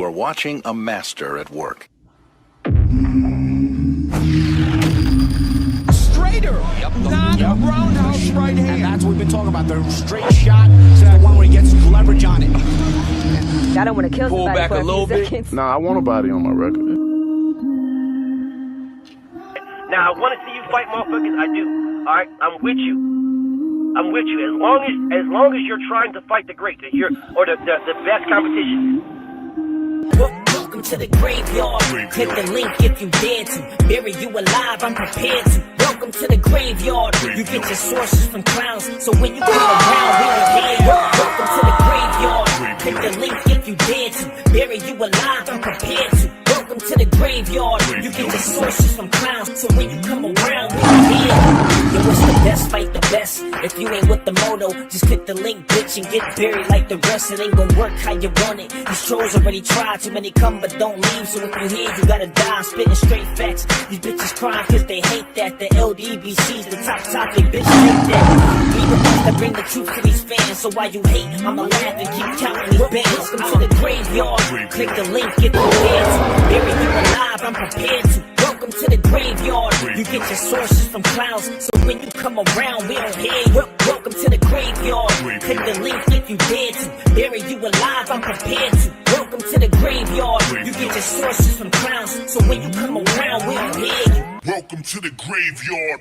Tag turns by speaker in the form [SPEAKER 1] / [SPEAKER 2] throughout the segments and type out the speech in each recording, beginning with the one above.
[SPEAKER 1] You are watching a master at work.
[SPEAKER 2] Straighter, not a roundhouse right hand.
[SPEAKER 3] And that's what we've been talking about. The straight shot is the one where he gets leverage on it.
[SPEAKER 4] I don't want to kill
[SPEAKER 2] Pull
[SPEAKER 4] somebody
[SPEAKER 2] back
[SPEAKER 4] for
[SPEAKER 2] a
[SPEAKER 4] a
[SPEAKER 2] little
[SPEAKER 4] few
[SPEAKER 2] bit.
[SPEAKER 4] seconds.
[SPEAKER 5] Nah, I want a body on my record.
[SPEAKER 6] Now, I want to see you fight motherfuckers. I do. All right, I'm with you. I'm with you. As long as you're trying to fight the great, the best competition.
[SPEAKER 7] Welcome to the graveyard. Click the link if you dare to. Bury you alive, I'm prepared to. Welcome to the graveyard. You get your sources from clowns, so when you come around, we don't hear you. Welcome to the graveyard. Click the link if you dare to. Bury you alive, I'm prepared to. Welcome to the graveyard. You get your sources from clowns, so when you come around, we don't hear you. Yo, it's the best, fight the best. If you ain't with the moto, just click the link, bitch, and get buried like the rest. It ain't gonna work how you want it. These trolls already tried, too many come but don't leave. So if you hear, you gotta die. I'm spitting straight facts. These bitches crying cause they hate that. The LDBC's the top topic, bitch, hate that. We the ones that bring the truth to these fans. So while you hate, I'ma laugh and keep counting these bands. Welcome to the graveyard. Click the link, get the dance. Bury you alive, I'm prepared to. Welcome to the graveyard. You get your sources from clowns, so when you come around, we don't hear you. Welcome to the graveyard. Click the link if you dare to. Bury you alive, I'm prepared to. Welcome to the graveyard. You get your sources from clowns, so when you come around, we don't hear you.
[SPEAKER 8] Welcome to the graveyard.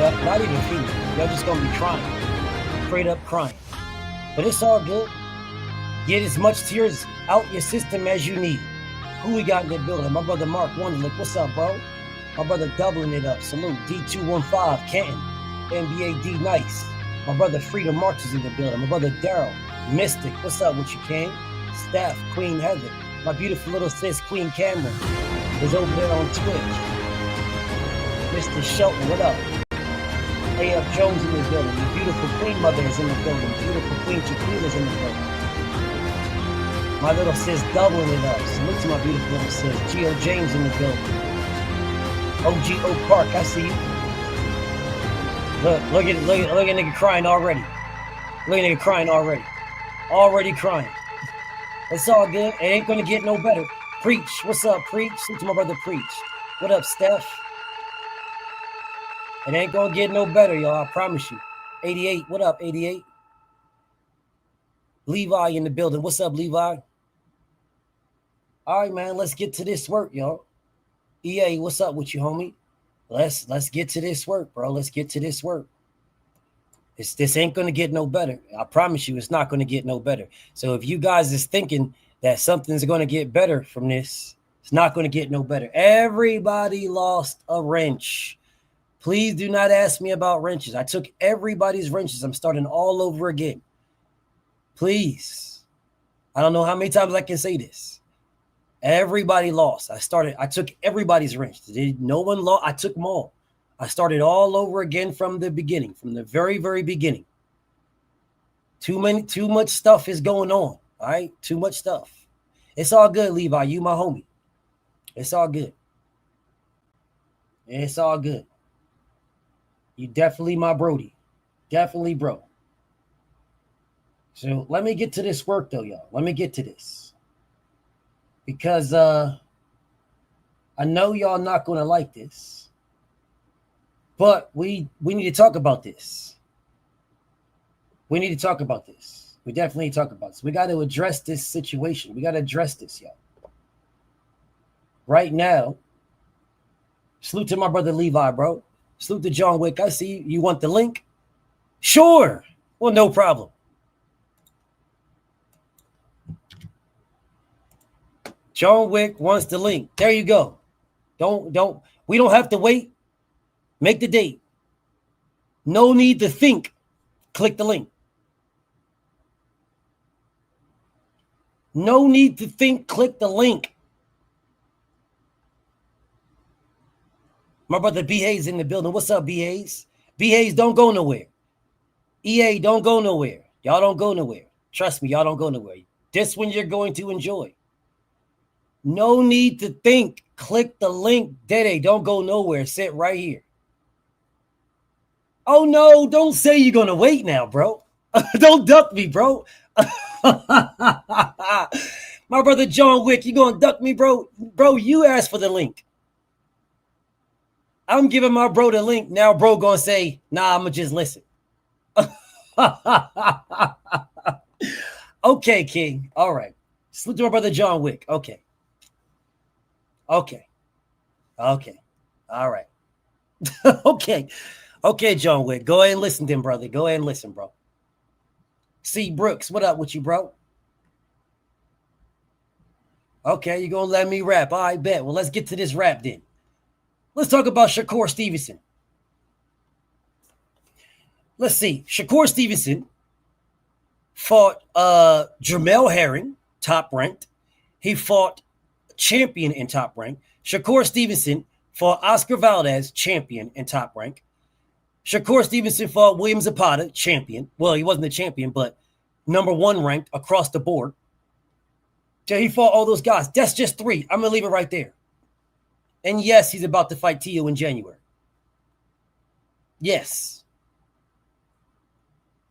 [SPEAKER 5] up. Not even feeling. Y'all just gonna be crying. Straight up crying. But it's all good. Get as much tears out your system as you need. Who we got in the building? My brother Mark Wonderlick. What's up, bro? My brother doubling it up. Salute. D215, Canton. NBA D Nice. My brother Freedom March is in the building. My brother Daryl. Mystic. What's up with you, King? Steph, Queen Heather. My beautiful little sis, Queen Cameron, is over there on Twitch. Mr. Shelton, what up? A.F. Jones in the building. The beautiful Queen Mother is in the building. Beautiful Queen Chiquita is in the building. My little sis doubling it up. Salute to my beautiful little sis. Gio James in the building. OG Oak Park, I see you. Look at nigga crying already. Look at nigga crying already. Already crying. It's all good. It ain't gonna get no better. Preach. What's up, Preach? Salute to my brother Preach. What up, Steph? It ain't gonna get no better, y'all. I promise you. 88. What up, 88? Levi in the building. What's up, Levi? All right, man. Let's get to this work, y'all. EA, what's up with you, homie? Let's get to this work, bro. Let's get to this work. This ain't gonna get no better. I promise you, it's not gonna get no better. So if you guys is thinking that something's gonna get better from this, it's not gonna get no better. Everybody lost a wrench. Please do not ask me about wrenches. I took everybody's wrenches. I'm starting all over again. Please. I don't know how many times I can say this. Everybody lost. I took everybody's wrench. No one lost. I took them all. I started all over again from the beginning, from the very, very beginning. Too much stuff is going on. All right. Too much stuff. It's all good, Levi. You my homie. It's all good. It's all good. You definitely my Brody. Definitely, bro. So let me get to this work, though, y'all. Let me get to this. Because I know y'all not going to like this. But we need to talk about this. We need to talk about this. We definitely need to talk about this. We got to address this situation. We got to address this, y'all. Right now, salute to my brother Levi, bro. Salute to John Wick. I see you. You want the link? Sure. Well, no problem. John Wick wants the link. There you go. We don't have to wait. Make the date. No need to think. Click the link. No need to think. Click the link. My brother B. Hayes in the building. What's up, B. Hayes? B. Hayes, don't go nowhere. EA, don't go nowhere. Y'all don't go nowhere. Trust me, y'all don't go nowhere. This one you're going to enjoy. No need to think. Click the link. Dede, don't go nowhere. Sit right here. Oh, no, don't say you're going to wait now, bro. Don't duck me, bro. My brother John Wick, you going to duck me, bro? Bro, you asked for the link. I'm giving my bro the link. Now bro going to say, nah, I'm going to just listen. Okay, King. All right. Salute to my brother John Wick. Okay. All right. Okay, John Wick. Go ahead and listen to him, brother. Go ahead and listen, bro. C. Brooks, what up with you, bro? Okay, you're going to let me rap. All right, bet. Well, let's get to this rap then. Let's talk about Shakur Stevenson. Let's see. Shakur Stevenson fought Jamel Herring, top ranked. He fought champion in top rank. Shakur Stevenson fought Oscar Valdez, champion in top rank. Shakur Stevenson fought William Zapata, champion. Well, he wasn't the champion, but number one ranked across the board. So he fought all those guys. That's just three. I'm going to leave it right there. And yes, he's about to fight Tio in January. Yes.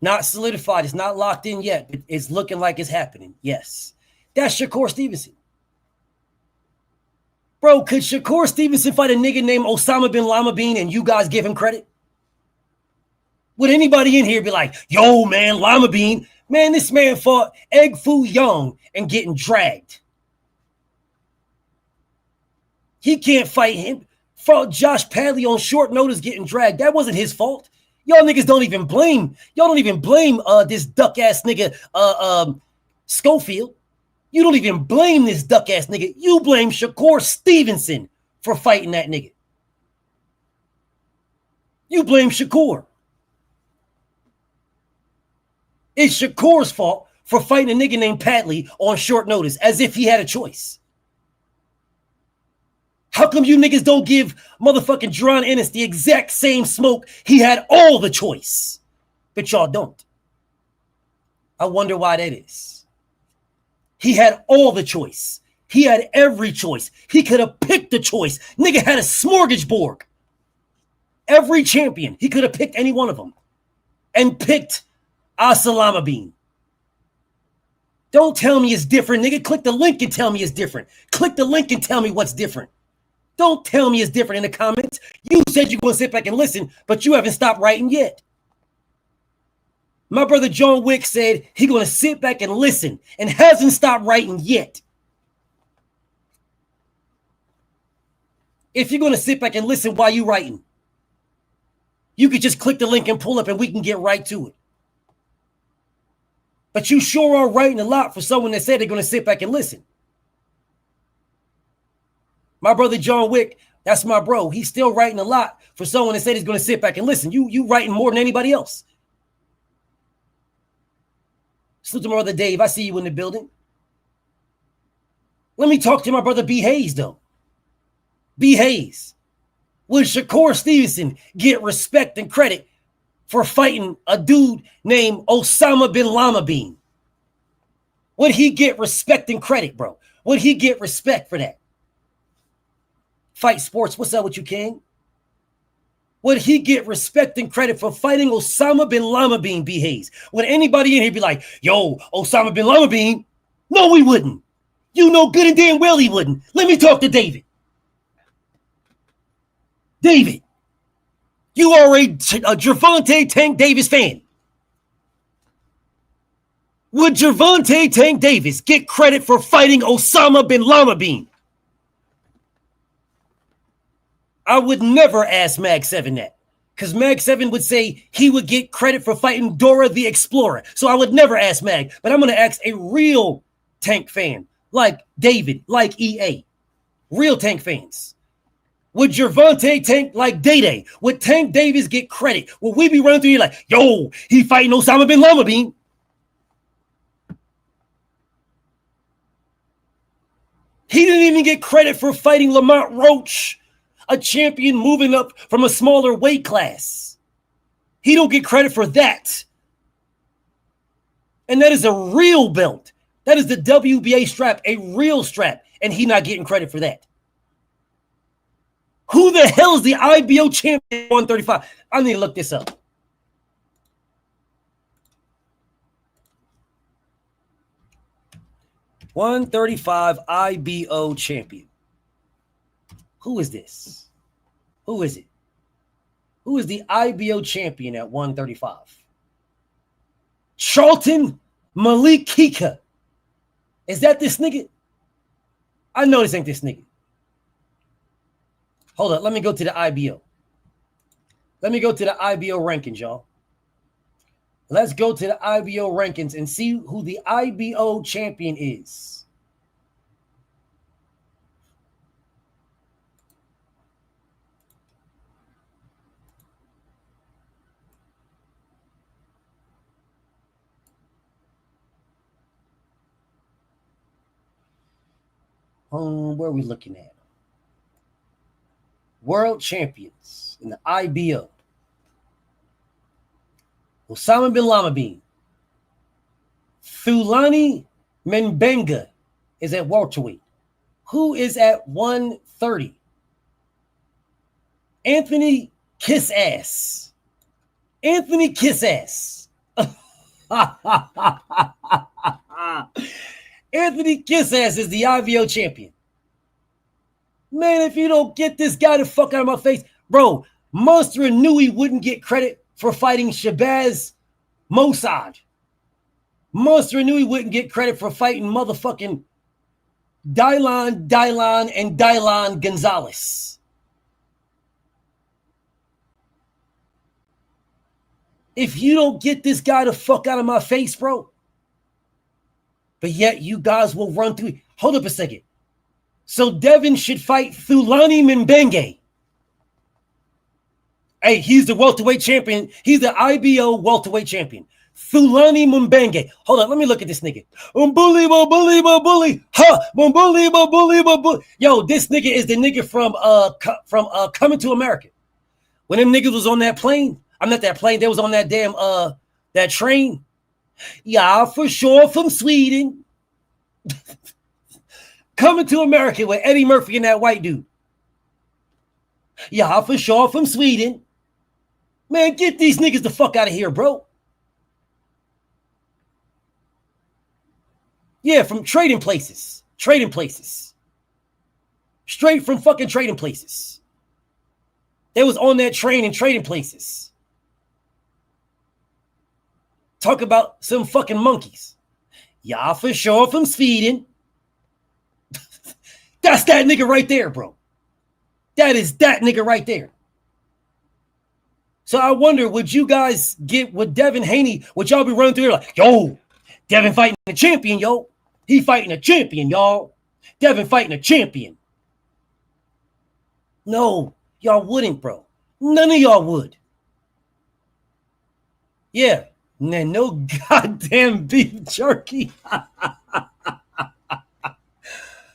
[SPEAKER 5] Not solidified. It's not locked in yet, but it's looking like it's happening. Yes. That's Shakur Stevenson. Bro, could Shakur Stevenson fight a nigga named Osama bin Lama Bean and you guys give him credit? Would anybody in here be like, yo, man, Lama Bean? Man, this man fought Egg Foo Young and getting dragged. He can't fight him. Fought Josh Padley on short notice getting dragged. That wasn't his fault. Y'all niggas don't even blame this duck ass nigga Schofield. You don't even blame this duck ass nigga. You blame Shakur Stevenson for fighting that nigga. You blame Shakur. It's Shakur's fault for fighting a nigga named Padley on short notice as if he had a choice. How come you niggas don't give motherfucking Jaron Ennis the exact same smoke? He had all the choice, but y'all don't. I wonder why that is. He had all the choice. He had every choice. He could have picked the choice. Nigga had a smorgasbord. Every champion, he could have picked any one of them and picked Asalama Bean. Don't tell me it's different, nigga. Click the link and tell me it's different. Click the link and tell me what's different. Don't tell me it's different in the comments. You said you're going to sit back and listen, but you haven't stopped writing yet. My brother John Wick said he's going to sit back and listen and hasn't stopped writing yet. If you're going to sit back and listen while you're writing, you could just click the link and pull up and we can get right to it. But you sure are writing a lot for someone that said they're going to sit back and listen. My brother John Wick, that's my bro. He's still writing a lot for someone that said he's going to sit back and listen. You writing more than anybody else. Salute to my brother Dave. I see you in the building. Let me talk to my brother B. Hayes, though. B. Hayes. Would Shakur Stevenson get respect and credit for fighting a dude named Osama bin Laden? Would he get respect and credit, bro? Would he get respect for that? Fight Sports, what's up with you, King? Would he get respect and credit for fighting Osama bin Laden, B. Hayes? Would anybody in here be like, yo, Osama bin Laden? No, we wouldn't. You know good and damn well he wouldn't. Let me talk to David. David, you are a Gervonta Tank Davis fan. Would Gervonta Tank Davis get credit for fighting Osama bin Laden? I would never ask Mag 7 that, because Mag 7 would say he would get credit for fighting Dora the Explorer. So I would never ask Mag, but I'm going to ask a real Tank fan like David, like EA, real Tank fans. Would Gervonta Tank like Day-Day? Would Tank Davis get credit? Would we be running through here like, yo, he fighting Osama bin Laden? He didn't even get credit for fighting Lamont Roach, a champion moving up from a smaller weight class. He don't get credit for that. And that is a real belt. That is the WBA strap, a real strap, and he not getting credit for that. Who the hell is the IBO champion 135? I need to look this up. $135 IBO champion. Who is this? Who is it? Who is the IBO champion at 135? Charlton Malik Kika. Is that this nigga? I know this ain't this nigga. Hold up. Let me go to the IBO. Let me go to the IBO rankings, y'all. Let's go to the IBO rankings and see who the IBO champion is. Where are we looking at? World champions in the IBO. Osama bin Laden. Thulani Mbenga is at welterweight. Who is at 130? Anthony Kissass. Anthony Kissass. Anthony Kissass is the IBO champion. Man, if you don't get this guy the fuck out of my face, bro, Monster knew he wouldn't get credit for fighting Shabazz Mossad. Monster knew he wouldn't get credit for fighting motherfucking Dylan Gonzalez. If you don't get this guy the fuck out of my face, bro, but yet you guys will run through. Hold up a second. So Devin should fight Thulani Mbenge. Hey, he's the welterweight champion. He's the IBO welterweight champion. Thulani Mbenge. Hold on, let me look at this nigga. Bully. Ha! Bully. Yo, this nigga is the nigga from Coming to America. When them niggas was on that plane, I'm not that plane, they was on that damn that train. Yeah, for sure from Sweden. Coming to America with Eddie Murphy and that white dude. Yeah, for sure from Sweden. Man, get these niggas the fuck out of here, bro. Yeah, from trading places. Trading places. Straight from fucking trading places. They was on that train and trading places. Talk about some fucking monkeys. Yeah, for sure from Sweden. That's that nigga right there, bro. That is that nigga right there. So I wonder, would you guys get with Devin Haney? Would y'all be running through here like, yo, Devin fighting a champion, yo. He fighting a champion, y'all. Devin fighting a champion. No, y'all wouldn't, bro. None of y'all would. Yeah, no goddamn beef jerky.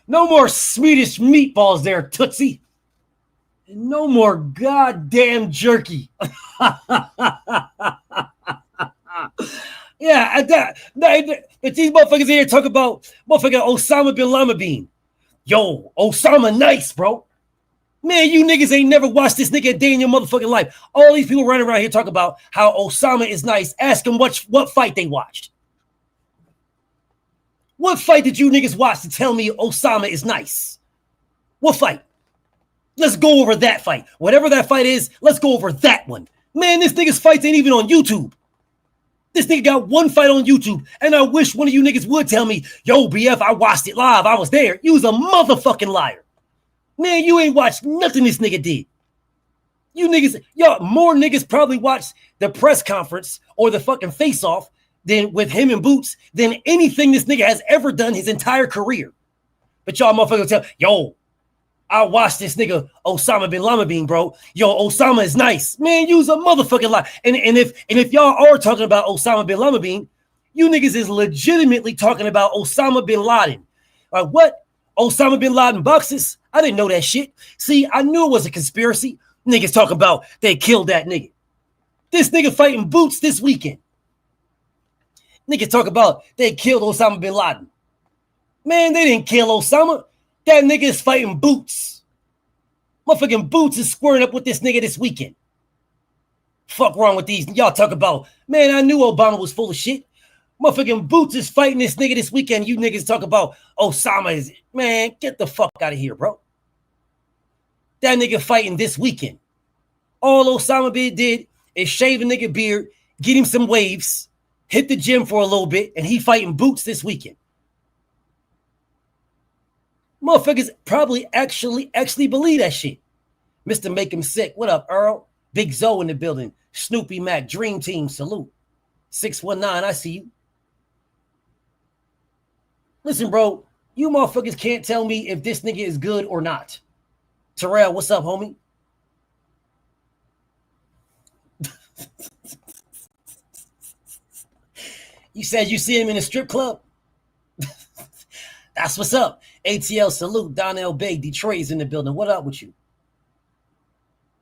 [SPEAKER 5] No more Swedish meatballs there, Tootsie. No more goddamn jerky. Yeah, but these motherfuckers here talk about motherfucking Osama bin Laden. Yo, Osama nice, bro. Man, you niggas ain't never watched this nigga a day in your motherfucking life. All these people running around here talk about how Osama is nice. Ask them what fight they watched. What fight did you niggas watch to tell me Osama is nice? What fight? Let's go over that fight. Whatever that fight is, let's go over that one. Man, this nigga's fights ain't even on YouTube. This nigga got one fight on YouTube, and I wish one of you niggas would tell me, yo, BF, I watched it live. I was there. You was a motherfucking liar. Man, you ain't watched nothing this nigga did. You niggas, y'all, more niggas probably watched the press conference or the fucking face-off than with him and Boots than anything this nigga has ever done his entire career. But y'all motherfuckers tell, yo, I watched this nigga Osama bin Laden, bro. Yo, Osama is nice. Man, you's a motherfucking lie. And if y'all are talking about Osama bin Laden, you niggas is legitimately talking about Osama bin Laden. Like what? Osama bin Laden boxes? I didn't know that shit. See, I knew it was a conspiracy. Niggas talking about they killed that nigga. This nigga fighting Boots this weekend. Niggas talk about they killed Osama bin Laden. Man, they didn't kill Osama. That nigga is fighting Boots. Motherfucking Boots is squaring up with this nigga this weekend. Fuck wrong with these. Y'all talk about, man, I knew Obama was full of shit. Motherfucking Boots is fighting this nigga this weekend. You niggas talk about Osama is, man, get the fuck out of here, bro. That nigga fighting this weekend. All Osama did is shave a nigga beard, get him some waves, hit the gym for a little bit, and he fighting Boots this weekend. Motherfuckers probably actually believe that shit. Mr. Make Him Sick. What up, Earl? Big Zoe in the building. Snoopy Mac, Dream Team, salute. 619, I see you. Listen, bro, you motherfuckers can't tell me if this nigga is good or not. Terrell, what's up, homie? You said you see him in a strip club? That's what's up. ATL salute. Donnell Bay, Detroit's in the building. What up with you?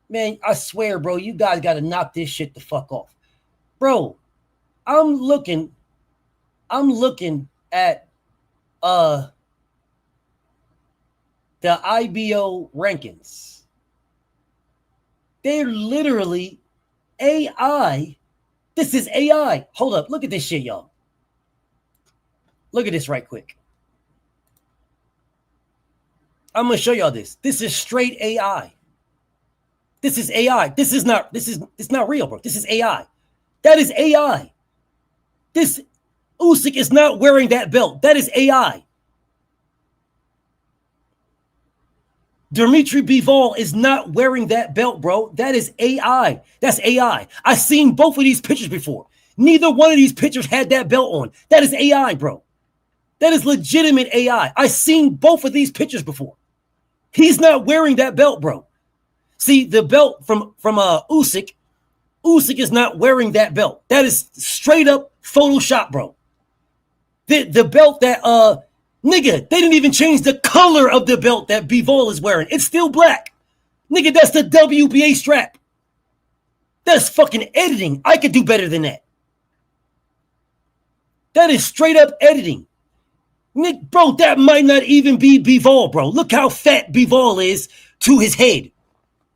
[SPEAKER 5] Man, I swear, bro, you guys got to knock this shit the fuck off. Bro, I'm looking at the IBO rankings. They're literally AI. This is AI. Hold up. Look at this shit, y'all. Look at this right quick. I'm going to show y'all this. This is straight AI. This is AI. It's not real, bro. This is AI. That is AI. This Usyk is not wearing that belt. That is AI. Dimitri Bivol is not wearing that belt, bro. That is AI. That's AI. I've seen both of these pictures before. Neither one of these pictures had that belt on. That is AI, bro. That is legitimate AI. I've seen both of these pictures before. He's not wearing that belt, bro. See, the belt from Usyk is not wearing that belt. That is straight up Photoshop, bro. The belt that nigga, they didn't even change the color of the belt that Bivol is wearing. It's still black. Nigga, that's the WBA strap. That's fucking editing. I could do better than that. That is straight up editing. Nick, bro, that might not even be Bivol, bro. Look how fat Bivol is to his head.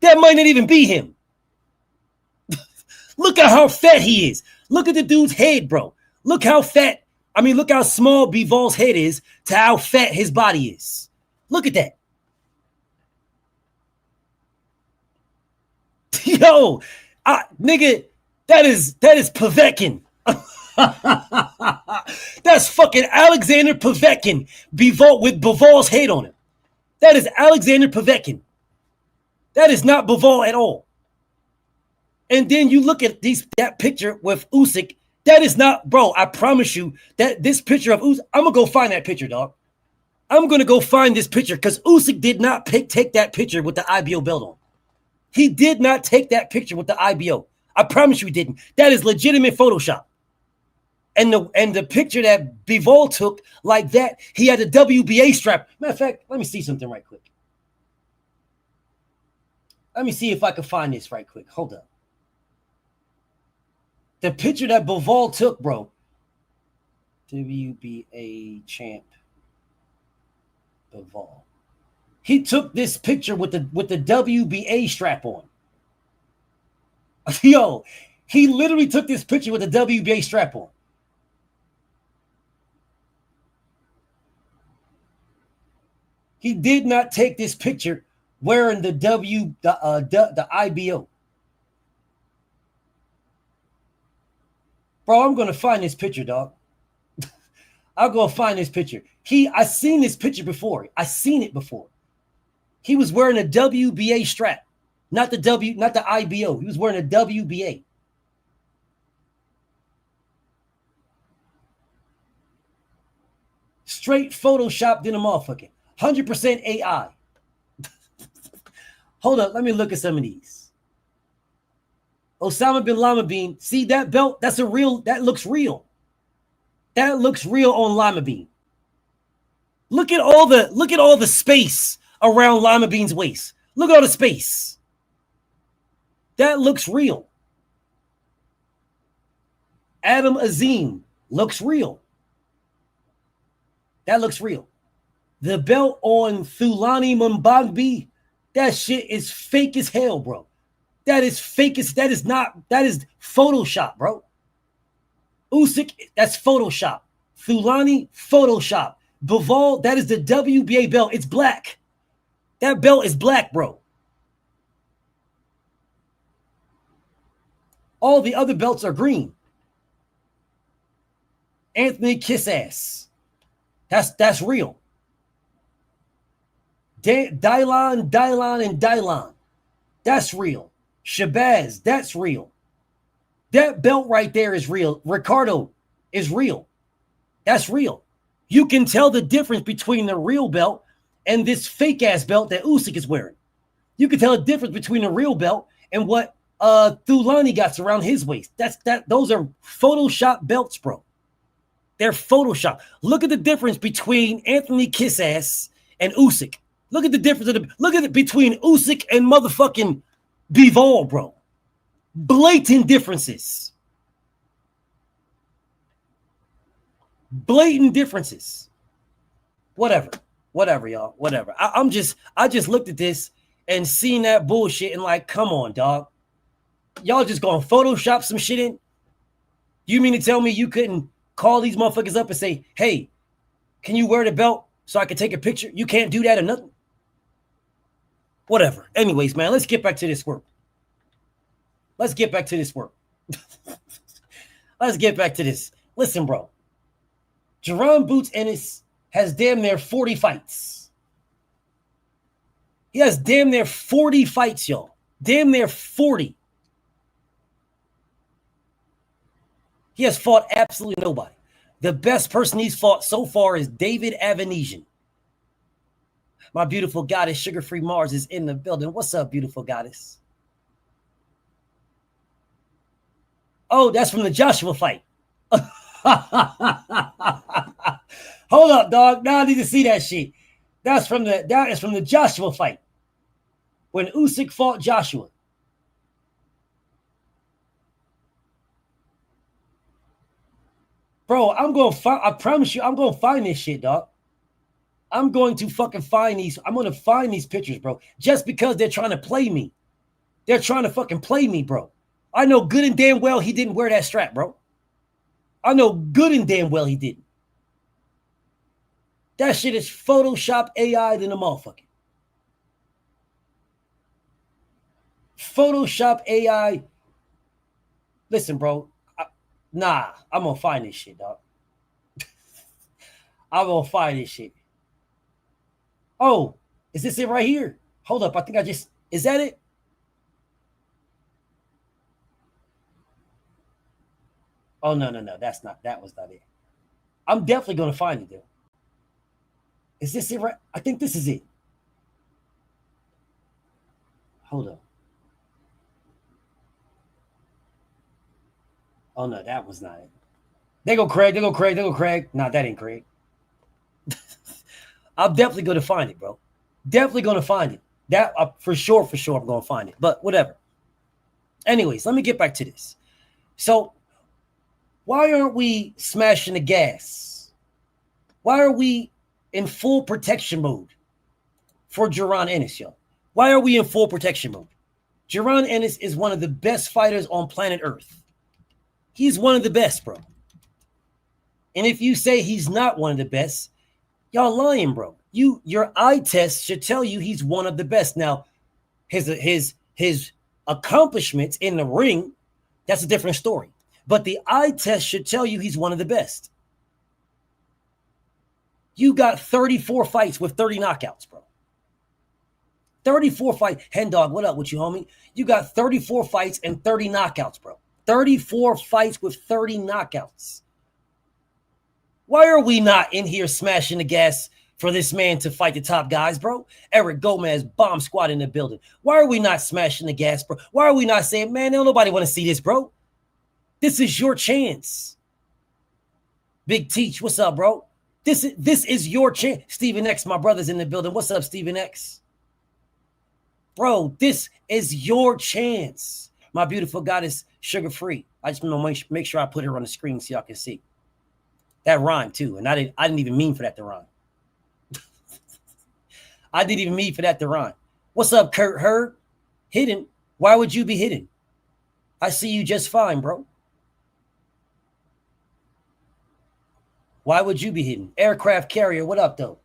[SPEAKER 5] That might not even be him. Look at how fat he is. Look at the dude's head, bro. Look how small Bivol's head is to how fat his body is. Look at that. Yo, nigga, that is Povetkin. That's fucking Alexander Povetkin with Bivol's head on him. That is Alexander Povetkin. That is not Bivol at all. And then you look at that picture with Usyk. That is not, bro. I promise you that this picture of Usyk. I'm gonna go find that picture, dog. I'm gonna go find this picture because Usyk did not take that picture with the IBO belt on. He did not take that picture with the IBO. I promise you he didn't. That is legitimate Photoshop. And the picture that Bivol took like that, he had a WBA strap. Matter of fact, let me see something right quick. Let me see if I can find this right quick. Hold up. The picture that Bivol took, bro. WBA champ Bivol. He took this picture with the WBA strap on. Yo, he literally took this picture with the WBA strap on. He did not take this picture wearing the IBO. Bro, I'm gonna find this picture, dog. I'll go find this picture. I seen this picture before. I seen it before. He was wearing a WBA strap, not the IBO. He was wearing a WBA. Straight photoshopped in a motherfucker. 100% AI. Hold up, let me look at some of these. Osama bin Lama Bean. See that belt? That looks real. That looks real on Lima Bean. Look at all the space around Lima Bean's waist. Look at all the space. That looks real. Adam Azim looks real. That looks real. The belt on Thulani Mbangbi, that shit is fake as hell, bro. That is Photoshop, bro. Usyk, that's Photoshop. Thulani, Photoshop. Bivol, that is the WBA belt. It's black. That belt is black, bro. All the other belts are green. Anthony Kissass. That's real. Dylan, and Dylan. That's real. Shabazz, that's real. That belt right there is real. Ricardo is real. That's real. You can tell the difference between the real belt and this fake ass belt that Usyk is wearing. You can tell the difference between the real belt and what Thulani got around his waist. Those are Photoshop belts, bro. They're Photoshop. Look at the difference between Anthony Kissass and Usyk. Look at the difference between Usyk and motherfucking Bivol, bro. Blatant differences. Blatant differences. Whatever, y'all. Whatever. I just looked at this and seen that bullshit and like, come on, dog. Y'all just gonna Photoshop some shit in? You mean to tell me you couldn't call these motherfuckers up and say, hey, can you wear the belt so I can take a picture? You can't do that or nothing. Whatever. Anyways, man, let's get back to this work. Let's get back to this. Listen, bro. Jaron Boots Ennis has damn near 40 fights. He has damn near 40 fights, y'all. Damn near 40. He has fought absolutely nobody. The best person he's fought so far is David Avanesian. My beautiful goddess, Sugar-Free Mars, is in the building. What's up, beautiful goddess? Oh, that's from the Joshua fight. Hold up, dog. Now I need to see that shit. That is from the Joshua fight. When Usyk fought Joshua. Bro, I promise you, I'm gonna find this shit, dog. I'm going to fucking find these. I'm gonna find these pictures, bro. Just because they're trying to play me. They're trying to fucking play me, bro. I know good and damn well he didn't wear that strap, bro. I know good and damn well he didn't. That shit is Photoshop AI than a motherfucker. Photoshop AI. Listen, bro. I'm gonna find this shit, dog. I'm gonna find this shit. Oh, is this it right here? Hold up. I think is that it? Oh, no. That was not it. I'm definitely gonna find it, though. Is this it right? I think this is it. Hold up. Oh, no, that was not it. There go Craig. Nah, that ain't Craig. I'm definitely going to find it, bro. Definitely going to find it. That for sure, I'm going to find it. But whatever. Anyways, let me get back to this. So, why aren't we smashing the gas? Why are we in full protection mode for Jaron Ennis, yo? Why are we in full protection mode? Jaron Ennis is one of the best fighters on planet Earth. He's one of the best, bro. And if you say he's not one of the best, y'all lying, bro. Your eye test should tell you he's one of the best. Now, his accomplishments in the ring, that's a different story. But the eye test should tell you he's one of the best. You got 34 fights with 30 knockouts, bro. 34 fights. Hen dog, what up with you, homie? You got 34 fights and 30 knockouts, bro. 34 fights with 30 knockouts. Why are we not in here smashing the gas for this man to fight the top guys, bro? Eric Gomez, bomb squad in the building. Why are we not smashing the gas, bro? Why are we not saying, man, don't nobody want to see this, bro? This is your chance. Big Teach, what's up, bro? This is your chance. Stephen X, my brother's in the building. What's up, Stephen X? Bro, this is your chance. My beautiful goddess, Sugar-Free. I just want to make sure I put her on the screen so y'all can see. That rhymed too, and I didn't even mean for that to rhyme. I didn't even mean for that to rhyme. What's up, Kurt Hurd? Hidden? Why would you be hidden? I see you just fine, bro. Why would you be hidden? Aircraft carrier, what up, though?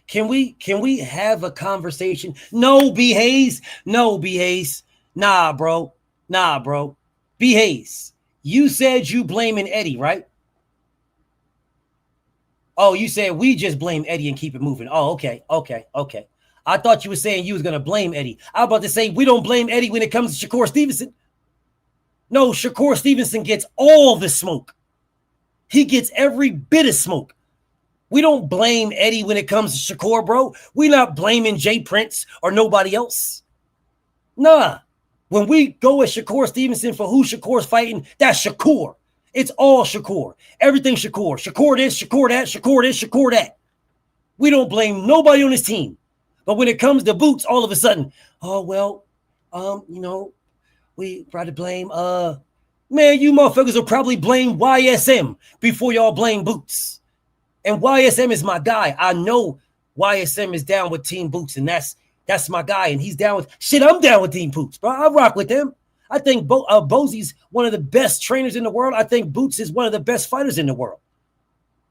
[SPEAKER 5] Can we have a conversation? No, B. Hayes. No, B. Hayes. Nah, bro. B. Hayes. You said you blaming Eddie, right? Oh, you said we just blame Eddie and keep it moving. Oh, okay. I thought you were saying you was going to blame Eddie. I was about to say we don't blame Eddie when it comes to Shakur Stevenson. No, Shakur Stevenson gets all the smoke. He gets every bit of smoke. We don't blame Eddie when it comes to Shakur, bro. We're not blaming Jay Prince or nobody else. Nah. When we go with Shakur Stevenson for who Shakur's fighting, that's Shakur. It's all Shakur. Everything Shakur. Shakur this, Shakur that, Shakur this, Shakur that. We don't blame nobody on this team. But when it comes to Boots, all of a sudden, oh, well, we try to blame, man, you motherfuckers will probably blame YSM before y'all blame Boots. And YSM is my guy. I know YSM is down with Team Boots, and that's my guy. And he's down with shit. I'm down with Team Boots, bro. I rock with them. I think Bosie's one of the best trainers in the world. I think Boots is one of the best fighters in the world.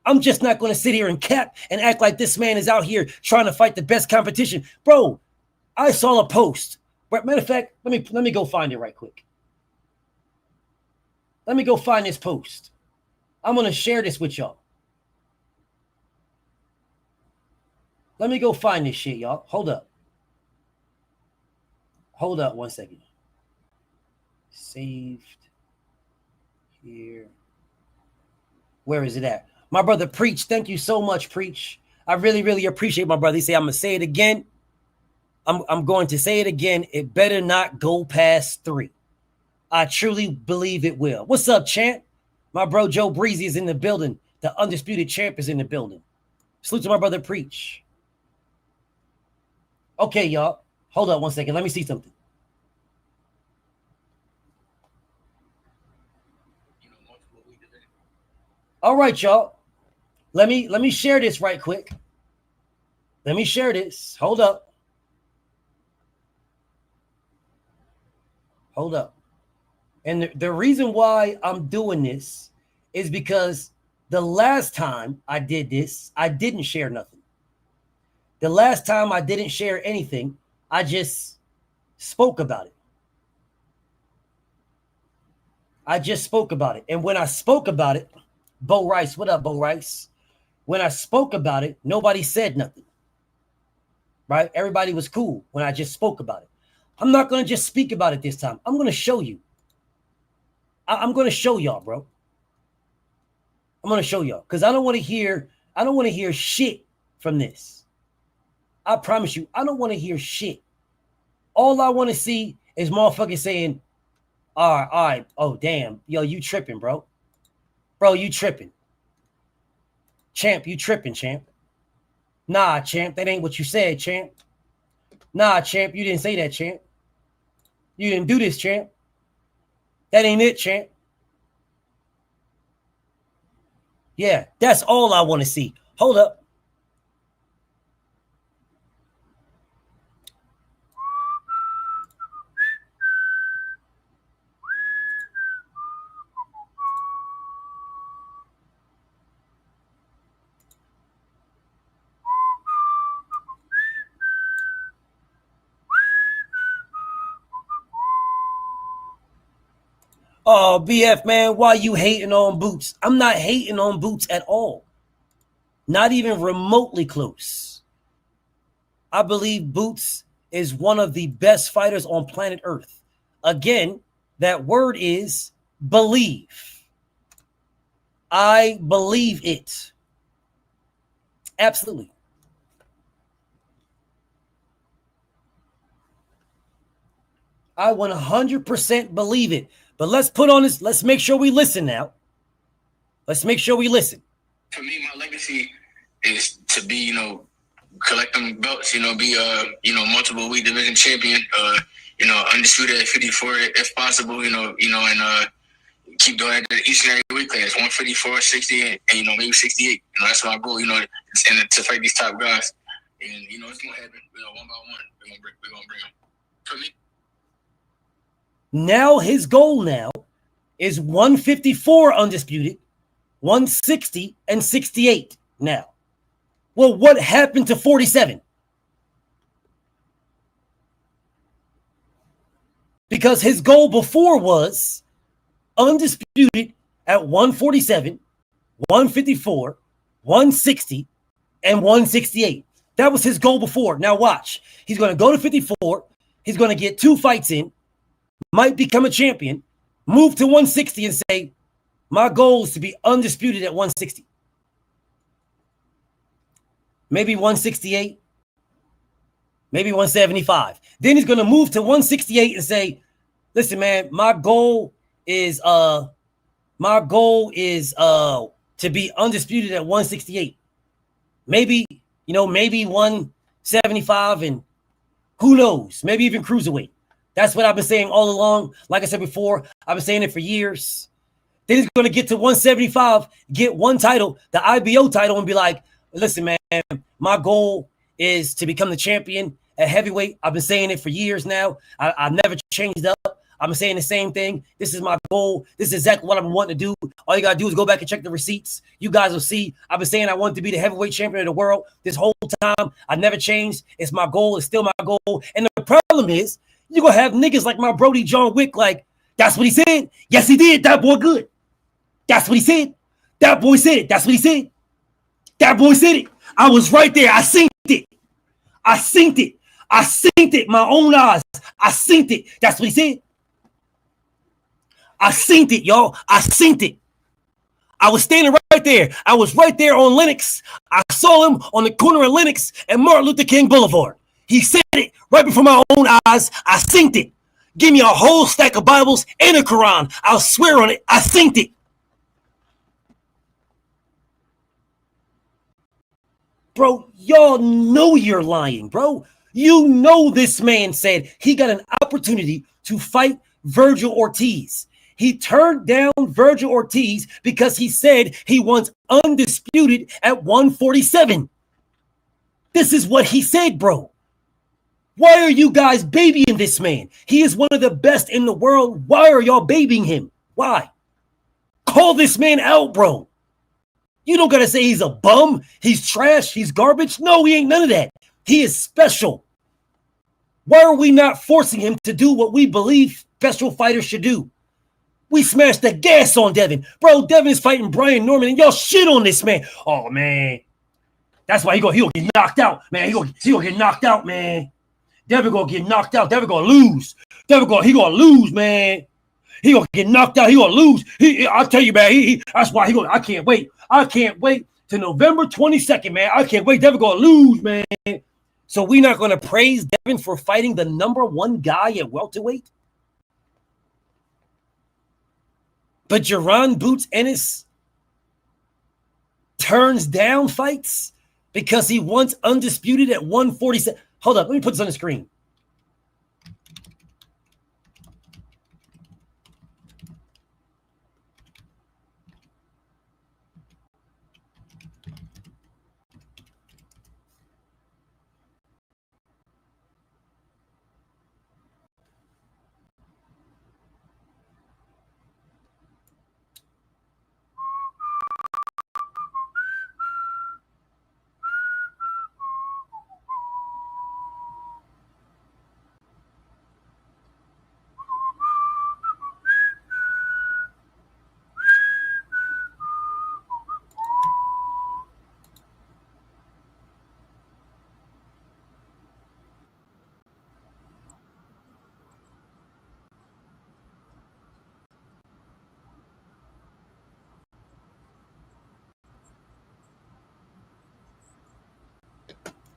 [SPEAKER 5] I'm just not going to sit here and cap and act like this man is out here trying to fight the best competition. Bro, I saw a post. But matter of fact, let me go find it right quick. Let me go find this post. I'm going to share this with y'all. Let me go find this shit, y'all. Hold up. Hold up 1 second. Saved here. Where is it at? My brother Preach. Thank you so much, Preach. I really, really appreciate my brother. He said, I'm going to say it again. I'm going to say it again. It better not go past 3. I truly believe it will. What's up, champ? My bro Joe Breezy is in the building. The undisputed champ is in the building. Salute to my brother Preach. Okay, y'all. Hold up 1 second. Let me see something. All right, y'all. Let me share this right quick. Let me share this. Hold up. Hold up. And the reason why I'm doing this is because the last time I did this, I didn't share nothing. The last time I didn't share anything, I just spoke about it. I just spoke about it. And when I spoke about it, Bo Rice, what up, Bo Rice? When I spoke about it, nobody said nothing. Right? Everybody was cool when I just spoke about it. I'm not going to just speak about it this time. I'm going to show you. I'm going to show y'all, bro. I'm going to show y'all because I don't want to hear shit from this. I promise you, I don't want to hear shit. All I want to see is motherfuckers saying, all right. Oh, damn. Yo, you tripping, bro. Bro, you tripping. Champ, you tripping, champ. Nah, champ, that ain't what you said, champ. Nah, champ, you didn't say that, champ. You didn't do this, champ. That ain't it, champ. Yeah, that's all I want to see. Hold up. Oh, BF, man, why you hating on Boots? I'm not hating on Boots at all. Not even remotely close. I believe Boots is one of the best fighters on planet Earth. Again, that word is believe. I believe it. Absolutely. I 100% believe it. But let's put on this. Let's make sure we listen now. Let's make sure we listen.
[SPEAKER 9] For me, my legacy is to be, collect them belts, be multiple weight division champion, undisputed at 54 if possible, and keep doing it each and every weight class, 154, 60, and maybe 68. That's my goal, and to fight these top guys. And it's gonna happen, one by one. We're gonna bring them. For me.
[SPEAKER 5] Now his goal now is 154 undisputed, 160 and 68 now. Well, what happened to 47? Because his goal before was undisputed at 147, 154, 160, and 168. That was his goal before. Now watch. He's going to go to 54. He's going to get 2 fights in. Might become a champion, move to 160 and say, my goal is to be undisputed at 160. Maybe 168, maybe 175. Then he's going to move to 168 and say, listen, man, my goal is to be undisputed at 168. Maybe 175 and who knows, maybe even cruiserweight. That's what I've been saying all along. Like I said before, I've been saying it for years. Then he's going to get to 175, get one title, the IBO title, and be like, listen, man, my goal is to become the champion at heavyweight. I've been saying it for years now. I've never changed up. I've been saying the same thing. This is my goal. This is exactly what I've been wanting to do. All you got to do is go back and check the receipts. You guys will see. I've been saying I want to be the heavyweight champion of the world this whole time. I never changed. It's my goal. It's still my goal. And the problem is, you're going to have niggas like my Brody John Wick like, that's what he said. Yes, he did. That boy good. That's what he said. That boy said it. That's what he said. That boy said it. I was right there. I seen it. I synced it. I synced it. My own eyes. I synced it. That's what he said. I synced it, y'all. I synced it. I was standing right there. I was right there on Lenox. I saw him on the corner of Lenox and Martin Luther King Boulevard. He said it right before my own eyes. I synced it. Give me a whole stack of Bibles and a Quran. I'll swear on it. I synced it. Bro, y'all know you're lying, bro. You know this man said he got an opportunity to fight Virgil Ortiz. He turned down Virgil Ortiz because he said he wants undisputed at 147. This is what he said, bro. Why are you guys babying this man? He is one of the best in the world. Why are y'all babying him? Why? Call this man out, bro. You don't got to say he's a bum, he's trash, he's garbage. No, he ain't none of that. He is special. Why are we not forcing him to do what we believe special fighters should do? We smashed the gas on Devin. Bro, Devin is fighting Brian Norman, and y'all shit on this man. Oh, man. That's why he'll get knocked out, man. He'll get knocked out, man. Devin gonna get knocked out. Devin gonna lose. He gonna lose, man. He gonna get knocked out. He gonna lose. I'll tell you, man. That's why I can't wait. I can't wait to November 22nd, man. I can't wait. Devin gonna lose, man. So we're not gonna praise Devin for fighting the number one guy at welterweight? But Jaron Boots Ennis turns down fights because he wants undisputed at 147. Hold up, let me put this on the screen.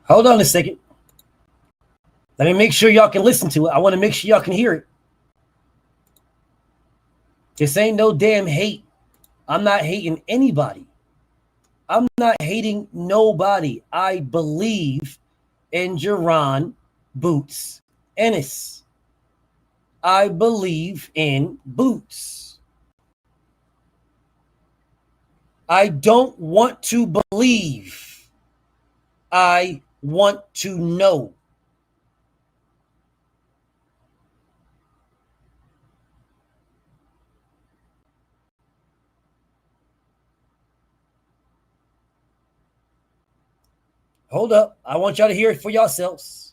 [SPEAKER 5] Hold on a second. Let me make sure y'all can listen to it. I want to make sure y'all can hear it. This ain't no damn hate. I'm not hating anybody. I'm not hating nobody. I believe in Jaron Boots Ennis. I believe in Boots. I don't want to believe. I want to know. Hold up. I want y'all to hear it for yourselves.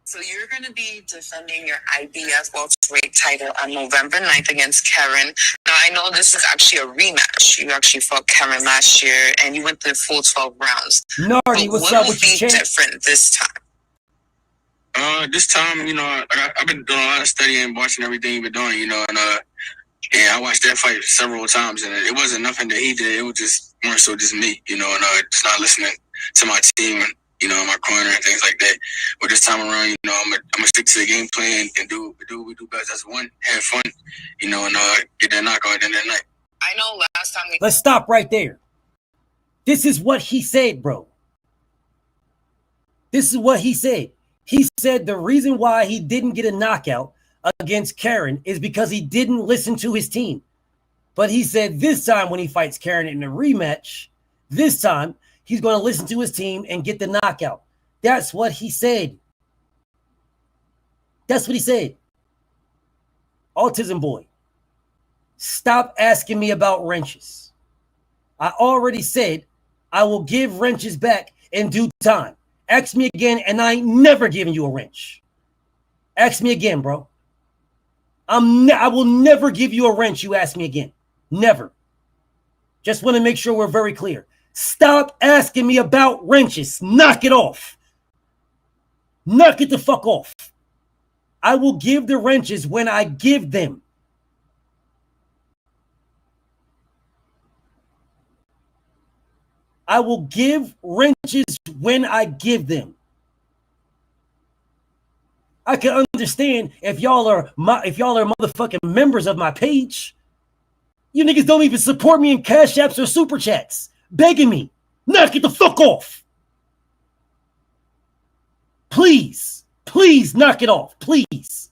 [SPEAKER 10] So you're going to be defending your IBF welterweight title on November 9th against Karen. Now, I know this is actually a rematch. You actually fought Karen last year, and you went the full 12 rounds.
[SPEAKER 5] Nardi, what's up with you, champ?
[SPEAKER 10] What will be different this time?
[SPEAKER 9] This time, I've been doing a lot of studying, watching everything you've been doing, and I watched that fight several times, and it wasn't nothing that he did. It was just more so just me, and just not listening to my team and, in my corner and things like that. But this time around, I'm gonna stick to the game plan and do what we do best. That's one, have fun, and get that knockout at the end of the night.
[SPEAKER 10] I know last time
[SPEAKER 5] Let's stop right there. This is what he said, bro. This is what he said. He said the reason why he didn't get a knockout against Karen is because he didn't listen to his team. But he said this time when he fights Karen in a rematch, this time he's going to listen to his team and get the knockout. That's what he said. That's what he said. Autism boy, stop asking me about wrenches. I already said I will give wrenches back in due time. Ask me again, and I ain't never giving you a wrench. Ask me again, bro. I will never give you a wrench. You ask me again. Never. Just want to make sure we're very clear. Stop asking me about wrenches. Knock it off. Knock it the fuck off. I will give the wrenches when I give them. I will give wrenches when I give them. I can understand if y'all are motherfucking members of my page. You niggas don't even support me in Cash Apps or Super Chats, begging me. Knock it the fuck off. Please, please knock it off. Please.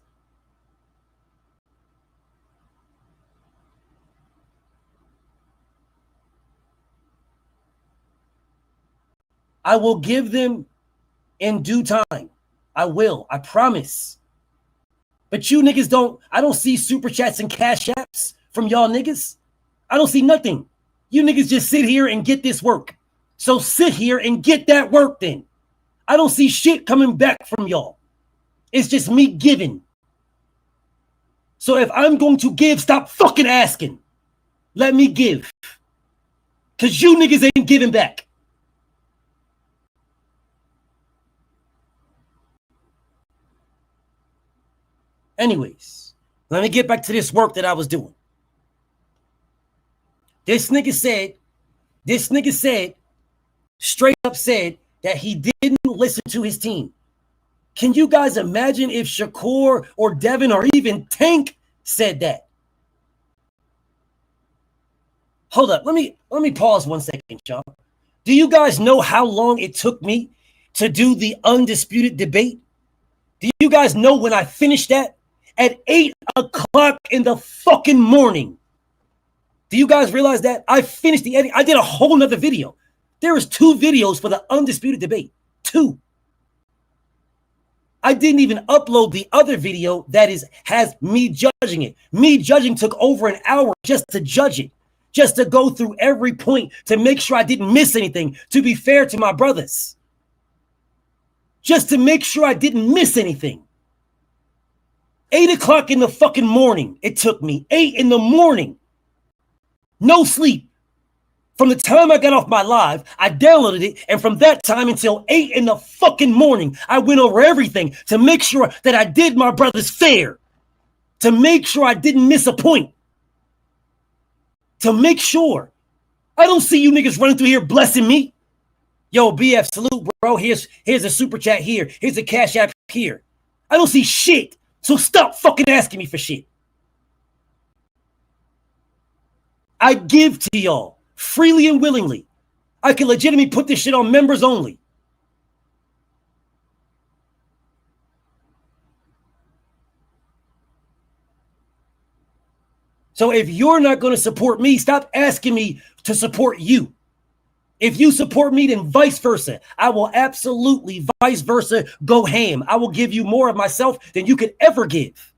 [SPEAKER 5] I will give them in due time. I will. I promise. But you niggas don't. I don't see Super Chats and Cash Apps from y'all niggas. I don't see nothing. You niggas just sit here and get this work. So sit here and get that work then. I don't see shit coming back from y'all. It's just me giving. So if I'm going to give, stop fucking asking. Let me give. Because you niggas ain't giving back. Anyways, let me get back to this work that I was doing. This nigga said, straight up said that he didn't listen to his team. Can you guys imagine if Shakur or Devin or even Tank said that? Hold up, let me pause 1 second, y'all. Do you guys know how long it took me to do the undisputed debate? Do you guys know when I finished that? At 8 o'clock in the fucking morning. Do you guys realize that? I finished the editing. I did a whole nother video. There is 2 videos for the undisputed debate. 2. I didn't even upload the other video that has me judging it. Me judging took over an hour just to judge it. Just to go through every point to make sure I didn't miss anything. To be fair to my brothers. Just to make sure I didn't miss anything. 8 o'clock in the fucking morning, it took me. 8 in the morning. No sleep. From the time I got off my live, I downloaded it, and from that time until 8 in the fucking morning, I went over everything to make sure that I did my brothers fair. To make sure I didn't miss a point. To make sure. I don't see you niggas running through here blessing me. Yo, BF, salute, bro. Here's a super chat here. Here's a Cash App here. I don't see shit. So stop fucking asking me for shit. I give to y'all freely and willingly. I can legitimately put this shit on members only. So if you're not going to support me, stop asking me to support you. If you support me, then vice versa. I will absolutely vice versa go ham. I will give you more of myself than you could ever give.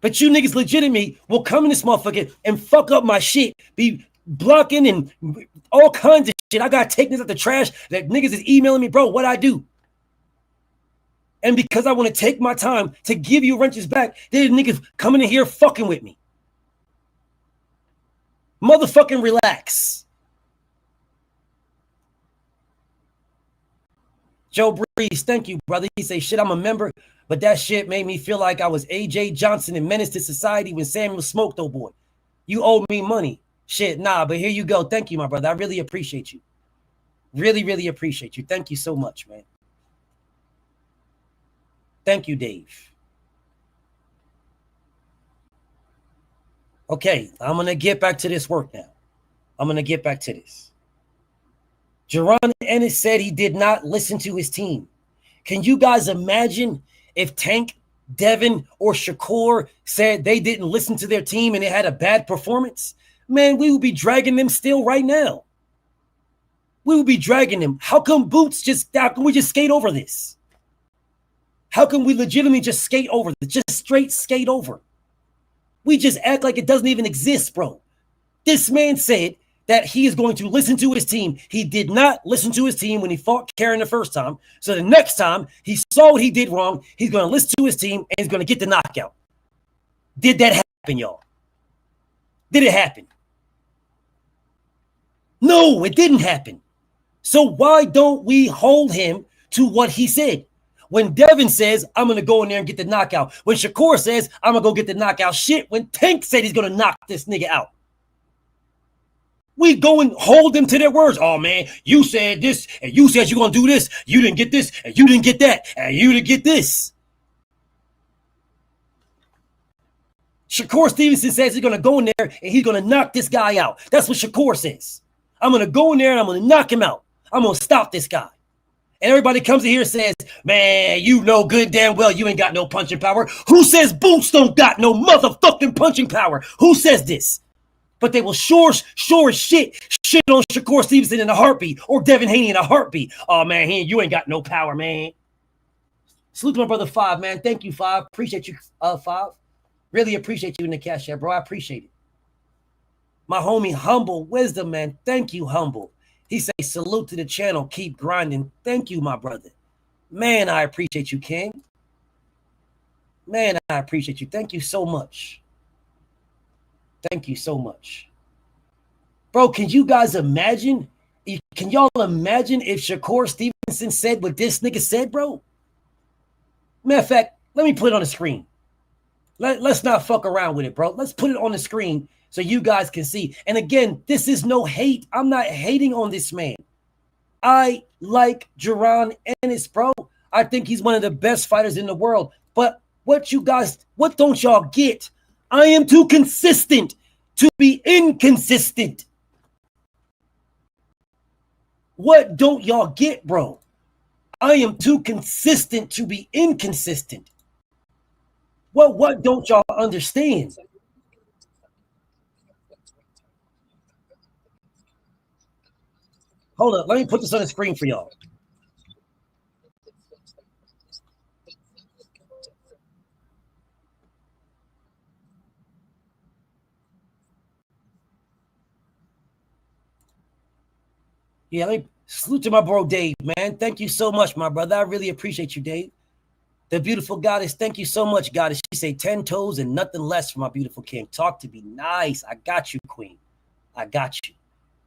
[SPEAKER 5] But you niggas legitimately will come in this motherfucker and fuck up my shit, be blocking and all kinds of shit. I got to take this out the trash that niggas is emailing me, bro, what I do. And because I want to take my time to give you wrenches back, there's niggas coming in here fucking with me. Motherfucking relax. Joe Breeze, thank you, brother. He say, shit, I'm a member, but that shit made me feel like I was AJ Johnson in Menace to Society when Samuel smoked, oh boy. You owe me money. Shit, nah, but here you go. Thank you, my brother. I really appreciate you. Really, really appreciate you. Thank you so much, man. Thank you, Dave. Okay, I'm going to get back to this work now. I'm going to get back to this. Jaron Ennis said he did not listen to his team. Can you guys imagine if Tank, Devin, or Shakur said they didn't listen to their team and they had a bad performance? Man, we would be dragging them still right now. We would be dragging them. How come how can we just skate over this? How can we legitimately just skate over this? Just straight skate over. We just act like it doesn't even exist, bro. This man said that he is going to listen to his team. He did not listen to his team when he fought Karen the first time. So the next time he saw what he did wrong, he's going to listen to his team and he's going to get the knockout. Did that happen, y'all? Did it happen? No, it didn't happen. So why don't we hold him to what he said? When Devin says, I'm going to go in there and get the knockout. When Shakur says, I'm going to go get the knockout. Shit, when Tank said he's going to knock this nigga out. We go and hold them to their words. Oh, man, you said this, and you said you're going to do this. You didn't get this, and you didn't get that, and you didn't get this. Shakur Stevenson says he's going to go in there, and he's going to knock this guy out. That's what Shakur says. I'm going to go in there, and I'm going to knock him out. I'm going to stop this guy. And everybody comes in here and says, man, you know good damn well you ain't got no punching power. Who says Boots don't got no motherfucking punching power? Who says this? But they will sure as shit on Shakur Stevenson in a heartbeat or Devin Haney in a heartbeat. Oh, man, you ain't got no power, man. Salute to my brother Five, man. Thank you, Five. Appreciate you, Five. Really appreciate you in the cash app, bro. I appreciate it. My homie Humble Wisdom, man. Thank you, Humble. He say, salute to the channel. Keep grinding. Thank you, my brother. Man, I appreciate you, King. Man, I appreciate you. Thank you so much. Thank you so much. Bro, can you guys imagine? Can y'all imagine if Shakur Stevenson said what this nigga said, bro? Matter of fact, let me put it on the screen. Let's not fuck around with it, bro. Let's put it on the screen so you guys can see. And again, this is no hate. I'm not hating on this man. I like Jaron Ennis, bro. I think he's one of the best fighters in the world. But what don't y'all get? I am too consistent to be inconsistent. What don't y'all get, bro? I am too consistent to be inconsistent. Well, what don't y'all understand? Hold up. Let me put this on the screen for y'all. Yeah, let me salute to my bro Dave, man. Thank you so much, my brother. I really appreciate you, Dave. The beautiful goddess, thank you so much, goddess. She say 10 toes and nothing less for my beautiful king. Talk to me nice. I got you, queen. I got you.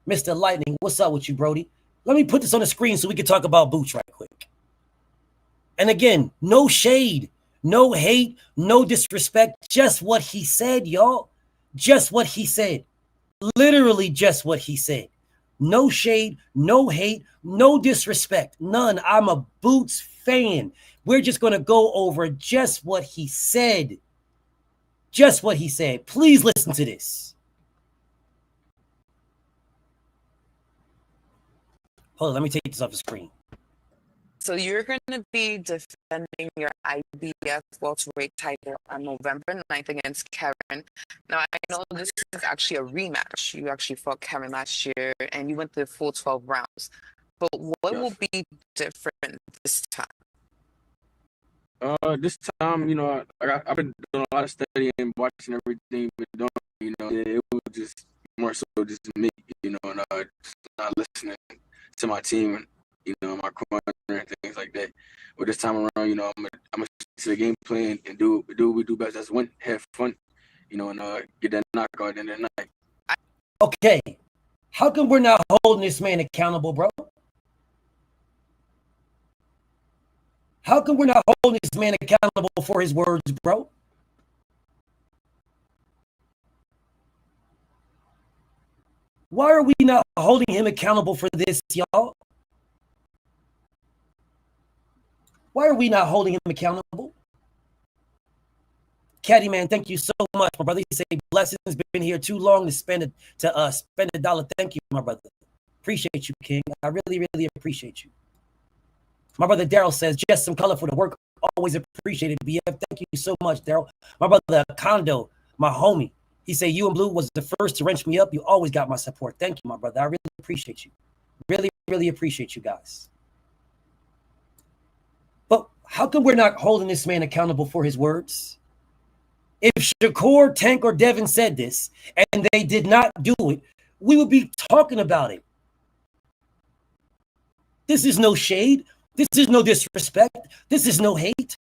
[SPEAKER 5] Mr. Lightning, what's up with you, Brody? Let me put this on the screen so we can talk about Boots right quick. And again, no shade, no hate, no disrespect. Just what he said, y'all. Just what he said. Literally just what he said. No shade, no hate, no disrespect. None. I'm a Boots fan. We're just going to go over just what he said. Just what he said. Please listen to this. Hold on, let me take this off the screen.
[SPEAKER 10] So you're going to be defending your IBF welterweight title on November 9th against Karen. Now, I know this is actually a rematch. You actually fought Karen last year, and you went the full 12 rounds. But what will be different this time?
[SPEAKER 11] This time, I've been doing a lot of studying and watching everything, but it was just more so just me, and just not listening to my team and my corner and things like that. But this time around, I'm gonna stick to the game plan and do what we do best. That's win, have fun, and get that knockout at the end of the night.
[SPEAKER 5] Okay, how come we're not holding this man accountable, bro? How come we're not holding this man accountable for his words, bro? Why are we not holding him accountable for this, y'all? Why are we not holding him accountable? Caddy man, thank you so much, my brother. He say blessings, been here too long to spend a dollar. Thank you, my brother. Appreciate you, King. I really, really appreciate you. My brother Daryl says, just some color for the work. Always appreciated, BF. Thank you so much, Daryl. My brother Kondo, my homie. He said, you and Blue was the first to wrench me up. You always got my support. Thank you, my brother. I really appreciate you. Really, really appreciate you guys. But how come we're not holding this man accountable for his words? If Shakur, Tank, or Devin said this and they did not do it, we would be talking about it. This is no shade. This is no disrespect. This is no hate.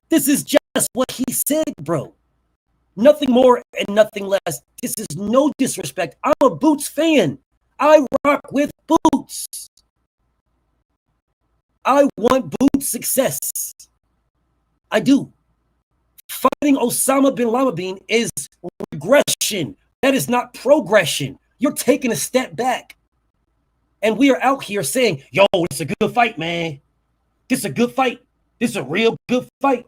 [SPEAKER 5] This is just what he said, bro. Nothing more and nothing less. This is no disrespect. I'm a Boots fan. I rock with Boots. I want Boots success. I do. Fighting Osama bin Laden is regression. That is not progression. You're taking a step back. And we are out here saying, yo, it's a good fight, man. This is a good fight. This is a real good fight.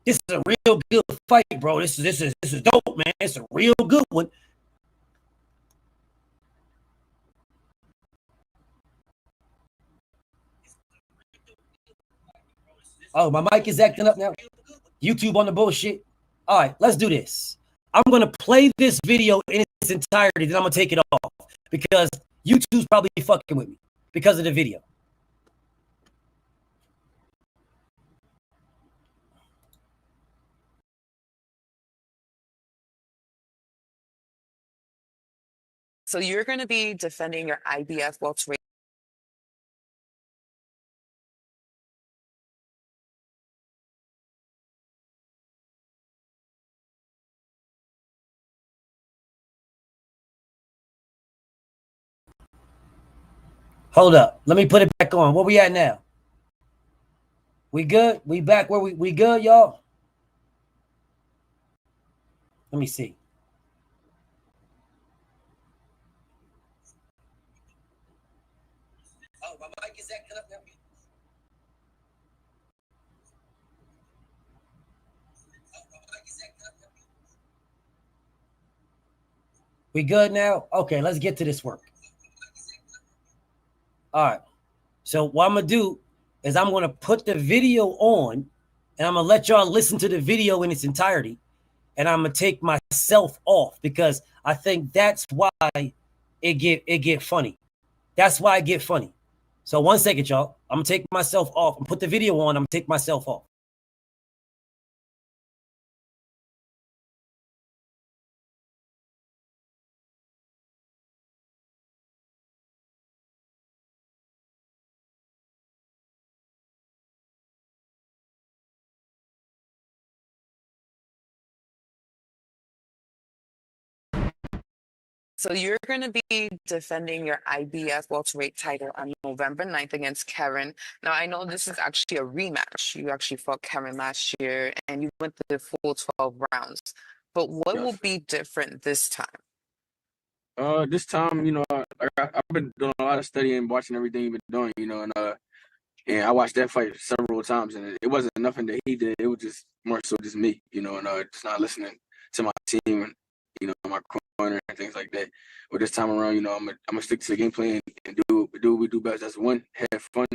[SPEAKER 5] This is a real good fight, bro. This is dope, man. It's a real good one. Oh, my mic is acting up now. YouTube on the bullshit. All right, let's do this. I'm going to play this video in its entirety, then I'm going to take it off because YouTube's probably fucking with me because of the video.
[SPEAKER 10] So you're going to be defending your IBF welterweight.
[SPEAKER 5] Hold up. Let me put it back on. Where we at now? We good? We back where we good, y'all? Let me see. Oh, my mic is acting up now. We good now? Okay, let's get to this work. All right. So what I'm going to do is I'm going to put the video on and I'm going to let y'all listen to the video in its entirety. And I'm going to take myself off because I think that's why it get funny. That's why I get funny. So 1 second, y'all. I'm going to take myself off and put the video on. I'm going to take myself off.
[SPEAKER 10] So you're going to be defending your IBF welterweight title on November 9th against Karen. Now, I know this is actually a rematch. You actually fought Karen last year, and you went the full 12 rounds. But what will be different this time?
[SPEAKER 11] This time, you know, I've been doing a lot of studying, watching everything you've been doing, you know, and I watched that fight several times, and it wasn't nothing that he did. It was just more so just me, you know, and just not listening to my team and, you know, my corner and things like that. But this time around, you know, I'm gonna stick to the game plan and do what we do best. That's win, have fun,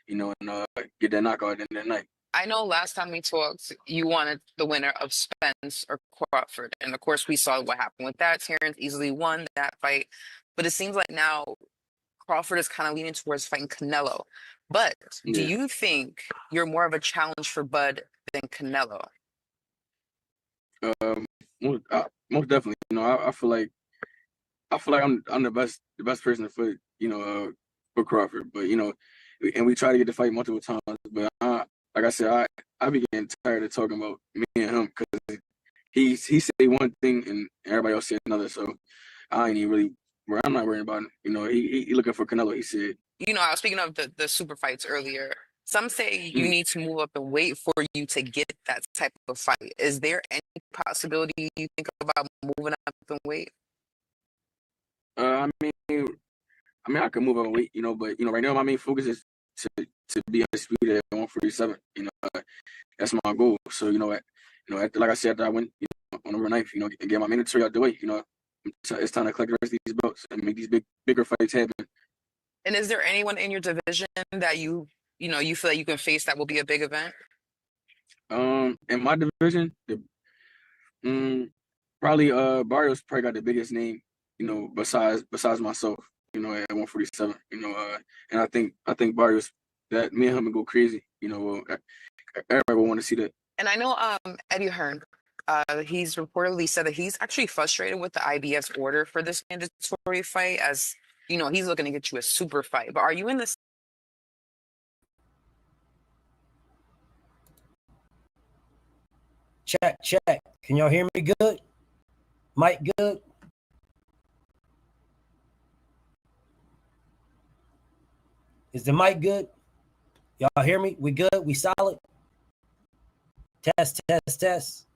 [SPEAKER 11] you know, and get that knockout at the end of the night.
[SPEAKER 10] I know last time we talked, you wanted the winner of Spence or Crawford. And of course, we saw what happened with that. Terrence easily won that fight. But it seems like now Crawford is kind of leaning towards fighting Canelo. But do you think you're more of a challenge for Bud than Canelo?
[SPEAKER 11] Most definitely. You know, I feel like I'm the best person to fight, you know, for Crawford. But you know, and we try to get the fight multiple times. But like I said, I be getting tired of talking about me and him because he say one thing and everybody else say another. So I ain't even really. I'm not worrying about him. You know, he looking for Canelo. He said.
[SPEAKER 10] You know, I was speaking of the super fights earlier. Some say you need to move up and wait for you to get that type of fight. Is there any possibility you think about moving up and wait?
[SPEAKER 11] I mean, I can move up and wait, you know, but you know, right now my main focus is to be undisputed at 147. You know, that's my goal. So after, like I said, after I went on November 9th, you know, and get my mandatory out the way, you know, it's time to collect the rest of these belts and make these bigger fights happen.
[SPEAKER 10] And is there anyone in your division that you feel like you can face that will be a big event?
[SPEAKER 11] In my division, probably Barrios probably got the biggest name, you know, besides myself, you know, at 147, you know, and I think Barrios, that me and him would go crazy, you know, everybody will want to see that.
[SPEAKER 10] And I know Eddie Hearn, he's reportedly said that he's actually frustrated with the IBF's order for this mandatory fight, as you know, he's looking to get you a super fight. But are you in this?
[SPEAKER 5] Check, check. Can y'all hear me good? Mic good? Is the mic good? Y'all hear me? We good? We solid? Test, test, test.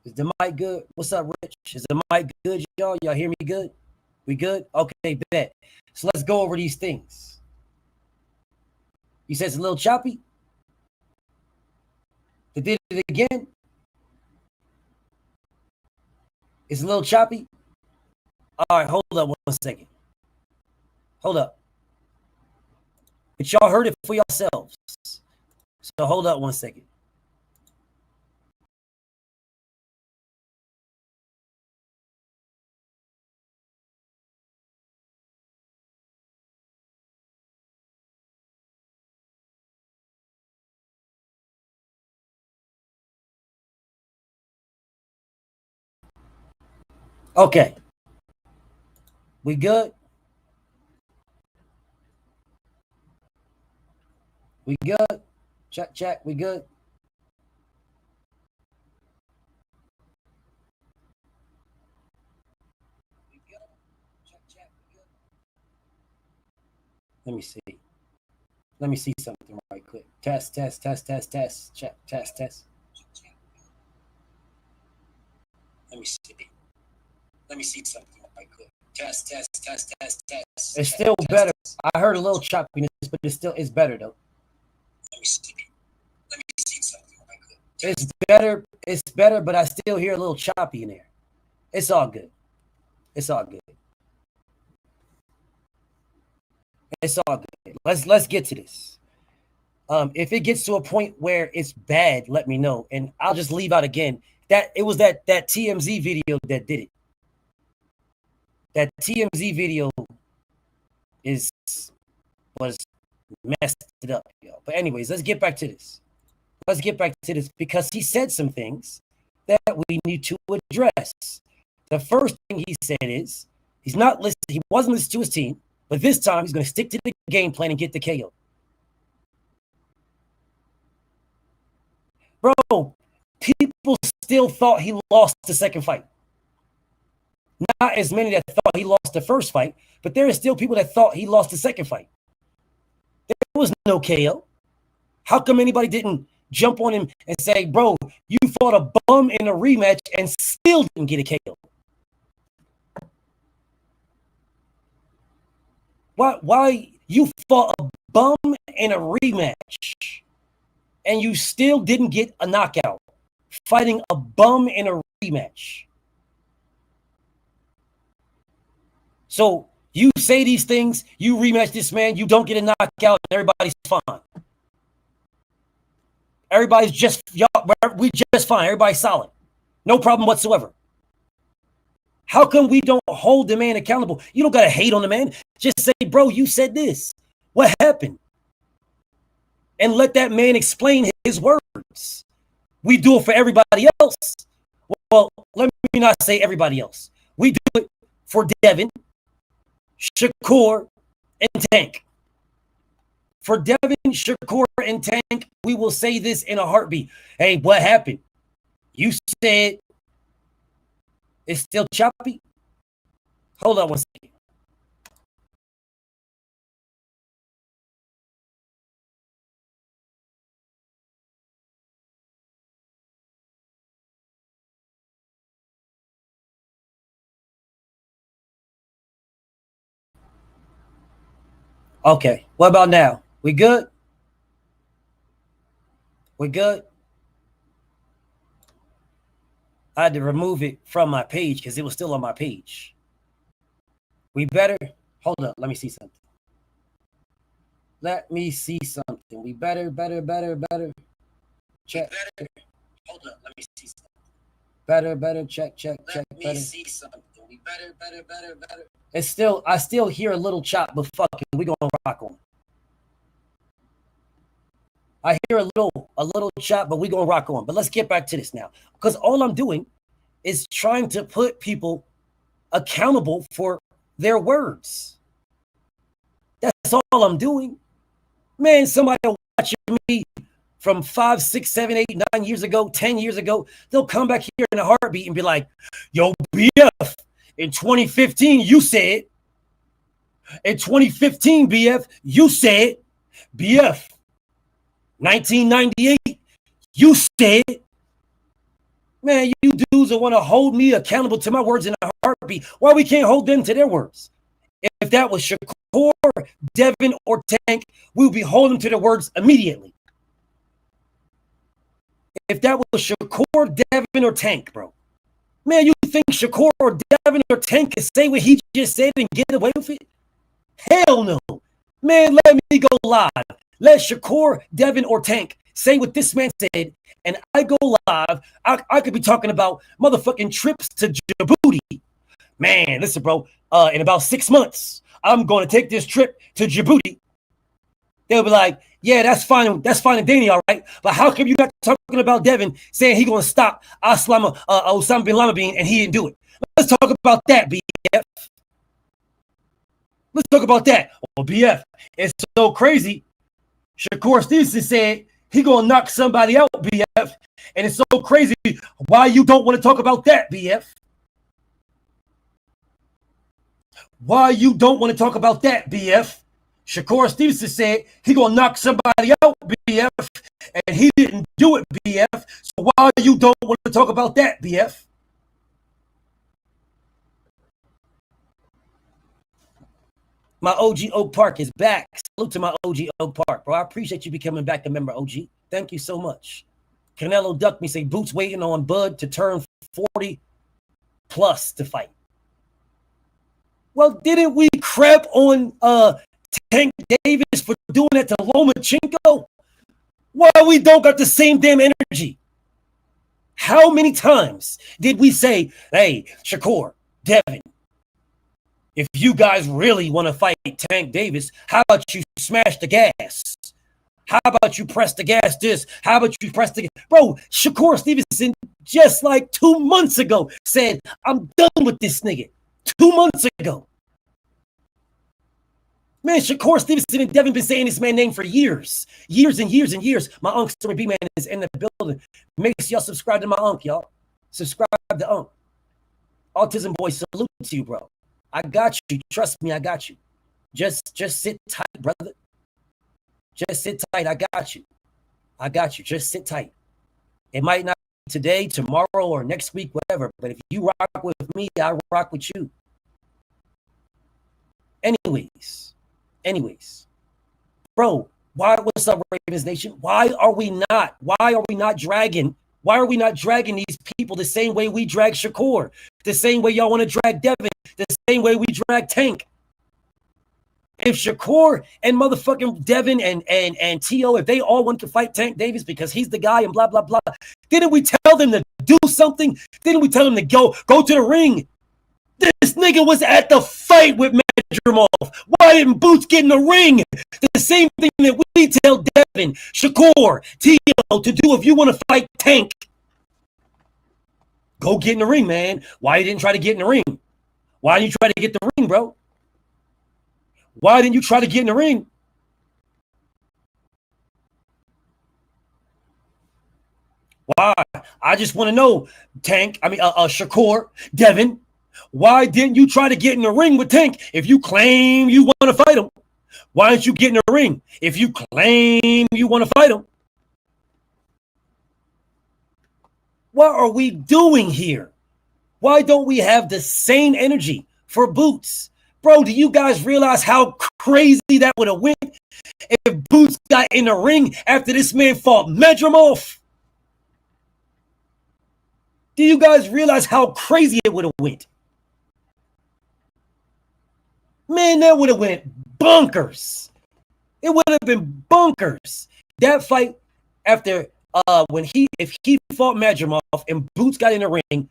[SPEAKER 5] Is the mic good? What's up, Rich? Is the mic good, y'all? Y'all hear me good? We good? Okay, bet. So let's go over these things. You said it's a little choppy? They did it again? It's a little choppy? All right, hold up 1 second. Hold up. But y'all heard it for yourselves. So hold up 1 second. Okay. We good? We good? Check, check. We good? Let me see. Let me see something right quick. Test, test, test, test, test. Check, test, test. Let me see. Let me see something right quick. Test, test, test, test, test. It's still better. I heard a little choppiness, but it's better though. Let me see. Let me see something right quick. It's better. It's better, but I still hear a little choppy in there. It's all good. It's all good. It's all good. Let's get to this. If it gets to a point where it's bad, let me know, and I'll just leave out again that it was that TMZ video that did it. That TMZ video was messed it up, yo. But anyways, let's get back to this. Let's get back to this because he said some things that we need to address. The first thing he said is he's not listening. He wasn't listening to his team, but this time he's going to stick to the game plan and get the KO. Bro, people still thought he lost the second fight. Not as many that thought he lost the first fight, but there are still people that thought he lost the second fight. There was no KO. How come anybody didn't jump on him and say, bro, you fought a bum in a rematch and still didn't get a KO? Why you fought a bum in a rematch and you still didn't get a knockout fighting a bum in a rematch? So you say these things, you rematch this man, you don't get a knockout, and everybody's fine. Everybody's just, we just fine. Everybody's solid. No problem whatsoever. How come we don't hold the man accountable? You don't got to hate on the man. Just say, bro, you said this. What happened? And let that man explain his words. We do it for everybody else. Well, let me not say everybody else. We do it for Devin, Shakur, and Tank. For Devin, Shakur, and Tank, we will say this in a heartbeat. Hey, what happened? You said it's still choppy? Hold on 1 second. Okay, what about now? We good? We good? I had to remove it from my page because it was still on my page. We better? Hold up, let me see something. Let me see something. We better. Check. Better. Hold up, let me see something. Better, check. Let me see something. We better. It's still, I still hear a little chop, but fuck it, we gonna rock on. I hear a little chop, but we're gonna rock on. But let's get back to this now. Because all I'm doing is trying to put people accountable for their words. That's all I'm doing. Man, somebody watching me from 5, 6, 7, 8, 9 years ago, 10 years ago, they'll come back here in a heartbeat and be like, yo, BF, in 2015, you said. In 2015, BF, you said. BF, 1998, you said. Man, you dudes that want to hold me accountable to my words in a heartbeat. Why we can't hold them to their words? If that was Shakur, Devin, or Tank, we would be holding to their words immediately. If that was Shakur, Devin, or Tank, bro. Man, you think Shakur or Devin or Tank can say what he just said and get away with it? Hell no. Man, let me go live. Let Shakur, Devin, or Tank say what this man said, and I go live. I could be talking about motherfucking trips to Djibouti. Man, listen, bro. In about 6 months, I'm going to take this trip to Djibouti. They'll be like, yeah, that's fine. That's fine and dandy, all right. But how come you not talking about Devin saying he going to stop Osama bin Laden and he didn't do it? Let's talk about that, BF. Let's talk about that. Well, BF, it's so crazy. Shakur Stevenson said he going to knock somebody out, BF. And it's so crazy. Why you don't want to talk about that, BF? Why you don't want to talk about that, BF? Shakur Stevenson said he gonna knock somebody out, BF, and he didn't do it, BF. So why you don't want to talk about that, BF? My OG Oak Park is back. Salute to my OG Oak Park, bro. I appreciate you becoming back a member, OG. Thank you so much. Canelo Duck me say Boots waiting on Bud to turn 40 plus to fight. Well, didn't we crap on Tank Davis for doing that to Lomachenko? Why we don't got the same damn energy? How many times did we say, hey, Shakur, Devin, if you guys really want to fight Tank Davis, how about you smash the gas? How about you press the gas this? How about you press the gas? Bro, Shakur Stevenson just like 2 months ago said, I'm done with this nigga. 2 months ago. Man, Shakur Stevenson and Devin been saying this man's name for years. Years and years and years. My Unc Story B-Man is in the building. Make sure y'all subscribe to my Unc, y'all. Subscribe to Unc. Autism Boy, salute to you, bro. I got you. Trust me, I got you. Just sit tight, brother. Just sit tight. I got you. I got you. Just sit tight. It might not be today, tomorrow, or next week, whatever. But if you rock with me, I rock with you. Anyways, bro, what's up, Ravens Nation? Why are we not dragging these people the same way we drag Shakur, the same way y'all want to drag Devin, the same way we drag Tank? If Shakur and motherfucking Devin and T.O., if they all want to fight Tank Davis because he's the guy and blah, blah, blah, didn't we tell them to do something? Didn't we tell them to go to the ring? This nigga was at the fight with Madrimov. Why didn't Boots get in the ring? The same thing that we tell Devin, Shakur, T.O. to do if you want to fight Tank. Go get in the ring, man. Why you didn't try to get in the ring? Why didn't you try to get the ring, bro? Why didn't you try to get in the ring? Why? I just want to know, Shakur, Devin, why didn't you try to get in the ring with Tank if you claim you want to fight him? Why didn't you get in the ring if you claim you want to fight him? What are we doing here? Why don't we have the same energy for Boots? Bro, do you guys realize how crazy that would have went if Boots got in the ring after this man fought Madrimov? Do you guys realize how crazy it would have went? Man, that would have went bonkers. It would have been bonkers. That fight after if he fought Madrimov and Boots got in the ring,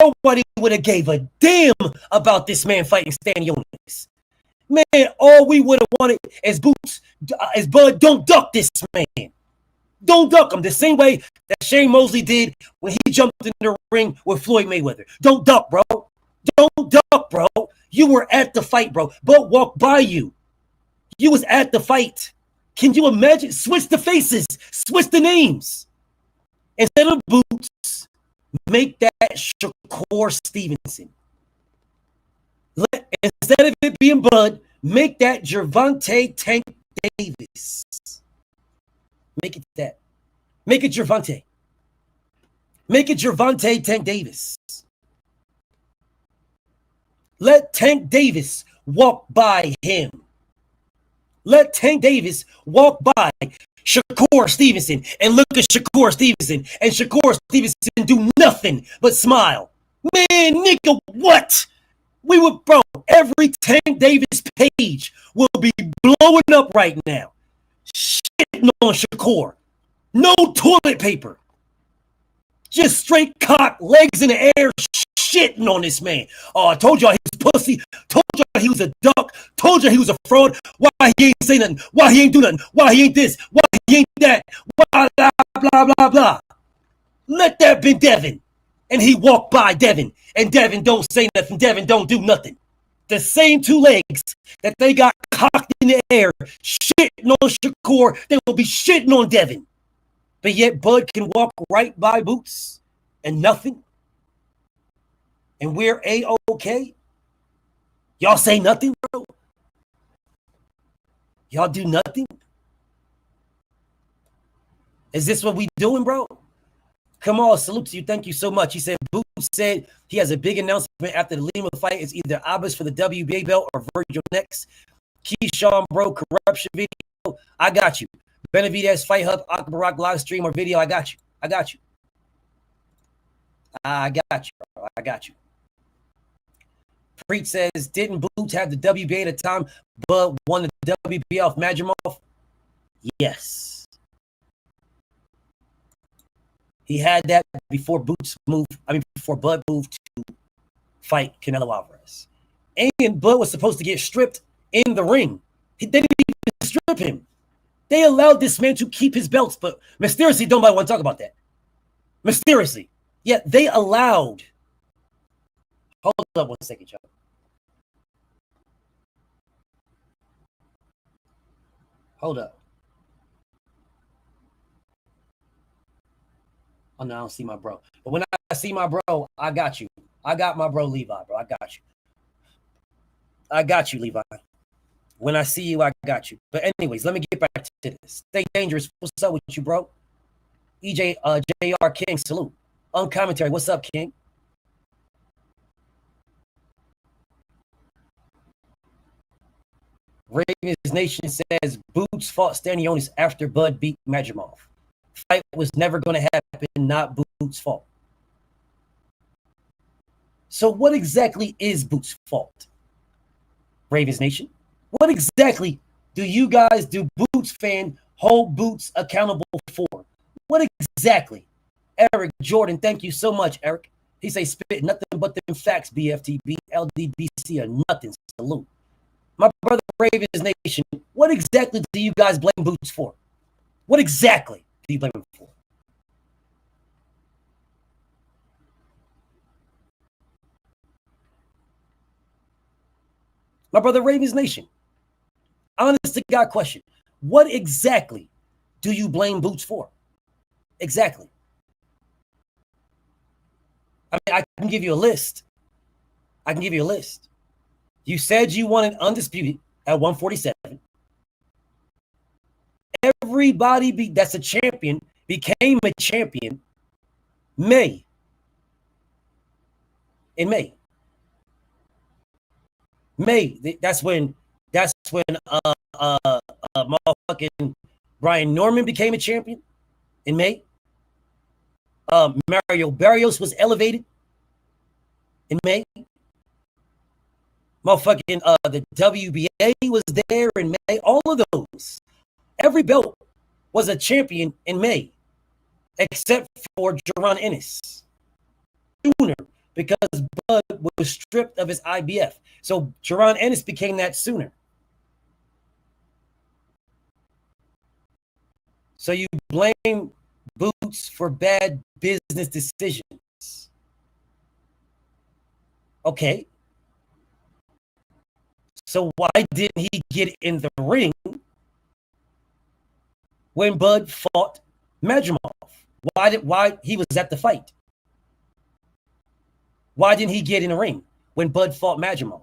[SPEAKER 5] nobody would have gave a damn about this man fighting Stanionis. Man, all we would have wanted is Boots, is Bud, don't duck this man. Don't duck him the same way that Shane Mosley did when he jumped in the ring with Floyd Mayweather. Don't duck, bro. Don't duck, bro. You were at the fight, bro. Bud walked by you. You was at the fight. Can you imagine? Switch the faces. Switch the names. Instead of Boots, make that Shakur Stevenson. Instead of it being Bud, make that Gervonta Tank Davis. Make it that. Make it Gervonta. Make it Gervonta Tank Davis. Let Tank Davis walk by him. Let Tank Davis walk by Shakur Stevenson and look at Shakur Stevenson, and Shakur Stevenson do nothing but smile. Man, nigga, what? We would, bro, every Tank Davis page will be blowing up right now. Shitting on Shakur. No toilet paper. Just straight cock, legs in the air, shitting on this man. Oh, I told y'all he was pussy. Told y'all he was a duck. Told y'all he was a fraud. Why he ain't say nothing? Why he ain't do nothing? Why he ain't this? Why he ain't that? Blah, blah, blah, blah, blah. Let that be Devin. And he walked by Devin. And Devin don't say nothing. Devin don't do nothing. The same two legs that they got cocked in the air, shitting on Shakur, they will be shitting on Devin. But yet Bud can walk right by Boots and nothing. And we're A-OK. Y'all say nothing, bro? Y'all do nothing? Is this what we doing, bro? Come on, salute to you. Thank you so much. He said Boots said he has a big announcement after the Lima fight. It's either Abbas for the WBA belt or Virgil next. Keyshawn, bro, corruption video. I got you. Benavidez Fight Hub, Akbarak live stream or video. I got you. I got you. I got you, bro. I got you. Preet says, didn't Boots have the WBA at the time, but won the WBA off Madrimov? Yes. He had that before before Bud moved to fight Canelo Alvarez. And Bud was supposed to get stripped in the ring. They didn't even strip him. They allowed this man to keep his belts, but mysteriously, don't nobody want to talk about that. Mysteriously. Yet they allowed. Hold up 1 second, y'all. Hold up. Oh, no, I don't see my bro. But when I see my bro, I got you. I got my bro Levi, bro. I got you. I got you, Levi. When I see you, I got you. But anyways, let me get back to this. Stay dangerous. What's up with you, bro? EJ, JR King, salute. On commentary, what's up, King? Ravens Nation says Boots fought Stanionis after Bud beat Madrimov. Fight was never going to happen, not Boots' fault. So what exactly is Boots' fault? Ravens Nation? What exactly do you guys, do Boots fan, hold Boots accountable for? What exactly? Eric Jordan, thank you so much, Eric. He say spit nothing but them facts, BFTB, LDBC, or nothing. Salute. My brother Ravens Nation, what exactly do you guys blame Boots for? What exactly do you blame him for? My brother Ravens Nation, honest to God question. What exactly do you blame Boots for? Exactly. I mean, I can give you a list. I can give you a list. You said you wanted undisputed at 147. Everybody that's a champion became a champion in May. That's when motherfucking Brian Norman became a champion in May. Mario Barrios was elevated in May. Motherfucking the WBA was there in May. All of those. Every belt was a champion in May, except for Jaron Ennis. Sooner, because Bud was stripped of his IBF. So Jaron Ennis became that sooner. So you blame Boots for bad business decisions. Okay. So why didn't he get in the ring when Bud fought Madrimov? Why he was at the fight? Why didn't he get in the ring when Bud fought Madrimov?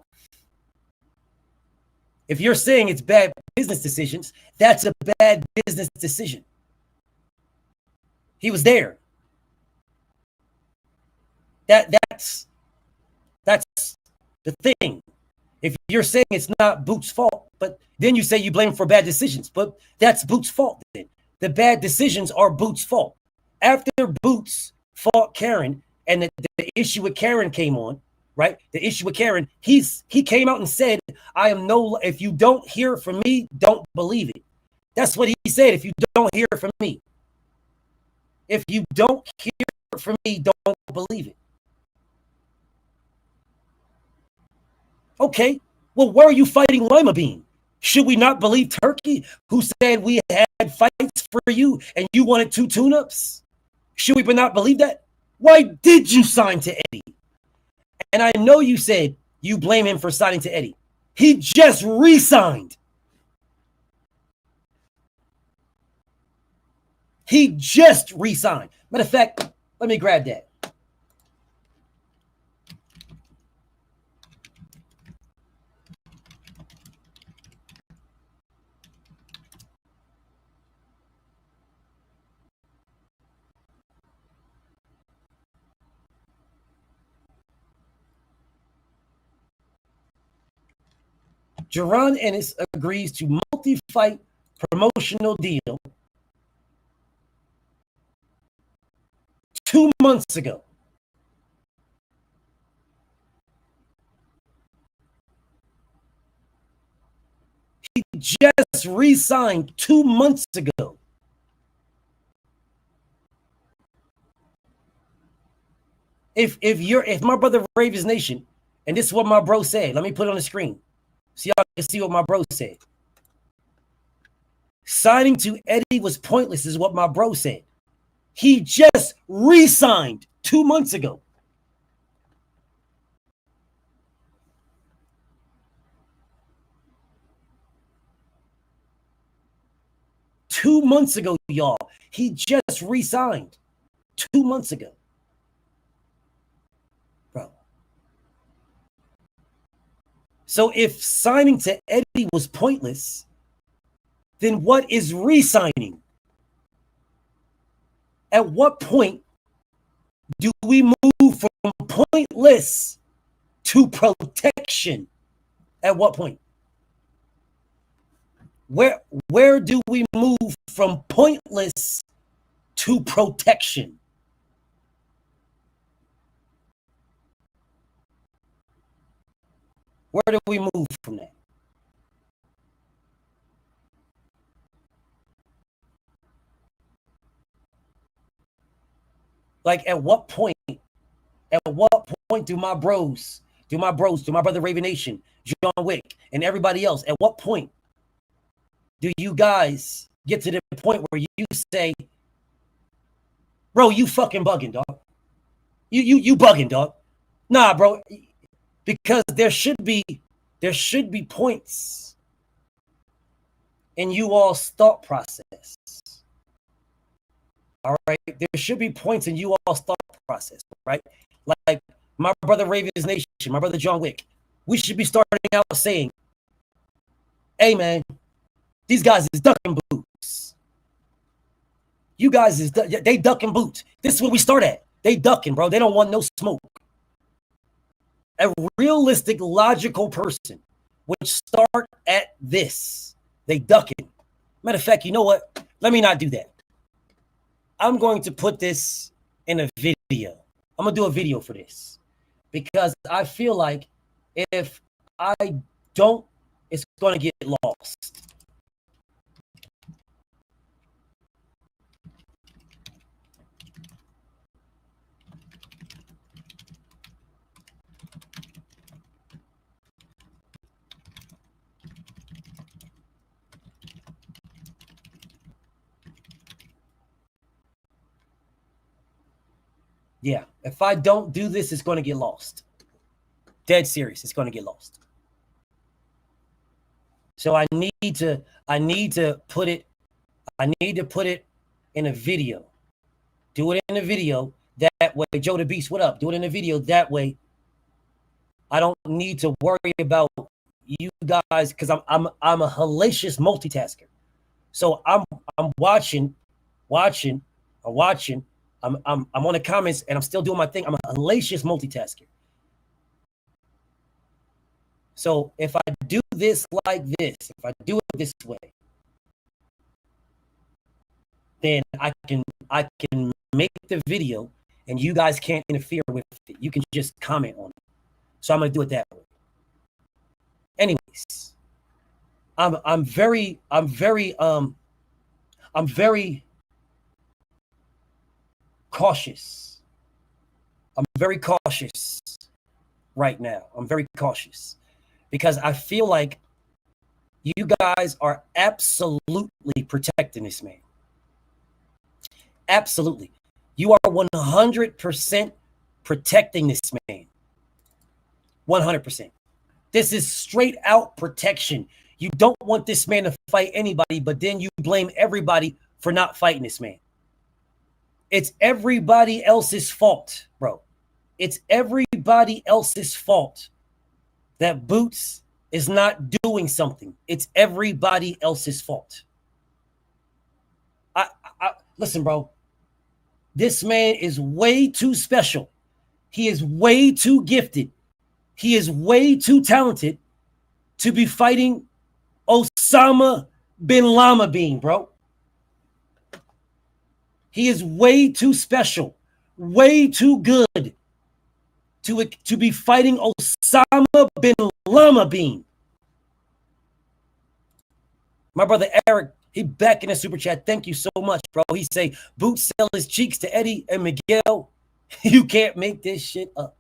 [SPEAKER 5] If you're saying it's bad business decisions, that's a bad business decision. He was there. That's the thing. If you're saying it's not Boots' fault, but then you say you blame him for bad decisions, but that's Boots' fault then. The bad decisions are Boots' fault. After Boots fought Karen and the issue with Karen came on, right? The issue with Karen, he came out and said, if you don't hear from me, don't believe it. That's what he said. If you don't hear from me. If you don't hear from me, don't believe it. Okay, well, where are you fighting Lima Bean? Should we not believe Turkey, who said we had fights for you and you wanted 2 tune-ups? Should we not believe that? Why did you sign to Eddie? And I know you said you blame him for signing to Eddie. He just re-signed. He just re-signed. Matter of fact, let me grab that. Jaron Ennis agrees to multi-fight promotional deal 2 months ago. He just re-signed 2 months ago. If my brother Ravens Nation, and this is what my bro said, let me put it on the screen so y'all can see what my bro said. Signing to Eddie was pointless, is what my bro said. He just re-signed 2 months ago. Two months ago, y'all. He just re-signed 2 months ago. Bro. So if signing to Eddie was pointless, then what is re-signing? At what point do we move from pointless to protection? At what point? Where do we move from pointless to protection? Where do we move from that? Like at what point do my brother Raven Nation, John Wick, and everybody else, at what point do you guys get to the point where you say, bro, you fucking bugging, dog. You bugging, dog. Nah, bro. Because there should be points in you all's thought process. All right. There should be points in you all's thought process, right? Like my brother Ravens Nation, my brother John Wick. We should be starting out saying, hey man, these guys is ducking boots. You guys they ducking boots. This is where we start at. They ducking, bro. They don't want no smoke. A realistic, logical person would start at this. They ducking. Matter of fact, you know what? Let me not do that. I'm going to put this in a video. I'm going to do a video for this because I feel like if I don't, it's going to get lost. Yeah, if I don't do this, it's going to get lost. Dead serious, it's going to get lost. So I need to put it in a video. Do it in a video. That way, Joe the Beast, what up? Do it in a video. That way, I don't need to worry about you guys because I'm a hellacious multitasker. So I'm watching. I'm on the comments and I'm still doing my thing. I'm a hellacious multitasker. So if I do this like this, if I do it this way, then I can make the video and you guys can't interfere with it. You can just comment on it. So I'm gonna do it that way. Anyways, I'm very cautious. I'm very cautious right now. I'm very cautious because I feel like you guys are absolutely protecting this man. Absolutely. You are 100% protecting this man. 100%. This is straight out protection. You don't want this man to fight anybody, but then you blame everybody for not fighting this man. It's everybody else's fault, bro. It's everybody else's fault that Boots is not doing something. It's everybody else's fault. Listen, bro. This man is way too special. He is way too gifted. He is way too talented to be fighting Osama bin Laden, bro. He is way too special, way too good to be fighting Osama bin Laden. My brother Eric, he back in the super chat. Thank you so much, bro. He say, Boots sell his cheeks to Eddie and Miguel. You can't make this shit up.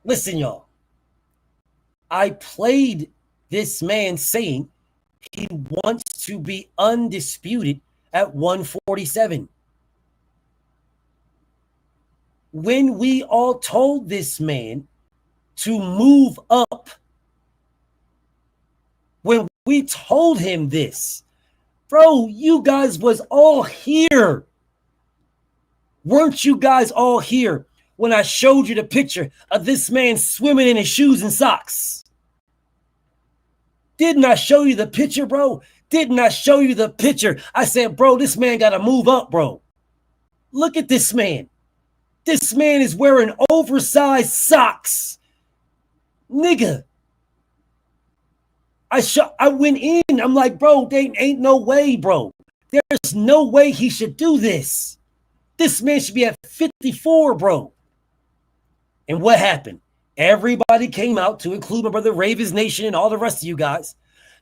[SPEAKER 5] Listen, y'all. I played this man saying he wants to be undisputed at 147. When we all told this man to move up, when we told him this, bro, you guys was all here. Weren't you guys all here when I showed you the picture of this man swimming in his shoes and socks? Didn't I show you the picture, bro? Didn't I show you the picture? I said, bro, this man got to move up, bro. Look at this man. This man is wearing oversized socks. Nigga. I went in. I'm like, bro, there ain't no way, bro. There's no way he should do this. This man should be at 54, bro. And what happened? Everybody came out to include my brother Ravens Nation and all the rest of you guys.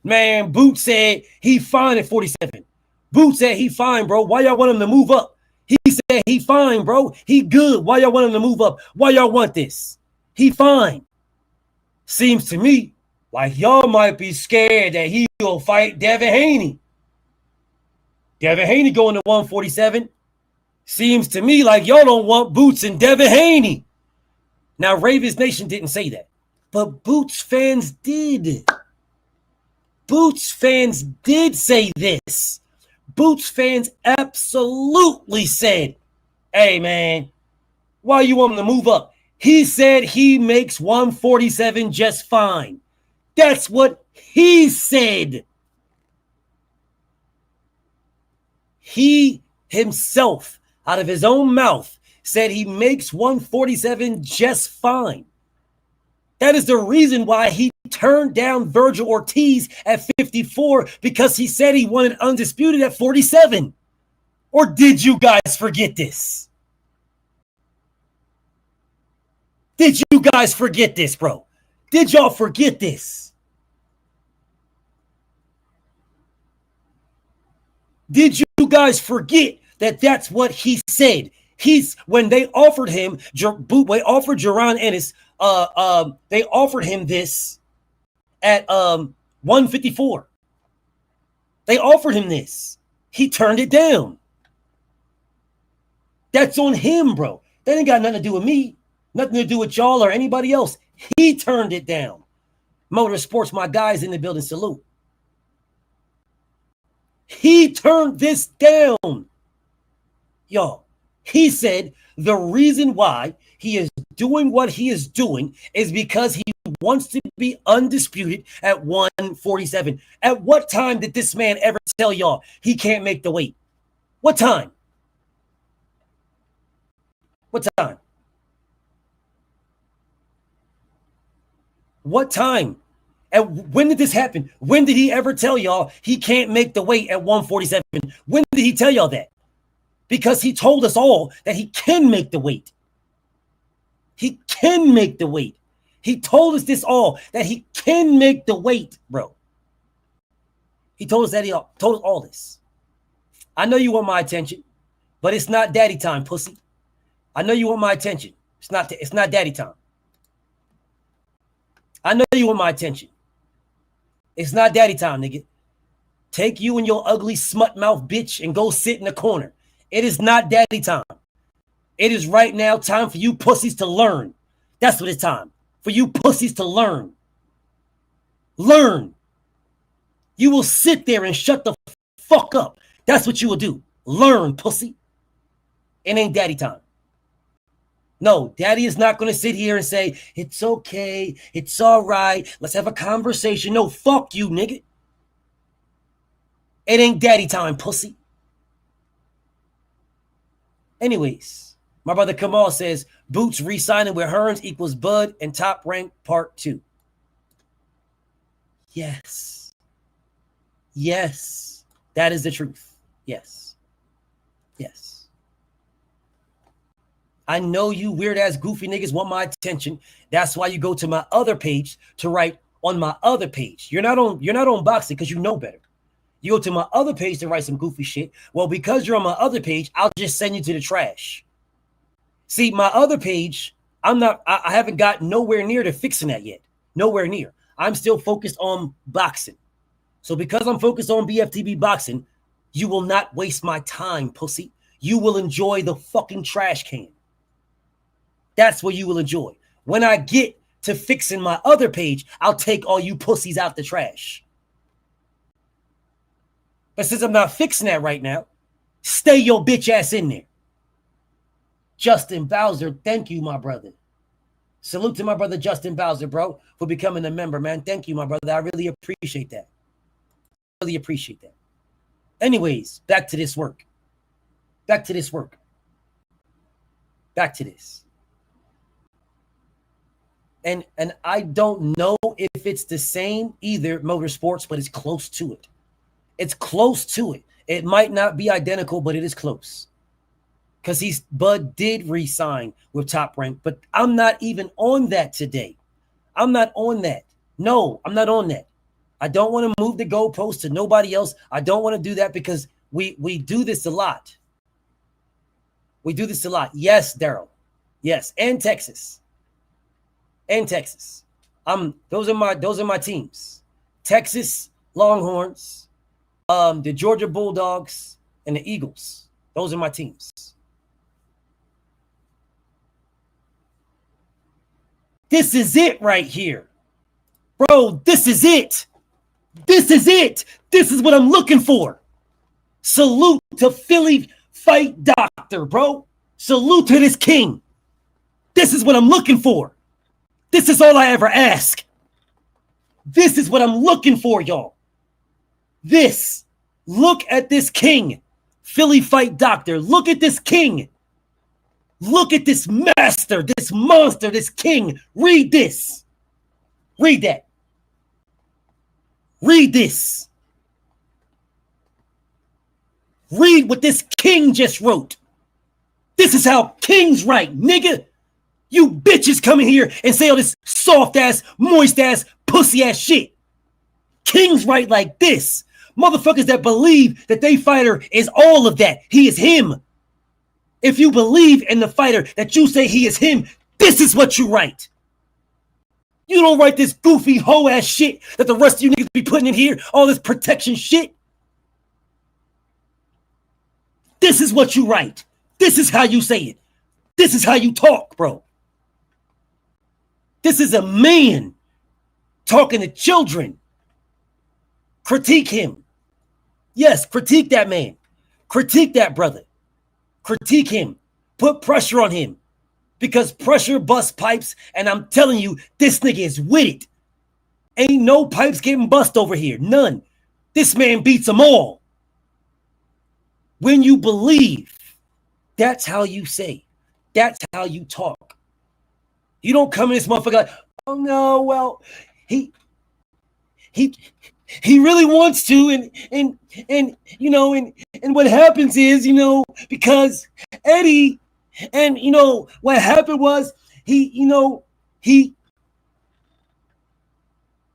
[SPEAKER 5] Man, Boot said he fine at 47. Boot said he fine, bro. Why y'all want him to move up? He said he fine, bro. He good. Why y'all want him to move up? Why y'all want this? He fine. Seems to me like y'all might be scared that he will fight Devin Haney. Devin Haney going to 147. Seems to me like y'all don't want Boots and Devin Haney. Now, Ravens Nation didn't say that, but Boots fans did. Boots fans did say this. Boots fans absolutely said, hey, man, why you want him to move up? He said he makes 147 just fine. That's what he said. He himself, out of his own mouth, said he makes 147 just fine. That is the reason why he turned down Virgil Ortiz at 54, because he said he wanted undisputed at 47. Or did you guys forget this? Did you guys forget this, bro? Did y'all forget this? Did you guys forget that that's what he said? When they offered him, they offered Jaron Ennis, they offered him this at 154. They offered him this. He turned it down. That's on him, bro. That ain't got nothing to do with me. Nothing to do with y'all or anybody else. He turned it down. Motorsports, my guys in the building, salute. He turned this down. Y'all, he said the reason why he is doing what he is doing is because he wants to be undisputed at 147. At what time did this man ever tell y'all he can't make the weight? What time? What time? What time? And when did this happen? When did he ever tell y'all he can't make the weight at 147? When did he tell y'all that? Because he told us all that he can make the weight. He can make the weight. He told us this all, that he can make the weight, bro. He told us that he told us all this. I know you want my attention, but it's not daddy time, pussy. I know you want my attention. It's not daddy time. I know you want my attention. It's not daddy time, nigga. Take you and your ugly smut mouth bitch and go sit in the corner. It is not daddy time. It is right now time for you pussies to learn. That's what it's time. For you pussies to learn. Learn. You will sit there and shut the fuck up. That's what you will do. Learn, pussy. It ain't daddy time. No, daddy is not going to sit here and say, it's okay, it's all right, let's have a conversation. No, fuck you, nigga. It ain't daddy time, pussy. Anyways, my brother Kamal says, Boots re-signing with Hearns equals Bud and Top Rank Part 2. Yes. Yes. That is the truth. Yes. Yes. I know you weird-ass goofy niggas want my attention. That's why you go to my other page to write on my other page. You're not on boxing because you know better. You go to my other page to write some goofy shit. Well, because you're on my other page, I'll just send you to the trash. See, my other page, I haven't got nowhere near to fixing that yet. Nowhere near. I'm still focused on boxing. So because I'm focused on BFTB boxing, you will not waste my time, pussy. You will enjoy the fucking trash can. That's what you will enjoy. When I get to fixing my other page, I'll take all you pussies out the trash. But since I'm not fixing that right now, stay your bitch ass in there. Justin Bowser, thank you, my brother. Salute to my brother Justin Bowser, bro, for becoming a member, man. Thank you, my brother. I really appreciate that. Really appreciate that. Anyways, back to this work. Back to this work. Back to this. And I don't know if it's the same either, Motorsports, but it's close to it. It's close to it. It might not be identical, but it is close. Because Bud did re-sign with Top Rank, but I'm not even on that today. I'm not on that. No, I'm not on that. I don't want to move the goalpost to nobody else. I don't want to do that because we do this a lot. We do this a lot. Yes, Daryl. Yes, and Texas. And Texas. Those are my teams. Texas Longhorns, the Georgia Bulldogs, and the Eagles. Those are my teams. This is it right here. Bro, this is it. This is it. This is what I'm looking for. Salute to Philly Fight Doctor, bro. Salute to this king. This is what I'm looking for. This is all I ever ask. This is what I'm looking for, y'all. This. Look at this king. Philly Fight Doctor. Look at this king. Look at this master, this monster, this king. Read this. Read that. Read this. Read what this king just wrote. This is how kings write, nigga. You bitches come in here and say all this soft-ass, moist-ass, pussy-ass shit. Kings write like this. Motherfuckers that believe that they fighter is all of that. He is him. If you believe in the fighter that you say he is him, this is what you write. You don't write this goofy hoe-ass shit that the rest of you niggas be putting in here, all this protection shit. This is what you write. This is how you say it. This is how you talk, bro. This is a man talking to children. Critique him. Yes, critique that man. Critique that brother. Critique him. Put pressure on him. Because pressure busts pipes, and I'm telling you, this nigga is with it. Ain't no pipes getting bust over here. None. This man beats them all. When you believe, that's how you say. That's how you talk. You don't come in this motherfucker like, oh no, well, he really wants to, and you know, and what happens is, you know, because Eddie, and you know, what happened was he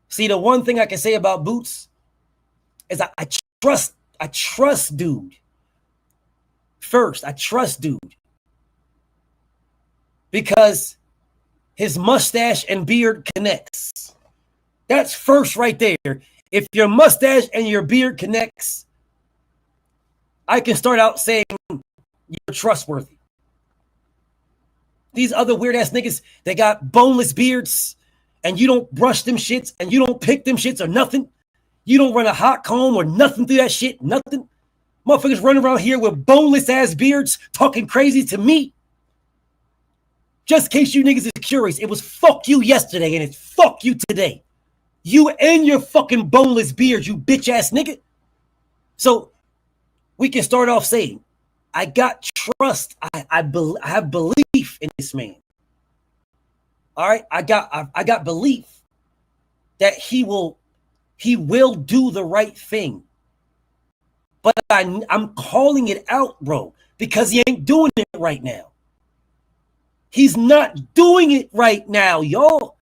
[SPEAKER 5] see, the one thing I can say about Boots is I trust dude. First, I trust dude. Because his mustache and beard connects. That's first right there. If your mustache and your beard connects, I can start out saying you're trustworthy. These other weird ass niggas, they got boneless beards, and you don't brush them shits, and you don't pick them shits or nothing. You don't run a hot comb or nothing through that shit, nothing. Motherfuckers running around here with boneless ass beards talking crazy to me. Just in case you niggas is curious, it was fuck you yesterday and it's fuck you today. You and your fucking boneless beard, you bitch ass nigga. So we can start off saying, I got trust. I have belief in this man. All right, I got belief that he will do the right thing. But I'm calling it out, bro, because he ain't doing it right now. He's not doing it right now, y'all.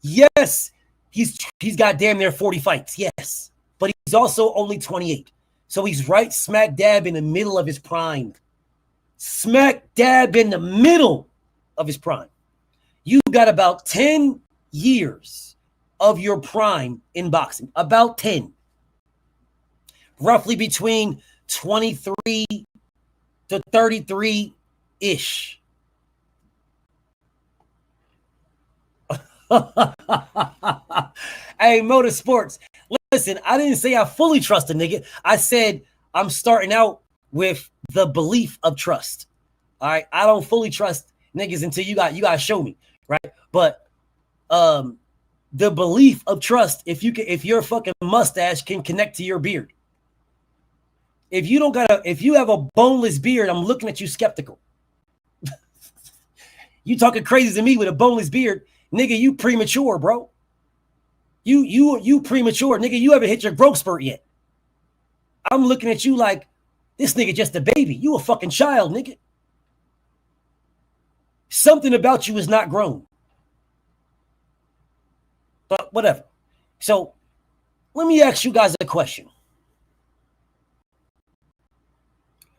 [SPEAKER 5] Yes, he's got damn near 40 fights, yes. But he's also only 28. So he's right smack dab in the middle of his prime. Smack dab in the middle of his prime. You got about 10 years of your prime in boxing. About 10. Roughly between 23 to 33-ish. Hey, Motorsports. Listen, I didn't say I fully trust a nigga. I said I'm starting out with the belief of trust. All right, I don't fully trust niggas until you got to show me, right? But the belief of trust, if your fucking mustache can connect to your beard. If you have a boneless beard, I'm looking at you skeptical. You talking crazy to me with a boneless beard, nigga, you premature, bro. You premature, nigga, you haven't hit your growth spurt yet. I'm looking at you like, this nigga just a baby. You a fucking child, nigga. Something about you is not grown. But whatever. So let me ask you guys a question.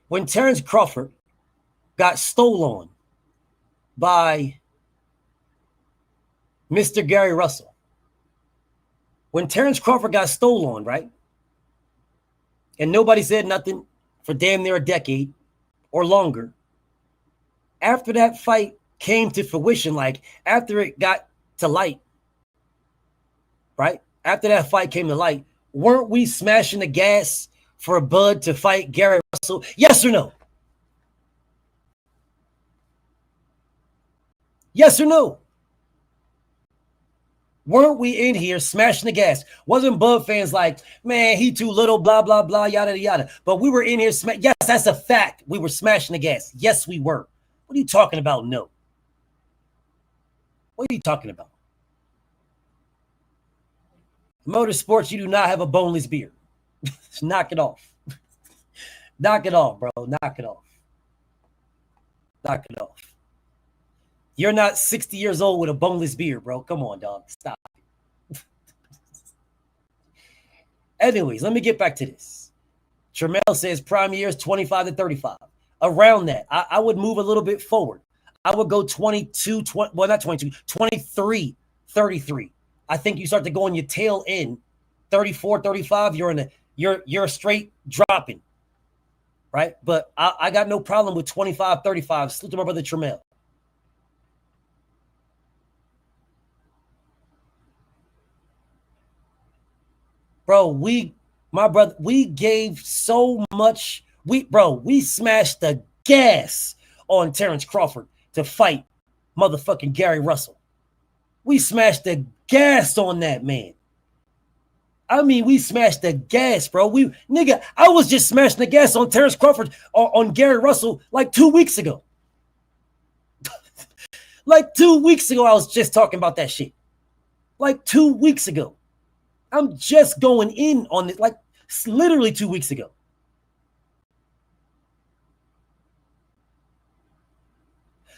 [SPEAKER 5] When Terrence Crawford got stolen by Mr. Gary Russell, when Terrence Crawford got stolen, right? And nobody said nothing for damn near a decade or longer. After that fight came to fruition, like after it got to light, right? After that fight came to light, weren't we smashing the gas for Bud to fight Gary Russell? Yes or no? Yes or no? Weren't we in here smashing the gas? Wasn't Bud fans like, man, he too little, blah, blah, blah, yada, yada. But we were in here. Yes, that's a fact. We were smashing the gas. Yes, we were. What are you talking about? No. What are you talking about? Motorsports, you do not have a boneless beard. Knock it off. Knock it off, bro. Knock it off. Knock it off. You're not 60 years old with a boneless beard, bro. Come on, dog. Stop. Anyways, let me get back to this. Tremel says prime years 25 to 35. Around that, I would move a little bit forward. I would go 22, well, not 22, 23, 33. I think you start to go on your tail end. 34, 35, you're straight dropping. right? But I got no problem with 25-35. Salute to my brother Tremel. Bro, we gave so much. We smashed the gas on Terrence Crawford to fight motherfucking Gary Russell. We smashed the gas on that man. I mean, we smashed the gas, bro. I was just smashing the gas on Terrence Crawford or on Gary Russell like 2 weeks ago. Like 2 weeks ago, I was just talking about that shit. Like 2 weeks ago. I'm just going in on it, like literally 2 weeks ago.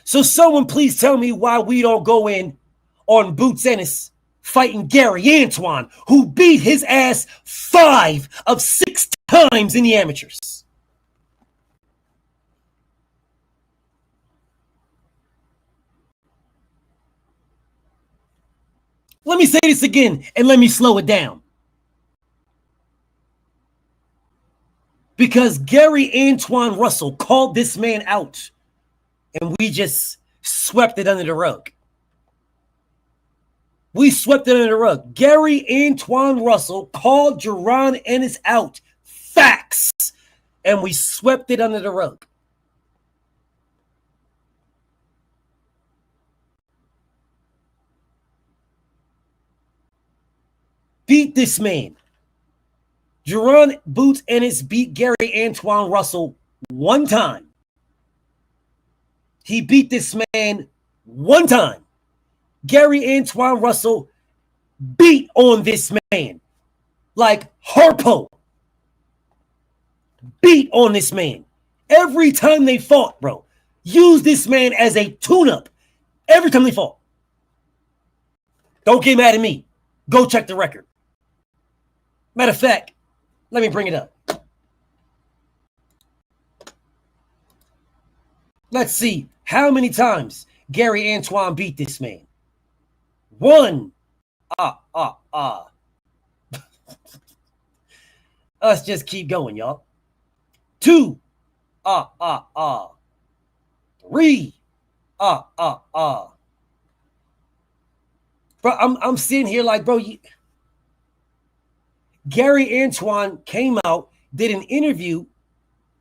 [SPEAKER 5] So someone please tell me why we don't go in on Boots Ennis fighting Gary Antoine, who beat his ass 5 of 6 times in the amateurs. Let me say this again and let me slow it down. Because Gary Antoine Russell called this man out and we just swept it under the rug. We swept it under the rug. Gary Antoine Russell called Jaron Ennis out. Facts. And we swept it under the rug. Beat this man. Jaron Boots Ennis beat Gary Antoine Russell 1 time. He beat this man 1 time. Gary Antoine Russell beat on this man like Harpo. Beat on this man. Every time they fought, bro. Use this man as a tune-up. Every time they fought. Don't get mad at me. Go check the record. Matter of fact, let me bring it up. Let's see how many times Gary Antoine beat this man. 1. Let's just keep going, y'all. 2. 3. Bro, I'm sitting here like, bro, Gary Antoine came out, did an interview.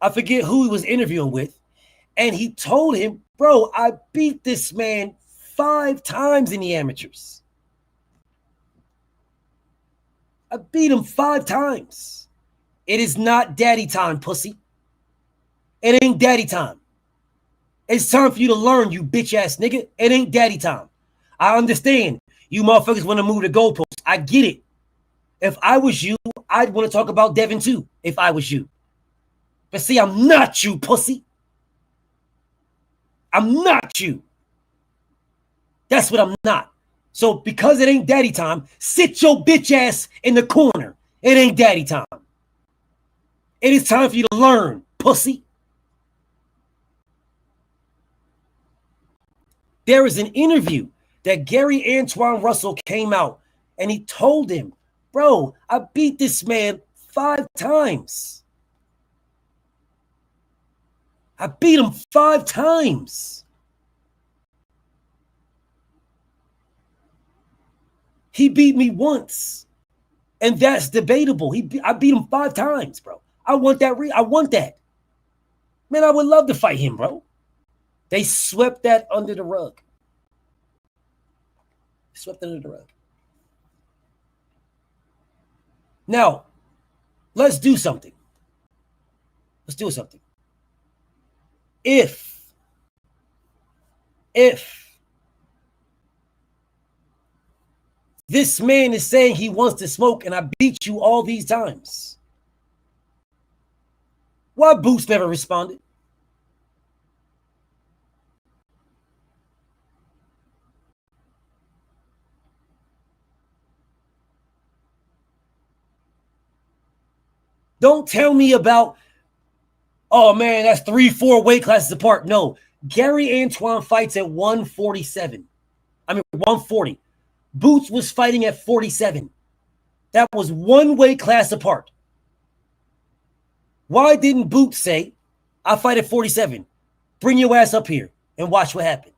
[SPEAKER 5] I forget who he was interviewing with. And he told him, bro, I beat this man 5 times in the amateurs. I beat him 5 times. It is not daddy time, pussy. It ain't daddy time. It's time for you to learn, you bitch ass nigga. It ain't daddy time. I understand. You motherfuckers want to move the goalposts. I get it. If I was you, I'd want to talk about Devin too, if I was you. But see, I'm not you, pussy. I'm not you. That's what I'm not. So because it ain't daddy time, sit your bitch ass in the corner. It ain't daddy time. It is time for you to learn, pussy. There is an interview that Gary Antoine Russell came out and he told him, bro, I beat this man 5 times. I beat him 5 times. He beat me once. And that's debatable. I beat him 5 times, bro. I want that. I want that. Man, I would love to fight him, bro. They swept that under the rug. Swept it under the rug. Now, let's do something. Let's do something. If this man is saying he wants to smoke and I beat you all these times, why Boots never responded? Don't tell me about, oh man, that's 3-4 weight classes apart. No, Gary Antoine fights at 147. 140. Boots was fighting at 47. That was 1 weight class apart. Why didn't Boots say, I fight at 47. Bring your ass up here and watch what happened.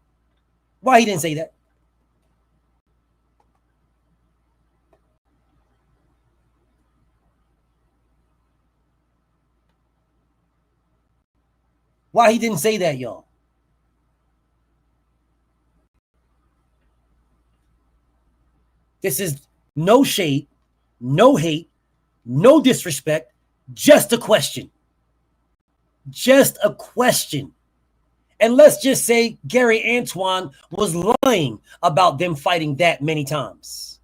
[SPEAKER 5] Why he didn't say that? Why he didn't say that, y'all? This is no shade, no hate, no disrespect, just a question. Just a question. And let's just say Gary Antoine was lying about them fighting that many times.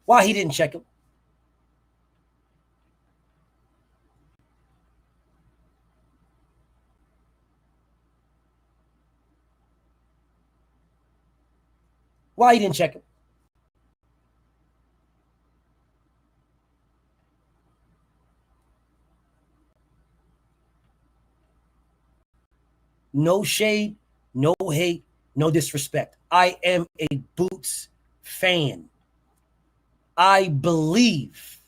[SPEAKER 5] Why he didn't check him? Why he didn't check him? No shade, no hate, no disrespect. I am a Boots fan. I believe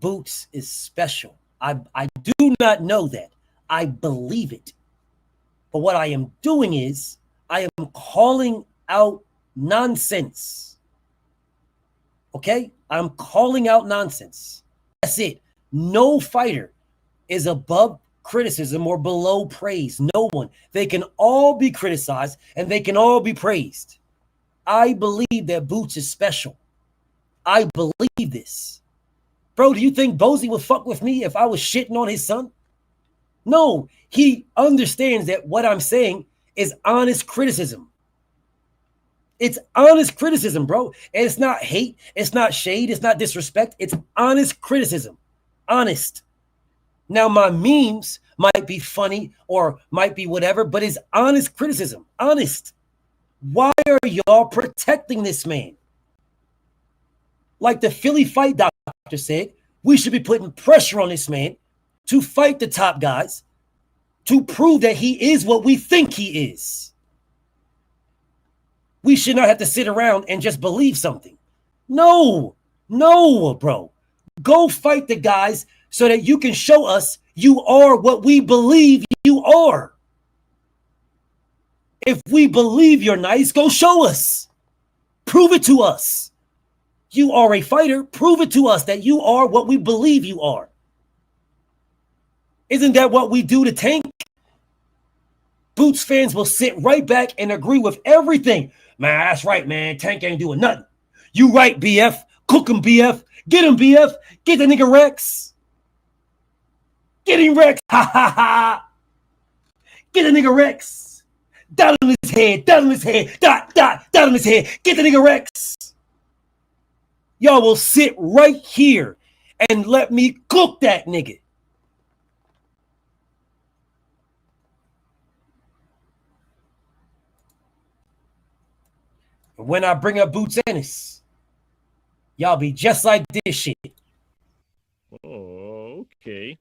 [SPEAKER 5] Boots is special. I do not know that. I believe it. But what I am doing is I am calling out nonsense. Okay? I'm calling out nonsense. That's it. No fighter is above criticism or below praise. No one. They can all be criticized and they can all be praised. I believe that Boots is special. I believe this. Bro, do you think Bozy would fuck with me if I was shitting on his son? No, he understands that what I'm saying is honest criticism. It's honest criticism, bro. And it's not hate. It's not shade. It's not disrespect. It's honest criticism. Honest. Now, my memes might be funny or might be whatever, but it's honest criticism. Honest. Why are y'all protecting this man? Like the Philly fight doctor said, we should be putting pressure on this man to fight the top guys to prove that he is what we think he is. We should not have to sit around and just believe something. No, bro. Go fight the guys so that you can show us you are what we believe you are. If we believe you're nice, go show us. Prove it to us. You are a fighter. Prove it to us that you are what we believe you are. Isn't that what we do to Tank? Boots fans will sit right back and agree with everything. Man, that's right, man. Tank ain't doing nothing. You right, BF. Cook him, BF. Get him, BF. Get the nigga Rex. Get him, Rex. Ha, ha, ha. Get the nigga Rex. Down on his head. Down on his head. Down on his head. Get the nigga Rex. Y'all will sit right here and let me cook that nigga. When I bring up Boots Ennis, y'all be just like this shit.
[SPEAKER 12] Oh, okay.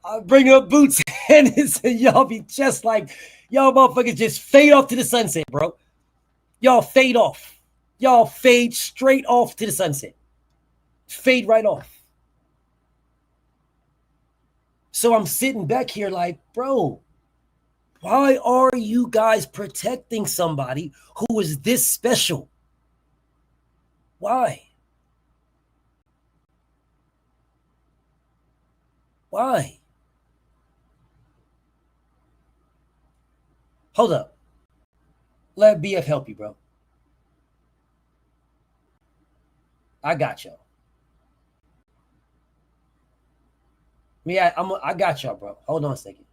[SPEAKER 5] I bring up Boots Ennis and y'all be just like, y'all motherfuckers just fade off to the sunset, bro. Y'all fade off. Y'all fade straight off to the sunset. Fade right off. So I'm sitting back here like, bro, why are you guys protecting somebody who is this special? Why? Why? Hold up. Let BF help you, bro. I got y'all. I got y'all, bro. Hold on a second.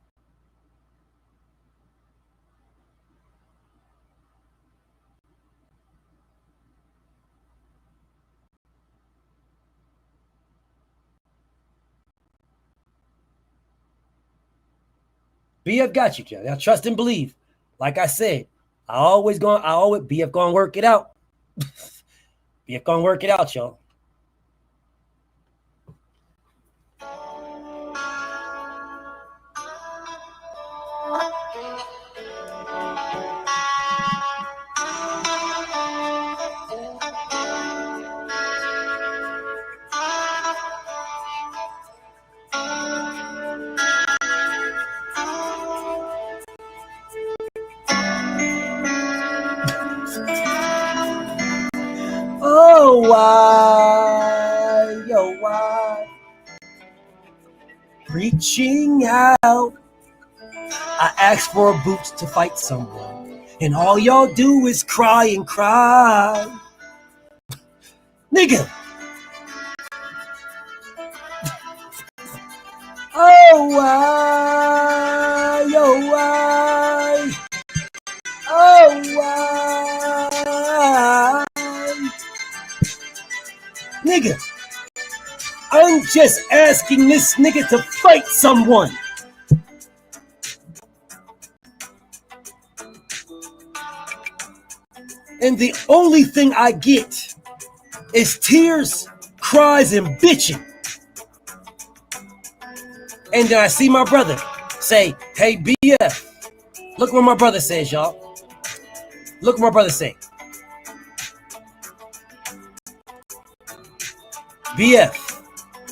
[SPEAKER 5] BF got you, Joe. Now trust and believe. Like I said, BF gonna work it out. BF gonna work it out, y'all. reaching out. I asked for Boots to fight someone, and all y'all do is cry and cry. Nigga. Oh, why? Oh, why? Oh, why? Nigga, I'm just asking this nigga to fight someone. And the only thing I get is tears, cries, and bitching. And then I see my brother say, hey, BF. Look what my brother says, y'all. Look what my brother say. BF,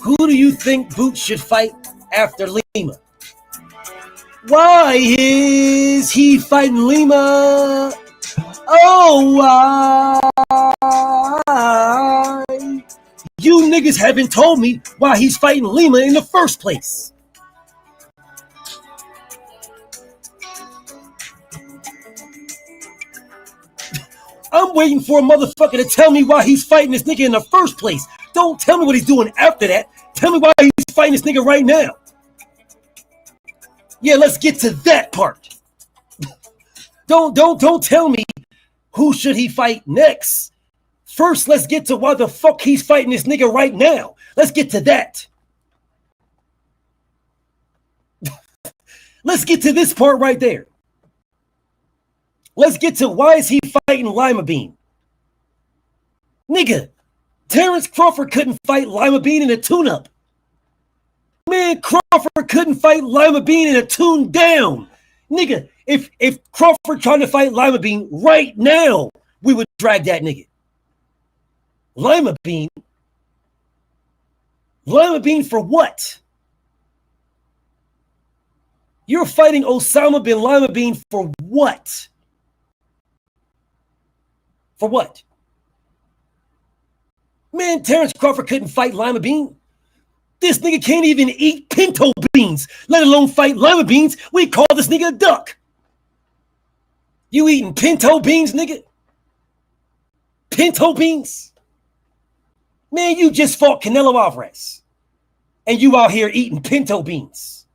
[SPEAKER 5] who do you think Boots should fight after Lima? Why is he fighting Lima? Oh, why? You niggas haven't told me why he's fighting Lima in the first place. I'm waiting for a motherfucker to tell me why he's fighting this nigga in the first place. Don't tell me what he's doing after that. Tell me why he's fighting this nigga right now. Yeah, let's get to that part. Don't tell me who should he fight next. First, let's get to why the fuck he's fighting this nigga right now. Let's get to that. Let's get to this part right there. Let's get to why is he fighting Lima Bean. Nigga, Terrence Crawford couldn't fight Lima Bean in a tune-up. Man, Crawford couldn't fight Lima Bean in a tune down. Nigga, if Crawford tried to fight Lima Bean right now, we would drag that nigga. Lima Bean? Lima Bean for what? You're fighting Osama bin Lima Bean for what? For what? Man, Terrence Crawford couldn't fight Lima Bean. This nigga can't even eat pinto beans, let alone fight lima beans. We call this nigga a duck. You eating pinto beans, nigga? Pinto beans? Man, you just fought Canelo Alvarez. And you out here eating pinto beans.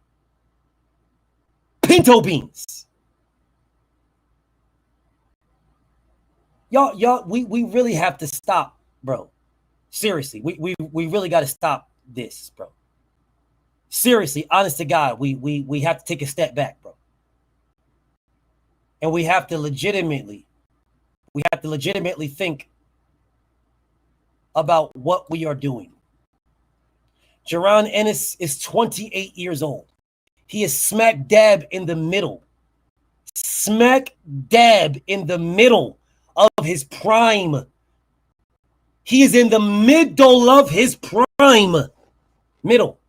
[SPEAKER 5] Pinto beans. Y'all, we really have to stop, bro. Seriously, we really got to stop this, bro. Seriously, honest to God, we have to take a step back, bro. And we have to legitimately think about what we are doing. Jaron Ennis is 28 years old. He is smack dab in the middle. Smack dab in the middle of his prime. He is in the middle of his prime. Middle.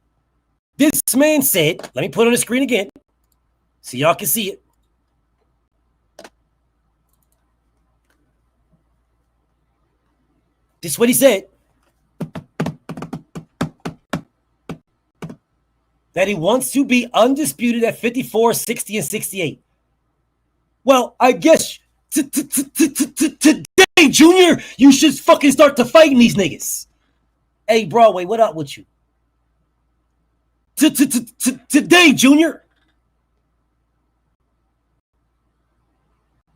[SPEAKER 5] This man said, let me put it on the screen again so y'all can see it. This is what he said. That he wants to be undisputed at 54, 60, and 68. Well, I guess today, Junior, you should fucking start to fighting these niggas. Hey, Broadway, what up with you? Today, Junior.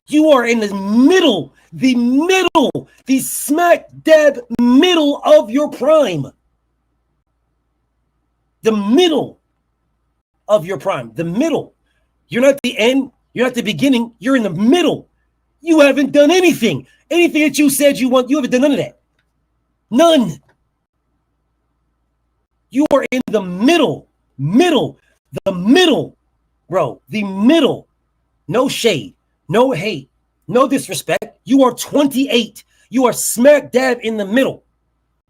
[SPEAKER 5] You are in the middle, the smack dab middle of your prime. The middle of your prime. The middle. You're not the end. You're not the beginning. You're in the middle. You haven't done anything. Anything that you said you want, you haven't done none of that. None. You are in the middle, bro, the middle. No shade, no hate, no disrespect. You are 28. You are smack dab in the middle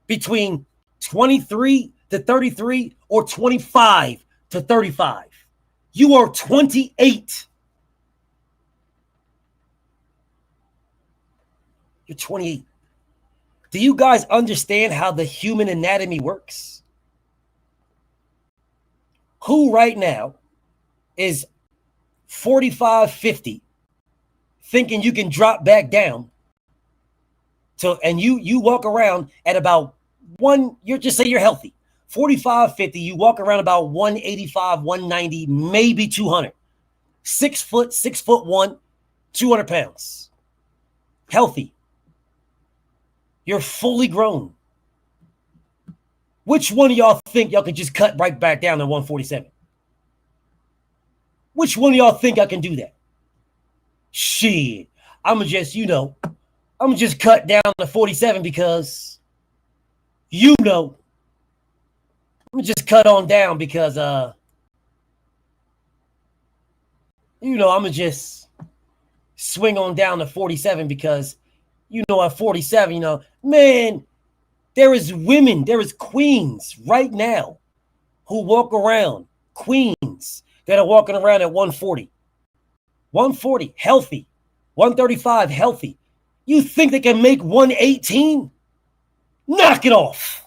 [SPEAKER 5] between 23 to 33 or 25 to 35. You are 28. You're 28. Do you guys understand how the human anatomy works? Who right now is 45-50, thinking you can drop back down and you walk around at about you're just say you're healthy. 45-50, you walk around about 185, 190, maybe 200. 6 foot, 6'1", 200 pounds. Healthy. You're fully grown. Which one of y'all think y'all can just cut right back down to 147? Which one of y'all think I can do that? Shit. I'm just cut down to 47 because, I'm just cut on down because, I'm gonna just swing on down to 47 because, at 47, man, there is queens right now who walk around, queens that are walking around at 140. 140, healthy. 135, healthy. You think they can make 118? Knock it off.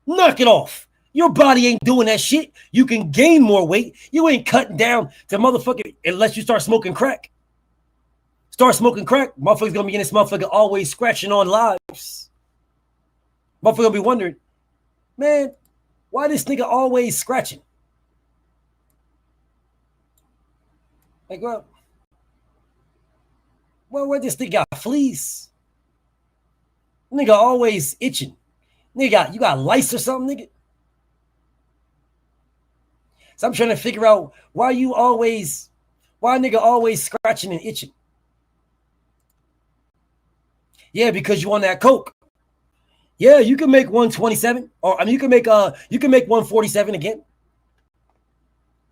[SPEAKER 5] Knock it off. Your body ain't doing that shit. You can gain more weight. You ain't cutting down to motherfucker unless you start smoking crack. Start smoking crack, motherfucker's gonna be in this motherfucker always scratching on lives. Motherfucker gonna be wondering, man, why this nigga always scratching? Like, well, where this nigga got fleas? Nigga always itching. Nigga, you got lice or something, nigga? So I'm trying to figure out why nigga always scratching and itching. Yeah, because you on that coke. Yeah, you can make 127, or you can make 147 again.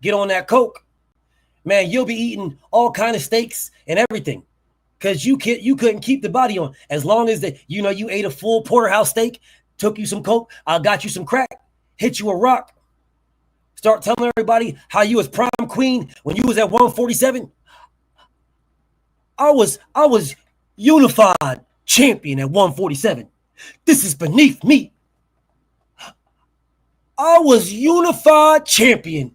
[SPEAKER 5] Get on that coke, man. You'll be eating all kind of steaks and everything, because you couldn't keep the body on as long as you ate a full porterhouse steak, took you some coke, I got you some crack, hit you a rock, start telling everybody how you was prime queen when you was at 147. I was unified champion at 147. This is beneath me. I was unified champion.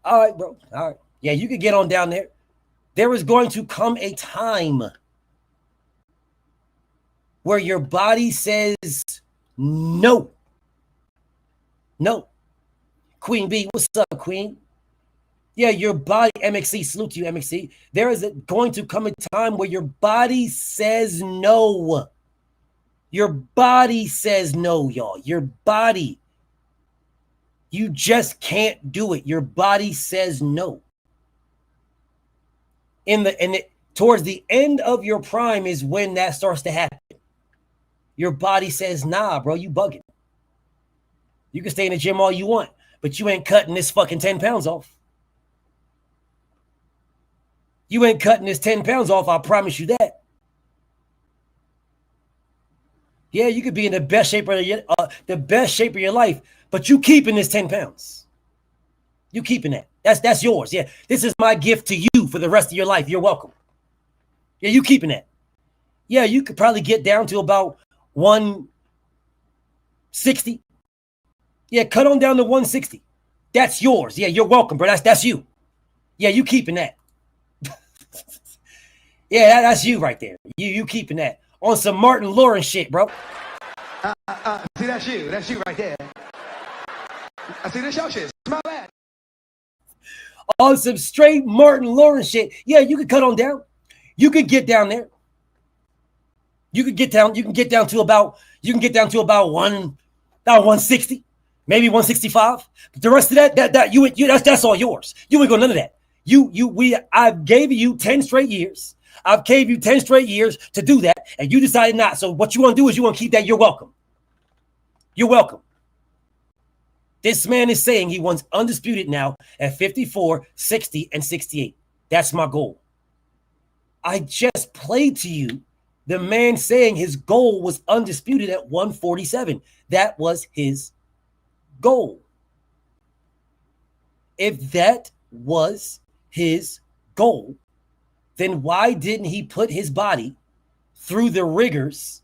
[SPEAKER 5] All right, bro. All right. Yeah, you could get on down there. There is going to come a time where your body says no. No. Queen B, what's up, Queen? Yeah, your body, MXC, salute to you, MXC. There is going to come a time where your body says no. Your body says no, y'all. Your body. You just can't do it. Your body says no. Towards the end of your prime is when that starts to happen. Your body says, nah, bro, you bugging. You can stay in the gym all you want, but you ain't cutting this fucking 10 pounds off. You ain't cutting this 10 pounds off, I promise you that. Yeah, you could be in the best shape of your life, but you keeping this 10 pounds. You keeping that. That's yours. Yeah, this is my gift to you for the rest of your life. You're welcome. Yeah, you keeping that. Yeah, you could probably get down to about 160. Yeah, cut on down to 160. That's yours. Yeah, you're welcome, bro. That's you. Yeah, you keeping that. Yeah, that's you right there. You keeping that on some Martin Lawrence shit, bro.
[SPEAKER 12] See, that's you. That's you right there. I see this your shit. Smell that.
[SPEAKER 5] On some straight Martin Lawrence shit. Yeah, you could cut on down. You could get down there. You can get down to about 160, maybe 165. But the rest of that's all yours. You ain't got none of that. I've gave you 10 straight years. I've gave you 10 straight years to do that, and you decided not. So what you want to do is you want to keep that. You're welcome. You're welcome. This man is saying he wants undisputed now at 54, 60, and 68. That's my goal. I just played to you the man saying his goal was undisputed at 147. That was his goal. If that was his goal, then why didn't he put his body through the rigors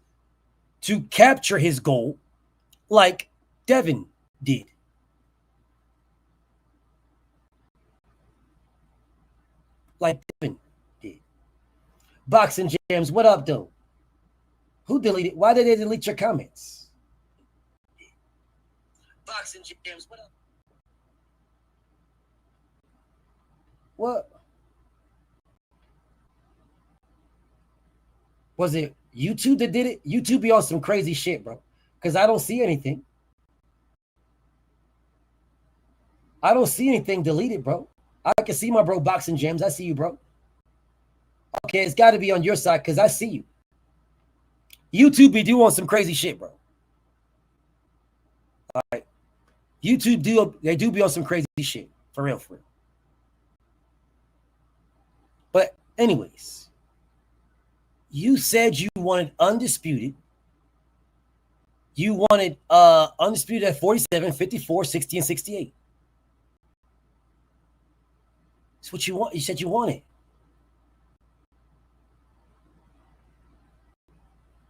[SPEAKER 5] to capture his goal like Devin did? like Devin did. Boxing Jams, what up, though? Who deleted? Why did they delete your comments? Boxing Jams, what up? What? Was it YouTube that did it? YouTube be on some crazy shit, bro. Because I don't see anything. I don't see anything deleted, bro. I can see my bro Boxing Gems. I see you, bro. Okay, it's got to be on your side because I see you. YouTube be doing some crazy shit, bro. All right. YouTube do be on some crazy shit. For real, for real. But anyways, you said you wanted undisputed. You wanted undisputed at 47, 54, 60, and 68. That's what you want. You said you wanted.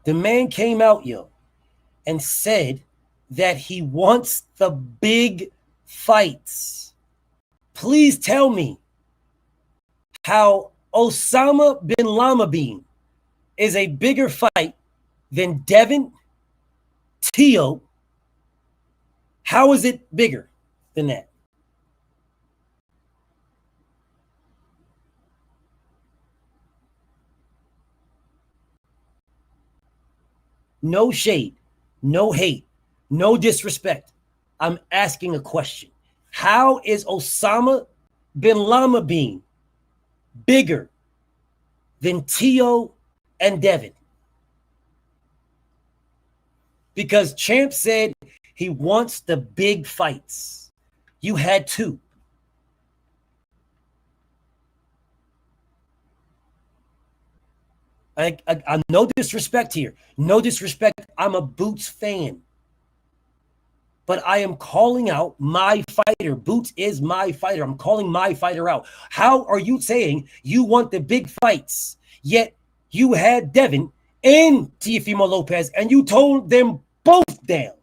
[SPEAKER 5] The man came out, yo, and said that he wants the big fights. Please tell me how Osama bin Laden is a bigger fight than Devin, Tio. How is it bigger than that? No shade, no hate, no disrespect. I'm asking a question. How is Osama bin Laden bigger than Tio and Devin? Because Champ said he wants the big fights. You had two. I'm no disrespect here. No disrespect. I'm a Boots fan. But I am calling out my fighter. Boots is my fighter. I'm calling my fighter out. How are you saying you want the big fights, yet you had Devin and Teofimo Lopez, and you told them both down?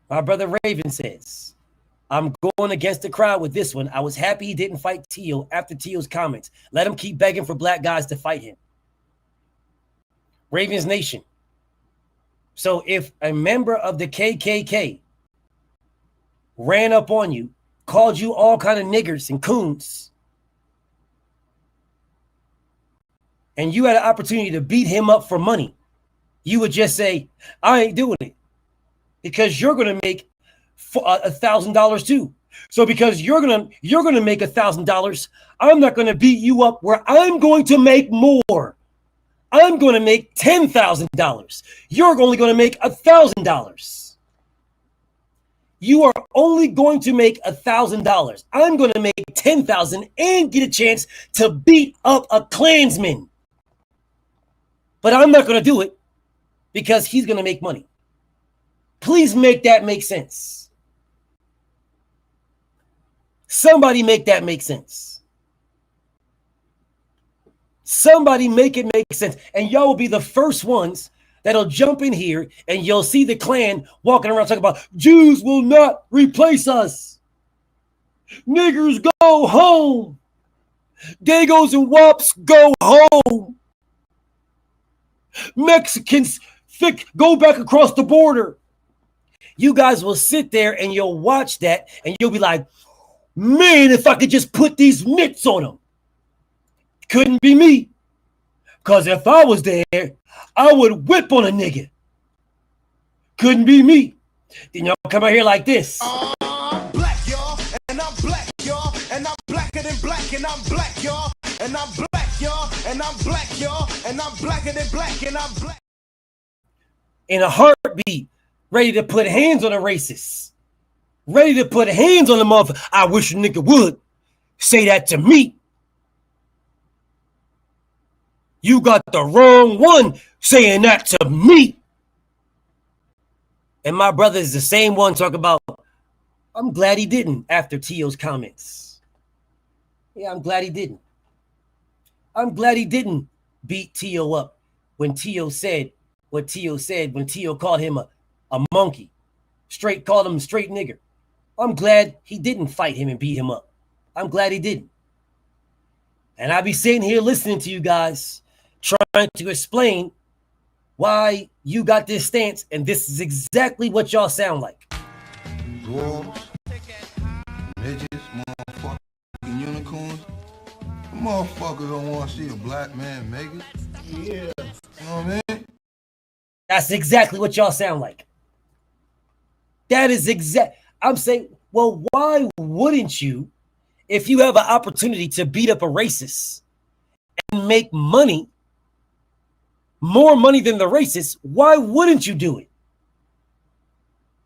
[SPEAKER 5] My brother Raven says, I'm going against the crowd with this one. I was happy he didn't fight Tio after Tio's comments. Let him keep begging for black guys to fight him. Ravens Nation. So if a member of the KKK ran up on you, called you all kind of niggers and coons, and you had an opportunity to beat him up for money, you would just say, I ain't doing it. Because you're going to make $1,000 too. So because you're gonna make $1,000, I'm not going to beat you up where I'm going to make more. I'm going to make $10,000. You're only going to make $1,000. You are only going to make $1,000. I'm going to make $10,000 and get a chance to beat up a Klansman. But I'm not going to do it because he's going to make money. Please make that make sense. Somebody make that make sense. Somebody make it make sense. And y'all will be the first ones that'll jump in here and you'll see the Klan walking around talking about Jews will not replace us. Niggers go home. Dagos and Wops go home. Mexicans go back across the border. You guys will sit there and you'll watch that and you'll be like, man, if I could just put these mitts on them. Couldn't be me. Because if I was there, I would whip on a nigga. Couldn't be me. Then y'all come out here like this.
[SPEAKER 12] I'm black, y'all, and I'm black, y'all, and I'm blacker than black, and I'm black, y'all, and I'm black, y'all, and I'm black, y'all, and I'm blacker than black, and I'm black.
[SPEAKER 5] In a heartbeat, ready to put hands on a racist. Ready to put hands on the motherfucker. I wish a nigga would say that to me. You got the wrong one saying that to me. And my brother is the same one talking about, I'm glad he didn't after Tio's comments. Yeah, I'm glad he didn't. I'm glad he didn't beat Tio up when Tio said what Tio said, when Tio called him a monkey. Called him a straight nigger. I'm glad he didn't fight him and beat him up. I'm glad he didn't. And I be sitting here listening to you guys trying to explain why you got this stance, and this is exactly what y'all sound like.
[SPEAKER 12] Dwarves, midgets, motherfucking unicorns. Motherfuckers don't want to see a black man make it. Yeah. You know what I mean?
[SPEAKER 5] That's exactly what y'all sound like. That is exact. I'm saying, well, why wouldn't you, if you have an opportunity to beat up a racist and make money, more money than the racist, why wouldn't you do it?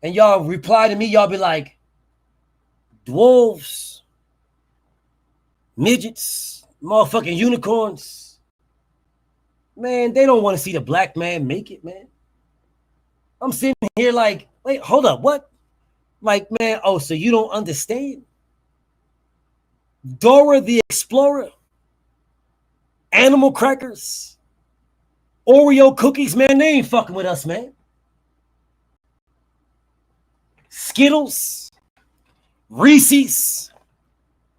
[SPEAKER 5] And y'all reply to me, y'all be like, dwarves, midgets, motherfucking unicorns. Man, they don't want to see the black man make it, man. I'm sitting here like, wait, hold up, what? Like, man, oh, so you don't understand? Dora the Explorer, animal crackers, Oreo cookies, man, they ain't fucking with us, man. Skittles, Reese's,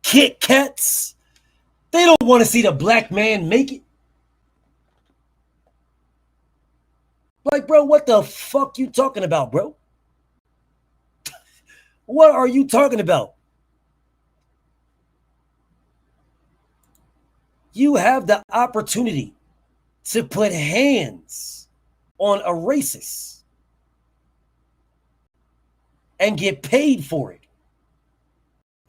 [SPEAKER 5] Kit Kats, they don't want to see the black man make it. Like, bro, what the fuck you talking about, bro? What are you talking about? You have the opportunity to put hands on a racist and get paid for it.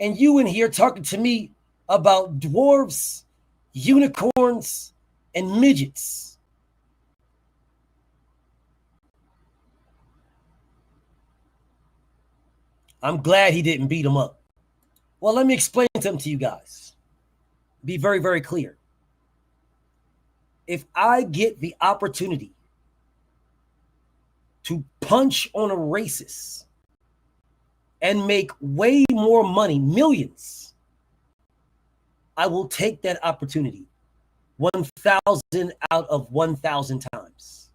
[SPEAKER 5] And you in here talking to me about dwarves, unicorns, and midgets. I'm glad he didn't beat him up. Well, let me explain something to you guys. Be very, very clear. If I get the opportunity to punch on a racist and make way more money, millions, I will take that opportunity 1,000 out of 1,000 times.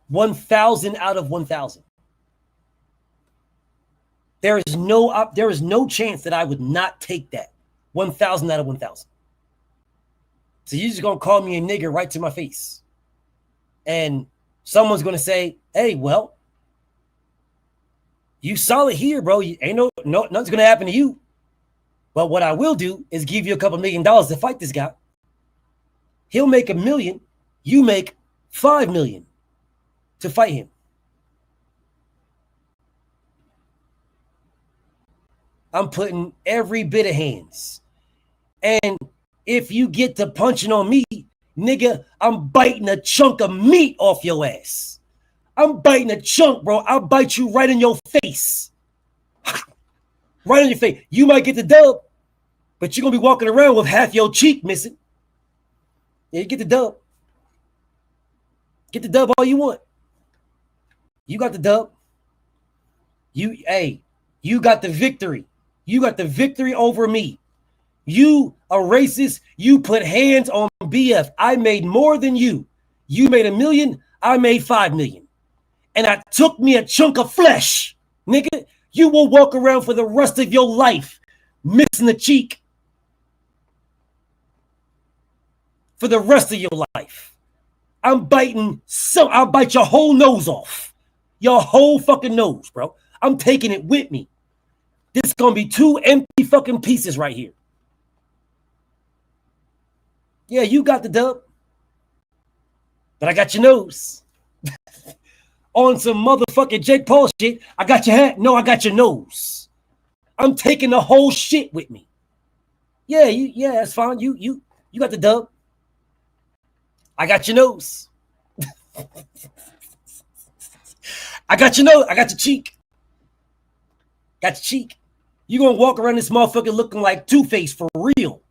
[SPEAKER 5] 1,000 out of 1,000. There is no chance that I would not take that 1,000 out of 1,000. So you're just gonna call me a nigger right to my face, and someone's gonna say, "Hey, well, you solid here, bro. You ain't no nothing's gonna happen to you. But what I will do is give you a couple $1 million to fight this guy. He'll make $1 million. You make $5 million to fight him." I'm putting every bit of hands. And if you get to punching on me, nigga, I'm biting a chunk of meat off your ass. I'm biting a chunk, bro. I'll bite you right in your face. Right on your face. You might get the dub, but you're going to be walking around with half your cheek missing. Yeah, you get the dub. Get the dub all you want. You got the dub. You got the victory. You got the victory over me. You a racist. You put hands on BF. I made more than you. You made $1 million. I made $5 million. And I took me a chunk of flesh. Nigga, you will walk around for the rest of your life missing a cheek. For the rest of your life. I'll bite your whole nose off. Your whole fucking nose, bro. I'm taking it with me. This is going to be 2 empty fucking pieces right here. Yeah, you got the dub. But I got your nose. On some motherfucking Jake Paul shit, I got your hat. No, I got your nose. I'm taking the whole shit with me. Yeah, that's fine. You got the dub. I got your nose. I got your nose. I got your cheek. Got your cheek. You gonna walk around this motherfucker looking like Two-Face for real.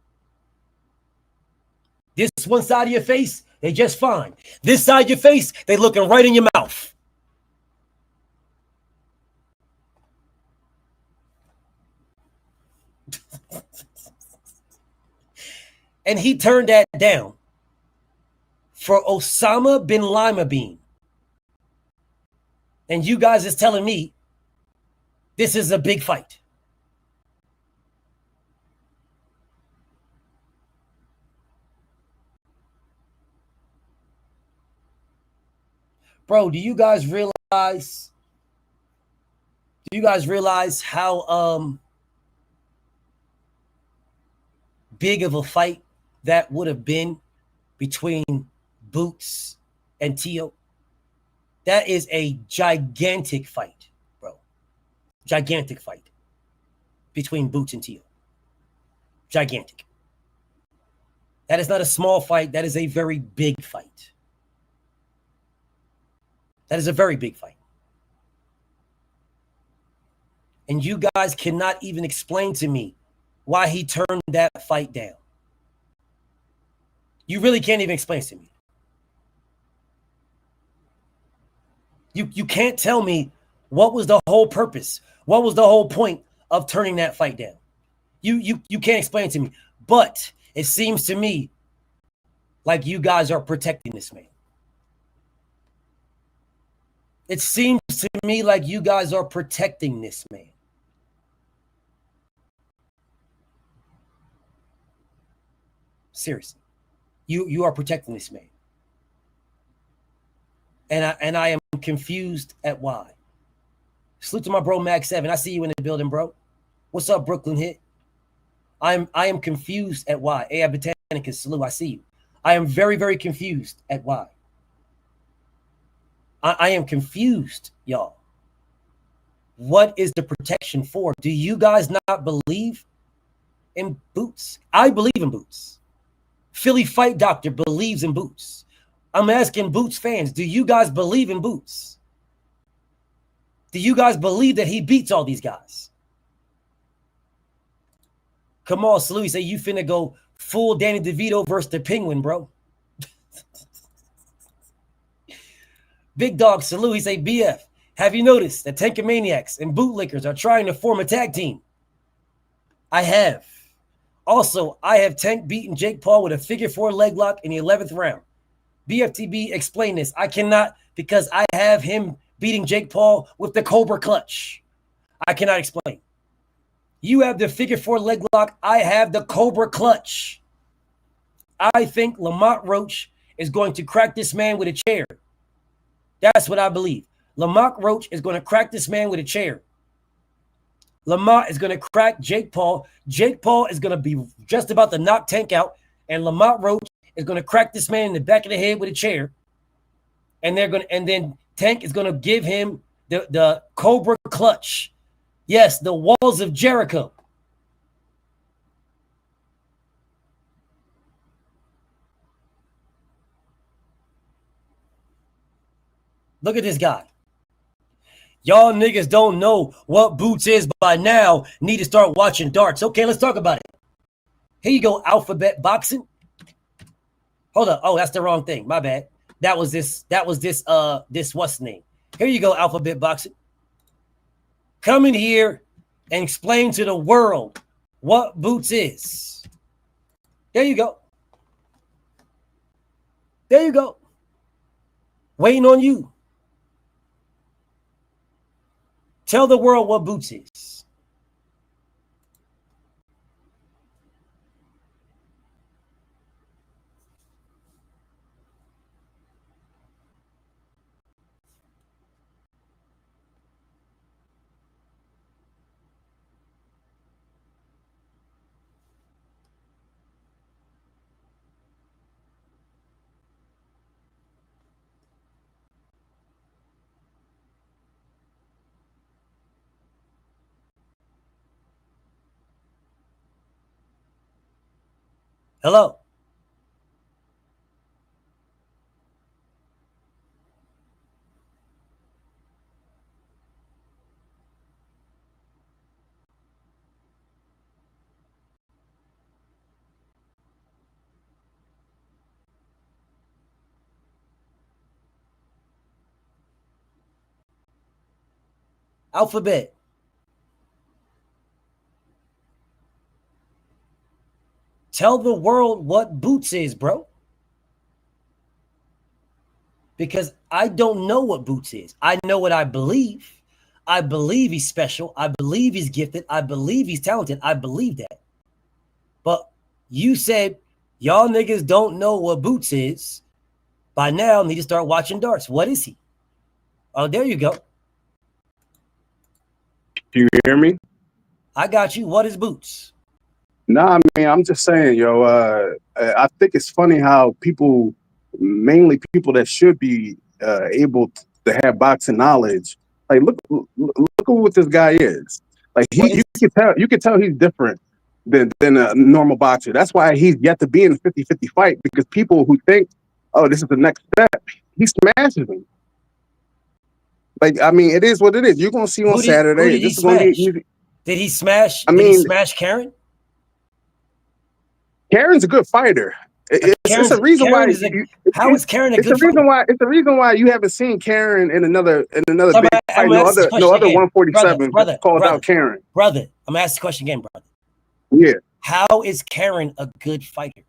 [SPEAKER 5] This one side of your face, they just fine. This side of your face, they looking right in your mouth. And he turned that down for Osama bin Laden. And you guys is telling me this is a big fight. Bro, do you guys realize how big of a fight that would have been between Boots and Tio? That is a gigantic fight, bro. Gigantic fight between Boots and Tio. Gigantic. That is not a small fight. That is a very big fight. That is a very big fight. And you guys cannot even explain to me why he turned that fight down. You really can't even explain to me. You can't tell me what was the whole purpose. What was the whole point of turning that fight down? You can't explain to me. But it seems to me like you guys are protecting this man. It seems to me like you guys are protecting this man. Seriously. You are protecting this man. And I am confused at why. Salute to my bro Max 7. I see you in the building, bro. What's up, Brooklyn Hit? I am confused at why. AI Botanicus, salute. I see you. I am very, very confused at why. I am confused, y'all. What is the protection for? Do you guys not believe in Boots? I believe in Boots. Philly Fight Doctor believes in Boots. I'm asking Boots fans, do you guys believe in Boots? Do you guys believe that he beats all these guys? Come on, Salute. Say you finna go full Danny DeVito versus the Penguin, bro. Big Dog Salute. He say, BF, have you noticed that Tankamaniacs and Bootlickers are trying to form a tag team? I have. Also, I have Tank beaten Jake Paul with a figure 4 leg lock in the 11th round. BFTB, explain this. I cannot, because I have him beating Jake Paul with the Cobra Clutch. I cannot explain. You have the figure 4 leg lock. I have the Cobra Clutch. I think Lamont Roach is going to crack this man with a chair. That's what I believe. Lamont Roach is going to crack this man with a chair. Lamont is going to crack Jake Paul. Jake Paul is going to be just about to knock Tank out. And Lamont Roach is going to crack this man in the back of the head with a chair. And then Tank is going to give him the Cobra Clutch. Yes, the walls of Jericho. Look at this guy. Y'all niggas don't know what Boots is by now. Need to start watching darts. Okay, let's talk about it. Here you go, Alphabet Boxing. Hold up. Oh, that's the wrong thing. My bad. That was this what's the name? Here you go, Alphabet Boxing. Come in here and explain to the world what Boots is. There you go. There you go. Waiting on you. Tell the world what Boots is. Hello. Alphabet. Tell the world what Boots is, bro. because I don't know what Boots is. I know what I believe. I believe he's special. I believe he's gifted. I believe he's talented. I believe that. But you said y'all niggas don't know what Boots is. By now, need to start watching darts. What is he? Oh, there you go.
[SPEAKER 13] Do you hear me?
[SPEAKER 5] I got you. What is Boots?
[SPEAKER 13] Nah, man, I'm just saying, yo. I think it's funny how people, mainly people that should be able to have boxing knowledge, like look at what this guy is. Like you can tell he's different than a normal boxer. That's why he's yet to be in a 50-50 fight, because people who think, oh, this is the next step, he smashes him. Like, I mean, it is what it is. You're gonna see on Saturday.
[SPEAKER 5] Who did he smash? Did he smash? Did he smash Karen?
[SPEAKER 13] Karen's a good fighter. It's a reason why.
[SPEAKER 5] How is Karen a good
[SPEAKER 13] fighter? It's the reason why you haven't seen Karen in another big fight. No other 147 called out Karen.
[SPEAKER 5] Brother, I'm gonna ask the question again, brother.
[SPEAKER 13] Yeah.
[SPEAKER 5] How is Karen a good fighter?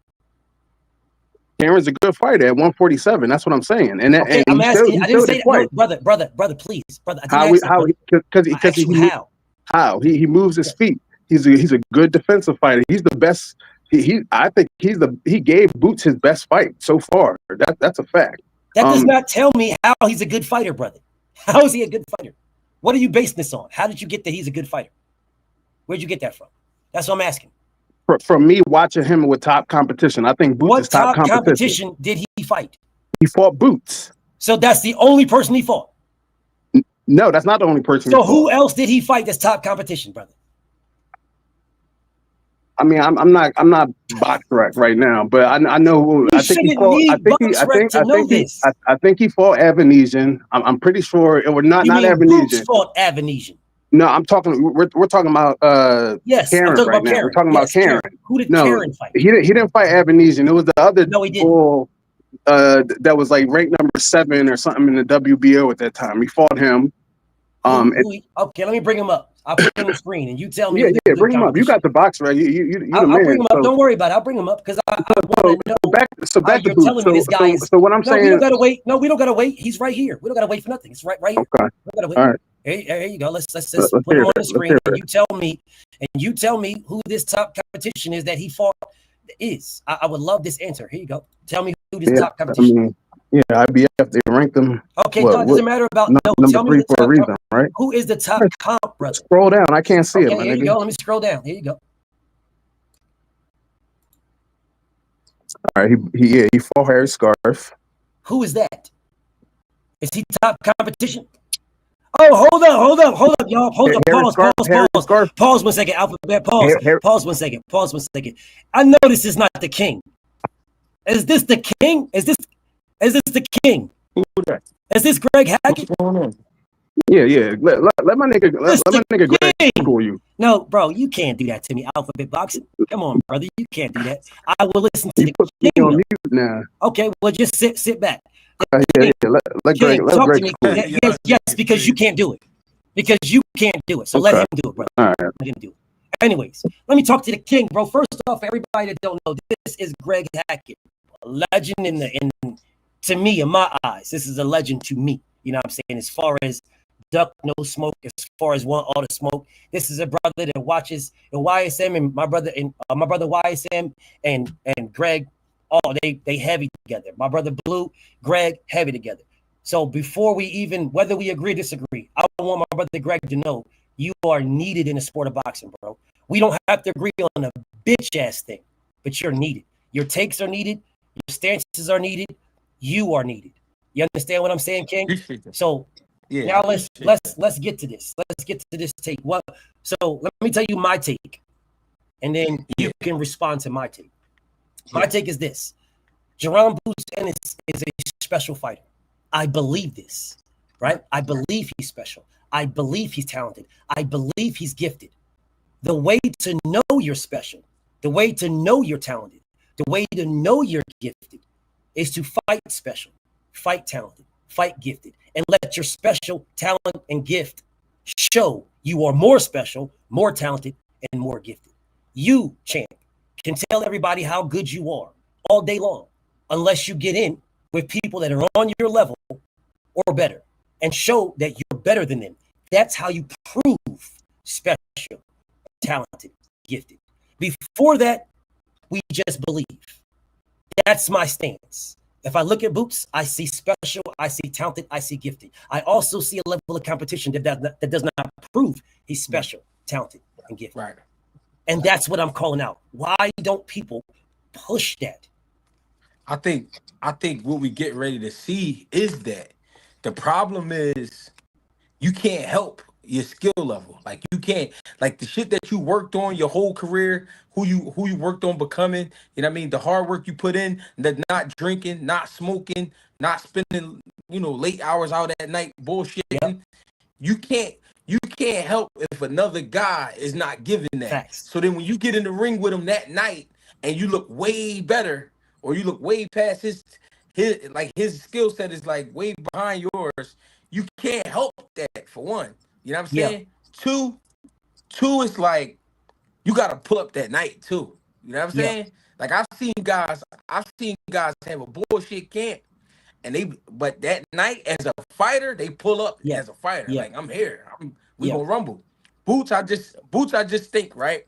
[SPEAKER 13] Karen's a good fighter at 147. That's what I'm saying. And
[SPEAKER 5] I'm asking. I didn't say that. No, brother, please, brother.
[SPEAKER 13] How he moves his feet. He's a good defensive fighter. He's the best. I think he gave Boots his best fight so far. That's a fact.
[SPEAKER 5] That does not tell me how he's a good fighter, brother. How is he a good fighter? What are you basing this on? How did you get that he's a good fighter? Where'd you get that from? That's what I'm asking.
[SPEAKER 13] From me watching him with top competition, I think Boots is top competition.
[SPEAKER 5] Did he fight?
[SPEAKER 13] He fought Boots.
[SPEAKER 5] So that's the only person he fought?
[SPEAKER 13] No, that's not the only person.
[SPEAKER 5] So who else did he fight that's top competition, brother?
[SPEAKER 13] I mean, I'm not box correct right now, but I know. I think he fought. I think he fought Avanesian. I'm pretty sure it was not Avanesian.
[SPEAKER 5] Boots fought Avanesian.
[SPEAKER 13] No, I'm talking. We're talking about Karen right now. We're talking about Karen.
[SPEAKER 5] Who did Karen fight?
[SPEAKER 13] He didn't fight Avanesian. It was the other.
[SPEAKER 5] No, he didn't.
[SPEAKER 13] Bull, that was like ranked number 7 or something in the WBO at that time. He fought him.
[SPEAKER 5] Okay, let me bring him up. I'll put him on the screen, and you tell me.
[SPEAKER 13] Yeah, bring him up. You got the box right.
[SPEAKER 5] I'll bring him up. Don't worry about it. I'll bring him up because I want to know.
[SPEAKER 13] Back to
[SPEAKER 5] telling me this guy is.
[SPEAKER 13] So what I'm saying.
[SPEAKER 5] We don't gotta wait. No, we don't gotta wait. He's right here. We don't gotta wait for nothing. It's right here.
[SPEAKER 13] Okay.
[SPEAKER 5] We don't gotta wait.
[SPEAKER 13] All right.
[SPEAKER 5] Here you go. Let's put him on the screen, and you tell me who this top competition is that he fought is. I would love this answer. Here you go. Tell me who this top competition.
[SPEAKER 13] IBF, they ranked them.
[SPEAKER 5] Okay, it doesn't matter about
[SPEAKER 13] number
[SPEAKER 5] tell
[SPEAKER 13] 3
[SPEAKER 5] me
[SPEAKER 13] for a reason, right?
[SPEAKER 5] Who is the top comp, brother?
[SPEAKER 13] Scroll down. I can't see it.
[SPEAKER 5] Here you go. Let me scroll down. Here you go.
[SPEAKER 13] All right, he fought Harry Scarf.
[SPEAKER 5] Who is that? Is he top competition? Oh, hold up, y'all. Hold up. Pause 1 second. Alphabet. Pause 1 second. Pause 1 second. I know this is not the king. Is this the king? Is this the king?
[SPEAKER 11] Who that?
[SPEAKER 5] Is this Greg Hackett?
[SPEAKER 11] What's going on?
[SPEAKER 13] Yeah. Let my nigga Greg for you.
[SPEAKER 5] No, bro, you can't do that to me. Alphabet boxing. Come on, brother. You can't do that. I will listen to the king.
[SPEAKER 13] On mute now.
[SPEAKER 5] Okay, well, just sit back.
[SPEAKER 13] Let Greg
[SPEAKER 5] talk
[SPEAKER 13] Greg
[SPEAKER 5] to me. Yes, because you can't do it. Because you can't do it. So let him do it, brother.
[SPEAKER 13] All right.
[SPEAKER 5] Let him do it. Anyways, let me talk to the king, bro. First off, everybody that don't know, this is Greg Hackett, a legend to me, in my eyes. This is a legend to me. You know what I'm saying? As far as duck no smoke, as far as want all the smoke, this is a brother that watches the YSM, and my brother YSM and Greg. Oh, they heavy together. My brother Blue, Greg, heavy together. So before we even, whether we agree or disagree, I want my brother Greg to know you are needed in the sport of boxing, bro. We don't have to agree on a bitch ass thing, but you're needed. Your takes are needed. Your stances are needed. You are needed. You understand what I'm saying, King? So now let's get to this. Let's get to this take. So let me tell you my take, and then you can respond to my take. My take is this: Jaron Ennis is a special fighter. I believe this, right? I believe he's special. I believe he's talented. I believe he's gifted. The way to know you're special, the way to know you're talented, the way to know you're gifted is to fight special, fight talented, fight gifted, and let your special talent and gift show you are more special, more talented, and more gifted. You, champ, can tell everybody how good you are all day long. Unless you get in, with people that are on your level or better and show that you're better than them. That's how you prove special, talented, gifted. Before that, we just believe. That's my stance. If I look at Boots, I see special, I see talented, I see gifted. I also see a level of competition that does not prove he's special, talented, and gifted.
[SPEAKER 14] Right.
[SPEAKER 5] And that's what I'm calling out. Why don't people push that?
[SPEAKER 14] I think what we get ready to see is that the problem is you can't help your skill level. Like you can't, like the shit that you worked on your whole career, who you worked on becoming, you know what I mean? The hard work you put in, the not drinking, not smoking, not spending, late hours out at night bullshitting. Yep. You can't help if another guy is not giving that.
[SPEAKER 5] Facts.
[SPEAKER 14] So then when you get in the ring with him that night and you look way better, or you look way past his skill set is like way behind yours, you can't help that, for one. You know what I'm saying? Yeah. Two is like you gotta pull up that night too. You know what I'm saying? Like I've seen guys have a bullshit camp, and but that night as a fighter, they pull up as a fighter. Like I'm here. We gonna rumble. Boots, I just think, right?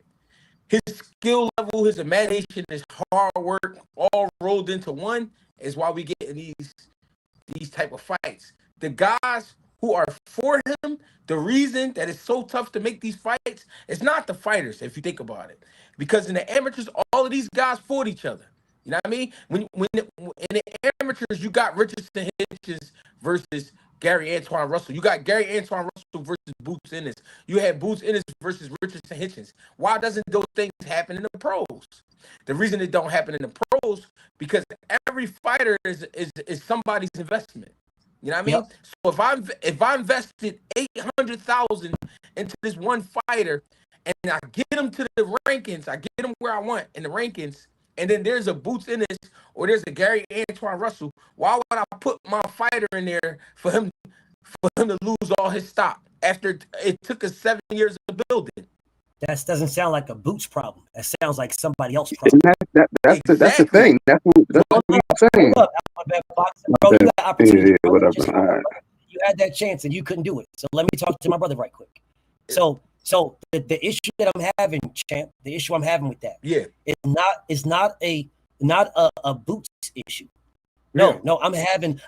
[SPEAKER 14] His skill level, his imagination, his hard work, all rolled into one, is why we get in these type of fights. The guys who are for him, the reason that it's so tough to make these fights, it's not the fighters, if you think about it. Because in the amateurs, all of these guys fought each other. You know what I mean? When in the amateurs, you got Richardson Hitchens versus Gary Antoine Russell. You got Gary Antoine Russell versus Boots Ennis. You had Boots Ennis versus Richardson Hitchens. Why doesn't those things happen in the pros? The reason it don't happen in the pros, because every fighter is somebody's investment. You know what I mean? Yep. So if I invested $800,000 into this one fighter, and I get him to the rankings, I get him where I want in the rankings, and then there's a Boots Ennis or there's a Gary Antoine Russell, why would I put my fighter in there for him to lose all his stock after it took us 7 years to build it?
[SPEAKER 5] That doesn't sound like a Boots problem. That sounds like somebody else's problem.
[SPEAKER 13] That's the thing. That's what I'm saying.
[SPEAKER 5] Bro, you got opportunity.
[SPEAKER 13] Yeah, whatever. All right.
[SPEAKER 5] You had that chance and you couldn't do it. So let me talk to my brother right quick. So the issue that I'm having, champ, the issue I'm having with that, is not a Boots issue. No, I'm having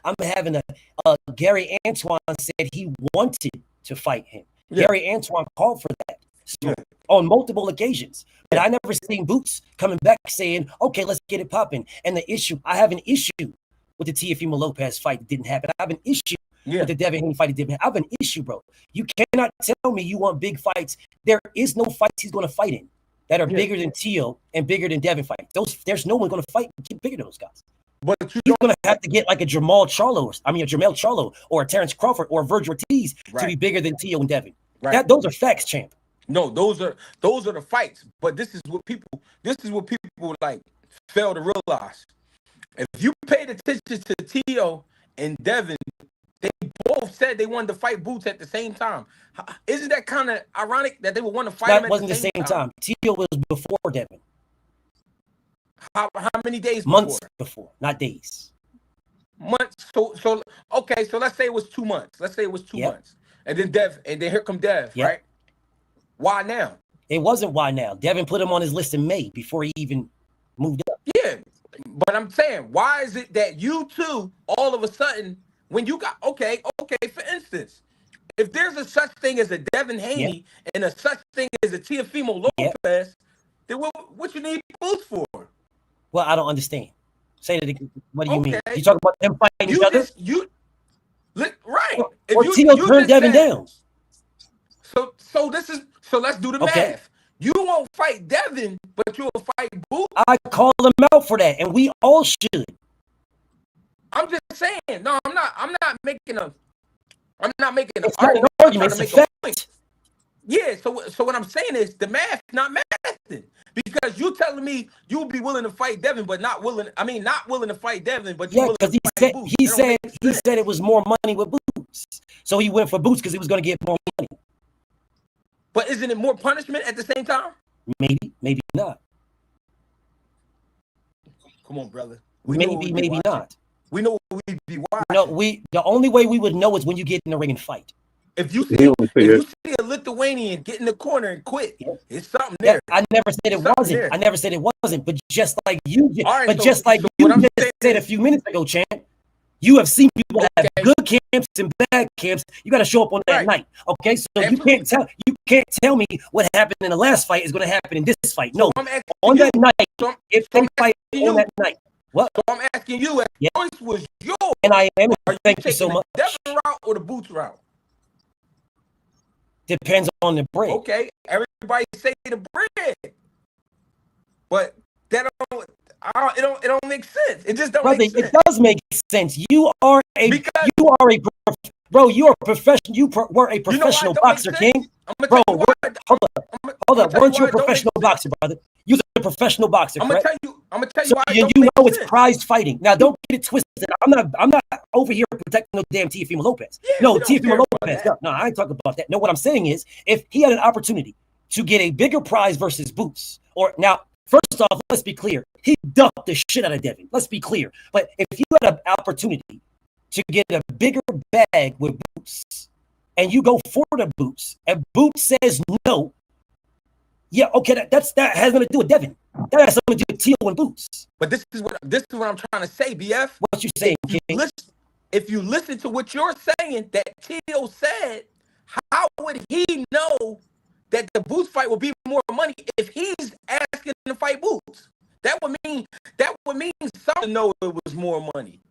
[SPEAKER 5] a Gary Antoine said he wanted to fight him. Gary Antoine called for that on multiple occasions, but I never seen Boots coming back saying, "Okay, let's get it popping." And I have an issue with the Teofimo Lopez fight that didn't happen. I have an issue with the Devin Haney fight that didn't happen. I have an issue, bro. You cannot tell me you want big fights. There is no fights he's going to fight in that are bigger than Teo and bigger than Devin fights. There's no one going to fight bigger than those guys.
[SPEAKER 14] But
[SPEAKER 5] he's going to have to get like a Jamel Charlo or a Terrence Crawford or a Virgil Ortiz to be bigger than Teo and Devin. Right. Those are facts, champ.
[SPEAKER 14] No, those are the fights. But this is what people like fail to realize. If you paid attention to Teo and Devin, they both said they wanted to fight Boots at the same time. Isn't that kind of ironic that they would want to fight him at the same time?
[SPEAKER 5] Teo was before Devin.
[SPEAKER 14] How many days before?
[SPEAKER 5] Months before, not days.
[SPEAKER 14] Months. So okay, so let's say it was 2 months. Let's say it was 2 months. And then here come Dev, right? Why now?
[SPEAKER 5] It wasn't why now. Devin put him on his list in May before he even moved up.
[SPEAKER 14] Yeah, but I'm saying, why is it that you two, all of a sudden, when you got, okay, for instance, if there's a such thing as a Devin Haney and a such thing as a Teofimo Lopez, then what you need Boots for?
[SPEAKER 5] Well, I don't understand. Say that again. What do you mean? You talking about them fighting each other?
[SPEAKER 14] Right.
[SPEAKER 5] Or Teo turned Devin down.
[SPEAKER 14] So let's do the math. You won't fight Devin, but you'll fight Boots.
[SPEAKER 5] I call him out for that, and we all should.
[SPEAKER 14] I'm just saying. No, I'm not making an argument.
[SPEAKER 5] It's a fact.
[SPEAKER 14] Yeah, so what I'm saying is the math not mathing. Because you telling me you'll be willing to fight Devin, but not willing to fight Devin, but you're willing to fight Boots.
[SPEAKER 5] He said it was more money with Boots. So he went for Boots because he was going to get more money.
[SPEAKER 14] But isn't it more punishment at the same time?
[SPEAKER 5] Maybe not.
[SPEAKER 14] Come on, brother.
[SPEAKER 5] Maybe not.
[SPEAKER 14] We know we'd be watching.
[SPEAKER 5] No, the only way we would know is when you get in the ring and fight.
[SPEAKER 14] If you see a Lithuanian get in the corner and quit, it's something there.
[SPEAKER 5] I never said it wasn't.
[SPEAKER 14] There.
[SPEAKER 5] I never said it wasn't. But just like you,
[SPEAKER 14] Right,
[SPEAKER 5] but
[SPEAKER 14] so,
[SPEAKER 5] just like
[SPEAKER 14] so
[SPEAKER 5] you
[SPEAKER 14] just
[SPEAKER 5] said a few minutes ago, champ, you have seen people have good camps and bad camps. You got to show up on that night, okay? So you can't tell me what happened in the last fight is going to happen in this fight. No, on that night, if they fight on that night, what?
[SPEAKER 14] So I'm asking you, if choice was yours,
[SPEAKER 5] and I am.
[SPEAKER 14] Are you
[SPEAKER 5] Thank you
[SPEAKER 14] taking
[SPEAKER 5] so much.
[SPEAKER 14] the Devin route or the Boots route?
[SPEAKER 5] Depends on the bread.
[SPEAKER 14] Okay, everybody say the bread, but that it don't make sense. It just don't make sense.
[SPEAKER 5] It does make sense. You are a bro. You are a professional. You were a professional boxer, King. Bro, hold up. Weren't you a professional boxer, brother? You're a professional boxer.
[SPEAKER 14] I'm gonna tell you why.
[SPEAKER 5] You know it's prized fighting. Now, don't get it twisted. I'm not over here protecting no damn Teofimo Lopez.
[SPEAKER 14] Yeah,
[SPEAKER 5] no, Teofimo Lopez. No, I ain't talking about that. No, what I'm saying is, if he had an opportunity to get a bigger prize versus Boots, or now, first off, let's be clear. He ducked the shit out of Devin. Let's be clear. But if you had an opportunity to get a bigger bag with Boots, and you go for the Boots, and Boots says no, yeah, okay, that has nothing to do with Devin. That has something to do with Teal and Boots.
[SPEAKER 14] But this is what I'm trying to say, BF.
[SPEAKER 5] What you saying, King?
[SPEAKER 14] If you listen to what you're saying, that Teal said, how would he know that the Boots fight will be more money if he's asking to fight Boots? That would mean something. Know it was more money.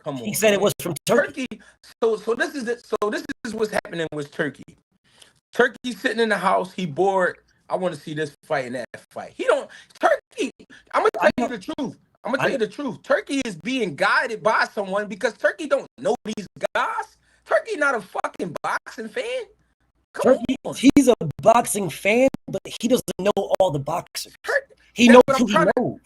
[SPEAKER 14] Come on.
[SPEAKER 5] He said it was from Turkey.
[SPEAKER 14] So this is what's happening with Turkey. Turkey's sitting in the house. He bored. I want to see this fight and that fight. Turkey. I'm gonna tell you the truth. tell you the truth. Turkey is being guided by someone because Turkey don't know these guys. Turkey not a fucking boxing fan.
[SPEAKER 5] Turkey, he's a boxing fan, but he doesn't know all the boxers. He knows who he knows.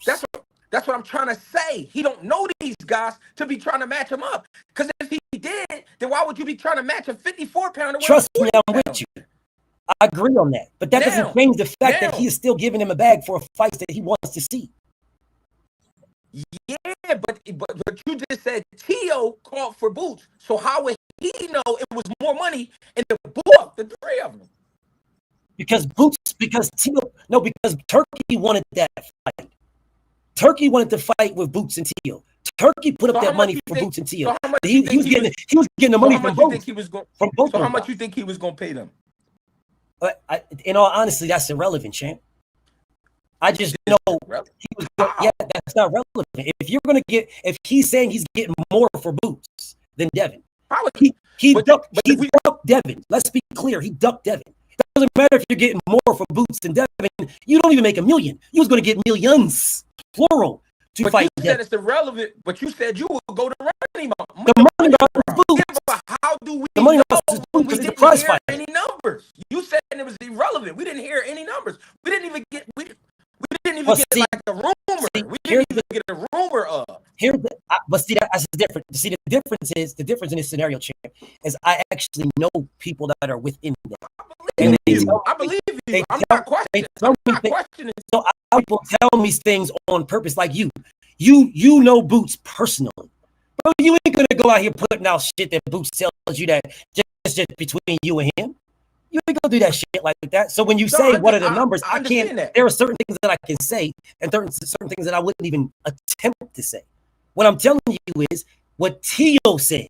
[SPEAKER 14] That's what I'm trying to say. He don't know these guys to be trying to match him up. Because if he did, then why would you be trying to match a 54-pounder?
[SPEAKER 5] Trust me, I'm with you. I agree on that. But that doesn't change the fact that he is still giving him a bag for fights that he wants to see.
[SPEAKER 14] Yeah, but you just said Tio called for Boots. So how would he know it was more money in the book, the three of them?
[SPEAKER 5] Because Turkey wanted that fight. Turkey wanted to fight with Boots and Tio. Turkey put up that money for Boots and Tio. He was getting the money from both.
[SPEAKER 14] So how much you think he was going to pay them?
[SPEAKER 5] In all honesty, that's irrelevant, champ. I just know he was. Yeah, that's not relevant. If he's saying he's getting more for Boots than Devin, he ducked Devin. Let's be clear, he ducked Devin. It doesn't matter if you're getting more for Boots than Devin. You don't even make $1 million. You was going to get millions, plural, to fight.
[SPEAKER 14] You said it's irrelevant, but you said you would go to running.
[SPEAKER 5] The money is Boots.
[SPEAKER 14] Yeah, but how do we
[SPEAKER 5] the money
[SPEAKER 14] know
[SPEAKER 5] is
[SPEAKER 14] when
[SPEAKER 5] Boots?
[SPEAKER 14] we
[SPEAKER 5] It's a prize
[SPEAKER 14] hear
[SPEAKER 5] fight.
[SPEAKER 14] Any numbers? You said it was irrelevant. We didn't hear any numbers. We didn't even get. We didn't even get like a rumor. We didn't even get a rumor of.
[SPEAKER 5] But see, that's different. See, the difference in this scenario, champ, is I actually know people that are within that.
[SPEAKER 14] I believe you. I'm not questioning.
[SPEAKER 5] So people tell me things on purpose, like you. You know Boots personally. Bro, you ain't gonna go out here putting out shit that Boots tells you that just between you and him. You ain't gonna do that shit like that. So when you say what are the numbers, I can't. There are certain things that I can say, and certain things that I wouldn't even attempt to say. What I'm telling you is what Tio said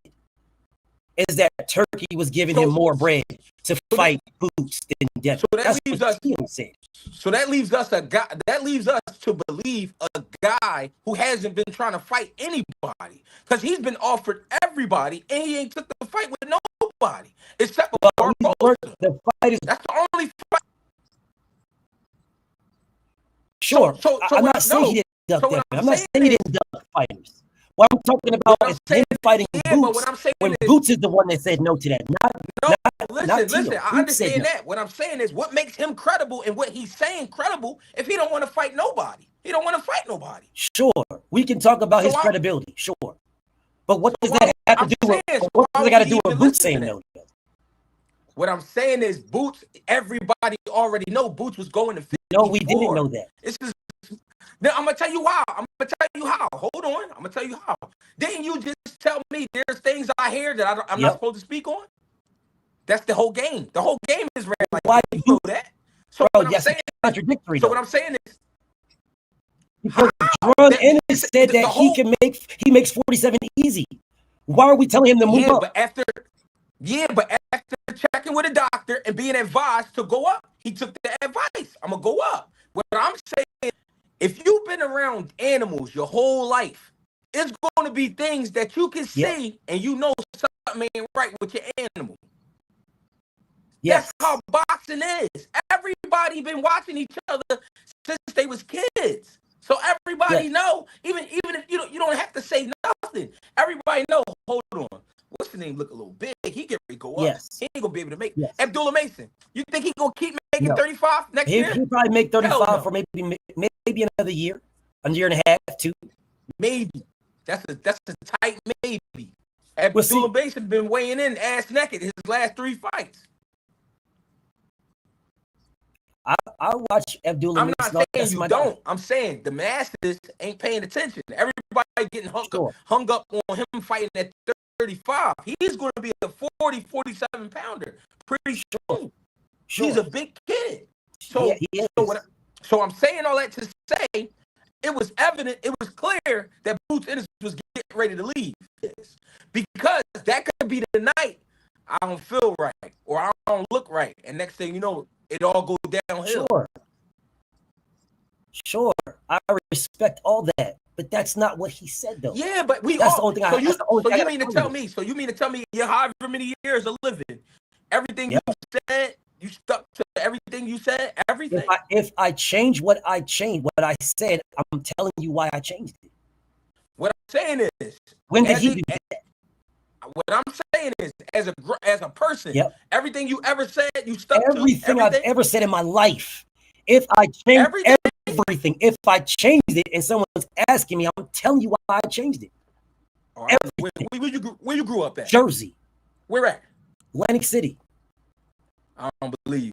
[SPEAKER 5] is that Turkey was giving him more bread to fight Boots than Devin.
[SPEAKER 14] So that leaves us. Tio said. So that leaves us a guy. That leaves us to believe a guy who hasn't been trying to fight anybody because he's been offered everybody and he ain't took the fight with nobody except for Barbosa. That's the only fight.
[SPEAKER 5] Sure. I'm not saying he didn't duck Devin. I'm not saying he didn't duck fighters. What I'm talking about is him fighting Boots when Boots is the one that said no to that.
[SPEAKER 14] Listen, I understand that. What I'm saying is what makes him credible and what he's saying credible if he don't want to fight nobody. He don't want to fight nobody.
[SPEAKER 5] Sure. We can talk about his credibility. Sure. But what does that have to do with what does it got to do with Boots saying no?
[SPEAKER 14] What I'm saying is Boots, everybody already know Boots was going to 54.
[SPEAKER 5] No, we didn't know that.
[SPEAKER 14] Now I'm gonna tell you why. I'm gonna tell you how. Hold on. I'm gonna tell you how. Didn't you just tell me there's things I hear that I'm not supposed to speak on? That's the whole game. The whole game is red light. Why you know that? So
[SPEAKER 5] Bro,
[SPEAKER 14] what I'm saying,
[SPEAKER 5] contradictory.
[SPEAKER 14] So what I'm saying is,
[SPEAKER 5] because Jaron Ennis said that he makes 47 easy. Why are we telling him to move up?
[SPEAKER 14] But after checking with a doctor and being advised to go up, he took the advice. I'm gonna go up. What I'm saying, if you've been around animals your whole life, it's going to be things that you can see and you know something ain't right with your animal.
[SPEAKER 5] Yes.
[SPEAKER 14] That's how boxing is. Everybody been watching each other since they was kids. So everybody know, even if you don't have to say nothing. Everybody know, hold on. What's the name look a little big? He can go up. He ain't gonna be able to make Abdullah Mason. You think he gonna keep making 35 next year?
[SPEAKER 5] He'll probably make 35 for maybe another year, a year and a half, 2.
[SPEAKER 14] Maybe. That's a tight maybe. Abdullah Mason been weighing in ass naked his last 3 fights.
[SPEAKER 5] I watch Abdullah.
[SPEAKER 14] I'm not saying you don't. I'm saying the masses ain't paying attention. Everybody getting hung up on him fighting at 35. He's going to be a 40, 47 pounder pretty soon. He's a big kid. So, so I'm saying all that to say it was evident, it was clear that Boots Ennis was getting ready to leave. Because that could be the night I don't feel right or I don't look right. And next thing you know, it all goes downhill.
[SPEAKER 5] Sure. I respect all that, but that's not what he said, though.
[SPEAKER 14] Yeah, but
[SPEAKER 5] that's the only thing.
[SPEAKER 14] So you mean to tell me? So you mean to tell me? Yeah, however many years of living, everything you said, you stuck to everything you said. Everything.
[SPEAKER 5] If I change what I said, I'm telling you why I changed it.
[SPEAKER 14] What I'm saying is,
[SPEAKER 5] when did he do that?
[SPEAKER 14] What I'm saying is, as a person, everything you ever said, you stuck to
[SPEAKER 5] everything I've ever said in my life. If I change everything, if I changed it, and someone's asking me, I'm telling you why I changed it.
[SPEAKER 14] Right. Where you grew up at?
[SPEAKER 5] Jersey.
[SPEAKER 14] Where at?
[SPEAKER 5] Atlantic City.
[SPEAKER 14] I don't believe you.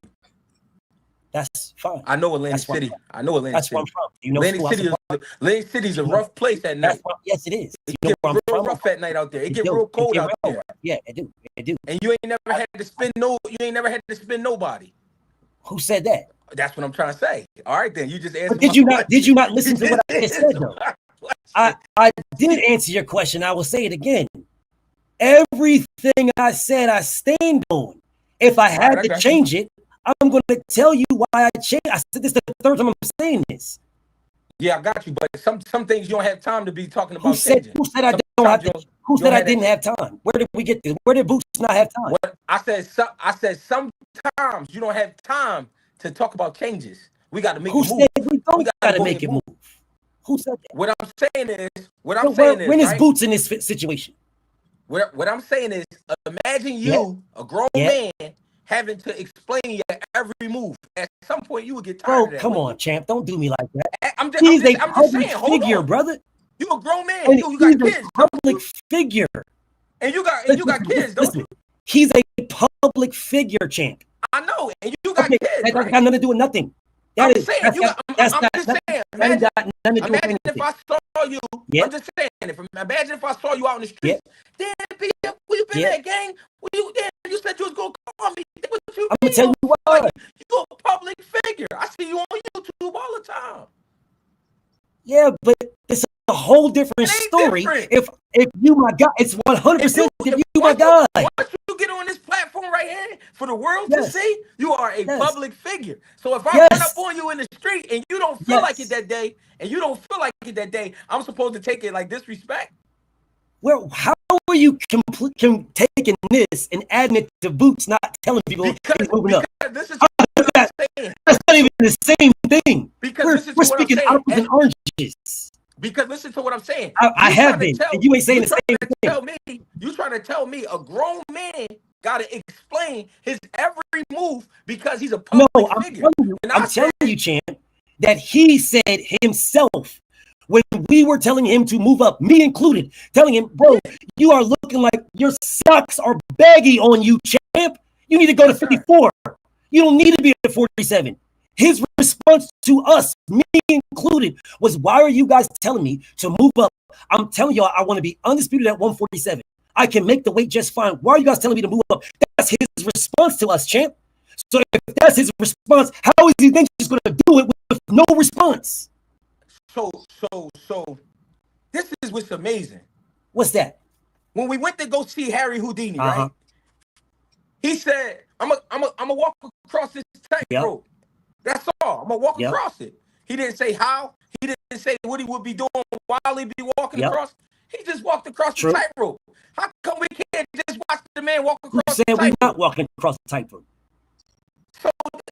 [SPEAKER 5] That's fine.
[SPEAKER 14] I know Atlantic City. I know Atlantic City.
[SPEAKER 5] That's where I'm from. You know,
[SPEAKER 14] Atlantic City is a rough place at night.
[SPEAKER 5] Yes, it is.
[SPEAKER 14] It get real rough at night out there. It get real cold out there.
[SPEAKER 5] Yeah, it do. It do.
[SPEAKER 14] And you ain't never had to spin nobody.
[SPEAKER 5] Who said that?
[SPEAKER 14] That's what I'm trying to say. All right, then you just answered.
[SPEAKER 5] But did you not listen to what I said though? I did answer your question. I will say it again. Everything I said, I stand on. If I had to change it, I'm going to tell you why I changed. I said this the third time I'm saying this.
[SPEAKER 14] Yeah, I got you. But some things you don't have time to be talking about.
[SPEAKER 5] Who said I don't have to? Who said I didn't have time? Where did we get this? Where did Boots not have time?
[SPEAKER 14] I said sometimes you don't have time to talk about changes. We got to make a move.
[SPEAKER 5] Who said we don't got to make a move? Who said that?
[SPEAKER 14] What I'm saying is,
[SPEAKER 5] when is Boots in this situation?
[SPEAKER 14] What I'm saying is, imagine you, a grown man, having to explain your every move. At some point, you would get tired of that.
[SPEAKER 5] Come on, champ. Don't do me like that.
[SPEAKER 14] He's a
[SPEAKER 5] public figure, brother.
[SPEAKER 14] You a grown man. You got kids.
[SPEAKER 5] Public figure.
[SPEAKER 14] And you got kids, don't you?
[SPEAKER 5] He's a public figure, champ.
[SPEAKER 14] I know, and you got kids.
[SPEAKER 5] That got nothing to do with nothing.
[SPEAKER 14] I'm just saying. Imagine if I saw you. I'm just saying. Imagine if I saw you out in the street. Damn, Peter, where you been at, gang? You said you was gonna call me. What you
[SPEAKER 5] I'm gonna tell you what.
[SPEAKER 14] You a public figure. I see you on YouTube all the time.
[SPEAKER 5] Yeah, but it's a whole different story. If you my guy, it's 100% if you my guy.
[SPEAKER 14] Once you get on this platform right here for the world to see, you are a public figure. So if I run up on you in the street and you don't feel like it that day, I'm supposed to take it like disrespect.
[SPEAKER 5] Well, how are you taking this and adding it to Boots, not telling people he's moving up?
[SPEAKER 14] This is what I'm saying.
[SPEAKER 5] That's not even the same thing.
[SPEAKER 14] Because
[SPEAKER 5] we're speaking apples and oranges.
[SPEAKER 14] Because listen to what I'm saying.
[SPEAKER 5] I have been. And you ain't saying the same thing.
[SPEAKER 14] You trying to tell me a grown man got to explain his every move because he's a public figure.
[SPEAKER 5] I'm telling you, champ, that he said himself when we were telling him to move up, me included, telling him, bro, you are looking like your socks are baggy on you, champ. You need to go to 54. You don't need to be at 47. His response to us, me included, was, why are you guys telling me to move up? I'm telling y'all I want to be undisputed at 147. I can make the weight just fine. Why are you guys telling me to move up? That's his response to us, champ. So if that's his response, how is he think he's going to do it with no response?
[SPEAKER 14] So this is what's amazing.
[SPEAKER 5] What's that?
[SPEAKER 14] When we went to go see Harry Houdini, right? He said, I'm a walk across this tightrope. That's all. I'm gonna walk across it. He didn't say how. He didn't say what he would be doing while he'd be walking across. He just walked across the tightrope. How come we can't just watch the man walk across the tightrope?
[SPEAKER 5] We're not walking across the tightrope.
[SPEAKER 14] So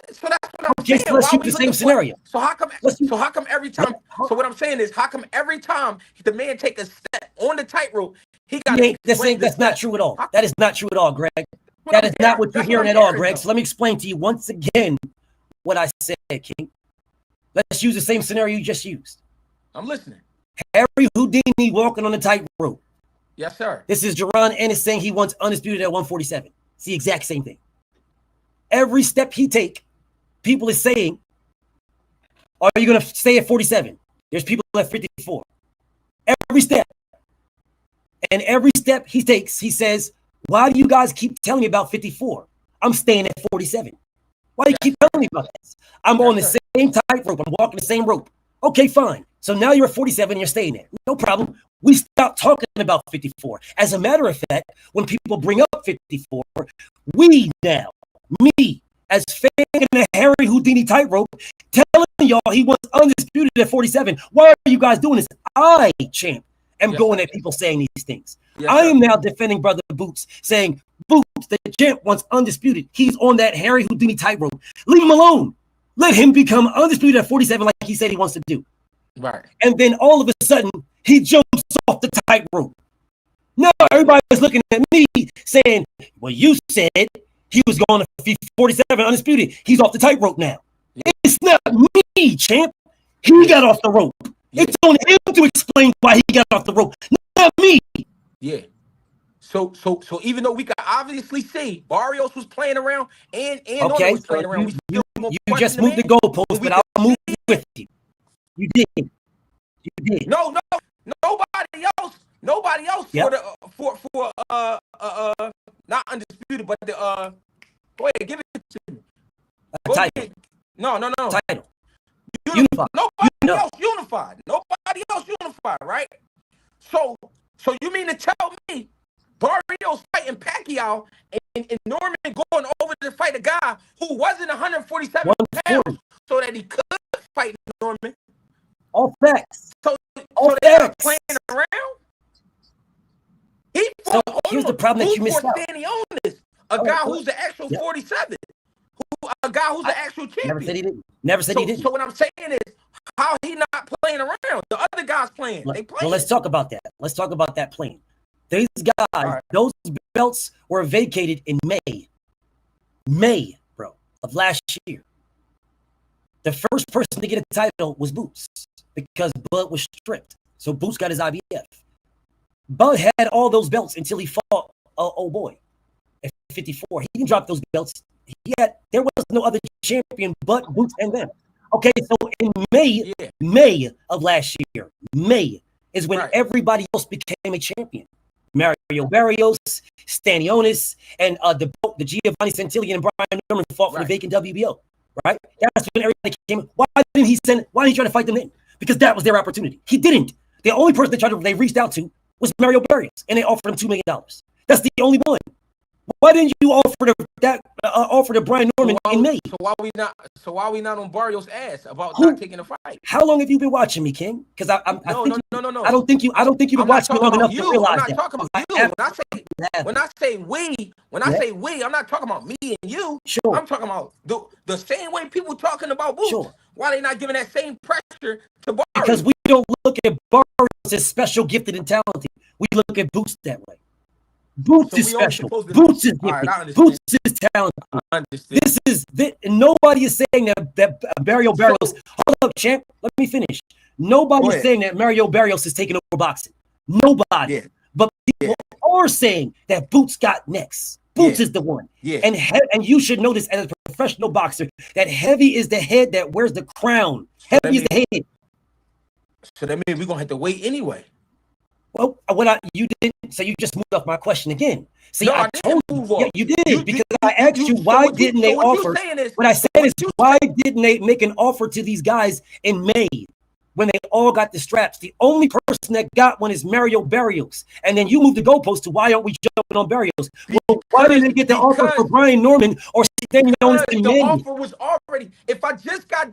[SPEAKER 14] that's what I'm saying.
[SPEAKER 5] So let's shoot the same scenario.
[SPEAKER 14] So how come every time? So what I'm saying is, how come every time the man take a step on the tightrope, he got
[SPEAKER 5] that's not true at all. That is not true at all, Greg. That is not what you're hearing at all, Greg. So let me explain to you once again what I said, King. Let's use the same scenario you just used.
[SPEAKER 14] I'm listening.
[SPEAKER 5] Harry Houdini walking on the tightrope.
[SPEAKER 14] Yes, sir.
[SPEAKER 5] This is Jaron Ennis saying he wants undisputed at 147. It's the exact same thing. Every step he take, people is saying, are you going to stay at 47? There's people at 54. Every step. And every step he takes, he says, why do you guys keep telling me about 54? I'm staying at 47. Why do you keep telling me about this? I'm on the same tightrope. I'm walking the same rope. Okay, fine. So now you're at 47 and you're staying there. No problem. We stopped talking about 54. As a matter of fact, when people bring up 54, we now, me, as fan the Harry Houdini tightrope, telling y'all he wants undisputed at 47. Why are you guys doing this? I, champ, am going at people saying these things. I am now defending Brother Boots, saying, Boots, the champ wants undisputed. He's on that Harry Houdini tightrope. Leave him alone. Let him become undisputed at 47 like he said he wants to do.
[SPEAKER 14] Right.
[SPEAKER 5] And then all of a sudden, he jumps off the tightrope. Now everybody's looking at me saying, well, you said he was going to 47 undisputed. He's off the tightrope now. It's not me, champ. He got off the rope. It's on him to explain why he got off the rope, not me.
[SPEAKER 14] Yeah. So even though we can obviously see Barrios was playing around and
[SPEAKER 5] okay,
[SPEAKER 14] was playing around,
[SPEAKER 5] you just moved the goalpost, but I'll move with you. You did. You did.
[SPEAKER 14] No, nobody else for not undisputed, but the go ahead, give it to me.
[SPEAKER 5] Title.
[SPEAKER 14] No.
[SPEAKER 5] Title.
[SPEAKER 14] Unified. Nobody else unified, right? So you mean to tell me Barrios fighting Pacquiao and Norman going over to fight a guy who wasn't 147 pounds so that he could fight Norman?
[SPEAKER 5] All facts.
[SPEAKER 14] So
[SPEAKER 5] they're
[SPEAKER 14] not playing around? He fought
[SPEAKER 5] here's the problem that you missed out.
[SPEAKER 14] Ennis, a guy who's the actual 47. A guy who's the actual champion.
[SPEAKER 5] Never said he didn't. Never said he didn't.
[SPEAKER 14] So what I'm saying is, how he not playing around? The other guys playing. They playing.
[SPEAKER 5] Well, let's talk about that. Let's talk about that playing. These guys, those belts were vacated in May, bro, of last year. The first person to get a title was Boots because Bud was stripped. So Boots got his IBF. Bud had all those belts until he fought old boy at 54. He didn't drop those belts. There was no other champion but Boots and them. Okay, so in May of last year, May is when everybody else became a champion. Mario Barrios, Stanionis, and the Giovanni Santilli and Brian Norman fought for the vacant WBO. Right? That's when everybody came. Why didn't he try to fight them then? Because that was their opportunity. He didn't. The only person they reached out to was Mario Barrios, and they offered him $2 million. That's the only one. Why didn't you offer to Brian Norman in May?
[SPEAKER 14] So why we not on Barrios' ass about not taking a fight?
[SPEAKER 5] How long have you been watching me, King? Because I don't think you've been watching me long enough to realize that.
[SPEAKER 14] I'm not talking about you. When I say we, I'm not talking about me and you.
[SPEAKER 5] Sure.
[SPEAKER 14] I'm talking about the same way people talking about Boots.
[SPEAKER 5] Sure.
[SPEAKER 14] Why they not giving that same pressure to Barrios?
[SPEAKER 5] Because we don't look at Barrios as special, gifted, and talented. We look at Boots that way. Boots is special. Boots is gifted. Boots is talented. Nobody is saying that Mario Barrios. Hold up, champ. Let me finish. Nobody is saying that Mario Barrios is taking over boxing. Nobody. But people are saying that Boots got next. Boots is the one.
[SPEAKER 14] Yeah.
[SPEAKER 5] And you should know this as a professional boxer that heavy is the head that wears the crown.
[SPEAKER 14] So
[SPEAKER 5] Heavy is the head.
[SPEAKER 14] So that means we're gonna have to wait anyway.
[SPEAKER 5] Well, you didn't, so you just moved off my question again. See,
[SPEAKER 14] No,
[SPEAKER 5] I
[SPEAKER 14] didn't
[SPEAKER 5] told
[SPEAKER 14] move
[SPEAKER 5] you,
[SPEAKER 14] off.
[SPEAKER 5] yeah, you did, because I asked you why didn't they offer. What I said is, why didn't they make an offer to these guys in May when they all got the straps? The only person that got one is Mario Barrios, and then you moved the goalpost to why aren't we jumping on Barrios? Well, why didn't they get the offer for Brian Norman or Stanley Jones?
[SPEAKER 14] The offer was already. If I just got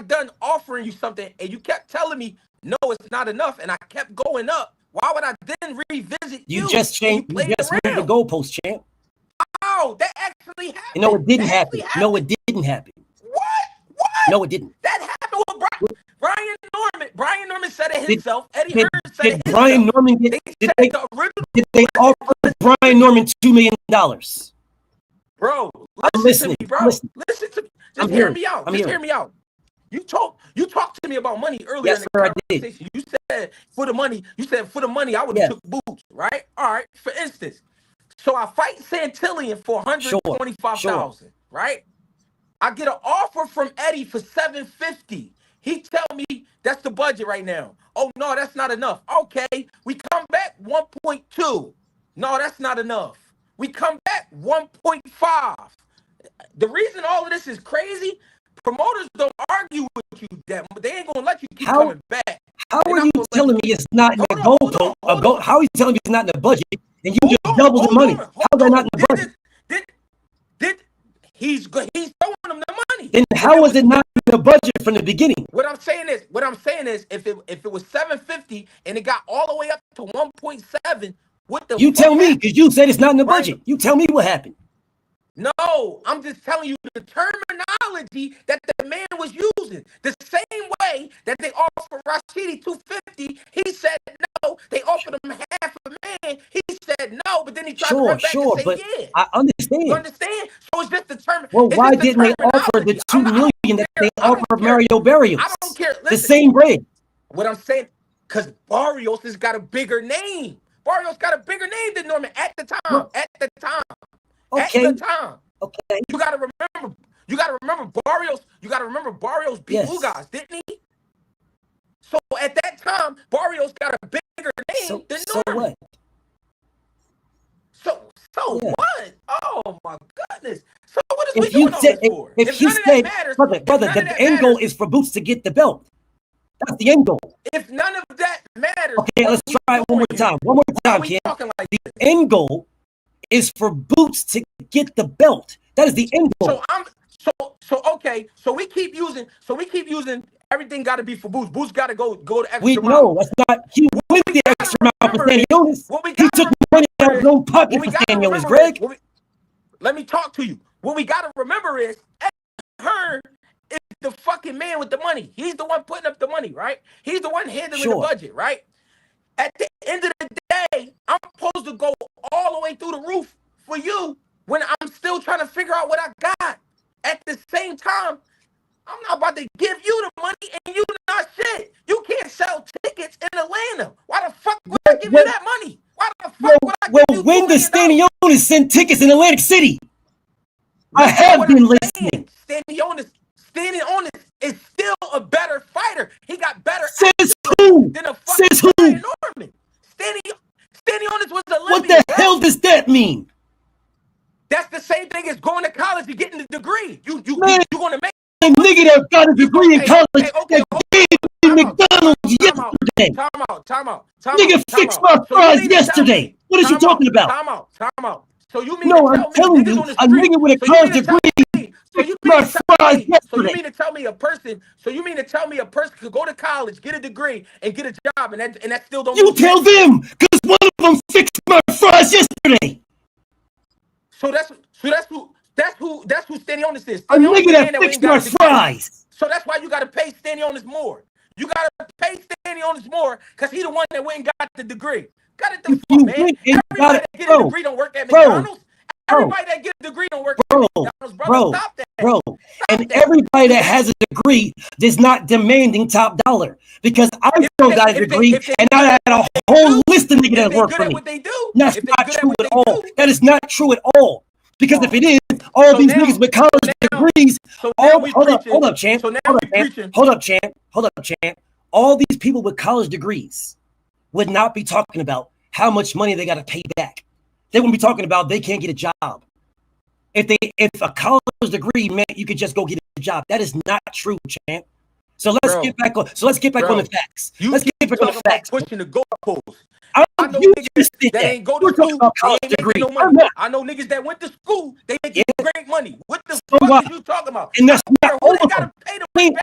[SPEAKER 14] done offering you something, and you kept telling me no, it's not enough, and I kept going up, why would I then revisit you?
[SPEAKER 5] You just changed. You just moved the goalpost, champ.
[SPEAKER 14] Oh, that actually happened.
[SPEAKER 5] No, it didn't happen. No, it didn't happen.
[SPEAKER 14] What?
[SPEAKER 5] No, it didn't.
[SPEAKER 14] That happened with Brian Norman. Brian Norman said it himself. Eddie Hearn said it
[SPEAKER 5] Brian
[SPEAKER 14] himself.
[SPEAKER 5] Norman did they offer Brian Norman $2 million?
[SPEAKER 14] Bro,
[SPEAKER 5] I'm
[SPEAKER 14] listen
[SPEAKER 5] listening.
[SPEAKER 14] to me, bro.
[SPEAKER 5] I'm listening.
[SPEAKER 14] Listen to me.
[SPEAKER 5] I'm
[SPEAKER 14] Just hear
[SPEAKER 5] hearing.
[SPEAKER 14] me out.
[SPEAKER 5] I'm
[SPEAKER 14] Just
[SPEAKER 5] hearing.
[SPEAKER 14] hear me out. You talked to me about money earlier
[SPEAKER 5] Yes,
[SPEAKER 14] in
[SPEAKER 5] sir, I
[SPEAKER 14] the
[SPEAKER 5] did.
[SPEAKER 14] conversation. You said for the money, I would have took Boots, right? All right. For instance, so I fight Santillion for $125,000, right? I get an offer from Eddie for $750. He tell me that's the budget right now. Oh no, that's not enough. Okay, we come back 1.2. No, that's not enough. We come back 1.5. The reason all of this is crazy, promoters don't argue with you that they ain't gonna let you keep coming back.
[SPEAKER 5] How are you telling me it's not in the goal? How are you telling me it's not in the budget and you just double the money? How's that not in the budget?
[SPEAKER 14] He's throwing them the money.
[SPEAKER 5] Then how was it not in the budget from the beginning?
[SPEAKER 14] What I'm saying is, if it was $750 and it got all the way up to 1.7, what the
[SPEAKER 5] You
[SPEAKER 14] fuck
[SPEAKER 5] tell me,
[SPEAKER 14] happened?
[SPEAKER 5] because you said it's not in the budget. You tell me what happened.
[SPEAKER 14] No, I'm just telling you the terminology that the man was using. The same way that they offered Rashidi $250, he said no. They offered him half a man. He said no, but then he tried to run back and say
[SPEAKER 5] but
[SPEAKER 14] yeah.
[SPEAKER 5] I understand.
[SPEAKER 14] You understand? So it's just the term.
[SPEAKER 5] Well, why didn't they offer the $2 million that they offered Mario Barrios?
[SPEAKER 14] I don't care.
[SPEAKER 5] The same bread.
[SPEAKER 14] What I'm saying, because Barrios has got a bigger name. Barrios got a bigger name than Norman at the time.
[SPEAKER 5] Well,
[SPEAKER 14] at the time.
[SPEAKER 5] Okay.
[SPEAKER 14] At the time.
[SPEAKER 5] Okay.
[SPEAKER 14] You gotta remember Barrios. You gotta remember Barrios beat Ugas, didn't he? So at that time, Barrios got a bigger name than Norman.
[SPEAKER 5] So what?
[SPEAKER 14] So what? Oh my goodness. So what is
[SPEAKER 5] If
[SPEAKER 14] we doing all this for?
[SPEAKER 5] If he said, brother, the end goal is for Boots to get the belt. That's the end goal.
[SPEAKER 14] If none of that matters.
[SPEAKER 5] Okay, let's try it one more time. One more time, Ken. The end goal is for Boots to get the belt. That is the end goal.
[SPEAKER 14] So we keep using everything got to be for Boots. Boots got to go the extra
[SPEAKER 5] We
[SPEAKER 14] mile.
[SPEAKER 5] know that's not. He went the extra mile for Stanionis. He took money out of his own pocket for Stanionis, Greg.
[SPEAKER 14] Let me talk to you. What we got to remember is Hearn is the fucking man with the money. He's the one putting up the money, right? He's the one handling the budget, right? At the end of the day, I'm supposed to go all the way through the roof for you when I'm still trying to figure out what I got. At the same time, I'm not about to give you the money and you not shit. You can't sell tickets in Atlanta. Why the fuck would I give you that money? Why the fuck would I give you
[SPEAKER 5] when does Stanionis send tickets in Atlantic City? I have been listening.
[SPEAKER 14] Stanionis is still a better fighter. He got better
[SPEAKER 5] Says who?
[SPEAKER 14] than a fucking
[SPEAKER 5] Says who?
[SPEAKER 14] Brian Norman. Stanionis was Olympian.
[SPEAKER 5] What the hell does that mean?
[SPEAKER 14] That's the same thing as going to college and getting a degree. You gonna make
[SPEAKER 5] a nigga that got a degree in college that gave me McDonald's yesterday.
[SPEAKER 14] Time out.
[SPEAKER 5] Nigga fixed my fries yesterday. What is you talking about?
[SPEAKER 14] Time out. So you mean
[SPEAKER 5] no, I'm telling you, a nigga with a college degree fixed my fries yesterday.
[SPEAKER 14] So you mean to tell me a person could go to college, get a degree, and get a job, and that still don't.
[SPEAKER 5] You tell them, because one of them fixed my fries yesterday.
[SPEAKER 14] So that's who Stanionis is.
[SPEAKER 5] A nigga that fixed my fries.
[SPEAKER 14] So that's why you gotta pay Stanionis more. You gotta pay Stanionis more because he the one that went and got the degree. Got it the fuck, man. Everybody that get a degree don't work at McDonald's. everybody that gets a degree don't work at McDonald's, brother. Stop that.
[SPEAKER 5] Bro. And everybody that has a degree is not demanding top dollar because I still got a degree and I had a whole list of niggas that work for me. That's not true at all. That is not true at all. Because if it is, all these niggas with college degrees, hold up, champ. Hold up, champ. All these people with college degrees would not be talking about how much money they got to pay back. They wouldn't be talking about they can't get a job. If a college degree meant you could just go get a job, that is not true, champ. So let's get back on. So let's get back on the facts. Let's get back on the facts.
[SPEAKER 14] Pushing the goalposts.
[SPEAKER 5] I know niggas
[SPEAKER 14] that ain't go to school. They ain't making no money. I know niggas that went to school. They making great money. What the fuck are you talking about?
[SPEAKER 5] And that's not all of them.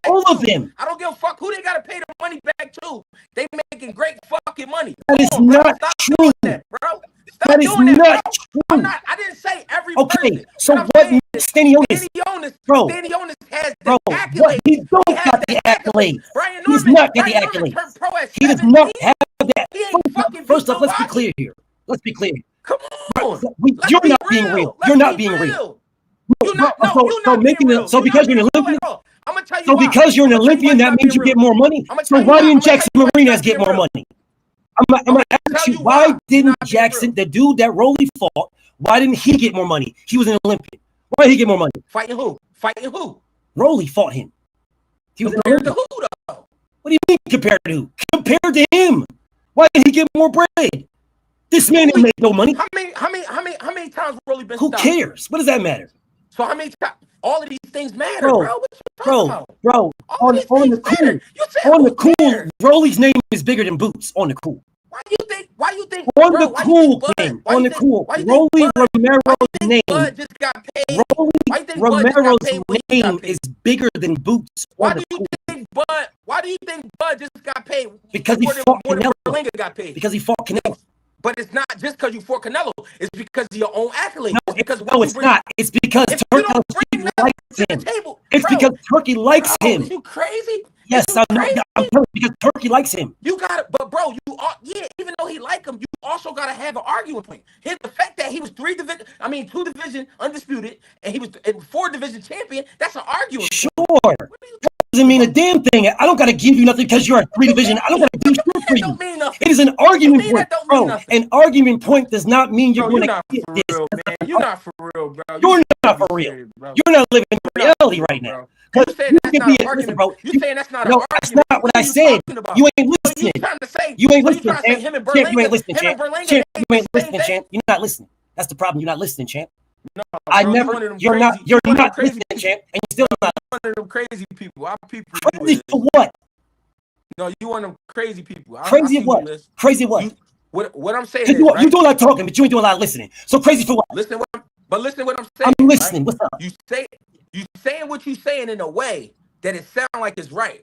[SPEAKER 5] All of them.
[SPEAKER 14] I don't give a fuck who they gotta pay the money back to. They making great fucking money.
[SPEAKER 5] That is not true.
[SPEAKER 14] Bro.
[SPEAKER 5] That is not true.
[SPEAKER 14] I didn't say every
[SPEAKER 5] person. So what Stanionis, bro,
[SPEAKER 14] Stanionis has the accolades.
[SPEAKER 5] What he don't got the accolades. He does not get the accolades. He does not have that. First off, let's be clear here. Let's be clear.
[SPEAKER 14] Come on.
[SPEAKER 5] You're not being real. You're not being real. So because you're an Olympian, so because you're an Olympian, that means you get more money. So why didn't Jackson Marinas get more money? I'm gonna ask you, why didn't Jackson, the dude that Rolly fought, why didn't he get more money? He was an Olympian. Why did he get more money?
[SPEAKER 14] Fighting who? Fighting who?
[SPEAKER 5] Rolly fought him. He was
[SPEAKER 14] compared to who though?
[SPEAKER 5] What do you mean compared to who? Compared to him. Why did he get more bread? This man didn't make no money.
[SPEAKER 14] How many times Rolly been
[SPEAKER 5] stopped? Who cares? What does that matter?
[SPEAKER 14] So how many times? All of these things matter, bro. What you talking about?
[SPEAKER 5] On the cool, Rolly's name is bigger than Boots. On the cool.
[SPEAKER 14] Why you think?
[SPEAKER 5] On the cool, Rolly Romero's name.
[SPEAKER 14] Just got paid.
[SPEAKER 5] Rolly Romero's name is bigger than Boots.
[SPEAKER 14] Why do you think Bud just got paid?
[SPEAKER 5] Because he fought Canelo.
[SPEAKER 14] Got paid.
[SPEAKER 5] Because he fought Canelo.
[SPEAKER 14] But it's not just because you fought Canelo. It's because of your own accolades.
[SPEAKER 5] No, it's not. It's because Turkey likes him. It's because Turkey likes him.
[SPEAKER 14] You crazy?
[SPEAKER 5] Yes, I'm telling you, because Turkey likes him.
[SPEAKER 14] You got it, but bro, even though he like him, you also got to have an arguing point. The fact that he was 2 division undisputed, and he was 4 division champion, that's an arguing point.
[SPEAKER 5] Sure. Doesn't mean a damn thing. I don't got to give you nothing because you're a 3 division. I don't got to do shit for you. It is an argument point, bro. An argument point does not mean you're going to get this.
[SPEAKER 14] You're not for real, bro.
[SPEAKER 5] You're not for real. You're not living in reality right now.
[SPEAKER 14] You saying that's not an argument, bro? You saying that's not an argument?
[SPEAKER 5] That's not what I said. You ain't listening. You ain't listening, champ. You ain't listening, champ. You ain't listening, champ. You're not listening. That's the problem. You're not listening, champ.
[SPEAKER 14] No,
[SPEAKER 5] I never. You're not listening, champ, and you're still not.
[SPEAKER 14] One of them crazy people. Our people.
[SPEAKER 5] Crazy for what?
[SPEAKER 14] No, you one of them crazy people.
[SPEAKER 5] Crazy of what? Crazy of what?
[SPEAKER 14] What I'm saying
[SPEAKER 5] is, you do a lot of talking, but you ain't doing a lot of listening. So crazy for what?
[SPEAKER 14] Listen what I'm saying.
[SPEAKER 5] I'm listening. Right? What's up?
[SPEAKER 14] You saying what you saying in a way that it sounds like it's right?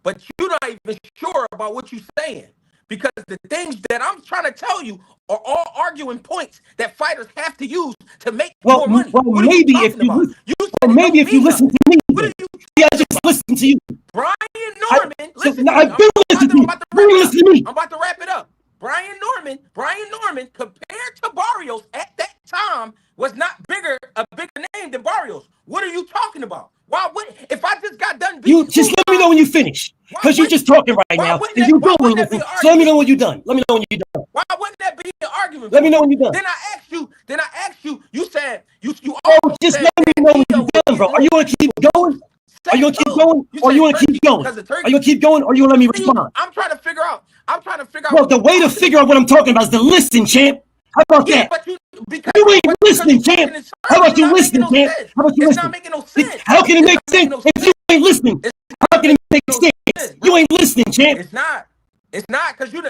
[SPEAKER 14] But you're not even sure about what you're saying. Because the things that I'm trying to tell you are all arguing points that fighters have to use to make more money.
[SPEAKER 5] Well, maybe if you listen to me, I just listen to you.
[SPEAKER 14] Brian Norman, listen.
[SPEAKER 5] I've been listening to you.
[SPEAKER 14] I'm about to wrap it up. Brian Norman, compared to Barrios at that time, was not a bigger name than Barrios. What are you talking about? Why would if I just got done?
[SPEAKER 5] You just let me know when you finish, because you're just talking right now. If you don't want to listen, so let me know when you're done. Let me know when you're done.
[SPEAKER 14] Why wouldn't that be an argument?
[SPEAKER 5] Let me know when you're done.
[SPEAKER 14] Then I asked you. You said you.
[SPEAKER 5] Oh, just let me know when you're done, bro. Are you gonna keep going? Are you gonna keep going? Or are you gonna keep going? Are you gonna keep going? Or are you gonna let me respond?
[SPEAKER 14] I'm trying to figure out.
[SPEAKER 5] Bro, the way to figure out what I'm talking about is to listen, champ. How about that?
[SPEAKER 14] But you
[SPEAKER 5] ain't listening, champ. How about you listening, champ? How about you
[SPEAKER 14] listen? It's
[SPEAKER 5] not
[SPEAKER 14] making no sense.
[SPEAKER 5] How can it make sense if you ain't listening? How can it make sense? You ain't listening, champ.
[SPEAKER 14] It's not. It's not because you're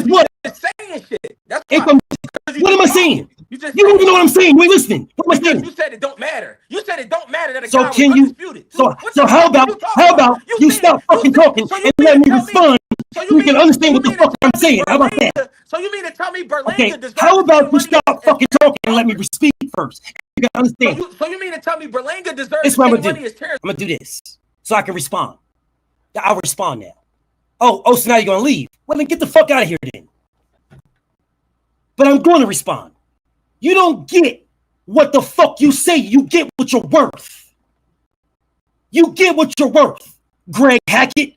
[SPEAKER 5] what?
[SPEAKER 14] Saying shit. That's
[SPEAKER 5] what am I saying? You don't even know what I'm saying. You ain't listening. What am I saying?
[SPEAKER 14] You said it don't matter. You said it don't matter that a
[SPEAKER 5] so
[SPEAKER 14] guy
[SPEAKER 5] can
[SPEAKER 14] was
[SPEAKER 5] you?
[SPEAKER 14] undisputed.
[SPEAKER 5] So how about you stop fucking talking and let me respond? So you can understand what the fuck I'm saying. How about that?
[SPEAKER 14] So you mean to tell me Berlanga?
[SPEAKER 5] Okay. How about you stop fucking talking and let me speak first? You can understand.
[SPEAKER 14] So you mean to tell me Berlanga deserves
[SPEAKER 5] the same
[SPEAKER 14] money as Terrence?
[SPEAKER 5] I'm gonna do this so I can respond. I'll respond now. Oh, so now you're gonna leave? Well, then get the fuck out of here then. But I'm going to respond. You don't get what the fuck you say. You get what you're worth. You get what you're worth, Greg Hackett.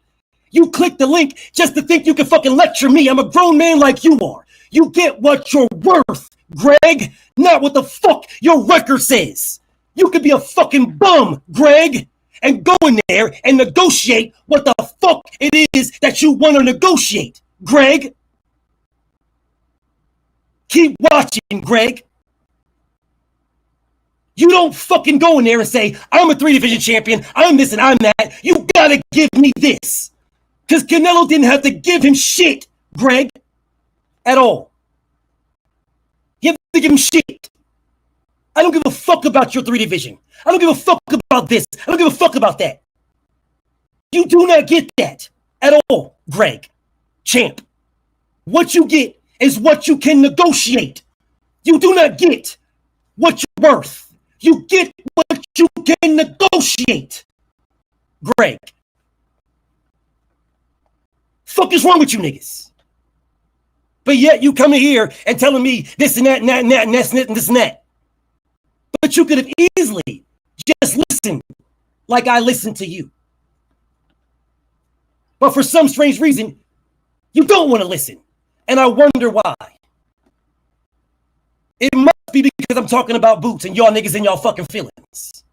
[SPEAKER 5] You click the link just to think you can fucking lecture me. I'm a grown man like you are. You get what you're worth, Greg, not what the fuck your record says. You could be a fucking bum, Greg, and go in there and negotiate what the fuck it is that you want to negotiate, Greg. Keep watching, Greg. You don't fucking go in there and say, I'm a 3-division champion, I'm this and I'm that. You gotta give me this. Because Canelo didn't have to give him shit, Greg, at all. You have to give him shit. I don't give a fuck about your 3-division. I don't give a fuck about this. I don't give a fuck about that. You do not get that at all, Greg, champ. What you get is what you can negotiate. You do not get what you're worth. You get what you can negotiate, Greg. Fuck is wrong with you niggas? But yet you coming here and telling me this and that and that and that and this and this and that. But you could have easily just listened like I listened to you. But for some strange reason, you don't want to listen. And I wonder why. It must be because I'm talking about boots and y'all niggas in y'all fucking feelings.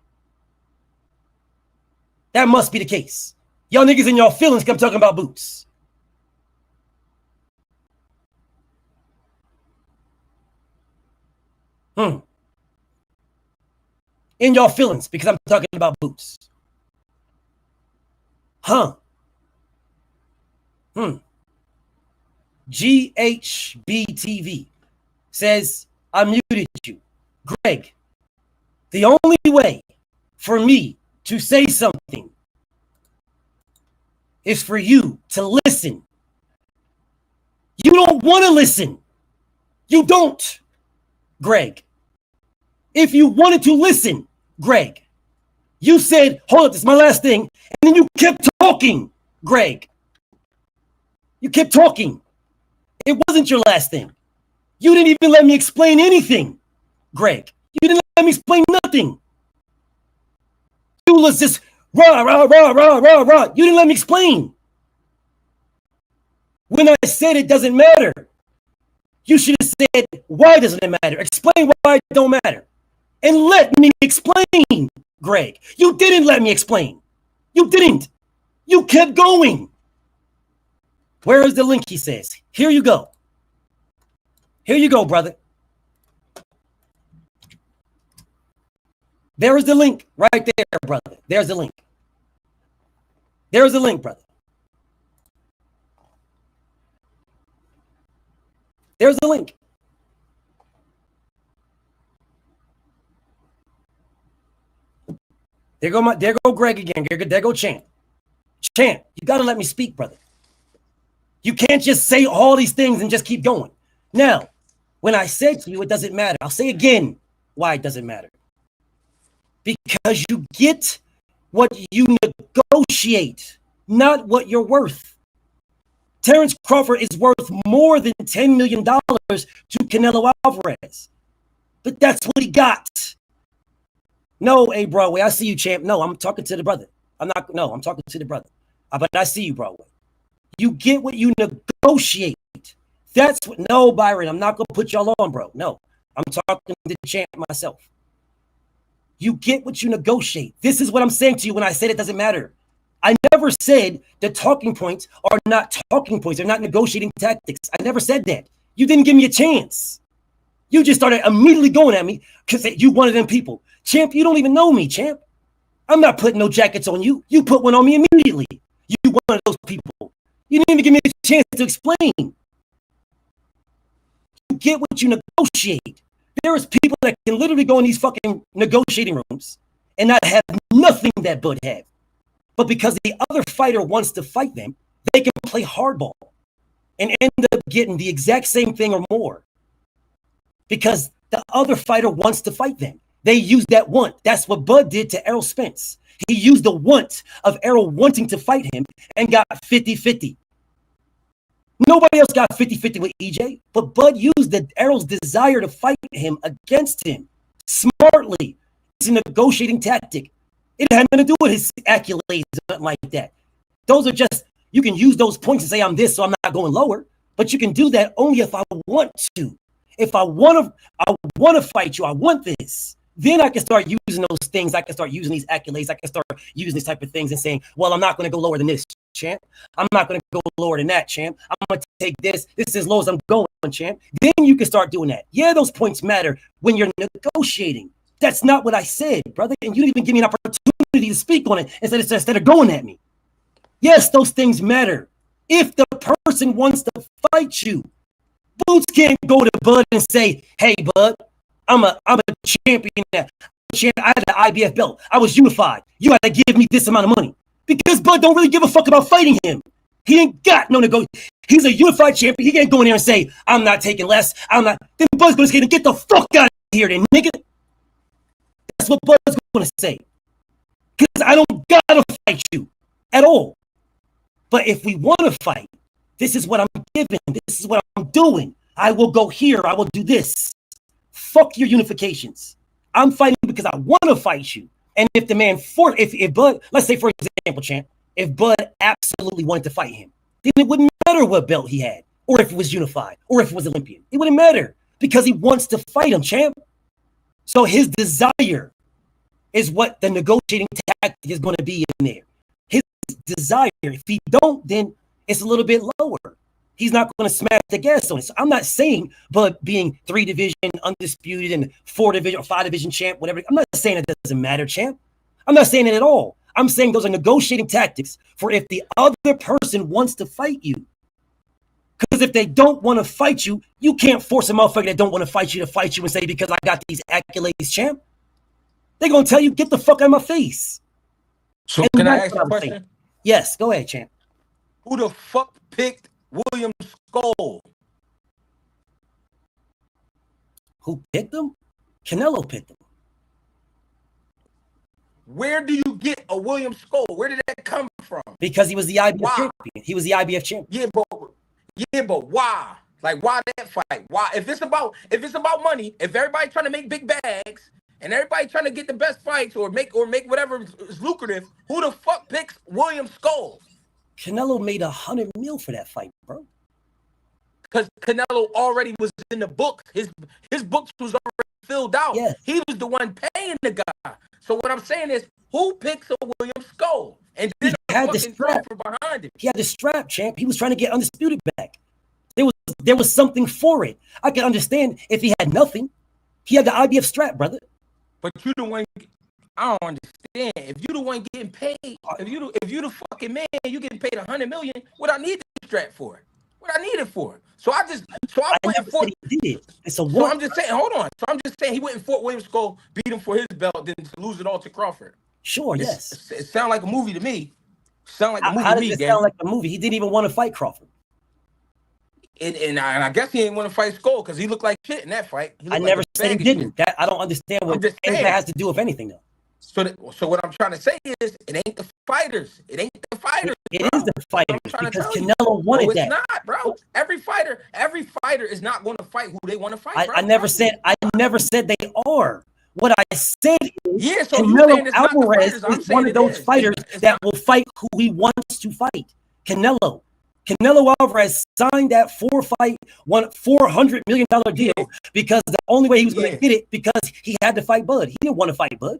[SPEAKER 5] That must be the case. Y'all niggas in y'all feelings come talking about boots. In y'all feelings because I'm talking about boots. GHBTV says, I muted you. Greg, the only way for me to say something is for you to listen. You don't want to listen. You don't, Greg. If you wanted to listen, Greg, you said, hold up, this is my last thing, and then you kept talking, Greg. You kept talking. It wasn't your last thing. You didn't even let me explain anything, Greg. You didn't let me explain nothing. You was just rah, rah, rah, rah, rah, rah. You didn't let me explain. When I said it doesn't matter, you should have said, why doesn't it matter? Explain why it don't matter. And let me explain, Greg. You didn't let me explain. You didn't. You kept going. Where is the link, he says? Here you go. Here you go, brother. There is the link right there, brother. There's the link. There's the link, brother. There's the link. There go Greg again. There go Champ. Champ, you gotta let me speak, brother. You can't just say all these things and just keep going. Now, when I said to you it doesn't matter, I'll say again why it doesn't matter. Because you get what you negotiate, not what you're worth. Terrence Crawford is worth more than $10 million to Canelo Alvarez. But that's what he got. No, hey, Broadway, I see you, champ. No, I'm talking to the brother. I'm talking to the brother. But I see you, Broadway. You get what you negotiate. That's what, no, Byron, I'm not going to put y'all on, bro. No, I'm talking to the champ myself. You get what you negotiate. This is what I'm saying to you when I said it doesn't matter. I never said the talking points are not talking points. They're not negotiating tactics. I never said that. You didn't give me a chance. You just started immediately going at me because you one of them people. Champ, you don't even know me, champ. I'm not putting no jackets on you. You put one on me immediately. You one of those people. You didn't even give me a chance to explain. You get what you negotiate. There is people that can literally go in these fucking negotiating rooms and not have nothing that Bud had. But because the other fighter wants to fight them, they can play hardball and end up getting the exact same thing or more. Because the other fighter wants to fight them. They use that want. That's what Bud did to Errol Spence. He used the want of Errol wanting to fight him and got 50-50. Nobody else got 50-50 with EJ, but Bud used Errol's desire to fight him against him. smartly. It's a negotiating tactic. It had nothing to do with his accolades or nothing like that. Those are just, you can use those points and say I'm this, so I'm not going lower. But you can do that only if I want to. If I want to fight you, I want this. Then I can start using those things. I can start using these accolades. I can start using these type of things and saying, well, I'm not going to go lower than this, champ. I'm not going to go lower than that, champ. I'm going to take this. This is as low as I'm going, champ. Then you can start doing that. Yeah, those points matter when you're negotiating. That's not what I said, brother. And you didn't even give me an opportunity to speak on it instead of going at me. Yes, those things matter. If the person wants to fight you, Boots can't go to Bud and say, hey, Bud, I'm a champion. I had an IBF belt. I was unified. You got to give me this amount of money. Because Bud don't really give a fuck about fighting him. He ain't got no He's a unified champion. He can't go in there and say, I'm not taking less. I'm not. Then Bud's going to say, get the fuck out of here then, nigga. That's what Bud's going to say. Because I don't got to fight you at all. But if we want to fight, this is what I'm giving. This is what I'm doing. I will go here. I will do this. Fuck your unifications. I'm fighting because I want to fight you. And if the man if Bud, let's say for example, champ, if Bud absolutely wanted to fight him, then it wouldn't matter what belt he had, or if it was unified, or if it was Olympian. It wouldn't matter because he wants to fight him, champ. So his desire is what the negotiating tactic is going to be in there. His desire. If he don't, then it's a little bit lower. He's not going to smash the gas on it. So I'm not saying Bud being 3 division undisputed and 4 division or 5 division champ, whatever. I'm not saying it doesn't matter, champ. I'm not saying it at all. I'm saying those are negotiating tactics for if the other person wants to fight you. Because if they don't want to fight you, you can't force a motherfucker that don't want to fight you and say, because I got these accolades, champ. They're going to tell you, get the fuck out of my face.
[SPEAKER 14] So can I ask you a question?
[SPEAKER 5] Saying. Yes, go ahead, champ.
[SPEAKER 14] Who the fuck picked William Skull?
[SPEAKER 5] Who picked him? Canelo picked him.
[SPEAKER 14] Where do you get a William Skull? Where did that come from?
[SPEAKER 5] Because he was the IBF champion. He was the IBF champion.
[SPEAKER 14] Yeah, but why? Like, why that fight? Why? If it's about money, if everybody trying to make big bags and everybody trying to get the best fights or make whatever is lucrative, who the fuck picks William Skull?
[SPEAKER 5] Canelo made $100 million for that fight, bro.
[SPEAKER 14] Because Canelo already was in the books. His books was already filled out.
[SPEAKER 5] Yes.
[SPEAKER 14] He was the one paying the guy. So what I'm saying is, who picks a William Skull? And then
[SPEAKER 5] he had the strap
[SPEAKER 14] behind him.
[SPEAKER 5] He had the strap, champ. He was trying to get undisputed back. There was something for it. I can understand if he had nothing. He had the IBF strap, brother.
[SPEAKER 14] But you the one. I don't understand. If you the one getting paid, if you the fucking man, you getting paid $100 million. What I need the strap for? What I need it for? So I went and fought.
[SPEAKER 5] He did.
[SPEAKER 14] So I'm just saying. Hold on. So I'm just saying he went and fought William Skull, beat him for his belt, then to lose it all to Crawford.
[SPEAKER 5] Sure. Yes.
[SPEAKER 14] It sounds like a movie to me. Sound like a movie
[SPEAKER 5] How
[SPEAKER 14] to
[SPEAKER 5] does
[SPEAKER 14] me.
[SPEAKER 5] It sound like a movie? He didn't even want to fight Crawford.
[SPEAKER 14] And I guess he didn't want to fight Skull because he looked like shit in that fight.
[SPEAKER 5] I never said he didn't. That I don't understand what that has to do with anything though.
[SPEAKER 14] So what I'm trying to say is, it ain't the fighters. It ain't the fighters.
[SPEAKER 5] It is the fighters because Canelo wanted that.
[SPEAKER 14] It's not, bro. Every fighter is not going to fight who they want to fight.
[SPEAKER 5] I never said they are. What I said is
[SPEAKER 14] so
[SPEAKER 5] Canelo Alvarez is one of those fighters that will fight who he wants to fight. Canelo Alvarez signed that $400 million deal because the only way he was going to get it because he had to fight Bud. He didn't want to fight Bud.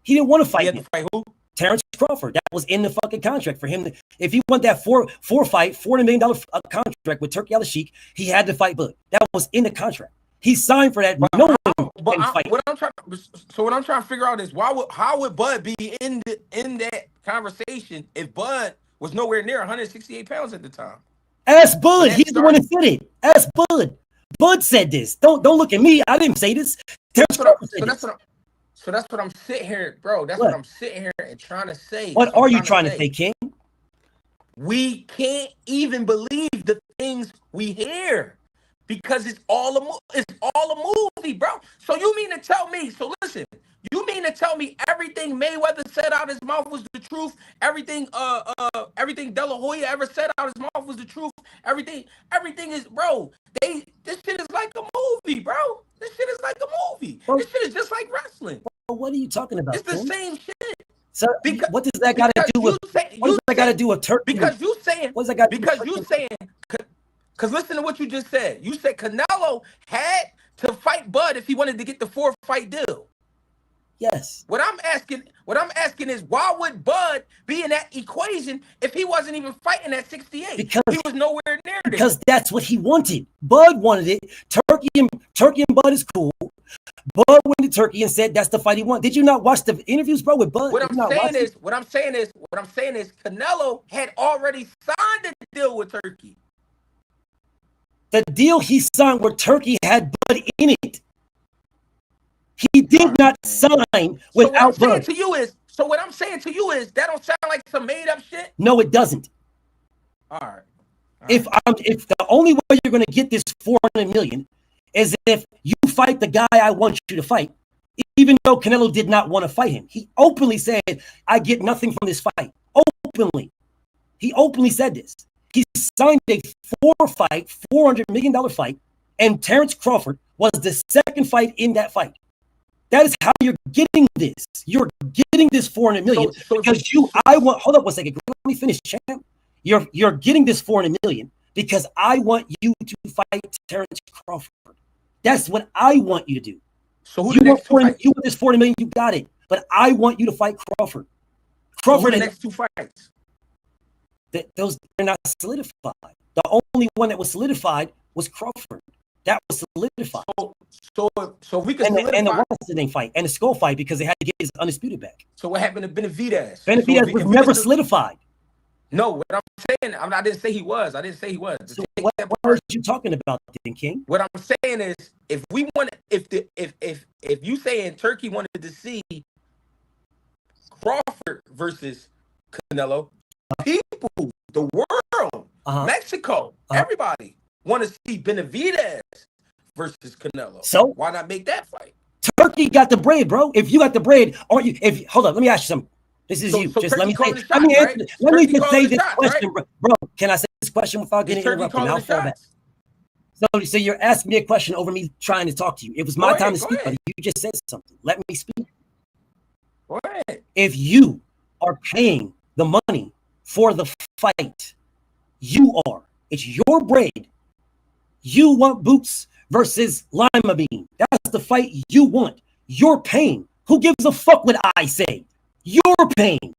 [SPEAKER 5] He didn't want to fight him.
[SPEAKER 14] He had to fight who?
[SPEAKER 5] Terrence Crawford. That was in the fucking contract for him. If he want that $400 million contract with Turki Al-Sheikh, he had to fight Bud. That was in the contract. He signed for that.
[SPEAKER 14] What I'm trying to figure out is how would Bud be in that conversation if Bud was nowhere near 168 pounds at the time?
[SPEAKER 5] Ask Bud. He's the one that said it. Ask Bud. Bud said this. Don't look at me. I didn't say this.
[SPEAKER 14] So that's what I'm sitting here, bro. That's what I'm sitting here and trying to say.
[SPEAKER 5] What are you trying to say, King?
[SPEAKER 14] We can't even believe the things we hear because it's all a movie, bro. So you mean to tell me? So listen, you mean to tell me everything Mayweather said out his mouth was the truth? Everything De La Hoya ever said out his mouth was the truth? Everything is, bro. This shit is like a movie, bro. This shit is like a movie. This shit is just like wrestling.
[SPEAKER 5] Bro, what are you talking about?
[SPEAKER 14] It's the same shit.
[SPEAKER 5] So what does that got to do with? What does that got to do with Turkey?
[SPEAKER 14] Because you saying.
[SPEAKER 5] What's that got?
[SPEAKER 14] Because you saying. Because listen to what you just said. You said Canelo had to fight Bud if he wanted to get the 4-fight deal.
[SPEAKER 5] Yes.
[SPEAKER 14] What I'm asking is, why would Bud be in that equation if he wasn't even fighting at 68?
[SPEAKER 5] Because
[SPEAKER 14] he was nowhere near there.
[SPEAKER 5] Because that's what he wanted. Bud wanted it. Turkey and Bud is cool. Bud went to Turkey and said that's the fight he wanted. Did you not watch the interviews, bro, with Bud?
[SPEAKER 14] What I'm saying is Canelo had already signed a deal with Turkey.
[SPEAKER 5] The deal he signed with Turkey had Bud in it. He did not sign without Bud.
[SPEAKER 14] So what I'm saying to you is that don't sound like some made up shit?
[SPEAKER 5] No, it doesn't.
[SPEAKER 14] All right.
[SPEAKER 5] If the only way you're going to get this $400 million is if you fight the guy I want you to fight, even though Canelo did not want to fight him. He openly said, I get nothing from this fight. Openly. He openly said this. He signed a $400 million fight, and Terrence Crawford was the second fight in that fight. That is how you're getting this. You're getting this $400 million because hold up one second. Let me finish, champ. You're getting this $400 million because I want you to fight Terrence Crawford. That's what I want you to do.
[SPEAKER 14] So who
[SPEAKER 5] you want this $400 million? You got it. But I want you to fight Crawford.
[SPEAKER 14] Crawford. So the next two fights.
[SPEAKER 5] They're not solidified. The only one that was solidified was Crawford. That was solidified.
[SPEAKER 14] So we can solidify.
[SPEAKER 5] And the Washington fight and the Skull fight because they had to get his undisputed back.
[SPEAKER 14] So what happened to Benavidez?
[SPEAKER 5] Benavidez was never solidified.
[SPEAKER 14] No, what I'm saying, I didn't say he was.
[SPEAKER 5] So what are you talking about, then, King?
[SPEAKER 14] What I'm saying is, if you saying Turkey wanted to see Crawford versus Canelo, people, the world, Mexico, everybody want to see Benavidez versus Canelo.
[SPEAKER 5] So
[SPEAKER 14] why not make that fight?
[SPEAKER 5] Turkey got the bread, bro. If you got the bread, aren't you? Hold up, let me ask you something. This is you. Just let me say. Let me just say this question, bro. Can I say this question without getting interrupted? I'll fall back. So you're asking me a question over me trying to talk to you. It was my time to speak, buddy. You just said something. Let me speak.
[SPEAKER 14] Go ahead.
[SPEAKER 5] If you are paying the money for the fight, you are. It's your bread. You want Boots versus Lima Bean. That's the fight you want. You're paying. Who gives a fuck what I say? You're paying.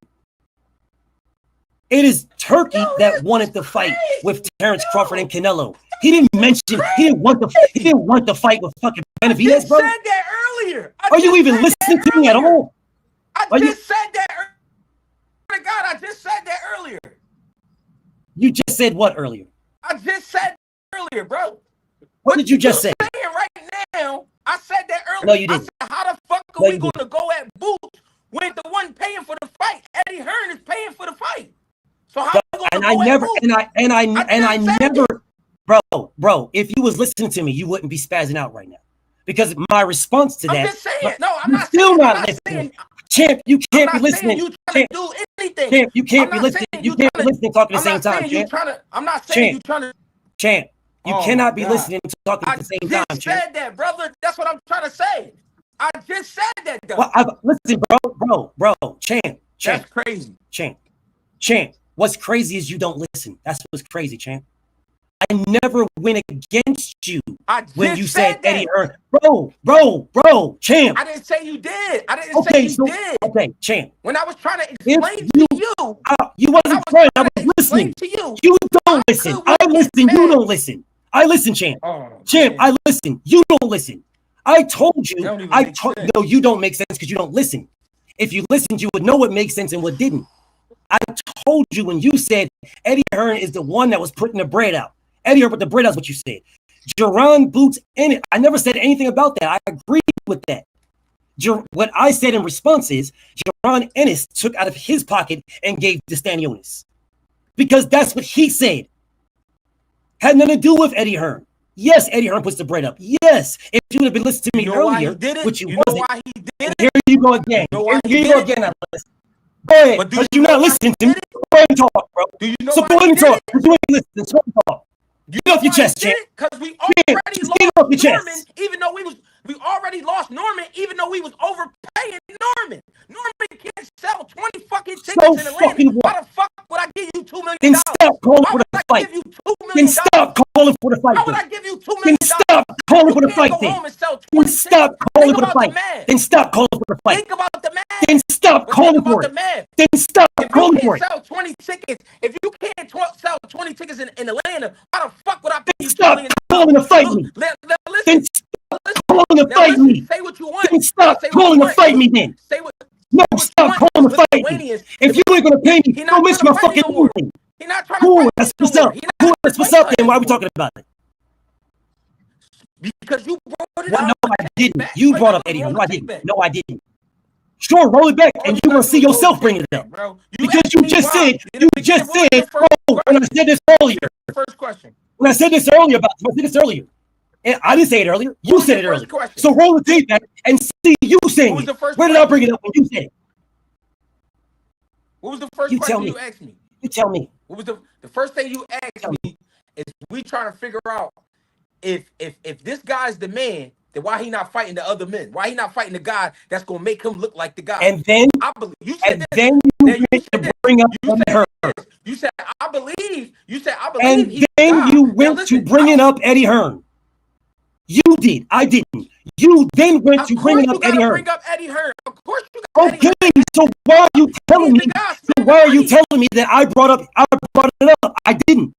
[SPEAKER 5] It is Turkey that wanted the fight with Terrence Crawford and Canelo. He didn't mention. He didn't want the fight with fucking Benavidez, bro.
[SPEAKER 14] I said that earlier.
[SPEAKER 5] Are you even listening to me at all?
[SPEAKER 14] I just said that. Oh my God, I just said that earlier.
[SPEAKER 5] You just said what earlier?
[SPEAKER 14] I just said earlier, bro.
[SPEAKER 5] What did you just say?
[SPEAKER 14] Right now, I said that earlier.
[SPEAKER 5] No, you didn't.
[SPEAKER 14] I said, how the fuck are we going to go at Boots when the one paying for the fight, Eddie Hearn, is paying for the fight? So how? I never, bro. If you was listening to me, you wouldn't be spazzing out right now, because my response to that. I'm just saying. No, I'm not.
[SPEAKER 5] Still not listening. Champ, you can't be listening.
[SPEAKER 14] You trying to do anything?
[SPEAKER 5] Champ, you can't be listening. You can't be listening talking at the same time. Champ.
[SPEAKER 14] I'm not saying you trying to.
[SPEAKER 5] Champ, you cannot be listening and talking at the same time.
[SPEAKER 14] I just said that, brother. That's what I'm trying to say. I just said that, though.
[SPEAKER 5] Well, listen, bro. Champ.
[SPEAKER 14] That's crazy.
[SPEAKER 5] Champ. What's crazy is you don't listen. That's what's crazy, Champ. I never went against you when you said Eddie Hearn. Bro, Champ.
[SPEAKER 14] I didn't say you did. I didn't say you did.
[SPEAKER 5] Okay, Champ.
[SPEAKER 14] When I was trying to explain to you.
[SPEAKER 5] You wasn't trying. I was listening.
[SPEAKER 14] To you.
[SPEAKER 5] You don't listen. I listen. You don't listen. I listen, Champ. Champ, I listen. You don't listen. I told you. No, you don't make sense because you don't listen. If you listened, you would know what makes sense and what didn't. I told you when you said Eddie Hearn is the one that was putting the bread out. Eddie Hearn put the bread out is what you said. Jaron, Boots, Ennis. I never said anything about that. I agree with that. What I said in response is Jaron Ennis took out of his pocket and gave to Stanionis. Because that's what he said. Had nothing to do with Eddie Hearn. Yes, Eddie Hearn puts the bread up. Yes, if you would have been listening to me earlier, which you wasn't.
[SPEAKER 14] Why he did it?
[SPEAKER 5] Here you go again. Here you go again. Go ahead, because you're not listening to me. Go ahead and talk, bro.
[SPEAKER 14] Do you know
[SPEAKER 5] so go ahead and talk. You ain't listening. So talk. Get off your chest, champ.
[SPEAKER 14] Because we already lost Norman, even though we already lost lost Norman, even though we was overpaying Norman. Norman can't sell 20 fucking tickets
[SPEAKER 5] So
[SPEAKER 14] in Atlanta.
[SPEAKER 5] fucking what?
[SPEAKER 14] Why the fuck would I give you $2 million?
[SPEAKER 5] Then stop calling
[SPEAKER 14] Why
[SPEAKER 5] for
[SPEAKER 14] would
[SPEAKER 5] the
[SPEAKER 14] I
[SPEAKER 5] fight.
[SPEAKER 14] give you $2 million?
[SPEAKER 5] Then stop calling for the fight.
[SPEAKER 14] Why would
[SPEAKER 5] Then.
[SPEAKER 14] I give you $2
[SPEAKER 5] Then
[SPEAKER 14] million?
[SPEAKER 5] stop calling
[SPEAKER 14] You
[SPEAKER 5] for the
[SPEAKER 14] can't
[SPEAKER 5] fight.
[SPEAKER 14] go
[SPEAKER 5] Then.
[SPEAKER 14] home and sell 20
[SPEAKER 5] Then stop
[SPEAKER 14] tickets.
[SPEAKER 5] calling
[SPEAKER 14] Think
[SPEAKER 5] for the
[SPEAKER 14] about the
[SPEAKER 5] fight.
[SPEAKER 14] math.
[SPEAKER 5] Then stop calling for the fight.
[SPEAKER 14] Think about the math.
[SPEAKER 5] Then stop
[SPEAKER 14] But
[SPEAKER 5] calling
[SPEAKER 14] think
[SPEAKER 5] for
[SPEAKER 14] about
[SPEAKER 5] it.
[SPEAKER 14] the math.
[SPEAKER 5] Then stop
[SPEAKER 14] If you
[SPEAKER 5] calling for
[SPEAKER 14] can't
[SPEAKER 5] it.
[SPEAKER 14] sell 20 tickets, if you can't sell 20 tickets in Atlanta, why the fuck would I pay you $2
[SPEAKER 5] Stop
[SPEAKER 14] million?
[SPEAKER 5] calling to fight me.
[SPEAKER 14] Listen.
[SPEAKER 5] Then stop calling to
[SPEAKER 14] Now
[SPEAKER 5] fight
[SPEAKER 14] listen,
[SPEAKER 5] me.
[SPEAKER 14] say what you want.
[SPEAKER 5] Then stop
[SPEAKER 14] Say what
[SPEAKER 5] calling
[SPEAKER 14] you
[SPEAKER 5] to fight me then.
[SPEAKER 14] Say what
[SPEAKER 5] No,
[SPEAKER 14] you
[SPEAKER 5] stop
[SPEAKER 14] want.
[SPEAKER 5] calling to fight me.
[SPEAKER 14] Lithuanians,
[SPEAKER 5] If you ain't gonna pay me,
[SPEAKER 14] he
[SPEAKER 5] don't
[SPEAKER 14] not
[SPEAKER 5] miss
[SPEAKER 14] trying
[SPEAKER 5] my
[SPEAKER 14] to fight
[SPEAKER 5] fucking
[SPEAKER 14] no more.
[SPEAKER 5] meeting.
[SPEAKER 14] He not trying to
[SPEAKER 5] Cool,
[SPEAKER 14] fight
[SPEAKER 5] that's
[SPEAKER 14] no
[SPEAKER 5] what's
[SPEAKER 14] more.
[SPEAKER 5] up.
[SPEAKER 14] He not
[SPEAKER 5] Cool,
[SPEAKER 14] trying
[SPEAKER 5] that's
[SPEAKER 14] to
[SPEAKER 5] what's
[SPEAKER 14] fight
[SPEAKER 5] up then. Why are we
[SPEAKER 14] no more.
[SPEAKER 5] talking about it?
[SPEAKER 14] Because you brought it
[SPEAKER 5] Well,
[SPEAKER 14] out.
[SPEAKER 5] no, I didn't.
[SPEAKER 14] Back.
[SPEAKER 5] You
[SPEAKER 14] Why
[SPEAKER 5] brought
[SPEAKER 14] not
[SPEAKER 5] up Eddie Hearn.
[SPEAKER 14] roll
[SPEAKER 5] No, I
[SPEAKER 14] the tape
[SPEAKER 5] didn't.
[SPEAKER 14] back?
[SPEAKER 5] No, I didn't. Sure, roll it back, and you're gonna see yourself bring it up.
[SPEAKER 14] Bro.
[SPEAKER 5] Because you just said, when I said this earlier.
[SPEAKER 14] First question.
[SPEAKER 5] When I said this earlier and I didn't say it earlier. You said it earlier.
[SPEAKER 14] Question?
[SPEAKER 5] So roll the tape back and see you saying it. Where did I bring it up when you said it?
[SPEAKER 14] What was the first
[SPEAKER 5] You
[SPEAKER 14] question
[SPEAKER 5] tell me.
[SPEAKER 14] you asked me?
[SPEAKER 5] You tell me.
[SPEAKER 14] What was the first thing you asked me is we trying to figure out if this guy's the man, then why he not fighting the other men? Why he not fighting the guy that's gonna make him look like the guy?
[SPEAKER 5] And then
[SPEAKER 14] I believe you said this.
[SPEAKER 5] then you went to bring up her.
[SPEAKER 14] You said I believe. You said I believe.
[SPEAKER 5] And then you went to bringing up Eddie Hearn. You did. I didn't. You then went to bringing up Eddie Hearn.
[SPEAKER 14] Bring up Eddie Hearn. Of course you got
[SPEAKER 5] Okay, so why are you telling me? So why are you telling me that I brought it up? I didn't.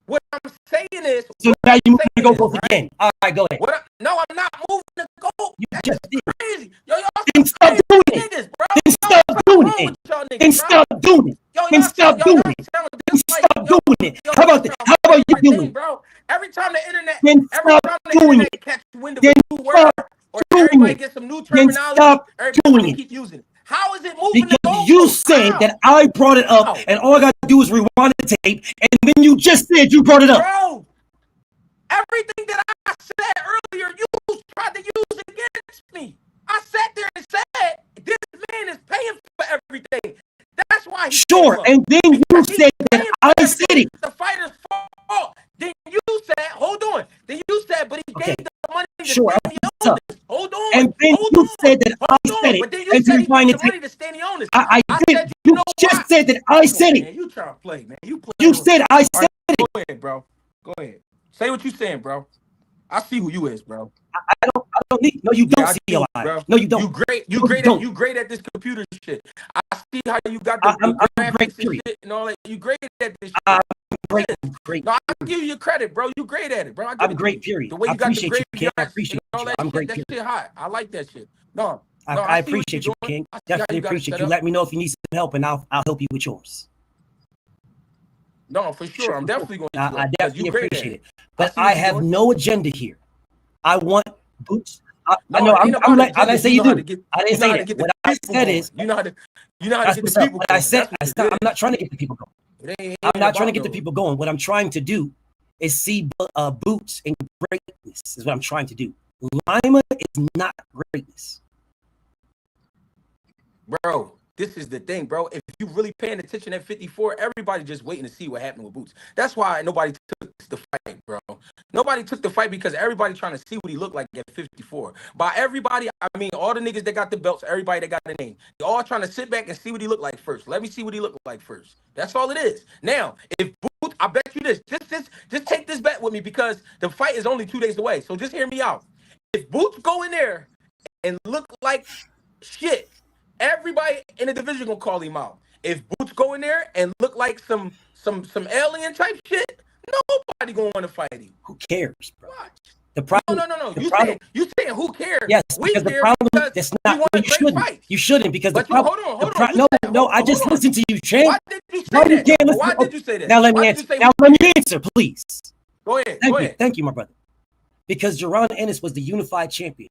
[SPEAKER 14] What I'm saying is.
[SPEAKER 5] So now you moving the goalpost again. All right, go ahead.
[SPEAKER 14] No, I'm not moving the goal.
[SPEAKER 5] You just did.
[SPEAKER 14] Crazy. Yo, y'all
[SPEAKER 5] then stop doing it.
[SPEAKER 14] Niggas, bro.
[SPEAKER 5] Then stop doing it. Then stop doing it. Then stop doing it. Then stop doing it. How about that? How about you doing it?
[SPEAKER 14] Bro, every time the internet,
[SPEAKER 5] Then stop doing it.
[SPEAKER 14] catch wind of
[SPEAKER 5] Then
[SPEAKER 14] a new word, or everybody gets some new terminology,
[SPEAKER 5] then stop doing it.
[SPEAKER 14] Keep using it. How is it moving
[SPEAKER 5] because you said that I brought it up, and all I got to do is rewind the tape, and then you just said you brought it up.
[SPEAKER 14] Bro, everything that I said earlier, you tried to use against me. I sat there and said, this man is paying for everything. That's why he
[SPEAKER 5] sure, and then you said that I said it.
[SPEAKER 14] The fighter's fault. Then you said, hold on. Then you said, but he gave the money to
[SPEAKER 5] sure,
[SPEAKER 14] hold on.
[SPEAKER 5] And then you said that I said it.
[SPEAKER 14] But then you said he gave the money to Stanley Onis.
[SPEAKER 5] I did. You just said that I said it.
[SPEAKER 14] You trying to play, man.
[SPEAKER 5] You said I said it.
[SPEAKER 14] Go ahead, bro. Go ahead. Say what you saying, bro. I see who you is, bro.
[SPEAKER 5] I don't need. No, you don't see your life. No, you don't.
[SPEAKER 14] You great at this computer shit. I see how you got the graphics and shit and all that. You great at this shit.
[SPEAKER 5] I'm great.
[SPEAKER 14] No, I give you credit, bro. You great at it, bro.
[SPEAKER 5] I'm great. Period.
[SPEAKER 14] The way you got the great
[SPEAKER 5] I appreciate you. I'm great.
[SPEAKER 14] That shit hot. I like that shit. No,
[SPEAKER 5] I appreciate you, King. Definitely appreciate you. Let me know if you need some help, and I'll help you with yours.
[SPEAKER 14] No, for sure. I'm definitely going to.
[SPEAKER 5] I definitely appreciate it. But I have no agenda here. I want boots. I know. I didn't say you do. I didn't say that. What I said is,
[SPEAKER 14] you know how to get the people.
[SPEAKER 5] What I said, I'm not trying to get the people going. I'm not trying to get the people going. What I'm trying to do is see Boots in greatness. Is what I'm trying to do. Lima is not greatness,
[SPEAKER 14] bro. This is the thing, bro. If you really paying attention at 54, everybody just waiting to see what happened with Boots. That's why nobody took the fight, bro. Nobody took the fight because everybody trying to see what he looked like at 54. By everybody, I mean all the niggas that got the belts, everybody that got the name. They all trying to sit back and see what he looked like first. Let me see what he looked like first. That's all it is. Now, if Boots, I bet you this. Just take this bet with me because the fight is only 2 days away. So just hear me out. If Boots go in there and look like shit, everybody in the division gonna call him out. If Boots go in there and look like some alien type shit, nobody gonna want to fight him.
[SPEAKER 5] Who cares, bro?
[SPEAKER 14] What?
[SPEAKER 5] The problem.
[SPEAKER 14] No. You saying who cares?
[SPEAKER 5] Yes,
[SPEAKER 14] we
[SPEAKER 5] because the
[SPEAKER 14] care
[SPEAKER 5] problem.
[SPEAKER 14] because
[SPEAKER 5] That's
[SPEAKER 14] we
[SPEAKER 5] not.
[SPEAKER 14] want a
[SPEAKER 5] You
[SPEAKER 14] great
[SPEAKER 5] shouldn't.
[SPEAKER 14] fight.
[SPEAKER 5] You shouldn't because
[SPEAKER 14] But
[SPEAKER 5] the problem.
[SPEAKER 14] hold on.
[SPEAKER 5] No. I just listened to you, Shane.
[SPEAKER 14] Why did you say that? Why did you say that?
[SPEAKER 5] Now let me answer. Now let me answer, please.
[SPEAKER 14] Go ahead.
[SPEAKER 5] Thank you, my brother. Because Jaron Ennis was the unified champion,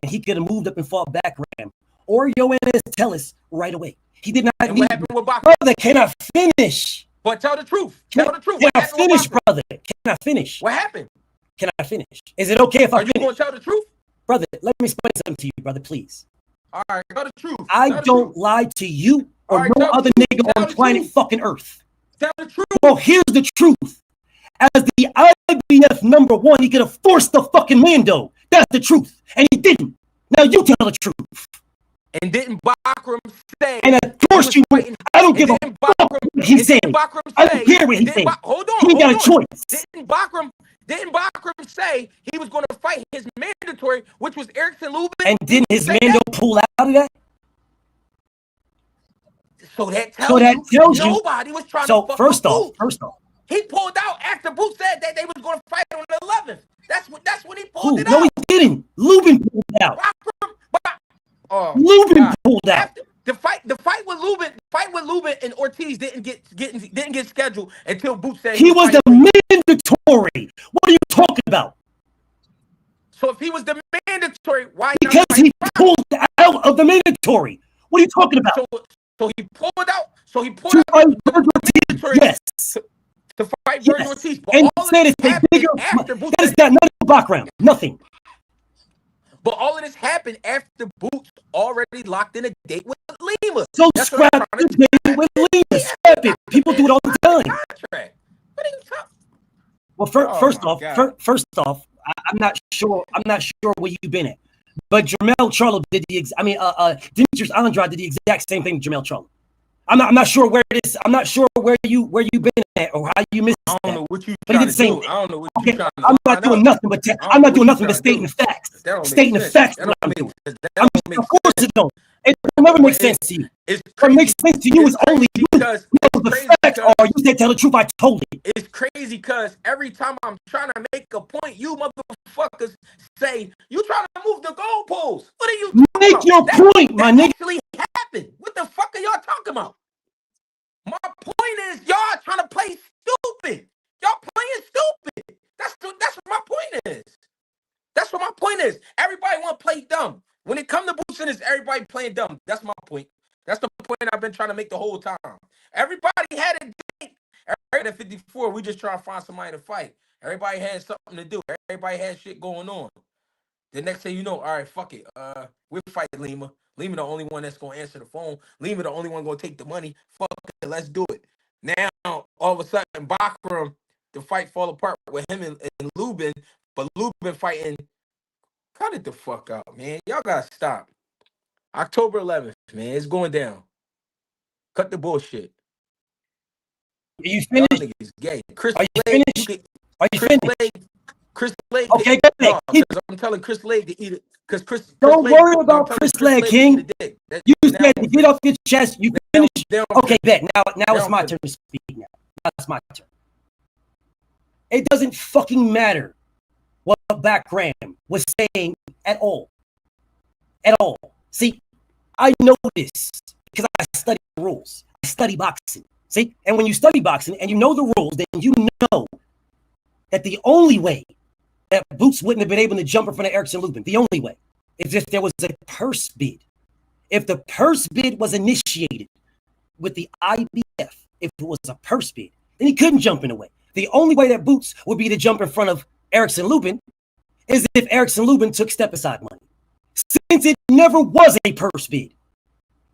[SPEAKER 5] and he could have moved up and fought back Ram or Ennis tell us right away. He did not
[SPEAKER 14] and
[SPEAKER 5] need.
[SPEAKER 14] What happened with Baku?
[SPEAKER 5] Brother, can I finish?
[SPEAKER 14] But tell the truth. Tell the truth.
[SPEAKER 5] Can I finish, brother? Can I finish?
[SPEAKER 14] What happened?
[SPEAKER 5] Can I finish? Is it okay if I finish?
[SPEAKER 14] Are you going to tell the truth?
[SPEAKER 5] Brother, let me explain something to you, brother, please.
[SPEAKER 14] All right, tell the truth.
[SPEAKER 5] I don't lie to you or no other nigga on planet fucking Earth.
[SPEAKER 14] Tell the truth.
[SPEAKER 5] Well, here's the truth. As the IBF #1, he could have forced the fucking Mando. That's the truth. And he didn't. Now you tell the truth.
[SPEAKER 14] And didn't Bakram say?
[SPEAKER 5] And of course you. I don't give a fuck what he's saying. I don't care what he's saying.
[SPEAKER 14] Hold on.
[SPEAKER 5] He got a choice.
[SPEAKER 14] Didn't Bakram say he was going to fight his mandatory, which was Erickson Lubin?
[SPEAKER 5] And didn't his Mando pull out of that?
[SPEAKER 14] So that tells you nobody was trying to fuck
[SPEAKER 5] first
[SPEAKER 14] with
[SPEAKER 5] off,
[SPEAKER 14] Boots. He pulled out after Boots said that they was going to fight on the 11th. That's when he pulled it out.
[SPEAKER 5] No, he didn't. Lubin pulled out. Lubin pulled out.
[SPEAKER 14] The fight with Lubin and Ortiz didn't get scheduled until Boots said
[SPEAKER 5] he was the mandatory. What are you talking about?
[SPEAKER 14] So if he was the mandatory, why?
[SPEAKER 5] Because he pulled out of the mandatory. What are you talking about?
[SPEAKER 14] So he pulled out. So he pulled out the mandatory.
[SPEAKER 5] Yes.
[SPEAKER 14] To fight Virgil Ortiz. But
[SPEAKER 5] And
[SPEAKER 14] all
[SPEAKER 5] said it's a bigger. That is not nothing background. Nothing.
[SPEAKER 14] But all of this happened after Boots already locked in a date with Lima.
[SPEAKER 5] So scrap the date with Lima. Scrap it. People do it all the time.
[SPEAKER 14] What are you talking?
[SPEAKER 5] Well, first off, I'm not sure where you've been at. But Jermell Charlo did Demetrius Andrade did the exact same thing to Jermell Charlo. I'm not sure where it is. I'm not sure where you've been at or how you missed that.
[SPEAKER 14] I don't know what you
[SPEAKER 5] but
[SPEAKER 14] trying
[SPEAKER 5] he did the
[SPEAKER 14] to
[SPEAKER 5] same
[SPEAKER 14] do. I don't know what
[SPEAKER 5] okay,
[SPEAKER 14] you trying to do.
[SPEAKER 5] I'm not doing nothing but stating the facts. Stating the facts is what I'm doing. Of course it don't. It will never make sense to you. What makes sense to you is only you.
[SPEAKER 14] Because
[SPEAKER 5] the facts are you said tell the truth. I told you.
[SPEAKER 14] It's crazy because every time I'm trying to make a point, you motherfuckers say you trying to move the goalposts. What are you
[SPEAKER 5] make
[SPEAKER 14] about?
[SPEAKER 5] your point, my nigga?
[SPEAKER 14] Actually happened. What the fuck are y'all talking about? My point is y'all trying to play stupid. Y'all playing stupid. That's what my point is. That's what my point is. Everybody want to play dumb. When it comes to boosting, it's everybody playing dumb. That's my point. That's the point I've been trying to make the whole time. Everybody had a date. Everybody at 54, we just trying to find somebody to fight. Everybody had something to do. Everybody had shit going on. The next thing you know, all right, fuck it. We'll fight Lima. Lima the only one that's going to answer the phone. Lima the only one going to take the money. Fuck it, let's do it. Now, all of a sudden, Bakram, the fight fall apart with him and Lubin. But Lubin fighting, cut it the fuck out, man. Y'all got to stop. October 11th, man. It's going down. Cut the bullshit.
[SPEAKER 5] Are you finished?
[SPEAKER 14] Y'all niggas gay. Chris
[SPEAKER 5] Are you
[SPEAKER 14] Lake,
[SPEAKER 5] finished? Are you finished?
[SPEAKER 14] Chris Lake.
[SPEAKER 5] Okay, go ahead.
[SPEAKER 14] I'm telling Chris Lake to eat it. Because
[SPEAKER 5] Don't worry about Chris Lake, King. You said to get off your chest. You finished. Okay, bet. Now it's my turn to speak. Now it's my turn. It doesn't fucking matter what Bakram was saying at all. At all. See, I know this because I study the rules. I study boxing. See, and when you study boxing and you know the rules, then you know that the only way that Boots wouldn't have been able to jump in front of Erickson Lubin, the only way, is if there was a purse bid. If the purse bid was initiated with the IBF, if it was a purse bid, then he couldn't jump in the way. The only way that Boots would be to jump in front of Erickson Lubin is if Erickson Lubin took step-aside money. Since it never was a purse bid,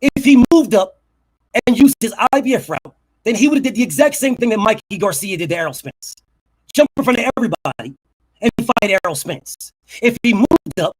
[SPEAKER 5] if he moved up and used his IBF route, then he would have did the exact same thing that Mikey Garcia did to Errol Spence. Jump in front of everybody and fight Errol Spence. If he moved up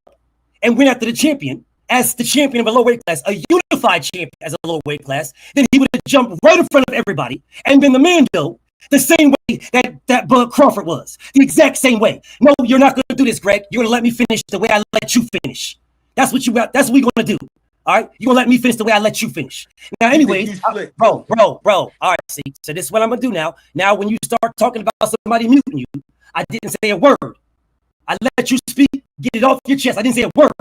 [SPEAKER 5] and went after the champion as the champion of a low weight class, a unified champion as a low weight class, then he would have jumped right in front of everybody and been the Mando the same way that Bud Crawford was. The exact same way. No, you're not going to do this, Greg. You're going to let me finish the way I let you finish. That's what we're going to do. All right? You're going to let me finish the way I let you finish. Now, anyways, bro. All right, see. So this is what I'm going to do now. Now, when you start talking about somebody muting you, I didn't say a word. I let you speak, get it off your chest. I didn't say a word.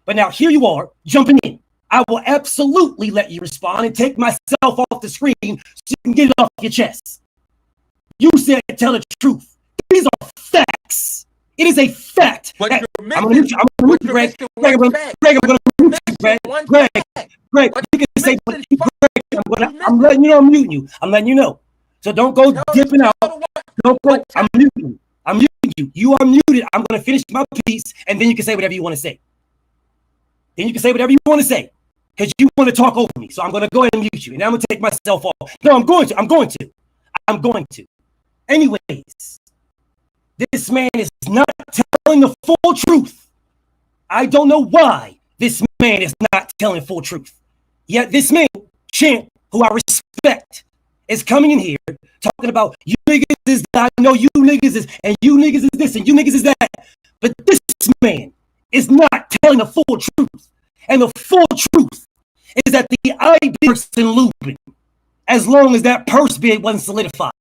[SPEAKER 5] But now here you are, jumping in. I will absolutely let you respond and take myself off the screen so you can get it off your chest. You said tell the truth. These are facts. It is a fact. I'm going to mute you. I'm going to mute you, Greg. Greg, I'm going to mute you, Greg. Greg, you can say what you Greg. I'm letting you know I'm muting you. I'm letting you know. So don't go dipping out. Don't go. I'm muting you. I'm muting you. You are muted. I'm going to finish my piece, and then you can say whatever you want to say. Then you can say whatever you want to say, because you want to talk over me. So I'm going to go ahead and mute you, and I'm going to take myself off. No, I'm going to. Anyways, this man is not telling the full truth. I don't know why this man is not telling full truth. Yet this man, Champ, who I respect, is coming in here talking about you niggas is, I know you niggas is, and you niggas is this, and you niggas is that. But this man is not telling the full truth. And the full truth is that the IB in Lubin, as long as that purse bid wasn't solidified,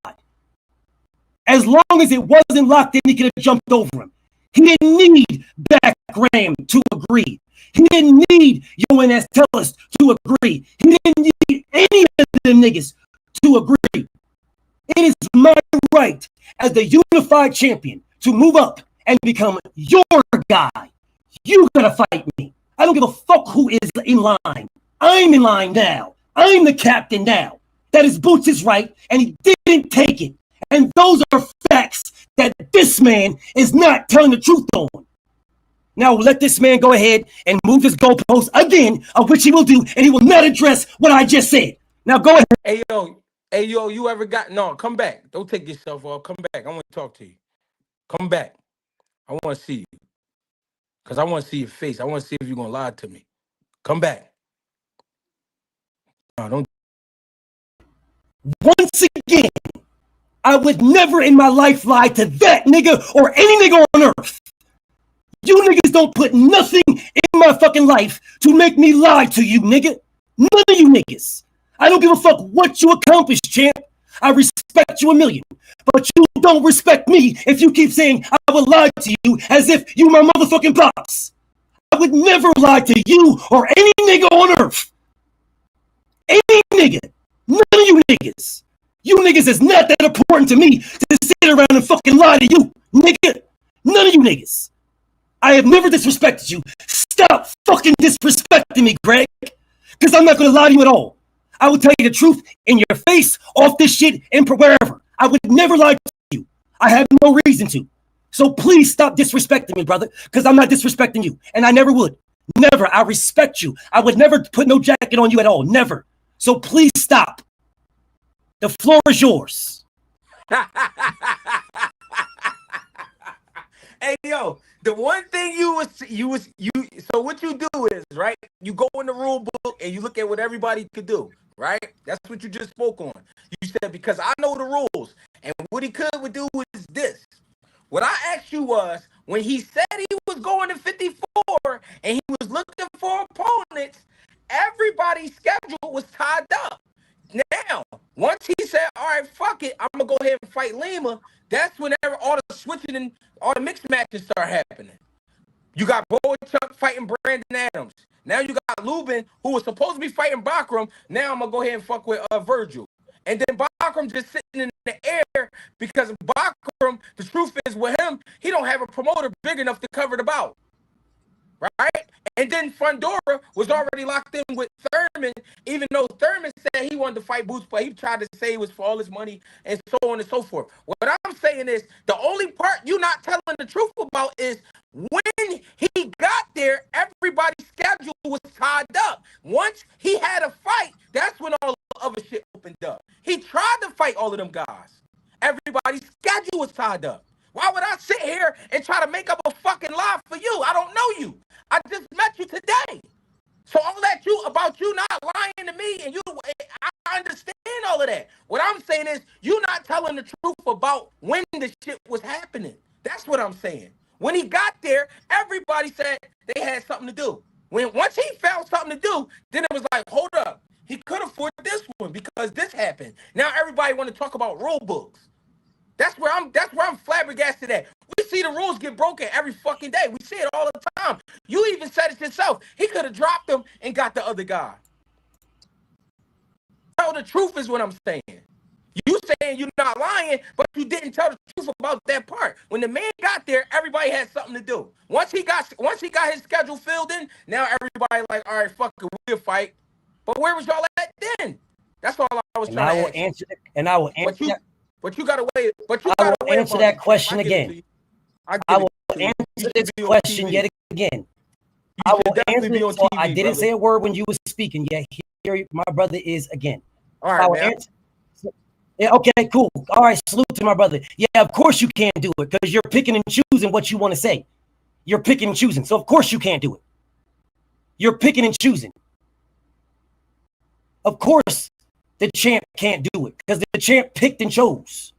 [SPEAKER 5] as long as it wasn't locked in, he could have jumped over him. He didn't need background to agree. He didn't need UNS Tellus to agree. He didn't need any of them niggas to agree. It is my right as the unified champion to move up and become your guy. You gotta fight me. I don't give a fuck who is in line. I'm in line now. I'm the captain now. That his boots is right, and he didn't take it. And those are facts that this man is not telling the truth on. Now let this man go ahead and move his goalpost again, of which he will do, and he will not address what I just said. Now go ahead.
[SPEAKER 14] Hey yo, you ever got no? Come back. Don't take yourself off. Come back. I want to talk to you. Come back. I want to see you. Because I want to see your face. I want to see if you're going to lie to me. Come back. No, don't.
[SPEAKER 5] Once again, I would never in my life lie to that nigga or any nigga on earth. You niggas don't put nothing in my fucking life to make me lie to you, nigga. None of you niggas. I don't give a fuck what you accomplished, champ. I respect you a million. But you don't respect me if you keep saying I would lie to you as if you my motherfucking pops. I would never lie to you or any nigga on earth. Any nigga. None of you niggas. You niggas is not that important to me to sit around and fucking lie to you, nigga. None of you niggas. I have never disrespected you. Stop fucking disrespecting me, Greg. Because I'm not going to lie to you at all. I will tell you the truth in your face, off this shit, and wherever. I would never lie to you. I have no reason to. So please stop disrespecting me, brother, because I'm not disrespecting you. And I never would. Never. I respect you. I would never put no jacket on you at all. Never. So please stop. The floor is yours.
[SPEAKER 14] Hey yo, the one thing so what you do is, right, you go in the rule book and you look at what everybody could do, right? That's what you just spoke on. You said, because I know the rules, and what he would do is this. What I asked you was, when he said he was going to 54 and he was looking for opponents, everybody's schedule was tied up. Now, once he said, all right, fuck it, I'm going to go ahead and fight Lima, that's whenever all the switching and all the mixed matches start happening. You got Chuck fighting Brandon Adams. Now you got Lubin, who was supposed to be fighting Bakram. Now I'm going to go ahead and fuck with Virgil. And then Bakram just sitting in the air because Bakram, the truth is with him, he don't have a promoter big enough to cover the bout. Right? And then Fundora was already locked in with Thurman, even though Thurman said he wanted to fight Boots, but he tried to say it was for all his money and so on and so forth. What I'm saying is, the only part you're not telling the truth about is when he got there, everybody's schedule was tied up. Once he had a fight, that's when all the other shit opened up. He tried to fight all of them guys. Everybody's schedule was tied up. Why would I sit here and try to make up a fucking lie for you? I don't know you. I just met you today. So all that about you not lying to me, and I understand all of that. What I'm saying is, you not telling the truth about when the shit was happening. That's what I'm saying. When he got there, everybody said they had something to do. Once he found something to do, then it was like, hold up. He could afford this one because this happened. Now everybody want to talk about rule books. That's where I'm flabbergasted at. We see the rules get broken every fucking day. We see it all the time. You even said it yourself. He could have dropped him and got the other guy. Tell the truth is what I'm saying. You saying you're not lying, but you didn't tell the truth about that part. When the man got there, everybody had something to do. Once he got his schedule filled in, now everybody like, all right, fuck it, we'll fight. But where was y'all at then? That's all I was trying to answer.
[SPEAKER 5] I will answer that.
[SPEAKER 14] But you gotta wait.
[SPEAKER 5] I will answer that question again. I will answer this question yet again. I will answer it. So I didn't say a word when you were speaking yet. Here, my brother is again.
[SPEAKER 14] All right, man.
[SPEAKER 5] Yeah, okay, cool. All right, salute to my brother. Yeah, of course you can't do it because you're picking and choosing what you want to say. You're picking and choosing, so of course you can't do it. You're picking and choosing. Of course, the champ can't do it because the champ picked and chose.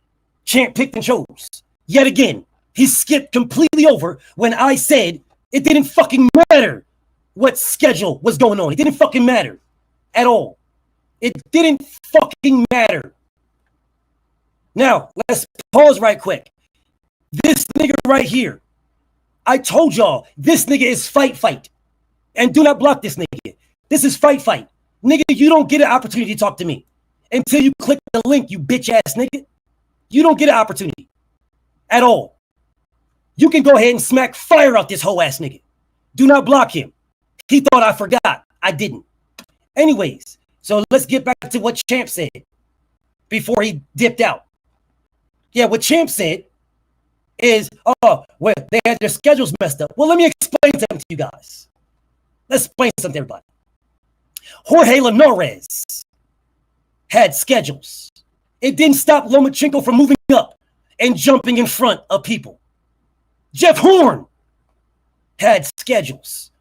[SPEAKER 5] Champ picked and chose. Yet again, he skipped completely over when I said it didn't fucking matter what schedule was going on. It didn't fucking matter at all. It didn't fucking matter. Now, let's pause right quick. This nigga right here, I told y'all, this nigga is fight. And do not block this nigga. This is fight. Nigga, you don't get an opportunity to talk to me until you click the link, you bitch ass nigga. You don't get an opportunity at all. You can go ahead and smack fire out this whole ass nigga. Do not block him. He thought I forgot. I didn't. Anyways, so let's get back to what Champ said before he dipped out. Yeah, what Champ said is, well, they had their schedules messed up. Well, let me explain something to you guys. Let's explain something to everybody. Jorge Linares had schedules. It didn't stop Lomachenko from moving up and jumping in front of people. Jeff Horn had schedules.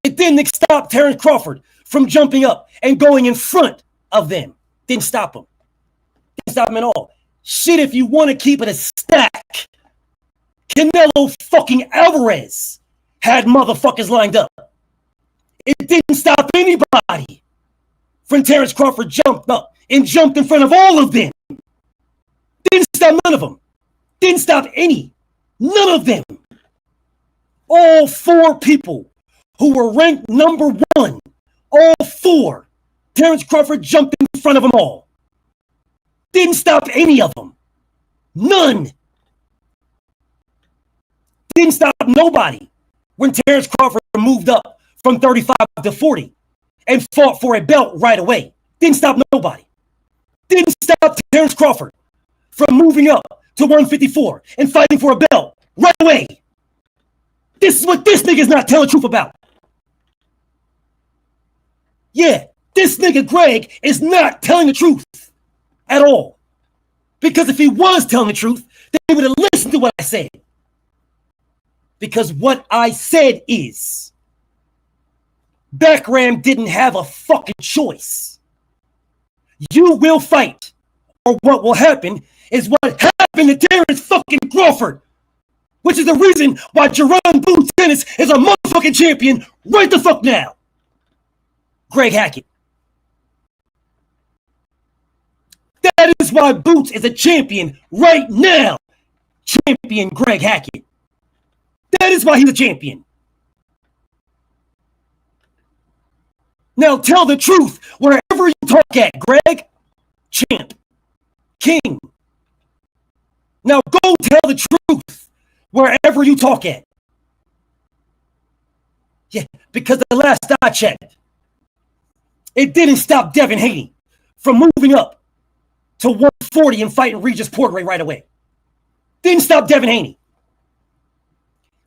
[SPEAKER 5] It didn't stop Terrence Crawford from jumping up and going in front of them. Didn't stop him. Didn't stop him at all. Shit, if you want to keep it a stack, Canelo fucking Alvarez had motherfuckers lined up. It didn't stop anybody when Terrence Crawford jumped up and jumped in front of all of them. Didn't stop none of them. Didn't stop any. None of them. All four people who were ranked number one, all four, Terrence Crawford jumped in front of them all. Didn't stop any of them. None. Didn't stop nobody when Terrence Crawford moved up from 35 to 40 and fought for a belt right away. Didn't stop nobody. Didn't stop Terrence Crawford from moving up to 154 and fighting for a belt right away. This is what this nigga's not telling the truth about. Yeah, this nigga Greg is not telling the truth at all. Because if he was telling the truth, they would have listened to what I said. Because what I said is, Backram didn't have a fucking choice. You will fight, or what will happen is what happened to Terrence fucking Crawford, which is the reason why Jaron Boots Ennis is a motherfucking champion right the fuck now. Greg Hackett. That is why Boots is a champion right now. Champion Greg Hackett. That is why he's a champion. Now tell the truth wherever you talk at, Greg. Champ. King. Now go tell the truth wherever you talk at. Yeah, because the last I checked, it didn't stop Devin Haney from moving up to 140 and fighting Regis Portray right away. Didn't stop Devin Haney.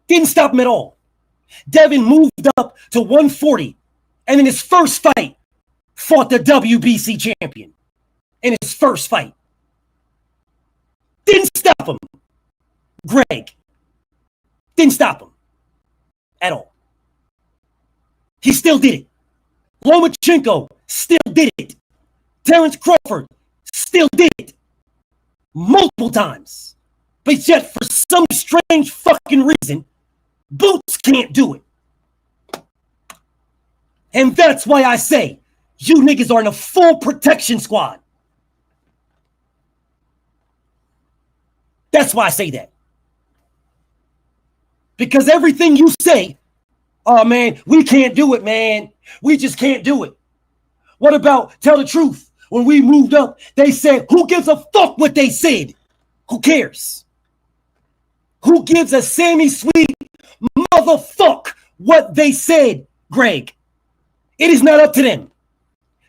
[SPEAKER 5] Didn't stop him at all. Devin moved up to 140 and in his first fight fought the WBC champion. In his first fight. Didn't stop him. Greg. Didn't stop him. At all. He still did it. Lomachenko still did it. Terrence Crawford still did it. Multiple times. But yet, for some strange fucking reason, Boots can't do it. And that's why I say, you niggas are in a full protection squad. That's why I say that. Because everything you say, oh man, we can't do it, man. We just can't do it. What about tell the truth? When we moved up, they said, who gives a fuck what they said? Who cares? Who gives a Sammy Sweet motherfuck what they said, Greg? It is not up to them.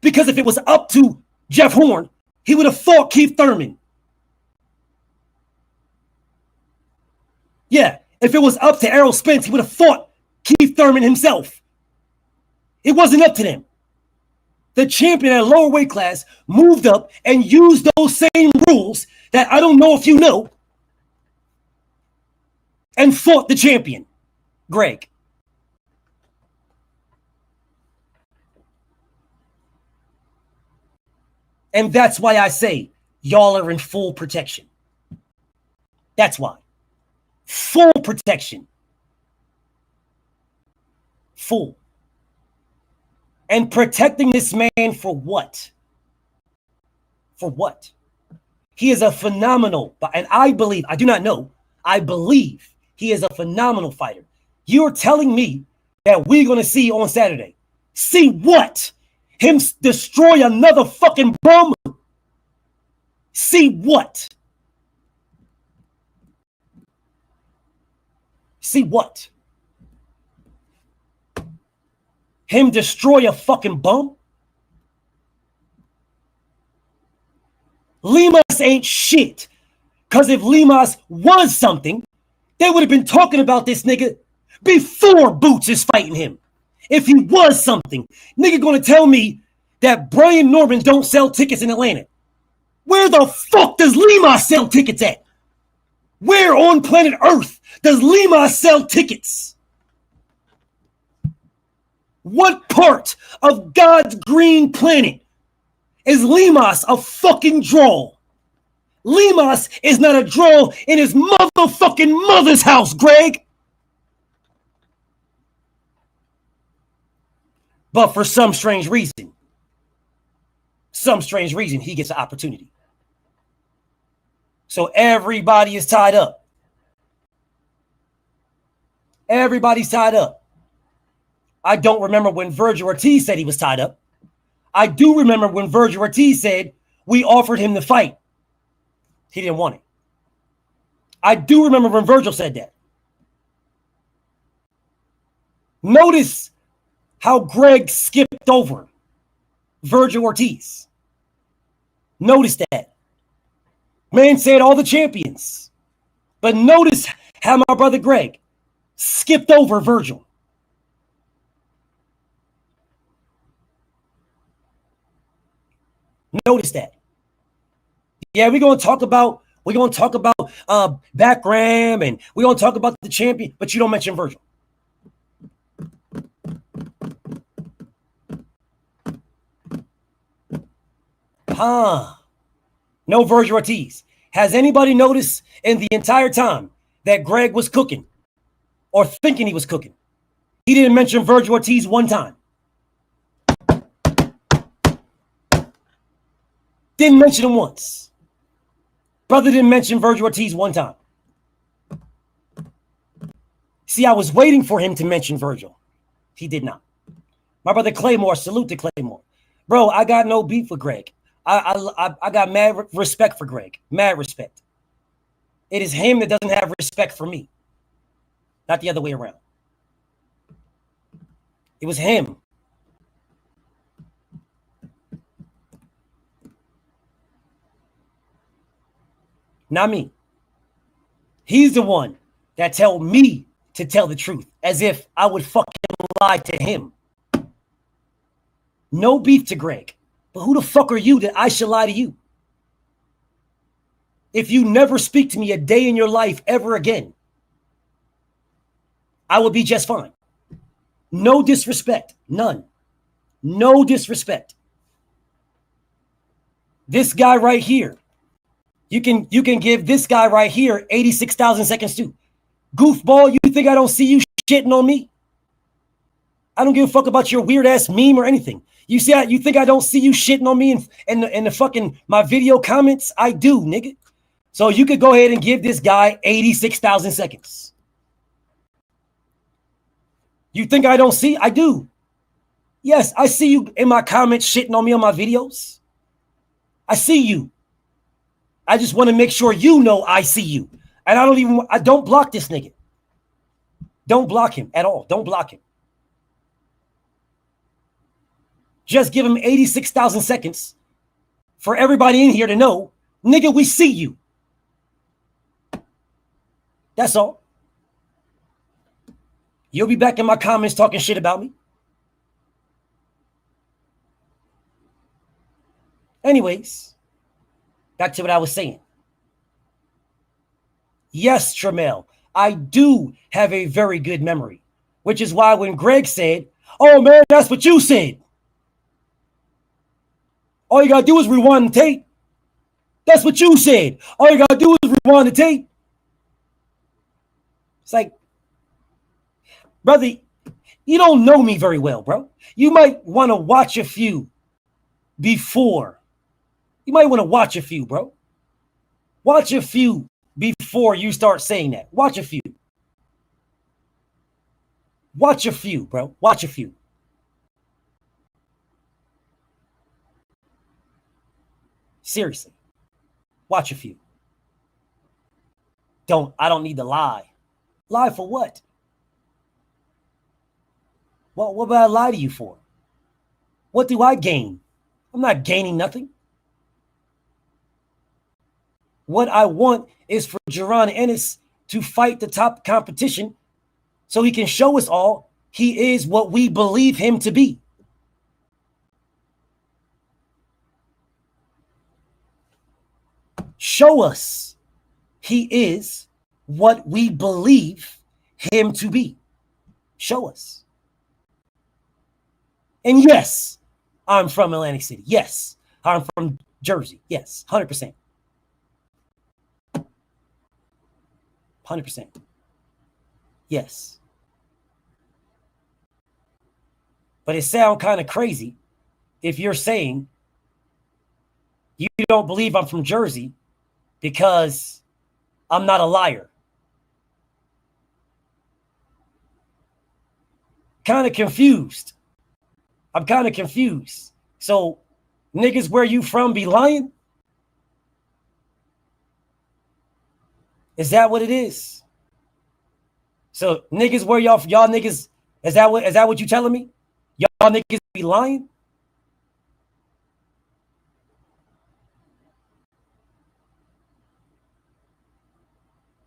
[SPEAKER 5] Because if it was up to Jeff Horn, he would have fought Keith Thurman. Yeah, if it was up to Errol Spence, he would have fought Keith Thurman himself. It wasn't up to them. The champion at a lower weight class moved up and used those same rules that I don't know if you know and fought the champion, Greg. And that's why I say y'all are in full protection. That's why. Full protection. Full. And protecting this man for what? For what? He is a phenomenal, and I believe, I do not know, I believe he is a phenomenal fighter. You're telling me that we're going to see on Saturday. See what? Him destroy another fucking bum? See what? See what? Him destroy a fucking bum? Limas ain't shit. Because if Limas was something, they would have been talking about this nigga before Boots is fighting him. If he was something, nigga gonna tell me that Brian Norman don't sell tickets in Atlanta. Where the fuck does Limas sell tickets at? Where on planet Earth does Limas sell tickets? What part of God's green planet is Limas a fucking draw? Limas is not a draw in his motherfucking mother's house, Greg. But for some strange reason, he gets an opportunity. So everybody is tied up. Everybody's tied up. I don't remember when Virgil Ortiz said he was tied up. I do remember when Virgil Ortiz said we offered him the fight. He didn't want it. I do remember when Virgil said that. Notice how Greg skipped over Virgil Ortiz. Notice that. Man said all the champions. But notice how my brother Greg skipped over Virgil. Notice that. Yeah, we're gonna talk about background and we're gonna talk about the champion, but you don't mention Virgil. No Virgil Ortiz. Has anybody noticed in the entire time that Greg was cooking or thinking he was cooking? He didn't mention Virgil Ortiz one time. Didn't mention him once. Brother didn't mention Virgil Ortiz one time. See, I was waiting for him to mention Virgil. He did not. My brother Claymore, salute to Claymore. Bro, I got no beef with Greg. I got mad respect for Greg. Mad respect. It is him that doesn't have respect for me. Not the other way around. It was him. Not me. He's the one that told me to tell the truth, as if I would fucking lie to him. No beef to Greg. But who the fuck are you that I should lie to you? If you never speak to me a day in your life ever again, I will be just fine. No disrespect. None. No disrespect. This guy right here, you can give this guy right here 86,000 seconds too. Goofball, you think I don't see you shitting on me? I don't give a fuck about your weird ass meme or anything. You see, you think I don't see you shitting on me in the fucking my video comments? I do, nigga. So you could go ahead and give this guy 86,000 seconds. You think I don't see? I do. Yes, I see you in my comments shitting on me on my videos. I see you. I just want to make sure you know I see you. And I don't block this nigga. Don't block him at all. Don't block him. Just give him 86,000 seconds for everybody in here to know, nigga, we see you. That's all. You'll be back in my comments talking shit about me. Anyways, back to what I was saying. Yes, Tramel, I do have a very good memory, which is why when Greg said, oh man, that's what you said. All you gotta do is rewind the tape. That's what you said. All you gotta do is rewind the tape. It's like, brother, you don't know me very well, bro. You might want to watch a few before. You might want to watch a few, bro. Watch a few before you start saying that. Watch a few. Watch a few, bro. Watch a few. Seriously. Watch a few. I don't need to lie. Lie for what? What would I lie to you for? What do I gain? I'm not gaining nothing. What I want is for Jaron Ennis to fight the top competition so he can show us all he is what we believe him to be. Show us he is what we believe him to be. Show us. And yes, I'm from Atlantic City. Yes, I'm from Jersey. Yes, 100%. 100%. Yes. But it sounds kind of crazy if you're saying you don't believe I'm from Jersey because I'm not a liar. Kind of confused. I'm kind of confused. So, niggas where you from be lying? Is that what it is? So, niggas where y'all niggas, is that what you telling me? Y'all niggas be lying?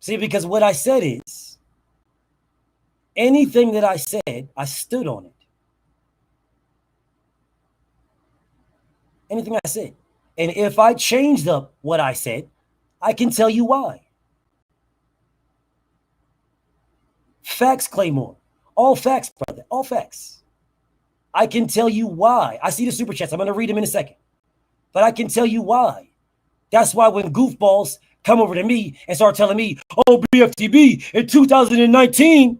[SPEAKER 5] See, because what I said is, anything that I said, I stood on it. Anything I said. And if I changed up what I said, I can tell you why. Facts, Claymore. All facts, brother. All facts. I can tell you why. I see the super chats. I'm going to read them in a second. But I can tell you why. That's why when goofballs come over to me and start telling me, oh, BFTB, in 2019,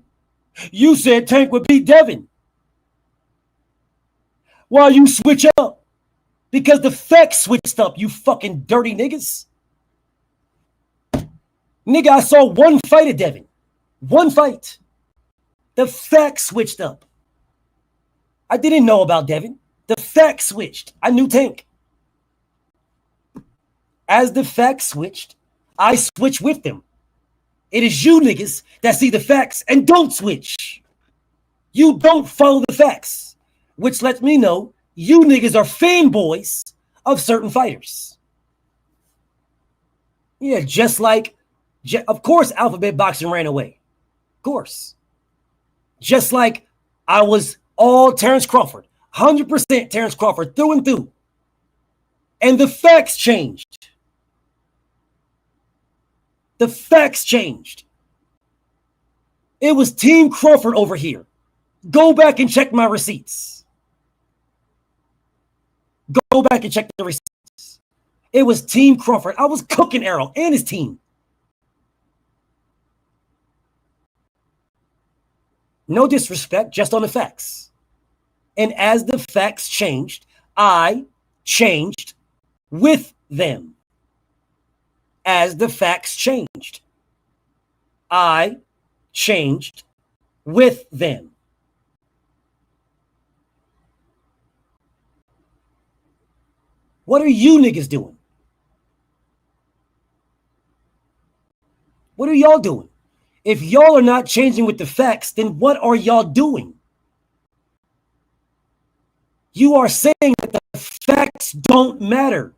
[SPEAKER 5] you said Tank would beat Devin. Why you switch up? Because the facts switched up, you fucking dirty niggas. Nigga, I saw one fight of Devin. One fight. The facts switched up. I didn't know about Devin. The facts switched. I knew Tank. As the facts switched, I switched with them. It is you niggas that see the facts and don't switch. You don't follow the facts, which lets me know you niggas are fanboys of certain fighters. Yeah, just like, of course, Alphabet Boxing ran away. Of course. Just like I was all Terrence Crawford, 100% Terrence Crawford through and through. And the facts changed. The facts changed. It was Team Crawford over here. Go back and check my receipts. Go back and check the receipts. It was Team Crawford. I was cooking Errol and his team. No disrespect, just on the facts. And as the facts changed, I changed with them. As the facts changed, I changed with them. What are you niggas doing? What are y'all doing? If y'all are not changing with the facts, then what are y'all doing? You are saying that the facts don't matter.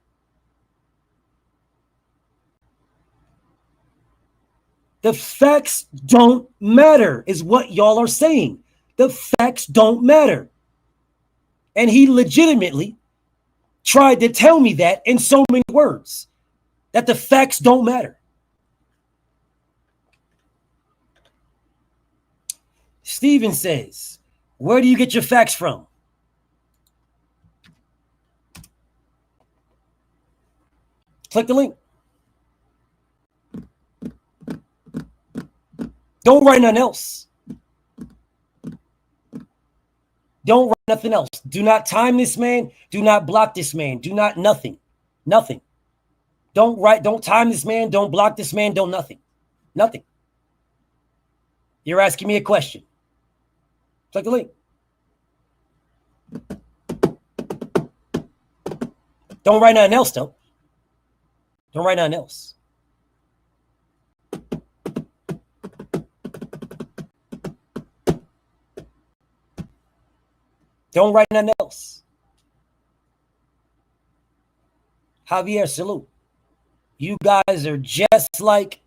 [SPEAKER 5] The facts don't matter is what y'all are saying. The facts don't matter. And he legitimately tried to tell me that in so many words, that the facts don't matter. Steven says, where do you get your facts from? Click the link. Don't write nothing else. Don't write nothing else. Do not time this man. Do not block this man. Do not nothing. Nothing. Don't time this man. Don't block this man. Don't nothing. Nothing. You're asking me a question. Click the link. Don't write nothing else, though. Don't write nothing else. Don't write nothing else. Javier, salute. You guys are just like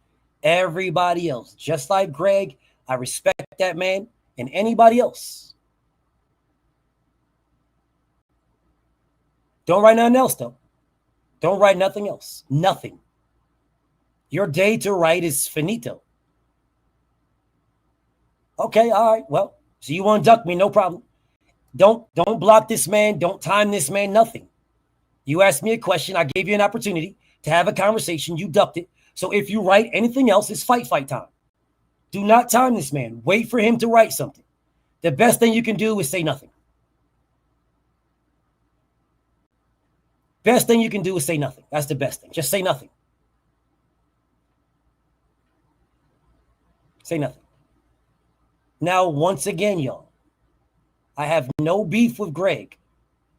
[SPEAKER 5] everybody else. Just like Greg. I respect that man and anybody else. Don't write nothing else, though. Don't write nothing else. Nothing. Your day to write is finito. Okay, all right. Well, so you want to duck me, no problem. Don't block this man. Don't time this man, nothing. You asked me a question. I gave you an opportunity to have a conversation. You ducked it. So if you write anything else, it's fight time. Do not time this man. Wait for him to write something. The best thing you can do is say nothing. Best thing you can do is say nothing. That's the best thing. Just say nothing. Say nothing. Now, once again, y'all, I have no beef with Greg.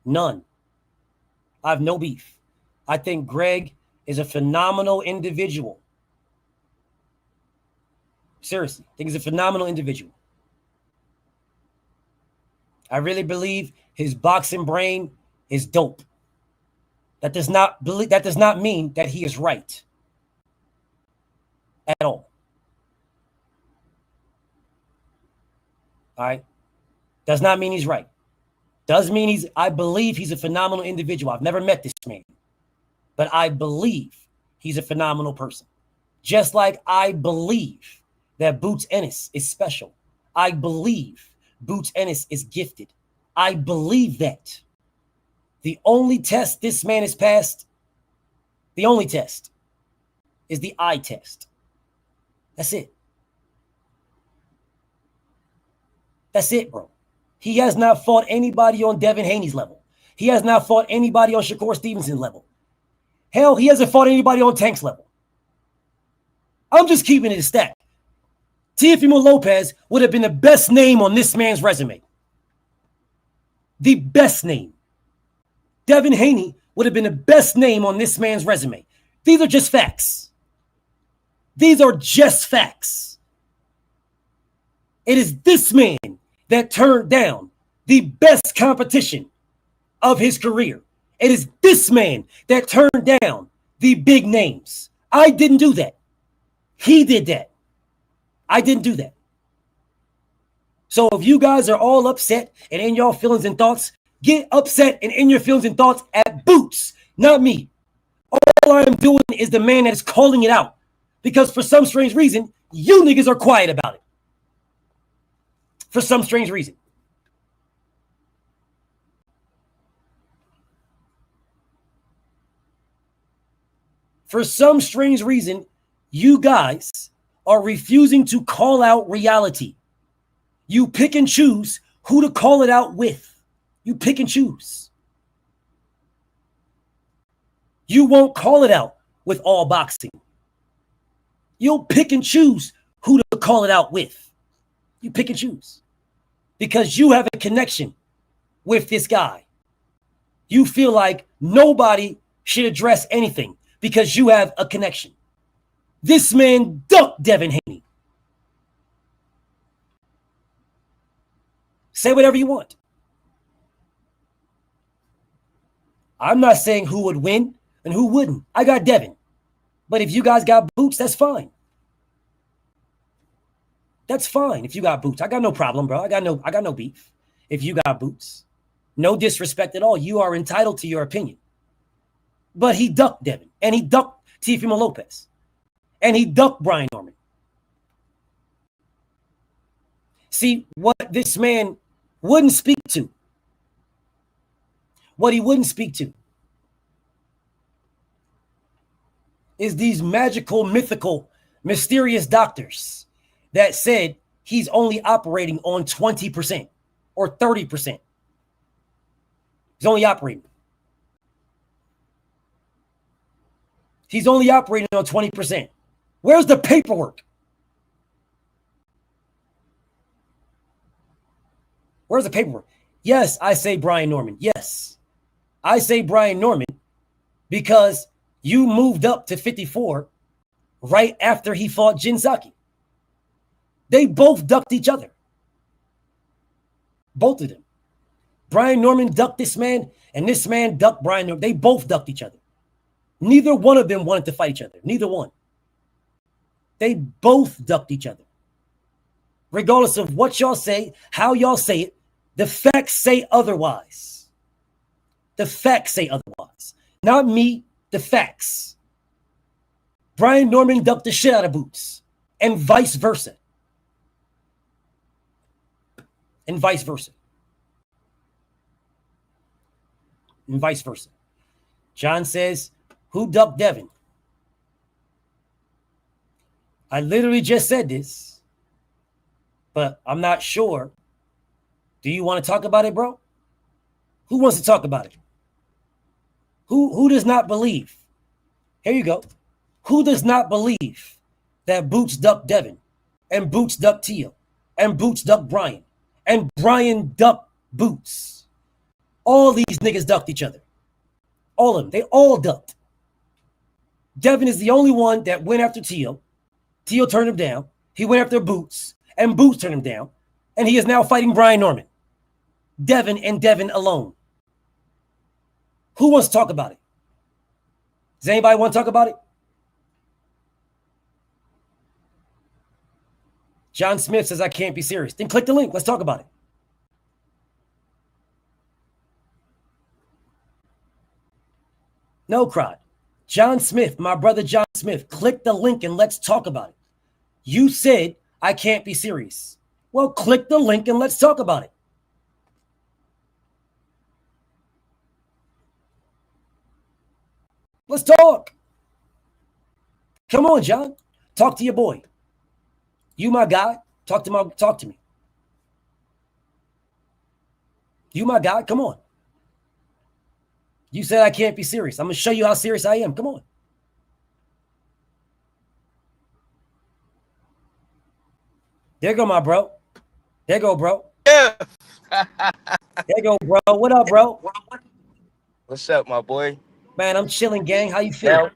[SPEAKER 5] None. I have no beef. I think Greg is a phenomenal individual. Seriously, I think he's a phenomenal individual. I really believe his boxing brain is dope. That does not mean that he is right at all. All right? Does not mean he's right. Does mean I believe he's a phenomenal individual. I've never met this man, but I believe he's a phenomenal person. Just like I believe that Boots Ennis is special. I believe Boots Ennis is gifted. I believe that. The only test this man has passed, the only test, is the eye test. That's it. That's it, bro. He has not fought anybody on Devin Haney's level. He has not fought anybody on Shakur Stevenson's level. Hell, he hasn't fought anybody on Tank's level. I'm just keeping it a stack. Teofimo Lopez would have been the best name on this man's resume. The best name. Devin Haney would have been the best name on this man's resume. These are just facts. These are just facts. It is this man that turned down the best competition of his career. It is this man that turned down the big names. I didn't do that. He did that. I didn't do that. So if you guys are all upset and in your feelings and thoughts, get upset and in your feelings and thoughts at Boots, not me. All I am doing is the man that is calling it out. Because for some strange reason, you niggas are quiet about it. For some strange reason. For some strange reason, you guys are refusing to call out reality. You pick and choose who to call it out with. You pick and choose. You won't call it out with all boxing. You'll pick and choose who to call it out with. You pick and choose. Because you have a connection with this guy. You feel like nobody should address anything because you have a connection. This man ducked Devin Haney. Say whatever you want. I'm not saying who would win and who wouldn't. I got Devin. But if you guys got Boots, that's fine. That's fine if you got Boots. I got no problem, bro. I got no beef if you got Boots. No disrespect at all. You are entitled to your opinion. But he ducked Devin. And he ducked Teofimo Lopez. And he ducked Brian Norman. See, what this man wouldn't speak to. What he wouldn't speak to is these magical, mythical, mysterious doctors that said he's only operating on 20% or 30%. He's only operating. He's only operating on 20%. Where's the paperwork? Where's the paperwork? Yes, I say Brian Norman. Yes, I say Brian Norman because you moved up to 54 right after he fought Jinsaki. They both ducked each other. Both of them. Brian Norman ducked this man, and this man ducked Brian Norman. They both ducked each other. Neither one of them wanted to fight each other. Neither one. They both ducked each other. Regardless of what y'all say, how y'all say it, the facts say otherwise. The facts say otherwise. Not me, the facts. Brian Norman ducked the shit out of Boots, and vice versa. And vice versa. And vice versa. John says, who ducked Devin? I literally just said this, but I'm not sure. Do you want to talk about it, bro? Who wants to talk about it? Who does not believe? Here you go. Who does not believe that Boots ducked Devin, and Boots ducked Teal, and Boots ducked Brian, and Brian ducked Boots? All these niggas ducked each other. All of them. They all ducked. Devin is the only one that went after Teal. Teal turned him down. He went after Boots, and Boots turned him down. And he is now fighting Brian Norman. Devin and Devin alone. Who wants to talk about it? Does anybody want to talk about it? John Smith says, I can't be serious. Then click the link. Let's talk about it. No, Crowd. John Smith, my brother John Smith, click the link and let's talk about it. You said I can't be serious. Well, click the link and let's talk about it. Let's talk. Come on, John. Talk to your boy. You my guy. Talk to me. You my guy. Come on. You said I can't be serious. I'm going to show you how serious I am. Come on. There go my bro. There go, bro.
[SPEAKER 15] Yeah.
[SPEAKER 5] There go, bro. What up, bro?
[SPEAKER 15] What's up, my boy?
[SPEAKER 5] Man, I'm chilling, gang. How you feeling?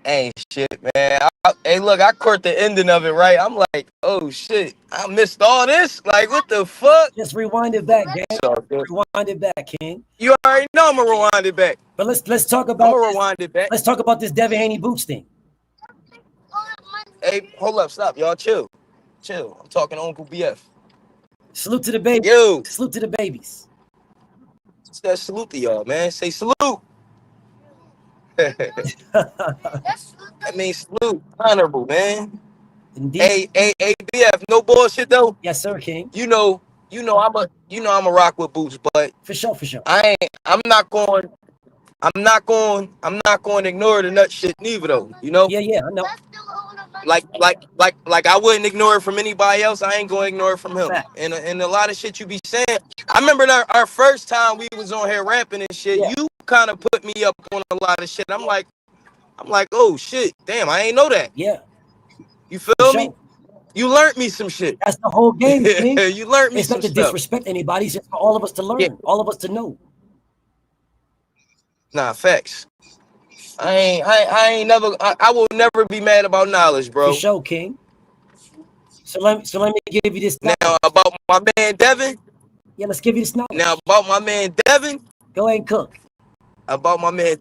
[SPEAKER 15] Ain't shit, man. Hey, look, I caught the ending of it, right? I'm like, oh, shit. I missed all this? Like, what the fuck?
[SPEAKER 5] Just rewind it back, gang. Rewind it back, King.
[SPEAKER 15] You already know I'm going to rewind it back.
[SPEAKER 5] But let's talk about
[SPEAKER 15] rewind it back.
[SPEAKER 5] Let's talk about this Devin Haney Boots thing.
[SPEAKER 15] Hey, hold up. Stop. Y'all chill. Chill. I'm talking to Uncle BF.
[SPEAKER 5] Salute to the baby.
[SPEAKER 15] Yo.
[SPEAKER 5] Salute to the babies.
[SPEAKER 15] That salute to y'all, man. Say salute. I mean, salute. Honorable, man.
[SPEAKER 5] Indeed.
[SPEAKER 15] Hey, BF, no bullshit though.
[SPEAKER 5] Yes, sir, King.
[SPEAKER 15] I'm a rock with Boots, but
[SPEAKER 5] for sure.
[SPEAKER 15] I'm not going to ignore the nut shit neither though. You know?
[SPEAKER 5] Yeah, I know.
[SPEAKER 15] Like I wouldn't ignore it from anybody else. I ain't gonna ignore it from him. And a lot of shit you be saying. I remember our first time we was on here rapping and shit. Yeah. You kind of put me up on a lot of shit. I'm like, oh shit, damn, I ain't know that.
[SPEAKER 5] Yeah.
[SPEAKER 15] You feel me? You learned me some shit.
[SPEAKER 5] That's the whole game, King.
[SPEAKER 15] You learned me some
[SPEAKER 5] stuff. It's not to
[SPEAKER 15] stuff.
[SPEAKER 5] disrespect anybody. It's just for all of us to learn, all of us to know.
[SPEAKER 15] Nah, facts. I will never be mad about knowledge, bro.
[SPEAKER 5] For sure, King. So let me give you this knowledge.
[SPEAKER 15] Now about my man Devin.
[SPEAKER 5] Yeah, let's give you this knowledge.
[SPEAKER 15] Now about my man Devin.
[SPEAKER 5] Go ahead and cook.
[SPEAKER 15] About my man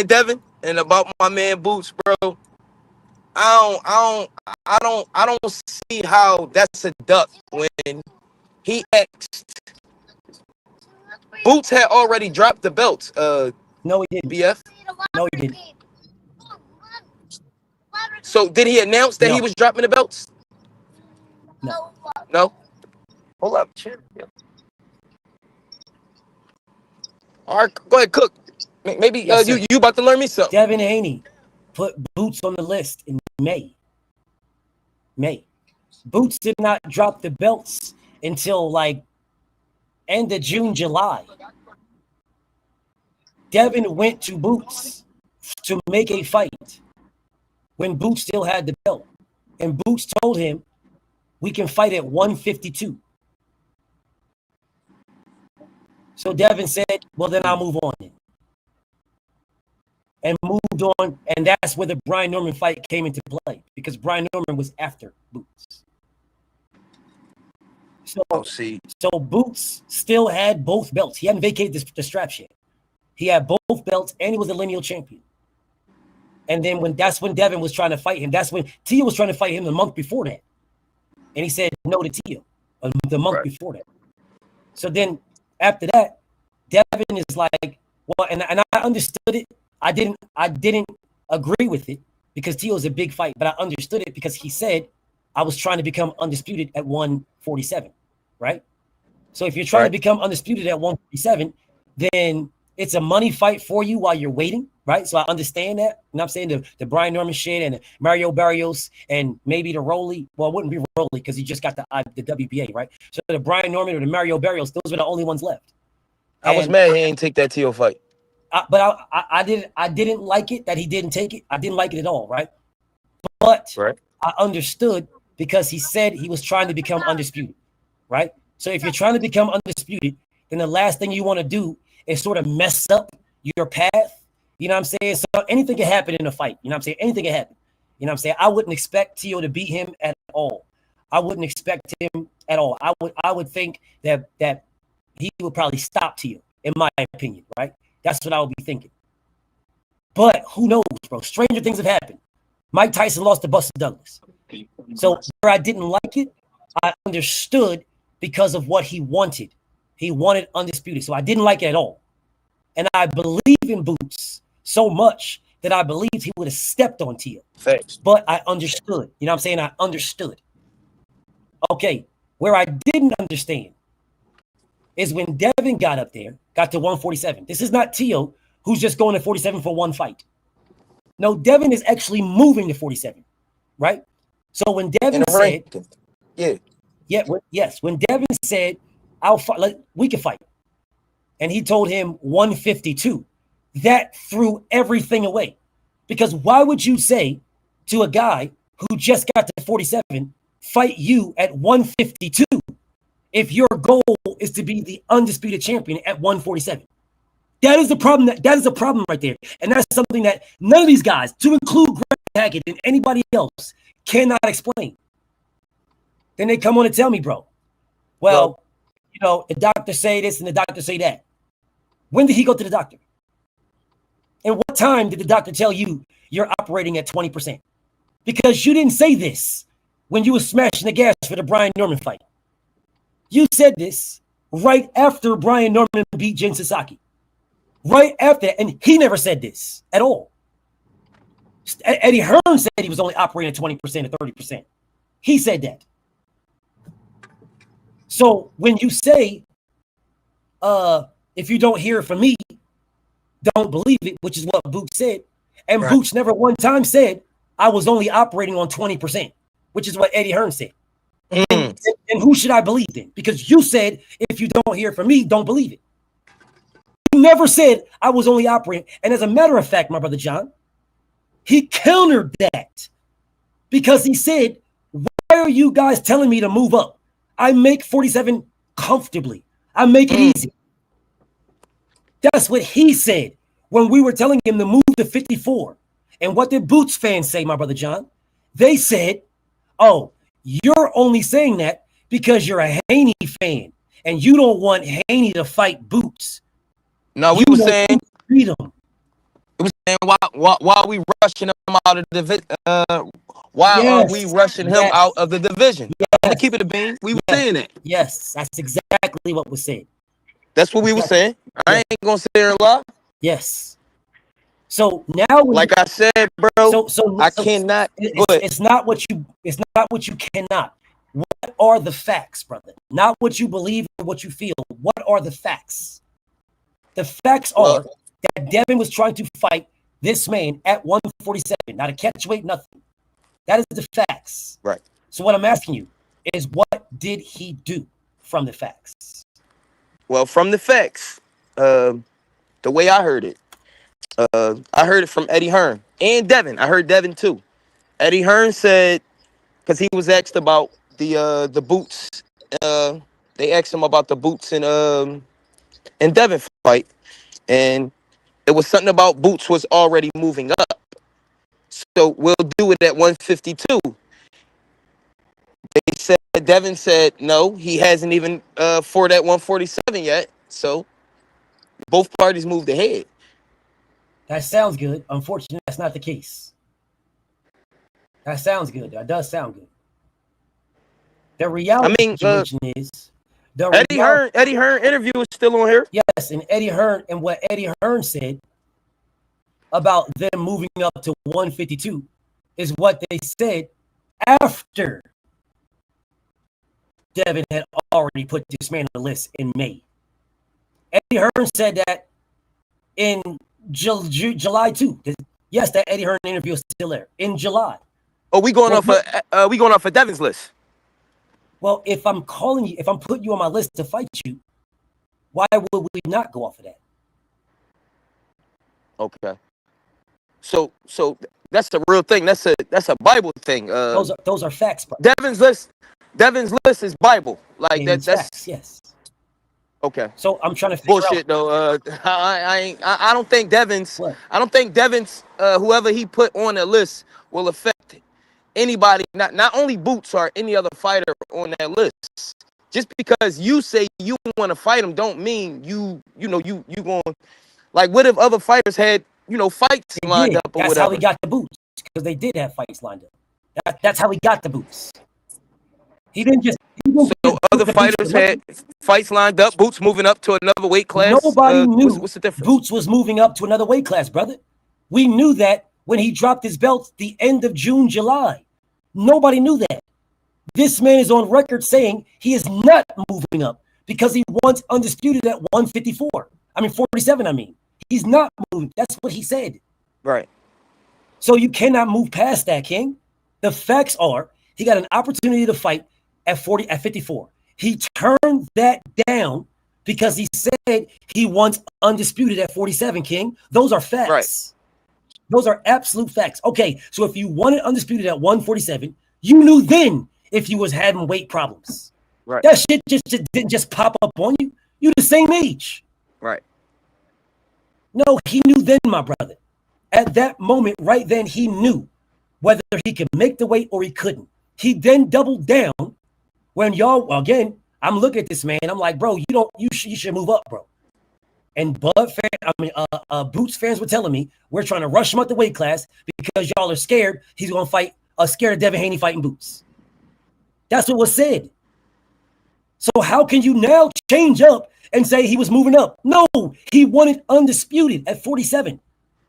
[SPEAKER 15] Devin and about my man Boots, bro. I don't see how that's a duck when he asked. Boots had already dropped the belt.
[SPEAKER 5] No, he didn't.
[SPEAKER 15] BF.
[SPEAKER 5] No, he didn't.
[SPEAKER 15] So did he announce that he was dropping the belts?
[SPEAKER 5] No.
[SPEAKER 15] No. Hold up, chill. All right, go ahead, cook. Maybe
[SPEAKER 5] Yes,
[SPEAKER 15] you
[SPEAKER 5] sir.
[SPEAKER 15] about to learn me something.
[SPEAKER 5] Devin Haney put Boots on the list in May. Boots did not drop the belts until like end of June, July. Devin went to Boots to make a fight when Boots still had the belt. And Boots told him, we can fight at 152. So Devin said, well, then I'll move on. And moved on. And that's where the Brian Norman fight came into play because Brian Norman was after Boots. So Boots still had both belts. He hadn't vacated the straps yet. He had both belts and he was a lineal champion. And then that's when Devin was trying to fight him. That's when Tia was trying to fight him the month before that. And he said no to Tia the month before that. So then after that, Devin is like, well, and I understood it. I didn't agree with it because Tia was a big fight, but I understood it because he said I was trying to become undisputed at 147, right? So if you're trying to become undisputed at 147, then it's a money fight for you while you're waiting, right? So I understand that. And I'm saying the Brian Norman shit and the Mario Barrios and maybe the Rolly. Well, it wouldn't be Rolly because he just got the WBA, right? So the Brian Norman or the Mario Barrios, those were the only ones left.
[SPEAKER 15] I was mad he ain't take that Tio fight.
[SPEAKER 5] But I didn't like it that he didn't take it. I didn't like it at all, right? But I understood because he said he was trying to become undisputed, right? So if you're trying to become undisputed, then the last thing you want to do is sort of mess up your path. You know what I'm saying? So anything can happen in a fight. You know what I'm saying? Anything can happen. You know what I'm saying? I wouldn't expect Tio to beat him at all. I wouldn't expect him at all. I would think that he would probably stop Tio, in my opinion, right? That's what I would be thinking. But who knows, bro? Stranger things have happened. Mike Tyson lost to Buster Douglas. So where I didn't like it, I understood because of what he wanted. He wanted undisputed. So I didn't like it at all. And I believe in Boots so much that I believed he would have stepped on Tia.
[SPEAKER 15] Thanks.
[SPEAKER 5] But I understood. You know what I'm saying? I understood. Okay. Where I didn't understand is when Devin got up there, got to 147. This is not Tio who's just going to 47 for one fight. No, Devin is actually moving to 47, right? So when Devin said, when Devin said, I'll fight, like, we can fight. And he told him 152. That threw everything away. Because why would you say to a guy who just got to 47, fight you at 152 if your goal is to be the undisputed champion at 147? That is the problem. That is a problem right there. And that's something that none of these guys, to include Greg Hackett and anybody else, cannot explain. Then they come on and tell me, bro, well, you know, the doctor say this and the doctor say that. When did he go to the doctor? And what time did the doctor tell you you're operating at 20%? Because you didn't say this when you were smashing the gas for the Brian Norman fight. You said this right after Brian Norman beat Jin Sasaki. Right after, and he never said this at all. Eddie Hearn said he was only operating at 20% or 30%. He said that. So when you say, if you don't hear it from me, don't believe it, which is what Boots said. And Boots never one time said, I was only operating on 20%, which is what Eddie Hearn said. And who should I believe in? Because you said, if you don't hear it from me, don't believe it. You never said I was only operating. And as a matter of fact, my brother John, he countered that because he said, why are you guys telling me to move up? I make 47 comfortably. I make it easy. That's what he said when we were telling him to move to 54. And what did Boots fans say, my brother John? They said, oh, you're only saying that because you're a Haney fan and you don't want Haney to fight Boots.
[SPEAKER 15] No, we were saying freedom. We were saying why are we rushing him out of the division? Why are we rushing him out of the division? To keep it a bean, we were saying that.
[SPEAKER 5] Yes, that's exactly what was said.
[SPEAKER 15] That's what we were saying. I ain't gonna sit here and lie.
[SPEAKER 5] Yes. So now,
[SPEAKER 15] like I said, bro, I cannot.
[SPEAKER 5] It's not what you cannot. What are the facts, brother? Not what you believe or what you feel. What are the facts? The facts are that Devin was trying to fight this man at 147, not a catchweight, nothing. That is the facts.
[SPEAKER 15] Right.
[SPEAKER 5] So what I'm asking you is, what did he do from the facts?
[SPEAKER 15] Well, from the facts, the way I heard it from Eddie Hearn and Devin. I heard Devin too. Eddie Hearn said, because he was asked about the boots. They asked him about the boots and Devin fight, and it was something about boots was already moving up. So we'll do it at 152. They said Devin said no, he hasn't even fought at 147 yet. So both parties moved ahead.
[SPEAKER 5] That sounds good. Unfortunately, that's not the case. That sounds good. That does sound good. The reality situation is
[SPEAKER 15] Eddie Hearn interview is still on here.
[SPEAKER 5] Yes, and Eddie Hearn, and what Eddie Hearn said about them moving up to 152 is what they said after Devin had already put this man on the list in May. Eddie Hearn said that in July 2. Yes, that Eddie Hearn interview is still there in July.
[SPEAKER 15] Oh, we going off of Devin's list.
[SPEAKER 5] Well, if I'm calling you, if I'm putting you on my list to fight you, why would we not go off of that?
[SPEAKER 15] Okay. So that's the real thing. That's a Bible thing.
[SPEAKER 5] Those are facts, bro.
[SPEAKER 15] Devin's list is Bible. Like that's
[SPEAKER 5] facts, yes.
[SPEAKER 15] Okay.
[SPEAKER 5] So I'm trying to figure
[SPEAKER 15] bullshit though. I don't think Devin's whoever he put on the list will affect anybody, not only Boots or any other fighter on that list. Just because you say you want to fight him don't mean you going, like, what if other fighters had fights lined up or
[SPEAKER 5] that's
[SPEAKER 15] whatever?
[SPEAKER 5] That's how he got the boots, because they did have fights lined up. That's how he got the boots. He didn't just.
[SPEAKER 15] So other fighters had fights lined up. Boots moving up to another weight class.
[SPEAKER 5] Nobody knew
[SPEAKER 15] what's the difference?
[SPEAKER 5] Boots was moving up to another weight class, brother. We knew that when he dropped his belt the end of June, July. Nobody knew that. This man is on record saying he is not moving up because he wants undisputed at 154. 47. He's not moving. That's what he said.
[SPEAKER 15] Right.
[SPEAKER 5] So you cannot move past that, King. The facts are he got an opportunity to fight at 54. He turned that down because he said he wants undisputed at 47, King. Those are facts.
[SPEAKER 15] Right.
[SPEAKER 5] Those are absolute facts. Okay, so if you wanted undisputed at 147, you knew then if you was having weight problems.
[SPEAKER 15] Right.
[SPEAKER 5] That shit just didn't just pop up on you. You the same age.
[SPEAKER 15] Right.
[SPEAKER 5] No, he knew then, my brother. At that moment, right then, he knew whether he could make the weight or he couldn't. He then doubled down when y'all, again, I'm looking at this man. I'm like, bro, you should move up, bro. And Boots fans were telling me we're trying to rush him up the weight class because y'all are scared he's going to fight scared of Devin Haney fighting Boots. That's what was said. So how can you now change up and say he was moving up? No, he wanted undisputed at 47.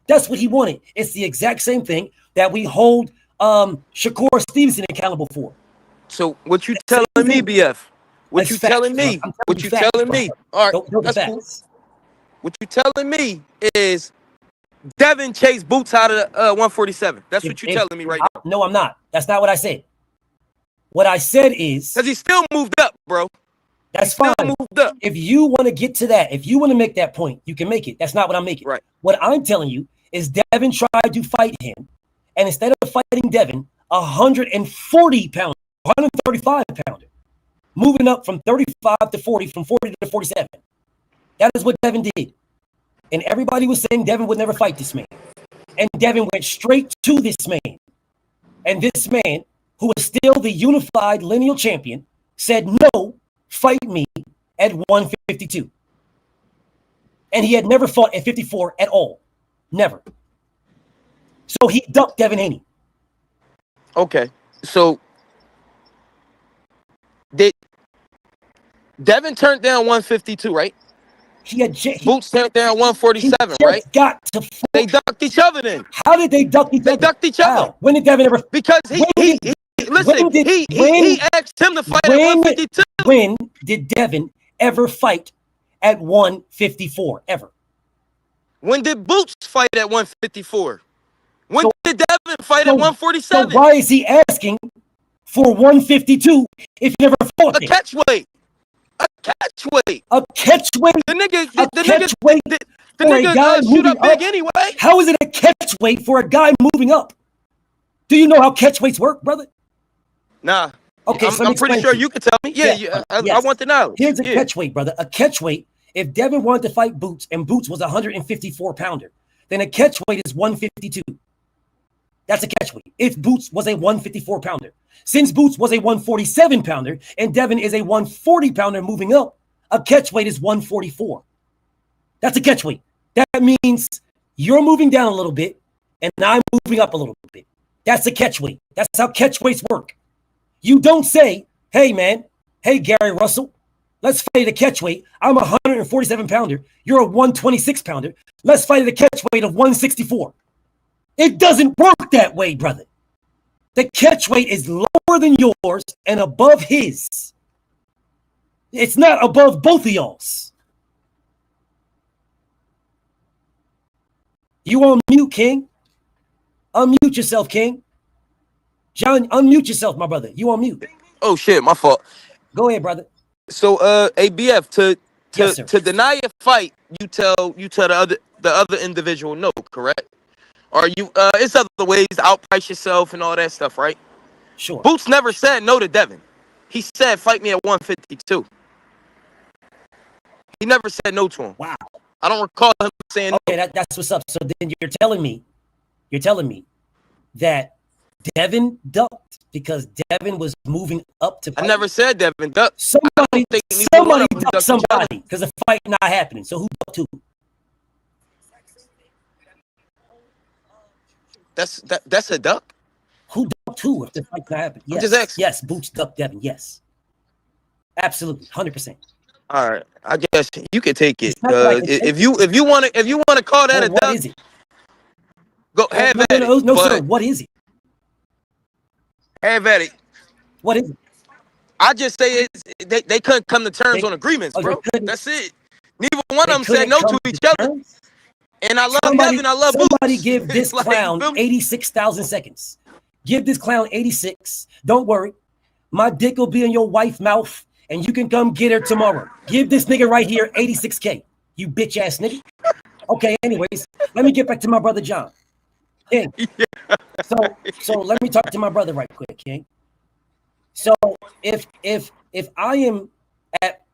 [SPEAKER 5] That's what he wanted. It's the exact same thing that we hold Shakur Stevenson accountable for.
[SPEAKER 15] So what you telling me, BF? What you telling me? What you telling me? All right, that's cool. What you telling me is Devin chased Boots out of 147. That's what you're telling me right now.
[SPEAKER 5] No, I'm not. That's not what I said. What I said is
[SPEAKER 15] because he still moved up, bro.
[SPEAKER 5] That's fine.
[SPEAKER 15] Moved up.
[SPEAKER 5] If you want to get to that, if you want to make that point, you can make it. That's not what I'm making.
[SPEAKER 15] Right.
[SPEAKER 5] What I'm telling you is Devin tried to fight him, and instead of fighting Devin, 140 pounder, 135 pounder, moving up from 35 to 40, from 40 to 47. That is what Devin did. And everybody was saying Devin would never fight this man. And Devin went straight to this man. And this man, who is still the unified lineal champion, said, no, fight me at 152. And he had never fought at 54 at all. Never. So he ducked Devin Haney.
[SPEAKER 15] Okay. So Devin turned down 152, right? Boots turned down 147, right?
[SPEAKER 5] Got to fight.
[SPEAKER 15] They ducked each other then.
[SPEAKER 5] How did they duck each other?
[SPEAKER 15] They ducked each other.
[SPEAKER 5] When did Devin ever?
[SPEAKER 15] Because he asked him to fight at 152.
[SPEAKER 5] When did Devin ever fight at 154? Ever?
[SPEAKER 15] When did Boots fight at 154? When did Devin fight at
[SPEAKER 5] So
[SPEAKER 15] 147?
[SPEAKER 5] why is he asking for 152 if he never fought
[SPEAKER 15] A
[SPEAKER 5] it?
[SPEAKER 15] catch weight. A catch weight.
[SPEAKER 5] A catch weight.
[SPEAKER 15] The nigga,
[SPEAKER 5] A catch weight
[SPEAKER 15] the
[SPEAKER 5] for a
[SPEAKER 15] nigga
[SPEAKER 5] guy
[SPEAKER 15] shoot
[SPEAKER 5] moving
[SPEAKER 15] up big
[SPEAKER 5] up?
[SPEAKER 15] anyway.
[SPEAKER 5] How is it a catch weight for a guy moving up? Do you know how catch weights work, brother?
[SPEAKER 15] Nah.
[SPEAKER 5] Okay, so
[SPEAKER 15] I'm pretty sure you can tell me. Yeah, I want the knowledge.
[SPEAKER 5] Here's a catch weight, brother. A catch weight, if Devin wanted to fight Boots and Boots was a 154 pounder, then a catch weight is 152. That's a catch weight. If Boots was a 154 pounder. Since Boots was a 147 pounder and Devin is a 140 pounder moving up, a catch weight is 144. That's a catch weight. That means you're moving down a little bit and I'm moving up a little bit. That's a catch weight. That's how catch weights work. You don't say, hey, man, hey, Gary Russell, let's fight at a catch weight. I'm a 147 pounder. You're a 126 pounder. Let's fight at a catch weight of 164. It doesn't work that way, brother. The catch weight is lower than yours and above his. It's not above both of y'all's. You on mute, King. Unmute yourself, King. John, unmute yourself, my brother. You on mute.
[SPEAKER 15] Oh shit, my fault.
[SPEAKER 5] Go ahead, brother.
[SPEAKER 15] So ABF
[SPEAKER 5] Yes,
[SPEAKER 15] to deny a fight, you tell the other individual no, correct? Or you it's other ways to outprice yourself and all that stuff, right?
[SPEAKER 5] Sure.
[SPEAKER 15] Boots never said no to Devin. He said fight me at 152. He never said no to him.
[SPEAKER 5] Wow.
[SPEAKER 15] I don't recall him saying
[SPEAKER 5] okay,
[SPEAKER 15] no.
[SPEAKER 5] That's what's up. So then you're telling me that Devin ducked because Devin was moving up to fight.
[SPEAKER 15] I never said Devin ducked.
[SPEAKER 5] Somebody ducked somebody because the fight not happening. So who ducked who?
[SPEAKER 15] That's a duck?
[SPEAKER 5] Who ducked who if the fight's not happening? Yes.
[SPEAKER 15] Just asking.
[SPEAKER 5] Yes, Boots ducked Devin. Yes. Absolutely. 100%.
[SPEAKER 15] All right. I guess you can take it.
[SPEAKER 5] Like
[SPEAKER 15] if you want to call that a duck,
[SPEAKER 5] what is it?
[SPEAKER 15] Go have at it.
[SPEAKER 5] No, sir. What is it?
[SPEAKER 15] Have at it.
[SPEAKER 5] What is it?
[SPEAKER 15] I just say they couldn't come to terms on agreements, bro. That's it. Neither one of them said no to each other. And I love Devin. I love Boots.
[SPEAKER 5] Somebody give this clown 86,000 seconds. Give this clown 86. Don't worry. My dick will be in your wife's mouth, and you can come get her tomorrow. Give this nigga right here 86K. You bitch ass nigga. Okay, anyways, let me get back to my brother John. King. Yeah. So let me talk to my brother right quick, King. So if I am at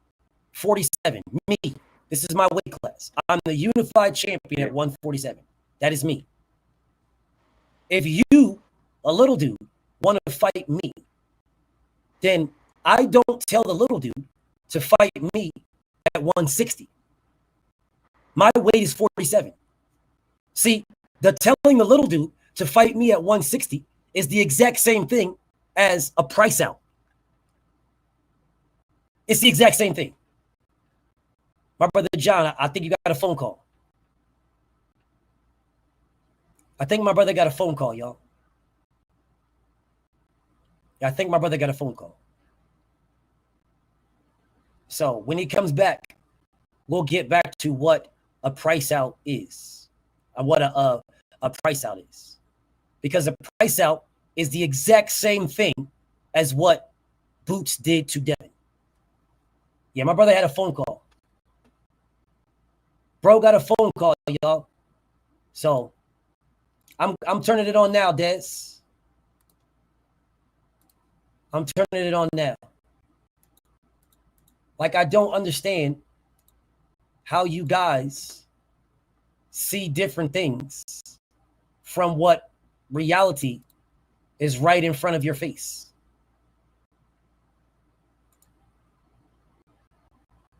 [SPEAKER 5] 47, me, this is my weight class. I'm the unified champion at 147. That is me. If you, a little dude, want to fight me, then I don't tell the little dude to fight me at 160. My weight is 47. See, the telling the little dude to fight me at 160 is the exact same thing as a price out. It's the exact same thing. My brother John, I think you got a phone call. I think my brother got a phone call, y'all. I think my brother got a phone call. So when he comes back, we'll get back to what a price out is. What a price out is. Because a price out is the exact same thing as what Boots did to Devin. Yeah, my brother had a phone call. Bro got a phone call, y'all. So I'm turning it on now, Des. I'm turning it on now. Like, I don't understand how you guys see different things from what reality is right in front of your face.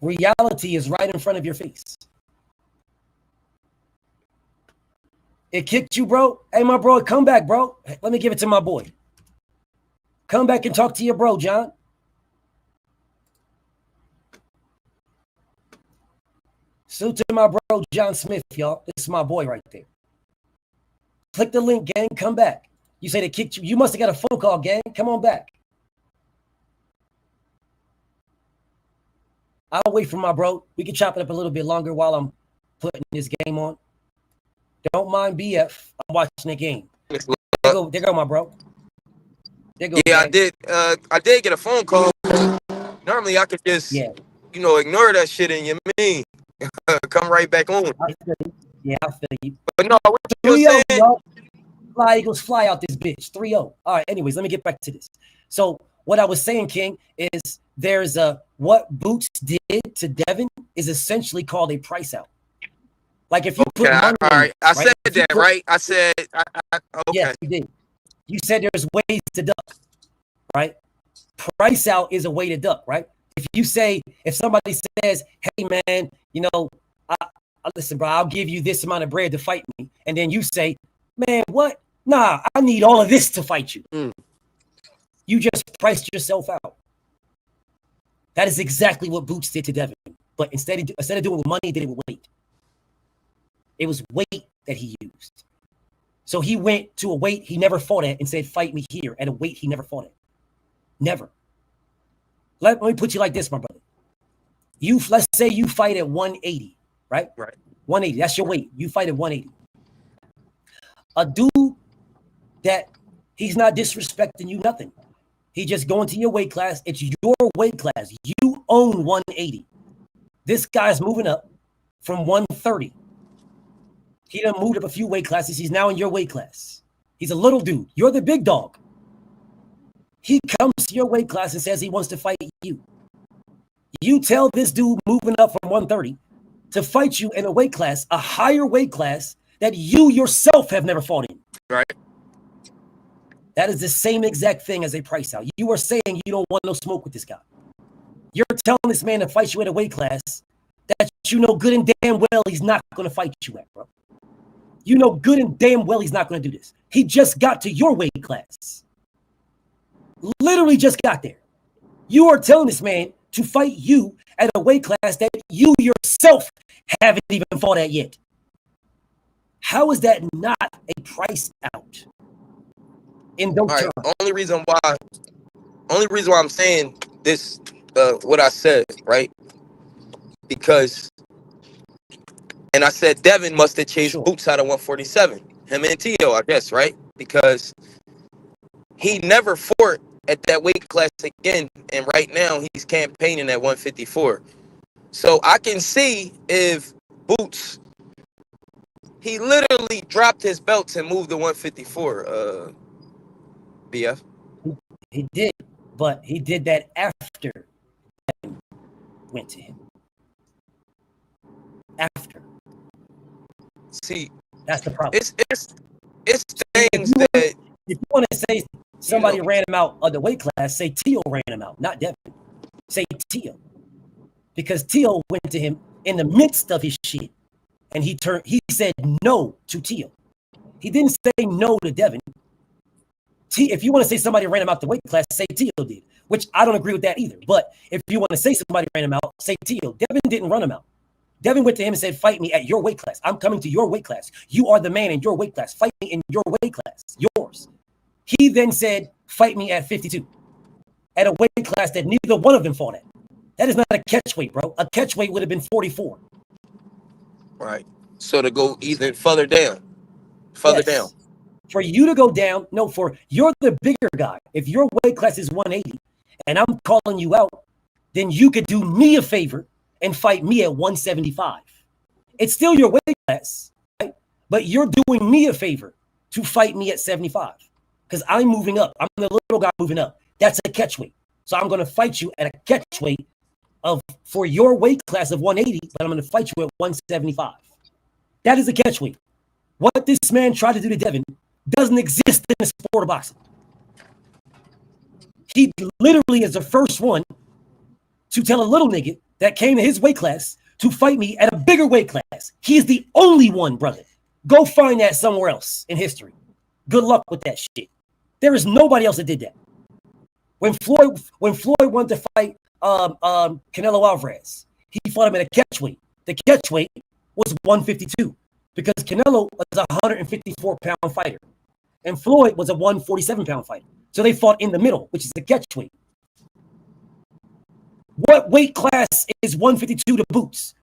[SPEAKER 5] Reality is right in front of your face. It kicked you, bro. Hey, my bro, come back, bro. Let me give it to my boy. Come back and talk to your bro, John. Salute to my bro, John Smith, y'all. This is my boy right there. Click the link, gang. Come back. You say they kicked you. You must have got a phone call, gang. Come on back. I'll wait for my bro. We can chop it up a little bit longer while I'm putting this game on. Don't mind BF. I'm watching the game. There go my bro. There go,
[SPEAKER 15] Yeah,
[SPEAKER 5] man.
[SPEAKER 15] I did get a phone call. Normally I could just, ignore that shit and you mean come right back on.
[SPEAKER 5] I feel you. Yeah, I feel you.
[SPEAKER 15] But no, what you were
[SPEAKER 5] 3-0,
[SPEAKER 15] saying?
[SPEAKER 5] y'all. Fly Eagles fly out this bitch. 3-0. All right, anyways, let me get back to this. So what I was saying, King, is there's what Boots did to Devin is essentially called a price out. Like if you put money
[SPEAKER 15] all right. I said
[SPEAKER 5] if you
[SPEAKER 15] that, right? I said, okay.
[SPEAKER 5] Yes, you did. You said there's ways to duck, right? Price out is a way to duck, right? If somebody says, hey, man, listen, bro, I'll give you this amount of bread to fight me. And then you say, man, what? Nah, I need all of this to fight you. You just priced yourself out. That is exactly what Boots did to Devin. But instead of doing it with money, he did it with weight. It was weight that he used. So he went to a weight he never fought at and said, fight me here at a weight he never fought at. Never. Let me put you like this, my brother. Let's say you fight at 180, right?
[SPEAKER 15] Right.
[SPEAKER 5] 180. That's your weight. You fight at 180. A dude that he's not disrespecting you, nothing. He just going to your weight class. It's your weight class. You own 180. This guy's moving up from 130. He done moved up a few weight classes. He's now in your weight class. He's a little dude. You're the big dog. He comes to your weight class and says he wants to fight you. You tell this dude moving up from 130 to fight you in a weight class, a higher weight class that you yourself have never fought in.
[SPEAKER 15] Right.
[SPEAKER 5] That is the same exact thing as a price out. You are saying you don't want no smoke with this guy. You're telling this man to fight you at a weight class that you know good and damn well he's not going to fight you at, bro. You know good and damn well he's not going to do this. He just got to your weight class. Literally just got there. You are telling this man to fight you at a weight class that you yourself haven't even fought at yet. How is that not a price out? In those terms.
[SPEAKER 15] Only reason why I'm saying this, what I said, right? Because, and I said Devin must have chased Boots out of 147. Him and Tio, I guess, right? Because he never fought at that weight class again, and right now he's campaigning at 154. So I can see if Boots, he literally dropped his belts and moved to 154. BF.
[SPEAKER 5] He did, but he did that after Devin went to him. After.
[SPEAKER 15] See,
[SPEAKER 5] that's the problem.
[SPEAKER 15] It's things that
[SPEAKER 5] if you want to say somebody ran him out of the weight class, say Tio ran him out, not Devin. Say Tio. Because Tio went to him in the midst of his shit. And he said no to Tio. He didn't say no to Devin. If you want to say somebody ran him out the weight class, say Tio did. Which I don't agree with that either. But if you want to say somebody ran him out, say Tio. Devin didn't run him out. Devin went to him and said, fight me at your weight class. I'm coming to your weight class. You are the man in your weight class. Fight me in your weight class. Yours. He then said, fight me at 52. At a weight class that neither one of them fought at. That is not a catch weight, bro. A catch weight would have been 44.
[SPEAKER 15] Right. So to go even further down. Further down.
[SPEAKER 5] For you to go down, you're the bigger guy. If your weight class is 180 and I'm calling you out, then you could do me a favor and fight me at 175. It's still your weight class, right? But you're doing me a favor to fight me at 75 because I'm moving up. I'm the little guy moving up. That's a catch weight. So I'm going to fight you at a catch weight for your weight class of 180, but I'm going to fight you at 175. That is a catch weight. What this man tried to do to Devin doesn't exist in the sport of boxing. He literally is the first one to tell a little nigga that came to his weight class to fight me at a bigger weight class. He is the only one, brother. Go find that somewhere else in history. Good luck with that shit. There is nobody else that did that. When Floyd wanted to fight Canelo Alvarez, he fought him at a catch weight. The catch weight was 152 because Canelo was a 154-pound fighter and Floyd was a 147-pound fighter. So they fought in the middle, which is the catch weight. What weight class is 152 to Boots?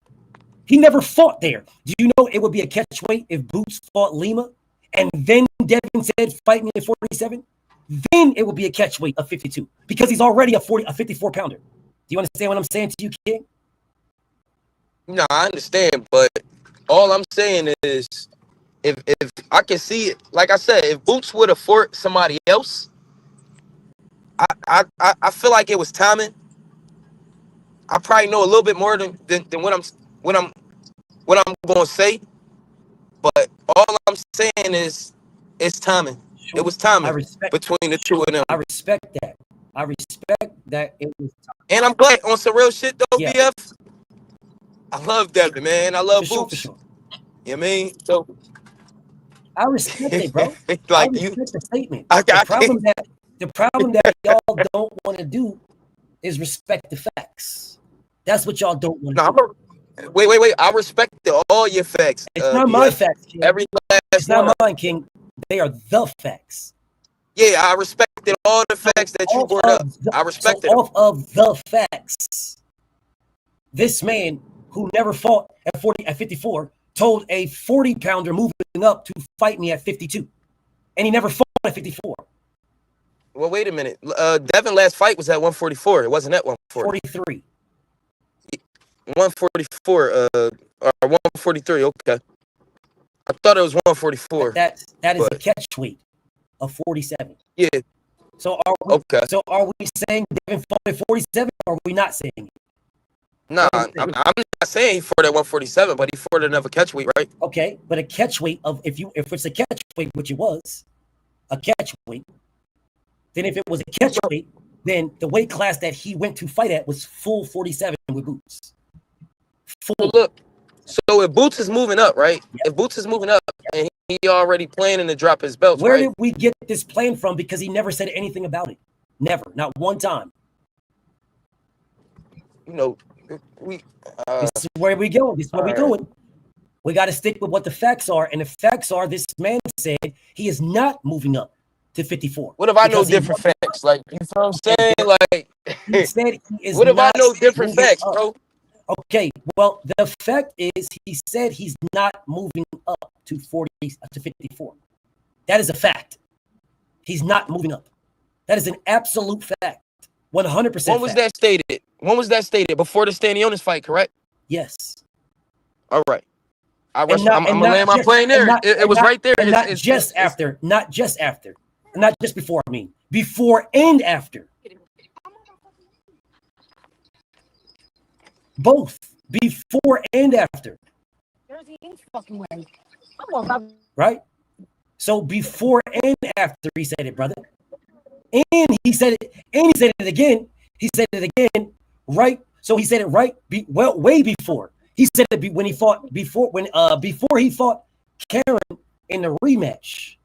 [SPEAKER 5] He never fought there. Do you know it would be a catch weight if Boots fought Lima and then Devin said, fight me at 47? Then it would be a catch weight of 52 because he's already a 54 pounder. Do you understand what I'm saying to you, King?
[SPEAKER 15] No, I understand, but all I'm saying is if I can see it, like I said, if Boots would have fought somebody else, I feel like it was timing. I probably know a little bit more than what I'm gonna say, but all I'm saying is it's timing.
[SPEAKER 5] Sure.
[SPEAKER 15] It was timing between the two of them.
[SPEAKER 5] I respect that. I respect that it was timing.
[SPEAKER 15] And I'm glad on some real shit though,
[SPEAKER 5] Yeah.
[SPEAKER 15] BF. I love Devin, man. I love
[SPEAKER 5] For
[SPEAKER 15] Boots.
[SPEAKER 5] sure.
[SPEAKER 15] You know what I mean? So
[SPEAKER 5] I respect it, bro.
[SPEAKER 15] like
[SPEAKER 5] I respect the statement. The problem that y'all don't want to do is respect the facts. That's what y'all don't want to do.
[SPEAKER 15] Wait. I respect all your facts.
[SPEAKER 5] It's not my facts, King.
[SPEAKER 15] Every last
[SPEAKER 5] it's not mine, King. They are the facts.
[SPEAKER 15] Yeah, I respected all the facts that you brought up. I respected them.
[SPEAKER 5] Off of the facts. This man who never fought at 54 told a 40-pounder moving up to fight me at 52. And he never fought at 54.
[SPEAKER 15] Well, wait a minute. Devin last fight was at 144. It wasn't at 140.
[SPEAKER 5] 43.
[SPEAKER 15] 144 or 143. Okay. I thought it was 144.
[SPEAKER 5] That is a catch weight of 47.
[SPEAKER 15] Yeah.
[SPEAKER 5] So are we saying Devin fought at 47 or are we not saying it?
[SPEAKER 15] Nah, I'm not saying he fought at 147, but he fought another catch weight, right?
[SPEAKER 5] Okay, but a catch weight of if it's a catch weight, which it was a catch weight, then if it was a catch weight, then the weight class that he went to fight at was full 47 with Boots.
[SPEAKER 15] So look, so if Boots is moving up, right? Yeah. If Boots is moving up and he already planning to drop his belts,
[SPEAKER 5] where
[SPEAKER 15] right?
[SPEAKER 5] did we get this plan from? Because he never said anything about it. Never, not one time.
[SPEAKER 15] You know,
[SPEAKER 5] this is where we go. This is where we going. We got to stick with what the facts are, and the facts are this man said he is not moving up to 54.
[SPEAKER 15] What if I know different facts? Like, you know what I'm saying? Like,
[SPEAKER 5] he said he is.
[SPEAKER 15] What if I know different facts, bro?
[SPEAKER 5] Okay, well, the fact is he said he's not moving up to 54. That is a fact. He's not moving up. That is an absolute fact. 100%.
[SPEAKER 15] When was that stated? When was that stated? Before the Stanionis fight, correct?
[SPEAKER 5] Yes.
[SPEAKER 15] All right. I'm gonna land my plane there. It was right there.
[SPEAKER 5] And not just after. Not just before. I mean, before and after. Both before and after. Right? So before and after he said it, brother. And he said it, and he said it again. He said it again, right? So he said it right way before. He said it when he fought before he fought Karen in the rematch.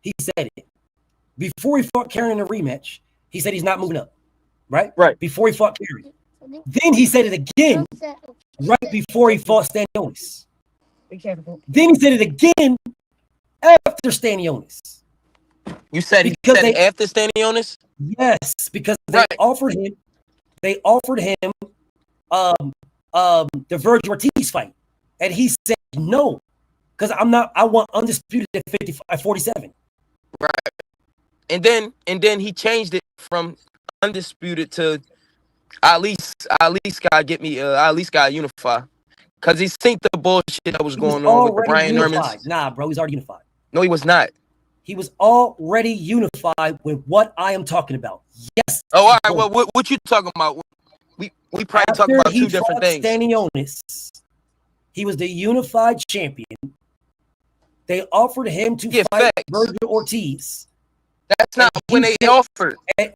[SPEAKER 5] He said it. Before he fought Karen in the rematch, he said he's not moving up. Right?
[SPEAKER 15] Right.
[SPEAKER 5] Before he fought Karen. Then he said it again right before he fought Stanionis. Then he said it again after Stanionis.
[SPEAKER 15] You said after Stanionis?
[SPEAKER 5] Yes, because they offered him the Virgil Ortiz fight. And he said no. Because I want undisputed at 47.
[SPEAKER 15] Right. And then he changed it from undisputed to at least gotta get me at least gotta unify. Cause he seen the bullshit that was going on with the Brian Nermans.
[SPEAKER 5] Nah, bro, he's already unified.
[SPEAKER 15] No, he was not.
[SPEAKER 5] He was already unified with what I am talking about. Yes.
[SPEAKER 15] Oh, all right. Well, what you talking about? We probably talking about two different things.
[SPEAKER 5] Stanionis, he was the unified champion. They offered him to fight Virgil Ortiz.
[SPEAKER 15] That's not when they offered.
[SPEAKER 5] They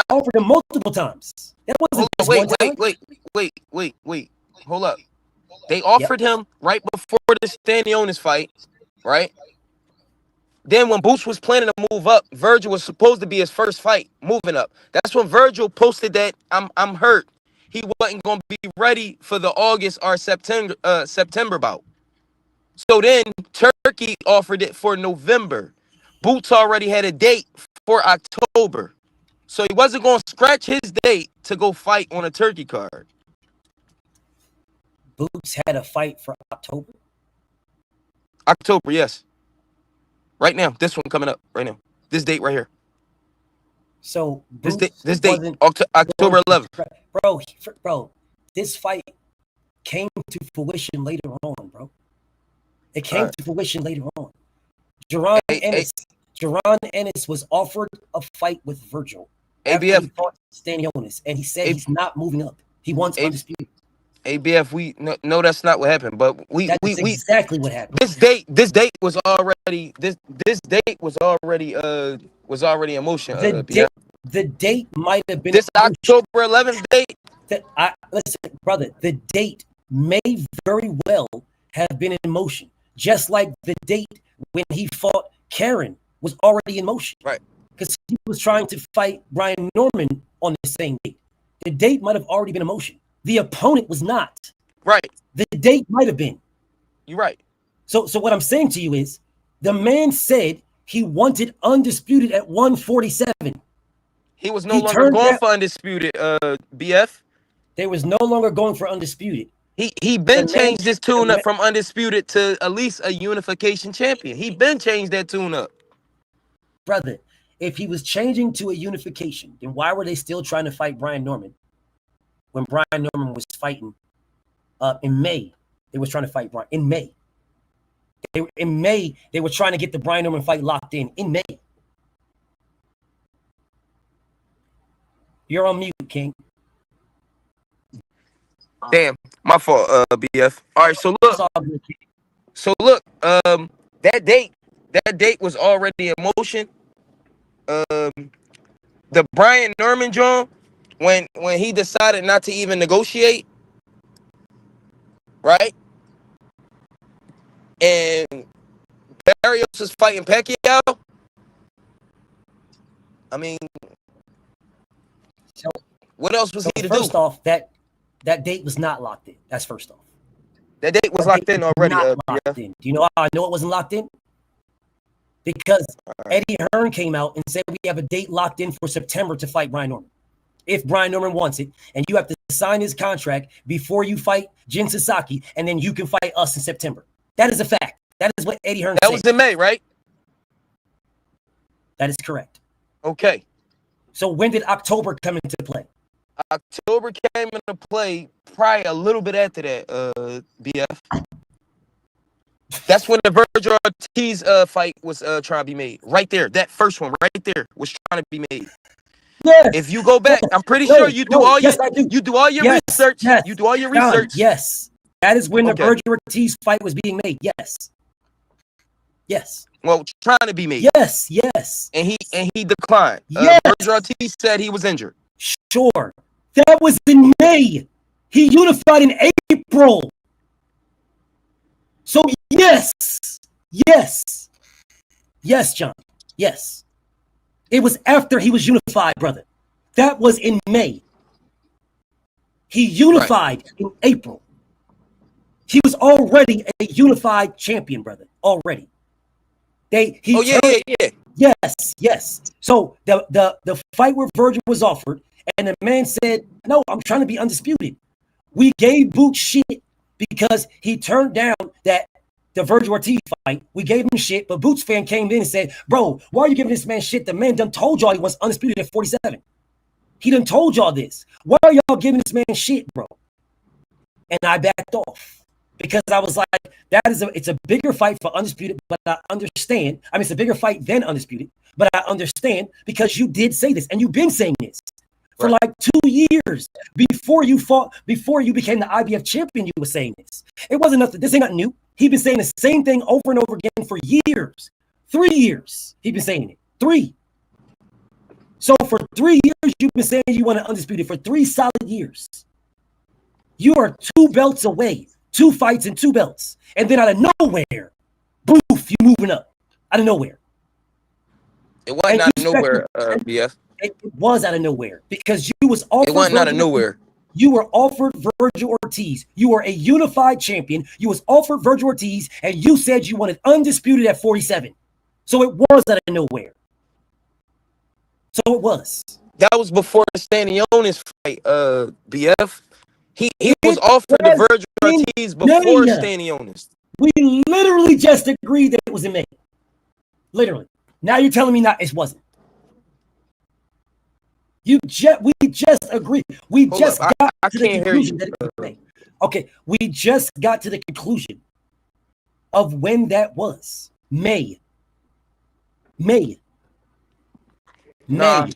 [SPEAKER 5] offered him multiple times. That wasn't
[SPEAKER 15] wait. Hold up. They offered him right before the Stanionis fight, right? Then when Boots was planning to move up, Virgil was supposed to be his first fight moving up. That's when Virgil posted that I'm hurt. He wasn't going to be ready for the August or September bout. So then Turkey offered it for November. Boots already had a date for October. So he wasn't going to scratch his date to go fight on a Turkey card.
[SPEAKER 5] Boots had a fight for October.
[SPEAKER 15] October, yes. Right now, this one coming up right now. This date right here.
[SPEAKER 5] So
[SPEAKER 15] This
[SPEAKER 5] Boots
[SPEAKER 15] date, October 11th.
[SPEAKER 5] Bro, this fight came to fruition later on, bro. It came to fruition later on. Jaron Ennis was offered a fight with Virgil after he fought Stanionis, and he said he's not moving up. He wants undisputed.
[SPEAKER 15] ABF, we no, that's not what happened. But we
[SPEAKER 5] exactly what happened.
[SPEAKER 15] This date was already in motion.
[SPEAKER 5] The date might have been
[SPEAKER 15] this October 11th date.
[SPEAKER 5] Listen, brother, the date may very well have been in motion, just like the date when he fought Karen was already in motion.
[SPEAKER 15] Right.
[SPEAKER 5] Because he was trying to fight Brian Norman on the same date. The date might have already been in motion. The opponent was not.
[SPEAKER 15] Right.
[SPEAKER 5] The date might have been.
[SPEAKER 15] You're right.
[SPEAKER 5] So what I'm saying to you is, the man said he wanted undisputed at 147.
[SPEAKER 15] He was no longer going for undisputed, BF.
[SPEAKER 5] They was no longer going for undisputed.
[SPEAKER 15] He been changed his tune up from undisputed to at least a unification champion. He been changed that tune up.
[SPEAKER 5] Brother, if he was changing to a unification, then why were they still trying to fight Brian Norman? When Brian Norman was fighting in May, they was trying to fight Brian in May. In May, they were trying to get the Brian Norman fight locked in May. You're on mute, King.
[SPEAKER 15] Damn, my fault, BF. All right, so look, that date was already in motion. The Brian Norman John, when he decided not to even negotiate, right? And Barrios was fighting Pacquiao. I mean, what else was he to do?
[SPEAKER 5] First off, that date was not locked in. That's first off.
[SPEAKER 15] That date was locked in already.
[SPEAKER 5] Locked in. Do you know how I know it wasn't locked in? Because Eddie Hearn came out and said we have a date locked in for September to fight Brian Norman. If Brian Norman wants it, and you have to sign his contract before you fight Jin Sasaki, and then you can fight us in September. That is a fact. That is what Eddie Hearn said.
[SPEAKER 15] That was in May, right?
[SPEAKER 5] That is correct.
[SPEAKER 15] Okay.
[SPEAKER 5] So when did October come into play?
[SPEAKER 15] October came into play probably a little bit after that, BF. That's when the Virgil Ortiz fight was trying to be made. Right there. That first one right there was trying to be made.
[SPEAKER 5] Yes.
[SPEAKER 15] If you go back, I'm pretty sure you do all your research.
[SPEAKER 5] Yes.
[SPEAKER 15] You do all your research.
[SPEAKER 5] Yes. That is when the Virgil Ortiz fight was being made. Yes. Yes.
[SPEAKER 15] Well, trying to be made.
[SPEAKER 5] Yes. Yes.
[SPEAKER 15] And he declined.
[SPEAKER 5] Yes.
[SPEAKER 15] Virgil Ortiz said he was injured.
[SPEAKER 5] Sure. That was in May. He unified in April. So yes. Yes, John. Yes. It was after he was unified, brother. That was in May. He unified in April. He was already a unified champion, brother. Already. Yes. So the fight where Virgil was offered, and the man said, "No, I'm trying to be undisputed." We gave Boot shit because he turned down the Virgil Ortiz fight. We gave him shit, but Boots fan came in and said, "Bro, why are you giving this man shit? The man done told y'all he was undisputed at 47. He done told y'all this. Why are y'all giving this man shit, bro?" And I backed off because I was like, it's a bigger fight for undisputed, but I understand. I mean, it's a bigger fight than undisputed, but I understand because you did say this, and you've been saying this for like 2 years before you became the IBF champion. You were saying this. It wasn't nothing. This ain't nothing new. He's been saying the same thing over and over again for years. 3 years. He's been saying it. 3. So for 3 years, you've been saying you want to undisputed for 3 solid years. You are 2 belts away, 2 fights and 2 belts. And then out of nowhere, boof, you moving up. Out of nowhere.
[SPEAKER 15] It wasn't out of nowhere, BF.
[SPEAKER 5] It was out of nowhere because you was offered.
[SPEAKER 15] It wasn't out of nowhere.
[SPEAKER 5] You were offered Virgil Ortiz. You were a unified champion. You was offered Virgil Ortiz, and you said you wanted undisputed at 47. So it was out of nowhere. So it was.
[SPEAKER 15] That was before the Stanionis fight, BF. He was offered the Virgil Ortiz before Stanionis.
[SPEAKER 5] We literally just agreed that it was in May. Literally. Now you're telling me not. It wasn't. We just agreed. We
[SPEAKER 15] Hold
[SPEAKER 5] just
[SPEAKER 15] up.
[SPEAKER 5] got
[SPEAKER 15] I
[SPEAKER 5] to the
[SPEAKER 15] can't hear
[SPEAKER 5] conclusion
[SPEAKER 15] you.
[SPEAKER 5] that it was in May. Okay, we just got to the conclusion of when that was. May.
[SPEAKER 15] Nah,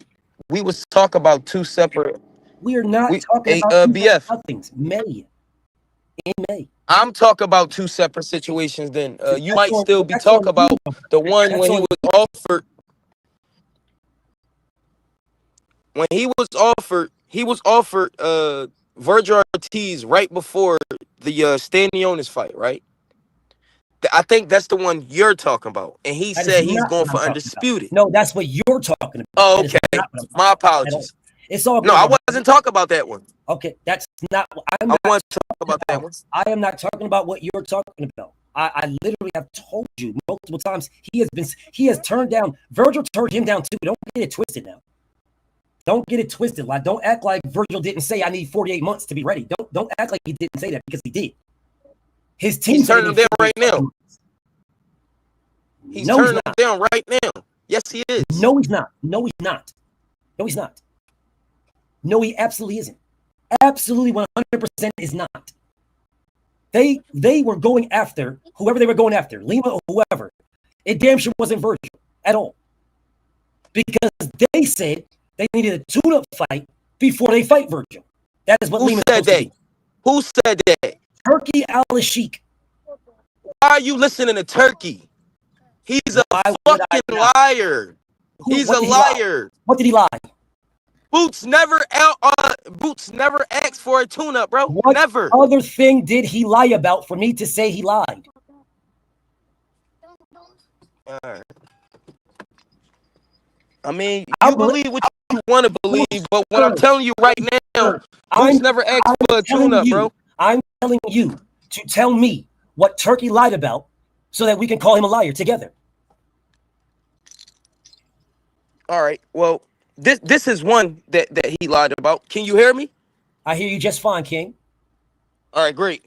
[SPEAKER 15] we was talking about two separate.
[SPEAKER 5] We are not talking about
[SPEAKER 15] BF.
[SPEAKER 5] things. May. In May.
[SPEAKER 15] I'm talking about two separate situations. Then you might
[SPEAKER 5] on-
[SPEAKER 15] still be
[SPEAKER 5] that's
[SPEAKER 15] talking
[SPEAKER 5] on
[SPEAKER 15] about
[SPEAKER 5] you.
[SPEAKER 15] the one
[SPEAKER 5] That's
[SPEAKER 15] when he
[SPEAKER 5] on
[SPEAKER 15] was offered. When he was offered Virgil Ortiz right before the Stanionis fight, right? I think that's the one you're talking about, and he
[SPEAKER 5] That is
[SPEAKER 15] said he's
[SPEAKER 5] not
[SPEAKER 15] going
[SPEAKER 5] what I'm
[SPEAKER 15] for
[SPEAKER 5] talking
[SPEAKER 15] undisputed.
[SPEAKER 5] about. No, that's what you're talking about.
[SPEAKER 15] Oh,
[SPEAKER 5] That is
[SPEAKER 15] okay.
[SPEAKER 5] not what I'm talking
[SPEAKER 15] My
[SPEAKER 5] about at all.
[SPEAKER 15] apologies.
[SPEAKER 5] It's all good.
[SPEAKER 15] No, I wasn't talking about that one.
[SPEAKER 5] Okay, that's not.
[SPEAKER 15] I want to talk about that one.
[SPEAKER 5] I am not talking about what you're talking about. I literally have told you multiple times he has turned down. Virgil turned him down too. Don't get it twisted now. Don't get it twisted. Like, don't act like Virgil didn't say I need 48 months to be ready. Don't act like he didn't say that, because he did. His team
[SPEAKER 15] He's turning him down right now. He's turning him down right now. Yes, he is.
[SPEAKER 5] No, he's not. No, he's not. No, he's not. No, he absolutely isn't. Absolutely 100% is not. They were going after whoever they were going after, Lima or whoever. It damn sure wasn't Virgil at all. Because they said they needed a tune-up fight before they fight Virgil. That is what
[SPEAKER 15] Who
[SPEAKER 5] Lima
[SPEAKER 15] said that? Who said that?
[SPEAKER 5] Turkey Al-Sheikh.
[SPEAKER 15] Why are you listening to Turkey? He's a fucking liar. He's a liar.
[SPEAKER 5] What did he lie?
[SPEAKER 15] Boots never asked for a tune-up, bro.
[SPEAKER 5] What
[SPEAKER 15] Never.
[SPEAKER 5] other thing did he lie about for me to say he lied?
[SPEAKER 15] All right. I mean, you believe what you want to believe, but what I'm telling you right now, Boots never asked for a tune-up, bro.
[SPEAKER 5] I'm telling you to tell me what Turkey lied about so that we can call him a liar together.
[SPEAKER 15] All right. Well, this is one that he lied about. Can you hear me?
[SPEAKER 5] I hear you just fine, King.
[SPEAKER 15] All right, great.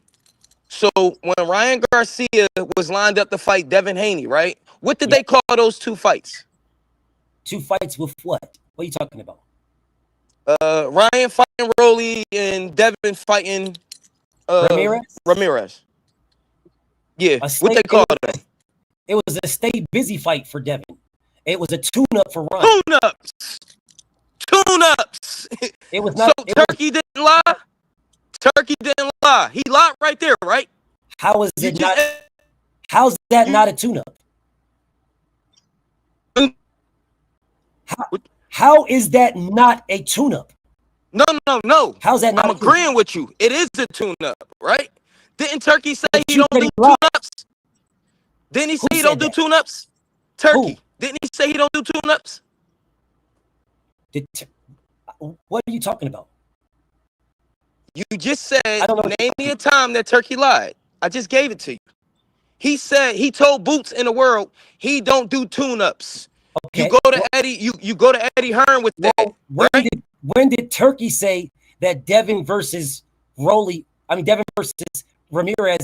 [SPEAKER 15] So when Ryan Garcia was lined up to fight Devin Haney, right? What did they call those two fights?
[SPEAKER 5] Two fights with what? What are you talking about?
[SPEAKER 15] Ryan fighting Rolly and Devin fighting Ramirez. Yeah. What they called it?
[SPEAKER 5] It was a stay busy fight for Devin. It was a tune-up for Ryan.
[SPEAKER 15] Tune-ups.
[SPEAKER 5] It was not.
[SPEAKER 15] So Turkey didn't lie. Turkey didn't lie. He lied right there, right?
[SPEAKER 5] How is it not? How's that not a tune-up? How is that not a tune-up?
[SPEAKER 15] No.
[SPEAKER 5] How's that not?
[SPEAKER 15] I'm agreeing with you. It is a tune-up, right? Didn't Turkey say he don't do tune-ups? Didn't he say he don't do tune-ups? Turkey. Didn't he say he don't do tune-ups?
[SPEAKER 5] What are you talking about?
[SPEAKER 15] You just said, name me a time that Turkey lied. I just gave it to you. He said, he told Boots in the World he don't do tune-ups. Okay. You go to Eddie, you go to Eddie Hearn with that.
[SPEAKER 5] When did Turkey say that Devin versus Ramirez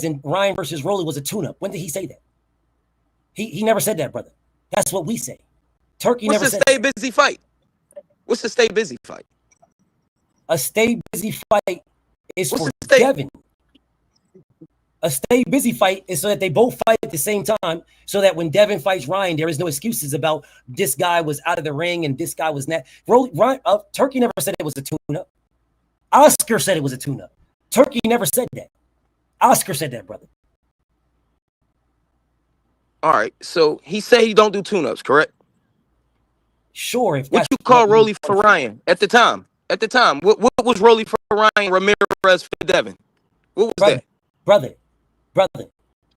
[SPEAKER 5] and Ryan versus Rolly was a tune-up? When did he say that? He never said that, brother. That's what we say. Turkey never said that.
[SPEAKER 15] What's a stay busy fight? What's a stay busy fight?
[SPEAKER 5] A stay busy fight is for Devin. A stay busy fight is so that they both fight at the same time, so that when Devin fights Ryan, there is no excuses about this guy was out of the ring and this guy was not. Turkey never said it was a tune-up. Oscar said it was a tune-up. Turkey never said that. Oscar said that, brother.
[SPEAKER 15] All right, so he said he don't do tune-ups, correct?
[SPEAKER 5] Sure.
[SPEAKER 15] What you call Rolly for Ryan at the time? At the time, what was Rolly for Ryan, Ramirez for Devin? What was that?
[SPEAKER 5] Brother.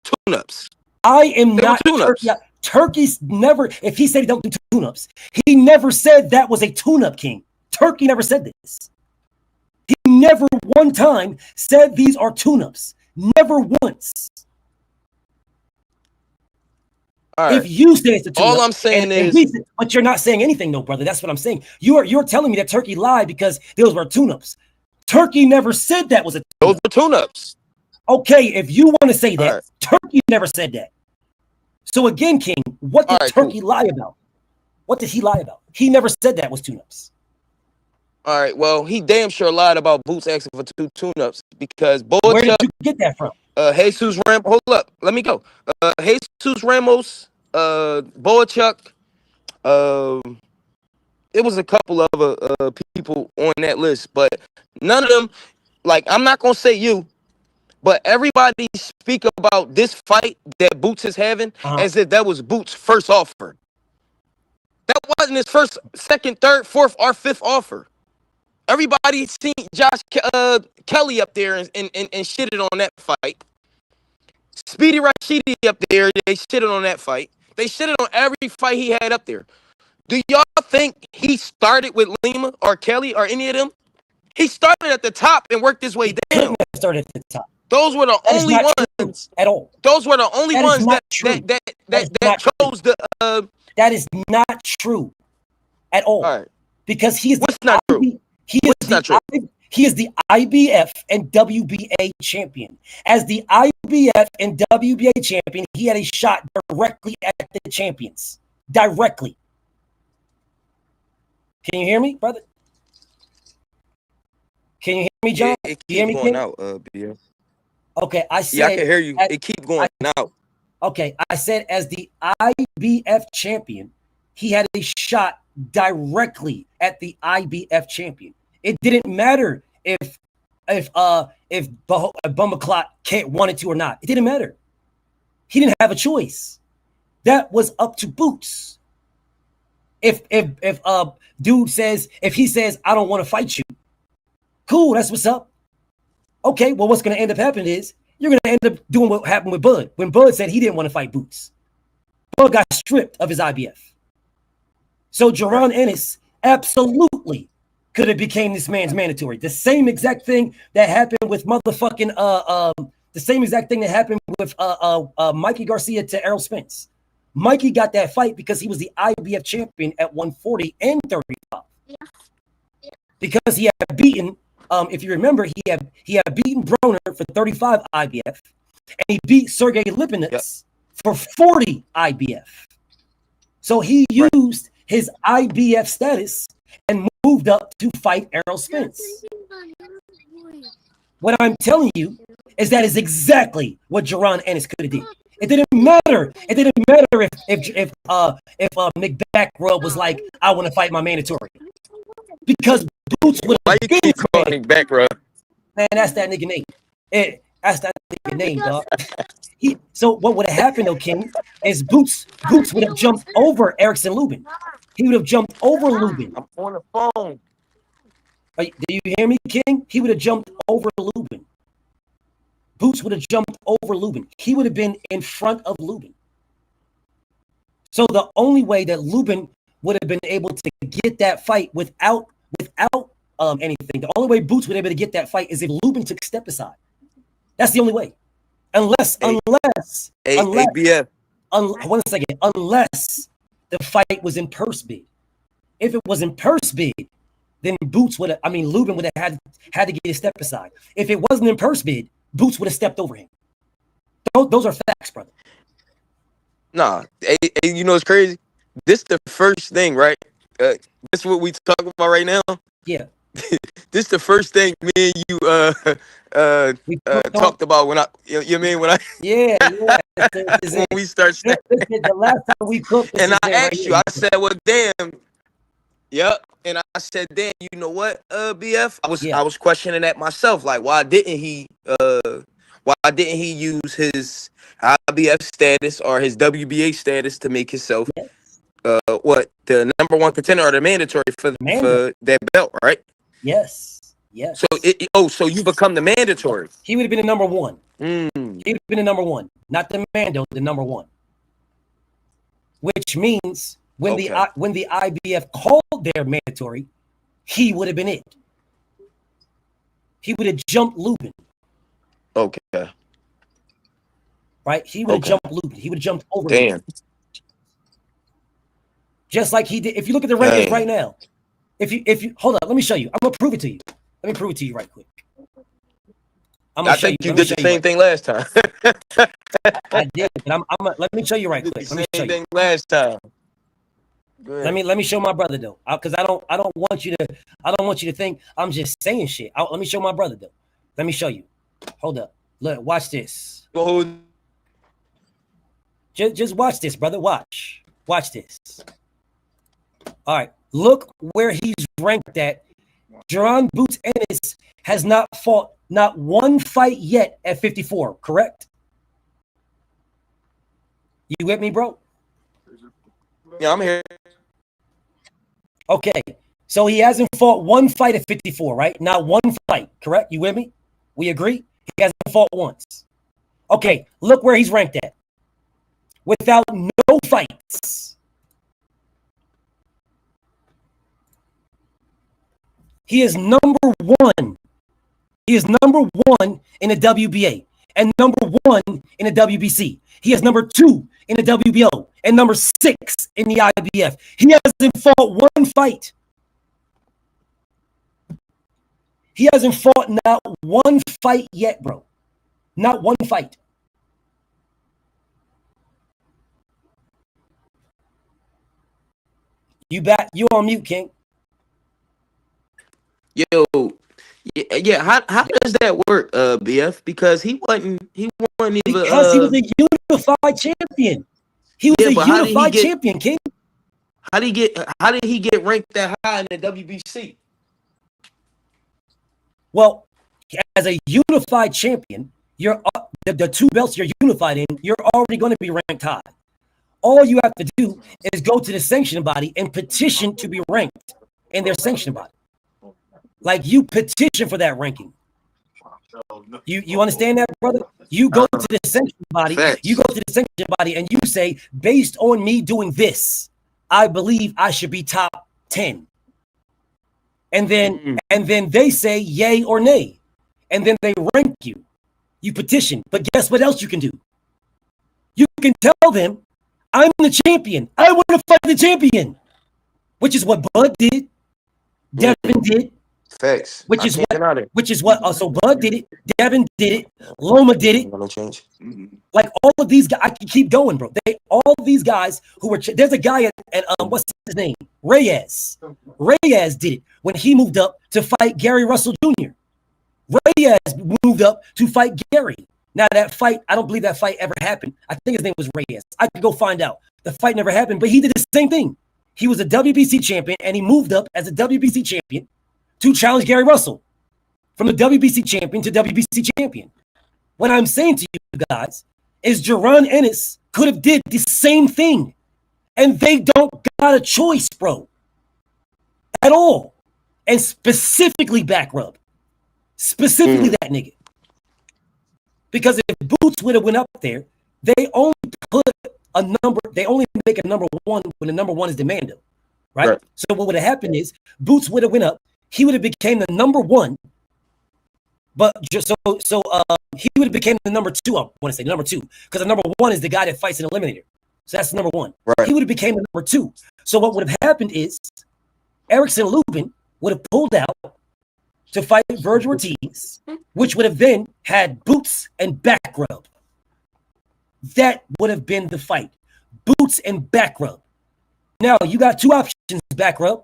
[SPEAKER 15] Tune-ups.
[SPEAKER 5] I am not Turkey. Turkey's never, if he said he don't do tune-ups, he never said that was a tune-up, King. Turkey never said this. He never one time said these are tune-ups. Never once.
[SPEAKER 15] All right.
[SPEAKER 5] If you say it's a tune-up,
[SPEAKER 15] all I'm saying is,
[SPEAKER 5] but you're not saying anything, though, brother. That's what I'm saying. You're telling me that Turkey lied because those were tune-ups. Turkey never said that was a tune-up.
[SPEAKER 15] Those were tune-ups.
[SPEAKER 5] Okay, if you want to say that,
[SPEAKER 15] right.
[SPEAKER 5] Turkey never said that. So again, King, what did Turkey lie about? What did he lie about? He never said that was tune-ups.
[SPEAKER 15] All right, well, he damn sure lied about Boots asking for 2 tune-ups because
[SPEAKER 5] Where did you get that from?
[SPEAKER 15] Jesus Ramos, hold up, let me go. Jesus Ramos, Boachuk, it was a couple of people on that list, but none of them, like, I'm not going to say you, but everybody speak about this fight that Boots is having as if that was Boots' first offer. That wasn't his first, second, third, fourth, or fifth offer. Everybody seen Josh Kelly up there and shitted on that fight. Speedy Rashidi up there, they shitted on that fight. They shitted on every fight he had up there. Do y'all think he started with Lima or Kelly or any of them? He started at the top and worked his way down.
[SPEAKER 5] Started at the top.
[SPEAKER 15] Those were the only ones
[SPEAKER 5] at all.
[SPEAKER 15] Those were the only ones that chose the.
[SPEAKER 5] That is not true at all.
[SPEAKER 15] All right.
[SPEAKER 5] Because he is
[SPEAKER 15] not true.
[SPEAKER 5] He is the IBF and WBA champion. As the IBF and WBA champion, he had a shot directly at the champions. Directly. Can you hear me, brother? Can you hear me, John?
[SPEAKER 15] It
[SPEAKER 5] you hear me,
[SPEAKER 15] keeps going out, BL.
[SPEAKER 5] Okay, I said.
[SPEAKER 15] Yeah, I can hear you. It keep going out.
[SPEAKER 5] Okay, I said as the IBF champion, he had a shot directly at the IBF champion. It didn't matter if Bumaclot wanted to or not. It didn't matter. He didn't have a choice. That was up to Boots. If dude says, if he says, I don't want to fight you, cool, that's what's up. Okay, well, what's going to end up happening is you're going to end up doing what happened with Bud. When Bud said he didn't want to fight Boots, Bud got stripped of his IBF. So Jaron Ennis absolutely could have became this man's mandatory. The same exact thing that happened with motherfucking the same exact thing that happened with Mikey Garcia to Errol Spence. Mikey got that fight because he was the IBF champion at 140 and 35. Because he had beaten, if you remember, he had beaten Broner for 35 IBF, and he beat Sergey Lipinets for 40 IBF. So he used his IBF status and moved up to fight Errol Spence. What I'm telling you is that is exactly what Jaron Ennis could have did. It didn't matter. It didn't matter if Nick Backrub was like, I want to fight my mandatory. Because Boots would have.
[SPEAKER 15] Why you keep calling Nick Backrub?
[SPEAKER 5] Man, that's that nigga name. That's that nigga name, dog. So what would have happened, though, King, is Boots would have jumped over Erickson Lubin. He would have jumped over Lubin.
[SPEAKER 15] I'm on the phone.
[SPEAKER 5] Do you hear me, King? He would have jumped over Lubin. Boots would have jumped over Lubin. He would have been in front of Lubin. So the only way that Lubin would have been able to get that fight without anything, the only way Boots would have been able to get that fight is if Lubin took step aside. That's the only way. Unless the fight was in purse bid. If it was in purse bid, then Lubin would have had to get his step aside. If it wasn't in purse bid, Boots would have stepped over him. Those are facts, brother.
[SPEAKER 15] Nah, you know what's crazy? This the first thing, right? This is what we talking about right now.
[SPEAKER 5] Yeah.
[SPEAKER 15] This the first thing me and you talked about when when we start.
[SPEAKER 5] The last time we cooked,
[SPEAKER 15] and I asked you, I said, well, damn. Yep. And I said, damn, you know what, BF? I was questioning that myself. Like, why didn't he use his IBF status or his WBA status to make himself the number one contender or the mandatory for that belt, right?
[SPEAKER 5] Yes.
[SPEAKER 15] So you become the mandatory.
[SPEAKER 5] He would have been the number one. He would have been the number one, not the Mando, the number one. Which means when the IBF called their mandatory, he would have been it. He would have jumped Lubin.
[SPEAKER 15] Okay.
[SPEAKER 5] Right? He would have jumped Lubin. He would have jumped over
[SPEAKER 15] Damn.
[SPEAKER 5] Lubin. Just like he did. If you look at the rankings right now, if you hold on, let me show you. I'm gonna prove it to you. Let me prove it to you right quick.
[SPEAKER 15] I think you did the same thing last time.
[SPEAKER 5] I did, but let me show you right quick. Let me show you.
[SPEAKER 15] Thing last time.
[SPEAKER 5] Let me show my brother though, because I don't want you to think I'm just saying shit. Let me show my brother though. Let me show you. Hold up. Look, watch this. Just watch this, brother. Watch this. All right, look where he's ranked at. Jaron Boots Ennis has not fought not one fight yet at 54. Correct? You with me, bro?
[SPEAKER 15] Yeah, I'm here.
[SPEAKER 5] Okay, so he hasn't fought one fight at 54, right? Not one fight, correct? You with me? We agree? He hasn't fought once. Okay, look where he's ranked at. Without no fights. He is number one. He is number one in the WBA and number one in the WBC. He is number two in the WBO and number 6 in the IBF. He hasn't fought one fight. He hasn't fought not one fight yet, bro. Not one fight. You back? You on mute, King?
[SPEAKER 15] Yo, yeah. How does that work, BF? Because he wasn't even
[SPEAKER 5] because he was a unified champion. He was a unified champion, King.
[SPEAKER 15] How did he get ranked that high in the WBC?
[SPEAKER 5] Well, as a unified champion, you're the two belts you're unified in. You're already going to be ranked high. All you have to do is go to the sanctioning body and petition to be ranked in their sanctioning body. Like you petition for that ranking. You understand that, brother? You go to the sanctioning body. You go to the sanctioning body and you say, based on me doing this, I believe I should be top 10. And then they say yay or nay. And then they rank you. You petition. But guess what else you can do? You can tell them, I'm the champion. I want to fight the champion. Which is what Bud did. Devin did.
[SPEAKER 15] Facts.
[SPEAKER 5] Which is what so Bud did it. Devin did it. Loma did it.
[SPEAKER 15] Gonna change.
[SPEAKER 5] Like all of these guys, I can keep going, bro. All these guys who were there's a guy at what's his name? Reyes. Reyes did it when he moved up to fight Gary Russell Jr. Reyes moved up to fight Gary. Now that fight, I don't believe that fight ever happened. I think his name was Reyes. I could go find out. The fight never happened, but he did the same thing. He was a WBC champion, and he moved up as a WBC champion to challenge Gary Russell from the WBC champion to WBC champion. What I'm saying to you guys is Jaron Ennis could have did the same thing, and they don't got a choice, bro, at all. And specifically back rub. Specifically that nigga. Because if Boots would have went up there, they only put a number, they only make a number one when the number one is demanded, right? So what would have happened is Boots would have went up, he would have became the number one, but just he would have became the number two. I want to say number two, because the number one is the guy that fights an eliminator. So that's number one. He would have became the number two. So what would have happened is Erickson Lubin would have pulled out to fight Virgil Ortiz, which would have then had Boots and back rub. That would have been the fight. Boots and back rub. Now, you got two options, back rub.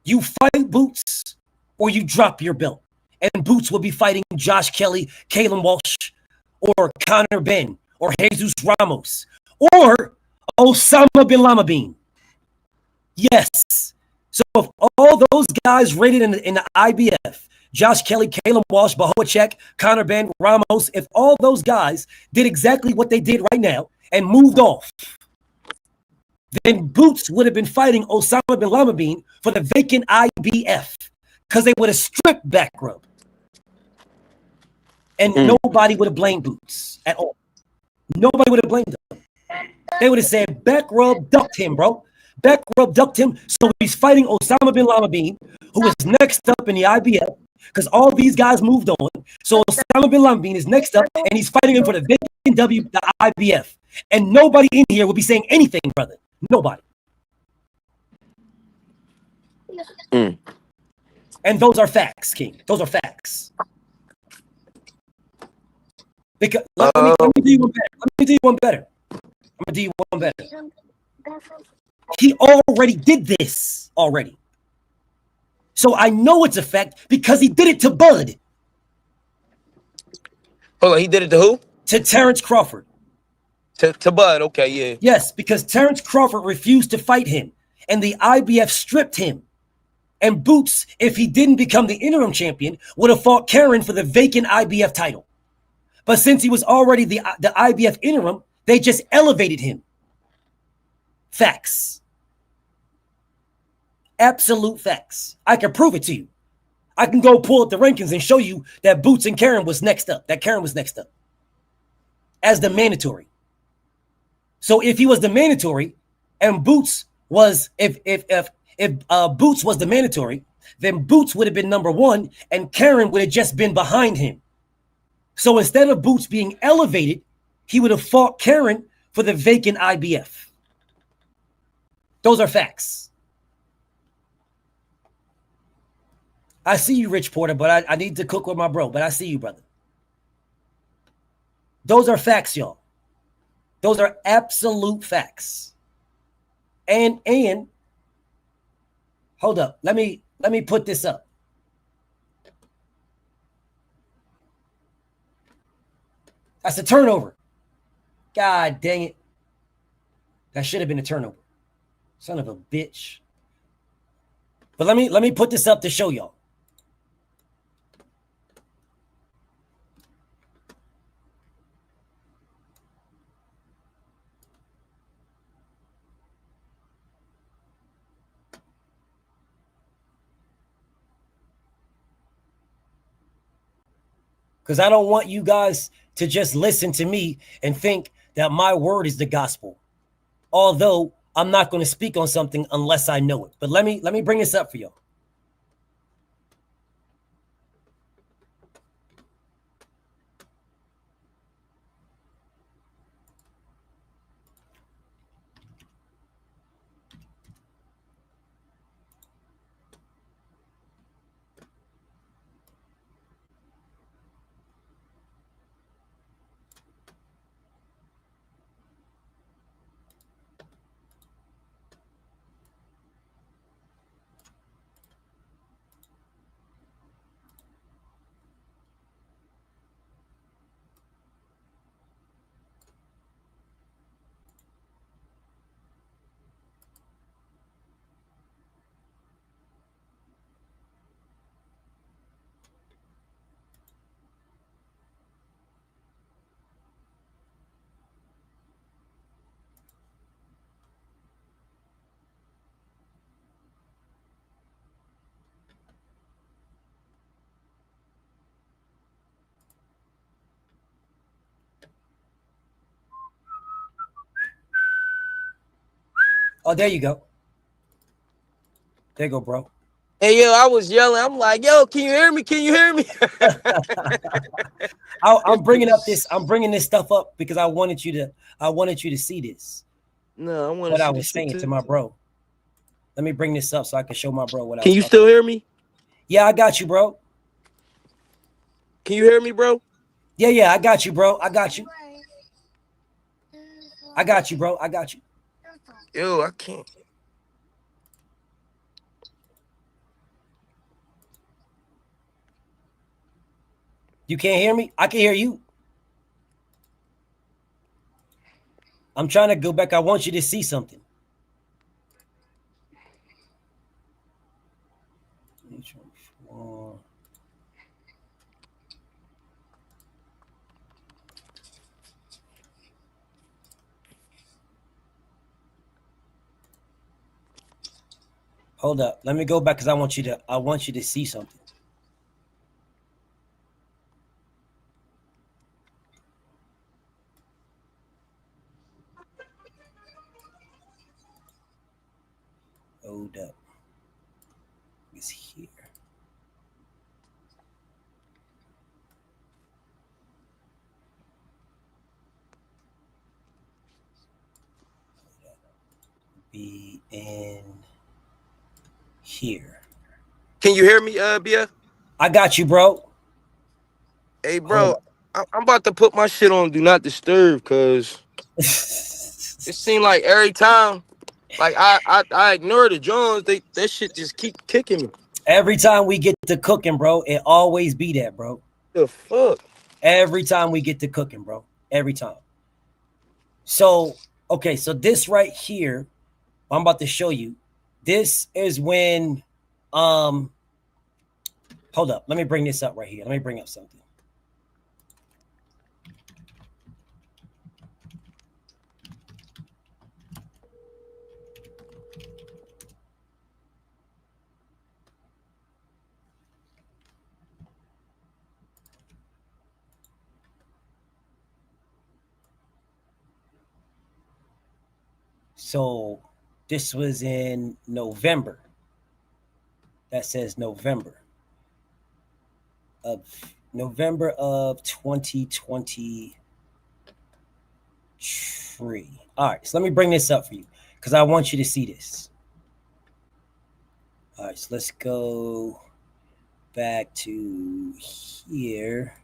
[SPEAKER 5] You fight Boots or you drop your belt. And Boots will be fighting Josh Kelly, Kalen Walsh, or Conor Ben, or Jesus Ramos, or Osama bin Laden. Yes. So if all those guys rated in the IBF, Josh Kelly, Kalen Walsh, Bohacek, Conor Ben, Ramos, if all those guys did exactly what they did right now and moved off, then Boots would have been fighting Osama bin Laden for the vacant IBF because they would have stripped back rub. And nobody would have blamed Boots at all. Nobody would have blamed them. They would have said back rub ducked him, bro. Back rub ducked him, so he's fighting Osama bin Laden, who is next up in the IBF, because all these guys moved on. So Osama bin Laden is next up, and he's fighting him for the vacant the IBF. And nobody in here will be saying anything, brother. Nobody. And those are facts, King. Those are facts. Because let me do you one better. Let me do you one better. I'm gonna do you one better. He already did this already. So I know it's a fact because he did it to Bud.
[SPEAKER 15] Hold on, he did it to who?
[SPEAKER 5] To Terrence Crawford.
[SPEAKER 15] To Bud, okay, yeah.
[SPEAKER 5] Yes, because Terrence Crawford refused to fight him, and the IBF stripped him. And Boots, if he didn't become the interim champion, would have fought Karen for the vacant IBF title. But since he was already the IBF interim, they just elevated him. Facts. Absolute facts. I can prove it to you. I can go pull up the rankings and show you that Boots and Karen was next up. That Karen was next up as the mandatory. So if he was the mandatory, and Boots was if Boots was the mandatory, then Boots would have been number one, and Karen would have just been behind him. So instead of Boots being elevated, he would have fought Karen for the vacant IBF. Those are facts. I see you, Rich Porter, but I need to cook with my bro. But I see you, brother. Those are facts, y'all. Those are absolute facts. And hold up. Let me put this up. That's a turnover. God dang it. That should have been a turnover. Son of a bitch. But let me put this up to show y'all. Because I don't want you guys to just listen to me and think that my word is the gospel. Although I'm not going to speak on something unless I know it. But let me bring this up for y'all. Oh, there you go. There you go, bro.
[SPEAKER 15] Hey, yo, I was yelling. I'm like, yo, can you hear me? Can you hear me?
[SPEAKER 5] I'm bringing this stuff up because I wanted you to see this.
[SPEAKER 15] No, I want
[SPEAKER 5] what I was saying to my bro. Let me bring this up so I can show my bro what I was
[SPEAKER 15] Can you still hear me?
[SPEAKER 5] Yeah, I got you, bro.
[SPEAKER 15] Can you hear me, bro?
[SPEAKER 5] Yeah, I got you, bro. I got you. I got you, bro. I got you.
[SPEAKER 15] Yo, I can't.
[SPEAKER 5] You can't hear me? I can hear you. I'm trying to go back. I want you to see something. Hold up. Let me go back because I want you to see something. Hold up. It's here. Be in here.
[SPEAKER 15] Can you hear me, BF?
[SPEAKER 5] I got you, bro.
[SPEAKER 15] Hey, bro, I'm about to put my shit on Do Not Disturb because it seemed like every time, like I ignore the Jones, that shit just keep kicking me.
[SPEAKER 5] Every time we get to cooking, bro, it always be that, bro.
[SPEAKER 15] The fuck?
[SPEAKER 5] Every time we get to cooking, bro. Every time. So, okay, so this right here, I'm about to show you. This is when, hold up. Let me bring this up right here. Let me bring up something. So this was in November. That says November of 2023. All right, so let me bring this up for you because I want you to see this. All right, so let's go back to here.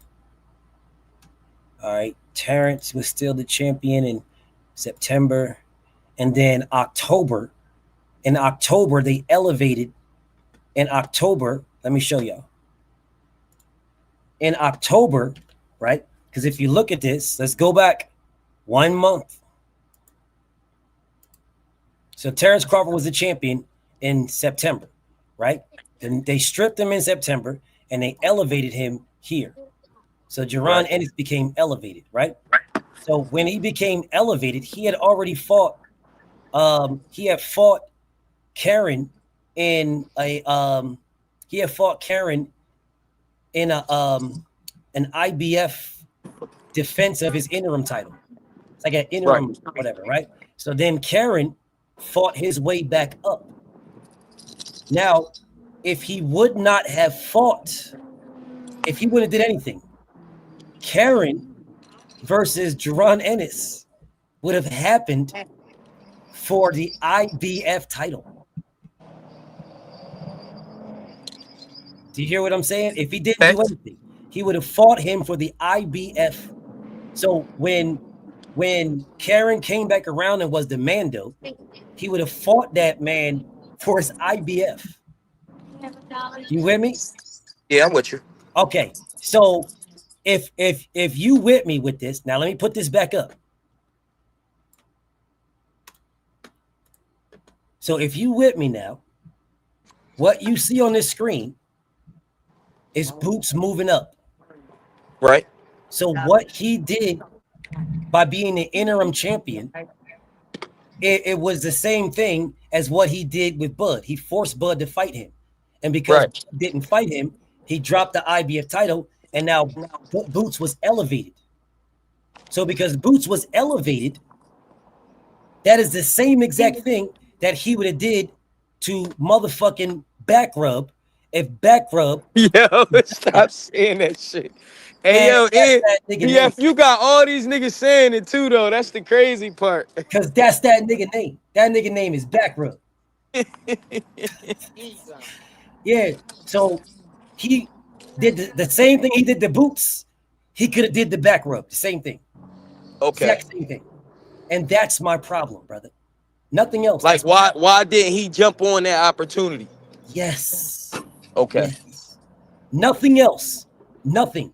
[SPEAKER 5] All right, Terrence was still the champion in September. And then October, in October, they elevated. In October, let me show y'all. In October, right? Because if you look at this, let's go back 1 month. So Terrence Crawford was the champion in September, right? Then they stripped him in September and they elevated him here. So Jaron Ennis became elevated, right? So when he became elevated, he had already fought. He had fought Karen in a an IBF defense of his interim title. It's like an interim whatever, right? So then Karen fought his way back up. Now, if he would not have fought, if he wouldn't have did anything, Karen versus Jaron Ennis would have happened for the IBF title. Do you hear what I'm saying? If he didn't do anything, he would have fought him for the IBF. So when Karen came back around and was the Mando, he would have fought that man for his IBF. You with me?
[SPEAKER 15] Yeah, I'm with you.
[SPEAKER 5] Okay, so if you with me with this, now let me put this back up. So if you with me now, what you see on this screen is Boots moving up.
[SPEAKER 15] Right.
[SPEAKER 5] So what he did by being the interim champion, it was the same thing as what he did with Bud. He forced Bud to fight him. And because he didn't fight him, he dropped the IBF title, and now Boots was elevated. So because Boots was elevated, that is the same exact thing that he would have did to motherfucking Back Rub if Back Rub.
[SPEAKER 15] Yo, stop saying that shit. Hey, yo, if you got all these niggas saying it too, though, that's the crazy part.
[SPEAKER 5] Because that's that nigga name. That nigga name is Back Rub. Yeah, so he did the same thing he did the Boots. He could have did the Back Rub, the same thing.
[SPEAKER 15] Okay.
[SPEAKER 5] Exact same thing. And that's my problem, brother. Nothing else.
[SPEAKER 15] Like, why didn't he jump on that opportunity?
[SPEAKER 5] Yes.
[SPEAKER 15] Okay.
[SPEAKER 5] Yes. Nothing else. Nothing.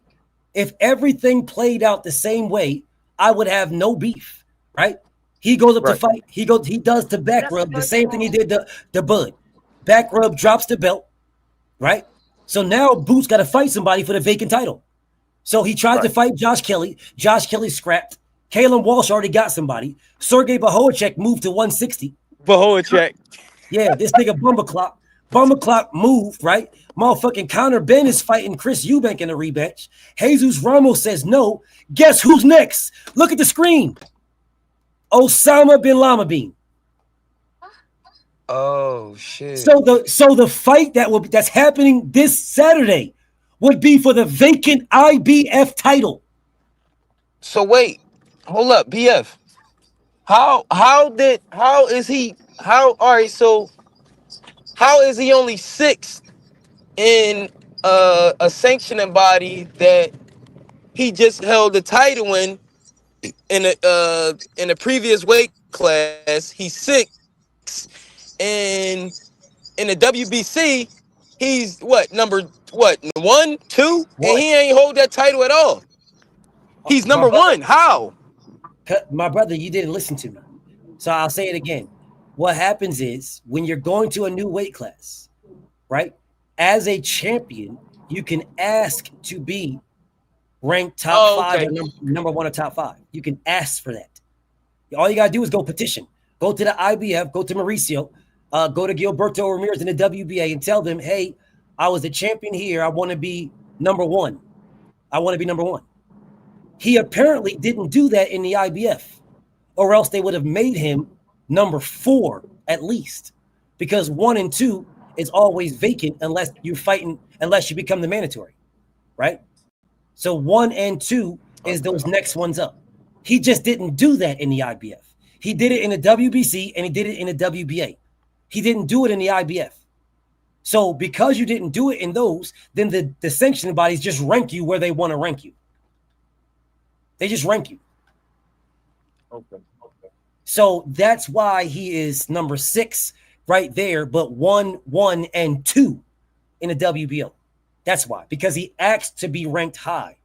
[SPEAKER 5] If everything played out the same way, I would have no beef, right? He goes up to fight. He does the Back Rub, the same thing he did the Bud. Back Rub drops the belt, right? So now Boots got to fight somebody for the vacant title. So he tries to fight Josh Kelly. Josh Kelly scrapped. Kalen Walsh already got somebody. Sergey Bohocek moved to 160.
[SPEAKER 15] Bohocek.
[SPEAKER 5] Yeah, this nigga Bumberclock. Bumberclock moved, right? Motherfucking Conor Ben is fighting Chris Eubank in a rematch. Jesus Ramos says no. Guess who's next? Look at the screen. Osama bin Laden.
[SPEAKER 15] Oh shit.
[SPEAKER 5] So the fight that's happening this Saturday would be for the vacant IBF title.
[SPEAKER 15] So wait, hold up, BF. How is he only 6th in a sanctioning body that he just held the title in a previous weight class. He's 6, and in the WBC, he's number 1, 2, and
[SPEAKER 5] What?
[SPEAKER 15] he ain't hold that title at all. He's
[SPEAKER 5] My
[SPEAKER 15] number
[SPEAKER 5] brother,
[SPEAKER 15] 1. How?
[SPEAKER 5] my brother, you didn't listen to me. So I'll say it again. What happens is when you're going to a new weight class, right? As a champion, you can ask to be ranked top 5
[SPEAKER 15] Okay.
[SPEAKER 5] or number 1 or top 5. You can ask for that. All you gotta do is go petition. Go to the IBF, go to Mauricio, go to Gilberto Ramirez in the WBA and tell them, hey, I was a champion here. I want to be number 1. I want to be number 1. He apparently didn't do that in the IBF, or else they would have made him number 4 at least, because 1 and 2 is always vacant unless you become the mandatory, right? So 1 and 2 is those next ones up. He just didn't do that in the IBF. He did it in the WBC and he did it in the WBA. He didn't do it in the IBF. So because you didn't do it in those, then the sanctioning bodies just rank you where they want to rank you. They just rank you.
[SPEAKER 15] Okay.
[SPEAKER 5] So that's why he is number 6 right there, but 1, 1, and 2 in the WBO. That's why, because he asked to be ranked high.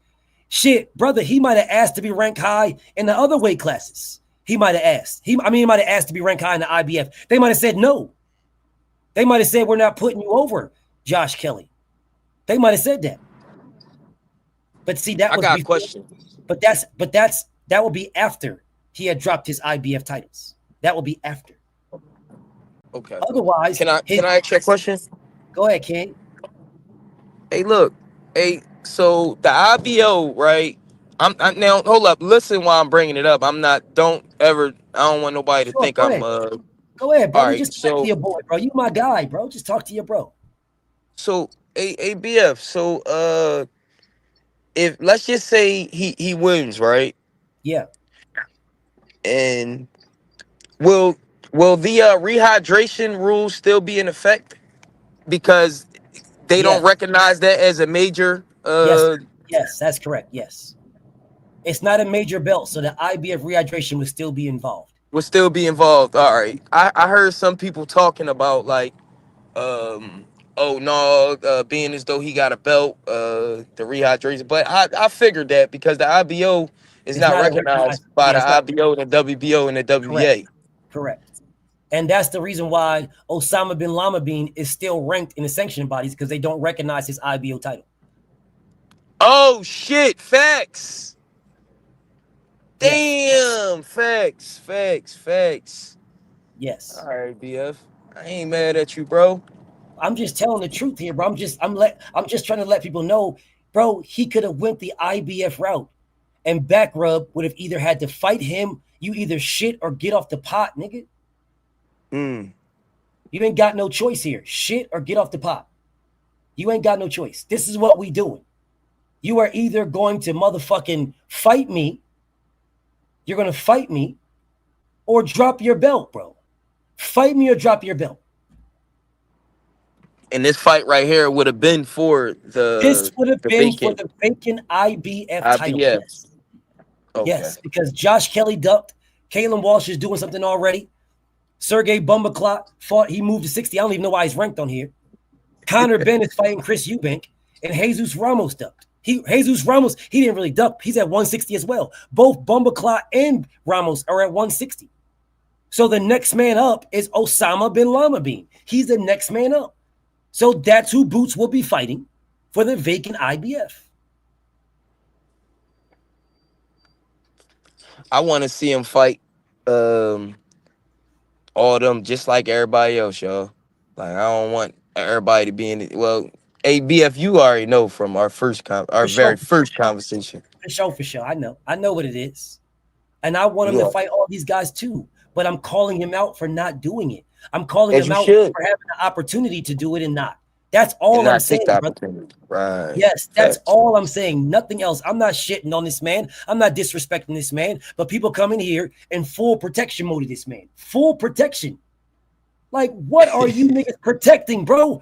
[SPEAKER 5] Shit, brother, he might have asked to be ranked high in the other weight classes. He might have asked. He might have asked to be ranked high in the IBF. They might have said no. They might have said, we're not putting you over, Josh Kelly. They might have said that. But see, that was
[SPEAKER 15] I got a question.
[SPEAKER 5] But that will be after he had dropped his IBF titles. That will be after.
[SPEAKER 15] Okay.
[SPEAKER 5] Otherwise,
[SPEAKER 15] can I ask you a question?
[SPEAKER 5] Go ahead, King.
[SPEAKER 15] Hey, look. Hey, so the IBO, right? I'm now hold up. Listen while I'm bringing it up. I don't want nobody to think
[SPEAKER 5] Go
[SPEAKER 15] I'm
[SPEAKER 5] ahead. Go ahead, bro.
[SPEAKER 15] all right,
[SPEAKER 5] Just talk to your boy, bro. You my guy, bro. Just talk to your bro.
[SPEAKER 15] So ABF, so if let's just say he wins, right?
[SPEAKER 5] Yeah.
[SPEAKER 15] And will the rehydration rules still be in effect? Because they don't recognize that as a major
[SPEAKER 5] Yes, that's correct. Yes. It's not a major belt, so the IBF rehydration would still be involved.
[SPEAKER 15] will still be involved. All right. I heard some people talking about like oh no, being as though he got a belt, the rehydration. But I figured that because the IBO is
[SPEAKER 5] It's
[SPEAKER 15] not
[SPEAKER 5] not a
[SPEAKER 15] recognized
[SPEAKER 5] recognized-
[SPEAKER 15] by
[SPEAKER 5] yeah,
[SPEAKER 15] the
[SPEAKER 5] it's not-
[SPEAKER 15] IBO, the WBO, and the WBA.
[SPEAKER 5] Correct. And that's the reason why Osama bin Laden is still ranked in the sanctioning bodies, because they don't recognize his IBO title.
[SPEAKER 15] Oh shit! Facts. Damn. Facts.
[SPEAKER 5] Yes.
[SPEAKER 15] All right, BF. I ain't mad at you, bro.
[SPEAKER 5] I'm just telling the truth here, bro. I'm just trying to let people know, bro. He could have went the IBF route, and Backrub would have either had to fight him. You either shit or get off the pot, nigga. You ain't got no choice here. Shit or get off the pot. You ain't got no choice. This is what we doing. You are either going to motherfucking fight me. You're going to fight me or drop your belt, bro. Fight me or drop your belt.
[SPEAKER 15] And this fight right here would have been for
[SPEAKER 5] This would have been for
[SPEAKER 15] vacant
[SPEAKER 5] the vacant IBF title.
[SPEAKER 15] IBF. Okay.
[SPEAKER 5] Yes, because Josh Kelly ducked. Kalen Walsh is doing something already. Sergey Bumbaklot fought. He moved to 60. I don't even know why he's ranked on here. Connor Ben is fighting Chris Eubank, and Jesus Ramos ducked. Jesus Ramos, he didn't really duck. He's at 160 as well. Both Bumbaklot and Ramos are at 160. So the next man up is Osama bin Laden. He's the next man up. So that's who Boots will be fighting for the vacant IBF.
[SPEAKER 15] I want to see him fight all them just like everybody else, y'all. Like I don't want everybody to be in it. Well, ABF, you already know from our first first conversation.
[SPEAKER 5] For sure. I know what it is. And I want him to fight all these guys too. But I'm calling him out for not doing it. I'm calling him out for having the opportunity to do it and not. That's all I'm saying, brother.
[SPEAKER 15] Right.
[SPEAKER 5] Yes, that's all I'm saying. Nothing else. I'm not shitting on this man. I'm not disrespecting this man. But people come in here in full protection mode of this man. Full protection. Like, what are you niggas protecting, bro?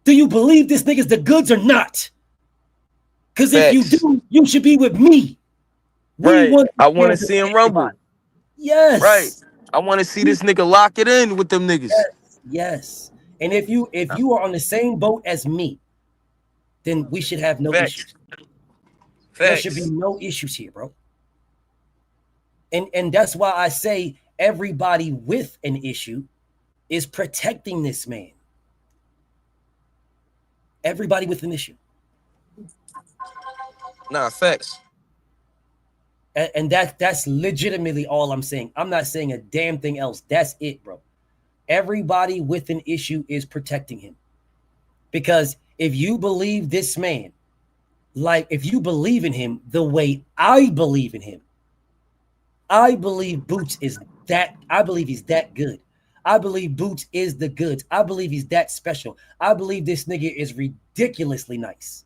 [SPEAKER 5] Do you believe this nigga's the goods or not? Because if you
[SPEAKER 15] Facts.
[SPEAKER 5] do, you should be with me.
[SPEAKER 15] Right. I want to see him rumble.
[SPEAKER 5] Yes.
[SPEAKER 15] Right. I want to see this nigga lock it in with them niggas.
[SPEAKER 5] Yes. And if you are on the same boat as me, then we should have no issues. There should be no issues here, bro. And that's why I say everybody with an issue is protecting this man. Everybody with an issue.
[SPEAKER 15] Nah, facts.
[SPEAKER 5] And that's legitimately all I'm saying. I'm not saying a damn thing else. That's it, bro. Everybody with an issue is protecting him. Because if you believe this man, like if you believe in him the way I believe in him, I believe Boots is that, I believe he's that good. I believe Boots is the goods. I believe he's that special. I believe this nigga is ridiculously nice.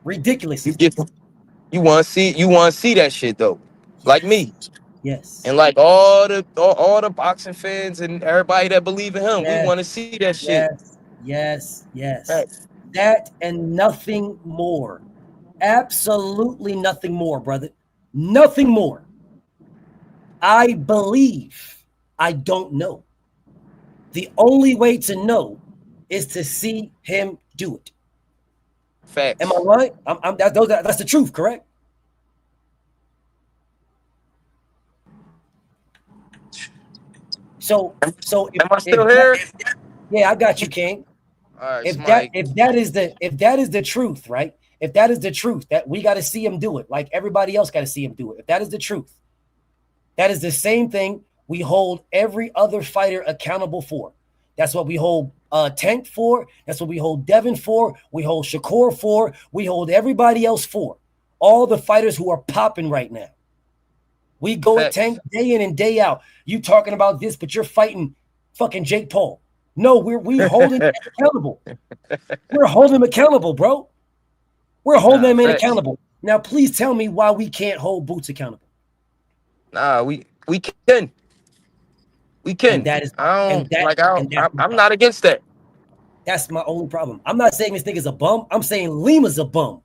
[SPEAKER 5] Ridiculous.
[SPEAKER 15] You want to see that shit though, like me.
[SPEAKER 5] Yes.
[SPEAKER 15] And like all the boxing fans and everybody that believe in him,
[SPEAKER 5] Yes.
[SPEAKER 15] we want to see that shit.
[SPEAKER 5] Yes.
[SPEAKER 15] Right.
[SPEAKER 5] That and nothing more. Absolutely nothing more, brother. Nothing more. I believe. I don't know. The only way to know is to see him do it.
[SPEAKER 15] Facts.
[SPEAKER 5] Am I right? That's the truth, correct? So
[SPEAKER 15] am I still here?
[SPEAKER 5] Yeah, I got you, King.
[SPEAKER 15] All right,
[SPEAKER 5] If that is the truth, right? If that is the truth, that we got to see him do it, like everybody else got to see him do it. If that is the truth, that is the same thing we hold every other fighter accountable for. That's what we hold Tank for. That's what we hold Devin for. We hold Shakur for. We hold everybody else for. All the fighters who are popping right now. We go at Tank day in and day out. You talking about this, but you're fighting fucking Jake Paul. No, we're holding him accountable. We're holding him accountable, bro. We're holding that man accountable. Now, please tell me why we can't hold Boots accountable.
[SPEAKER 15] Nah, we can. We can.
[SPEAKER 5] And that is,
[SPEAKER 15] I'm not against that.
[SPEAKER 5] That's my only problem. I'm not saying this nigga's a bum. I'm saying Lima's a bum.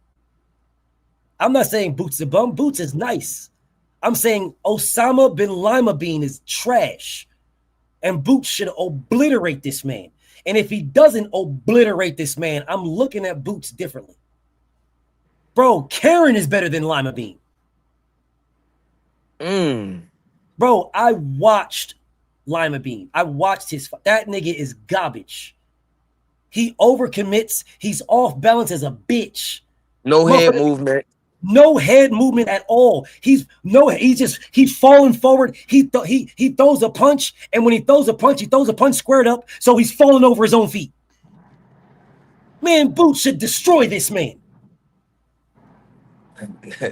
[SPEAKER 5] I'm not saying Boots is a bum. Boots is nice. I'm saying Osama bin Lima Bean is trash. And Boots should obliterate this man. And if he doesn't obliterate this man, I'm looking at Boots differently. Bro, Karen is better than Lima Bean. Bro, I watched Lima Bean. I watched his fight. That nigga is garbage. He overcommits. He's off balance as a bitch.
[SPEAKER 15] No head movement.
[SPEAKER 5] No head movement at all. He's falling forward. He throws a punch, and when he throws a punch squared up, so he's falling over his own feet. Man, Boots should destroy this man.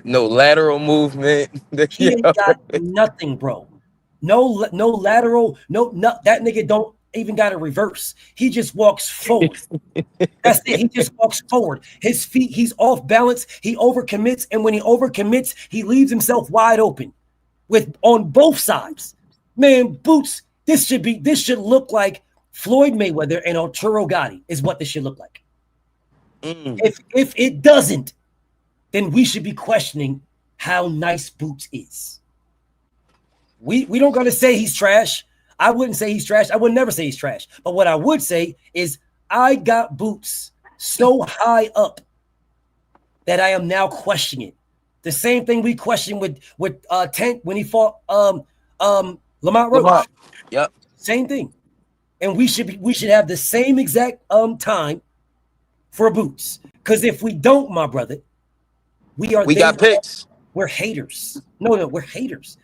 [SPEAKER 15] No lateral movement.
[SPEAKER 5] He ain't got nothing, bro. No lateral. No. That nigga don't even got a reverse. He just walks forward. That's it. He just walks forward. His feet, he's off balance. He overcommits, and when he overcommits, he leaves himself wide open on both sides. Man, Boots, this should look like Floyd Mayweather and Arturo Gatti is what this should look like. If it doesn't, then we should be questioning how nice Boots is. We don't gotta say he's trash. I wouldn't say he's trash. I would never say he's trash. But what I would say is I got Boots so high up that I am now questioning it. The same thing we questioned with Tank when he fought Lamont Roach.
[SPEAKER 15] Yep.
[SPEAKER 5] Same thing. And we should have the same exact time for Boots. Because if we don't, my brother, we got
[SPEAKER 15] picks.
[SPEAKER 5] We're haters. No, we're haters.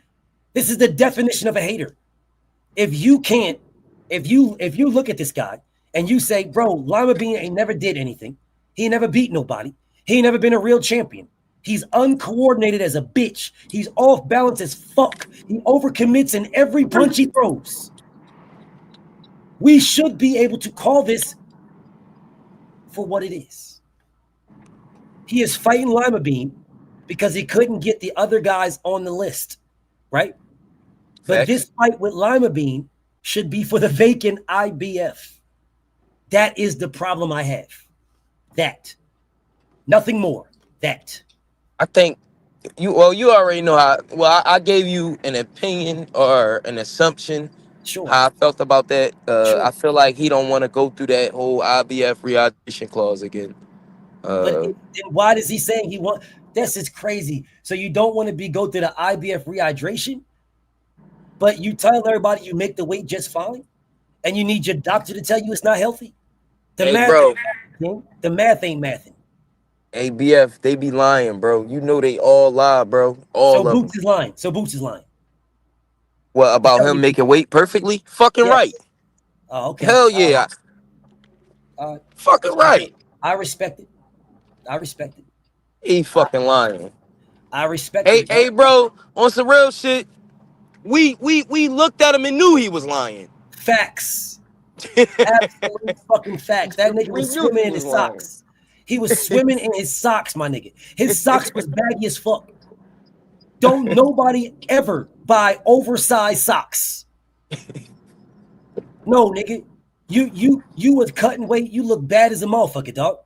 [SPEAKER 5] This is the definition of a hater. If you look at this guy and you say, bro, Lima Bean ain't never did anything. He ain't never beat nobody. He ain't never been a real champion. He's uncoordinated as a bitch. He's off balance as fuck. He overcommits in every punch he throws. We should be able to call this for what it is. He is fighting Lima Bean because he couldn't get the other guys on the list, right? But this fight with Lima Bean should be for the vacant IBF. That is the problem I have. That. Nothing more. That.
[SPEAKER 15] I think you already know how. Well, I gave you an opinion or an assumption.
[SPEAKER 5] Sure.
[SPEAKER 15] How I felt about that.
[SPEAKER 5] Sure.
[SPEAKER 15] I feel like he don't want to go through that whole IBF rehydration clause again.
[SPEAKER 5] But then why does he saying he want? This is crazy. So you don't want to go through the IBF rehydration, but you tell everybody you make the weight just fine, and you need your doctor to tell you it's not healthy. The
[SPEAKER 15] Hey,
[SPEAKER 5] math,
[SPEAKER 15] bro.
[SPEAKER 5] the math ain't mathing.
[SPEAKER 15] ABF, they be lying, bro. You know they all lie, bro. All
[SPEAKER 5] So
[SPEAKER 15] of
[SPEAKER 5] Boots
[SPEAKER 15] them.
[SPEAKER 5] is lying. So Boots is lying.
[SPEAKER 15] What about him making weight perfectly? Fucking
[SPEAKER 5] Yes.
[SPEAKER 15] right.
[SPEAKER 5] Oh, okay.
[SPEAKER 15] Hell yeah. Fucking right.
[SPEAKER 5] I respect it. I respect it.
[SPEAKER 15] He fucking lying.
[SPEAKER 5] I respect
[SPEAKER 15] Hey,
[SPEAKER 5] it.
[SPEAKER 15] hey, bro. On some real shit, we looked at him and knew he was lying.
[SPEAKER 5] Facts. Absolute fucking facts. That nigga was swimming in his socks. He was swimming in his socks, my nigga. His socks was baggy as fuck. Don't nobody ever buy oversized socks. No, nigga. You was cutting weight. You look bad as a motherfucker, dog.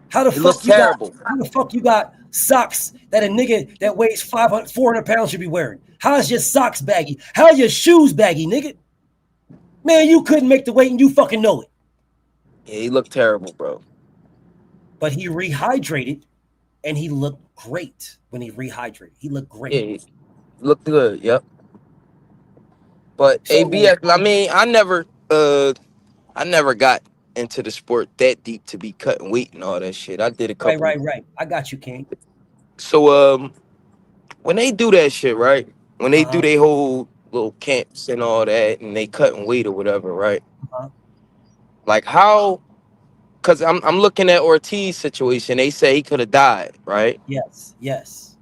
[SPEAKER 5] How the fuck you
[SPEAKER 15] terrible.
[SPEAKER 5] how the fuck you got socks that a nigga that weighs 400 pounds should be wearing? How's your socks baggy? How your shoes baggy, nigga? Man, you couldn't make the weight and you fucking know it.
[SPEAKER 15] Yeah, he looked terrible, bro.
[SPEAKER 5] But he rehydrated and he looked great when he rehydrated. He looked great.
[SPEAKER 15] Yeah, he looked good, yep. But ABF, I mean, I never got into the sport that deep to be cutting weight and all that shit. I did a couple.
[SPEAKER 5] Right. I got you, King.
[SPEAKER 15] So when they do that shit, right? When they do their whole little camps and all that, and they cutting weight or whatever, right? Like how? Because I'm looking at Ortiz's situation. They say he could have died, right?
[SPEAKER 5] Yes.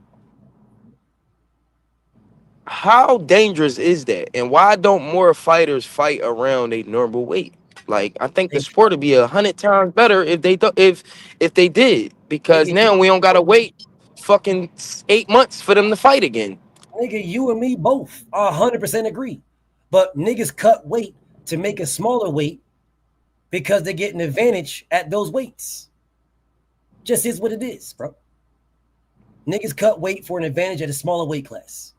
[SPEAKER 15] How dangerous is that? And why don't more fighters fight around a normal weight? Like, I think the sport would be 100 times better if they if they did, because now we don't gotta wait fucking 8 months for them to fight again.
[SPEAKER 5] Nigga, you and me both 100% agree. But niggas cut weight to make a smaller weight because they get an advantage at those weights. Just is what it is, bro. Niggas cut weight for an advantage at a smaller weight class.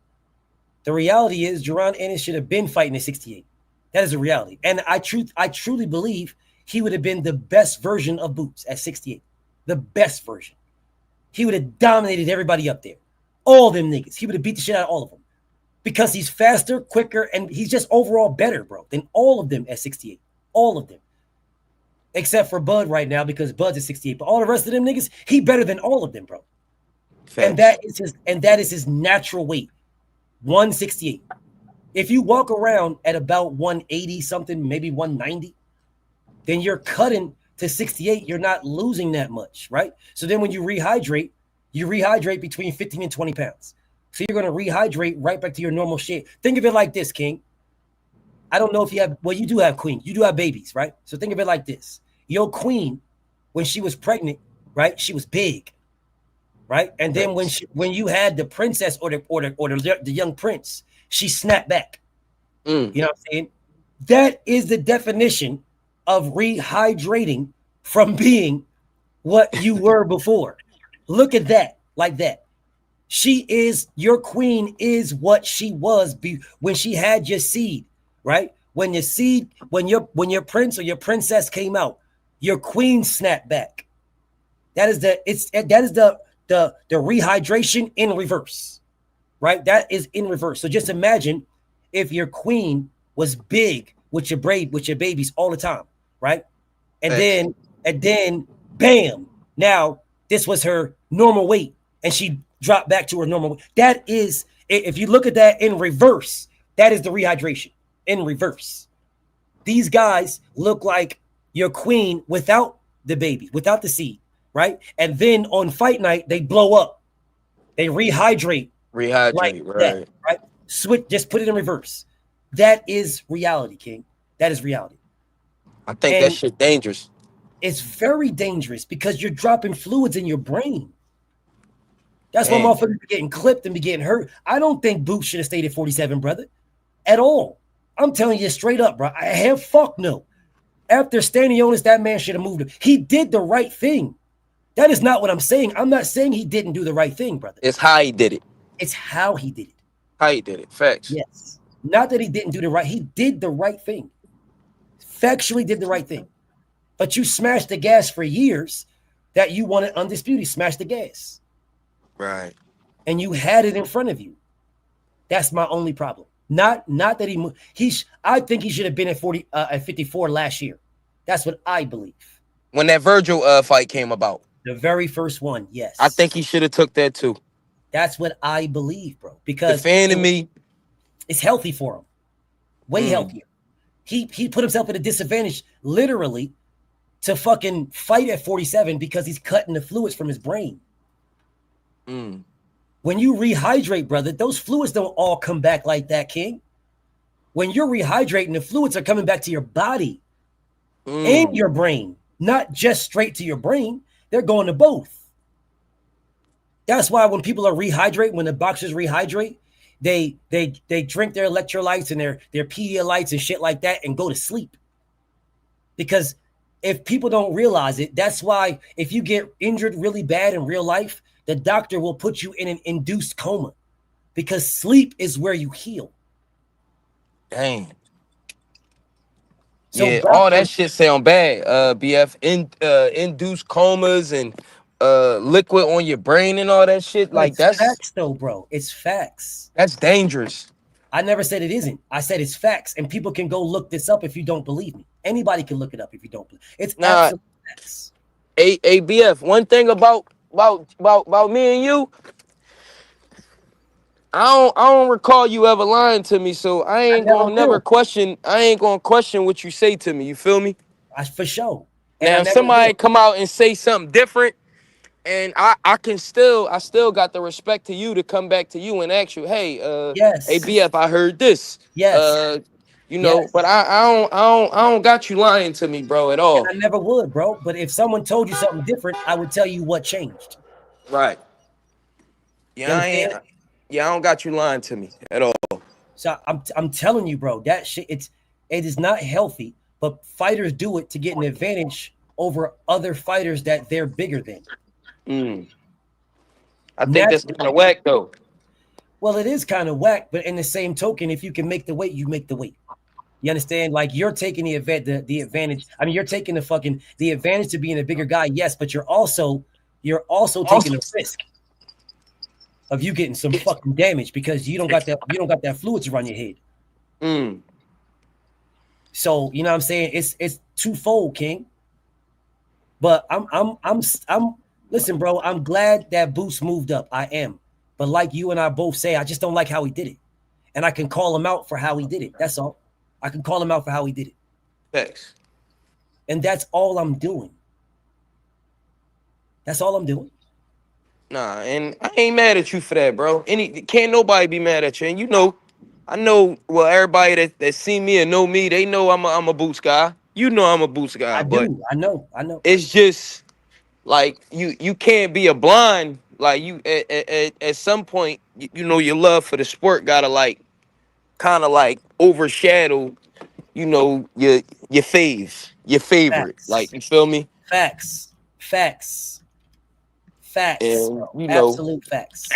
[SPEAKER 5] The reality is Jaron Ennis should have been fighting at 68. That is a reality. And I truly believe he would have been the best version of Boots at 68. The best version. He would have dominated everybody up there. All them niggas. He would have beat the shit out of all of them. Because he's faster, quicker, and he's just overall better, bro, than all of them at 68. All of them. Except for Bud right now, because Bud's at 68. But all the rest of them niggas, he better than all of them, bro. And that is his natural weight. 168. If you walk around at about 180 something, maybe 190, then you're cutting to 68. You're not losing that much, right? So then when you rehydrate between 15 and 20 pounds. So you're going to rehydrate right back to your normal shape. Think of it like this, King. I don't know if you have, well, you do have queen. You do have babies, right? So think of it like this. Your queen, when she was pregnant, right? She was big, right? And then when you had the princess or the young prince, she snapped back. You know what I'm saying? That is the definition of rehydrating from being what you were before. Look at that, like that. Your queen is what she was when she had your seed, right? When your prince or your princess came out, your queen snapped back. That is the rehydration in reverse, right? That is in reverse. So just imagine if your queen was big with your babies all the time, right? And then bam, now this was her normal weight and she dropped back to her normal weight. That is, if you look at that in reverse, that is the rehydration in reverse. These guys look like your queen without the baby, without the seed, right? And then on fight night, they blow up. They rehydrate. Like
[SPEAKER 15] right.
[SPEAKER 5] That, right? Switch, just put it in reverse. That is reality, King. That is reality.
[SPEAKER 15] I think that shit dangerous.
[SPEAKER 5] It's very dangerous because you're dropping fluids in your brain. That's why motherfuckers be getting clipped and be getting hurt. I don't think Boots should have stayed at 47, brother. At all. I'm telling you straight up, bro. Fuck no. After Stanionis, that man should have moved him. He did the right thing. That is not what I'm saying. I'm not saying he didn't do the right thing, brother.
[SPEAKER 15] It's how he did it.
[SPEAKER 5] It's how he did it.
[SPEAKER 15] How he did it. Facts.
[SPEAKER 5] Yes. Not that he didn't do the right. He did the right thing. Factually did the right thing. But you smashed the gas for years that you wanted undisputed. Smashed the gas.
[SPEAKER 15] Right.
[SPEAKER 5] And you had it in front of you. That's my only problem. Not that he moved. I think he should have been at 54 last year. That's what I believe.
[SPEAKER 15] When that Virgil fight came about.
[SPEAKER 5] The very first one, yes.
[SPEAKER 15] I think he should have took that too.
[SPEAKER 5] That's what I believe, bro. Because
[SPEAKER 15] defending me,
[SPEAKER 5] it's healthy for him. Way healthier. He put himself at a disadvantage, literally, to fucking fight at 47 because he's cutting the fluids from his brain. When you rehydrate, brother, those fluids don't all come back like that, King. When you're rehydrating, the fluids are coming back to your body and your brain, not just straight to your brain. They're going to both. That's why when people are rehydrating, when the boxers rehydrate, they drink their electrolytes and their Pedialytes and shit like that and go to sleep. Because if people don't realize it, that's why if you get injured really bad in real life, the doctor will put you in an induced coma because sleep is where you heal.
[SPEAKER 15] Dang. So yeah, all that shit sound bad. BF induced comas and liquid on your brain and all that shit. Like that's
[SPEAKER 5] facts though, bro. It's facts.
[SPEAKER 15] That's dangerous.
[SPEAKER 5] I never said it isn't. I said it's facts, and people can go look this up if you don't believe me. Anybody can look it up if you don't believe. It's absolute facts.
[SPEAKER 15] BF. One thing about me and you, I don't recall you ever lying to me, so I ain't gonna question what you say to me. You feel me?
[SPEAKER 5] For sure.
[SPEAKER 15] Now if somebody come out and say something different, and I still got the respect to you to come back to you and ask you, hey, hey BF, I heard this.
[SPEAKER 5] Yes.
[SPEAKER 15] You know, but I don't got you lying to me, bro, at all.
[SPEAKER 5] And I never would, bro. But if someone told you something different, I would tell you what changed.
[SPEAKER 15] Right. Yeah, I don't got you lying to me at all.
[SPEAKER 5] So I'm telling you, bro, that shit it is not healthy, but fighters do it to get an advantage over other fighters that they're bigger than.
[SPEAKER 15] I think that's kind of whack though.
[SPEAKER 5] Well, it is kind of whack, but in the same token, if you can make the weight, you make the weight. You understand? Like you're taking the advantage. I mean, you're taking the advantage to being a bigger guy, yes, but you're also taking a risk of you getting some fucking damage because you don't got that fluids around your head. So you know what I'm saying? It's twofold, King. But I'm listen, bro. I'm glad that Boost moved up. I am. But like you and I both say, I just don't like how he did it. And I can call him out for how he did it. That's all. I can call him out for how he did it.
[SPEAKER 15] Thanks.
[SPEAKER 5] And that's all I'm doing. That's all I'm doing.
[SPEAKER 15] Nah, and I ain't mad at you for that, bro. Can't nobody be mad at you. And you know, I know, well, everybody that see me and know me, they know I'm a Boots guy. You know I'm a Boots guy.
[SPEAKER 5] I know.
[SPEAKER 15] It's just like you can't be a blind. Like you at some point, you know, your love for the sport gotta like kind of like overshadow, you know, your favorite.
[SPEAKER 5] Facts.
[SPEAKER 15] Like, you feel me?
[SPEAKER 5] Facts. And,
[SPEAKER 15] you know,
[SPEAKER 5] absolute facts.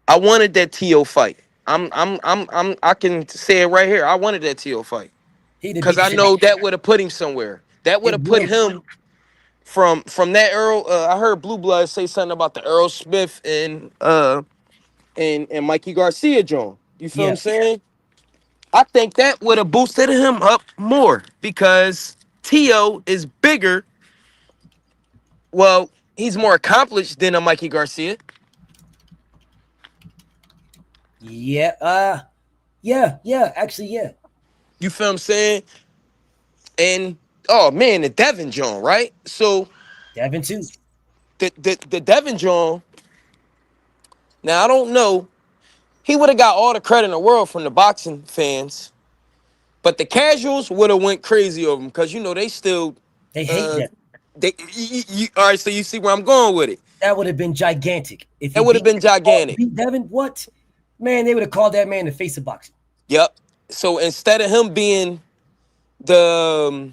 [SPEAKER 15] I wanted that T.O. fight. I can say it right here. I wanted that T.O. fight because I know that would have put him somewhere. That would have put him from that Earl. I heard Blue Blood say something about the Earl Smith and Mikey Garcia joint. You feel what I'm saying? I think that would have boosted him up more because T.O. is bigger. Well, he's more accomplished than a Mikey Garcia.
[SPEAKER 5] Yeah. Actually, yeah.
[SPEAKER 15] You feel what I'm saying? And oh man, the Devin John, right? So
[SPEAKER 5] Devin too.
[SPEAKER 15] The Devin John. Now I don't know. He would have got all the credit in the world from the boxing fans, but the casuals would have went crazy over him because you know they
[SPEAKER 5] hate Devin.
[SPEAKER 15] All right, so you see where I'm going with it.
[SPEAKER 5] That would have been gigantic. If
[SPEAKER 15] that would have been gigantic.
[SPEAKER 5] Beat Devin, what? Man, they would have called that man the face of boxing.
[SPEAKER 15] Yep. So instead of him being the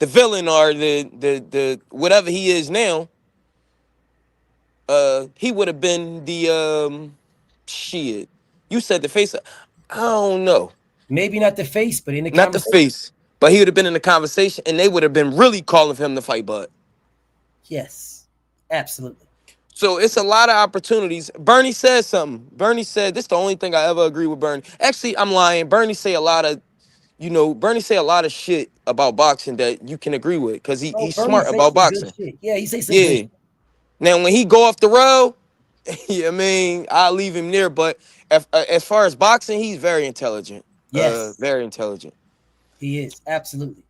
[SPEAKER 15] villain or the whatever he is now, he would have been the shit. You said the face. I don't know.
[SPEAKER 5] Maybe not the face, but in the
[SPEAKER 15] Not the
[SPEAKER 5] conversation.
[SPEAKER 15] face, but he would have been in the conversation, and they would have been really calling for him to fight Bud.
[SPEAKER 5] Yes, absolutely.
[SPEAKER 15] So it's a lot of opportunities. Bernie said something. Bernie said this is the only thing I ever agree with Bernie. Actually, I'm lying. Bernie say a lot of, Bernie say a lot of shit about boxing that you can agree with because
[SPEAKER 5] Oh,
[SPEAKER 15] he's
[SPEAKER 5] Bernie
[SPEAKER 15] smart
[SPEAKER 5] say
[SPEAKER 15] about
[SPEAKER 5] some good
[SPEAKER 15] boxing.
[SPEAKER 5] shit. Yeah, he say some good
[SPEAKER 15] Yeah.
[SPEAKER 5] shit.
[SPEAKER 15] Now when he go off the road, I mean, I'll leave him there. But as far as boxing, he's very intelligent.
[SPEAKER 5] Yes,
[SPEAKER 15] Very intelligent.
[SPEAKER 5] he is absolutely,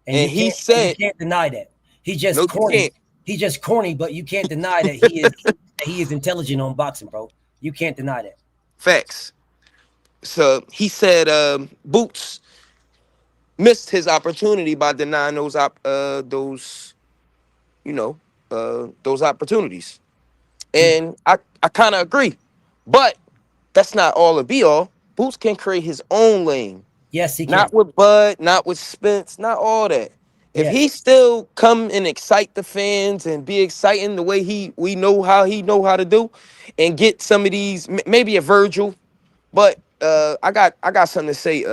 [SPEAKER 5] and
[SPEAKER 15] And he
[SPEAKER 5] you
[SPEAKER 15] said,
[SPEAKER 5] can't deny that. He just
[SPEAKER 15] "No, you
[SPEAKER 5] corny.
[SPEAKER 15] can't."
[SPEAKER 5] He just corny, but you can't deny that he is intelligent on boxing, bro. You can't deny that.
[SPEAKER 15] Facts. So he said, Boots missed his opportunity by denying those opportunities. And I kind of agree. But that's not all to be all. Boots can create his own lane.
[SPEAKER 5] Yes, he can.
[SPEAKER 15] Not with Bud, not with Spence, not all that. If
[SPEAKER 5] Yes.
[SPEAKER 15] he still come and excite the fans and be exciting the way we know how he know how to do, and get some of these, maybe a Virgil, but I got something to say,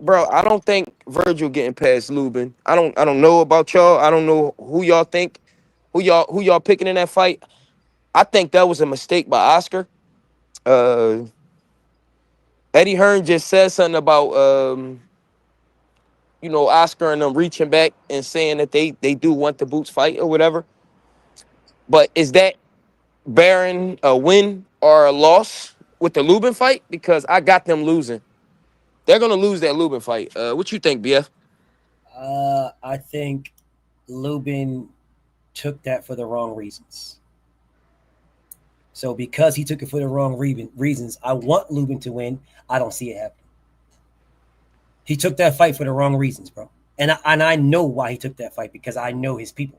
[SPEAKER 15] bro. I don't think Virgil getting past Lubin. I don't know about y'all. I don't know who y'all think, who y'all picking in that fight. I think that was a mistake by Oscar. Eddie Hearn just said something about Oscar and them reaching back and saying that they do want the Boots fight or whatever. But is that bearing a win or a loss with the Lubin fight? Because I got them losing. They're gonna lose that Lubin fight. What you think, BF?
[SPEAKER 5] I think Lubin took that for the wrong reasons. So because he took it for the wrong reasons, I want Lubin to win. I don't see it happening. He took that fight for the wrong reasons, bro. And I know why he took that fight because I know his people.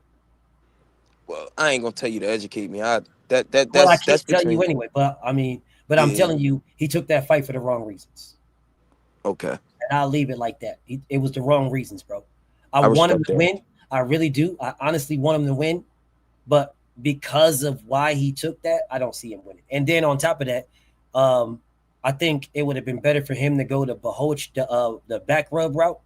[SPEAKER 15] Well, I ain't gonna tell you to educate me. I
[SPEAKER 5] can't tell you anyway. But I'm
[SPEAKER 15] Yeah.
[SPEAKER 5] telling you, he took that fight for the wrong reasons.
[SPEAKER 15] Okay.
[SPEAKER 5] And I'll leave it like that. It was the wrong reasons, bro. I
[SPEAKER 15] I
[SPEAKER 5] want him
[SPEAKER 15] respect
[SPEAKER 5] to
[SPEAKER 15] that.
[SPEAKER 5] win. I really do. I honestly want him to win. But because of why he took that, I don't see him winning. And then on top of that, I think it would have been better for him to go to Bahoch, the back rub route,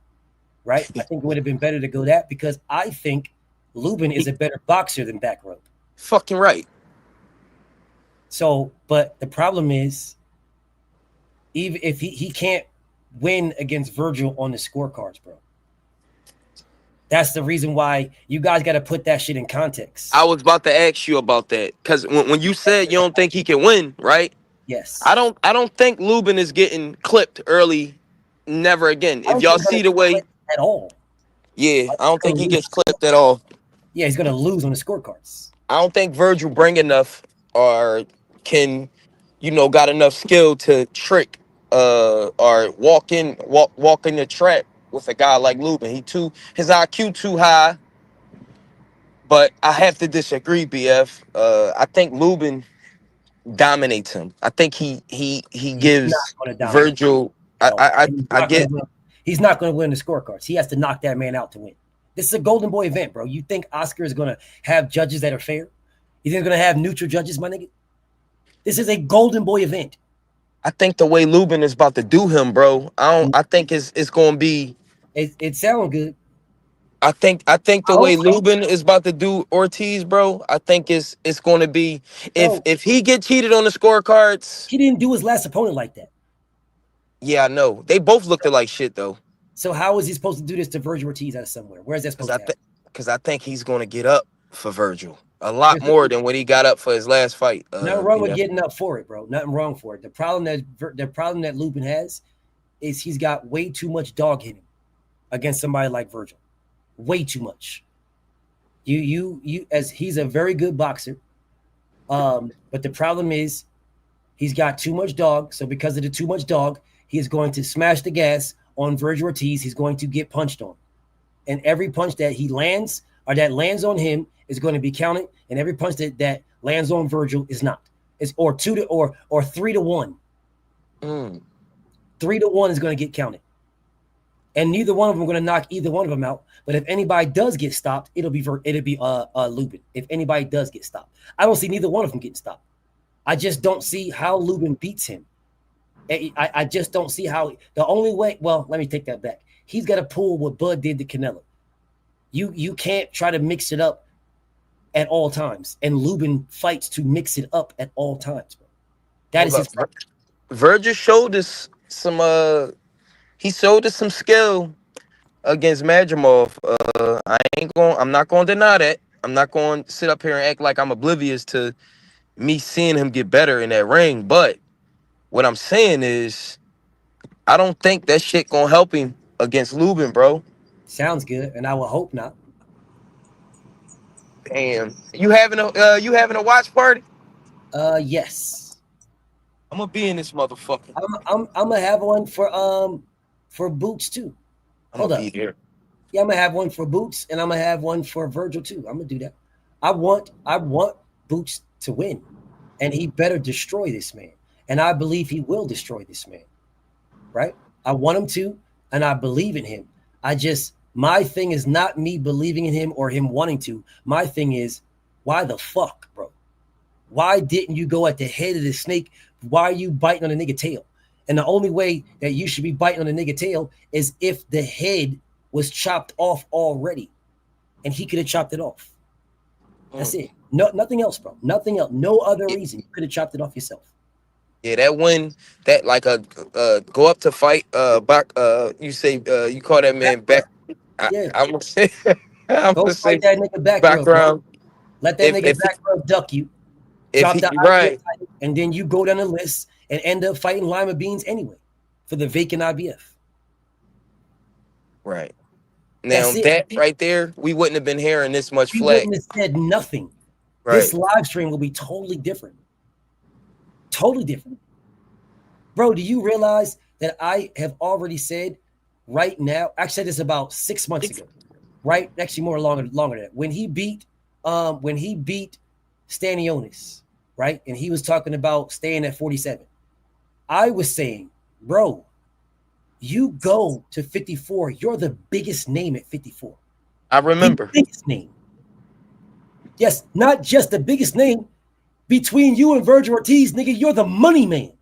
[SPEAKER 5] right? I think it would have been better to go that because I think Lubin is a better boxer than back rub.
[SPEAKER 15] Fucking right.
[SPEAKER 5] So, but the problem is, even if he can't win against Virgil on the scorecards, bro. That's the reason why you guys got to put that shit in context.
[SPEAKER 15] I was about to ask you about that because when you said you don't think he can win, right?
[SPEAKER 5] Yes.
[SPEAKER 15] I don't think Lubin is getting clipped early. Never again. If y'all see the way
[SPEAKER 5] at all.
[SPEAKER 15] Yeah, I don't think he gets clipped at all.
[SPEAKER 5] Yeah, he's gonna lose on the scorecards.
[SPEAKER 15] I don't think Virgil bring enough or can, got enough skill to trick or walk in the trap with a guy like Lubin. His IQ too high. But I have to disagree, BF. I think Lubin dominates him. I think he gives
[SPEAKER 5] not gonna dominate
[SPEAKER 15] Virgil. I get.
[SPEAKER 5] He's not going to win the scorecards. He has to knock that man out to win. This is a Golden Boy event, bro. You think Oscar is going to have judges that are fair? You think they're going to have neutral judges, my nigga? This is a Golden Boy event.
[SPEAKER 15] I think the way Lubin is about to do him, bro. I think it's going to be.
[SPEAKER 5] It sounds good.
[SPEAKER 15] I think the way Lubin is about to do Ortiz, bro. I think it's going to be if he get cheated on the scorecards.
[SPEAKER 5] He didn't do his last opponent like that.
[SPEAKER 15] Yeah, I know. They both looked like shit, though.
[SPEAKER 5] So how is he supposed to do this to Virgil Ortiz out of somewhere? Where is that supposed to happen?
[SPEAKER 15] Because I think he's going to get up for Virgil a lot more than what he got up for his last fight.
[SPEAKER 5] Nothing wrong with getting up for it, bro. Nothing wrong for it. The problem that Lubin has is he's got way too much dog in him against somebody like Virgil. Way too much. You as he's a very good boxer. But the problem is he's got too much dog. So because of the too much dog, he is going to smash the gas on Virgil Ortiz. He's going to get punched on. And every punch that he lands or that lands on him is going to be counted. And every punch that lands on Virgil is not. It's or 3-1. 3-1 is going to get counted. And neither one of them are going to knock either one of them out. But if anybody does get stopped, it'll be Lubin. If anybody does get stopped, I don't see neither one of them getting stopped. I just don't see how Lubin beats him. I just don't see how. The only way. Well, let me take that back. He's got to pull what Bud did to Canelo. You can't try to mix it up at all times, and Lubin fights to mix it up at all times, bro. That is his.
[SPEAKER 15] Virgil showed us some. He showed us some skill against Madrimov. I'm not going to deny that. I'm not going to sit up here and act like I'm oblivious to me seeing him get better in that ring. But what I'm saying is, I don't think that shit gonna help him against Lubin, bro.
[SPEAKER 5] Sounds good, and I will hope not.
[SPEAKER 15] Damn, you having a watch party?
[SPEAKER 5] Yes.
[SPEAKER 15] I'm gonna be in this motherfucker.
[SPEAKER 5] I'm gonna have one for Boots too. Hold up.
[SPEAKER 15] Here.
[SPEAKER 5] Yeah, I'm gonna have one for Boots, and I'm gonna have one for Virgil too. I'm gonna do that. I want Boots to win, and he better destroy this man. And I believe he will destroy this man. Right? I want him to, and I believe in him. My thing is not me believing in him or him wanting to. My thing is, why the fuck, bro? Why didn't you go at the head of the snake? Why are you biting on the nigga tail? And the only way that you should be biting on the nigga tail is if the head was chopped off already, and he could have chopped it off. That's it. No, nothing else, bro. Nothing else. No other reason. You could have chopped it off yourself.
[SPEAKER 15] Yeah, that win, that like go up to fight back. You say you call that man back.
[SPEAKER 5] Yeah,
[SPEAKER 15] I'm gonna say. I'm
[SPEAKER 5] go
[SPEAKER 15] gonna say
[SPEAKER 5] fight that nigga
[SPEAKER 15] background.
[SPEAKER 5] Let that nigga background duck you. Drop the
[SPEAKER 15] right,
[SPEAKER 5] title, and then you go down the list and end up fighting Lima Beans anyway for the vacant IBF.
[SPEAKER 15] Right. Now that right there, we wouldn't have been hearing this much
[SPEAKER 5] We
[SPEAKER 15] flag.
[SPEAKER 5] wouldn't have said nothing.
[SPEAKER 15] Right.
[SPEAKER 5] This live stream will be totally different. Totally different. Bro, do you realize that I have already said right now, I said this about 6 months ago, right? Actually longer than that. When he beat Stanionis, right? And he was talking about staying at 47. I was saying, bro, you go to 54. You're the biggest name at 54.
[SPEAKER 15] I remember.
[SPEAKER 5] The biggest name. Yes, not just the biggest name. Between you and Virgil Ortiz, nigga, you're the money man.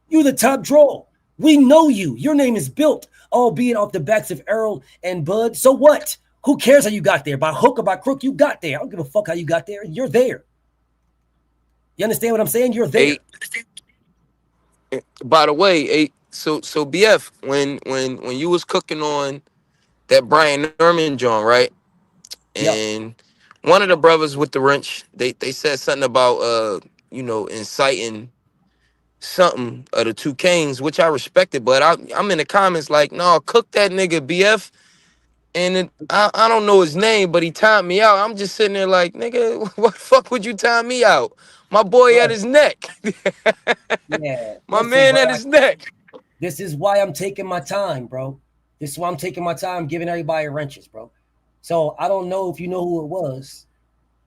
[SPEAKER 5] You're the top draw. We know you. Your name is built, albeit off the backs of Errol and Bud. So what? Who cares how you got there? By hook or by crook, you got there. I don't give a fuck how you got there. You're there. You understand what I'm saying? You're there.
[SPEAKER 15] By the way, so BF, when you was cooking on that Brian Nerman joint, right? And one of the brothers with the wrench, they said something about inciting something of the two kings, which I respected, but I'm in the comments like, no, cook that nigga BF. And I don't know his name, but he timed me out. I'm just sitting there like, nigga, what the fuck would you time me out? My boy at his neck.
[SPEAKER 5] Yeah.
[SPEAKER 15] My man at his neck.
[SPEAKER 5] This is why I'm taking my time, bro. This is why I'm taking my time giving everybody wrenches, bro. So I don't know if you know who it was,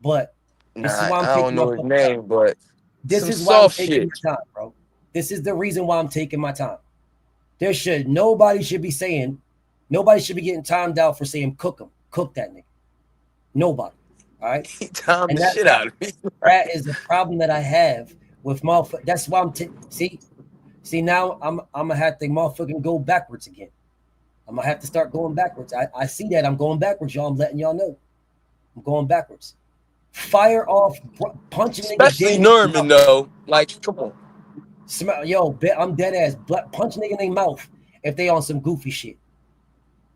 [SPEAKER 5] but this is why I'm
[SPEAKER 15] I don't know his name, but
[SPEAKER 5] this is why I'm taking my time, bro. This is the reason why I'm taking my time. Nobody should be getting timed out for saying cook that nigga. Nobody. All right.
[SPEAKER 15] He timed the shit out of me.
[SPEAKER 5] That is the problem that I have with motherfuckers. That's why I'm see now I'm gonna have to motherfucking go backwards again. I'm gonna have to start going backwards. I see that I'm going backwards, y'all. I'm letting y'all know. I'm going backwards. Fire off, punching niggas.
[SPEAKER 15] Especially Norman, though. Like, come on.
[SPEAKER 5] Yo, I'm dead ass. Punch nigga in their mouth if they on some goofy shit.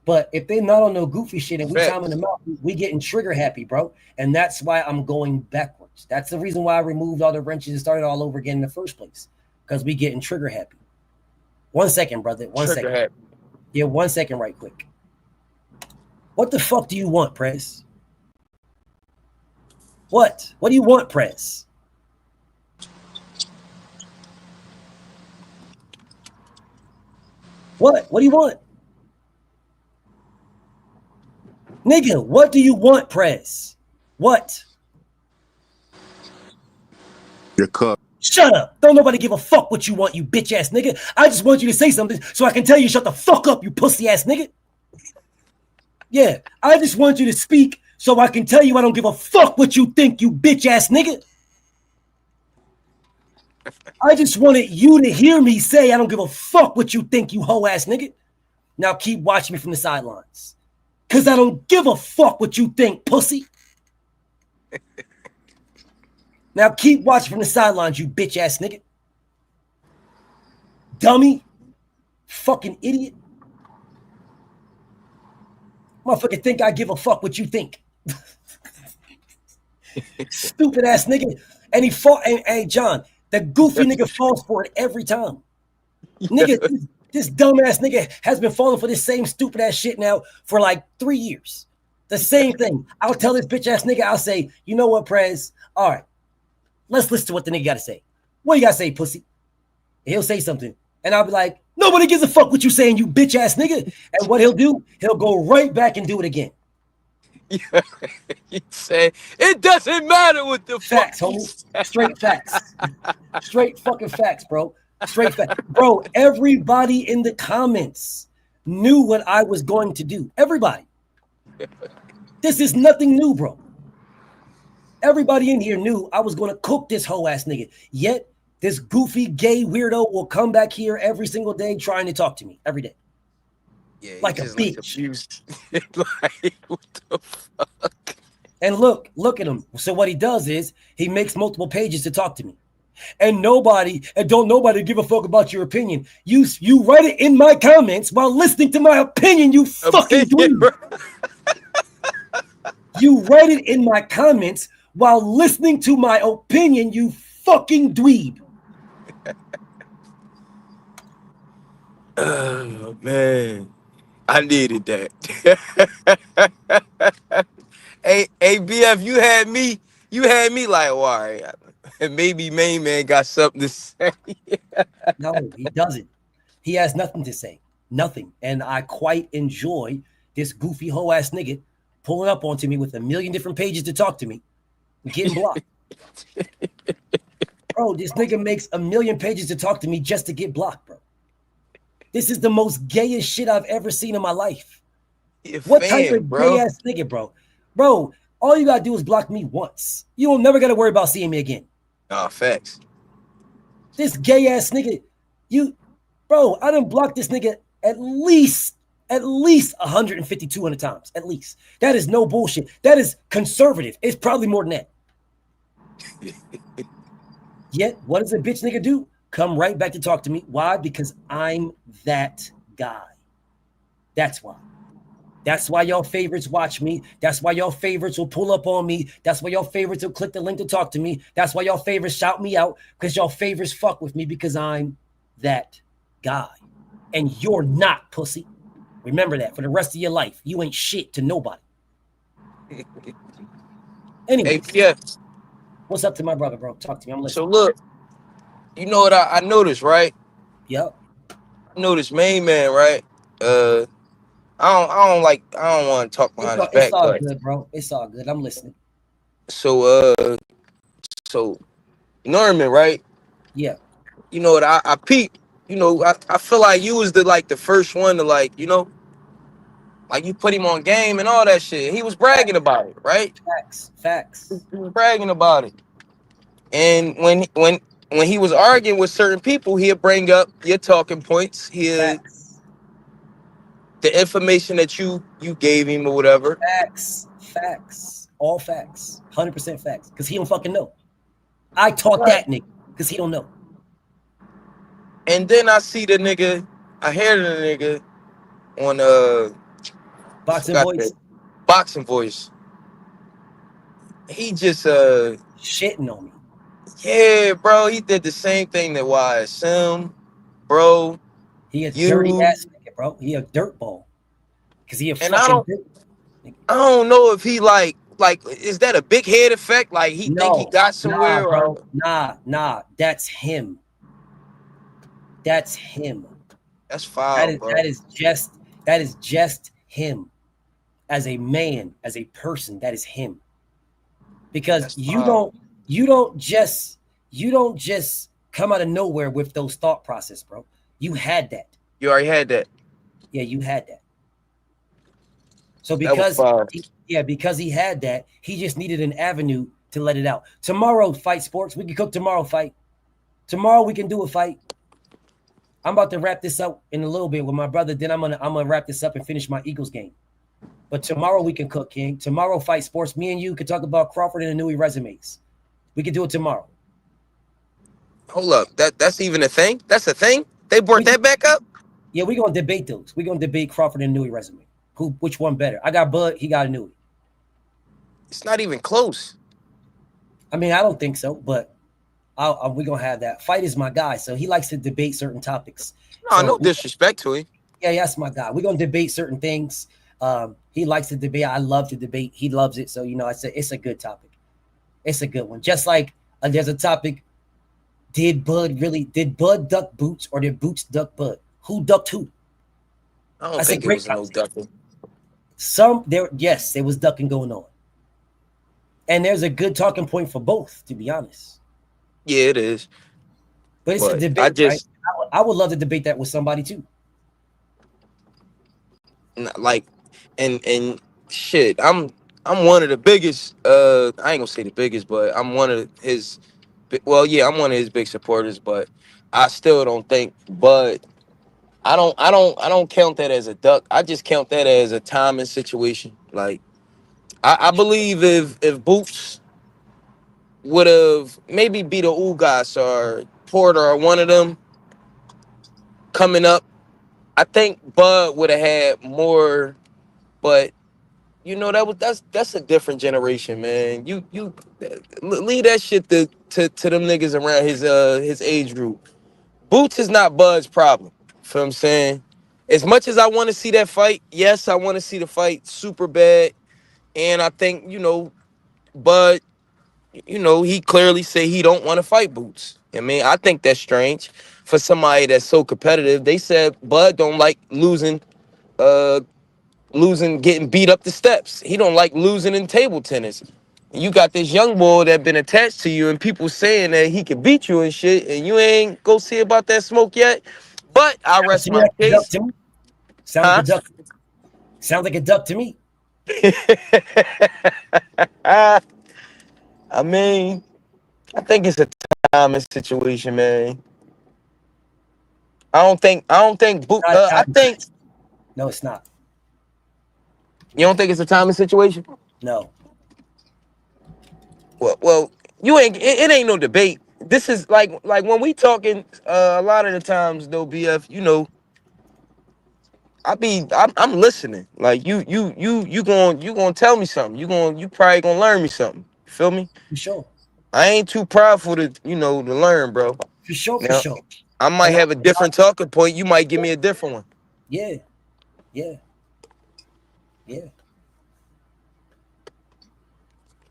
[SPEAKER 5] But if they not on no goofy shit and we time in the mouth, we getting trigger happy, bro. And that's why I'm going backwards. That's the reason why I removed all the wrenches and started all over again in the first place. Because we getting trigger happy. 1 second, brother. One second.
[SPEAKER 15] Happy.
[SPEAKER 5] Yeah, 1 second right quick. What the fuck do you want, Prez? What? What do you want, Prez? What? What do you want? Nigga, what do you want, Prez? What?
[SPEAKER 12] Your cup.
[SPEAKER 5] Shut up. Don't nobody give a fuck what you want, you bitch ass nigga. I just want you to say something so I can tell you shut the fuck up, you pussy ass nigga. Yeah, I just want you to speak so I can tell you I don't give a fuck what you think, you bitch ass nigga. I just wanted you to hear me say I don't give a fuck what you think, you hoe ass nigga. Now keep watching me from the sidelines. Cause I don't give a fuck what you think, pussy. Now keep watching from the sidelines, you bitch ass nigga. Dummy. Fucking idiot. Motherfucker think I give a fuck what you think. Stupid ass nigga. And he fought, and hey, John, the goofy nigga falls for it every time. Nigga, this dumbass nigga has been falling for this same stupid ass shit now for like 3 years. The same thing. I'll tell this bitch ass nigga, I'll say, you know what, Prez? All right, let's listen to what the nigga got to say. What you got to say, pussy? And he'll say something. And I'll be like, nobody gives a fuck what you saying, you bitch ass nigga. And what he'll do, he'll go right back and do it again.
[SPEAKER 15] He said, it doesn't matter what the
[SPEAKER 5] facts,
[SPEAKER 15] fuck.
[SPEAKER 5] Homie. Straight facts. Straight fucking facts, bro. Straight facts. Bro, everybody in the comments knew what I was going to do. Everybody. This is nothing new, bro. Everybody in here knew I was going to cook this hoe ass nigga. Yet, this goofy gay weirdo will come back here every single day trying to talk to me every day.
[SPEAKER 15] Yeah,
[SPEAKER 5] like a bitch.
[SPEAKER 15] Like, what the fuck?
[SPEAKER 5] And look at him. So what he does is he makes multiple pages to talk to me. And don't nobody give a fuck about your opinion. You write it in my comments while listening to my opinion, you fucking dweeb. You write it in my comments while listening to my opinion, you fucking dweeb.
[SPEAKER 15] Oh man, I needed that. hey BF, you had me like, well, all right, maybe Main Man got something to say.
[SPEAKER 5] No, he doesn't. He has nothing to say. Nothing. And I quite enjoy this goofy hoe ass nigga pulling up onto me with a million different pages to talk to me and getting blocked. Bro, this nigga makes a million pages to talk to me just to get blocked, bro. This is the most gayest shit I've ever seen in my life. What type of gay ass nigga, bro? Bro, all you gotta do is block me once. You will never gotta worry about seeing me again.
[SPEAKER 15] Oh, facts.
[SPEAKER 5] This gay ass nigga, bro, I done blocked this nigga at least 150, 200 times. At least. That is no bullshit. That is conservative. It's probably more than that. Yet, what does a bitch nigga do? Come right back to talk to me. Why? Because I'm that guy. That's why. That's why y'all favorites watch me. That's why y'all favorites will pull up on me. That's why y'all favorites will click the link to talk to me. That's why y'all favorites shout me out, because y'all favorites fuck with me because I'm that guy. And you're not, pussy. Remember that for the rest of your life. You ain't shit to nobody. Anyway, what's up to my brother, bro? Talk to me. I'm listening.
[SPEAKER 15] So look, you know what I noticed, right?
[SPEAKER 5] Yep.
[SPEAKER 15] I noticed Main Man, right? I don't want to talk behind his back.
[SPEAKER 5] It's all good, bro. It's all good. I'm listening.
[SPEAKER 15] So Norman, right?
[SPEAKER 5] Yeah.
[SPEAKER 15] You know what I peeped. You know, I feel like you was the first one to like you put him on game and all that shit. He was bragging about it, right?
[SPEAKER 5] Facts.
[SPEAKER 15] He was bragging about it. And when he was arguing with certain people, he'd bring up your talking points. The information that you gave him or whatever.
[SPEAKER 5] Facts. All facts. 100% facts. Because he don't fucking know. I taught that nigga because he don't know.
[SPEAKER 15] And then I hear the nigga on Boxing Voice. He just
[SPEAKER 5] shitting on me.
[SPEAKER 15] Yeah, bro. He did the same thing that YSM, bro.
[SPEAKER 5] He a dirty ass nigga, bro. He a dirtball. Cause he a fucking
[SPEAKER 15] I don't know if he like is that a big head effect? Like he think he got somewhere?
[SPEAKER 5] Nah, bro. Nah. That's him. That's him.
[SPEAKER 15] That's foul, bro.
[SPEAKER 5] That is just him. As a man, as a person, that is him. Because you don't just You don't just come out of nowhere with those thought process, bro. You had that.
[SPEAKER 15] You already had that.
[SPEAKER 5] Yeah, you had that. So
[SPEAKER 15] That was fire.
[SPEAKER 5] because he had that, he just needed an avenue to let it out. Tomorrow, fight sports. We can cook tomorrow, fight. Tomorrow we can do a fight. I'm about to wrap this up in a little bit with my brother. Then I'm gonna wrap this up and finish my Eagles game. But tomorrow we can cook, King. Tomorrow, fight sports. Me and you could talk about Crawford and Anui resumes. We can do it tomorrow.
[SPEAKER 15] Hold up. That's even a thing? That's a thing? They brought that back up?
[SPEAKER 5] Yeah, we're gonna debate those. We're gonna debate Crawford and Anui resume. Which one better? I got Bud, he got Anui.
[SPEAKER 15] It's not even close.
[SPEAKER 5] I mean, I don't think so, but we're gonna have that. Fight is my guy, so he likes to debate certain topics.
[SPEAKER 15] No,
[SPEAKER 5] so
[SPEAKER 15] no disrespect to him.
[SPEAKER 5] Yeah, that's my guy. We're gonna debate certain things. He likes to debate. I love to debate. He loves it. So it's a good topic. It's a good one. Just like there's a topic. Did Bud duck Boots or did Boots duck Bud? Who ducked who?
[SPEAKER 15] I don't think it was no ducking.
[SPEAKER 5] Yes, there was ducking going on. And there's a good talking point for both, to be honest.
[SPEAKER 15] Yeah, it is.
[SPEAKER 5] But it's a debate, right? I would love to debate that with somebody too.
[SPEAKER 15] Like, and shit, I'm one of the biggest. I ain't gonna say the biggest, but I'm one of his. Well, yeah, I'm one of his big supporters, but I still don't think Bud. I don't count that as a duck. I just count that as a timing situation. Like, I believe if Boots would have maybe beat a Ugas or Porter or one of them coming up, I think Bud would have had more. But that's a different generation, man. You leave that shit to them niggas around his age group. Boots is not Bud's problem. Feel what I'm saying? As much as I want to see that fight, yes, I want to see the fight super bad. And I think, Bud, he clearly say he don't want to fight Boots. I mean, I think that's strange for somebody that's so competitive. They said Bud don't like losing, getting beat up the steps. He don't like losing in table tennis. You got this young boy that been attached to you and people saying that he can beat you and shit, and you ain't go see about that smoke yet. But I rest my case.
[SPEAKER 5] Sounds like a duck to me.
[SPEAKER 15] I mean, I think it's a timing situation, man. I think I think
[SPEAKER 5] no, it's not.
[SPEAKER 15] You don't think it's a timing situation?
[SPEAKER 5] No.
[SPEAKER 15] Well, you ain't. It ain't no debate. This is like when we talking. A lot of the times, though, BF. I'm listening. Like you gonna tell me something. You probably gonna learn me something. You feel me?
[SPEAKER 5] For sure.
[SPEAKER 15] I ain't too prideful to to learn, bro.
[SPEAKER 5] For sure.
[SPEAKER 15] I might have a different talking point. You might give me a different one.
[SPEAKER 5] Yeah.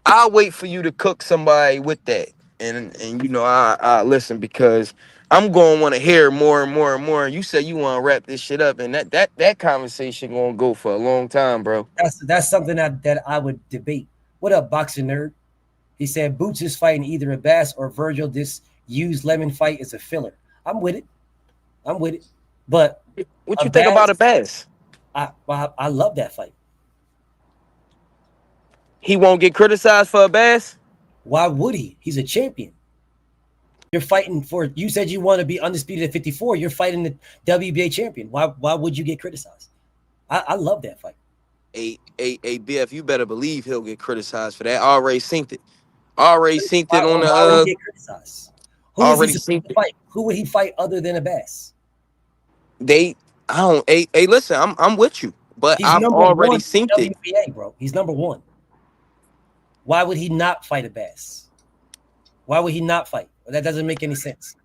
[SPEAKER 15] I'll wait for you to cook somebody with that, and I listen because I'm gonna want to hear more and more and more. You say you want to wrap this shit up, and that conversation gonna go for a long time, bro.
[SPEAKER 5] That's something that I would debate. What up, boxing nerd? He said Boots is fighting either a Bass or Virgil. This used lemon fight is a filler. I'm with it. But
[SPEAKER 15] what you think about a Bass?
[SPEAKER 5] I love that fight.
[SPEAKER 15] He won't get criticized for a Bass?
[SPEAKER 5] Why would he? He's a champion. You're fighting for. You said you want to be undisputed at 54. You're fighting the WBA champion. Why would you get criticized? I love that fight.
[SPEAKER 15] BF, you better believe he'll get criticized for that. I already synced it. On the.
[SPEAKER 5] Why would he get criticized? Who would he fight other than a Bass?
[SPEAKER 15] Listen, I'm with you, but I've already synced it.
[SPEAKER 5] WBA, bro. He's number one. Why would he not fight a Bass? Why would he not fight? That doesn't make any sense.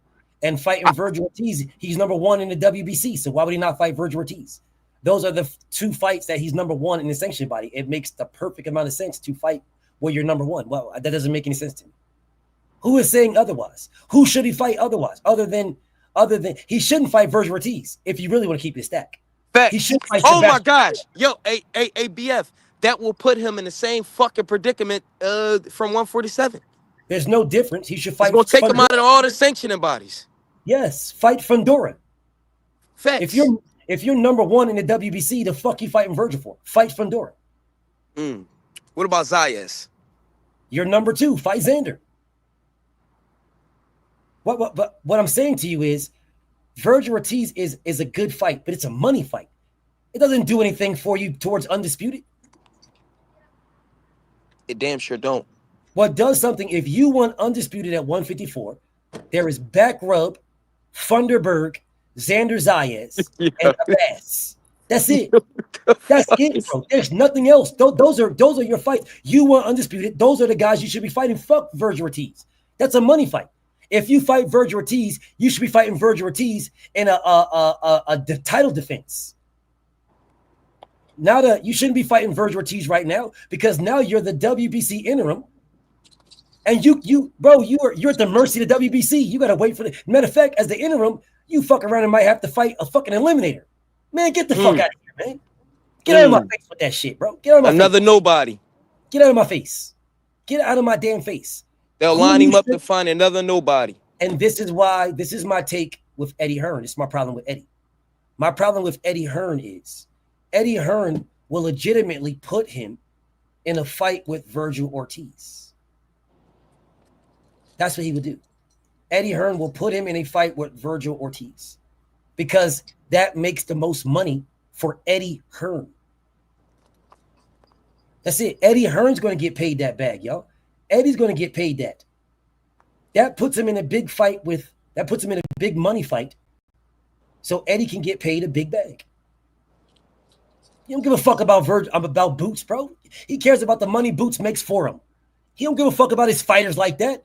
[SPEAKER 5] And fighting Virgil Ortiz, he's number one in the WBC. So why would he not fight Virgil Ortiz? Those are the two fights that he's number one in the sanctioned body. It makes the perfect amount of sense to fight where you're number one. Well, that doesn't make any sense to me. Who is saying otherwise? Who should he fight otherwise? Other than he shouldn't fight Virgil Ortiz if you really want to keep his stack.
[SPEAKER 15] Fact.
[SPEAKER 5] He should fight.
[SPEAKER 15] Oh my gosh, yo, BF, that will put him in the same fucking predicament from 147.
[SPEAKER 5] There's no difference. He should fight.
[SPEAKER 15] It's gonna take him
[SPEAKER 5] Fundora.
[SPEAKER 15] out of all the sanctioning bodies.
[SPEAKER 5] Yes, fight Fundora.
[SPEAKER 15] Facts.
[SPEAKER 5] If you're number one in the WBC, the fuck you fighting Virgil for? Fight Fundora.
[SPEAKER 15] What about Zayas?
[SPEAKER 5] You're number two. Fight Xander. What I'm saying to you is, Virgil Ortiz is a good fight, but it's a money fight. It doesn't do anything for you towards undisputed.
[SPEAKER 15] It damn sure don't.
[SPEAKER 5] What does something, if you want undisputed at 154, there is back rub, Funderburg, Xander Zayas, and Abbas. That's it. That's it, bro. There's nothing else. Those are your fights. You want undisputed. Those are the guys you should be fighting. Fuck Virgil Ortiz. That's a money fight. If you fight Virgil Ortiz, you should be fighting Virgil Ortiz in a title defense. Now that you shouldn't be fighting Virgil Ortiz right now, because now you're the WBC interim, and you're at the mercy of the WBC. You gotta wait for the matter of fact, as the interim, you fuck around and might have to fight a fucking eliminator. Man, get the fuck out of here, man. Get out of my face with that shit, bro. Get out of my
[SPEAKER 15] Another
[SPEAKER 5] face.
[SPEAKER 15] nobody.
[SPEAKER 5] Get out of my face. Get out of my damn face.
[SPEAKER 15] They'll line him up to find another nobody.
[SPEAKER 5] And this is my take with Eddie Hearn. It's my problem with Eddie. My problem with Eddie Hearn is Eddie Hearn will legitimately put him in a fight with Virgil Ortiz. That's what he would do. Eddie Hearn will put him in a fight with Virgil Ortiz because that makes the most money for Eddie Hearn. That's it. Eddie Hearn's going to get paid that bag, y'all. Eddie's going to get paid that. That puts him in a big fight that puts him in a big money fight. So Eddie can get paid a big bag. He don't give a fuck about about Boots, bro. He cares about the money Boots makes for him. He don't give a fuck about his fighters like that.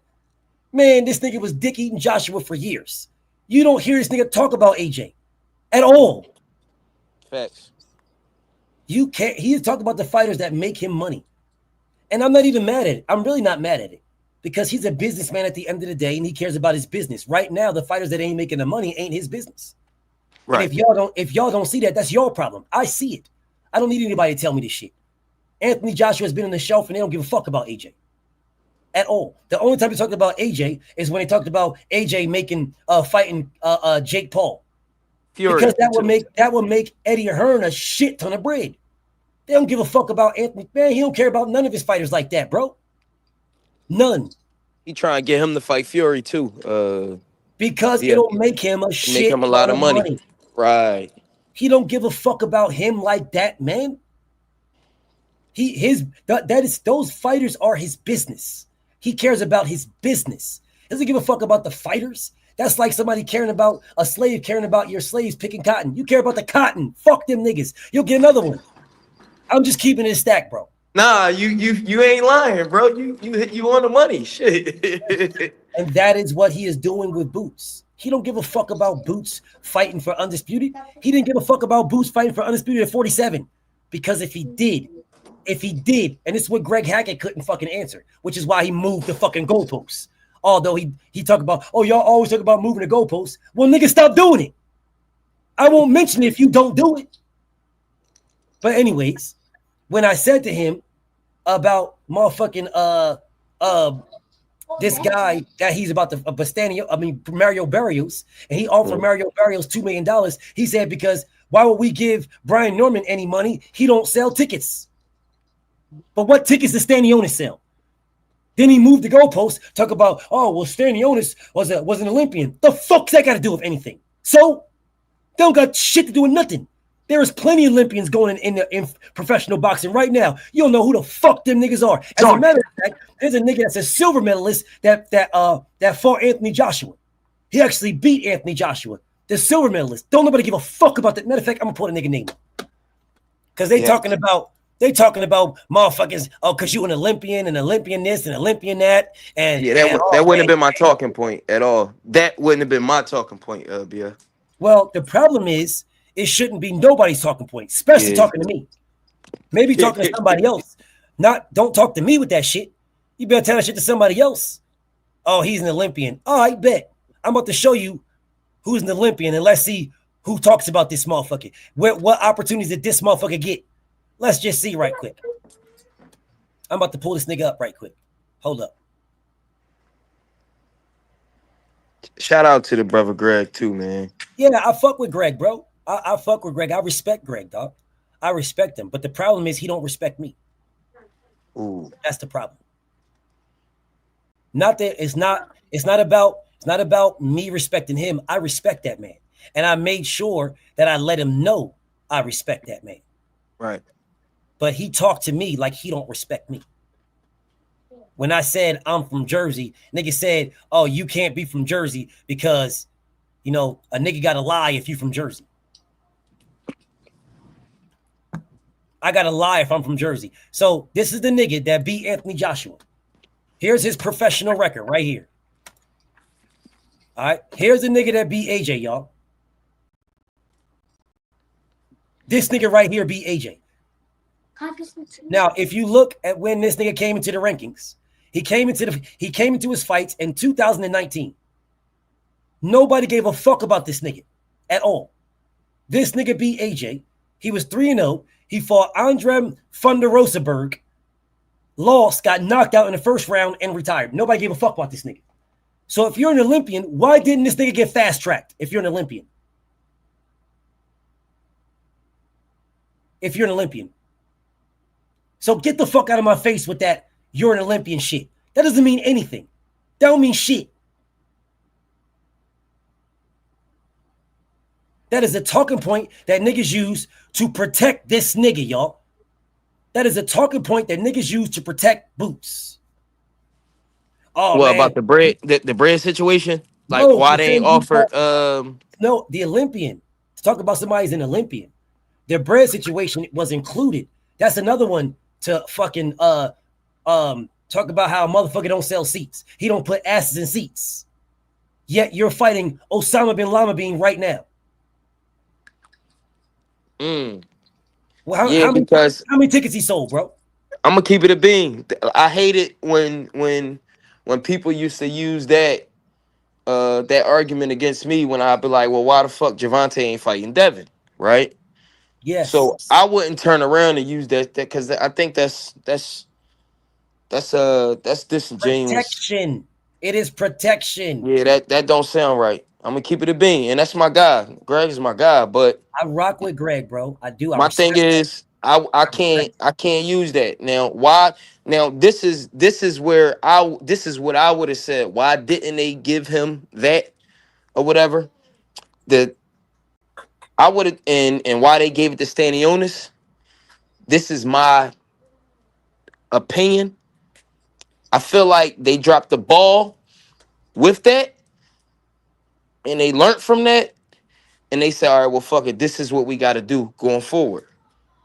[SPEAKER 5] Man, this nigga was dick eating Joshua for years. You don't hear this nigga talk about AJ at all.
[SPEAKER 15] Facts.
[SPEAKER 5] You can't. He's talking about the fighters that make him money. And I'm not even mad at it. I'm really not mad at it because he's a businessman at the end of the day and he cares about his business. Right now, the fighters that ain't making the money ain't his business. Right. And if y'all don't see that, that's your problem. I see it. I don't need anybody to tell me this shit. Anthony Joshua has been on the shelf and they don't give a fuck about AJ at all. The only time he talked about AJ is when he talked about AJ fighting Jake Paul. Fury. Because that would make Eddie Hearn a shit ton of bread. They don't give a fuck about Anthony. Man, he don't care about none of his fighters like that, bro. None.
[SPEAKER 15] He trying to get him to fight Fury too.
[SPEAKER 5] Because it'll make him a shit.
[SPEAKER 15] Make him a lot of money. Right.
[SPEAKER 5] He don't give a fuck about him like that, man. Those fighters are his business. He cares about his business. Doesn't give a fuck about the fighters. That's like somebody caring about a slave caring about your slaves picking cotton. You care about the cotton. Fuck them niggas. You'll get another one. I'm just keeping it stacked, bro.
[SPEAKER 15] Nah, you ain't lying, bro. You on the money. Shit.
[SPEAKER 5] And that is what he is doing with Boots. He don't give a fuck about Boots fighting for undisputed. He didn't give a fuck about Boots fighting for undisputed at 47. Because if he did, and this is what Greg Hackett couldn't fucking answer, which is why he moved the fucking goalposts. Although he talked about, oh, y'all always talk about moving the goalposts. Well, nigga, stop doing it. I won't mention it if you don't do it. But anyways, when I said to him about motherfucking this guy that he's about to Mario Barrios, and he offered Mario Barrios $2 million, he said, because why would we give Brian Norman any money? He don't sell tickets. But what tickets does Stanionis sell? Then he moved the goalpost, talk about, oh, well, Stanionis was an Olympian. The fuck's that got to do with anything? So they don't got shit to do with nothing. There is plenty of Olympians going in professional boxing right now. You don't know who the fuck them niggas are. As a matter of fact, there's a nigga that's a silver medalist that fought Anthony Joshua. He actually beat Anthony Joshua, the silver medalist. Don't nobody give a fuck about that. Matter of fact, I'm gonna put a nigga name because they talking about motherfuckers. Oh, because you an Olympian and Olympian this and Olympian that. And
[SPEAKER 15] that wouldn't have been my talking point at all. That wouldn't have been my talking point, Bia.
[SPEAKER 5] Well, the problem is, it shouldn't be nobody's talking point, especially talking to me. Maybe talking to somebody else. Don't talk to me with that shit. You better tell that shit to somebody else. Oh, he's an Olympian. Oh, I bet. I'm about to show you who's an Olympian, and let's see who talks about this motherfucker. What opportunities did this motherfucker get? Let's just see right quick. I'm about to pull this nigga up right quick. Hold up.
[SPEAKER 15] Shout out to the brother Greg too, man.
[SPEAKER 5] Yeah, I fuck with Greg, bro. I fuck with Greg. I respect Greg, dog. I respect him. But the problem is he don't respect me.
[SPEAKER 15] Ooh.
[SPEAKER 5] That's the problem. Not that it's not about me respecting him. I respect that man. And I made sure that I let him know I respect that man.
[SPEAKER 15] Right.
[SPEAKER 5] But he talked to me like he don't respect me. When I said I'm from Jersey, nigga said, oh, you can't be from Jersey because, you know, a nigga got to lie if you from Jersey. I got to lie if I'm from Jersey. So this is the nigga that beat Anthony Joshua. Here's his professional record right here. All right. Here's the nigga that beat AJ, y'all. This nigga right here beat AJ. Now, if you look at when this nigga came into the rankings, he came into his fights in 2019. Nobody gave a fuck about this nigga at all. This nigga beat AJ. He was 3-0. He fought Andre van der Rosenberg, lost, got knocked out in the first round, and retired. Nobody gave a fuck about this nigga. So if you're an Olympian, why didn't this nigga get fast-tracked if you're an Olympian? If you're an Olympian. So get the fuck out of my face with that you're an Olympian shit. That doesn't mean anything. That don't mean shit. That is a talking point that niggas use to protect this nigga, y'all. That is a talking point that niggas use to protect Boots. Oh,
[SPEAKER 15] what
[SPEAKER 5] man.
[SPEAKER 15] about the bread situation? Like
[SPEAKER 5] No,
[SPEAKER 15] why they ain't offered
[SPEAKER 5] No, the Olympian. Let's talk about somebody's an Olympian. Their bread situation was included. That's another one to fucking talk about how a motherfucker don't sell seats. He don't put asses in seats. Yet you're fighting Osama bin Laden right now. Well, how many tickets he sold, bro?
[SPEAKER 15] I'm gonna keep it a bean. I hate it when people used to use that argument against me when I'd be like, well, why the fuck Javante ain't fighting Devin, right?
[SPEAKER 5] Yes.
[SPEAKER 15] So I wouldn't turn around and use that because I think that's disingenuous.
[SPEAKER 5] Protection. It is protection.
[SPEAKER 15] Yeah, that don't sound right. I'm gonna keep it a bean, and that's my guy. Greg is my guy, but
[SPEAKER 5] I rock with Greg, bro. I do.
[SPEAKER 15] My thing is, I can't use that now. Why? Now this is what I would have said. Why didn't they give him that or whatever? I would have and why they gave it to Stanionis. This is my opinion. I feel like they dropped the ball with that, and they learned from that, and they said, all right, well, fuck it. This is what we got to do going forward.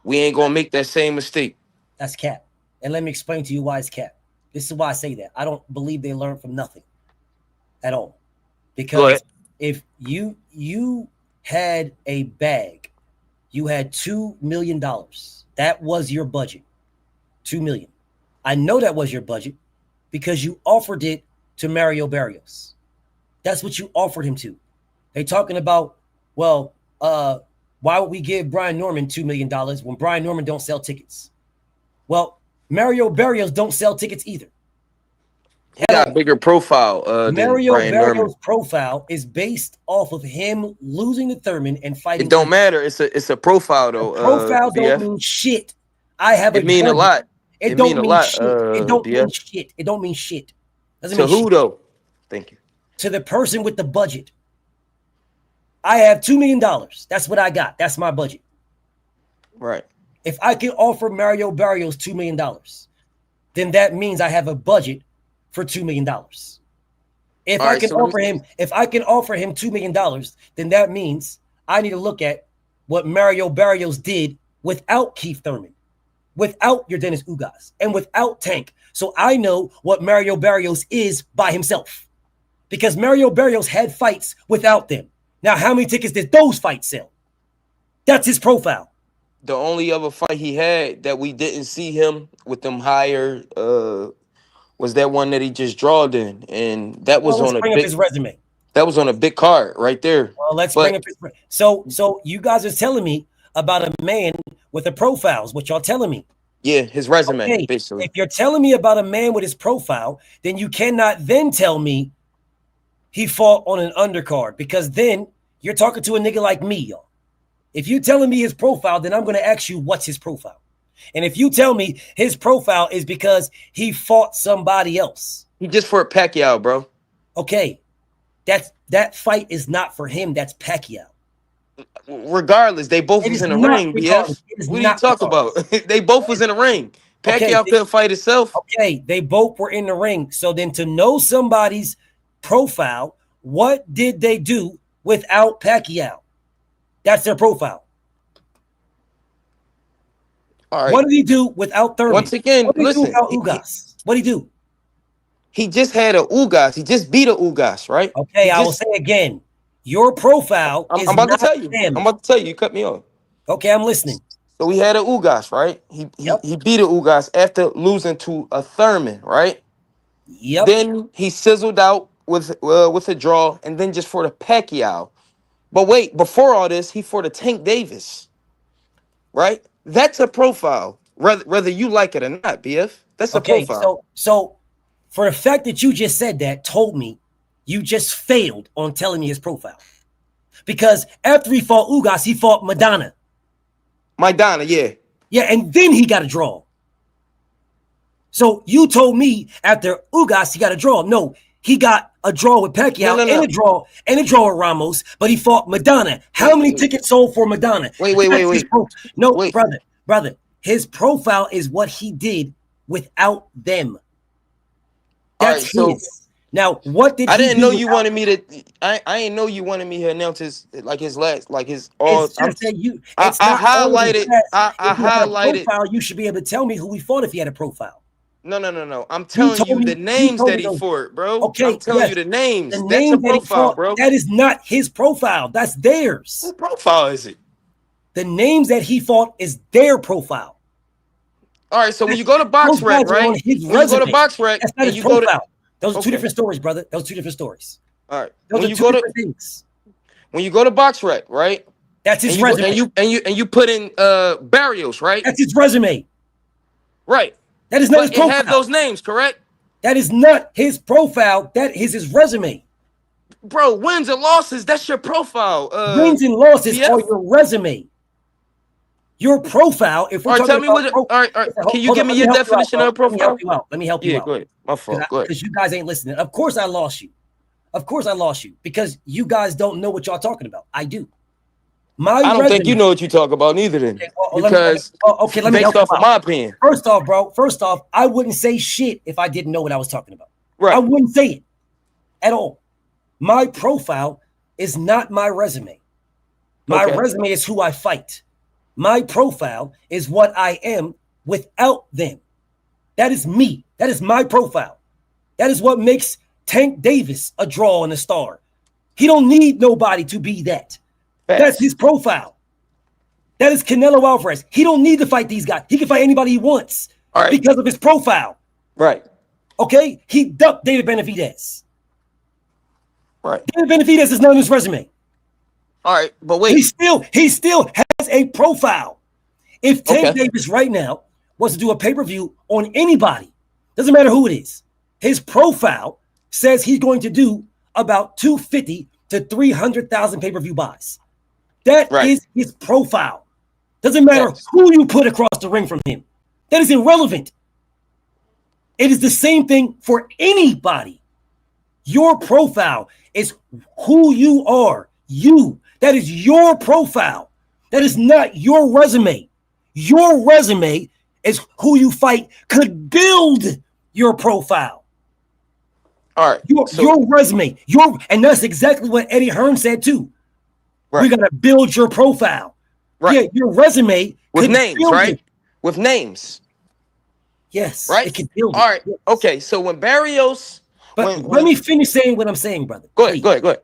[SPEAKER 15] We ain't gonna make that same mistake.
[SPEAKER 5] That's cap. And let me explain to you why it's cap. This is why I say that. I don't believe they learned from nothing at all. Because if you had a bag, you had $2 million. That was your budget. $2 million. I know that was your budget because you offered it to Mario Barrios. That's what you offered him to. They talking about, well, why would we give Brian Norman $2 million when Brian Norman don't sell tickets? Well, Mario Barrios don't sell tickets either.
[SPEAKER 15] He got a bigger profile
[SPEAKER 5] Mario
[SPEAKER 15] than Brian
[SPEAKER 5] Barrios'
[SPEAKER 15] Norman.
[SPEAKER 5] profile is based off of him losing to Thurman and fighting.
[SPEAKER 15] It don't matter. It's a profile though.
[SPEAKER 5] Profile don't mean shit. I have
[SPEAKER 15] it mean a lot.
[SPEAKER 5] It don't mean shit. It don't mean shit. It don't mean shit. Doesn't
[SPEAKER 15] to
[SPEAKER 5] mean
[SPEAKER 15] who
[SPEAKER 5] shit.
[SPEAKER 15] though? Thank you.
[SPEAKER 5] To the person with the budget. I have $2 million. That's what I got. That's my budget.
[SPEAKER 15] Right.
[SPEAKER 5] If I can offer Mario Barrios $2 million, then that means I have a budget for $2 million. If I can offer him $2 million, then that means I need to look at what Mario Barrios did without Keith Thurman, without your Dennis Ugas, and without Tank. So I know what Mario Barrios is by himself. Because Mario Barrios had fights without them. Now, how many tickets did those fights sell? That's his profile.
[SPEAKER 15] The only other fight he had that we didn't see him with them higher was that one that he just drawed in, and that was on a big
[SPEAKER 5] his resume.
[SPEAKER 15] That was on a big card right there.
[SPEAKER 5] Well, let's bring up his. So you guys are telling me about a man with a profile. Is what y'all telling me?
[SPEAKER 15] Yeah, his resume, basically.
[SPEAKER 5] If you're telling me about a man with his profile, then you cannot then tell me he fought on an undercard, because then you're talking to a nigga like me, y'all. If you're telling me his profile, then I'm going to ask you what's his profile. And if you tell me his profile is because he fought somebody else.
[SPEAKER 15] He just fought Pacquiao, bro.
[SPEAKER 5] Okay. That fight is not for him. That's Pacquiao.
[SPEAKER 15] Regardless, they both was in the ring, BF. What are you talking about? They both was in the ring. Pacquiao couldn't fight himself.
[SPEAKER 5] Okay, they both were in the ring. So then to know somebody's profile, what did they do without Pacquiao? That's their profile.
[SPEAKER 15] All right.
[SPEAKER 5] What did he do without Thurman?
[SPEAKER 15] Once again,
[SPEAKER 5] what did
[SPEAKER 15] listen.
[SPEAKER 5] He do without Ugas? What did he do?
[SPEAKER 15] He just had a Ugas. He just beat a Ugas, right?
[SPEAKER 5] Okay, I will say again. Your profile is
[SPEAKER 15] I'm about to
[SPEAKER 5] not
[SPEAKER 15] tell you.
[SPEAKER 5] them.
[SPEAKER 15] I'm about to tell you. You cut me off.
[SPEAKER 5] Okay, I'm listening.
[SPEAKER 15] So we had a Ugas, right? He beat a Ugas after losing to a Thurman, right?
[SPEAKER 5] Yep.
[SPEAKER 15] Then he sizzled out with a draw, and then just for the Pacquiao. But wait, before all this, he fought a Tank Davis, right? That's a profile, whether you like it or not, BF. That's a profile.
[SPEAKER 5] So for the fact that you just said that, told me you just failed on telling me his profile. Because after he fought Ugas, he fought Madonna.
[SPEAKER 15] Madonna, yeah.
[SPEAKER 5] Yeah, and then he got a draw. So you told me after Ugas, he got a draw. No, he got a draw with Pacquiao and a draw with Ramos, but he fought Madonna. How many tickets sold for Madonna?
[SPEAKER 15] Wait.
[SPEAKER 5] No,
[SPEAKER 15] wait.
[SPEAKER 5] brother. His profile is what he did without them. That's
[SPEAKER 15] all right,
[SPEAKER 5] his. Now, what did
[SPEAKER 15] I
[SPEAKER 5] he
[SPEAKER 15] didn't
[SPEAKER 5] do
[SPEAKER 15] know you
[SPEAKER 5] without
[SPEAKER 15] wanted me to. I didn't know you wanted me to announce his last all.
[SPEAKER 5] It's just that you.
[SPEAKER 15] I
[SPEAKER 5] It's not all of his
[SPEAKER 15] highlighted.
[SPEAKER 5] stats.
[SPEAKER 15] I
[SPEAKER 5] If he had a
[SPEAKER 15] highlighted.
[SPEAKER 5] profile, you should be able to tell me who he fought if he had a profile.
[SPEAKER 15] No. I'm telling you the names that he fought, bro.
[SPEAKER 5] Okay,
[SPEAKER 15] I'm telling you the names.
[SPEAKER 5] The
[SPEAKER 15] That's
[SPEAKER 5] name
[SPEAKER 15] a
[SPEAKER 5] that he
[SPEAKER 15] profile,
[SPEAKER 5] fought,
[SPEAKER 15] bro.
[SPEAKER 5] that is not his profile. That's theirs.
[SPEAKER 15] What profile is it?
[SPEAKER 5] The names that he fought is their profile.
[SPEAKER 15] All right, so when you go to box rec, right? When you go to box rec,
[SPEAKER 5] that's not his profile. Those are two different stories, brother. Those are two different stories.
[SPEAKER 15] All right.
[SPEAKER 5] Those
[SPEAKER 15] When
[SPEAKER 5] are
[SPEAKER 15] you
[SPEAKER 5] two
[SPEAKER 15] go
[SPEAKER 5] different things.
[SPEAKER 15] when you go to box rec, right?
[SPEAKER 5] That's his
[SPEAKER 15] and
[SPEAKER 5] resume.
[SPEAKER 15] And you put in Barrios, right?
[SPEAKER 5] That's his resume.
[SPEAKER 15] Right.
[SPEAKER 5] That is not his profile.
[SPEAKER 15] It have those names, correct?
[SPEAKER 5] That is not his profile. That is his resume.
[SPEAKER 15] Bro, wins and losses, that's your profile.
[SPEAKER 5] Wins and losses are your resume. Your profile, if we're talking about...
[SPEAKER 15] all right. Can you give me your definition of a profile?
[SPEAKER 5] Let me help you out.
[SPEAKER 15] Yeah, go ahead. My fault. Go ahead.
[SPEAKER 5] Because you guys ain't listening. Of course I lost you. Because you guys don't know what y'all talking about. I do.
[SPEAKER 15] I don't think you know what you talk about neither then.
[SPEAKER 5] Okay, let me
[SPEAKER 15] based off of my opinion.
[SPEAKER 5] First off, I wouldn't say shit if I didn't know what I was talking about.
[SPEAKER 15] Right.
[SPEAKER 5] I wouldn't say it at all. My profile is not my resume. My resume is who I fight. My profile is what I am without them. That is me. That is my profile. That is what makes Tank Davis a draw and a star. He don't need nobody to be that. That's his profile. That is Canelo Alvarez. He don't need to fight these guys. He can fight anybody he wants because of his profile.
[SPEAKER 15] Right.
[SPEAKER 5] Okay? He ducked David Benavidez.
[SPEAKER 15] Right.
[SPEAKER 5] David Benavidez is not on his resume.
[SPEAKER 15] All right, but wait.
[SPEAKER 5] He still has a profile. If Tank Davis right now was to do a pay-per-view on anybody, doesn't matter who it is, his profile says he's going to do about 250 to 300,000 pay-per-view buys. That is his profile. Doesn't matter who you put across the ring from him. That is irrelevant. It is the same thing for anybody. Your profile is who you are. You. That is your profile. That is not your resume. Your resume is who you fight could build your profile.
[SPEAKER 15] All right.
[SPEAKER 5] Your resume. And that's exactly what Eddie Hearn said too. Right. We got to build your profile. Right. Yeah, your resume
[SPEAKER 15] with names, right? With names.
[SPEAKER 5] Yes.
[SPEAKER 15] Right.
[SPEAKER 5] It can build.
[SPEAKER 15] All right.
[SPEAKER 5] Yes.
[SPEAKER 15] Okay. So when Barrios,
[SPEAKER 5] let me finish saying what I'm saying, brother.
[SPEAKER 15] Go ahead.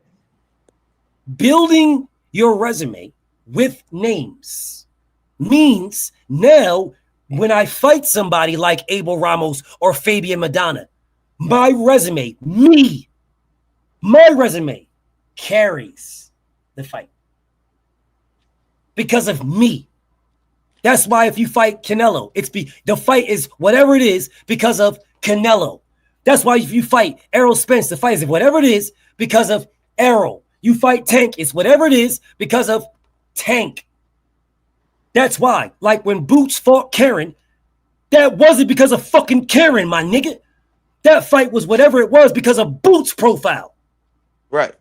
[SPEAKER 5] Building your resume with names means now when I fight somebody like Abel Ramos or Fabian Madonna, my resume carries the fight because of me. That's why if you fight Canelo, the fight is whatever it is because of Canelo. That's why if you fight Errol Spence, the fight is whatever it is because of Errol. You fight Tank, it's whatever it is because of Tank. That's why. Like when Boots fought Karen, that wasn't because of fucking Karen, my nigga. That fight was whatever it was because of Boots' profile.
[SPEAKER 15] Right.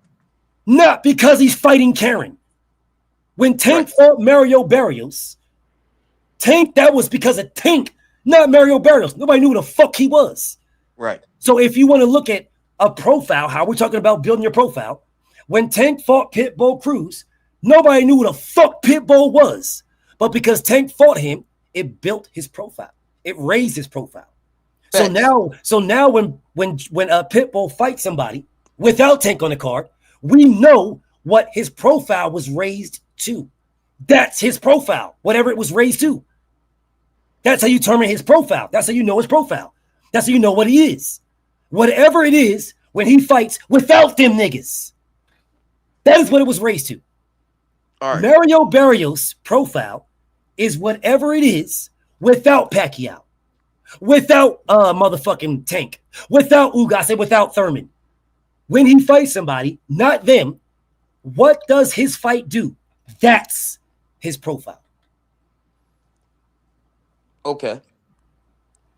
[SPEAKER 5] Not because he's fighting Karen. When Tank fought Mario Barrios, Tank, that was because of Tank, not Mario Barrios. Nobody knew who the fuck he was.
[SPEAKER 15] Right.
[SPEAKER 5] So if you want to look at a profile, how we're talking about building your profile, when Tank fought Pitbull Cruz, nobody knew who the fuck Pitbull was. But because Tank fought him, it built his profile. It raised his profile. So now when Pitbull fights somebody without Tank on the card, we know what his profile was raised to. That's his profile, whatever it was raised to. That's how you determine his profile. That's how you know his profile. That's how you know what he is. Whatever it is when he fights without them niggas. That is what it was raised to.
[SPEAKER 15] All right.
[SPEAKER 5] Mario Barrios' profile is whatever it is without Pacquiao, without motherfucking Tank, without Ugas, and without Thurman. When he fights somebody, not them, what does his fight do? That's his profile.
[SPEAKER 15] Okay.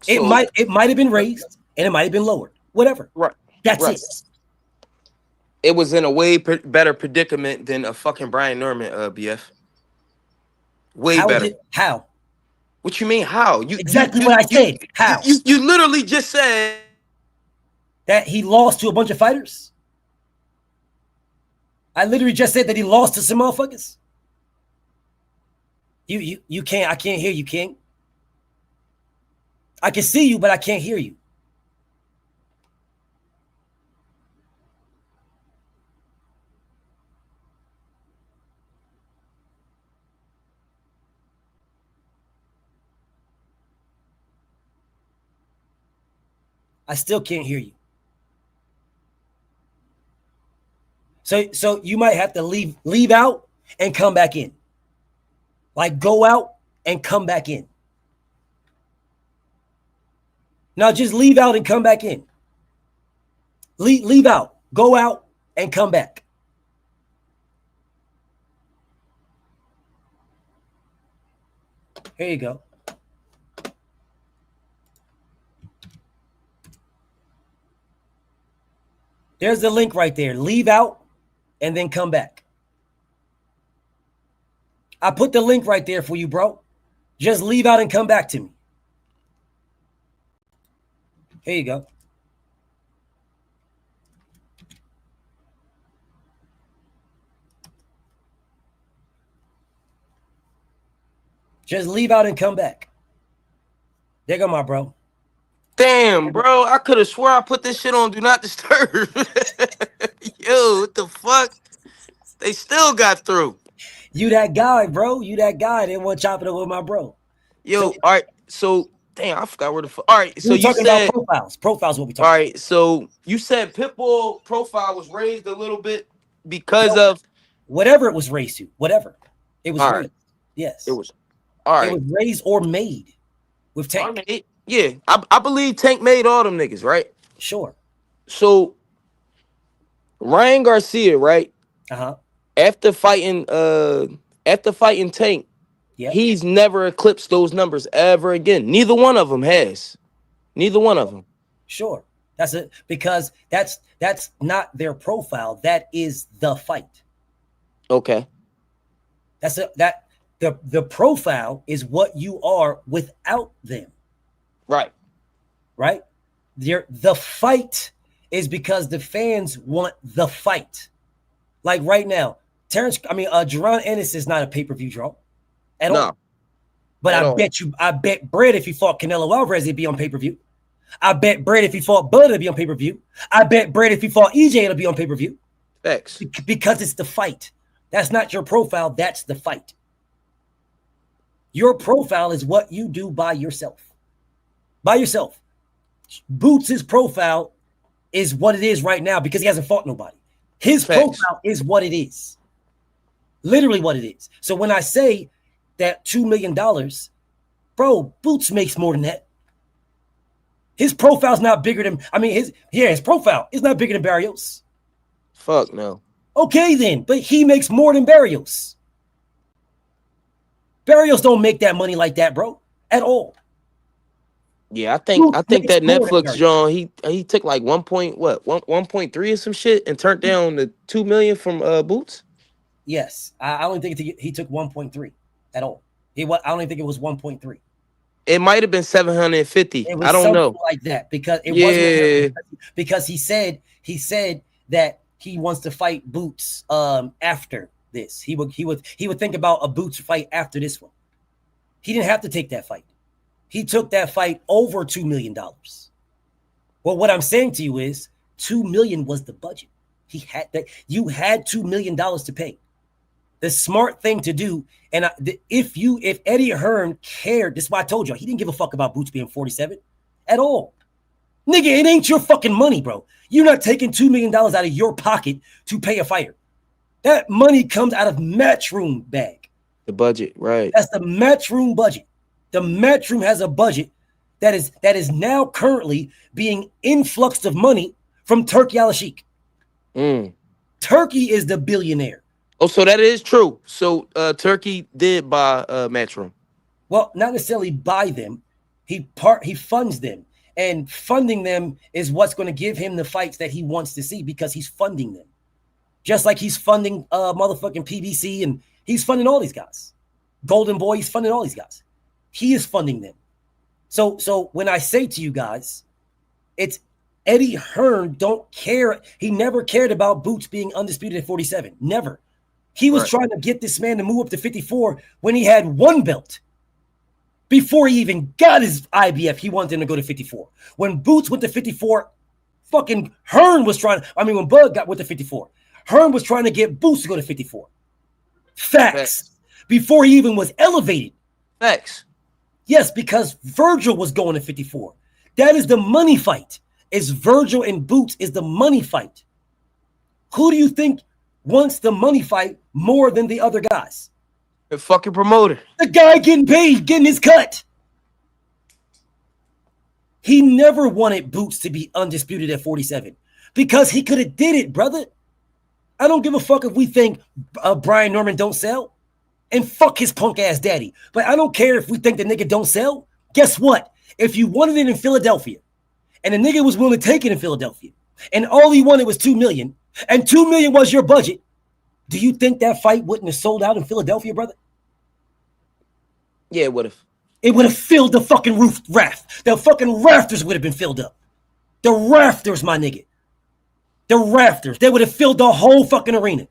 [SPEAKER 5] It might have been raised and it might have been lowered. Whatever.
[SPEAKER 15] Right.
[SPEAKER 5] That's
[SPEAKER 15] right.
[SPEAKER 5] it.
[SPEAKER 15] It was in a way better predicament than a fucking Brian Norman, BF. Way better.
[SPEAKER 5] How?
[SPEAKER 15] What you mean? How?
[SPEAKER 5] Exactly what I said. How?
[SPEAKER 15] You literally just said
[SPEAKER 5] that he lost to a bunch of fighters. I literally just said that he lost to some motherfuckers. You can't. I can't hear you, King. I can see you, but I can't hear you. I still can't hear you. So you might have to leave out and come back in. Like go out and come back in. Now just leave out and come back in. Leave out, go out and come back. Here you go. There's the link right there. Leave out and then come back. I put the link right there for you, bro. Just leave out and come back to me. Here you go. Just leave out and come back. There go my bro.
[SPEAKER 15] Damn, bro. I could have swore I put this shit on Do Not Disturb. Yo, what the fuck? They still got through.
[SPEAKER 5] You that guy, bro. You that guy. They want to chop it up with my bro.
[SPEAKER 15] Yo, all right. So, damn, I forgot where the fuck. All right. So you
[SPEAKER 5] talking
[SPEAKER 15] said
[SPEAKER 5] about profiles. Profiles what we talking
[SPEAKER 15] all right. So you said Pitbull profile was raised a little bit because of
[SPEAKER 5] whatever it was raised to. Whatever. It was
[SPEAKER 15] all
[SPEAKER 5] raised.
[SPEAKER 15] Right.
[SPEAKER 5] Yes.
[SPEAKER 15] It was all right.
[SPEAKER 5] It was raised or made with Tank.
[SPEAKER 15] Yeah, I believe Tank made all them niggas, right?
[SPEAKER 5] Sure.
[SPEAKER 15] So Ryan Garcia, right?
[SPEAKER 5] Uh-huh.
[SPEAKER 15] After fighting Tank, he's never eclipsed those numbers ever again. Neither one of them has. Neither one of them.
[SPEAKER 5] Sure. That's it. Because that's not their profile. That is the fight.
[SPEAKER 15] Okay.
[SPEAKER 5] The profile is what you are without them.
[SPEAKER 15] Right.
[SPEAKER 5] Right? The fight is because the fans want the fight. Like right now, Jaron Ennis is not a pay-per-view draw at all. But I bet Brett if he fought Canelo Alvarez, he'd be on pay-per-view. I bet Brett if he fought Bud, it'd be on pay-per-view. I bet Brett if he fought EJ, it'll be on pay-per-view.
[SPEAKER 15] Thanks.
[SPEAKER 5] Because it's the fight. That's not your profile, that's the fight. Your profile is what you do by yourself. By yourself. Boots' profile is what it is right now because he hasn't fought nobody. His profile is what it is. Literally what it is. So when I say that $2 million, bro, Boots makes more than that. His profile's not bigger than, his profile is not bigger than Barrios.
[SPEAKER 15] Fuck no.
[SPEAKER 5] Okay then, but he makes more than Barrios. Barrios don't make that money like that, bro, at all.
[SPEAKER 15] Yeah, I think that Netflix John, he took like 1.3 or some shit and turned down the 2 million from Boots.
[SPEAKER 5] Yes, I don't think he took 1.3 at all. I don't even think it was 1.3.
[SPEAKER 15] It might have been 750. I don't know,
[SPEAKER 5] like that, because it wasn't, because he said that he wants to fight Boots after this. He would think about a Boots fight after this one. He didn't have to take that fight. He took that fight over $2 million. Well, what I'm saying to you is $2 million was the budget. He had that. You had $2 million to pay. The smart thing to do, and if Eddie Hearn cared, this is why I told you he didn't give a fuck about Boots being 47 at all. Nigga, it ain't your fucking money, bro. You're not taking $2 million out of your pocket to pay a fighter. That money comes out of Matchroom bag.
[SPEAKER 15] The budget, right?
[SPEAKER 5] That's the Matchroom budget. The Matchroom has a budget that is now currently being influxed of money from Turki Al-Sheikh. Turki is the billionaire.
[SPEAKER 15] Oh, so that is true. So Turki did buy Matchroom.
[SPEAKER 5] Well, not necessarily buy them. He funds them. And funding them is what's going to give him the fights that he wants to see, because he's funding them. Just like he's funding motherfucking PBC, and he's funding all these guys. Golden Boy, he's funding all these guys. He is funding them. So when I say to you guys, it's Eddie Hearn don't care. He never cared about Boots being undisputed at 47. Never. He was trying to get this man to move up to 54 when he had one belt. Before he even got his IBF, he wanted him to go to 54. When Boots went to 54, fucking Hearn was trying. When Bud went to 54, Hearn was trying to get Boots to go to 54. Facts. Before he even was elevated.
[SPEAKER 15] Facts.
[SPEAKER 5] Yes, because Virgil was going to 54. That is the money fight. It's Virgil and Boots is the money fight. Who do you think wants the money fight more than the other guys?
[SPEAKER 15] The fucking promoter.
[SPEAKER 5] The guy getting paid, getting his cut. He never wanted Boots to be undisputed at 47 because he could have did it, brother. I don't give a fuck if we think Brian Norman don't sell. And fuck his punk ass daddy. But I don't care if we think the nigga don't sell. Guess what? If you wanted it in Philadelphia and the nigga was willing to take it in Philadelphia and all he wanted was $2 million and $2 million was your budget, do you think that fight wouldn't have sold out in Philadelphia, brother?
[SPEAKER 15] Yeah, it would have.
[SPEAKER 5] It would have filled the fucking raft. The fucking rafters would have been filled up. The rafters, my nigga. The rafters. They would have filled the whole fucking arena.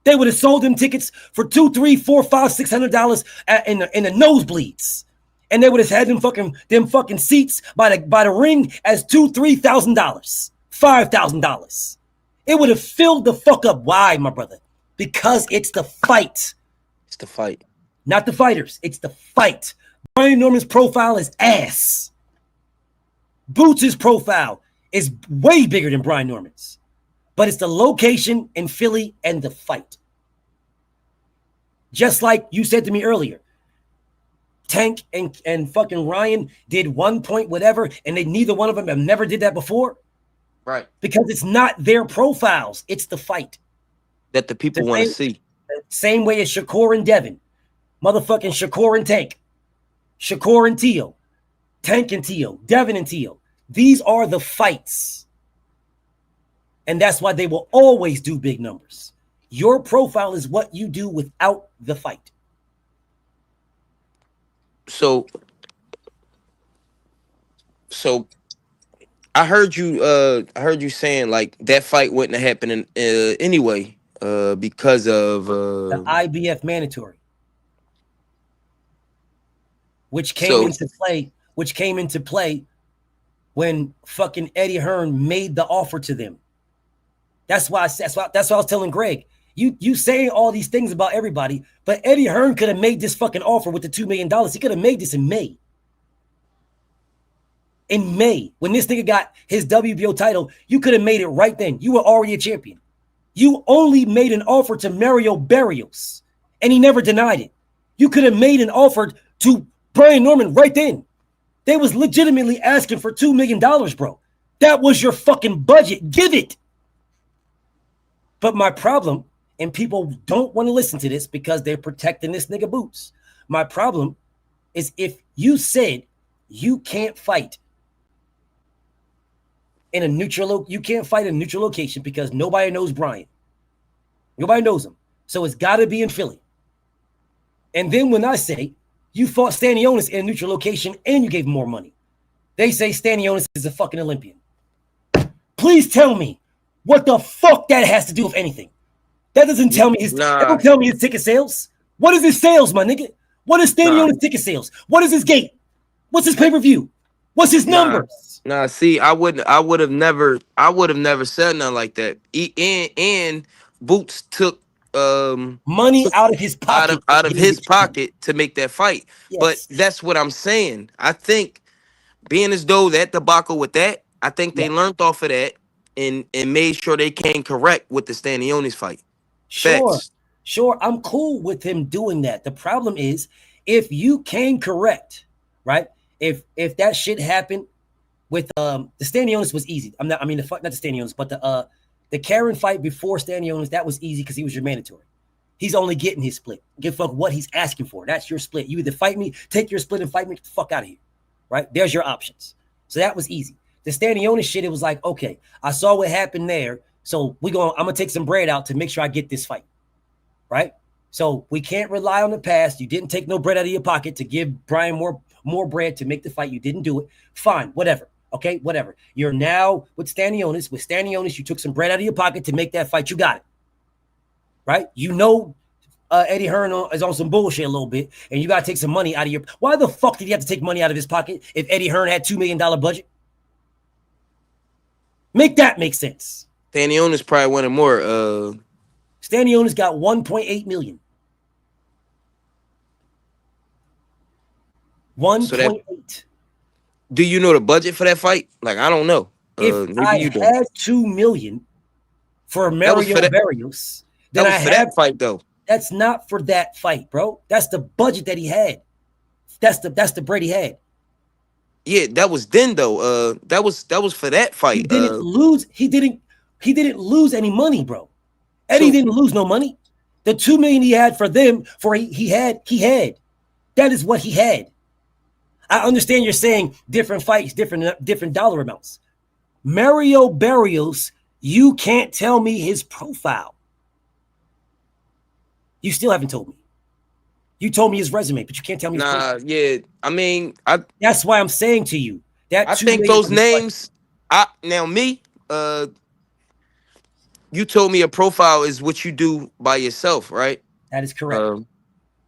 [SPEAKER 5] They would have sold them tickets for $200, $300, $400, $500, $600 in the nosebleeds, and they would have had them fucking seats by the ring as $2,000, $3,000, $5,000. It would have filled the fuck up. Why, my brother? Because it's the fight.
[SPEAKER 15] It's the fight,
[SPEAKER 5] not the fighters. It's the fight. Brian Norman's profile is ass. Boots' profile is way bigger than Brian Norman's. But it's the location in Philly and the fight. Just like you said to me earlier, Tank and fucking Ryan did 1 point whatever, and neither one of them have never did that before.
[SPEAKER 15] Right.
[SPEAKER 5] Because it's not their profiles, it's the fight.
[SPEAKER 15] That the people want to see.
[SPEAKER 5] Same way as Shakur and Devin. Motherfucking Shakur and Tank. Shakur and Tio. Tank and Tio. Devin and Tio. These are the fights. And that's why they will always do big numbers. Your profile is what you do without the fight.
[SPEAKER 15] So I heard you saying like that fight wouldn't have happened anyway because of
[SPEAKER 5] the IBF mandatory, which came into play when fucking Eddie Hearn made the offer to them. That's why I was telling Greg. You saying all these things about everybody, but Eddie Hearn could have made this fucking offer with the $2 million. He could have made this in May. In May, when this nigga got his WBO title, you could have made it right then. You were already a champion. You only made an offer to Mario Barrios, and he never denied it. You could have made an offer to Brian Norman right then. They was legitimately asking for $2 million, bro. That was your fucking budget. Give it. But my problem, and people don't want to listen to this because they're protecting this nigga Boots. My problem is if you said you can't fight in a neutral, you can't fight in a neutral location because nobody knows Brian. Nobody knows him. So it's got to be in Philly. And then when I say you fought Stanionis in a neutral location and you gave him more money, they say Stanionis is a fucking Olympian. Please tell me what the fuck that has to do with anything. That doesn't tell me that don't tell me his ticket sales. What is his sales, my nigga? What is Stanionis' ticket sales? What is his gate? What's his pay-per-view? What's his numbers?
[SPEAKER 15] See, I would have never said nothing like that. And Boots took
[SPEAKER 5] money out of his pocket,
[SPEAKER 15] out of his pocket to make that fight.
[SPEAKER 5] Yes.
[SPEAKER 15] But that's what I'm saying. I think being as though that debacle with that, I think they learned off of that and made sure they came correct with the Stanionis fight.
[SPEAKER 5] Sure, I'm cool with him doing that. The problem is if you came correct, right? If that shit happened with the Stanionis was easy. Not the Stanionis, but the Karen fight before Stanionis, that was easy because he was your mandatory. He's only getting his split. Give a fuck what he's asking for. That's your split. You either fight me, take your split and fight me, get the fuck out of here. Right? There's your options. So that was easy. The Stanionis shit, it was like, okay, I saw what happened there. So I'm gonna take some bread out to make sure I get this fight. Right? So we can't rely on the past. You didn't take no bread out of your pocket to give Brian more bread to make the fight. You didn't do it. Fine, whatever. Okay, whatever. You're now with Stanionis. With Stanionis, you took some bread out of your pocket to make that fight. You got it. Right? You know Eddie Hearn is on some bullshit a little bit, and you got to take some money out of your... Why the fuck did he have to take money out of his pocket if Eddie Hearn had $2 million budget? Make that make sense.
[SPEAKER 15] Stanionis probably wanted more.
[SPEAKER 5] Stanionis got $1.8 million. 1.8.
[SPEAKER 15] Do you know the budget for that fight? Like, I don't know.
[SPEAKER 5] If
[SPEAKER 15] maybe
[SPEAKER 5] I
[SPEAKER 15] you don't.
[SPEAKER 5] had $2 million for Mario Barrios, then I had
[SPEAKER 15] that fight though.
[SPEAKER 5] That's not for that fight, bro. That's the budget that he had. That's the bread he had.
[SPEAKER 15] Yeah, that was then though. That was for that fight.
[SPEAKER 5] He didn't lose. He didn't lose any money, bro. Eddie didn't lose no money. The $2 million he had for them, he had. That is what he had. I understand you're saying different fights, different dollar amounts. Mario Barrios, you can't tell me his profile. You still haven't told me. You told me his resume, but you can't tell me his profile.
[SPEAKER 15] Yeah. I mean,
[SPEAKER 5] that's why I'm saying to you that
[SPEAKER 15] I think those names. You told me a profile is what you do by yourself, right?
[SPEAKER 5] That is correct.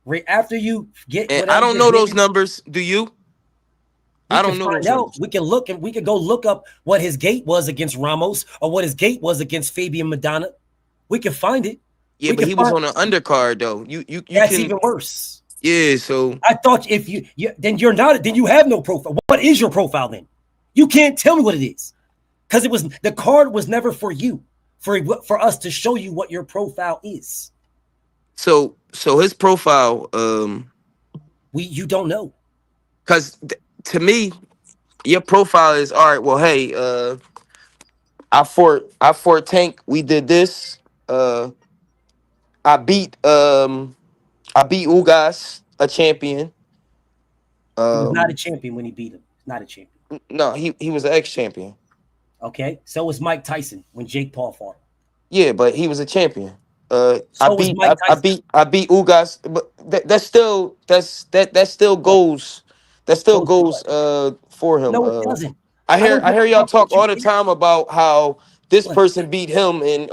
[SPEAKER 5] Right after you get,
[SPEAKER 15] and I don't know those numbers. Do you? I don't know.
[SPEAKER 5] Out. We can look and we can go look up what his gate was against Ramos or what his gate was against Fabian Madonna. We can find it.
[SPEAKER 15] Yeah, but he was on an undercard though. That's
[SPEAKER 5] even worse.
[SPEAKER 15] Yeah, so
[SPEAKER 5] I thought if you then you're not, then you have no profile. What is your profile then? You can't tell me what it is because the card was never for you, for us to show you what your profile is.
[SPEAKER 15] So his profile,
[SPEAKER 5] you don't know,
[SPEAKER 15] because to me, your profile is all right. Well, hey, I fought Tank. We did this. I beat Ugas, a champion.
[SPEAKER 5] He was not a champion when he beat him. Not a champion.
[SPEAKER 15] No, he was an ex-champion.
[SPEAKER 5] Okay, so was Mike Tyson when Jake Paul fought him.
[SPEAKER 15] Yeah, but he was a champion. I beat Ugas, but that still goes for him.
[SPEAKER 5] No, it doesn't.
[SPEAKER 15] I hear y'all talk all the time about how this person beat him and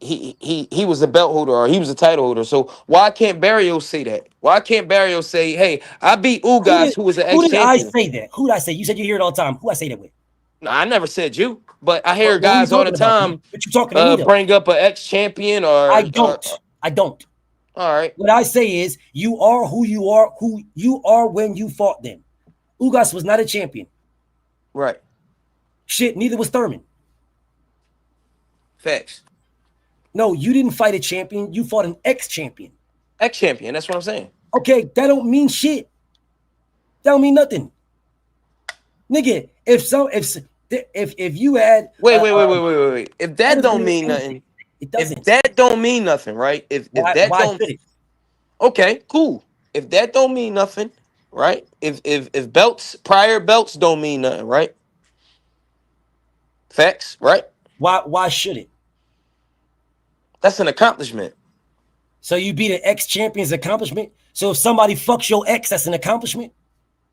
[SPEAKER 15] he was a belt holder or he was a title holder. So why can't Barrios say that? Why can't Barrios say, hey, I beat Ugas, who was an ex-champion?
[SPEAKER 5] Who did I say that? Who did I say? You said you hear it all the time. Who I say that with?
[SPEAKER 15] No, I never said you, but I hear guys all the time bring up an ex-champion or
[SPEAKER 5] I don't.
[SPEAKER 15] All right.
[SPEAKER 5] What I say is you are who you are when you fought them. Ugas was not a champion.
[SPEAKER 15] Right.
[SPEAKER 5] Shit, neither was Thurman.
[SPEAKER 15] Facts.
[SPEAKER 5] No, you didn't fight a champion. You fought an ex-champion.
[SPEAKER 15] Ex-champion, that's what I'm saying.
[SPEAKER 5] Okay, that don't mean shit. That don't mean nothing. Nigga, if you had
[SPEAKER 15] wait. If that don't mean nothing,
[SPEAKER 5] it doesn't.
[SPEAKER 15] If that don't mean nothing, right? If that
[SPEAKER 5] why
[SPEAKER 15] don't,
[SPEAKER 5] should it?
[SPEAKER 15] okay, cool. If that don't mean nothing, right? If prior belts don't mean nothing, right? Facts, right?
[SPEAKER 5] Why should it?
[SPEAKER 15] That's an accomplishment.
[SPEAKER 5] So you beat an ex-champion's accomplishment. So if somebody fucks your ex, that's an accomplishment.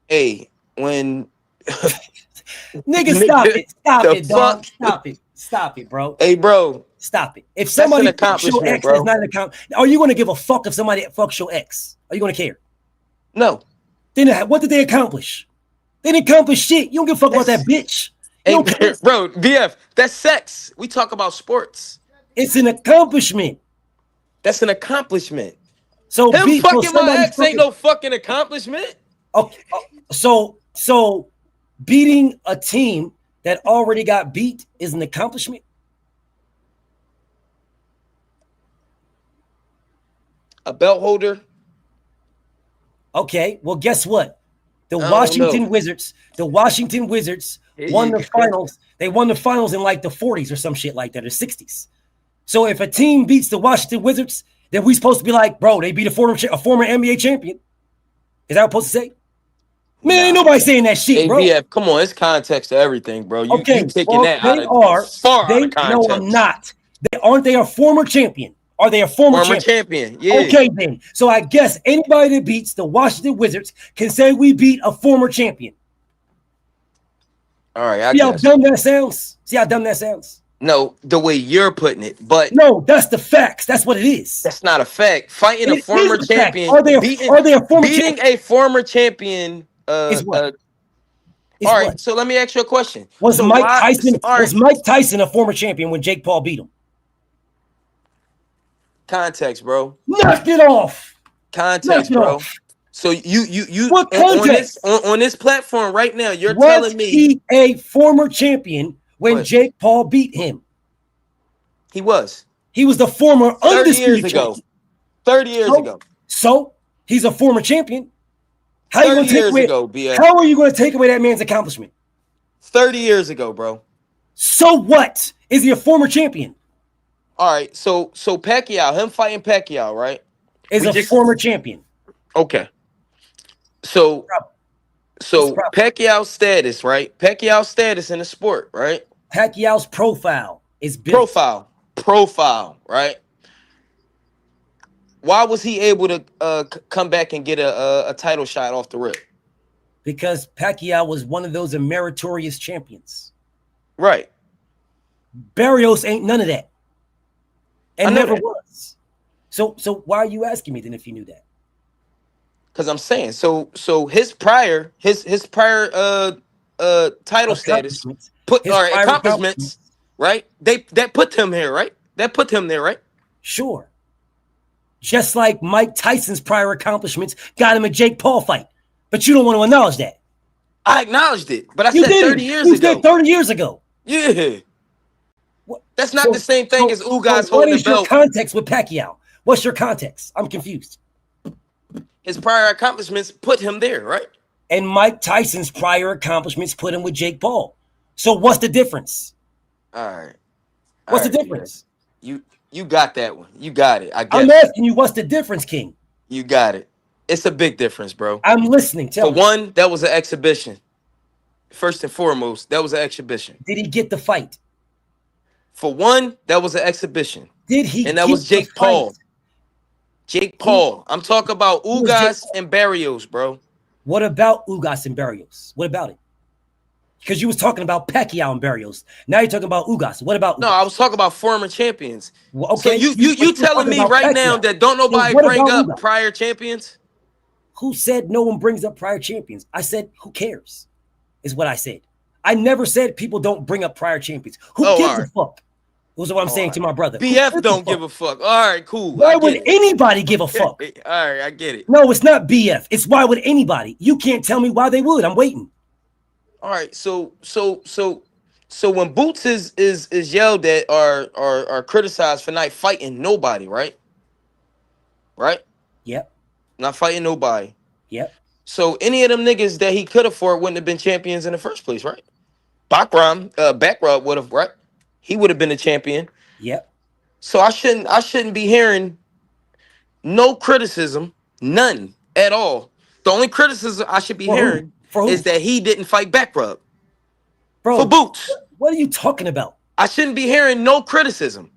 [SPEAKER 15] Hey, when
[SPEAKER 5] nigga, stop it, dog, stop it, bro.
[SPEAKER 15] Hey, bro,
[SPEAKER 5] stop it. If somebody fucks your ex,
[SPEAKER 15] bro.
[SPEAKER 5] that's not an accomplishment. Are you gonna give a fuck if somebody fucks your ex? Are you gonna care?
[SPEAKER 15] No.
[SPEAKER 5] Then what did they accomplish? They didn't accomplish shit. You don't give a fuck about that bitch.
[SPEAKER 15] Hey, bro, BF, that's sex. We talk about sports.
[SPEAKER 5] It's an accomplishment.
[SPEAKER 15] That's an accomplishment.
[SPEAKER 5] So
[SPEAKER 15] him fucking my ex ain't no fucking accomplishment.
[SPEAKER 5] Okay, so beating a team that already got beat is an accomplishment.
[SPEAKER 15] A belt holder.
[SPEAKER 5] Okay, well, guess what? The Washington Wizards won the finals. They won the finals in like the 40s or some shit like that, or 60s. So if a team beats the Washington Wizards, then we supposed to be like, bro, they beat a former NBA champion. Is that what I'm supposed to say? Man, ain't nobody saying that shit, bro.
[SPEAKER 15] BF, come on, it's context to everything, bro. You taking that out of far out of context.
[SPEAKER 5] No, I'm not. Aren't they a former champion? Are they a former
[SPEAKER 15] champion? Yeah.
[SPEAKER 5] Okay, then. So I guess anybody that beats the Washington Wizards can say we beat a former champion.
[SPEAKER 15] All right,
[SPEAKER 5] See how dumb that sounds? See how dumb that sounds?
[SPEAKER 15] No, the way you're putting it, but
[SPEAKER 5] no, that's the facts. That's what it is.
[SPEAKER 15] That's not a fact. Fighting a former champion, beating a former champion.
[SPEAKER 5] Is what?
[SPEAKER 15] All right, so let me ask you a question.
[SPEAKER 5] Was Mike Tyson a former champion when Jake Paul beat him?
[SPEAKER 15] Context, bro.
[SPEAKER 5] Knock it off.
[SPEAKER 15] Context, bro. So you
[SPEAKER 5] what context?
[SPEAKER 15] On this platform right now, you're telling me
[SPEAKER 5] he a former champion when Jake Paul beat him?
[SPEAKER 15] He was.
[SPEAKER 5] He was the former
[SPEAKER 15] 30 years ago. 30 years ago.
[SPEAKER 5] So he's a former champion. How are you going to take away that man's accomplishment?
[SPEAKER 15] 30 years ago, bro.
[SPEAKER 5] So what? Is he a former champion?
[SPEAKER 15] All right, so Pacquiao, him fighting Pacquiao, right?
[SPEAKER 5] Is a former champion.
[SPEAKER 15] Okay. So Pacquiao's status, right? Pacquiao's status in the sport, right?
[SPEAKER 5] Pacquiao's profile is built.
[SPEAKER 15] Profile, right? Why was he able to come back and get a title shot off the rip?
[SPEAKER 5] Because Pacquiao was one of those meritorious champions.
[SPEAKER 15] Right.
[SPEAKER 5] Barrios ain't none of that. And never was. So why are you asking me then if you knew that?
[SPEAKER 15] Because I'm saying so his prior title status accomplishments, right? That put him here, right? That put him there, right?
[SPEAKER 5] Sure. Just like Mike Tyson's prior accomplishments got him a Jake Paul fight. But you don't want to acknowledge that.
[SPEAKER 15] I acknowledged it, but I said 30 years ago.
[SPEAKER 5] You said 30 years ago.
[SPEAKER 15] Yeah. That's not the same thing as Ugas holding the belt. What is
[SPEAKER 5] your context with Pacquiao? What's your context? I'm confused.
[SPEAKER 15] His prior accomplishments put him there, right?
[SPEAKER 5] And Mike Tyson's prior accomplishments put him with Jake Paul. So what's the difference?
[SPEAKER 15] All right.
[SPEAKER 5] What's the difference?
[SPEAKER 15] You got that one. You got it.
[SPEAKER 5] I'm asking you, what's the difference, King?
[SPEAKER 15] You got it. It's a big difference, bro.
[SPEAKER 5] I'm listening.
[SPEAKER 15] For one, that was an exhibition. First and foremost, that was an exhibition.
[SPEAKER 5] Did he get the fight?
[SPEAKER 15] For one, that was an exhibition.
[SPEAKER 5] Did he?
[SPEAKER 15] And that was Jake Paul. Jake Paul. I'm talking about Ugas and Barrios, bro.
[SPEAKER 5] What about Ugas and Barrios? What about it? Because you was talking about Pacquiao and Barrios. Now you're talking about Ugas. What about Ugas?
[SPEAKER 15] No, I was talking about former champions.
[SPEAKER 5] Well, okay.
[SPEAKER 15] So you telling me right now that don't nobody bring up prior champions?
[SPEAKER 5] Who said no one brings up prior champions? I said, who cares? Is what I said. I never said people don't bring up prior champions. Who gives a fuck? Was what I'm saying to my brother.
[SPEAKER 15] BF don't give a fuck. All right, cool.
[SPEAKER 5] Why would anybody give a fuck?
[SPEAKER 15] All right, I get it.
[SPEAKER 5] No, it's not BF. It's why would anybody? You can't tell me why they would. I'm waiting.
[SPEAKER 15] All right, so when Boots is yelled at or criticized for not fighting nobody, right? Right?
[SPEAKER 5] Yep.
[SPEAKER 15] Not fighting nobody.
[SPEAKER 5] Yep.
[SPEAKER 15] So any of them niggas that he could afford wouldn't have been champions in the first place, right? Backrub would have, right? He would have been a champion.
[SPEAKER 5] Yep.
[SPEAKER 15] So I shouldn't be hearing no criticism, none at all. The only criticism I should be hearing is that he didn't fight Backrub.
[SPEAKER 5] Bro,
[SPEAKER 15] for Boots.
[SPEAKER 5] What are you talking about?
[SPEAKER 15] I shouldn't be hearing no criticism.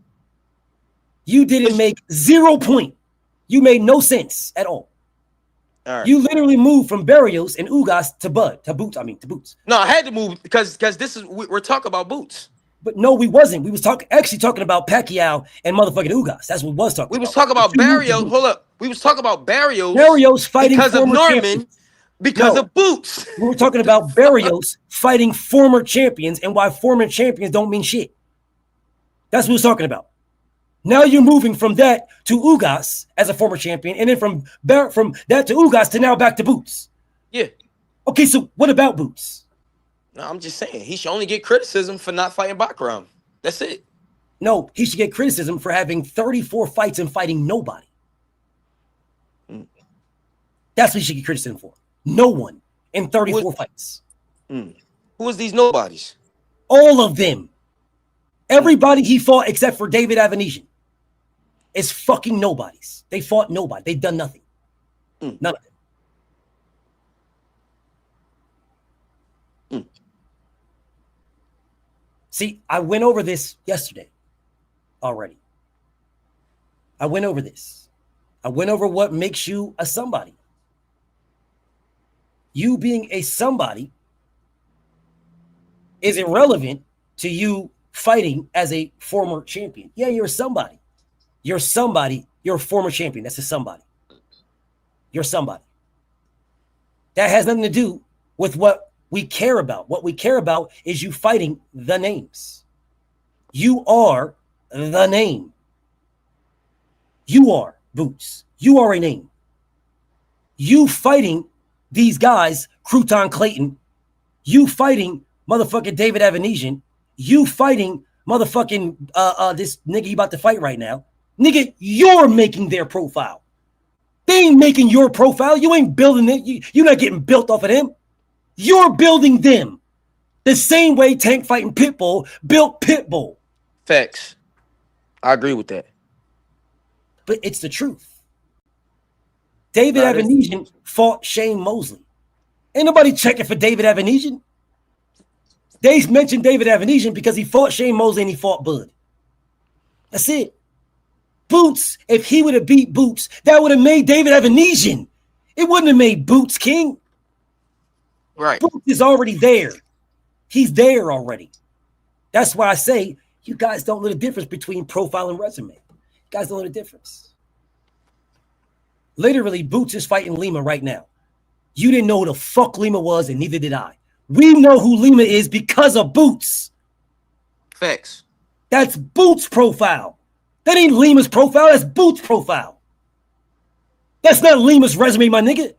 [SPEAKER 5] You didn't make 0 point. You made no sense at all.
[SPEAKER 15] All right.
[SPEAKER 5] You literally moved from Barrios and Ugas to Boots.
[SPEAKER 15] No, I had to move because this is we're talking about Boots.
[SPEAKER 5] But no, we wasn't. We was actually talking about Pacquiao and motherfucking Ugas. That's what we was talking about.
[SPEAKER 15] We was talking about Barrios. Hold up. We was talking about Barrios.
[SPEAKER 5] Barrios fighting
[SPEAKER 15] because of
[SPEAKER 5] former
[SPEAKER 15] Norman,
[SPEAKER 5] champions.
[SPEAKER 15] because of Boots.
[SPEAKER 5] We were talking about Barrios fighting former champions and why former champions don't mean shit. That's what we was talking about. Now you're moving from that to Ugas as a former champion, and then from that to Ugas to now back to Boots.
[SPEAKER 15] Yeah.
[SPEAKER 5] Okay, so what about Boots?
[SPEAKER 15] No, I'm just saying he should only get criticism for not fighting Backrub. That's it.
[SPEAKER 5] No, he should get criticism for having 34 fights and fighting nobody. That's what he should get criticism for. No one in 34 fights.
[SPEAKER 15] Who was these nobodies?
[SPEAKER 5] All of them. Everybody he fought except for David Avanesian is fucking nobodies. They fought nobody. They've done nothing. None of them. See, I went over this yesterday already. I went over this. I went over what makes you a somebody. You being a somebody is irrelevant to you fighting as a former champion. Yeah, you're somebody. You're somebody. You're a former champion. That's a somebody. You're somebody. That has nothing to do with what we care about. What we care about is you fighting the names. You are the name. You are Boots. You are a name. You fighting these guys, Crouton Clayton. You fighting motherfucking David Avanesian. You fighting motherfucking this nigga you about to fight right now. Nigga, you're making their profile. They ain't making your profile. You ain't building it. You're not getting built off of them. You're building them. The same way Tank fighting Pitbull built Pitbull.
[SPEAKER 15] Facts. I agree with that.
[SPEAKER 5] But it's the truth. David Avanesian fought Shane Mosley. Ain't nobody checking for David Avanesian. They mentioned David Avanesian because he fought Shane Mosley and he fought Bud. That's it. Boots, if he would have beat Boots, that would have made David Avanesian. It wouldn't have made Boots king.
[SPEAKER 15] Right.
[SPEAKER 5] Boots is already there. He's there already. That's why I say you guys don't know the difference between profile and resume. You guys don't know the difference. Literally, Boots is fighting Lima right now. You didn't know who the fuck Lima was, and neither did I. We know who Lima is because of Boots.
[SPEAKER 15] Facts.
[SPEAKER 5] That's Boots' profile. That ain't Lima's profile. That's Boots' profile. That's not Lima's resume, my nigga.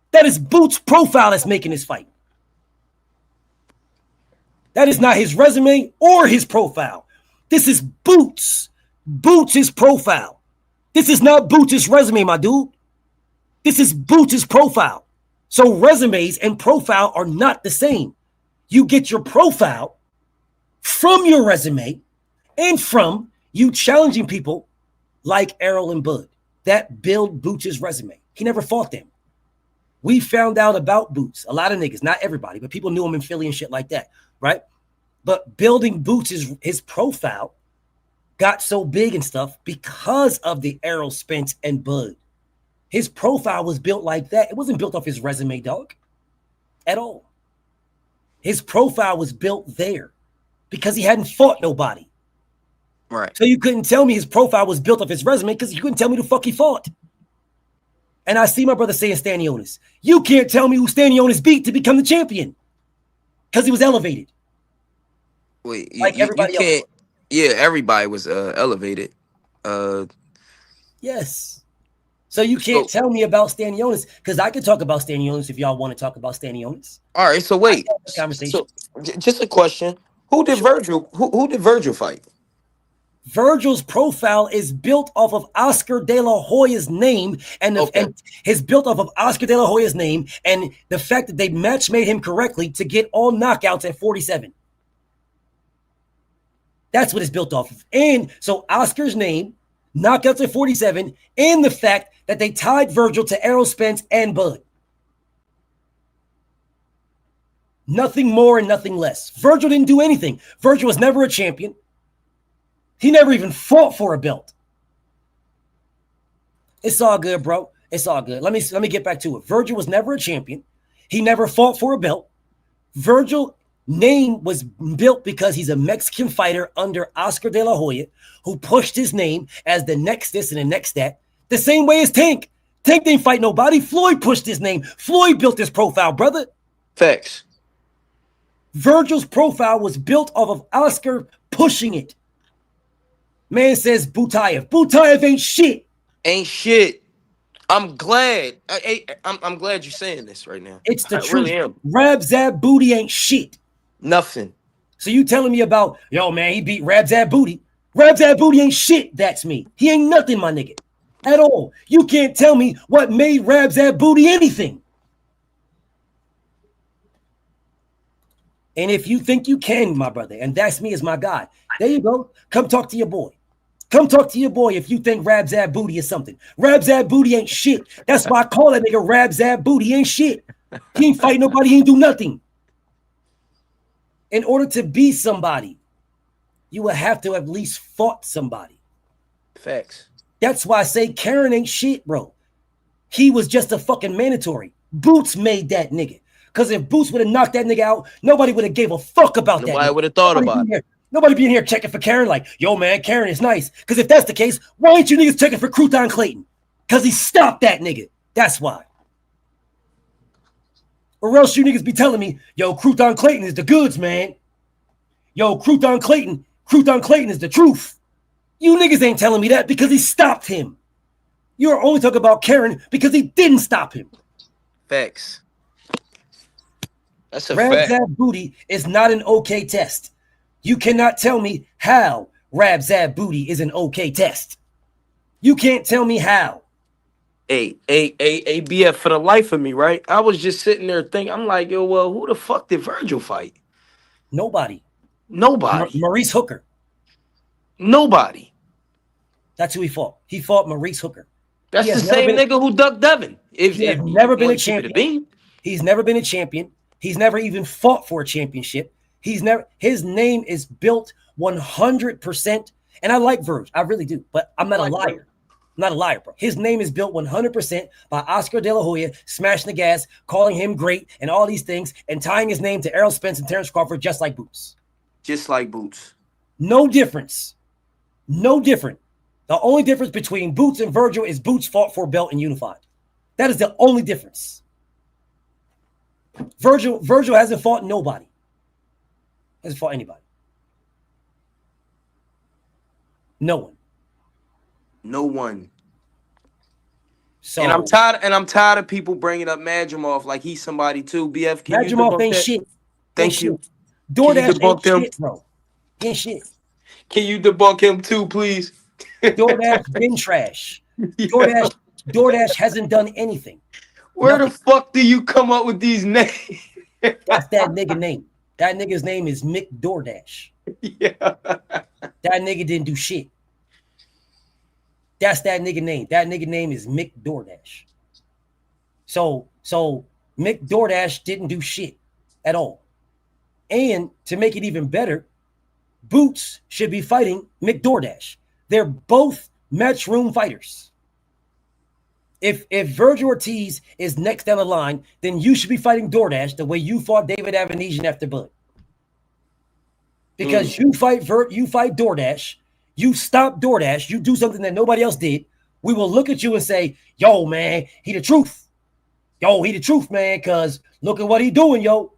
[SPEAKER 5] That is Boots' profile that's making this fight. That is not his resume or his profile. This is Boots. Boots' profile. This is not Boots' resume, my dude. This is Boots' profile. So resumes and profile are not the same. You get your profile from your resume and from you challenging people like Errol and Bud that build Boots' resume. He never fought them. We found out about Boots. A lot of niggas, not everybody, but people knew him in Philly and shit like that, right? But building Boots, his profile got so big and stuff because of the Errol Spence and Bud. His profile was built like that. It wasn't built off his resume, dog, at all. His profile was built there because he hadn't fought nobody.
[SPEAKER 15] Right.
[SPEAKER 5] So you couldn't tell me his profile was built off his resume because you couldn't tell me the fuck he fought. And I see my brother saying Stanionis. You can't tell me who Stanionis beat to become the champion because he was elevated.
[SPEAKER 15] Wait,
[SPEAKER 5] like everybody
[SPEAKER 15] you can't.
[SPEAKER 5] else.
[SPEAKER 15] Yeah, everybody was elevated.
[SPEAKER 5] Yes. So you can't tell me about Stanionis because I can talk about Stanionis if y'all want to talk about Stanionis.
[SPEAKER 15] All right, so wait.
[SPEAKER 5] Conversation.
[SPEAKER 15] So, just a question: Who did Virgil? Who did Virgil fight?
[SPEAKER 5] Virgil's profile is built off of Oscar De La Hoya's name, and his built off of Oscar De La Hoya's name, and the fact that they match made him correctly to get all knockouts at 47. That's what it's built off of. And so Oscar's name, knockouts at 47, and the fact that they tied Virgil to Errol Spence and Bud. Nothing more and nothing less. Virgil didn't do anything. Virgil was never a champion. He never even fought for a belt. It's all good, bro. It's all good. Let me get back to it. Virgil was never a champion. He never fought for a belt. Virgil's name was built because he's a Mexican fighter under Oscar De La Hoya, who pushed his name as the next this and the next that. The same way as Tank. Tank didn't fight nobody. Floyd pushed his name. Floyd built his profile, brother.
[SPEAKER 15] Facts.
[SPEAKER 5] Virgil's profile was built off of Oscar pushing it. Man says Butayev. Butayev ain't shit.
[SPEAKER 15] Ain't shit. I'm glad. I'm glad you're saying this right now.
[SPEAKER 5] It's the
[SPEAKER 15] I
[SPEAKER 5] truth.
[SPEAKER 15] really am.
[SPEAKER 5] Rab Zab Booty ain't shit.
[SPEAKER 15] Nothing.
[SPEAKER 5] So you telling me about, yo, man, he beat Rab Zab Booty. Rab Zab Booty ain't shit. That's me. He ain't nothing, my nigga. At all. You can't tell me what made Rab Zab Booty anything. And if you think you can, my brother, and that's me as my guy, there you go. Come talk to your boy. Come talk to your boy if you think Rab Zab Booty is something. Rab Zab Booty ain't shit. That's why I call that nigga Rab Zab Booty. He ain't shit. He ain't fight nobody. He ain't do nothing. In order to be somebody, you would have to at least fought somebody.
[SPEAKER 15] Facts.
[SPEAKER 5] That's why I say Karen ain't shit, bro. He was just a fucking mandatory. Boots made that nigga. Because if Boots would have knocked that nigga out, nobody would have gave a fuck about that.
[SPEAKER 15] Nobody would have thought about it.
[SPEAKER 5] Nobody be in here checking for Karen like, yo, man, Karen is nice. Because if that's the case, why ain't you niggas checking for Crouton Clayton? Because he stopped that nigga. That's why. Or else you niggas be telling me, yo, Crouton Clayton is the goods, man. Yo, Crouton Clayton is the truth. You niggas ain't telling me that because he stopped him. You're only talking about Karen because he didn't stop him.
[SPEAKER 15] Facts. That's a
[SPEAKER 5] Rab
[SPEAKER 15] fact.
[SPEAKER 5] Zab Booty is not an okay test. You cannot tell me how Rab Zab Booty is an okay test. You can't tell me how.
[SPEAKER 15] Hey, BF, for the life of me, right? I was just sitting there thinking, I'm like, yo, well, who the fuck did Virgil fight?
[SPEAKER 5] Nobody.
[SPEAKER 15] Maurice
[SPEAKER 5] Hooker.
[SPEAKER 15] Nobody.
[SPEAKER 5] That's who he fought. He fought Maurice Hooker.
[SPEAKER 15] That's the same nigga who ducked Devin.
[SPEAKER 5] He's never been a champion. He's never been a champion. He's never even fought for a championship. His name is built 100%. And I like Verge. I really do. But I'm not a liar. I'm not a liar, bro. His name is built 100% by Oscar De La Hoya, smashing the gas, calling him great, and all these things, and tying his name to Errol Spence and Terrence Crawford just like Boots.
[SPEAKER 15] Just like Boots.
[SPEAKER 5] No difference. No different. The only difference between Boots and Virgil is Boots fought for a belt and unified. That is the only difference. Virgil hasn't fought nobody. Hasn't fought anybody. No one.
[SPEAKER 15] No one.
[SPEAKER 5] So,
[SPEAKER 15] and I'm tired of people bringing up Madrimov like he's somebody too. BF, can you
[SPEAKER 5] Madrimov
[SPEAKER 15] debunk
[SPEAKER 5] ain't
[SPEAKER 15] that?
[SPEAKER 5] shit.
[SPEAKER 15] Thank you.
[SPEAKER 5] DoorDash ain't shit, bro. He ain't shit.
[SPEAKER 15] Can you debunk him too, please?
[SPEAKER 5] DoorDash been trash. DoorDash hasn't done anything.
[SPEAKER 15] Where the fuck do you come up with these names?
[SPEAKER 5] That's that nigga name. That nigga's name is Mick DoorDash.
[SPEAKER 15] Yeah.
[SPEAKER 5] That nigga didn't do shit. That's that nigga name. That nigga name is Mick DoorDash. So Mick DoorDash didn't do shit at all. And to make it even better, Boots should be fighting Mick DoorDash. They're both matchroom fighters. If Virgil Ortiz is next down the line, then you should be fighting DoorDash the way you fought David Avanesian after Bud. Because you fight DoorDash, you stop DoorDash, you do something that nobody else did. We will look at you and say, yo, man, he the truth. Yo, he the truth, man, because look at what he doing, yo.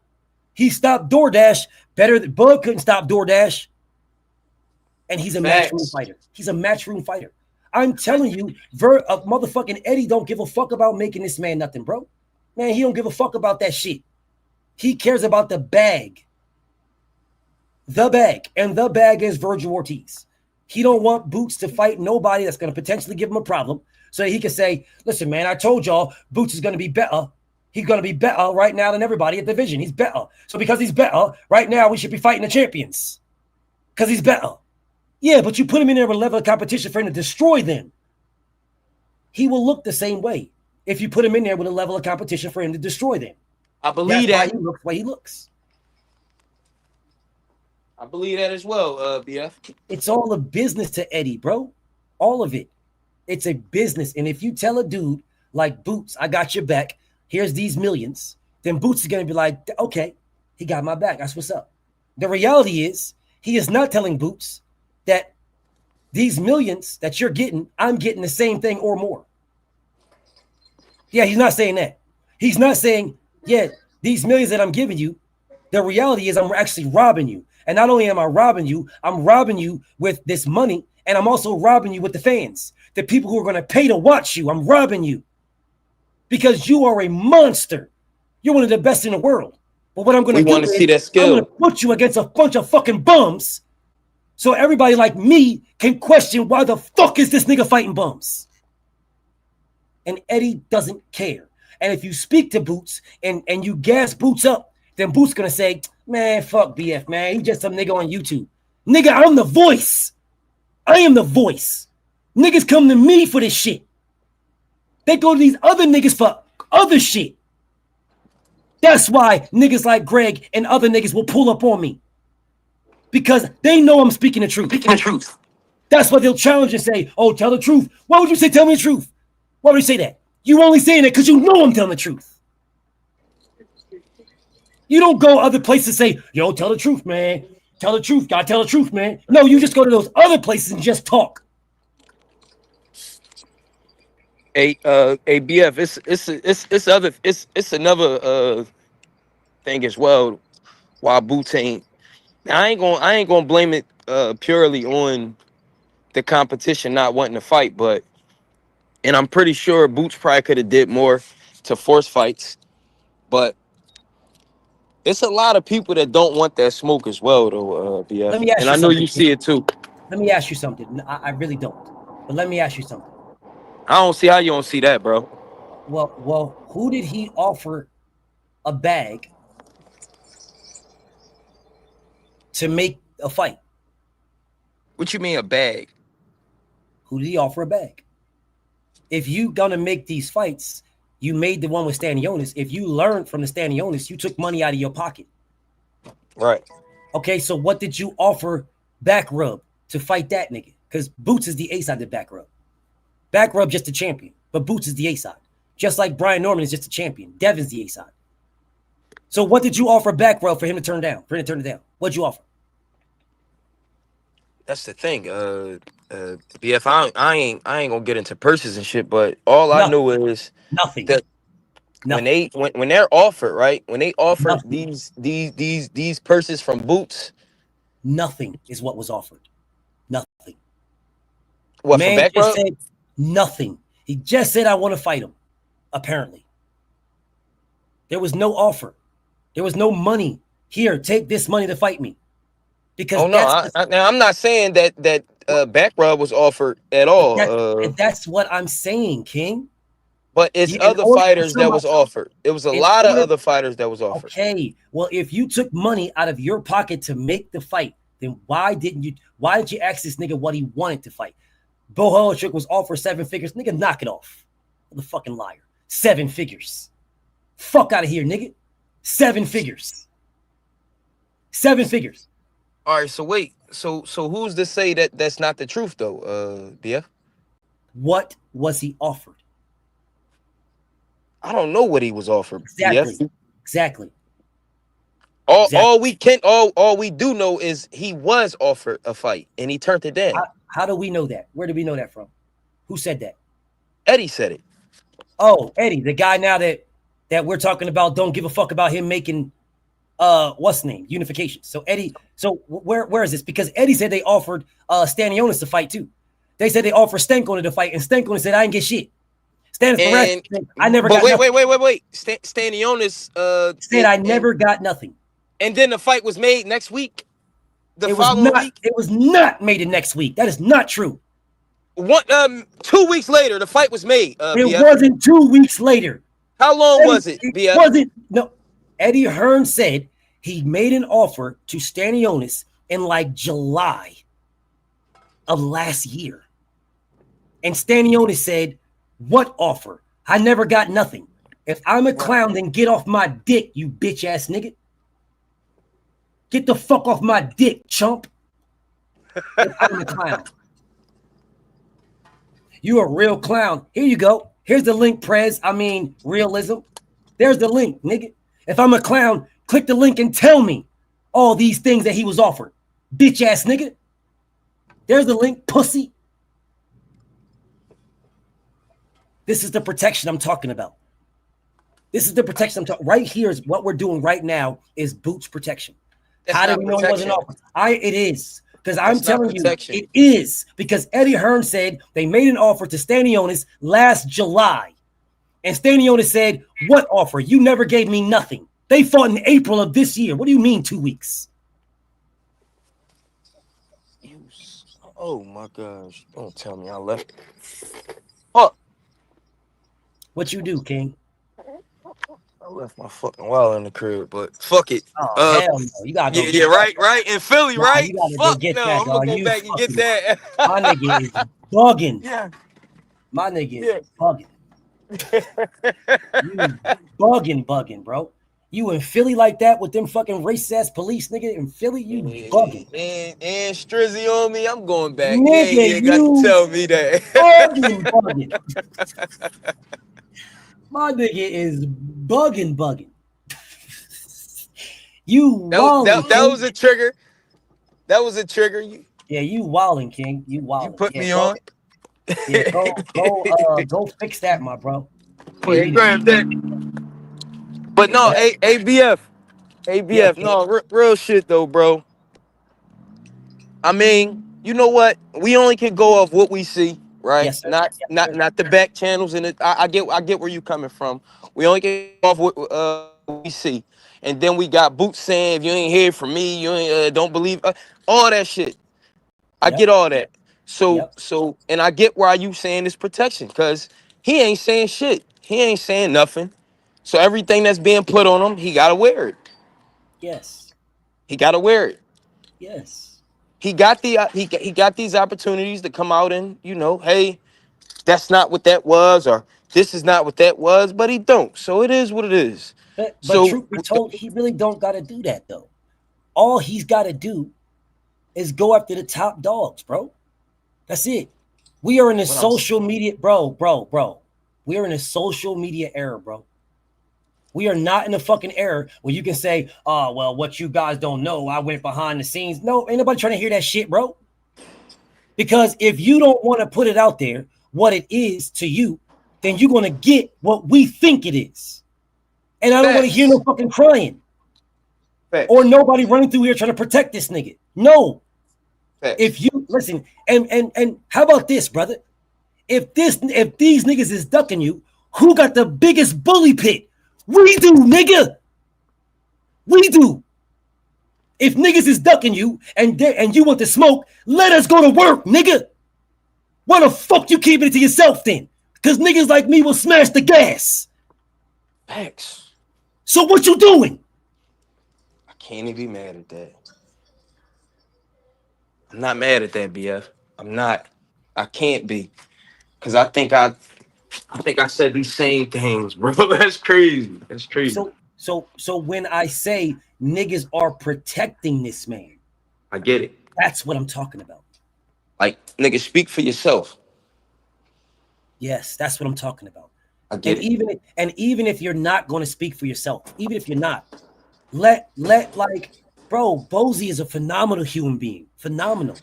[SPEAKER 5] He stopped DoorDash better than Bud couldn't stop DoorDash. And he's a matchroom fighter. He's a matchroom fighter. I'm telling you, motherfucking Eddie don't give a fuck about making this man nothing, bro. Man, he don't give a fuck about that shit. He cares about the bag. The bag. And the bag is Virgil Ortiz. He don't want Boots to fight nobody that's going to potentially give him a problem. So he can say, listen, man, I told y'all Boots is going to be better. He's going to be better right now than everybody at the division. He's better. So because he's better, right now we should be fighting the champions. Because he's better. Yeah, but you put him in there with a level of competition for him to destroy them. He will look the same way if you put him in there with a level of competition for him to destroy them.
[SPEAKER 15] I believe
[SPEAKER 5] That's
[SPEAKER 15] that.
[SPEAKER 5] why he looks the way he looks.
[SPEAKER 15] I believe that as well, BF.
[SPEAKER 5] It's all a business to Eddie, bro. All of it. It's a business. And if you tell a dude like Boots, I got your back, here's these millions, then Boots is going to be like, okay, he got my back. That's what's up. The reality is he is not telling Boots that these millions that you're getting, I'm getting the same thing or more. Yeah, he's not saying that. He's not saying, yeah, these millions that I'm giving you, the reality is I'm actually robbing you. And not only am I robbing you, I'm robbing you with this money, and I'm also robbing you with the fans, the people who are going to pay to watch you. I'm robbing you because you are a monster. You're one of the best in the world. But what I'm going to do is
[SPEAKER 15] see that skill.
[SPEAKER 5] I'm going to put you against a bunch of fucking bums so everybody like me can question why the fuck is this nigga fighting bums? And Eddie doesn't care. And if you speak to Boots and you gas Boots up, then Boots going to say, man, fuck BF, man. He's just some nigga on YouTube. Nigga, I'm the voice. I am the voice. Niggas come to me for this shit. They go to these other niggas for other shit. That's why niggas like Greg and other niggas will pull up on me. Because they know I'm speaking the truth. Speaking the truth. That's why they'll challenge and say, oh, tell the truth. Why would you say tell me the truth? Why would you say that? You only saying that because you know I'm telling the truth. You don't go other places and say, yo, tell the truth, man. Tell the truth. Gotta tell the truth, man. No, you just go to those other places and just talk.
[SPEAKER 15] Hey, BF, it's another thing as well. Why Boots ain't? Now, I ain't gonna blame it purely on the competition not wanting to fight, and I'm pretty sure Boots probably could have did more to force fights, but it's a lot of people that don't want that smoke as well, though, BF.
[SPEAKER 5] Let me ask
[SPEAKER 15] and
[SPEAKER 5] you
[SPEAKER 15] I know
[SPEAKER 5] something.
[SPEAKER 15] you see it too.
[SPEAKER 5] Let me ask you something. I really don't. But let me ask you something.
[SPEAKER 15] I don't see how you don't see that, bro.
[SPEAKER 5] Well, who did he offer a bag to make a fight?
[SPEAKER 15] What you mean a bag?
[SPEAKER 5] Who did he offer a bag? If you gonna make these fights, you made the one with Stanionis. If you learned from the Stanionis, you took money out of your pocket.
[SPEAKER 15] Right.
[SPEAKER 5] Okay, so what did you offer Back Rub to fight that nigga? Because Boots is the A side of Back Rub. Back Rub just a champion, but Boots is the A side. Just like Brian Norman is just a champion. Devin's the A side. So what did you offer Back Rub for him to turn down? For him to turn it down? What'd you offer?
[SPEAKER 15] That's the thing. BF, I ain't gonna get into purses and shit, but all I know is that when they're offered, right? When they offer these purses from Boots,
[SPEAKER 5] nothing is what was offered. Nothing.
[SPEAKER 15] What,
[SPEAKER 5] man
[SPEAKER 15] for Back
[SPEAKER 5] just
[SPEAKER 15] Rub?
[SPEAKER 5] said nothing. He just said I want to fight him. Apparently. There was no offer. There was no money. Here, take this money to fight me. Because
[SPEAKER 15] now I'm not saying that Back Rub was offered at all.
[SPEAKER 5] That's what I'm saying, King.
[SPEAKER 15] But it's other fighters that was offered. It was a lot of other fighters that was offered.
[SPEAKER 5] Okay, well, if you took money out of your pocket to make the fight, then why did you ask this nigga what he wanted to fight? Bo Holichuk was offered 7 figures. Nigga, knock it off. The fucking liar. 7 figures. Fuck out of here, nigga. 7 figures. 7 figures.
[SPEAKER 15] All right, so wait. So who's to say that that's not the truth, though, BF?
[SPEAKER 5] What was he offered?
[SPEAKER 15] I don't know what he was offered.
[SPEAKER 5] Exactly.
[SPEAKER 15] BF.
[SPEAKER 5] Exactly.
[SPEAKER 15] All we do know is he was offered a fight and he turned it down.
[SPEAKER 5] How do we know that? Where do we know that from? Who said that?
[SPEAKER 15] Eddie said it.
[SPEAKER 5] Oh, Eddie, the guy now that we're talking about, don't give a fuck about him making what's the name? Unification. So Eddie, where is this? Because Eddie said they offered Stanionis to fight too. They said they offered Stankonis to fight, and Stankonis said I didn't get shit. Stanionis, I never got nothing.
[SPEAKER 15] Wait. Stanionis
[SPEAKER 5] said I never got nothing.
[SPEAKER 15] And then the fight was made next week. the
[SPEAKER 5] It was
[SPEAKER 15] following
[SPEAKER 5] not.
[SPEAKER 15] week?
[SPEAKER 5] It was not made the next week. That is not true.
[SPEAKER 15] 2 weeks later, the fight was made.
[SPEAKER 5] It
[SPEAKER 15] BF.
[SPEAKER 5] wasn't 2 weeks later.
[SPEAKER 15] How long was it, BF?
[SPEAKER 5] Wasn't. No. Eddie Hearn said he made an offer to Stanionis in like July of last year. And Stanionis said, what offer? I never got nothing. If I'm a clown, then get off my dick, you bitch ass nigga. Get the fuck off my dick, chump. If I'm a clown. You a real clown. Here you go. Here's the link, Prez. I mean, realism. There's the link, nigga. If I'm a clown, click the link and tell me all these things that he was offered. Bitch ass nigga. There's the link, pussy. This is the protection I'm talking about. This is the protection I'm talking. Right here is what we're doing right now is Boots protection.
[SPEAKER 15] That's
[SPEAKER 5] How do
[SPEAKER 15] not
[SPEAKER 5] we know it wasn't
[SPEAKER 15] protection.
[SPEAKER 5] offered? It is. Because I'm
[SPEAKER 15] That's not
[SPEAKER 5] telling you,
[SPEAKER 15] protection.
[SPEAKER 5] it is. Because Eddie Hearn said they made an offer to Stanionis last July. And Stanionis said, what offer? You never gave me nothing. They fought in April of this year. What do you mean 2 weeks?
[SPEAKER 15] Oh my gosh. Don't tell me I left. Fuck.
[SPEAKER 5] What you do, King?
[SPEAKER 15] I left my fucking wallet in the crib, but fuck it.
[SPEAKER 5] Oh, hell no. You gotta go
[SPEAKER 15] yeah,
[SPEAKER 5] get that.
[SPEAKER 15] right. In Philly,
[SPEAKER 5] Nah,
[SPEAKER 15] right?
[SPEAKER 5] you gotta go
[SPEAKER 15] Fuck
[SPEAKER 5] get
[SPEAKER 15] no,
[SPEAKER 5] that,
[SPEAKER 15] I'm gonna
[SPEAKER 5] dog.
[SPEAKER 15] go
[SPEAKER 5] You
[SPEAKER 15] back and get
[SPEAKER 5] fucking-
[SPEAKER 15] that.
[SPEAKER 5] My nigga is bugging.
[SPEAKER 15] Yeah.
[SPEAKER 5] My nigga
[SPEAKER 15] Yeah.
[SPEAKER 5] is bugging. You bugging, bro. You in Philly like that with them fucking racist ass police, nigga? In Philly, you bugging.
[SPEAKER 15] And Strizzy on me, I'm going back.
[SPEAKER 5] Nigga,
[SPEAKER 15] You got
[SPEAKER 5] you
[SPEAKER 15] to tell me that.
[SPEAKER 5] bugging. My nigga is bugging. You wildin',
[SPEAKER 15] that
[SPEAKER 5] King.
[SPEAKER 15] was a trigger. That was a trigger.
[SPEAKER 5] Yeah, you wildin', King. You wildin'.
[SPEAKER 15] You put
[SPEAKER 5] Yeah,
[SPEAKER 15] me
[SPEAKER 5] go-
[SPEAKER 15] on.
[SPEAKER 5] Yeah, go fix that, my bro.
[SPEAKER 15] Wait, grab that. But no, ABF,
[SPEAKER 5] Yeah,
[SPEAKER 15] no, real shit though, bro. I mean, you know what? We only can go off what we see, right?
[SPEAKER 5] Yes, sir.
[SPEAKER 15] Not the back channels, and I get where you coming from. We only get off what we see, and then we got Boots saying, "If you ain't hear from me, you ain't don't believe." All that shit. I get all that. So, and I get why you saying this protection, because he ain't saying shit. He ain't saying nothing. So everything that's being put on him, he gotta wear it.
[SPEAKER 5] Yes.
[SPEAKER 15] He gotta wear it.
[SPEAKER 5] Yes.
[SPEAKER 15] He got he got these opportunities to come out and, you know, hey, that's not what that was, or this is not what that was, but he don't. So it is what it is.
[SPEAKER 5] But
[SPEAKER 15] So
[SPEAKER 5] truth be told, he really don't got to do that though. All he's got to do is go after the top dogs, bro. That's it. We are in a social media, bro. We are in a social media era, bro. We are not in a fucking era where you can say, oh, well, what you guys don't know, I went behind the scenes. No, ain't nobody trying to hear that shit, bro. Because if you don't want to put it out there, what it is to you, then you're going to get what we think it is. And I don't want to hear no fucking crying. Or nobody running through here trying to protect this nigga. No. If you listen, and how about this, brother? If these niggas is ducking you, who got the biggest bully pit? We do, nigga. We do. If niggas is ducking you and you want to smoke, let us go to work, nigga. Why the fuck you keeping it to yourself then? Because niggas like me will smash the gas.
[SPEAKER 15] Facts.
[SPEAKER 5] So what you doing?
[SPEAKER 15] I can't even be mad at that. I'm not mad at that, BF. I'm not. I can't be. Because I think I said these same things, bro. That's crazy. That's crazy.
[SPEAKER 5] So when I say niggas are protecting this man,
[SPEAKER 15] I get it.
[SPEAKER 5] that's what I'm talking about.
[SPEAKER 15] Like, nigga, speak for yourself.
[SPEAKER 5] Yes, that's what I'm talking about.
[SPEAKER 15] I get it.
[SPEAKER 5] Even if you're not going to speak for yourself, even if you're not, let like, bro, Bozy is a phenomenal human being. Phenomenal.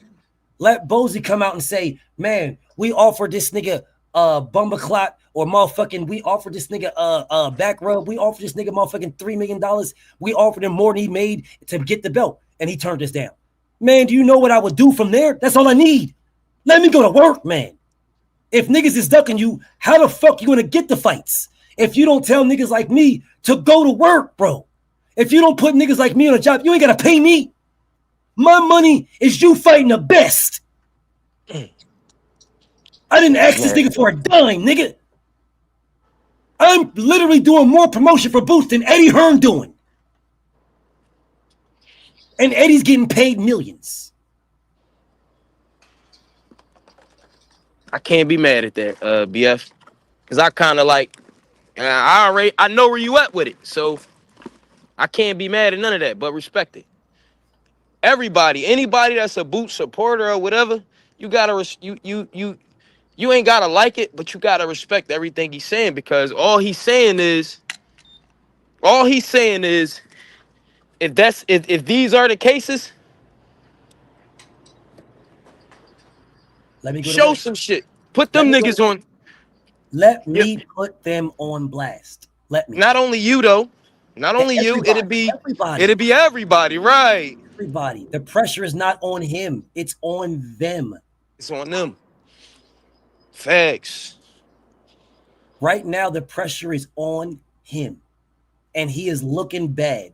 [SPEAKER 5] Let Bozy come out and say, man, we offered this nigga Bumbaclot or motherfucking, we offered this nigga back rub, we offered this nigga motherfucking $3 million. We offered him more than he made to get the belt, and he turned us down. Man, do you know what I would do from there? That's all I need. Let me go to work, man. If niggas is ducking you, how the fuck you gonna get the fights? If you don't tell niggas like me to go to work, bro. If you don't put niggas like me on a job, you ain't gotta pay me. My money is you fighting the best. I didn't ask this nigga for a dime, nigga. I'm literally doing more promotion for Boots than Eddie Hearn doing. And Eddie's getting paid millions.
[SPEAKER 15] I can't be mad at that, BF. Because I kind of like, I know where you at with it. So I can't be mad at none of that, but respect it. Everybody, anybody that's a Boots supporter or whatever, you gotta you ain't gotta like it, but you gotta respect everything he's saying, because all he's saying is if these are the cases,
[SPEAKER 5] let me go
[SPEAKER 15] show some shit. Put them niggas on.
[SPEAKER 5] Let me put them on blast. Let me.
[SPEAKER 15] Not only you though. Not only you, it'd be everybody, right?
[SPEAKER 5] Everybody. The pressure is not on him. It's on them.
[SPEAKER 15] It's on them. Facts.
[SPEAKER 5] Right now, the pressure is on him. And he is looking bad.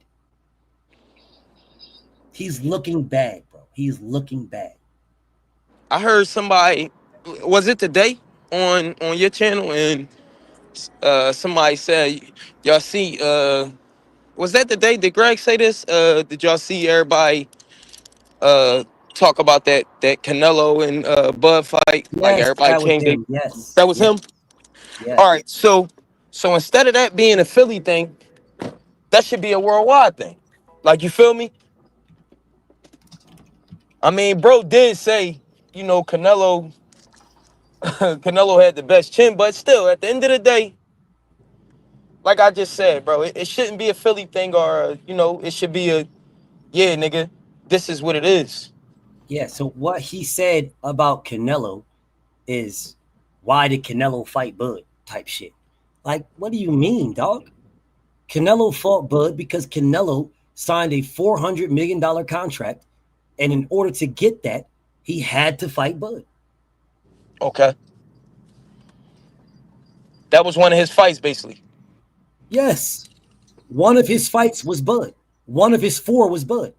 [SPEAKER 5] He's looking bad, bro. He's looking bad.
[SPEAKER 15] I heard somebody, was it today on your channel, and somebody said, y'all see, was that the day? Did Greg say this? Did y'all see everybody talk about that Canelo and Bud fight?
[SPEAKER 5] Yes,
[SPEAKER 15] like everybody
[SPEAKER 5] that was
[SPEAKER 15] came.
[SPEAKER 5] him. Yes.
[SPEAKER 15] That was him?
[SPEAKER 5] Yes.
[SPEAKER 15] All right, so instead of that being a Philly thing, that should be a worldwide thing. Like, you feel me? I mean, bro did say, Canelo had the best chin, but still, at the end of the day, like I just said, bro, it shouldn't be a Philly thing, or, it should be a, yeah, nigga, this is what it is.
[SPEAKER 5] Yeah, so what he said about Canelo is, why did Canelo fight Bud type shit? Like, what do you mean, dog? Canelo fought Bud because Canelo signed a $400 million contract, and in order to get that, he had to fight Bud.
[SPEAKER 15] Okay. That was one of his fights, basically.
[SPEAKER 5] Yes. One of his fights was Bud. One of his 4 was Bud.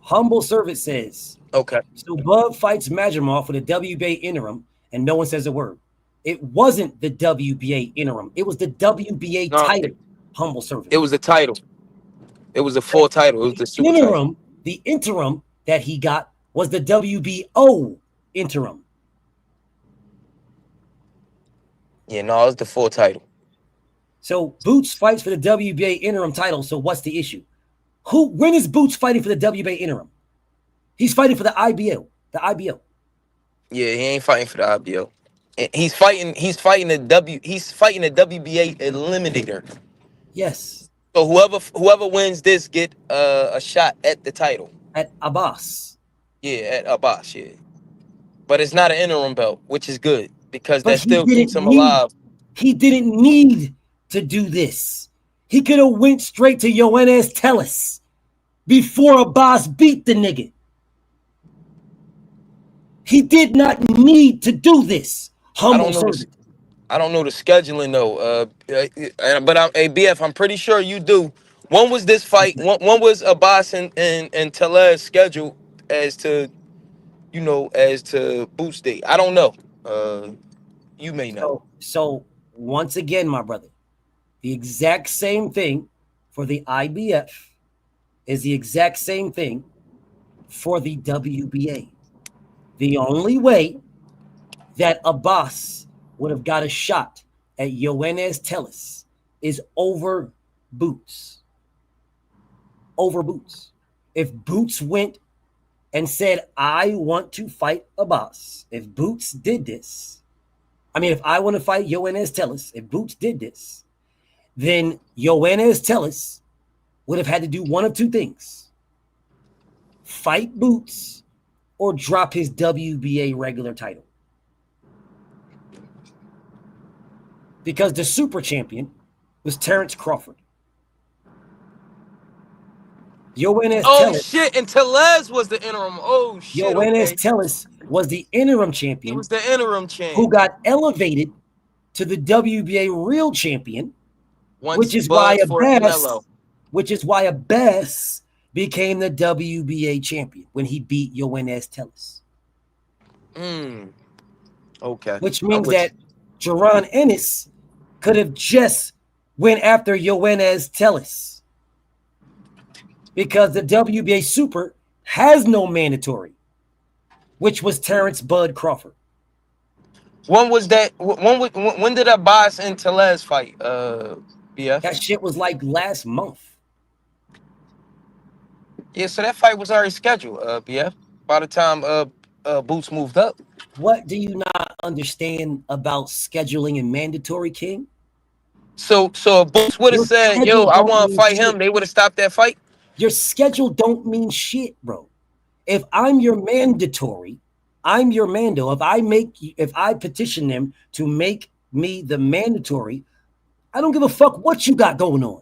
[SPEAKER 5] Humble Servant says,
[SPEAKER 15] okay.
[SPEAKER 5] So Bud fights Majimov for the WBA interim, and no one says a word. It wasn't the WBA interim. It was the WBA title. Humble Servant.
[SPEAKER 15] It was the title. It was the full title. It was the super
[SPEAKER 5] interim. Title. The interim that he got was the WBO interim.
[SPEAKER 15] Yeah, no, it was the full title.
[SPEAKER 5] So Boots fights for the WBA interim title. So what's the issue? When is Boots fighting for the WBA interim? He's fighting for the IBO. The IBO. Yeah,
[SPEAKER 15] he ain't fighting for the IBO. He's fighting the WBA eliminator.
[SPEAKER 5] Yes.
[SPEAKER 15] So whoever wins this get a shot at the title.
[SPEAKER 5] At Abbas.
[SPEAKER 15] Yeah, at Abbas, yeah. But it's not an interim belt, which is good, because that still keeps him alive.
[SPEAKER 5] He didn't need to do this. He could have went straight to Ennis Tellis before Abbas beat the nigga. He did not need to do this.
[SPEAKER 15] I don't know the scheduling though. But BF, I'm pretty sure you do. When was this fight? When was Abbas and Tellez scheduled as to Boots Day? I don't know. You may know.
[SPEAKER 5] So once again, my brother, the exact same thing for the IBF is the exact same thing for the WBA. The only way that Abbas would have got a shot at Ennis Tellis is over Boots. Over Boots. If Boots went and said, I want to fight Abbas, if Boots did this, if I want to fight Ennis Tellis, if Boots did this, then Ennis Tellis would have had to do one of two things. Fight Boots or drop his WBA regular title. Because the super champion was Terrence Crawford.
[SPEAKER 15] Tellis, shit, and Tellez was the interim. Oh, shit.
[SPEAKER 5] Ennis Tellis was the interim champion.
[SPEAKER 15] He was the interim champion.
[SPEAKER 5] Who got elevated to the WBA real champion, which is why Abbas became the WBA champion when he beat Yoenis Tellis.
[SPEAKER 15] Okay.
[SPEAKER 5] Which means that Jaron Ennis could have just went after Yoenis Tellis because the WBA Super has no mandatory, which was Terrence Bud Crawford.
[SPEAKER 15] When was that? When did Abbas and Telez fight? BF.
[SPEAKER 5] That shit was like last month.
[SPEAKER 15] Yeah, so that fight was already scheduled. BF. By the time Boots moved up.
[SPEAKER 5] What do you not understand about scheduling and mandatory, King?
[SPEAKER 15] So if Boots would have said, "Yo, I want to fight him," they would have stopped that fight.
[SPEAKER 5] Your schedule don't mean shit, bro. If I'm your mandatory, I'm your mando. If I petition them to make me the mandatory, I don't give a fuck what you got going on.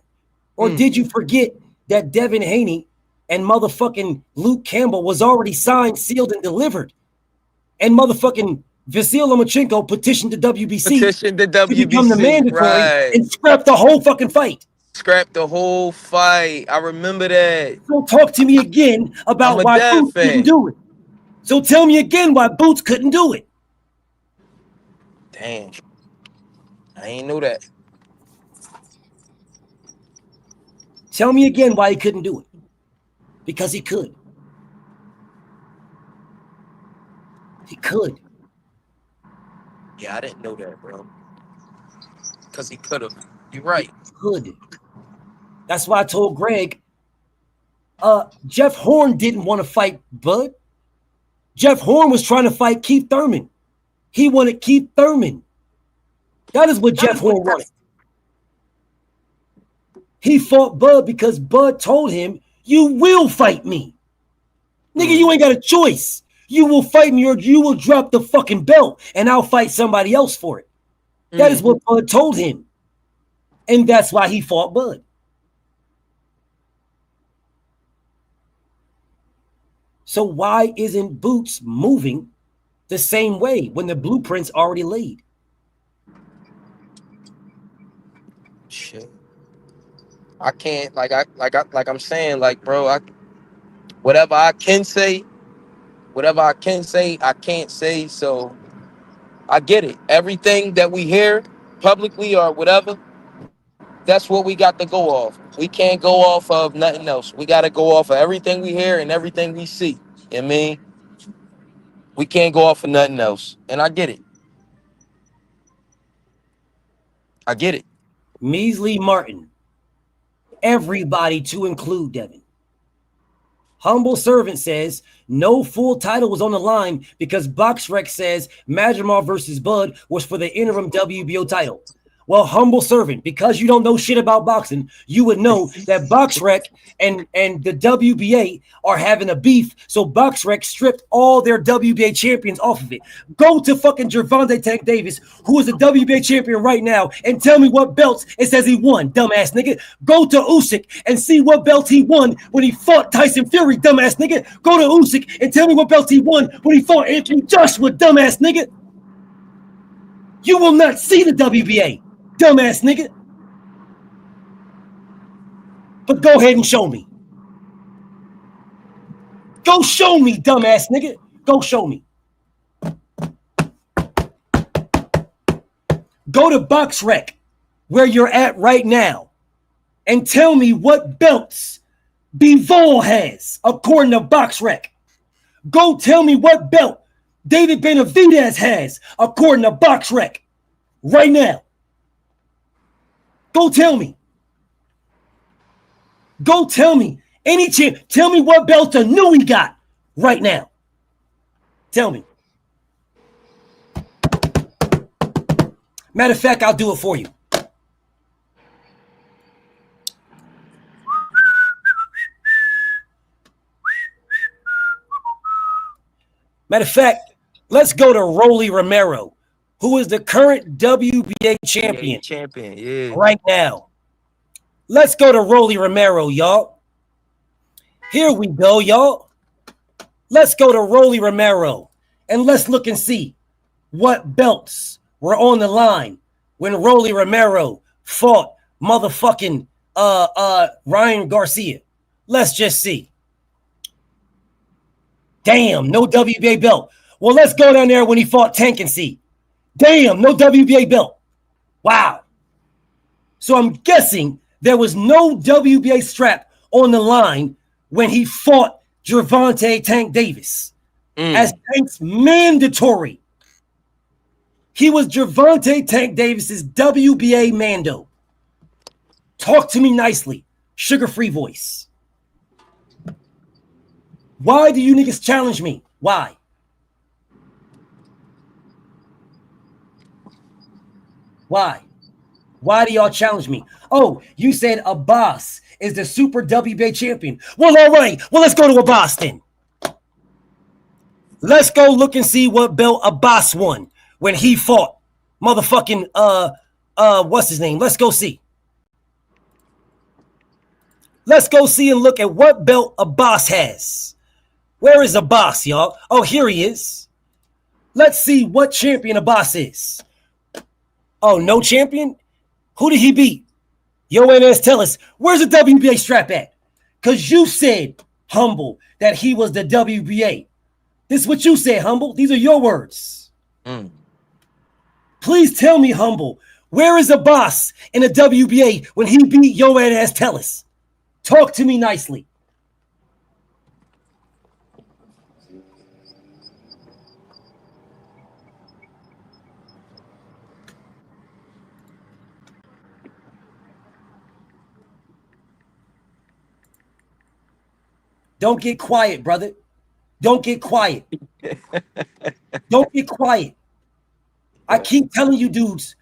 [SPEAKER 5] Or did you forget that Devin Haney and motherfucking Luke Campbell was already signed, sealed, and delivered? And motherfucking Vasil Lomachenko petitioned the WBC to become the mandatory and scrap the whole fucking fight.
[SPEAKER 15] Scrap the whole fight. I remember that.
[SPEAKER 5] Don't talk to me again about why Boots couldn't do it. So tell me again why Boots couldn't do it.
[SPEAKER 15] Damn. I ain't know that.
[SPEAKER 5] Tell me again why he couldn't do it. Because he could. He could.
[SPEAKER 15] Yeah, I didn't know that, bro. Because he could have. You're right.
[SPEAKER 5] He could. That's why I told Greg, Jeff Horn didn't want to fight Bud. Jeff Horn was trying to fight Keith Thurman. He wanted Keith Thurman. That is what Jeff Horn wanted. He fought Bud because Bud told him, "You will fight me. Nigga, you ain't got a choice. You will fight me or you will drop the fucking belt and I'll fight somebody else for it." That is what Bud told him. And that's why he fought Bud. So why isn't Boots moving the same way when the blueprint's already laid?
[SPEAKER 15] Shit. I can't like I'm saying, like, bro, whatever I can say, I can't say. So I get it. Everything that we hear publicly or whatever, that's what we got to go off. We can't go off of nothing else. We got to go off of everything we hear and everything we see. You know what I mean? We can't go off of nothing else. And I get it. I get it.
[SPEAKER 5] Measley Martin. Everybody to include Devin. Humble Servant says no full title was on the line because BoxRec says Majamar versus Bud was for the interim WBO title. Well, Humble Servant, because you don't know shit about boxing, you would know that BoxRec and the WBA are having a beef, so BoxRec stripped all their WBA champions off of it. Go to fucking Gervonta Tank Davis, who is a WBA champion right now, and tell me what belts it says he won, dumbass nigga. Go to Usyk and see what belt he won when he fought Tyson Fury, dumbass nigga. Go to Usyk and tell me what belt he won when he fought Anthony Joshua, dumbass nigga. You will not see the WBA. Dumbass nigga. But go ahead and show me. Go show me, dumbass nigga. Go show me. Go to BoxRec, where you're at right now, and tell me what belts Bivol has, according to BoxRec. Go tell me what belt David Benavidez has, according to BoxRec. Right now. Go tell me. Go tell me. Tell me what belt the new he got right now. Tell me. Matter of fact, I'll do it for you. Matter of fact, let's go to Rolly Romero, who is the current WBA champion, right now. Let's go to Rolly Romero, y'all. Here we go, y'all. Let's go to Rolly Romero, and let's look and see what belts were on the line when Rolly Romero fought motherfucking Ryan Garcia. Let's just see. Damn, no WBA belt. Well, let's go down there when he fought Tank and see. Damn, no WBA belt. Wow. So I'm guessing there was no WBA strap on the line when he fought Gervonta Tank Davis. As Tank's mandatory. He was Gervonta Tank Davis's WBA Mando. Talk to me nicely. Sugar-free voice. Why do you niggas challenge me? Why? Why? Why do y'all challenge me? Oh, you said Abbas is the super WBA champion. Well, all right. Well, let's go to Abbas then. Let's go look and see what belt Abbas won when he fought motherfucking what's his name? Let's go see. Let's go see and look at what belt Abbas has. Where is Abbas, y'all? Oh, here he is. Let's see what champion Abbas is. Oh, no champion? Who did he beat? Yo, Ennis, tell us, where's the WBA strap at? Because you said, Humble, that he was the WBA. This is what you said, Humble. These are your words. Please tell me, Humble, where is Abbas in the WBA when he beat Yo Ennis? Tell us. Talk to me nicely. Don't get quiet, brother. Don't get quiet. Don't get quiet. I keep telling you, dudes.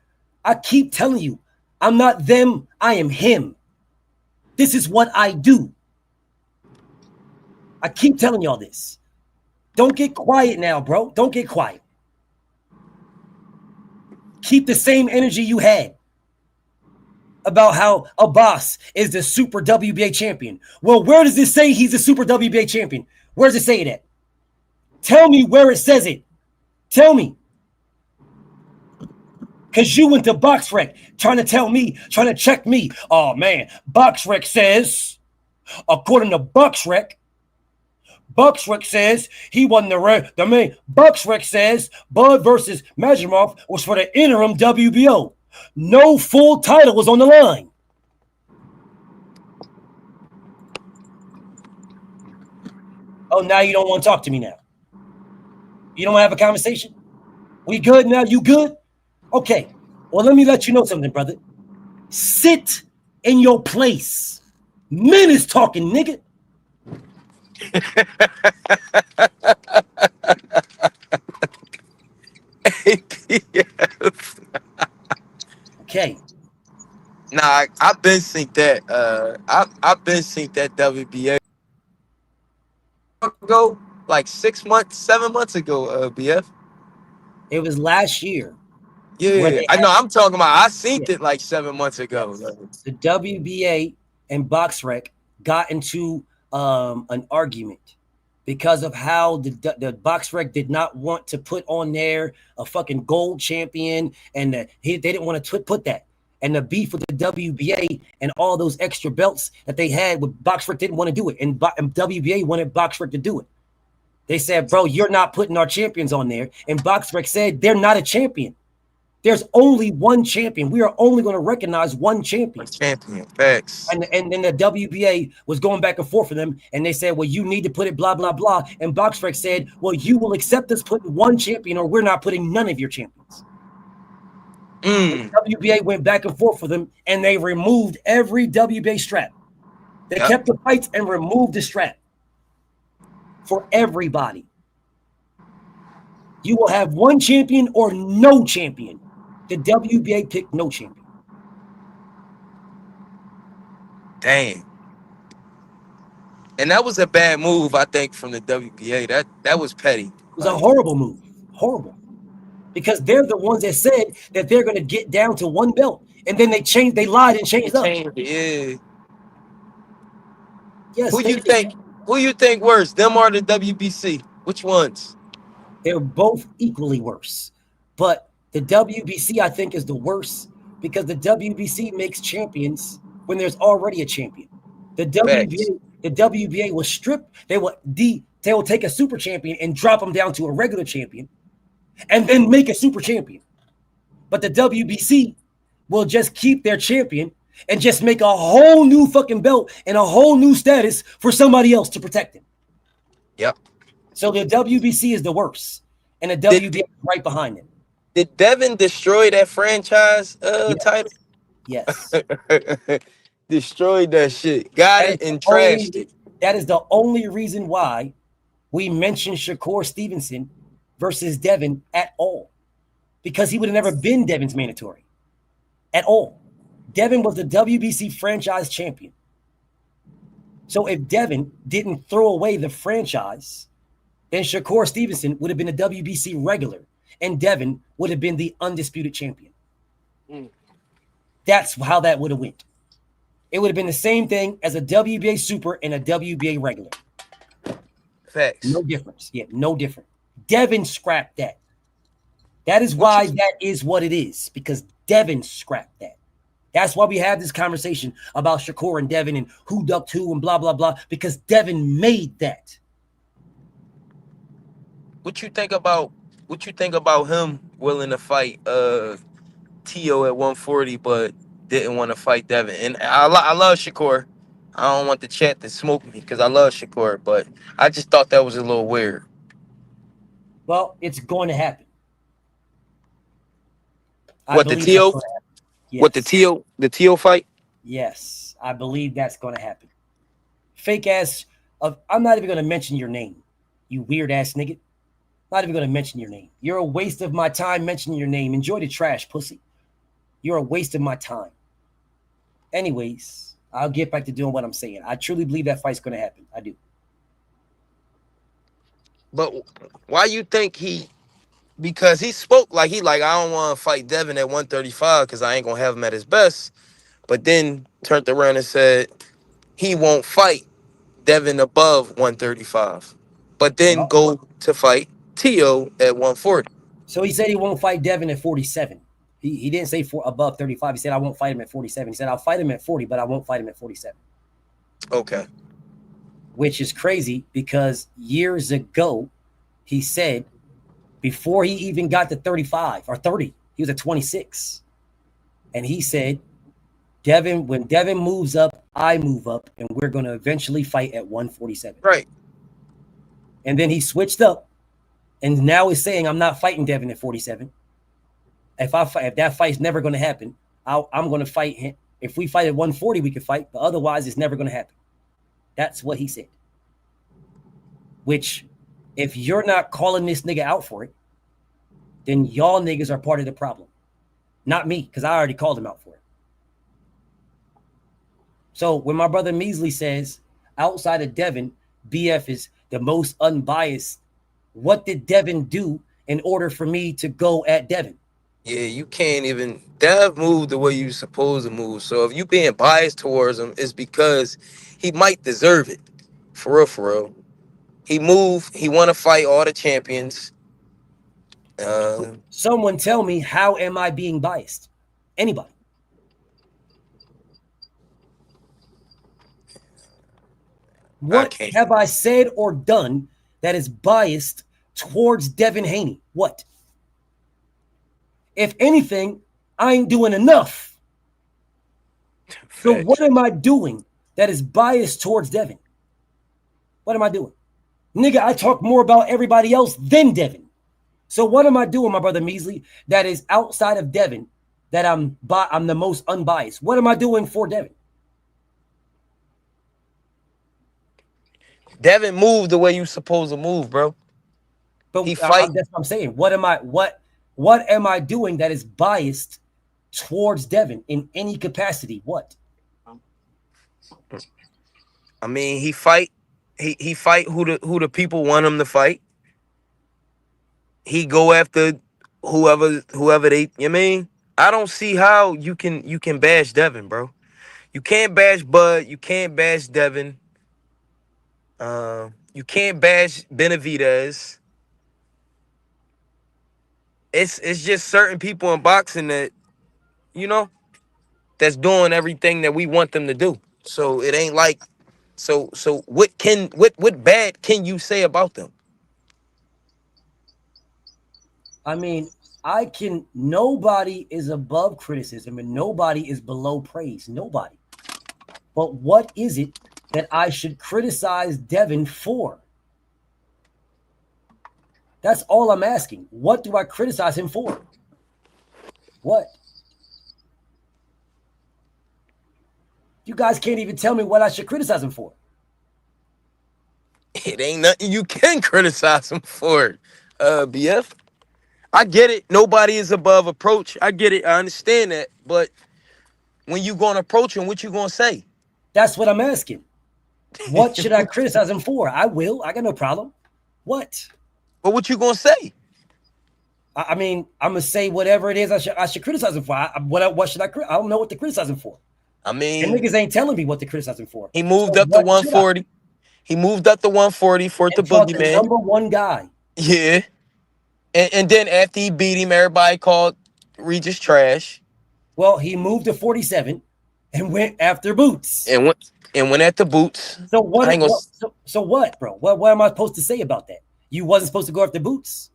[SPEAKER 5] I keep telling you. I'm not them. I am him. This is what I do. I keep telling y'all this. Don't get quiet now, bro. Don't get quiet. Keep the same energy you had about how Abbas is the super WBA champion. Well, where does it say he's the super WBA champion? Where does it say that? Tell me where it says it. Tell me. Because you went to BoxRec trying to tell me, trying to check me. Oh, man, BoxRec says, according to BoxRec says he won the main. BoxRec says Bud versus Majimov was for the interim WBO. No full title was on the line. Oh, now you don't want to talk to me now. You don't want to have a conversation? We good now? You good? Okay. Well, let me let you know something, brother. Sit in your place. Men is talking, nigga. Okay.
[SPEAKER 15] Nah, I've been seen that. I've been seen that WBA ago, like 7 months ago. BF.
[SPEAKER 5] It was last year.
[SPEAKER 15] Yeah, I know. I'm talking about. I seen it like 7 months ago.
[SPEAKER 5] The WBA and BoxRec got into an argument because of how the BoxRec did not want to put on there a fucking gold champion, and they didn't want to put that. And the beef with the WBA and all those extra belts that they had with BoxRec didn't want to do it, and WBA wanted BoxRec to do it. They said, bro, you're not putting our champions on there. And BoxRec said they're not a champion. There's only one champion. We are only going to recognize one champion.
[SPEAKER 15] Facts.
[SPEAKER 5] And then the WBA was going back and forth for them, and they said, well, you need to put it blah, blah, blah. And BoxRec said, well, you will accept us putting one champion, or we're not putting none of your champions. WBA went back and forth for them, and they removed every WBA strap. They kept the fights and removed the strap for everybody. You will have one champion or no champion. The WBA picked no champion.
[SPEAKER 15] Dang. And that was a bad move, I think, from the WBA. That was petty.
[SPEAKER 5] It was a horrible move. Horrible. Because they're the ones that said that they're going to get down to one belt. And then they lied and changed up.
[SPEAKER 15] Yeah.
[SPEAKER 5] Yes.
[SPEAKER 15] Who you think worse, them or the WBC? Which ones?
[SPEAKER 5] They're both equally worse. But the WBC, I think, is the worst because the WBC makes champions when there's already a champion. The WBA the WBA will strip. They will take a super champion and drop him down to a regular champion, and then make a super champion. But the WBC will just keep their champion and just make a whole new fucking belt and a whole new status for somebody else to protect him.
[SPEAKER 15] Yep.
[SPEAKER 5] So the WBC is the worst, and the WBA is right behind it.
[SPEAKER 15] Did Devin destroy that franchise title?
[SPEAKER 5] Yes.
[SPEAKER 15] Destroyed that shit. Got it and trashed it.
[SPEAKER 5] That is the only reason why we mentioned Shakur Stevenson versus Devin at all. Because he would have never been Devin's mandatory. At all. Devin was the WBC franchise champion. So if Devin didn't throw away the franchise, then Shakur Stevenson would have been a WBC regular, and Devin would have been the undisputed champion. That's how that would have went. It would have been the same thing as a WBA super and a WBA regular.
[SPEAKER 15] Facts.
[SPEAKER 5] No difference. Yeah, no different. Devin scrapped that. That is why that is what it is, because Devin scrapped that. That's why we have this conversation about Shakur and Devin and who ducked who and blah, blah, blah, because Devin made that.
[SPEAKER 15] What you think about him willing to fight Tio at 140, but didn't want to fight Devin? And I love Shakur. I don't want the chat to smoke me because I love Shakur, but I just thought that was a little weird.
[SPEAKER 5] Well, it's going to happen.
[SPEAKER 15] What, the Tio?
[SPEAKER 5] Yes.
[SPEAKER 15] What, the Tio fight?
[SPEAKER 5] Yes, I believe that's going to happen. Fake ass I'm not even going to mention your name, you weird ass nigga. Not even going to mention your name. You're a waste of my time mentioning your name. Enjoy the trash, pussy. You're a waste of my time. Anyways, I'll get back to doing what I'm saying. I truly believe that fight's going to happen. I do.
[SPEAKER 15] But why you think because he spoke like I don't want to fight Devin at 135 because I ain't going to have him at his best. But then turned around and said he won't fight Devin above 135. But then go to fight Tio at 140.
[SPEAKER 5] So he said he won't fight Devin at 47. He didn't say above 35. He said, I won't fight him at 47. He said, I'll fight him at 40, but I won't fight him at 47.
[SPEAKER 15] Okay.
[SPEAKER 5] Which is crazy because years ago, he said, before he even got to 35 or 30, he was at 26. And he said, when Devin moves up, I move up, and we're going to eventually fight at 147.
[SPEAKER 15] Right.
[SPEAKER 5] And then he switched up, and now he's saying, I'm not fighting Devin at 47. If that fight's never going to happen, I'm going to fight him. If we fight at 140, we can fight, but otherwise it's never going to happen. That's what he said. Which, if you're not calling this nigga out for it, then y'all niggas are part of the problem. Not me, because I already called him out for it. So when my brother Measley says, outside of Devin, BF is the most unbiased, what did Devin do in order for me to go at Devin?
[SPEAKER 15] Yeah, you can't even. Dev moved the way you supposed to move. So if you being biased towards him, it's because he might deserve it. For real, for real. He moved. He want to fight all the champions.
[SPEAKER 5] Someone tell me, how am I being biased? Anybody? What have I said or done that is biased towards Devin Haney? What? If anything, I ain't doing enough. So what am I doing that is biased towards Devin? What am I doing? Nigga, I talk more about everybody else than Devin. So what am I doing, my brother Measley, that is outside of Devin, that I'm the most unbiased? What am I doing for Devin?
[SPEAKER 15] Devin moved the way you supposed to move, bro.
[SPEAKER 5] But he fight. That's what I'm saying. What am I doing that is biased towards Devin in any capacity? What?
[SPEAKER 15] I mean, he fight who the people want him to fight. He go after whoever they, you know what I mean? I don't see how you can bash Devin, bro. You can't bash Bud, you can't bash Devin. You can't bash Benavidez. It's just certain people in boxing that, that's doing everything that we want them to do. So it ain't like So what bad can you say about them?
[SPEAKER 5] I mean, nobody is above criticism and nobody is below praise. Nobody. But what is it that I should criticize Devin for? That's all I'm asking. What do I criticize him for? What? You guys can't even tell me what I should criticize him for.
[SPEAKER 15] It ain't nothing you can criticize him for, BF. I get it. Nobody is above approach. I get it. I understand that. But when you gonna approach him, what you gonna say?
[SPEAKER 5] That's what I'm asking. What should I criticize him for? I will. I got no problem. What?
[SPEAKER 15] But what you gonna say?
[SPEAKER 5] I mean, I'm gonna say whatever it is I should criticize him for. What should I? I don't know what to criticize him for.
[SPEAKER 15] I mean,
[SPEAKER 5] and niggas ain't telling me what to criticize him for.
[SPEAKER 15] He moved up to 140. He moved up to 140 for the boogeyman.
[SPEAKER 5] Number one guy.
[SPEAKER 15] Yeah. And then after he beat him, everybody called Regis trash.
[SPEAKER 5] Well, he moved to 47 and went after Boots.
[SPEAKER 15] And went after Boots.
[SPEAKER 5] So what? So what, bro? What am I supposed to say about that? You wasn't supposed to go after Boots.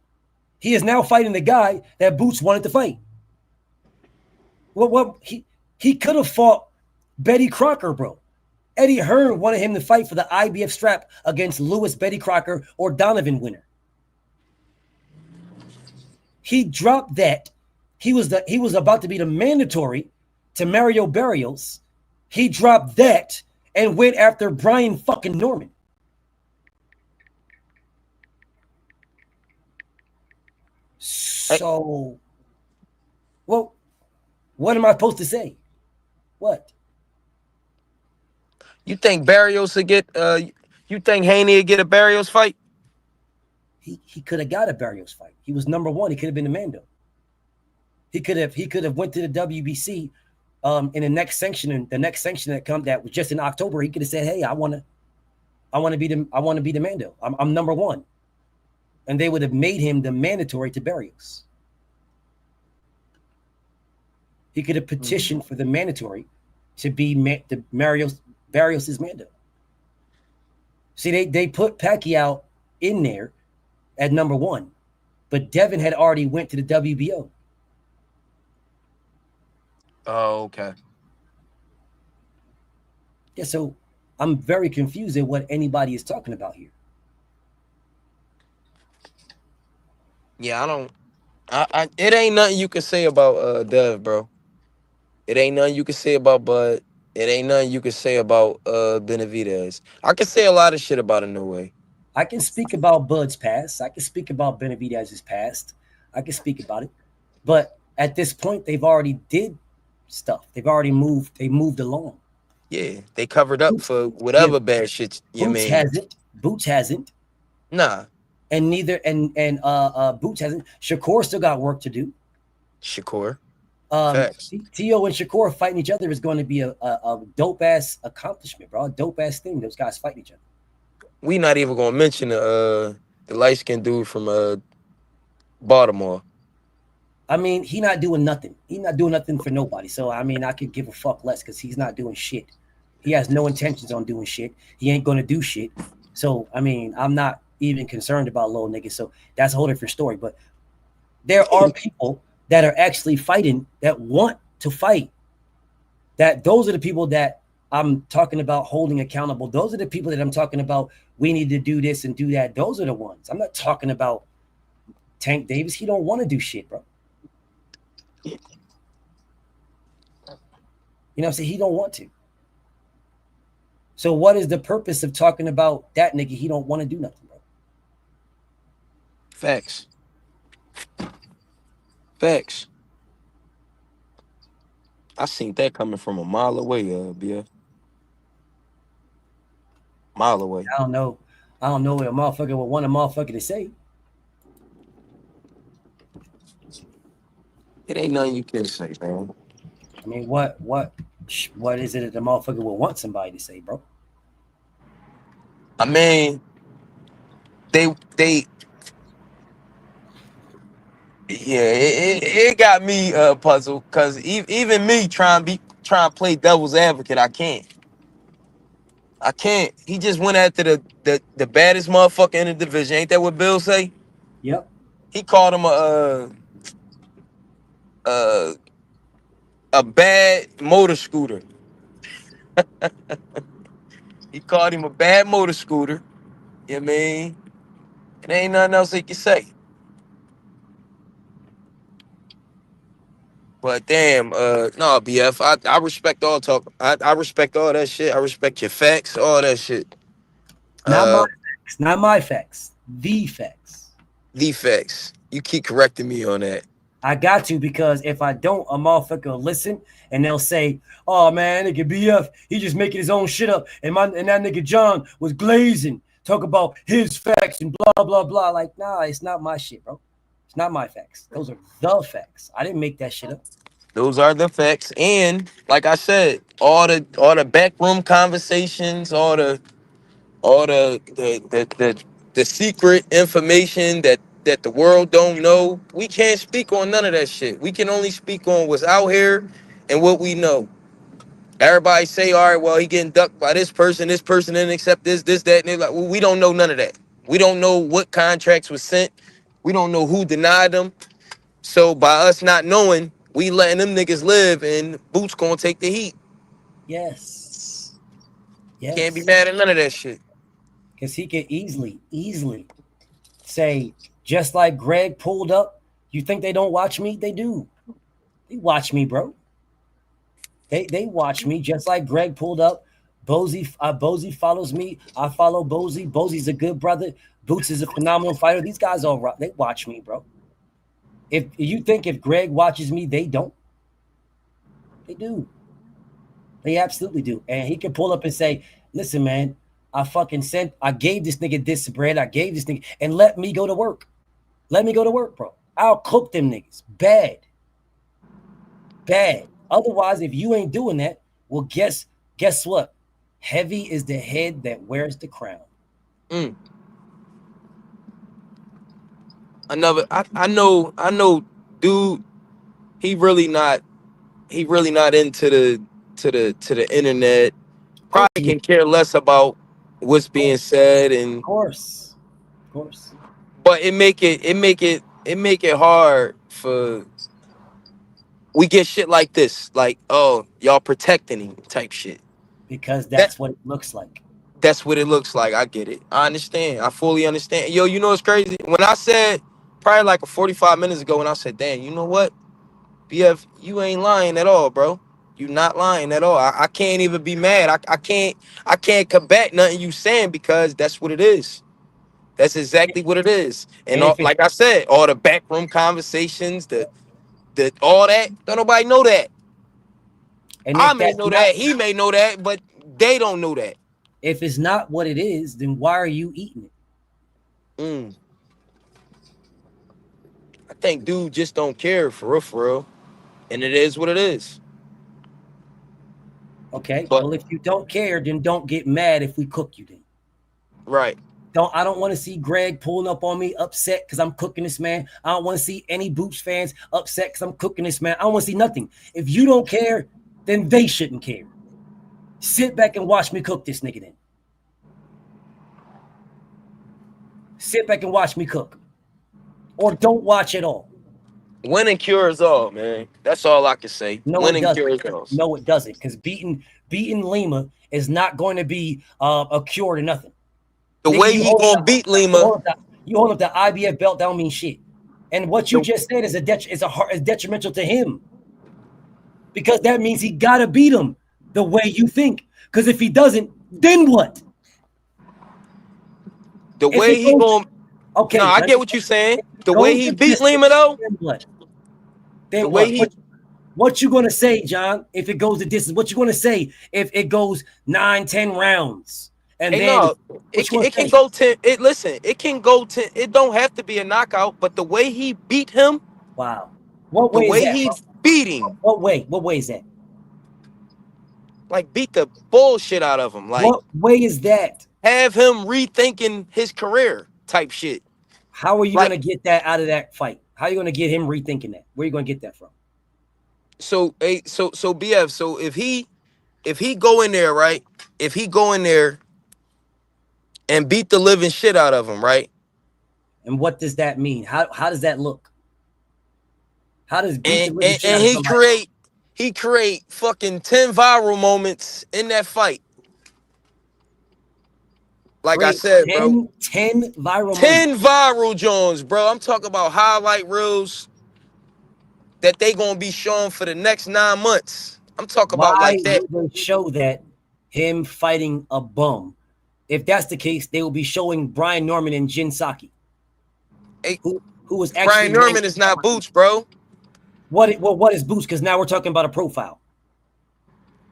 [SPEAKER 5] He is now fighting the guy that Boots wanted to fight. What he could have fought Betty Crocker, bro. Eddie Hearn wanted him to fight for the IBF strap against Lewis Betty Crocker or Donovan winner. He dropped that. He was about to be the mandatory to Mario Barrios. He dropped that and went after Brian fucking Norman. So, well, what am I supposed to say? What?
[SPEAKER 15] You think Barrios would get? You think Haney would get a Barrios fight?
[SPEAKER 5] He could have got a Barrios fight. He was number one. He could have been the Mando. He could have went to the WBC in the next sanction that was just in October. He could have said, "Hey, I want to be the Mando. I'm number one," and they would have made him the mandatory to Barrios. He could have petitioned for the mandatory to be Barrios' Mando. See, they put Pacquiao in there at number one, but Devin had already went to the WBO.
[SPEAKER 15] Oh, okay.
[SPEAKER 5] Yeah, so I'm very confused at what anybody is talking about here.
[SPEAKER 15] Yeah, it ain't nothing you can say about Dev, bro. It ain't nothing you can say about Bud. It ain't nothing you can say about Benavidez. I can say a lot of shit about Inoue.
[SPEAKER 5] I can speak about Bud's past. I can speak about Benavidez's past. I can speak about it. But at this point, they've already did stuff. They've already moved. They moved along.
[SPEAKER 15] Yeah, they covered up for whatever bad shit you mean.
[SPEAKER 5] Boots hasn't.
[SPEAKER 15] Nah.
[SPEAKER 5] And neither Boots hasn't. Shakur still got work to do.
[SPEAKER 15] Shakur.
[SPEAKER 5] Tio and Shakur fighting each other is going to be a dope ass accomplishment, bro. A dope ass thing. Those guys fighting each other.
[SPEAKER 15] We not even gonna mention the light skinned dude from Baltimore.
[SPEAKER 5] I mean, he not doing nothing. He not doing nothing for nobody. So I mean, I could give a fuck less because he's not doing shit. He has no intentions on doing shit. He ain't gonna do shit. So I mean, I'm not even concerned about little niggas. So that's a whole different story. But there are people that are actually fighting that want to fight. That those are the people that I'm talking about holding accountable. Those are the people that I'm talking about. We need to do this and do that. Those are the ones. I'm not talking about Tank Davis. He don't want to do shit, bro. You know what I'm saying? He don't want to. So what is the purpose of talking about that nigga? He don't want to do nothing, bro.
[SPEAKER 15] Facts. Facts. I seen that coming from a mile away, BF. Mile away.
[SPEAKER 5] I don't know what a motherfucker would want a motherfucker to say.
[SPEAKER 15] It ain't nothing you can say, man.
[SPEAKER 5] I mean, what is it that the motherfucker would want somebody to say, bro?
[SPEAKER 15] I mean, it got me puzzled because even me trying to play devil's advocate, I can't. I can't. He just went after the baddest motherfucker in the division. Ain't that what Bill say?
[SPEAKER 5] Yep.
[SPEAKER 15] He called him a bad motor scooter. He called him a bad motor scooter. You know what I mean? And there ain't nothing else he can say. But damn, no, BF. I respect all talk. I respect all that shit. I respect your facts, all that shit.
[SPEAKER 5] Not my facts. Not my facts. The facts.
[SPEAKER 15] The facts. You keep correcting me on that.
[SPEAKER 5] I got to, because if I don't, a motherfucker will listen and they'll say, "Oh man, nigga BF, he just making his own shit up." And that nigga John was glazing, talk about his facts and blah blah blah. Like, nah, it's not my shit, bro. It's not my facts. Those are the facts. I didn't make that shit up.
[SPEAKER 15] Those are the facts. And like I said, all the backroom conversations, all the secret information that the world don't know, we can't speak on none of that shit. We can only speak on what's out here and what we know. Everybody say, all right, well, he getting ducked by this person didn't accept this, that, and they're like, well, we don't know none of that. We don't know what contracts was sent. We don't know who denied them. So by us not knowing, we letting them niggas live, and Boots gonna take the heat.
[SPEAKER 5] Yes.
[SPEAKER 15] Can't be mad at none of that shit.
[SPEAKER 5] Because he could easily say, just like Greg pulled up, you think they don't watch me? They do. They watch me, bro. They watch me, just like Greg pulled up. Bozy follows me. I follow Bozy. Bozy's a good brother. Boots is a phenomenal fighter. These guys all right. They watch me, bro. If you think if Greg watches me, they don't. They do. They absolutely do. And he can pull up and say, listen, man, I gave this nigga this bread. I gave this nigga, and let me go to work. Let me go to work, bro. I'll cook them niggas. Bad. Otherwise, if you ain't doing that, well, guess what? Heavy is the head that wears the crown.
[SPEAKER 15] I know, dude. He really not into the internet. Probably can care less about what's being said, and
[SPEAKER 5] of course.
[SPEAKER 15] But it make it hard for. We get shit like this, like, oh, y'all protecting him type shit.
[SPEAKER 5] Because that's what it looks like.
[SPEAKER 15] That's what it looks like. I get it. I understand. I fully understand. Yo, you know what's crazy? When I said, probably like 45 minutes ago, when I said, damn, you know what? BF, you ain't lying at all, bro. You not lying at all. I can't even be mad. I can't combat nothing you saying, because that's what it is. That's exactly what it is. And all, like I said, all the backroom conversations, the all that, don't nobody know that.
[SPEAKER 5] And
[SPEAKER 15] I may know that, he may know that, but they don't know that.
[SPEAKER 5] If it's not what it is, then why are you eating it?
[SPEAKER 15] I think dude just don't care, for real. And it is what it is.
[SPEAKER 5] Okay, well, if you don't care, then don't get mad if we cook you then.
[SPEAKER 15] Right.
[SPEAKER 5] I don't want to see Greg pulling up on me upset because I'm cooking this man. I don't want to see any Boots fans upset because I'm cooking this man. I don't want to see nothing. If you don't care, then they shouldn't care. Sit back and watch me cook this nigga then. Sit back and watch me cook. Or don't watch at all.
[SPEAKER 15] Winning cures all, man. That's all I can say.
[SPEAKER 5] No,
[SPEAKER 15] Winning
[SPEAKER 5] it
[SPEAKER 15] cures
[SPEAKER 5] doesn't.
[SPEAKER 15] all.
[SPEAKER 5] No, it doesn't. Because beating Lima is not going to be a cure to nothing.
[SPEAKER 15] The way he gonna beat Lima,
[SPEAKER 5] you hold up the IBF belt, that don't mean shit. And what you just said is detrimental to him, because that means he gotta beat him the way you think. Because if he doesn't, then what?
[SPEAKER 15] The way he gonna. Okay, no, I get what you're saying. The way he beat Lima, though.
[SPEAKER 5] Then what? Then what you gonna say, John? If it goes the distance, what you gonna say if it goes 9-10 rounds? And
[SPEAKER 15] hey,
[SPEAKER 5] then
[SPEAKER 15] no, it can go 10. It can go 10. It don't have to be a knockout, but the way he beat him.
[SPEAKER 5] Wow. What way is that?
[SPEAKER 15] He's beating.
[SPEAKER 5] What way? What way is that?
[SPEAKER 15] Like, beat the bullshit out of him. Like,
[SPEAKER 5] what way is that?
[SPEAKER 15] Have him rethinking his career type shit.
[SPEAKER 5] How are you gonna get that out of that fight? How are you gonna get him rethinking that? Where are you gonna get that from?
[SPEAKER 15] So BF, so if he go in there, right, if he go in there and beat the living shit out of him, right?
[SPEAKER 5] And what does that mean? How does that look? How does beat the living shit
[SPEAKER 15] And
[SPEAKER 5] out of somebody?
[SPEAKER 15] he create fucking 10 viral moments in that fight. Like I said,
[SPEAKER 5] 10
[SPEAKER 15] bro.
[SPEAKER 5] 10 viral
[SPEAKER 15] 10
[SPEAKER 5] moments.
[SPEAKER 15] viral Jones, bro. I'm talking about highlight reels that they gonna be showing for the next 9 months. I'm talking about
[SPEAKER 5] Why
[SPEAKER 15] like that.
[SPEAKER 5] would they show that him fighting a bum? If that's the case, they will be showing Brian Norman and Jin Saki, who was actually
[SPEAKER 15] Brian Norman is not Boots, bro.
[SPEAKER 5] What is Boots? Because now we're talking about a profile.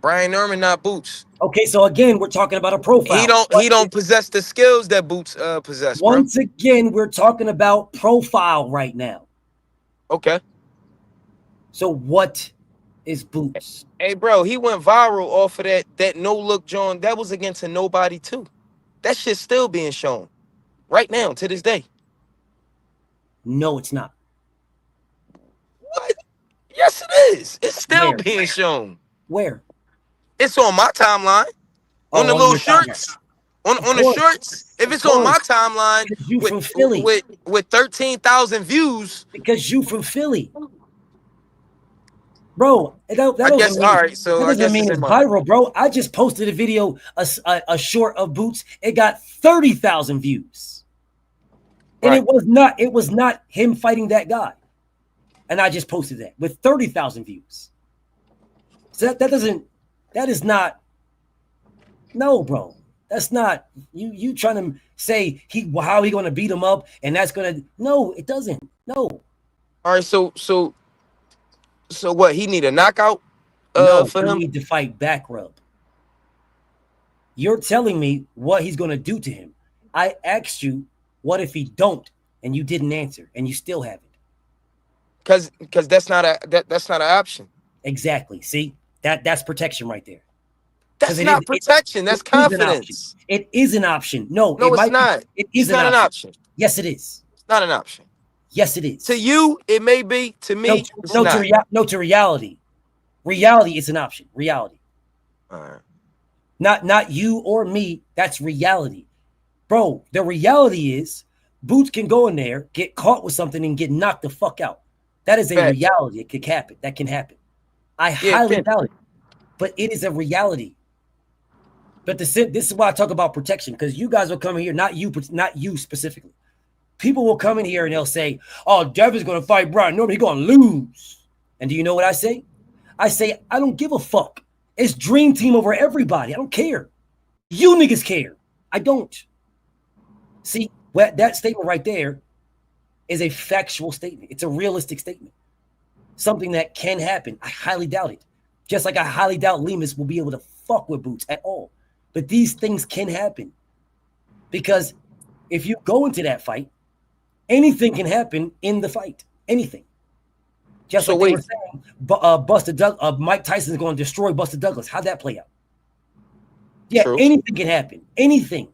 [SPEAKER 15] Brian Norman not Boots.
[SPEAKER 5] Okay, so again, we're talking about a profile.
[SPEAKER 15] He don't possess the skills that Boots possess, bro.
[SPEAKER 5] Once again, we're talking about profile right now.
[SPEAKER 15] Okay.
[SPEAKER 5] So what is Boots?
[SPEAKER 15] Hey, bro, he went viral off of that no look John. That was against a nobody too. That shit's still being shown right now to this day.
[SPEAKER 5] No, it's not.
[SPEAKER 15] What? Yes, it is. It's still
[SPEAKER 5] Where?
[SPEAKER 15] being shown.
[SPEAKER 5] Where?
[SPEAKER 15] It's on my timeline. On the little shorts. On the shorts. If it's on my timeline
[SPEAKER 5] from Philly.
[SPEAKER 15] with 13,000 views.
[SPEAKER 5] Because you from Philly. Bro, that doesn't mean,
[SPEAKER 15] all right, so
[SPEAKER 5] that
[SPEAKER 15] I
[SPEAKER 5] doesn't
[SPEAKER 15] guess
[SPEAKER 5] mean
[SPEAKER 15] it's
[SPEAKER 5] it's
[SPEAKER 15] in my-
[SPEAKER 5] viral, bro. I just posted a video, a short of Boots. It got 30,000 views. And it was not him fighting that guy. And I just posted that with 30,000 views. So that is not, no, bro. That's not, you trying to say how he going to beat him up and that's going to, no, it doesn't. No.
[SPEAKER 15] All right, so what? He need a knockout
[SPEAKER 5] No,
[SPEAKER 15] for
[SPEAKER 5] he
[SPEAKER 15] him?
[SPEAKER 5] need to fight back rub. You're telling me what he's going to do to him. I asked you, what if he don't? And you didn't answer, and you still haven't.
[SPEAKER 15] Because that's not an option.
[SPEAKER 5] Exactly. See, that's protection right there.
[SPEAKER 15] That's not protection. That's confidence.
[SPEAKER 5] It is an option. No,
[SPEAKER 15] it's not.
[SPEAKER 5] It is
[SPEAKER 15] not an option.
[SPEAKER 5] Yes, it is.
[SPEAKER 15] It's not an option.
[SPEAKER 5] Yes, it is.
[SPEAKER 15] To you, it may be. To me, it's not.
[SPEAKER 5] To reality. Reality is an option. Reality.
[SPEAKER 15] All right.
[SPEAKER 5] Not you or me. That's reality. Bro, the reality is Boots can go in there, get caught with something, and get knocked the fuck out. That is a reality. It could happen. That can happen. I highly doubt it. But it is a reality. But this is why I talk about protection, because you guys will come in here, not you specifically. People will come in here and they'll say, oh, Devin's going to fight Brian Norman. He's going to lose. And do you know what I say? I say, I don't give a fuck. It's dream team over everybody. I don't care. You niggas care. I don't. See, that statement right there is a factual statement. It's a realistic statement. Something that can happen. I highly doubt it. Just like I highly doubt Lemus will be able to fuck with Boots at all. But these things can happen. Because if you go into that fight, anything can happen in the fight. Anything. Just so like they were saying, Mike Tyson's going to destroy Buster Douglas. How'd that play out? Yeah, True. Anything can happen. Anything.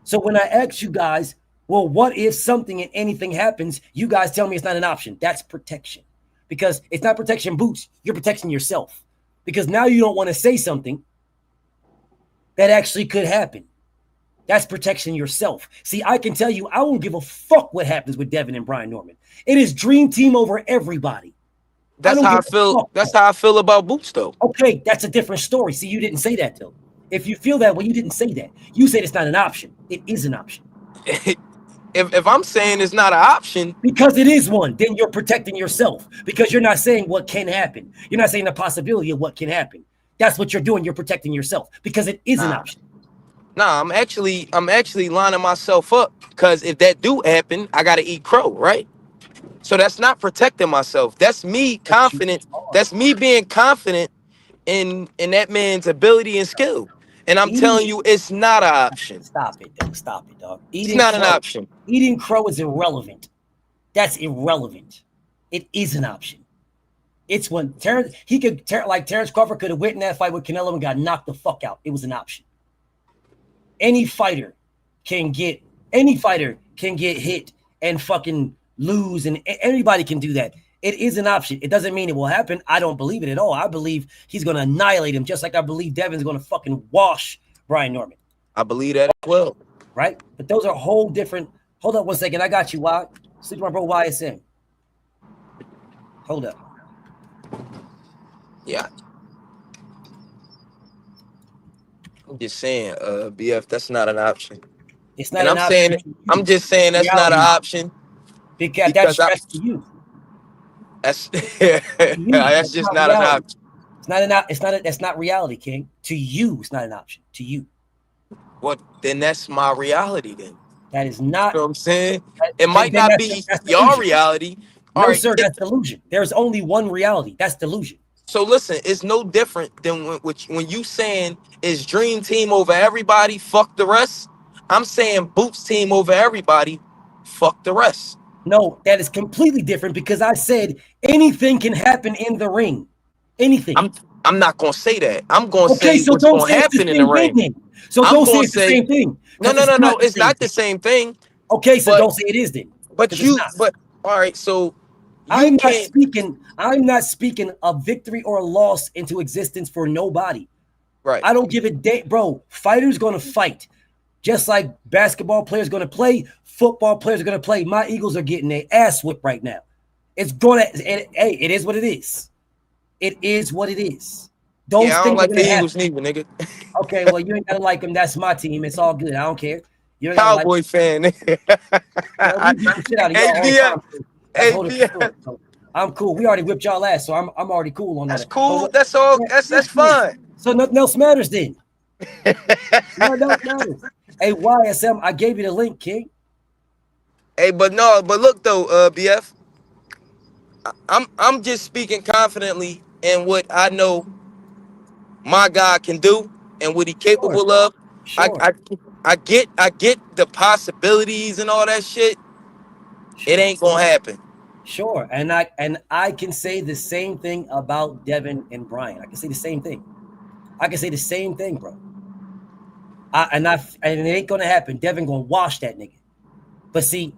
[SPEAKER 5] So when I ask you guys, well, what if something and anything happens? You guys tell me it's not an option. That's protection. Because it's not protection Boots. You're protecting yourself. Because now you don't want to say something that actually could happen. That's protection yourself. See, I can tell you, I won't give a fuck what happens with Devin and Brian Norman. It is dream team over everybody.
[SPEAKER 15] That's how I feel. That's how I feel about Boots, though.
[SPEAKER 5] Okay, that's a different story. See, you didn't say that, though. If you feel that way, you didn't say that. You said it's not an option. It is an option.
[SPEAKER 15] If I'm saying it's not an option,
[SPEAKER 5] because it is one, then you're protecting yourself. Because you're not saying what can happen. You're not saying the possibility of what can happen. That's what you're doing. You're protecting yourself because it is an option.
[SPEAKER 15] Nah, I'm actually lining myself up because if that do happen, I gotta eat crow, right? So that's not protecting myself. That's me confident. That's me being confident in that man's ability and skill. And I'm telling you, it's not an option.
[SPEAKER 5] Stop it, dog. Stop it, dog.
[SPEAKER 15] It's not an option.
[SPEAKER 5] Eating crow is irrelevant. That's irrelevant. It is an option. It's when Terrence Crawford could have went in that fight with Canelo and got knocked the fuck out. It was an option. Any fighter can get hit and fucking lose, and anybody can do that. It is an option. It doesn't mean it will happen. I don't believe it at all. I believe he's going to annihilate him, just like I believe Devin's going to fucking wash Brian Norman.
[SPEAKER 15] I believe that as well.
[SPEAKER 5] Right? But those are whole different. Hold up 1 second. I got you. Why? Sleep my bro YSM. Hold up.
[SPEAKER 15] Yeah. I'm just saying, BF, that's not an option.
[SPEAKER 5] It's not
[SPEAKER 15] and
[SPEAKER 5] an
[SPEAKER 15] I'm
[SPEAKER 5] option.
[SPEAKER 15] saying, I'm just saying that's not an option.
[SPEAKER 5] Because that's stress to you.
[SPEAKER 15] That's that's just not an option.
[SPEAKER 5] It's not an. It's not. That's not reality, King. To you, it's not an option. To you.
[SPEAKER 15] Well, then that's my reality. Then
[SPEAKER 5] that is not.
[SPEAKER 15] You know what I'm saying? It might not be your reality.
[SPEAKER 5] No, sir, that's delusion. There's only one reality. That's delusion.
[SPEAKER 15] So listen, it's no different than when you saying is Dream Team over everybody, fuck the rest. I'm saying Boots Team over everybody, fuck the rest.
[SPEAKER 5] No, that is completely different because I said anything can happen in the ring. Anything.
[SPEAKER 15] I'm not gonna say that. I'm gonna say
[SPEAKER 5] so
[SPEAKER 15] what's
[SPEAKER 5] don't
[SPEAKER 15] gonna
[SPEAKER 5] say
[SPEAKER 15] happen in the ring.
[SPEAKER 5] So don't say it's the same thing.
[SPEAKER 15] No, it's not the same thing.
[SPEAKER 5] Okay, so don't say it is then.
[SPEAKER 15] But all right, so
[SPEAKER 5] I'm not speaking a victory or a loss into existence for nobody.
[SPEAKER 15] Right.
[SPEAKER 5] I don't give a damn, bro. Fighters gonna fight. Just like basketball players gonna play, football players are gonna play. My Eagles are getting their ass whipped right now. It's gonna it is what it is. It is what it is.
[SPEAKER 15] I don't like the Eagles neither, nigga.
[SPEAKER 5] Okay, well, you ain't gotta like them. That's my team. It's all good. I don't care. You're a
[SPEAKER 15] Cowboy fan.
[SPEAKER 5] I'm cool. We already whipped y'all ass, so I'm already cool on that.
[SPEAKER 15] That's cool. That's all. That's fine.
[SPEAKER 5] So nothing else matters then. Nothing else matters. Hey, YSM, I gave you the link, King.
[SPEAKER 15] Hey, but look though, BF. I'm just speaking confidently in what I know my guy can do and what he capable of.
[SPEAKER 5] Sure.
[SPEAKER 15] I get the possibilities and all that shit. Sure. It ain't gonna happen.
[SPEAKER 5] Sure, and I can say the same thing about Devin and Brian. I can say the same thing. I can say the same thing, bro. And it ain't gonna happen. Devin gonna wash that nigga. But see,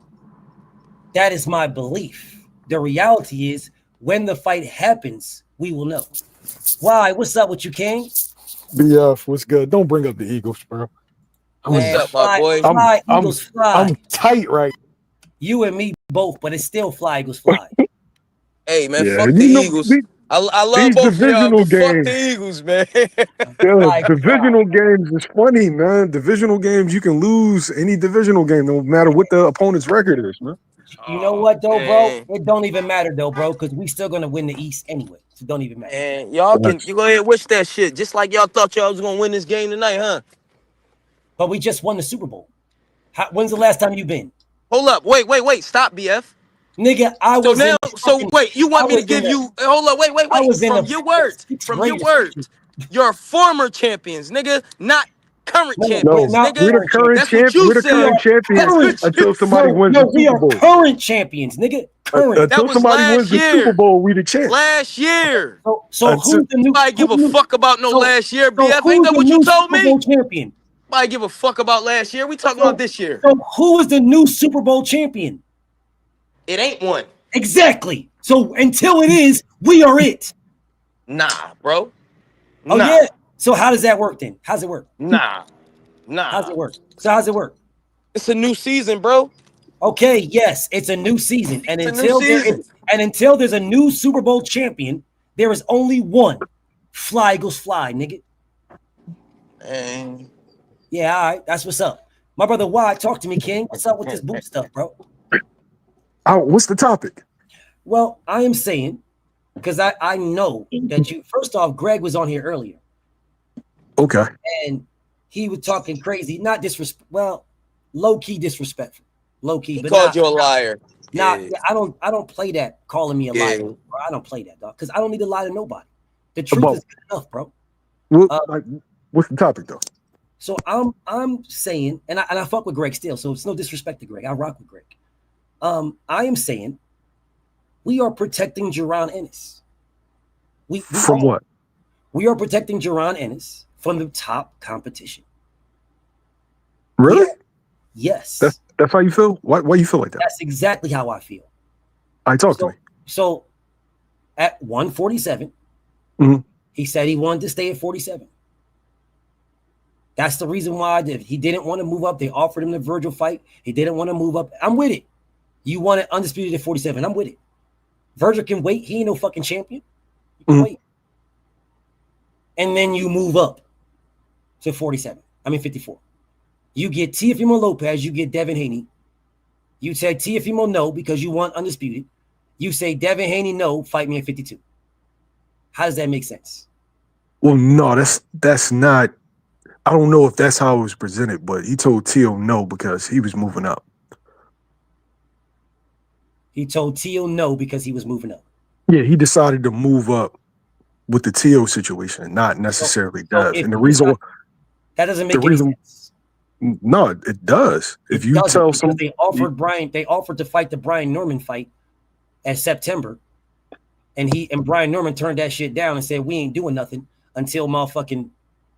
[SPEAKER 5] that is my belief. The reality is, when the fight happens, we will know. Why? What's up with you, King?
[SPEAKER 16] BF, what's good? Don't bring up the Eagles, bro.
[SPEAKER 15] What's up, my boy?
[SPEAKER 5] Fly, Eagles, fly.
[SPEAKER 16] I'm tight right.
[SPEAKER 5] You and me both, but it's still fly, Eagles, fly.
[SPEAKER 15] Hey, man, fuck the Eagles. I love both of y'all, but fuck the Eagles, man.
[SPEAKER 16] Yeah, divisional games is funny, man. Divisional games, you can lose any divisional game, no matter what the opponent's record is, man.
[SPEAKER 5] You know what, though, bro? It don't even matter, though, bro, because we still going to win the East anyway. So it don't even matter.
[SPEAKER 15] And y'all you go ahead and wish that shit, just like y'all thought y'all was going to win this game tonight, huh?
[SPEAKER 5] But we just won the Super Bowl. When's the last time you been?
[SPEAKER 15] Hold up. Wait. Stop, BF.
[SPEAKER 5] Nigga,
[SPEAKER 15] wait, you want me to give you hold up, wait. From your words. You're former champions, nigga, not current champions, nigga.
[SPEAKER 16] We're the current champions until somebody wins the Super Bowl.
[SPEAKER 5] We are current champions, nigga. Current.
[SPEAKER 16] Until somebody wins the Super Bowl, we the champs.
[SPEAKER 15] Last year.
[SPEAKER 5] So who's the new?
[SPEAKER 15] Nobody give a fuck about no last year, BF. Ain't that what you told me?
[SPEAKER 5] Super Bowl champion.
[SPEAKER 15] Nobody give a fuck about last year. We talking about this year.
[SPEAKER 5] So who is the new Super Bowl champion?
[SPEAKER 15] It ain't one.
[SPEAKER 5] Exactly. So until it is, we are it.
[SPEAKER 15] Nah, bro.
[SPEAKER 5] Oh yeah. So how does that work then? How's it work?
[SPEAKER 15] Nah.
[SPEAKER 5] How's it work? So how's it work?
[SPEAKER 15] It's a new season, bro.
[SPEAKER 5] Okay, yes, it's a new season. And until there's a new Super Bowl champion, there is only one. Fly, Eagles, fly, nigga.
[SPEAKER 15] And
[SPEAKER 5] yeah, all right. That's what's up. My brother Y, talk to me, King. What's up with this boot stuff, bro?
[SPEAKER 16] What's the topic?
[SPEAKER 5] Well, I am saying, because I know that first off, Greg was on here earlier.
[SPEAKER 16] Okay.
[SPEAKER 5] And he was talking crazy, not low-key disrespectful. Low-key.
[SPEAKER 15] He called you a liar.
[SPEAKER 5] I don't play that calling me a liar, bro. I don't play that, dog. Because I don't need to lie to nobody. The truth is good enough, bro.
[SPEAKER 16] What's the topic, though?
[SPEAKER 5] So I'm saying, and I fuck with Greg still, so it's no disrespect to Greg. I rock with Greg. I am saying we are protecting Jaron Ennis.
[SPEAKER 16] From what?
[SPEAKER 5] We are protecting Jaron Ennis from the top competition.
[SPEAKER 16] Really?
[SPEAKER 5] Yeah. Yes.
[SPEAKER 16] That's how you feel? Why you feel like that?
[SPEAKER 5] That's exactly how I feel.
[SPEAKER 16] Talk to me.
[SPEAKER 5] So at 147.
[SPEAKER 16] Mhm.
[SPEAKER 5] He said he wanted to stay at 47. That's the reason why he didn't want to move up. They offered him the Virgil fight. He didn't want to move up. I'm with it. You want it undisputed at 47. I'm with it. Virgil can wait. He ain't no fucking champion. You can wait. And then you move up to 47. I mean 54. You get Teofimo Lopez. You get Devin Haney. You said Teofimo no because you want undisputed. You say Devin Haney no, fight me at 52. How does that make sense?
[SPEAKER 16] Well, no, that's not. I don't know if that's how it was presented, but he told Tio no because he was moving up.
[SPEAKER 5] He told Tio no because he was moving up.
[SPEAKER 16] Yeah, he decided to move up with the Tio situation, not necessarily Dev. And the reason
[SPEAKER 5] that doesn't make any sense.
[SPEAKER 16] No, it does. If you tell some,
[SPEAKER 5] they offered to fight the Brian Norman fight at September, and Brian Norman turned that shit down and said we ain't doing nothing until motherfucking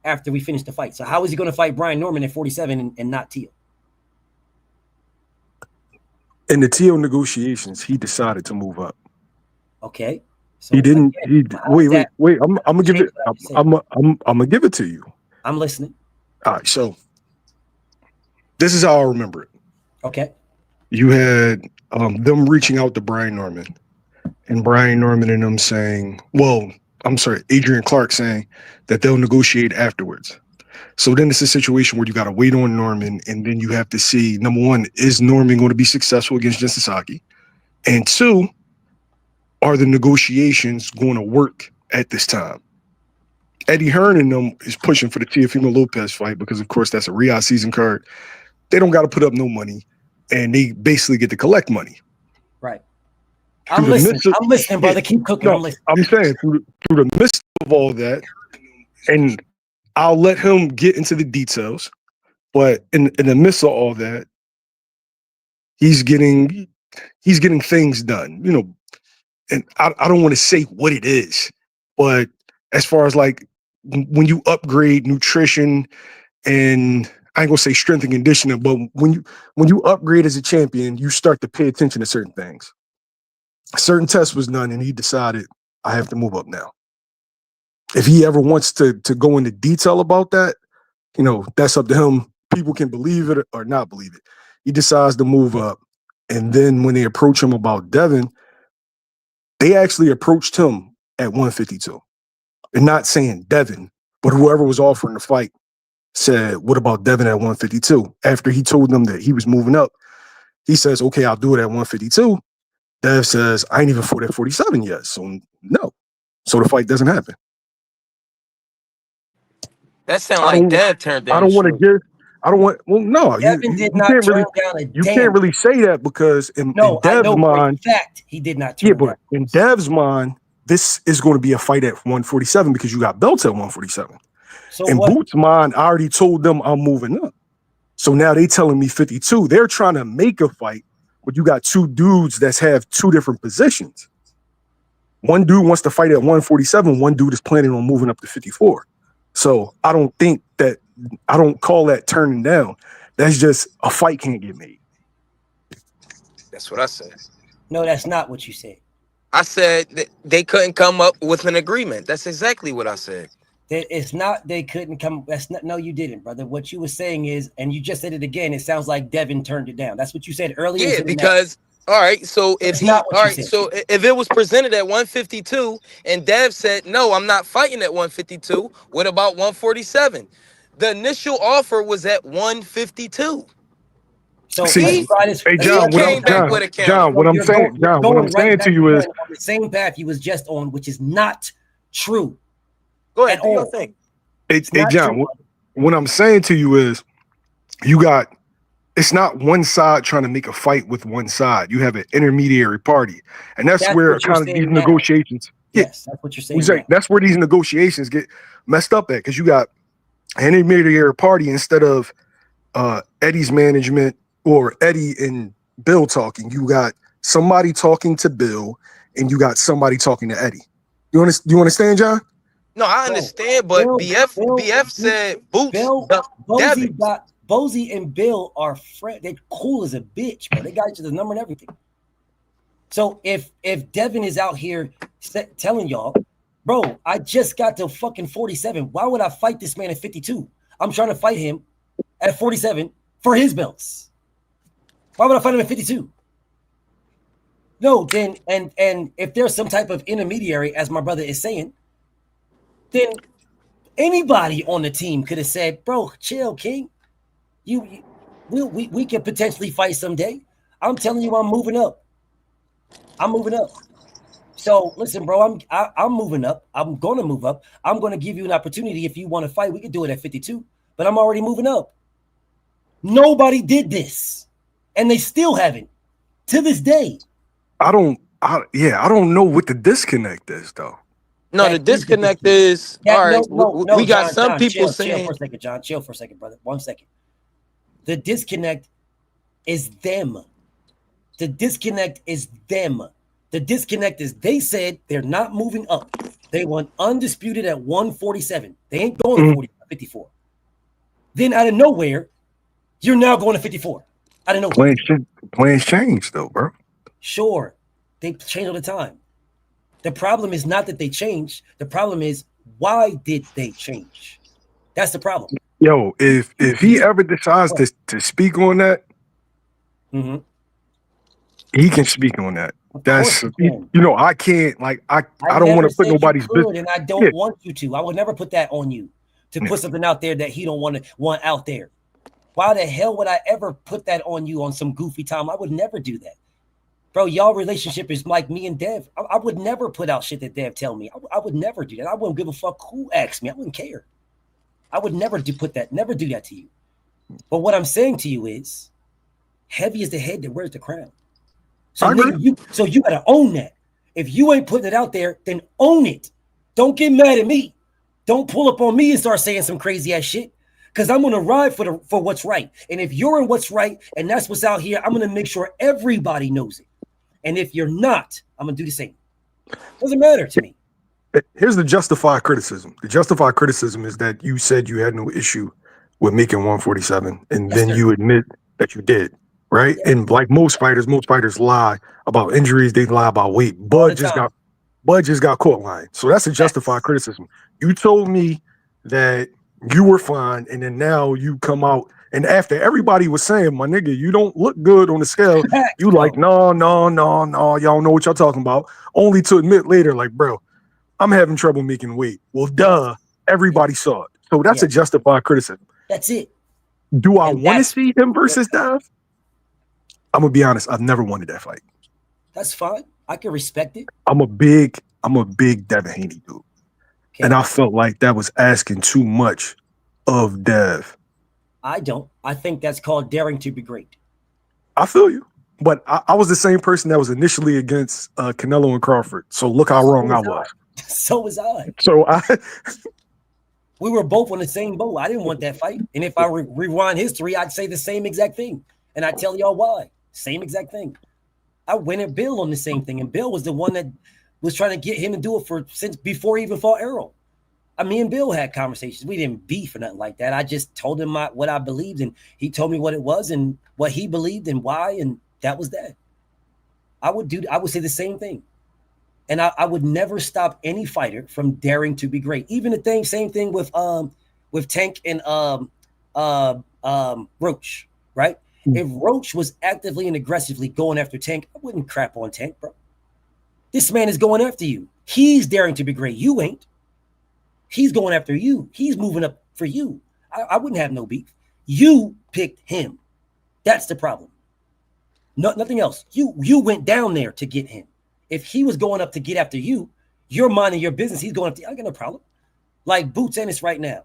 [SPEAKER 5] after we finish the fight. So how is he going to fight Brian Norman at 47 and not Tio?
[SPEAKER 16] In the Tio negotiations, he decided to move up.
[SPEAKER 5] Okay.
[SPEAKER 16] So he didn't. Wait. I'm gonna give it. I'm gonna give it to you.
[SPEAKER 5] I'm listening.
[SPEAKER 16] All right. So this is how I remember it.
[SPEAKER 5] Okay.
[SPEAKER 16] You had them reaching out to Brian Norman, and Brian Norman and them saying, "Well, I'm sorry, Adrian Clark saying that they'll negotiate afterwards." So then it's a situation where you got to wait on Norman, and then you have to see, number one, is Norman going to be successful against Jen Psaki? And two, are the negotiations going to work at this time? Eddie Hearn and them is pushing for the Teofimo Lopez fight because, of course, that's a Riyadh season card. They don't got to put up no money, and they basically get to collect money.
[SPEAKER 5] Right. I'm listening, brother. Keep cooking.
[SPEAKER 16] No,
[SPEAKER 5] I'm listening.
[SPEAKER 16] I'm saying through the midst of all that, and I'll let him get into the details, but in the midst of all that, he's getting things done, you know. And I don't want to say what it is, but as far as like when you upgrade nutrition and I ain't gonna say strength and conditioning, but when you upgrade as a champion, you start to pay attention to certain things. A certain test was done, and he decided I have to move up now. If he ever wants to go into detail about that, you know, that's up to him. People can believe it or not believe it. He decides to move up, and then when they approach him about Devin, they actually approached him at 152. They're not saying Devin, but whoever was offering the fight said, "What about Devin at 152?" After he told them that he was moving up, he says, "Okay, I'll do it at 152." Dev says, "I ain't even fought at 47 yet, so no." So the fight doesn't happen.
[SPEAKER 15] That sounds like Dev turned down.
[SPEAKER 16] I don't want to give. I don't want. Well, no,
[SPEAKER 5] Devin did not turn down a
[SPEAKER 16] you can't really say that because in Dev's mind,
[SPEAKER 5] in fact, he did not turn
[SPEAKER 16] yeah, but in Dev's mind, this is going to be a fight at 147 because you got belts at 147.
[SPEAKER 5] So
[SPEAKER 16] in Boots' mind, I already told them I'm moving up. So now they telling me 52. They're trying to make a fight, but you got two dudes that have two different positions. One dude wants to fight at 147. One dude is planning on moving up to 54. So I don't call that turning down. That's just a fight can't get made.
[SPEAKER 15] That's what I said.
[SPEAKER 5] No, that's not what you said.
[SPEAKER 15] I said that they couldn't come up with an agreement. That's exactly what I said.
[SPEAKER 5] It's not they couldn't come. That's not. No, you didn't, brother. What you were saying is, and you just said it again. It sounds like Devin turned it down. That's what you said earlier.
[SPEAKER 15] Yeah, because all right. So if if it was presented at 152 and Dev said no, I'm not fighting at 152. What about 147? The initial offer was at 152.
[SPEAKER 5] So
[SPEAKER 16] hey John, what I'm saying to you is
[SPEAKER 5] on the same path he was just on, which is not true.
[SPEAKER 15] Go ahead, do your thing.
[SPEAKER 16] Hey John, what I'm saying to you is it's not one side trying to make a fight with one side. You have an intermediary party. And that's where kind of these negotiations.
[SPEAKER 5] Yes, that's what you're saying.
[SPEAKER 16] That's where these negotiations get messed up at, because you got an intermediary party instead of Eddie's management or Eddie and Bill talking. You got somebody talking to Bill and you got somebody talking to Eddie. You understand, John?
[SPEAKER 15] No, I understand, but BF said Boots.
[SPEAKER 5] Bozy and Bill are friends. They're cool as a bitch, bro. They got each other's number and everything. So if Devin is out here telling y'all, bro, I just got to fucking 47. Why would I fight this man at 52? I'm trying to fight him at 47 for his belts. Why would I fight him at 52? No, then and if there's some type of intermediary, as my brother is saying, then anybody on the team could have said, bro, chill, King. We can potentially fight someday. I'm telling you, I'm moving up. I'm moving up. So listen, bro, I'm moving up. I'm gonna move up. I'm gonna give you an opportunity. If you want to fight, we can do it at 52, but I'm already moving up. Nobody did this, and they still haven't to this day.
[SPEAKER 16] I don't know what the disconnect is though.
[SPEAKER 15] No, the disconnect is all right. We got
[SPEAKER 5] John,
[SPEAKER 15] some people
[SPEAKER 5] chill
[SPEAKER 15] saying.
[SPEAKER 5] For a second, John. Chill for a second, brother. 1 second. The disconnect is them. The disconnect is them. The disconnect is they said they're not moving up. They want undisputed at 147. They ain't going to 54. Then out of nowhere, you're now going to 54. I don't know.
[SPEAKER 16] Plans change though, bro.
[SPEAKER 5] Sure, they change all the time. The problem is not that they changed. The problem is, why did they change? That's the problem.
[SPEAKER 16] Yo, if he ever decides to speak on that, he can speak on that. That's I can't I don't want to put nobody's business,
[SPEAKER 5] and I don't want you to. I would never put that on you to put something out there that he don't want out there. Why the hell would I ever put that on you on some goofy time? I would never do that. Bro, y'all relationship is like me and Dev. I would never put out shit that Dev tell me. I would never do that. I wouldn't give a fuck who asked me. I wouldn't care. I would never do that to you. But what I'm saying to you is, heavy is the head that wears the crown. So nigga, you gotta own that. If you ain't putting it out there, then own it. Don't get mad at me. Don't pull up on me and start saying some crazy ass shit. Because I'm gonna ride for what's right. And if you're in what's right and that's what's out here, I'm gonna make sure everybody knows it. And if you're not, I'm gonna do the same. Doesn't matter to me.
[SPEAKER 16] Here's the justified criticism. The justified criticism is that you said you had no issue with making 147, and then you admit that you did, right? Yeah. And like most fighters lie about injuries, they lie about weight. Bud just got caught lying. So that's a justified criticism. You told me that you were fine, and then now you come out, and after everybody was saying, my nigga, you don't look good on the scale, you like, no, y'all know what y'all talking about, only to admit later, like, bro, I'm having trouble making weight. Well, duh, everybody saw it. So that's a justified criticism.
[SPEAKER 5] That's it.
[SPEAKER 16] Do I want to see him versus Dev? I'm gonna be honest, I've never wanted that fight.
[SPEAKER 5] That's fine. I can respect it.
[SPEAKER 16] I'm a big Devin Haney dude. Okay. And I felt like that was asking too much of Dev.
[SPEAKER 5] I don't. I think that's called daring to be great.
[SPEAKER 16] I feel you. But I was the same person that was initially against Canelo and Crawford. So look how wrong I was.
[SPEAKER 5] So was I.
[SPEAKER 16] So
[SPEAKER 5] we were both on the same boat. I didn't want that fight. And if I rewind history, I'd say the same exact thing. And I tell y'all why. Same exact thing. I went at Bill on the same thing. And Bill was the one that was trying to get him to do it since before he even fought Errol. Me and Bill had conversations. We didn't beef or nothing like that. I just told him what I believed, and he told me what it was and what he believed and why, and that was that. I would say the same thing. And I would never stop any fighter from daring to be great. Even the same thing with Tank and Roach, right? If Roach was actively and aggressively going after Tank, I wouldn't crap on Tank, bro. This man is going after you. He's daring to be great. You ain't. He's going after you. He's moving up for you. I wouldn't have no beef. You picked him. That's the problem. Nothing else. You went down there to get him. If he was going up to get after you, you're minding your business. He's going up to you. I got no problem. Like Boots Ennis right now.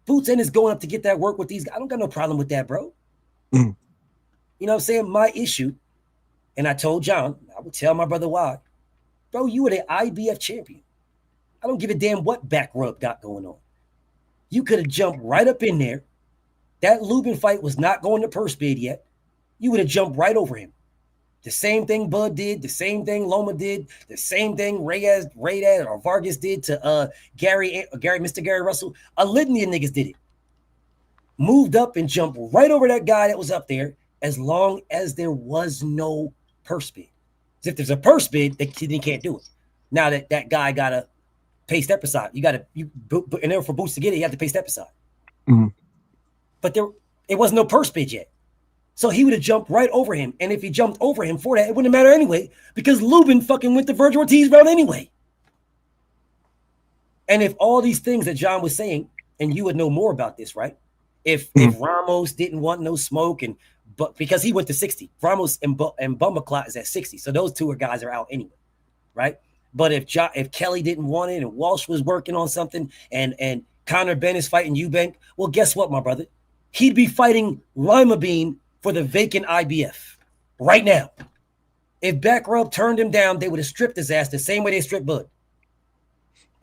[SPEAKER 5] Boots Ennis going up to get that work with these guys. I don't got no problem with that, bro. You know what I'm saying? My issue, and I told John, I would tell my brother why. Bro, you were the IBF champion. I don't give a damn what back rub got going on. You could have jumped right up in there. That Lubin fight was not going to purse bid yet. You would have jumped right over him. The same thing Bud did, the same thing Loma did, the same thing Reyes or Vargas did to Mr. Gary Russell. A litany of niggas did it. Moved up and jumped right over that guy that was up there as long as there was no purse bid. Because if there's a purse bid, then he can't do it. Now that guy got to pay step aside. In order for Boots to get it, you have to pay step aside.
[SPEAKER 16] Mm-hmm.
[SPEAKER 5] But it wasn't no purse bid yet. So he would have jumped right over him. And if he jumped over him for that, it wouldn't matter anyway, because Lubin fucking went the Virgil Ortiz route anyway. And if all these things that John was saying, and you would know more about this, right? If Ramos didn't want no smoke, but because he went to 60, Ramos and Bumaclot is at 60. So those two guys are out anyway, right? But if Kelly didn't want it and Walsh was working on something and Connor Ben is fighting Eubank, well, guess what, my brother? He'd be fighting Lima Bean for the vacant IBF right now. If Back Rub turned him down, they would have stripped his ass the same way they stripped Bud.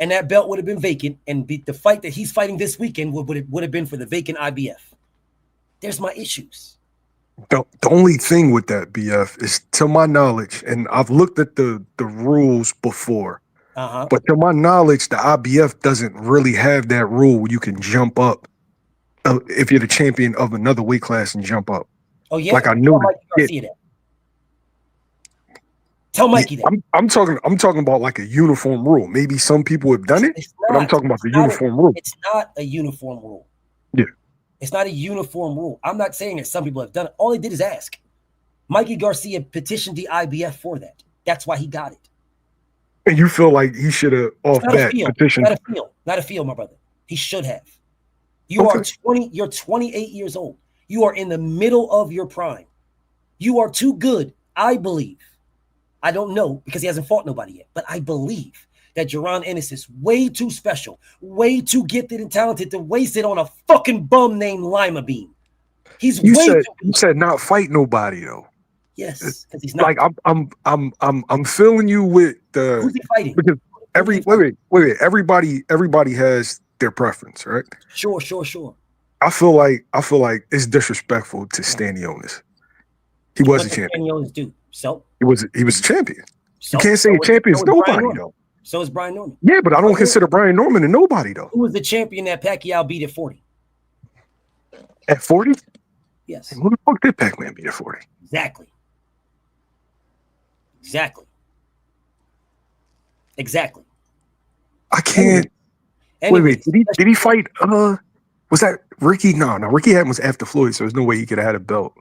[SPEAKER 5] And that belt would have been vacant, and the fight that he's fighting this weekend would have been for the vacant IBF. There's my issues.
[SPEAKER 16] The only thing with that, BF, is to my knowledge, and I've looked at the rules before, but to my knowledge, the IBF doesn't really have that rule where you can jump up if you're the champion of another weight class and jump up.
[SPEAKER 5] Oh yeah,
[SPEAKER 16] like I knew
[SPEAKER 5] that. Tell Mikey that.
[SPEAKER 16] I'm talking about like a uniform rule. Maybe some people have done it, but I'm talking about the uniform rule.
[SPEAKER 5] It's not a uniform rule.
[SPEAKER 16] Yeah.
[SPEAKER 5] It's not a uniform rule. I'm not saying that some people have done it. All they did is ask. Mikey Garcia petitioned the IBF for that. That's why he got it.
[SPEAKER 16] And you feel like he should have off that petition?
[SPEAKER 5] Not a feel, my brother. He should have. You're 28 years old. You are in the middle of your prime. You are too good, I believe. I don't know because he hasn't fought nobody yet, but I believe that Jaron Ennis is way too special, way too gifted and talented to waste it on a fucking bum named Lima Bean. You
[SPEAKER 16] said not fight nobody though.
[SPEAKER 5] Yes, because he's not.
[SPEAKER 16] Like I'm feeling you with the.
[SPEAKER 5] Who's he fighting?
[SPEAKER 16] Because everybody has their preference, right?
[SPEAKER 5] Sure.
[SPEAKER 16] I feel like it's disrespectful to Stanionis. He was a champion.
[SPEAKER 5] Stanionis do so.
[SPEAKER 16] He was a champion. You can't say a champion is nobody though.
[SPEAKER 5] So is Brian Norman.
[SPEAKER 16] Yeah, but I don't consider Brian Norman a nobody though.
[SPEAKER 5] Who was the champion that Pacquiao beat at 40?
[SPEAKER 16] At 40?
[SPEAKER 5] Yes.
[SPEAKER 16] Who the fuck did Pac-Man beat at 40?
[SPEAKER 5] Exactly.
[SPEAKER 16] I can't. Wait. Did he fight? Was that Ricky? No. Ricky Hatton was after Floyd, so there's no way he could have had a belt.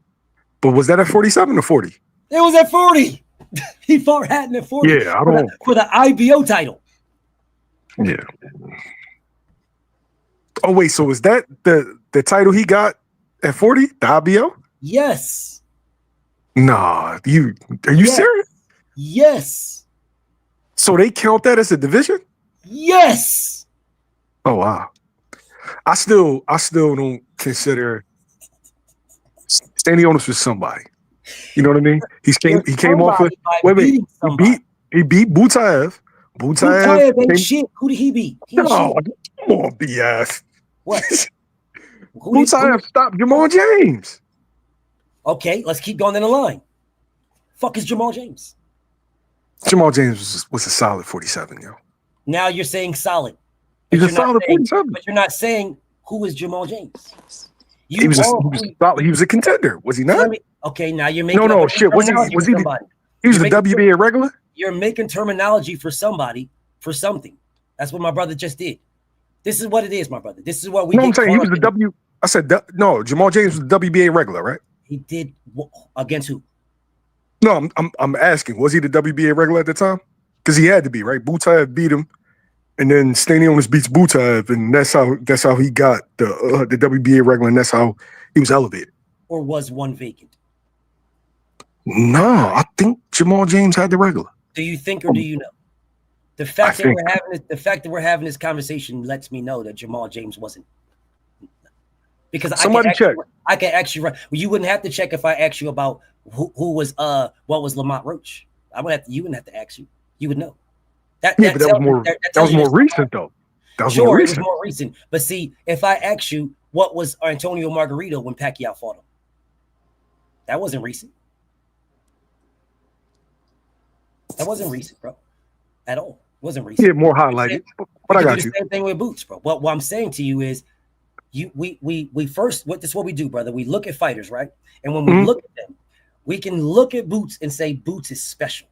[SPEAKER 16] But was that at 47 or 40?
[SPEAKER 5] It was at 40. He fought Hatton at 40.
[SPEAKER 16] Yeah, I don't
[SPEAKER 5] for the IBO title.
[SPEAKER 16] Yeah. Oh wait, so was that the title he got at 40? The IBO?
[SPEAKER 5] Yes.
[SPEAKER 16] Nah, are you serious?
[SPEAKER 5] Yes.
[SPEAKER 16] So they count that as a division?
[SPEAKER 5] Yes.
[SPEAKER 16] Oh wow. I still don't consider Stanionis was somebody. You know what I mean? He came off of he beat Butaev.
[SPEAKER 5] Butaev ain't shit. Who did he beat?
[SPEAKER 16] Come on, BS.
[SPEAKER 5] What?
[SPEAKER 16] Butaev stopped Jamal James.
[SPEAKER 5] Okay, let's keep going down the line. Fuck is Jamal James?
[SPEAKER 16] Jamal James was a solid 47, yo.
[SPEAKER 5] Now you're saying solid.
[SPEAKER 16] He's a solid 47.
[SPEAKER 5] But you're not saying who is Jamal James.
[SPEAKER 16] He was a contender, was he not?
[SPEAKER 5] Okay, now you're making
[SPEAKER 16] no shit. Was he the WBA regular?
[SPEAKER 5] You're making terminology for somebody for something. That's what my brother just did. This is what it is, my brother. This is what we.
[SPEAKER 16] No, I'm saying he was the W. I said no. Jamal James was the WBA regular, right?
[SPEAKER 5] He did against who?
[SPEAKER 16] No, I'm asking. Was he the WBA regular at the time? Because he had to be, right? Butaev beat him, and then Stanionis beats Butaev, and that's how he got the WBA regular, and that's how he was elevated.
[SPEAKER 5] Or was one vacant?
[SPEAKER 16] No, I think Jamal James had the regular.
[SPEAKER 5] Do you think or do you know? The fact that we're having this conversation lets me know that Jamal James wasn't. Because
[SPEAKER 16] somebody check.
[SPEAKER 5] I can actually. Well, you wouldn't have to check if I asked you about who was what was Lamont Roach. You wouldn't have to ask you. You would know.
[SPEAKER 16] That was more recent though. That was more recent.
[SPEAKER 5] It was more recent. But see, if I ask you what was Antonio Margarito when Pacquiao fought him, that wasn't recent. That wasn't recent, bro. At all. It wasn't recent.
[SPEAKER 16] Yeah, more highlighted. But I got you.
[SPEAKER 5] The same thing with Boots, bro. What I'm saying to you is, we first, this is what we do, brother. We look at fighters, right? And when we look at them, we can look at Boots and say Boots is special.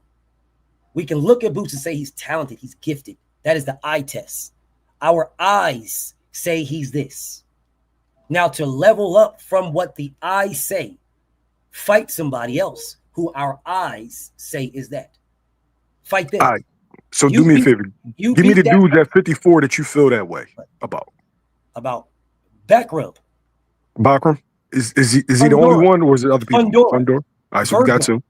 [SPEAKER 5] We can look at Boots and say he's talented, he's gifted. That is the eye test. Our eyes say he's this. Now, to level up from what the eyes say, fight somebody else who our eyes say is that. Fight them.
[SPEAKER 16] All right. So do me a favor. Give me the dudes at 54 that you feel that way about.
[SPEAKER 5] About back rub.
[SPEAKER 16] Bakram? Is he the only one, or is it other people? Fundora. All right, so we got two.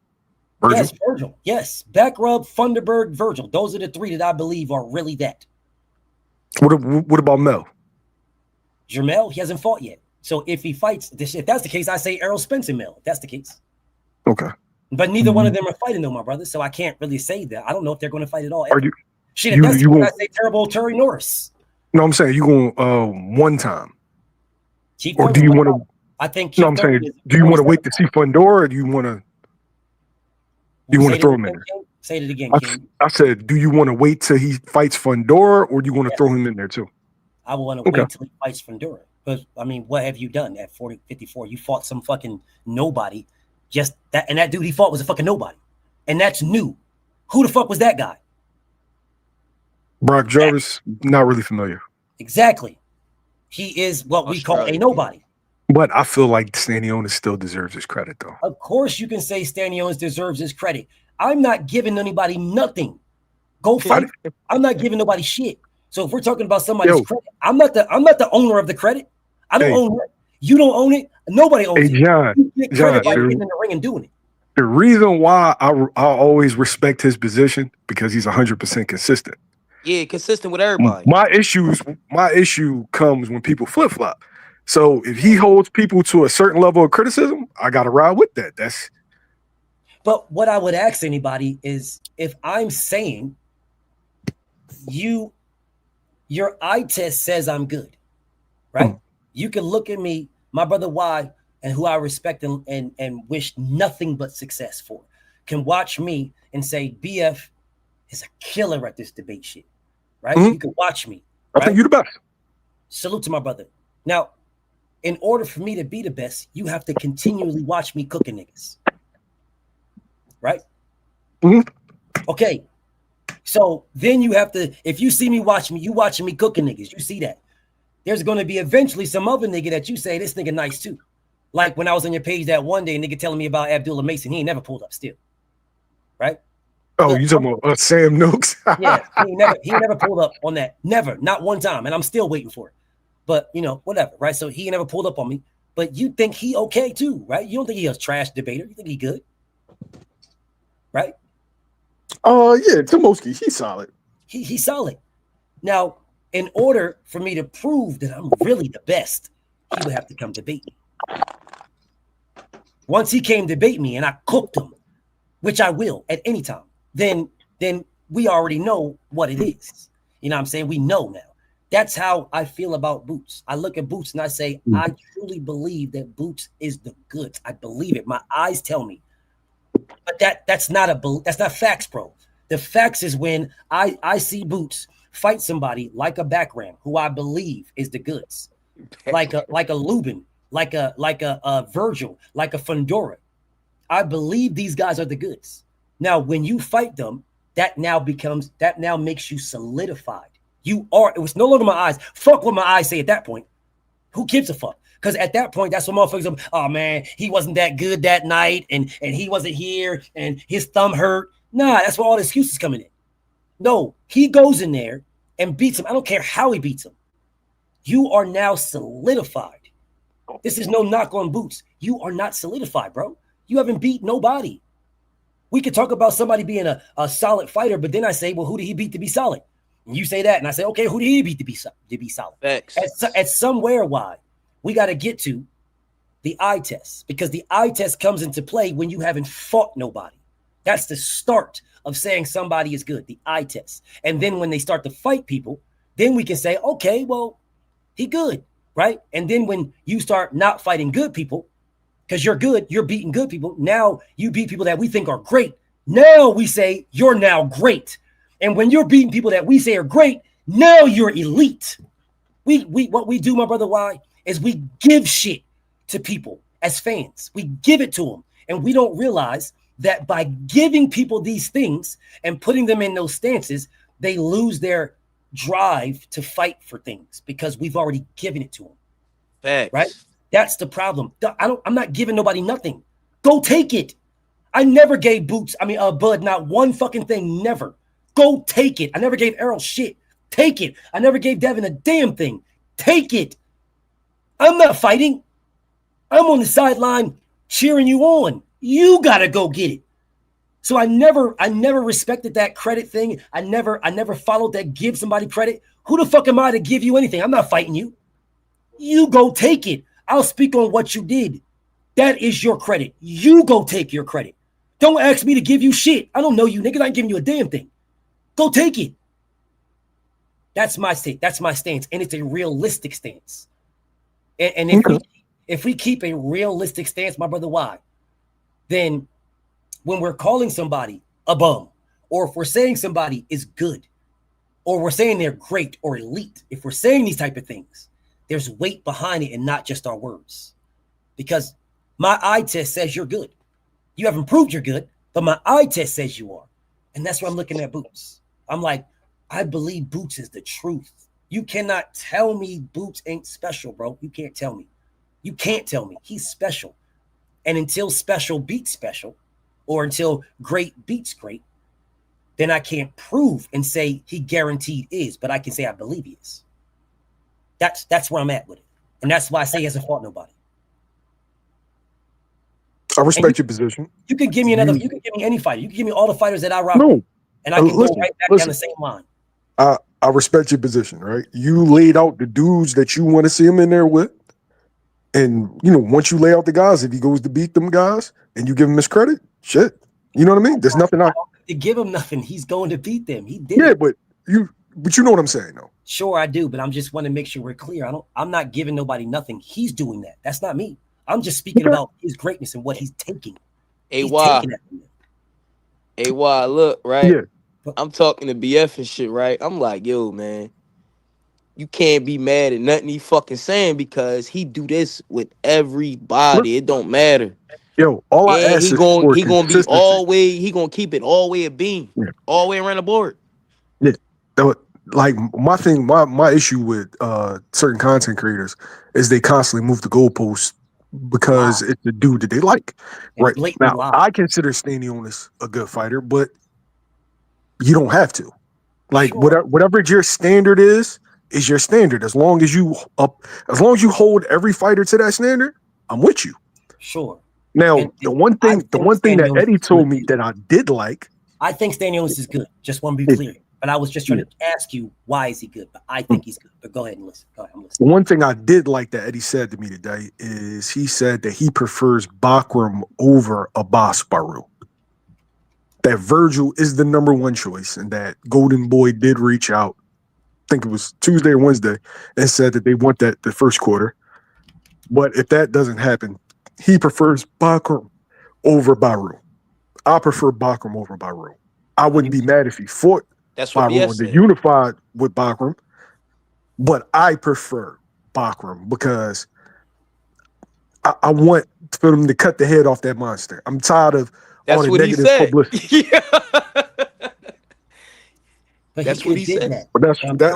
[SPEAKER 16] Virgil.
[SPEAKER 5] Yes, Virgil. Yes. Back rub, Funderburg, Virgil. Those are the three that I believe are really that.
[SPEAKER 16] What about Mel?
[SPEAKER 5] Jermel, he hasn't fought yet. So if he fights, if that's the case, I say Errol Spence and Mel. If that's the case.
[SPEAKER 16] Okay.
[SPEAKER 5] But neither one of them are fighting though, my brother. So I can't really say that. I don't know if they're going to fight at all.
[SPEAKER 16] Are you?
[SPEAKER 5] Shit, if that's the case, I say terrible Terry Norris.
[SPEAKER 16] No, I'm saying you going one time.
[SPEAKER 5] Keith
[SPEAKER 16] or do you want to?
[SPEAKER 5] I think.
[SPEAKER 16] No, I'm saying, do you want to wait to see Fundora, or do you want to? Do you want to throw him in there?
[SPEAKER 5] Say it again, King.
[SPEAKER 16] I said, do you want to wait till he fights Fundora, or do you want to throw him in there too?
[SPEAKER 5] I will want to wait till he fights Fundora. Because, I mean, what have you done at 54? You fought some fucking nobody. Just that, and that dude he fought was a fucking nobody. And that's new. Who the fuck was that guy?
[SPEAKER 16] Brock Jarvis, not really familiar.
[SPEAKER 5] Exactly. He is what we call a nobody.
[SPEAKER 16] But I feel like Stanionis still deserves his credit, though.
[SPEAKER 5] Of course you can say Stanionis deserves his credit. I'm not giving anybody nothing. Go fight. I'm not giving nobody shit. So if we're talking about somebody's credit, I'm not the owner of the credit. I don't own it. You don't own it. Nobody owns it.
[SPEAKER 16] John,
[SPEAKER 5] you get credit by getting in the ring and doing it.
[SPEAKER 16] The reason why I always respect his position because he's 100% consistent.
[SPEAKER 15] Yeah, consistent with everybody.
[SPEAKER 16] My issue comes when people flip flop. So if he holds people to a certain level of criticism, I got to ride with that.
[SPEAKER 5] But what I would ask anybody is, if I'm saying your eye test says I'm good, right? You can look at me, my brother Y, and who I respect and wish nothing but success for, can watch me and say BF is a killer at this debate shit, right? You can watch me.
[SPEAKER 16] I think you're the best.
[SPEAKER 5] Salute to my brother. Now, in order for me to be the best, you have to continually watch me cooking niggas. Right? Okay. So then you have to, if you see me watching me, you watching me cooking niggas, you see that. There's going to be eventually some other nigga that you say, this nigga nice too. Like when I was on your page that one day, nigga telling me about Abdullah Mason, he ain't never pulled up still. Right?
[SPEAKER 16] Oh, you talking about Sam Nooks?
[SPEAKER 5] Yeah, he never pulled up on that. Never, not one time. And I'm still waiting for it. But, you know, whatever, right? So he never pulled up on me. But you think he okay too, right? You don't think he a trash debater. You think he good. Right?
[SPEAKER 16] Yeah, Tomoski, he's solid.
[SPEAKER 5] He's solid. Now, in order for me to prove that I'm really the best, he would have to come debate me. Once he came debate me and I cooked him, which I will at any time, then we already know what it is. You know what I'm saying? We know now. That's how I feel about Boots. I look at Boots and I say, I truly believe that Boots is the goods. I believe it. My eyes tell me. But that's not facts, bro. The facts is when I see Boots fight somebody like a Backram, who I believe is the goods, like a Lubin, like a Virgil, like a Fundora. I believe these guys are the goods. Now, when you fight them, that now makes you solidified. You are. It was no longer my eyes. Fuck what my eyes say at that point. Who gives a fuck? Because at that point, that's what motherfuckers are, oh man, he wasn't that good that night, and he wasn't here, and his thumb hurt. Nah, that's where all the excuses coming in. No, he goes in there and beats him. I don't care how he beats him. You are now solidified. This is no knock on Boots. You are not solidified, bro. You haven't beat nobody. We could talk about somebody being a solid fighter, but then I say, well, who did he beat to be solid? And you say that, and I say, okay, who did he beat to be solid?
[SPEAKER 15] Thanks.
[SPEAKER 5] At somewhere, why? We got to get to the eye test, because the eye test comes into play when you haven't fought nobody. That's the start of saying somebody is good, the eye test. And then when they start to fight people, then we can say, okay, well, he good, right? And then when you start not fighting good people, because you're good, you're beating good people. Now you beat people that we think are great. Now we say you're now great. And when you're beating people that we say are great, now you're elite. We what we do, my brother, why? Is we give shit to people as fans. We give it to them. And we don't realize that by giving people these things and putting them in those stances, they lose their drive to fight for things because we've already given it to them.
[SPEAKER 15] Facts.
[SPEAKER 5] Right? That's the problem. I'm not giving nobody nothing. Go take it. I never gave Bud not one fucking thing. Never. Go take it. I never gave Errol shit. Take it. I never gave Devin a damn thing. Take it. I'm not fighting. I'm on the sideline cheering you on. You gotta go get it. So I never respected that credit thing. I never followed that give somebody credit. Who the fuck am I to give you anything? I'm not fighting you. You go take it. I'll speak on what you did. That is your credit. You go take your credit. Don't ask me to give you shit. I don't know you, niggas. I ain't giving you a damn thing. Go take it. That's my stance. That's my stance. And it's a realistic stance. And if we keep a realistic stance, my brother, why? Then when we're calling somebody a bum, or if we're saying somebody is good, or we're saying they're great or elite, if we're saying these type of things, there's weight behind it and not just our words. Because my eye test says you're good. You haven't proved you're good, but my eye test says you are. And that's why I'm looking at Boots. I'm like, I believe Boots is the truth. You cannot tell me Boots ain't special, bro. You can't tell me. You can't tell me. He's special. And until special beats special, or until great beats great, then I can't prove and say he guaranteed is, but I can say I believe he is. That's where I'm at with it. And that's why I say he hasn't fought nobody.
[SPEAKER 16] I respect your position.
[SPEAKER 5] You could give me another, you could give me any fighter. You can give me all the fighters that I rock.
[SPEAKER 16] No.
[SPEAKER 5] And I can go right back down the same line.
[SPEAKER 16] I respect your position, right? You laid out the dudes that you want to see him in there with. And, once you lay out the guys, if he goes to beat them guys and you give him his credit, shit. You know what I mean? There's nothing
[SPEAKER 5] to give him nothing. He's going to beat them. He did.
[SPEAKER 16] Yeah, but you know what I'm saying, though.
[SPEAKER 5] Sure, I do, but I'm just want to make sure we're clear. I'm not giving nobody nothing. He's doing that. That's not me. I'm just speaking about his greatness and what he's taking.
[SPEAKER 15] Hey, why? Look, right? Yeah. I'm talking to BF and shit, right? I'm like, yo, man, you can't be mad at nothing he fucking saying because he do this with everybody. It don't matter.
[SPEAKER 16] Yo, all I ask
[SPEAKER 15] he
[SPEAKER 16] is
[SPEAKER 15] gonna
[SPEAKER 16] for
[SPEAKER 15] be
[SPEAKER 16] consistency.
[SPEAKER 15] he gonna keep it all the way a beam, all the way around the board.
[SPEAKER 16] Yeah. Like my issue with certain content creators is they constantly move the goalposts because it's the dude that they like. Right now, I consider Stanionis a good fighter, but you don't have to. Like whatever your standard is your standard. As long as you hold every fighter to that standard, I'm with you.
[SPEAKER 5] Sure.
[SPEAKER 16] Now, the one thing that Eddie told me that I did like,
[SPEAKER 5] I think Stanionis is good. Just want to be clear. But I was just trying to ask you, why is he good? But I think he's good. But go ahead and listen. Go ahead, I'm listening.
[SPEAKER 16] One thing I did like that Eddie said to me today is he said that he prefers Bakram over Abbas Baru. That Virgil is the number one choice, and that Golden Boy did reach out, I think it was Tuesday or Wednesday, and said that they want that the first quarter. But if that doesn't happen, he prefers Bakram over Baru. I prefer Bakram over Baru. I wouldn't be mad if he fought Baru and they unified with Bakram, but I prefer Bakram because I want for them to cut the head off that monster. I'm tired of all the negative publicity.
[SPEAKER 5] But
[SPEAKER 15] that's what he said.
[SPEAKER 5] That.
[SPEAKER 16] But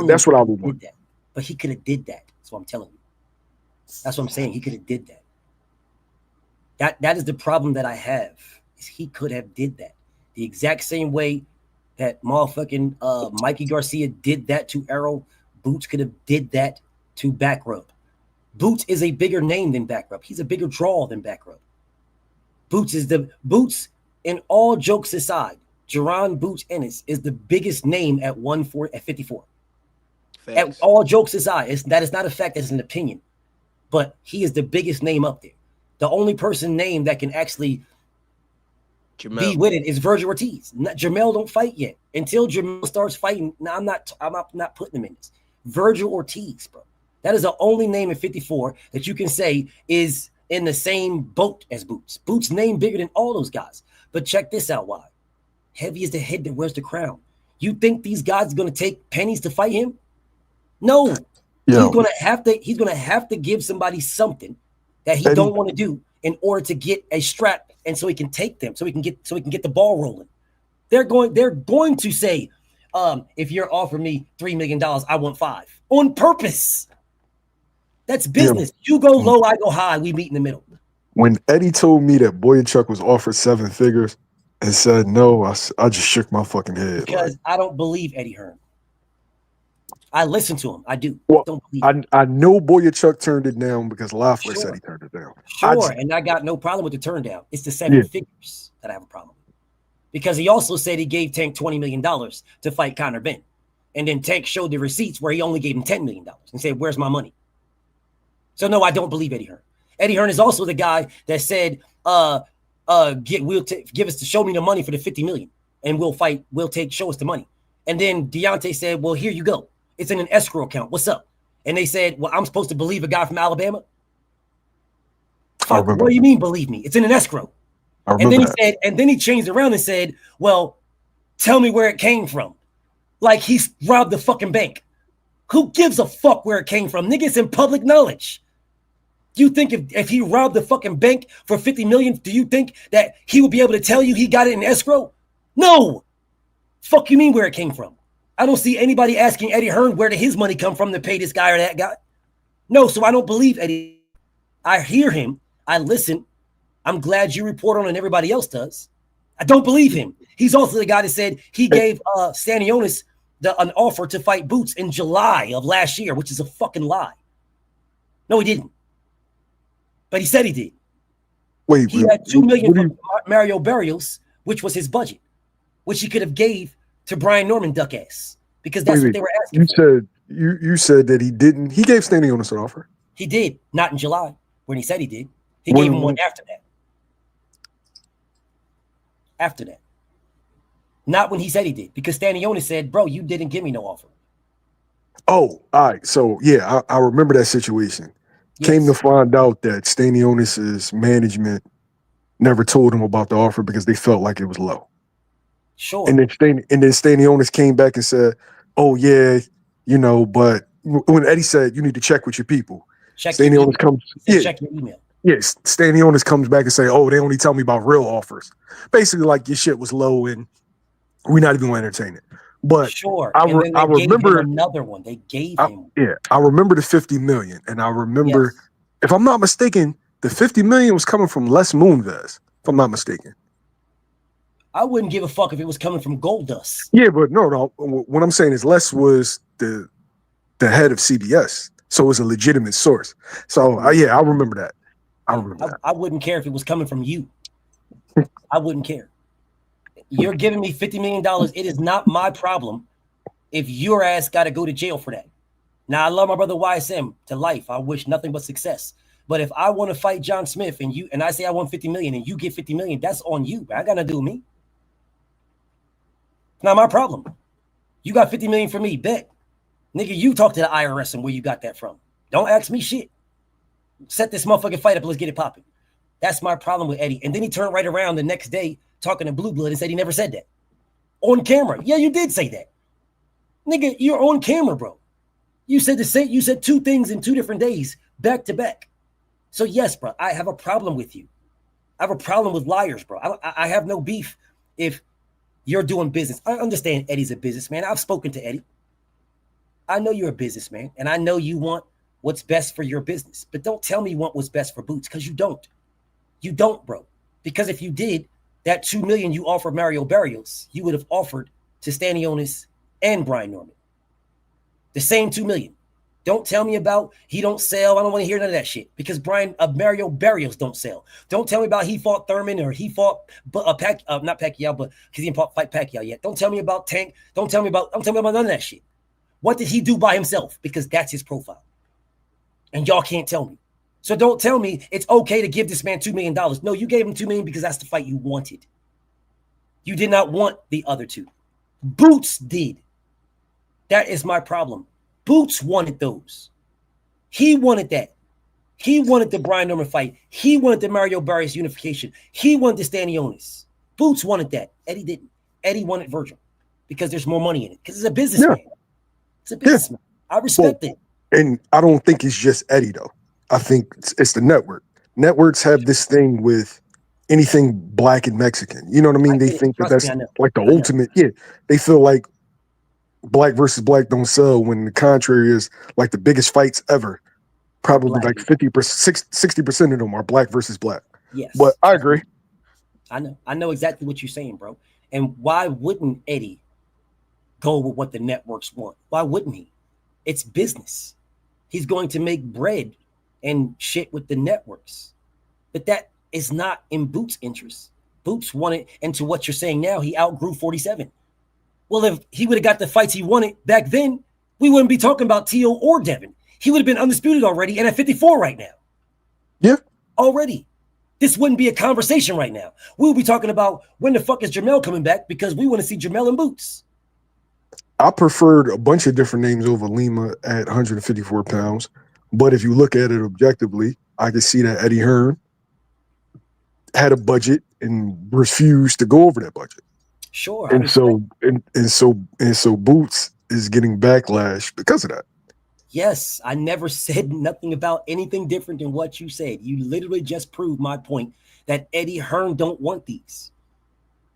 [SPEAKER 16] that's what I would want.
[SPEAKER 5] But he could have did that. That's what I'm telling you. That's what I'm saying. He could have did that. That is the problem that I have. Is he could have did that the exact same way that motherfucking Mikey Garcia did that to Errol. Boots could have did that to Backrub. Boots is a bigger name than Backrub. He's a bigger draw than Backrub. Boots. And all jokes aside, Jaron Boots Ennis is the biggest name at 54. Thanks. At all jokes aside, that is not a fact. That's an opinion. But he is the biggest name up there. The only person named that can actually be with it is Virgil Ortiz. Jamel don't fight yet. Until Jamel starts fighting, I'm not putting him in this. Virgil Ortiz, bro. That is the only name in 54 that you can say is in the same boat as Boots. Boots' name bigger than all those guys. But check this out, why? Heavy is the head that wears the crown. You think these guys are going to take pennies to fight him? No. He's going to have to give somebody something that he don't want to do in order to get a strap and so he can take them, so he can get the ball rolling. They're going to say, if you're offering me $3 million, I want $5 million on purpose. That's business. Yeah. You go low, I go high. We meet in the middle.
[SPEAKER 16] When Eddie told me that Boyachuk was offered 7 figures and said no, I just shook my fucking head.
[SPEAKER 5] Because I don't believe Eddie Hearn. I listen to him. I do.
[SPEAKER 16] Well, I know Boyachuk turned it down because Loeffler said he turned it down.
[SPEAKER 5] Sure, and I got no problem with the turn down. It's the 7 figures that I have a problem with. Because he also said he gave Tank $20 million to fight Conor Benn. And then Tank showed the receipts where he only gave him $10 million and said, where's my money? So no, I don't believe Eddie Hearn. Eddie Hearn is also the guy that said, give us to show me the money for the $50 million and show us the money. And then Deontay said, well, here you go. It's in an escrow account. What's up? And they said, well, I'm supposed to believe a guy from Alabama? Fuck, what do you mean believe me? It's in an escrow. And then he changed around and said, well, tell me where it came from. Like he's robbed the fucking bank. Who gives a fuck where it came from? Nigga, it's in public knowledge. Do you think if he robbed the fucking bank for $50 million, do you think that he would be able to tell you he got it in escrow? No. Fuck you mean where it came from? I don't see anybody asking Eddie Hearn where did his money come from to pay this guy or that guy. No, so I don't believe Eddie. I hear him. I listen. I'm glad you report on it and everybody else does. I don't believe him. He's also the guy that said he gave Stanionis an offer to fight Boots in July of last year, which is a fucking lie. No, he didn't. But he said he did.
[SPEAKER 16] Wait,
[SPEAKER 5] he had $2 million from Mario Barrios, which was his budget, which he could have gave to Brian Norman duck ass because that's what they were asking.
[SPEAKER 16] You said that he didn't. He gave Stanionis an offer.
[SPEAKER 5] He did, not in July when he said he did. He gave him one after that. After that. Not when he said he did, because Stanionis said, bro, you didn't give me no offer.
[SPEAKER 16] Oh, all right. So, yeah, I remember that situation. Yes. Came to find out that Stanionis' management never told him about the offer because they felt like it was low.
[SPEAKER 5] Sure.
[SPEAKER 16] And then Stanionis came back and said, oh, yeah, but when Eddie said, you need to check with your people. Check your email.
[SPEAKER 5] Check your email.
[SPEAKER 16] Yes, Stanionis comes back and say, oh, they only tell me about real offers. Basically, like your shit was low and we're not even going to entertain it. But
[SPEAKER 5] sure, I remember another one. They gave him.
[SPEAKER 16] I remember the $50 million, and I remember, if I'm not mistaken, the $50 million was coming from Les Moonves. If I'm not mistaken,
[SPEAKER 5] I wouldn't give a fuck if it was coming from Goldust.
[SPEAKER 16] Yeah, but no. What I'm saying is Les was the head of CBS, so it was a legitimate source. So I remember that.
[SPEAKER 5] I wouldn't care if it was coming from you. I wouldn't care. You're giving me $50 million. It is not my problem if your ass got to go to jail for that. Now, I love my brother YSM to life. I wish nothing but success. But if I want to fight John Smith and I say I want $50 million and you get $50 million, that's on you. I got nothing to do with me. It's not my problem. You got $50 million for me, bet. Nigga, you talk to the IRS and where you got that from. Don't ask me shit. Set this motherfucking fight up. Let's get it popping. That's my problem with Eddie. And then he turned right around the next day talking to Blue Blood and said he never said that. On camera. Yeah, you did say that. Nigga, you're on camera, bro. You said you said two things in 2 different days, back to back. So yes, bro, I have a problem with you. I have a problem with liars, bro. I have no beef if you're doing business. I understand Eddie's a businessman. I've spoken to Eddie. I know you're a businessman, and I know you want what's best for your business. But don't tell me you want what's best for Boots, because you don't. You don't, bro. Because if you did, that $2 million you offered Mario Barrios, you would have offered to Stanionis and Brian Norman. The same $2 million. Don't tell me about he don't sell. I don't want to hear none of that shit because Mario Barrios don't sell. Don't tell me about he fought Thurman or he fought not Pacquiao, but because he didn't fight Pacquiao yet. Don't tell me about Tank. Don't tell me about none of that shit. What did he do by himself? Because that's his profile. And y'all can't tell me. So don't tell me it's okay to give this man $2 million. No, you gave him $2 million because that's the fight you wanted. You did not want the other two. Boots did. That is my problem. Boots wanted those. He wanted that. He wanted the Brian Norman fight. He wanted the Mario Barrios unification. He wanted the Stanionis. Boots wanted that. Eddie didn't. Eddie wanted Virgil because there's more money in it. Because it's a businessman. Yeah. It's a businessman. I respect it.
[SPEAKER 16] And I don't think it's just Eddie, though. I think it's the network. Networks have this thing with anything black and Mexican. You know what I mean? They think that that's like the ultimate. Yeah, they feel like black versus black don't sell when the contrary is like the biggest fights ever. Probably like 50%, 60% of them are black versus black.
[SPEAKER 5] Yes.
[SPEAKER 16] But I agree.
[SPEAKER 5] I know exactly what you're saying, bro. And why wouldn't Eddie go with what the networks want? Why wouldn't he? It's business. He's going to make bread and shit with the networks. But that is not in Boots' interest. Boots wanted, and to what you're saying now, he outgrew 47. Well, if he would have got the fights he wanted back then, we wouldn't be talking about Tio or Devin. He would have been undisputed already and at 54 right now.
[SPEAKER 16] Yeah.
[SPEAKER 5] Already. This wouldn't be a conversation right now. We'll be talking about when the fuck is Jamel coming back because we want to see Jamel and Boots.
[SPEAKER 16] I preferred a bunch of different names over Lima at 154 pounds. But if you look at it objectively, I can see that Eddie Hearn had a budget and refused to go over that budget.
[SPEAKER 5] Sure.
[SPEAKER 16] And so Boots is getting backlash because of that.
[SPEAKER 5] Yes, I never said nothing about anything different than what you said. You literally just proved my point that Eddie Hearn don't want these.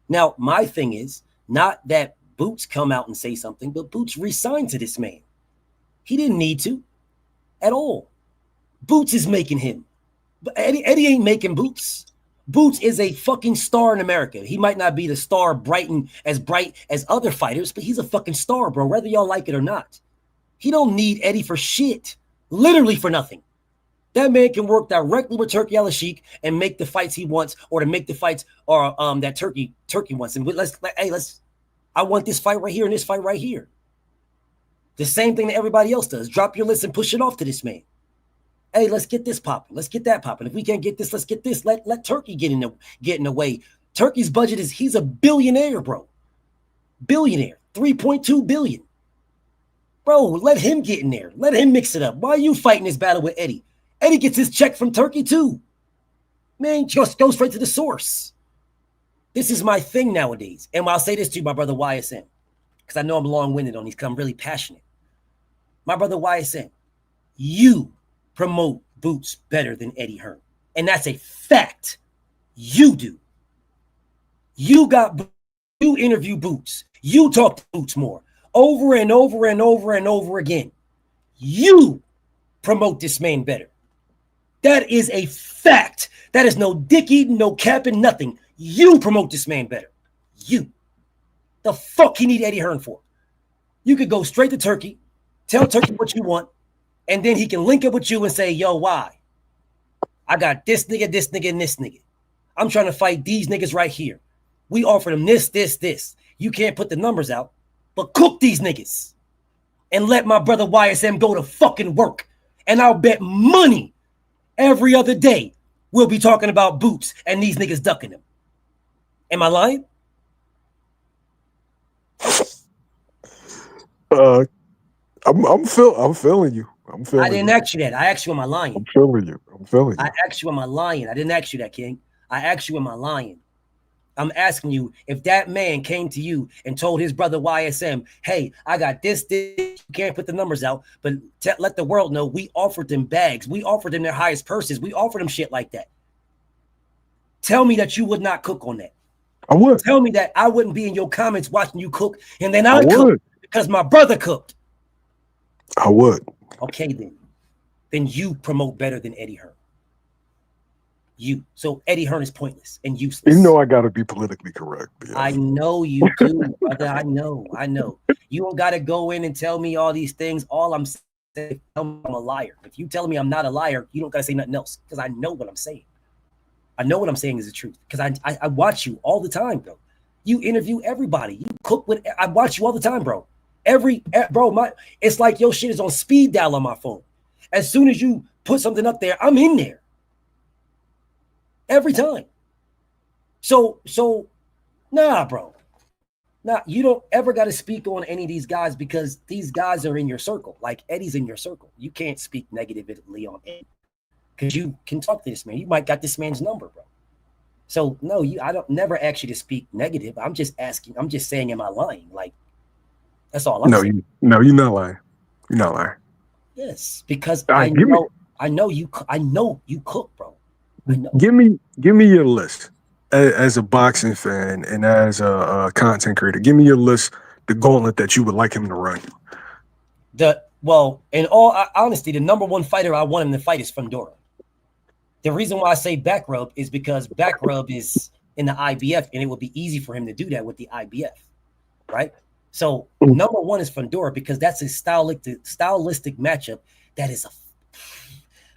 [SPEAKER 5] Now, my thing is not that Boots come out and say something, but Boots re-signed to this man. He didn't need to at all. Boots is making him. But Eddie ain't making Boots. Boots is a fucking star in America. He might not be the star bright as other fighters, but he's a fucking star, bro, whether y'all like it or not. He don't need Eddie for shit, literally for nothing. That man can work directly with Turki Al-Sheikh and make the fights he wants, or to make the fights or that Turki wants. And I want this fight right here and this fight right here. The same thing that everybody else does. Drop your list and push it off to this man. Hey, let's get this popping. Let's get that popping. If we can't get this, let's get this. Let Turki get in the way. Turki's budget he's a billionaire, bro. Billionaire. 3.2 billion. Bro, let him get in there. Let him mix it up. Why are you fighting this battle with Eddie? Eddie gets his check from Turki too. Man, just go straight to the source. This is my thing nowadays. And I'll say this to you, my brother YSN, because I know I'm long-winded on these because I'm really passionate. My brother YSN, you promote Boots better than Eddie Hearn. And that's a fact. You do. You interview Boots. You talk to Boots more. Over and over and over and over again. You promote this man better. That is a fact. That is no dick eating, no capping, nothing. You promote this man better. You. The fuck he need Eddie Hearn for? You could go straight to Turki, tell Turki what you want, and then he can link up with you and say, yo, why? I got this nigga, and this nigga. I'm trying to fight these niggas right here. We offer them this. You can't put the numbers out, but cook these niggas and let my brother YSM go to fucking work. And I'll bet money every other day we'll be talking about Boots and these niggas ducking them. Am I lying?
[SPEAKER 16] I'm feeling you.
[SPEAKER 5] I didn't ask you that. I asked you, am I lying?
[SPEAKER 16] I'm feeling you.
[SPEAKER 5] I asked you, am I lying? I didn't ask you that, King. I asked you, am I lying? I'm asking you, if that man came to you and told his brother YSM, hey, I got this, you can't put the numbers out, but let the world know we offered them bags. We offered them their highest purses. We offered them shit like that. Tell me that you would not cook on that.
[SPEAKER 16] I would.
[SPEAKER 5] Tell me that I wouldn't be in your comments watching you cook, and then I cook because my brother cooked.
[SPEAKER 16] I would.
[SPEAKER 5] Okay, then you promote better than Eddie Hearn. You. So Eddie Hearn is pointless and useless.
[SPEAKER 16] You know I got to be politically correct.
[SPEAKER 5] Yeah. I know you do, brother. I know. You don't got to go in and tell me all these things. All I'm saying, I'm a liar. If you tell me I'm not a liar, you don't got to say nothing else because I know what I'm saying. I know what I'm saying is the truth because I watch you all the time, bro. You interview everybody. You cook with. I watch you all the time, bro. It's like your shit is on speed dial on my phone. As soon as you put something up there, I'm in there. Every time. So nah, bro. Nah, you don't ever got to speak on any of these guys because these guys are in your circle. Like Eddie's in your circle. You can't speak negatively on Eddie because you can talk to this man. You might got this man's number, bro. So no, I don't never ask you to speak negative. I'm just asking. I'm just saying, am I lying? Like that's all I'm saying.
[SPEAKER 16] No, you're not lying. You're not lying.
[SPEAKER 5] Yes, because I know you cook, bro.
[SPEAKER 16] Give me your list. as a boxing fan and as a content creator, give me your list, the gauntlet that you would like him to run.
[SPEAKER 5] In all honesty, the number one fighter I want him to fight is Fundora. The reason why I say back rub is because back rub is in the IBF, and it would be easy for him to do that with the IBF, right? So number one is Fundora because that's a stylistic matchup. That is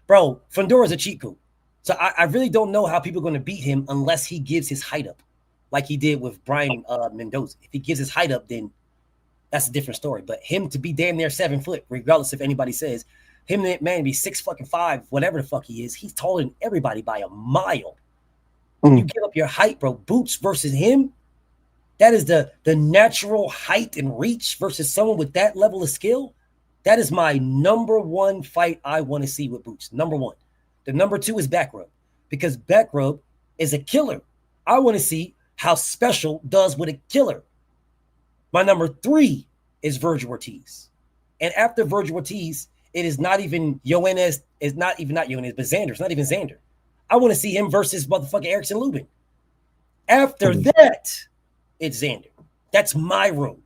[SPEAKER 5] Fundora is a cheat code. So I really don't know how people are going to beat him unless he gives his height up, like he did with Brian Mendoza. If he gives his height up, then that's a different story. But him to be damn near 7 foot, regardless if anybody says, him man be 6'5", whatever the fuck he is, he's taller than everybody by a mile. You give up your height, bro. Boots versus him, that is the natural height and reach versus someone with that level of skill. That is my number one fight I want to see with Boots. Number one. The number two is back rub because back rub is a killer. I want to see how Special does with a killer. My number three is Virgil Ortiz. And after Virgil Ortiz, it is not even Ennis, it's not Ennis, but Xander. It's not even Xander. I want to see him versus motherfucking Erickson Lubin. After that, it's Xander. That's my road.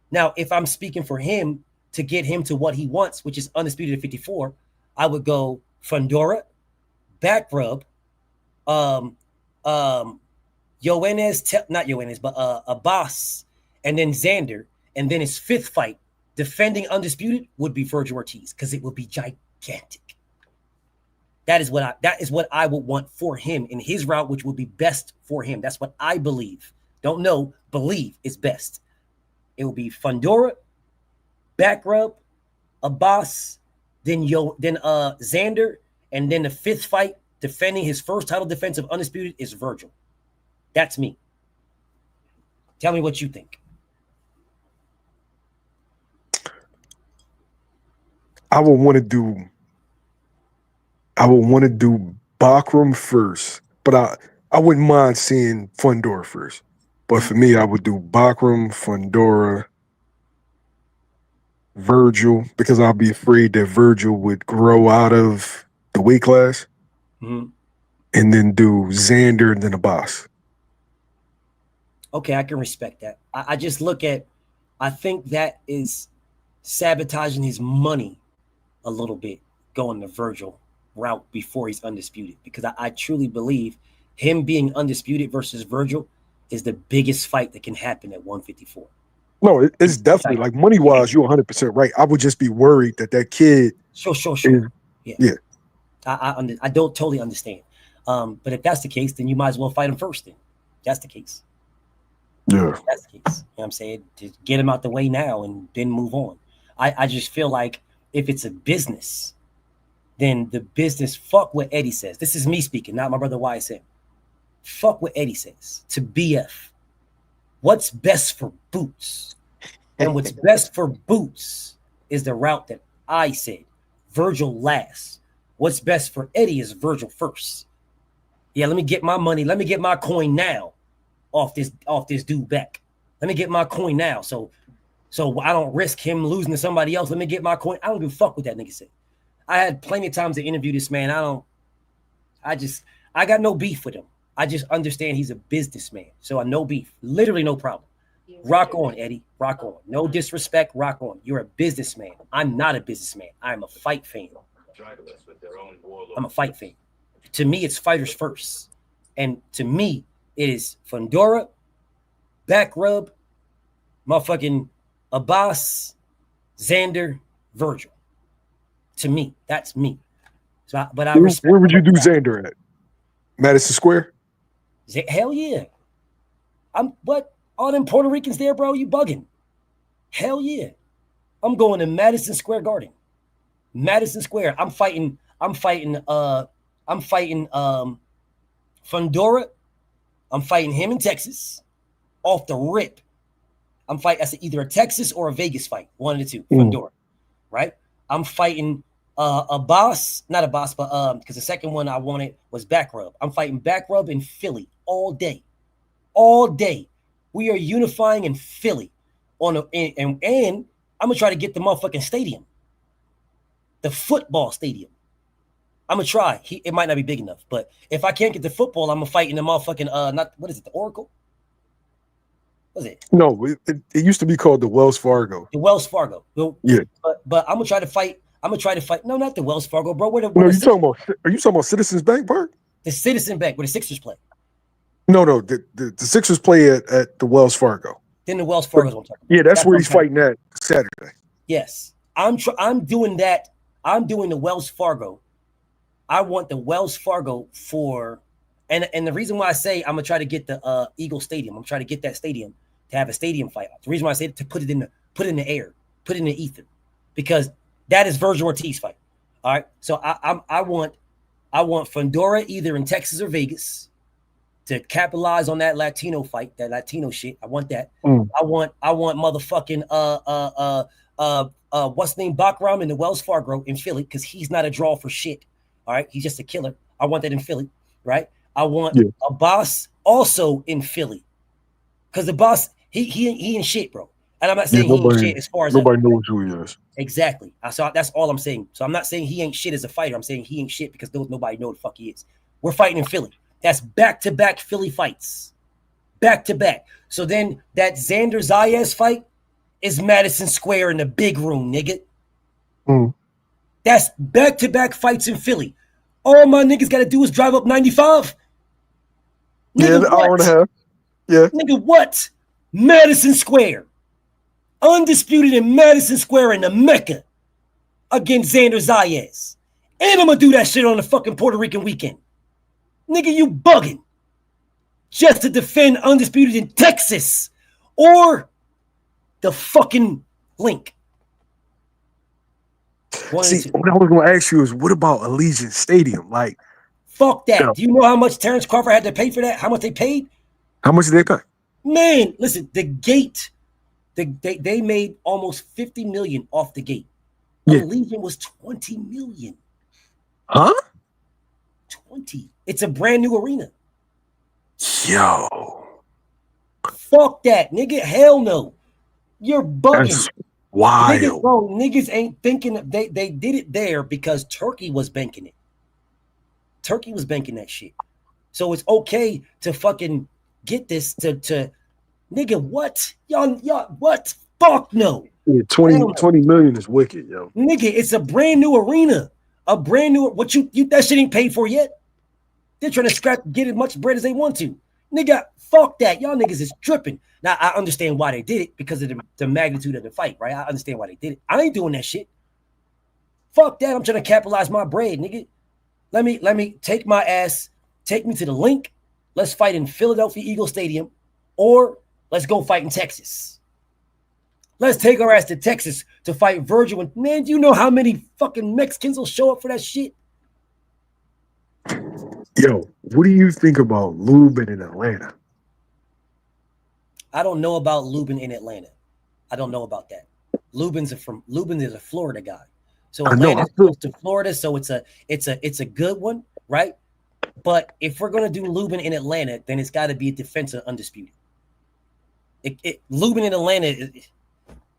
[SPEAKER 5] Now, if I'm speaking for him to get him to what he wants, which is undisputed at 54, I would go Fundora, back rub, Abbas, and then Xander. And then his fifth fight, defending undisputed, would be Virgil Ortiz because it would be gigantic. That is what I would want for him in his route, which would be best for him. That's what I believe. Don't know, believe is best. It will be Fundora, back rub, Abbas, then Xander, and then the fifth fight, defending his first title defense of undisputed, is Virgil. That's me. Tell me what you think.
[SPEAKER 16] I would want to do Bakram first, but I wouldn't mind seeing Fundora first. But for me, I would do Bakram, Fundora, Virgil, because I'll be afraid that Virgil would grow out of the weight class, and then do Xander and then Abbas.
[SPEAKER 5] Okay, I can respect that. I just look at, I think that is sabotaging his money a little bit, going the Virgil route before he's undisputed, because I truly believe him being undisputed versus Virgil is the biggest fight that can happen at 154.
[SPEAKER 16] No, it's definitely like money wise, you're 100% right. I would just be worried that kid.
[SPEAKER 5] Sure.
[SPEAKER 16] Yeah.
[SPEAKER 5] I don't totally understand. But if that's the case, then you might as well fight him first. Then that's the case.
[SPEAKER 16] Yeah.
[SPEAKER 5] If that's the case. You know what I'm saying? Just get him out the way now and then move on. I just feel like if it's a business, then the business, fuck what Eddie says. This is me speaking, not my brother YSM. Fuck what Eddie says to BF. What's best for Boots? And what's best for Boots is the route that I said. Virgil last. What's best for Eddie is Virgil first. Yeah, let me get my money. Let me get my coin now off this dude back. Let me get my coin now. So I don't risk him losing to somebody else. Let me get my coin. I don't give a fuck what that nigga said. I had plenty of times to interview this man. I got no beef with him. I just understand he's a businessman. So I no beef. Literally no problem. Rock on, Eddie. Rock on. No disrespect. Rock on. You're a businessman. I'm not a businessman. I'm a fight fan. I'm a fight fan. To me, it's fighters first. And to me, it is Fundora, back rub, motherfucking Abbas, Xander, Virgil. To me, that's me. So, but I respect.
[SPEAKER 16] Where would you do Xander at? Madison Square?
[SPEAKER 5] Hell yeah. What? All them Puerto Ricans there, bro? You bugging? Hell yeah. I'm going to Madison Square Garden. Madison Square. I'm fighting Fundora. I'm fighting him in Texas. Off the rip. That's either a Texas or a Vegas fight. One of the two. Fundora. Right? I'm fighting Abbas, not Abbas, but because the second one I wanted was back rub. I'm fighting back rub in Philly all day. All day. We are unifying in Philly and I'm gonna try to get the motherfucking stadium. The football stadium. I'm gonna try. It might not be big enough, but if I can't get the football, I'm gonna fight in the motherfucking not what is it, the Oracle? What is it?
[SPEAKER 16] No, it used to be called the Wells Fargo.
[SPEAKER 5] The Wells Fargo.
[SPEAKER 16] Yeah.
[SPEAKER 5] But I'm gonna try to fight. I'm gonna try to fight. No, not the Wells Fargo, bro.
[SPEAKER 16] No, are you talking about Citizens Bank Park?
[SPEAKER 5] The Citizen Bank where the Sixers play.
[SPEAKER 16] No, the Sixers play at the Wells Fargo.
[SPEAKER 5] Then the Wells Fargo is what I'm talking about.
[SPEAKER 16] Yeah, that's where he's fighting at Saturday.
[SPEAKER 5] Yes. I'm doing that. I'm doing the Wells Fargo. I want the Wells Fargo for and the reason why I say I'm gonna try to get the Eagle Stadium. I'm trying to get that stadium to have a stadium fight. The reason why I say to put it in the air, put it in the ether, because that is Virgil Ortiz fight. All right. So I want Fundora either in Texas or Vegas to capitalize on that Latino fight, that Latino shit. I want that. I want motherfucking what's the name, Bakram in the Wells Fargo in Philly, because he's not a draw for shit. All right, he's just a killer. I want that in Philly, right? I want a boss also in Philly, because the boss he ain't shit, bro. And I'm not saying he ain't shit as far as
[SPEAKER 16] nobody knows who he is.
[SPEAKER 5] Exactly. So that's all I'm saying. So I'm not saying he ain't shit as a fighter. I'm saying he ain't shit because nobody knows the fuck he is. We're fighting in Philly. That's back-to-back Philly fights. Back-to-back. So then that Xander Zayas fight is Madison Square in the big room, nigga. That's back-to-back fights in Philly. All my niggas got to do is drive up 95.
[SPEAKER 16] Nigga, an hour and a half. Yeah.
[SPEAKER 5] Nigga, what? Madison Square. Undisputed in Madison Square in the Mecca against Xander Zayas. And I'm going to do that shit on the fucking Puerto Rican weekend. Nigga, you bugging. Just to defend Undisputed in Texas or the fucking link.
[SPEAKER 16] See, what I was going to ask you is, what about Allegiant Stadium? Like,
[SPEAKER 5] fuck that. Do you know how much Terrence Crawford had to pay for that? How much they paid?
[SPEAKER 16] How much did they pay?
[SPEAKER 5] Man, listen, the gate, they made almost 50 million off the gate. Yeah. Allegiant was 20 million.
[SPEAKER 16] Huh?
[SPEAKER 5] 20. It's a brand new arena.
[SPEAKER 16] Yo.
[SPEAKER 5] Fuck that, nigga. Hell no. You're bugging.
[SPEAKER 16] That's wild.
[SPEAKER 5] Niggas ain't thinking. They did it there because Turkey was banking it. Turkey was banking that shit. So it's okay to fucking get this to nigga, what? Y'all, what? Fuck no.
[SPEAKER 16] Yeah, 20 million is wicked, yo.
[SPEAKER 5] Nigga, it's a brand new arena. A brand new, what you that shit ain't paid for yet. They're trying to get as much bread as they want to. Nigga, fuck that. Y'all niggas is tripping. Now, I understand why they did it because of the magnitude of the fight, right? I understand why they did it. I ain't doing that shit. Fuck that. I'm trying to capitalize my bread, nigga. Let me take my ass, take me to the link. Let's fight in Philadelphia Eagle Stadium, or let's go fight in Texas. Let's take our ass to Texas to fight Virgil. Man, do you know how many fucking Mexicans will show up for that shit?
[SPEAKER 16] Yo, what do you think about Lubin in Atlanta?
[SPEAKER 5] I don't know about Lubin in Atlanta. I don't know about that. Lubin is a Florida guy. So Atlanta's close to Florida, so it's a good one, right? But if we're gonna do Lubin in Atlanta, then it's got to be a defensive undisputed. Lubin in Atlanta,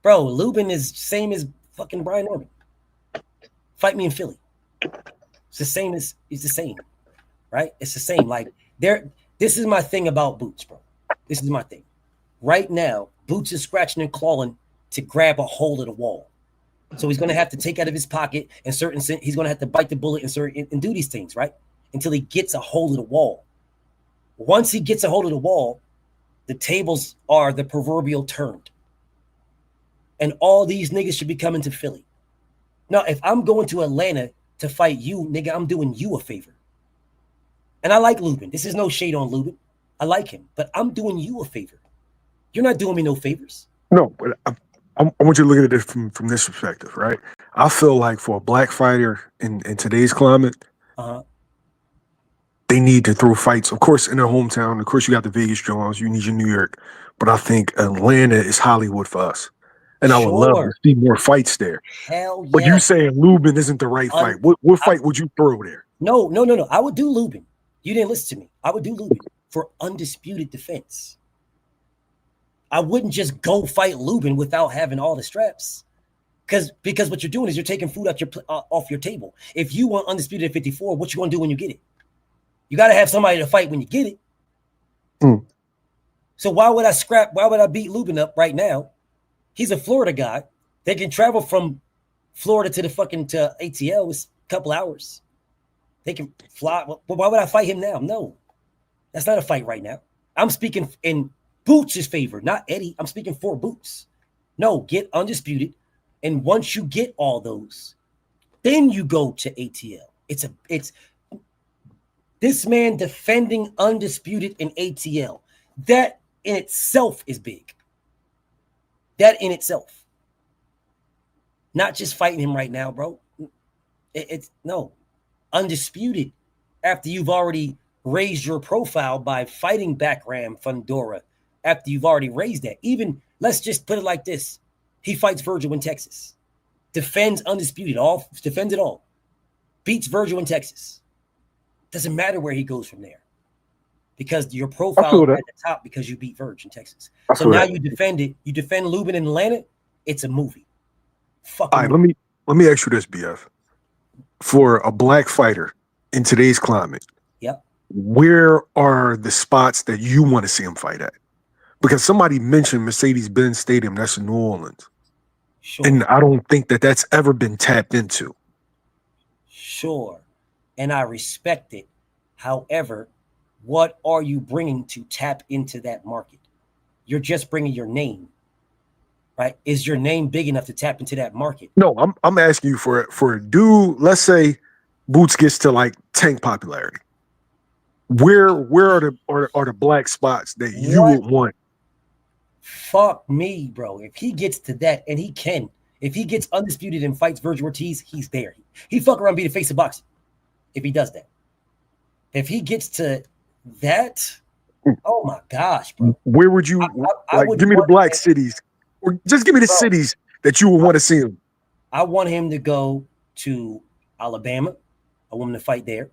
[SPEAKER 5] bro. Lubin is same as fucking Brian Norman. Fight me in Philly. It's the same right? It's the same. Like this is my thing about Boots, bro. This is my thing. Right now, Boots is scratching and clawing to grab a hold of the wall. So he's going to have to take out of his pocket and he's going to have to bite the bullet and do these things, right? Until he gets a hold of the wall. Once he gets a hold of the wall, the tables are the proverbial turned. And all these niggas should be coming to Philly. Now, if I'm going to Atlanta to fight you, nigga, I'm doing you a favor. And I like Lubin. This is no shade on Lubin. I like him, but I'm doing you a favor. You're not doing me no favors.
[SPEAKER 16] No, but I want you to look at it from this perspective, right? I feel like for a black fighter in today's climate, they need to throw fights. Of course, in their hometown. Of course, you got the Vegas Jones. You need your New York. But I think Atlanta is Hollywood for us. And I would love to see more fights there.
[SPEAKER 5] Hell yeah.
[SPEAKER 16] But you saying Lubin isn't the right fight. What fight would you throw there?
[SPEAKER 5] No. I would do Lubin. You didn't listen to me. I would do Lubin for undisputed defense. I wouldn't just go fight Lubin without having all the straps. Because what you're doing is you're taking food out off your table. If you want undisputed at 54, what you gonna do when you get it? You got to have somebody to fight when you get it. So why would I beat Lubin up right now? He's a Florida guy. They can travel from Florida to to ATL. It's a couple hours. They can fly. Well, why would I fight him now? No, that's not a fight right now. I'm speaking in Boots' favor, not Eddie. I'm speaking for Boots. No, get undisputed. And once you get all those, then you go to ATL. It's this man defending undisputed in ATL. That in itself is big. That in itself. Not just fighting him right now, bro. It's no. Undisputed after you've already raised your profile by fighting Backram Fundora after you've already raised that. Even, let's just put it like this. He fights Virgil in Texas. Defends undisputed. Defends it all. Beats Virgil in Texas. Doesn't matter where he goes from there. Because your profile is at the top because you beat Virgil in Texas. So now you defend it. You defend Lubin in Atlanta. It's a movie.
[SPEAKER 16] All right, let me ask you this, BF. For a black fighter in today's climate, where are the spots that you want to see him fight at? Because somebody mentioned Mercedes-Benz Stadium, that's in New Orleans. Sure. And I don't think that that's ever been tapped into.
[SPEAKER 5] Sure. And I respect it. However, what are you bringing to tap into that market? You're just bringing your name, right? Is your name big enough to tap into that market?
[SPEAKER 16] No, I'm asking you for a dude. Let's say Boots gets to like tank popularity. Where are the black spots that you would want?
[SPEAKER 5] Fuck me, bro. If he gets to that, and he can, if he gets undisputed and fights Virgil Ortiz, he's there. He fuck around, be the face of boxing. If he does that, if he gets to that, oh my gosh, bro.
[SPEAKER 16] Where would you give me the black cities, or just give me the cities that you would want to see him?
[SPEAKER 5] I want him to go to Alabama. I want him to fight there.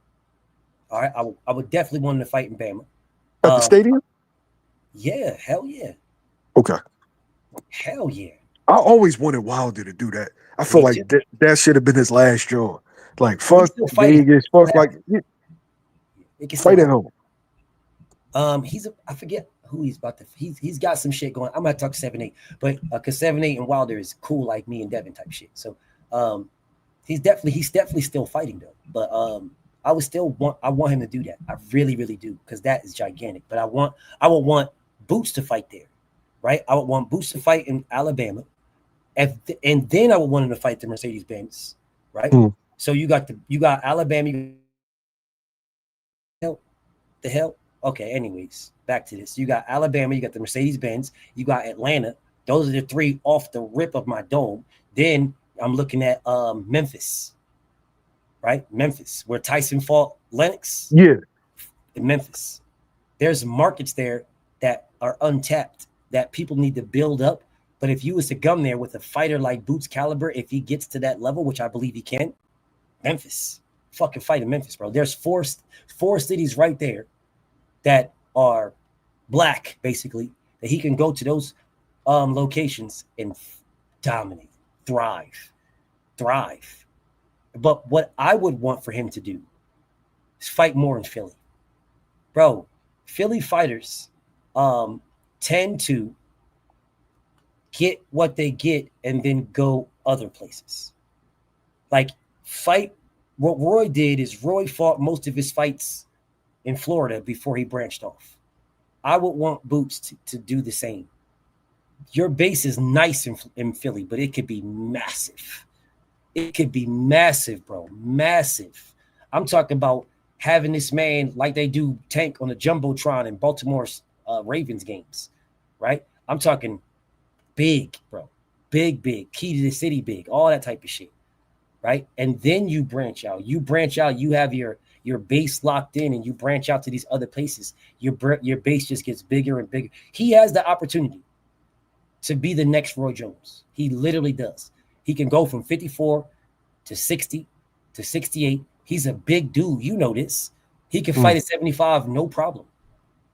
[SPEAKER 5] All right, I would definitely want him to fight in Bama.
[SPEAKER 16] At the stadium?
[SPEAKER 5] Yeah, hell yeah.
[SPEAKER 16] Okay.
[SPEAKER 5] Hell yeah.
[SPEAKER 16] I always wanted Wilder to do that. I feel like that should have been his last draw. Like, fuck Vegas, fuck like fight at home.
[SPEAKER 5] I forget who he's about to. He's got some shit going. I'm gonna talk 7-8, but because 7-8 and Wilder is cool like me and Devin type shit. So he's definitely still fighting though. But I want him to do that. I really, really do, because that is gigantic. But I would want Boots to fight there, right? I would want Boots to fight in Alabama, and then I would want him to fight the Mercedes-Benz, right? So you got Alabama. The hell? Okay, anyways, back to this. You got Alabama, you got the Mercedes-Benz, you got Atlanta. Those are the three off the rip of my dome. Then I'm looking at Memphis, right? Memphis, where Tyson fought Lennox.
[SPEAKER 16] Yeah.
[SPEAKER 5] In Memphis. There's markets there that are untapped that people need to build up. But if you was to come there with a fighter like Boots caliber, if he gets to that level, which I believe he can, Memphis. Fucking fight in Memphis, bro. There's four cities right there that are black, basically, that he can go to those locations and dominate, thrive. But what I would want for him to do is fight more in Philly. Bro, Philly fighters tend to get what they get and then go other places. Like, what Roy did is Roy fought most of his fights in Florida before he branched off. I would want Boots to do the same. Your base is nice in Philly, but it could be massive. It could be massive, bro. Massive. I'm talking about having this man like they do Tank on the Jumbotron in Baltimore's Ravens games, right? I'm talking big, bro. Big. Key to the city big. All that type of shit, right? And then you branch out. You have your base locked in, and you branch out to these other places. Your base just gets bigger and bigger. He has the opportunity to be the next Roy Jones. He literally does. He can go from 54 to 60 to 68. He's a big dude. You know this. He can fight at 75, no problem.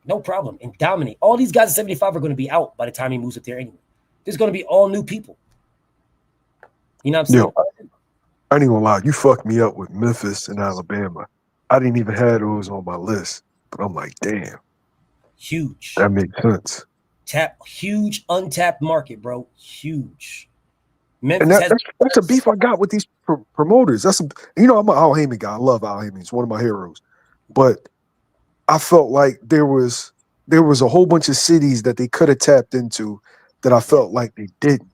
[SPEAKER 5] No problem. And dominate. All these guys at 75 are going to be out by the time he moves up there anyway. There's going to be all new people. You know what I'm saying?
[SPEAKER 16] Yo, I ain't gonna lie, you fucked me up with Memphis and Alabama. I didn't even have those on my list, but I'm like, damn,
[SPEAKER 5] Huge.
[SPEAKER 16] that makes sense.
[SPEAKER 5] Huge untapped market, bro. Huge.
[SPEAKER 16] And
[SPEAKER 5] Memphis has
[SPEAKER 16] that's a beef I got with these promoters. I'm an Al Heyman guy. I love Al Heyman. He's one of my heroes. But I felt like there was a whole bunch of cities that they could have tapped into that I felt like they didn't.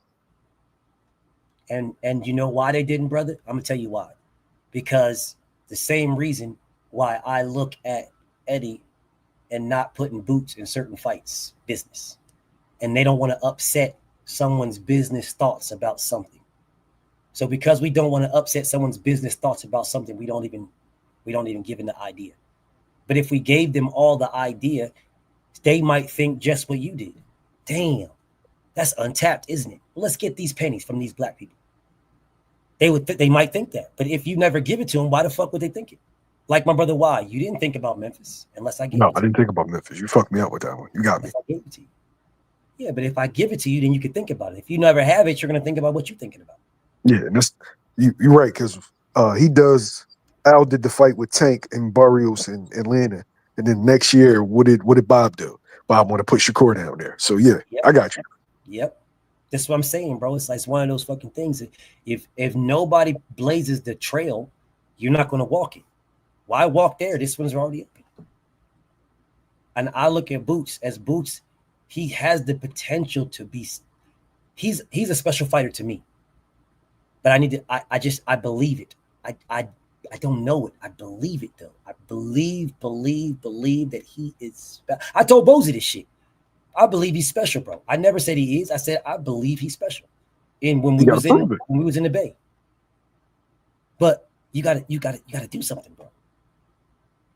[SPEAKER 5] And you know why they didn't, brother? I'm gonna tell you why. Because the same reason why I look at Eddie and not putting Boots in certain fights, business. And they don't want to upset someone's business thoughts about something. So because we don't want to upset someone's business thoughts about something, we don't even give them the idea. But if we gave them all the idea, they might think just what you did. Damn, that's untapped, isn't it? Well, let's get these pennies from these black people. They might think that. But if you never give it to them, why the fuck would they think it? Like my brother, why? You didn't think about Memphis unless I gave it to you.
[SPEAKER 16] No, I didn't think about Memphis. You fucked me up with that one. You got me.
[SPEAKER 5] I gave it to you. Yeah, but if I give it to you, then you can think about it. If you never have it, you're going to think about what you're thinking about.
[SPEAKER 16] Yeah, and you're right, because Al did the fight with Tank and Barrios in Atlanta. And then next year, what did Bob do? Bob want to put Shakur down there. So yeah, yep. I got you.
[SPEAKER 5] Yep. That's what I'm saying, bro. It's like one of those fucking things. If nobody blazes the trail, you're not going to walk it. Why walk there? This one's already open. And I look at Boots as Boots. He has the potential to be. He's a special fighter to me. But I need to. I believe it. I don't know it. I believe it though. I believe that he is. I told Bozy this shit. I believe he's special, bro. I never said he is. I said I believe he's special. And when we was in the Bay. But you gotta do something, bro.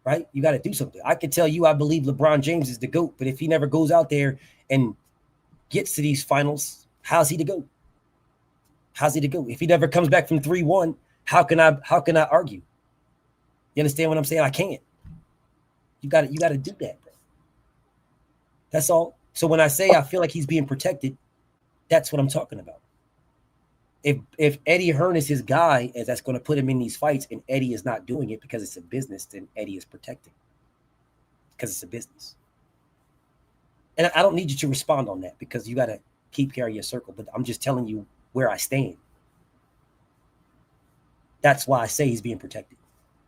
[SPEAKER 5] Right? You gotta do something. I can tell you I believe LeBron James is the GOAT, but if he never goes out there and gets to these finals, how's he the GOAT? How's he the GOAT? If he never comes back from 3-1, how can I argue? You understand what I'm saying? I can't. You gotta do that, bro. That's all. So when I say I feel like he's being protected, that's what I'm talking about. If Eddie Hearn is his guy, and that's going to put him in these fights, and Eddie is not doing it because it's a business, then Eddie is protecting because it's a business. And I don't need you to respond on that because you got to keep carrying your circle. But I'm just telling you where I stand. That's why I say he's being protected.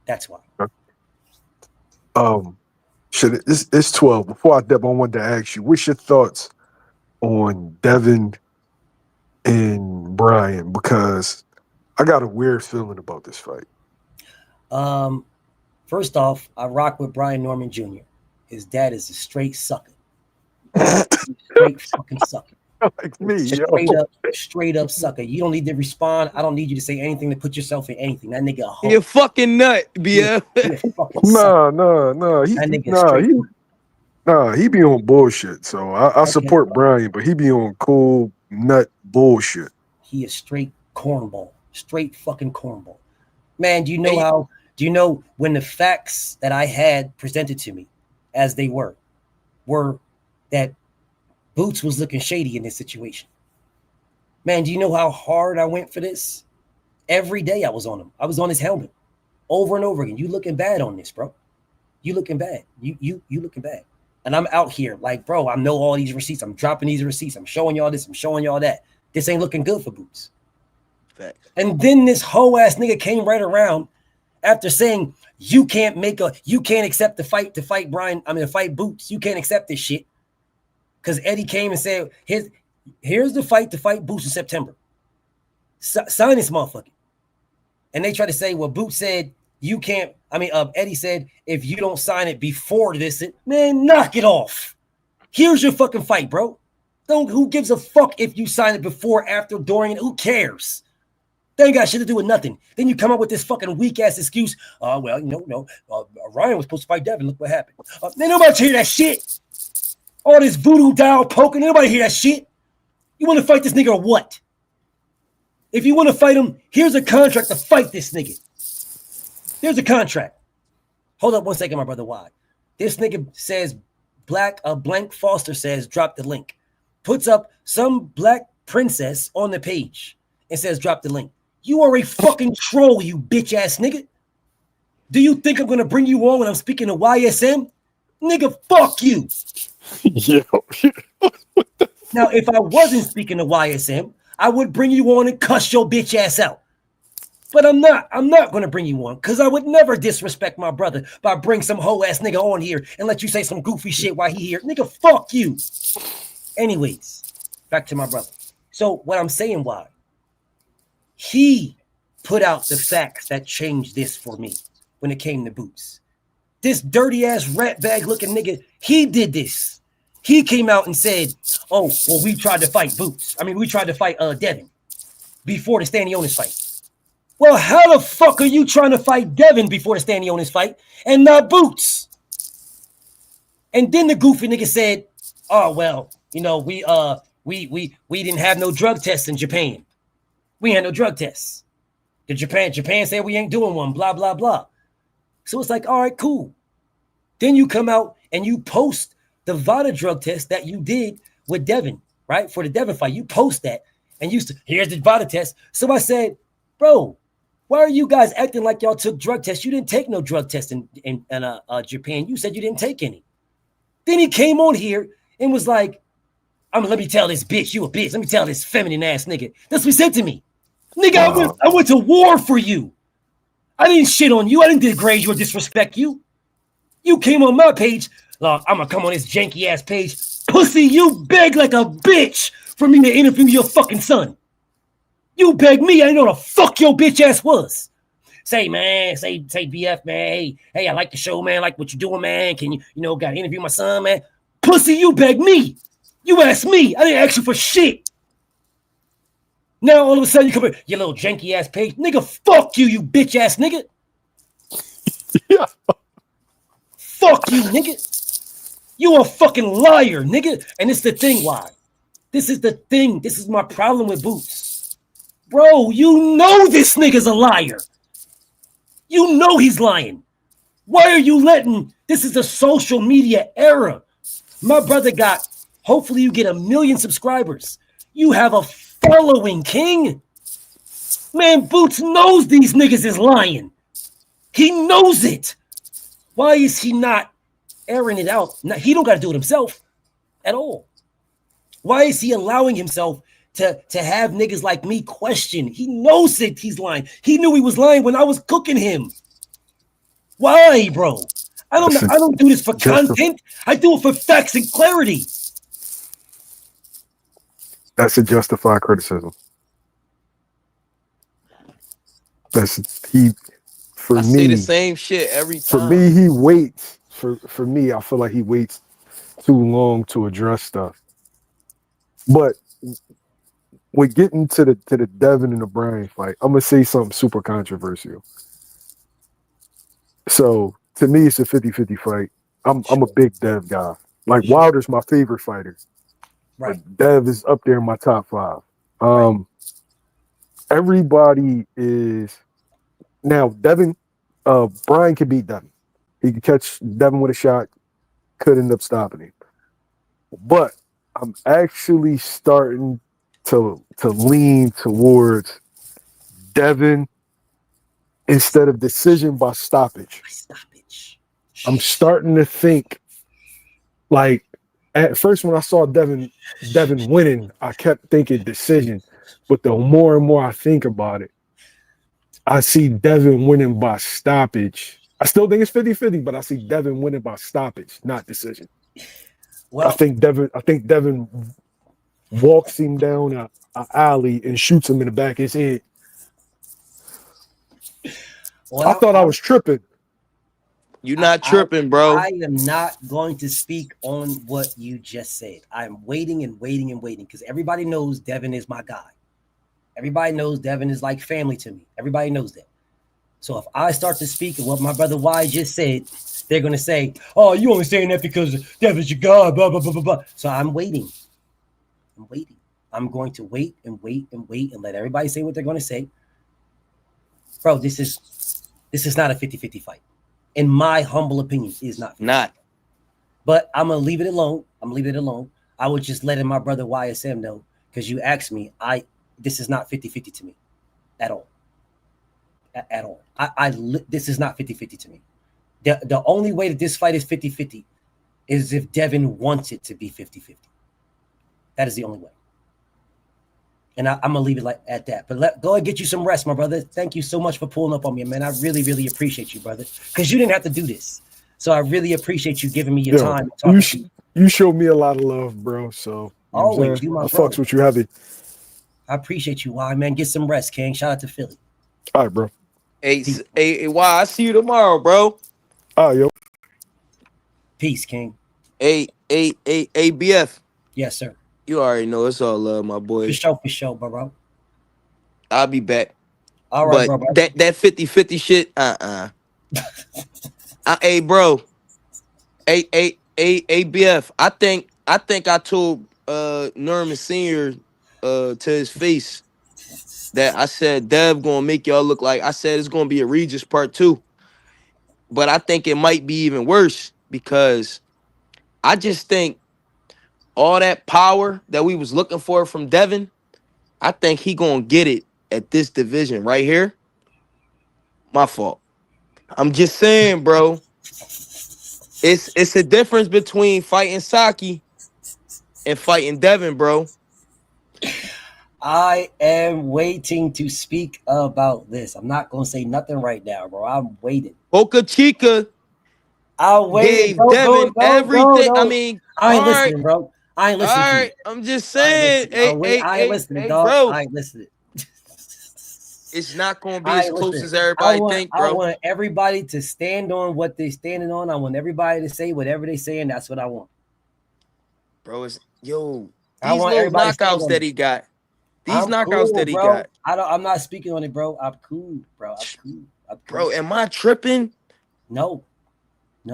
[SPEAKER 5] That's why.
[SPEAKER 16] It's 12. Before I dip, I wanted to ask you, what's your thoughts on Devin and Brian? Because I got a weird feeling about this fight.
[SPEAKER 5] First off, I rock with Brian Norman Jr. His dad is a straight sucker. Straight fucking sucker.
[SPEAKER 16] Like me,
[SPEAKER 5] straight up sucker. You don't need to respond. I don't need you to say anything to put yourself in anything. That nigga a hoe.
[SPEAKER 15] You're fucking nut, BF.
[SPEAKER 16] No. He be on bullshit. So I support Brian, but he be on cool nut bullshit.
[SPEAKER 5] He is straight cornball. Straight fucking cornball. Man, do you know when the facts that I had presented to me as they were that Boots was looking shady in this situation. Man, do you know how hard I went for this? Every day I was on him. I was on his helmet over and over again. You looking bad on this, bro. You looking bad. You looking bad. And I'm out here like, bro, I know all these receipts. I'm dropping these receipts. I'm showing y'all this. I'm showing y'all that. This ain't looking good for Boots.
[SPEAKER 15] Facts.
[SPEAKER 5] And then this hoe ass nigga came right around after saying you can't accept the fight to fight Boots. You can't accept this shit. Because Eddie came and said, here's the fight to fight Boots in September. Sign this motherfucker. And they try to say, well, Boots said you can't. Eddie said, if you don't sign it before this, man, knock it off. Here's your fucking fight, bro. Who gives a fuck if you sign it before, after, during, and who cares? They ain't got shit to do with nothing. Then you come up with this fucking weak ass excuse. Ryan was supposed to fight Devin. Look what happened. Nobody hear that shit. All this voodoo doll poking. Nobody hear that shit. You want to fight this nigga or what? If you want to fight him, here's a contract to fight this nigga. There's a contract. Hold up one second, my brother. Why? This nigga says Blank Foster says drop the link. Puts up some black princess on the page and says drop the link. You are a fucking troll, you bitch ass nigga. Do you think I'm gonna bring you on when I'm speaking to YSM? Nigga, fuck you. Now, if I wasn't speaking to YSM, I would bring you on and cuss your bitch ass out. But I'm not. I'm not going to bring you on because I would never disrespect my brother by bring some hoe ass nigga on here and let you say some goofy shit while he here. Nigga, fuck you. Anyways, back to my brother. So what I'm saying, why? He put out the facts that changed this for me when it came to Boots. This dirty ass rat bag looking nigga, he did this. He came out and said, oh, well, we tried to fight Boots. I mean, we tried to fight Devin before the Stanionis fight. Well, how the fuck are you trying to fight Devin before the Stanionis fight and not Boots? And then the goofy nigga said, oh, well, you know, we didn't have no drug tests in Japan. We had no drug tests. The Japan said we ain't doing one, blah, blah, blah. So it's like, all right, cool. Then you come out and you post the VADA drug test that you did with Devin, right? For the Devin fight. You post that and here's the VADA test. So I said, bro, why are you guys acting like y'all took drug tests? You didn't take no drug test in Japan. You said you didn't take any. Then he came on here and was like, let me tell this bitch, you a bitch. Let me tell this feminine ass nigga. That's what he said to me. Nigga, I went to war for you. I didn't shit on you. I didn't degrade you or disrespect you. You came on my page. I'm going to come on this janky ass page. Pussy, you beg like a bitch for me to interview your fucking son. You beg me. I didn't know the fuck your bitch ass was. Say, man, say BF, man. Hey, I like the show, man. I like what you're doing, man. Can you, got to interview my son, man? Pussy, you beg me. You asked me. I didn't ask you for shit. Now, all of a sudden, you come in, your little janky ass page. Nigga, fuck you, you bitch ass nigga.
[SPEAKER 16] Yeah.
[SPEAKER 5] Fuck you, nigga. You a fucking liar, nigga. And it's the thing, why? This is the thing. This is my problem with Boots. Bro, you know this nigga's a liar. You know he's lying. Why are you letting, this is the social media era. My brother got, hopefully you get 1 million subscribers. You have a following, king. Man, Boots knows these niggas is lying. He knows it. Why is he not airing it out? He don't got to do it himself at all. Why is he allowing himself to have niggas like me question? He knows it. He's lying. He knew he was lying when I was cooking him. Why, bro? I don't do this for content. I do it for facts and clarity.
[SPEAKER 16] That's a justified criticism. I
[SPEAKER 15] say the same shit every time.
[SPEAKER 16] For me, he waits. For me, I feel like he waits too long to address stuff. But with getting to the Devin and the Bryan fight, I'm gonna say something super controversial. So to me, it's a 50-50 fight. I'm a big Dev guy. Like Wilder's my favorite fighter.
[SPEAKER 5] Right.
[SPEAKER 16] But Dev is up there in my top 5. Everybody is now Devin. Bryan can beat Devin. He could catch Devin with a shot. Could end up stopping him. But I'm actually starting to lean towards Devin instead of decision by stoppage. I'm starting to think like at first when I saw Devin winning, I kept thinking decision. But the more and more I think about it, I see Devin winning by stoppage. I still think it's 50-50, but I see Devin winning by stoppage, not decision. Well, I think Devin walks him down an alley and shoots him in the back of his head. Well, I thought I was tripping.
[SPEAKER 15] You're not tripping, bro.
[SPEAKER 5] I am not going to speak on what you just said. I'm waiting and waiting and waiting because everybody knows Devin is my guy. Everybody knows Devin is like family to me. Everybody knows that. So if I start to speak of what my brother Y just said, they're going to say, oh, you only saying that because Devin's your guy, blah, blah, blah, blah, blah. So I'm waiting. I'm going to wait and wait and wait and let everybody say what they're going to say. Bro, this is not a 50-50 fight. In my humble opinion, it is not.
[SPEAKER 15] Not.
[SPEAKER 5] But I'm going to leave it alone. I would just let my brother YSM know because you asked me. this is not 50-50 to me at all. At all. This is not 50-50 to me. The only way that this fight is 50-50 is if Devin wants it to be 50-50. That is the only way. And I'm going to leave it at that. But go and get you some rest, my brother. Thank you so much for pulling up on me, man. I really, really appreciate you, brother. Because you didn't have to do this. So I really appreciate you giving me your time.
[SPEAKER 16] You showed me a lot of love, bro. So
[SPEAKER 5] always, you my
[SPEAKER 16] I
[SPEAKER 5] brother.
[SPEAKER 16] fucks with you heavy.
[SPEAKER 5] I appreciate you, Why, man. Get some rest, King. Shout out to Philly.
[SPEAKER 16] All right, bro.
[SPEAKER 15] Hey, Why, I see you tomorrow, bro.
[SPEAKER 16] All right, yo.
[SPEAKER 5] Peace, King.
[SPEAKER 15] Hey, BF.
[SPEAKER 5] Yes, sir.
[SPEAKER 15] You already know it's all love, my boy.
[SPEAKER 5] For sure, bro.
[SPEAKER 15] I'll be back.
[SPEAKER 5] All right,
[SPEAKER 15] but
[SPEAKER 5] bro.
[SPEAKER 15] That 50-50 shit, hey, bro. Hey, BF. I think I told Norman Sr. To his face that I said Dev gonna make y'all look like, I said it's gonna be a Regis part 2. But I think it might be even worse because I just think all that power that we was looking for from Devin, I think he gonna get it at this division right here. My fault. I'm just saying, bro. It's a difference between fighting Saki and fighting Devin, bro.
[SPEAKER 5] I am waiting to speak about this. I'm not gonna say nothing right now, bro. I'm waiting.
[SPEAKER 15] Boca Chica.
[SPEAKER 5] I'll wait.
[SPEAKER 15] Gave Devin everything. I mean,
[SPEAKER 5] I ain't listening, bro. I ain't listening.
[SPEAKER 15] All right, I'm just saying.
[SPEAKER 5] I ain't listening, dog.
[SPEAKER 15] Bro.
[SPEAKER 5] I ain't listening.
[SPEAKER 15] It's not gonna be as close as everybody think, bro.
[SPEAKER 5] I want everybody to stand on what they're standing on. I want everybody to say whatever they say, and that's what I want.
[SPEAKER 15] Bro, these little
[SPEAKER 5] everybody
[SPEAKER 15] knockouts that he got. These knockouts that he got.
[SPEAKER 5] I'm not speaking on it, bro. I'm cool, bro. I'm cool.
[SPEAKER 15] Bro, am I tripping?
[SPEAKER 5] No.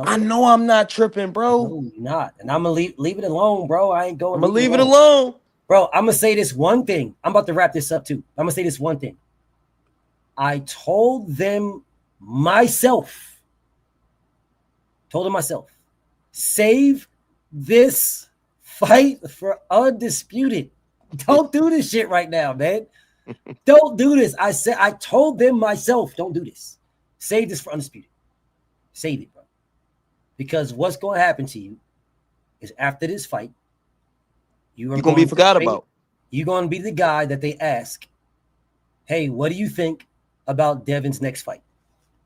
[SPEAKER 15] I know I'm not tripping, bro.
[SPEAKER 5] No, you're not. And I'm gonna leave it alone, bro. I ain't going.
[SPEAKER 15] I'm gonna leave it alone.
[SPEAKER 5] Bro, I'm gonna say this one thing. I'm about to wrap this up too. I'm gonna say this one thing. I told them myself, save this fight for Undisputed. Don't do this shit right now, man. Don't do this. I told them myself, don't do this. Save this for Undisputed. Save it, bro. Because what's going to happen to you is after this fight, you're going to be forgot about. You're going to be the guy that they ask, hey, what do you think about Devin's next fight?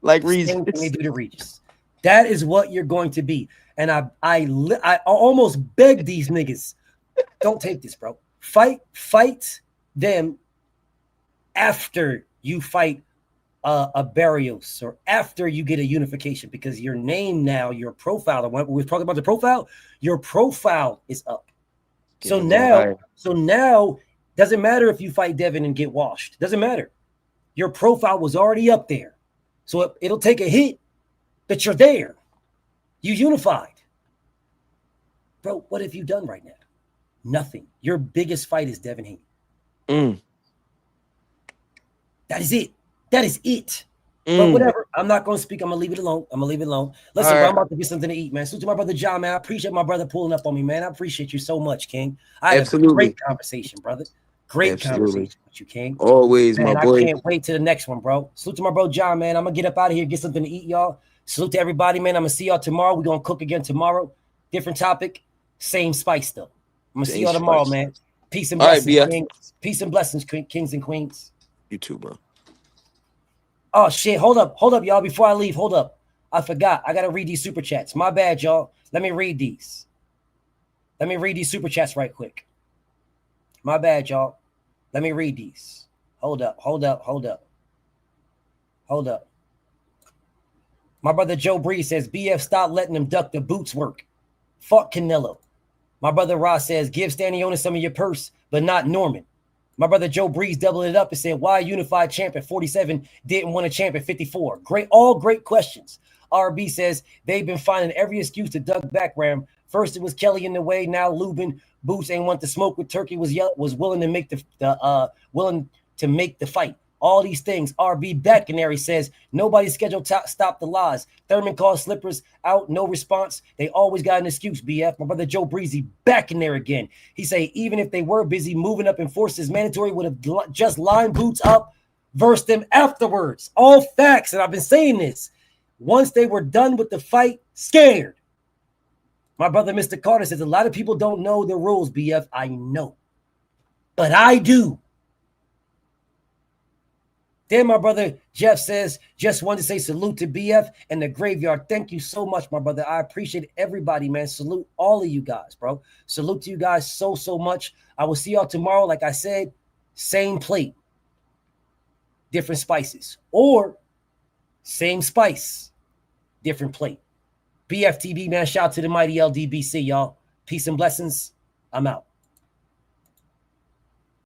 [SPEAKER 15] Like Regis.
[SPEAKER 5] Same thing they do to Regis. That is what you're going to be. And I almost beg these niggas, don't take this, bro. Fight them after you fight a Barrios or after you get a unification, because your name now, your profile, when we were talking about the profile, your profile is up. So now doesn't matter if you fight Devin and get washed. Doesn't matter. Your profile was already up there. So it'll take a hit that you're there. You unified. Bro, what have you done right now? Nothing. Your biggest fight is Devin Haney. That is it. That is it. But whatever. I'm not going to speak. I'm going to leave it alone. Listen, bro, I'm about to get something to eat, man. Salute to my brother John, man. I appreciate my brother pulling up on me, man. I appreciate you so much, King. I had a great conversation, brother. Great conversation with you, King.
[SPEAKER 15] Always,
[SPEAKER 5] man,
[SPEAKER 15] my boy.
[SPEAKER 5] I can't wait to the next one, bro. Salute to my bro John, man. I'm going to get up out of here, get something to eat, y'all. Salute to everybody, man. I'm going to see y'all tomorrow. We're going to cook again tomorrow. Different topic. Same spice, though. I'm going to see y'all tomorrow, man. Peace and blessings, kings. Peace and blessings, kings and queens.
[SPEAKER 15] You too, bro.
[SPEAKER 5] Oh, shit. Hold up, y'all. Before I leave, hold up. I forgot. I got to read these super chats. My bad, y'all. Let me read these. Super chats right quick. My bad, y'all. Let me read these. Hold up. My brother Joe Breeze says, BF, stop letting them duck the boots work. Fuck Canelo. My brother Ross says, give Stanionis some of your purse, but not Norman. My brother Joe Breeze doubled it up and said, why unified champ at 47 didn't win a champ at 54? All great questions. RB says, they've been finding every excuse to duck background. First it was Kelly in the way, now Lubin. Boots ain't want to smoke with Turkey, was willing to make the fight. All these things. RB Beckenary says, nobody scheduled to stop the lies. Thurman calls slippers out, no response. They always got an excuse, BF. My brother Joe Breezy back in there again. He say, even if they were busy moving up and forces mandatory, would have just lined boots up, versed them afterwards. All facts, and I've been saying this. Once they were done with the fight, scared. My brother Mr. Carter says, a lot of people don't know the rules, BF. I know. But I do. Then my brother Jeff says, just wanted to say salute to BF and the graveyard. Thank you so much, my brother. I appreciate everybody, man. Salute all of you guys, bro. Salute to you guys so much. I will see y'all tomorrow. Like I said, same plate, different spices, or same spice, different plate. BFTB, man. Shout out to the mighty LDBC, y'all. Peace and blessings. I'm out.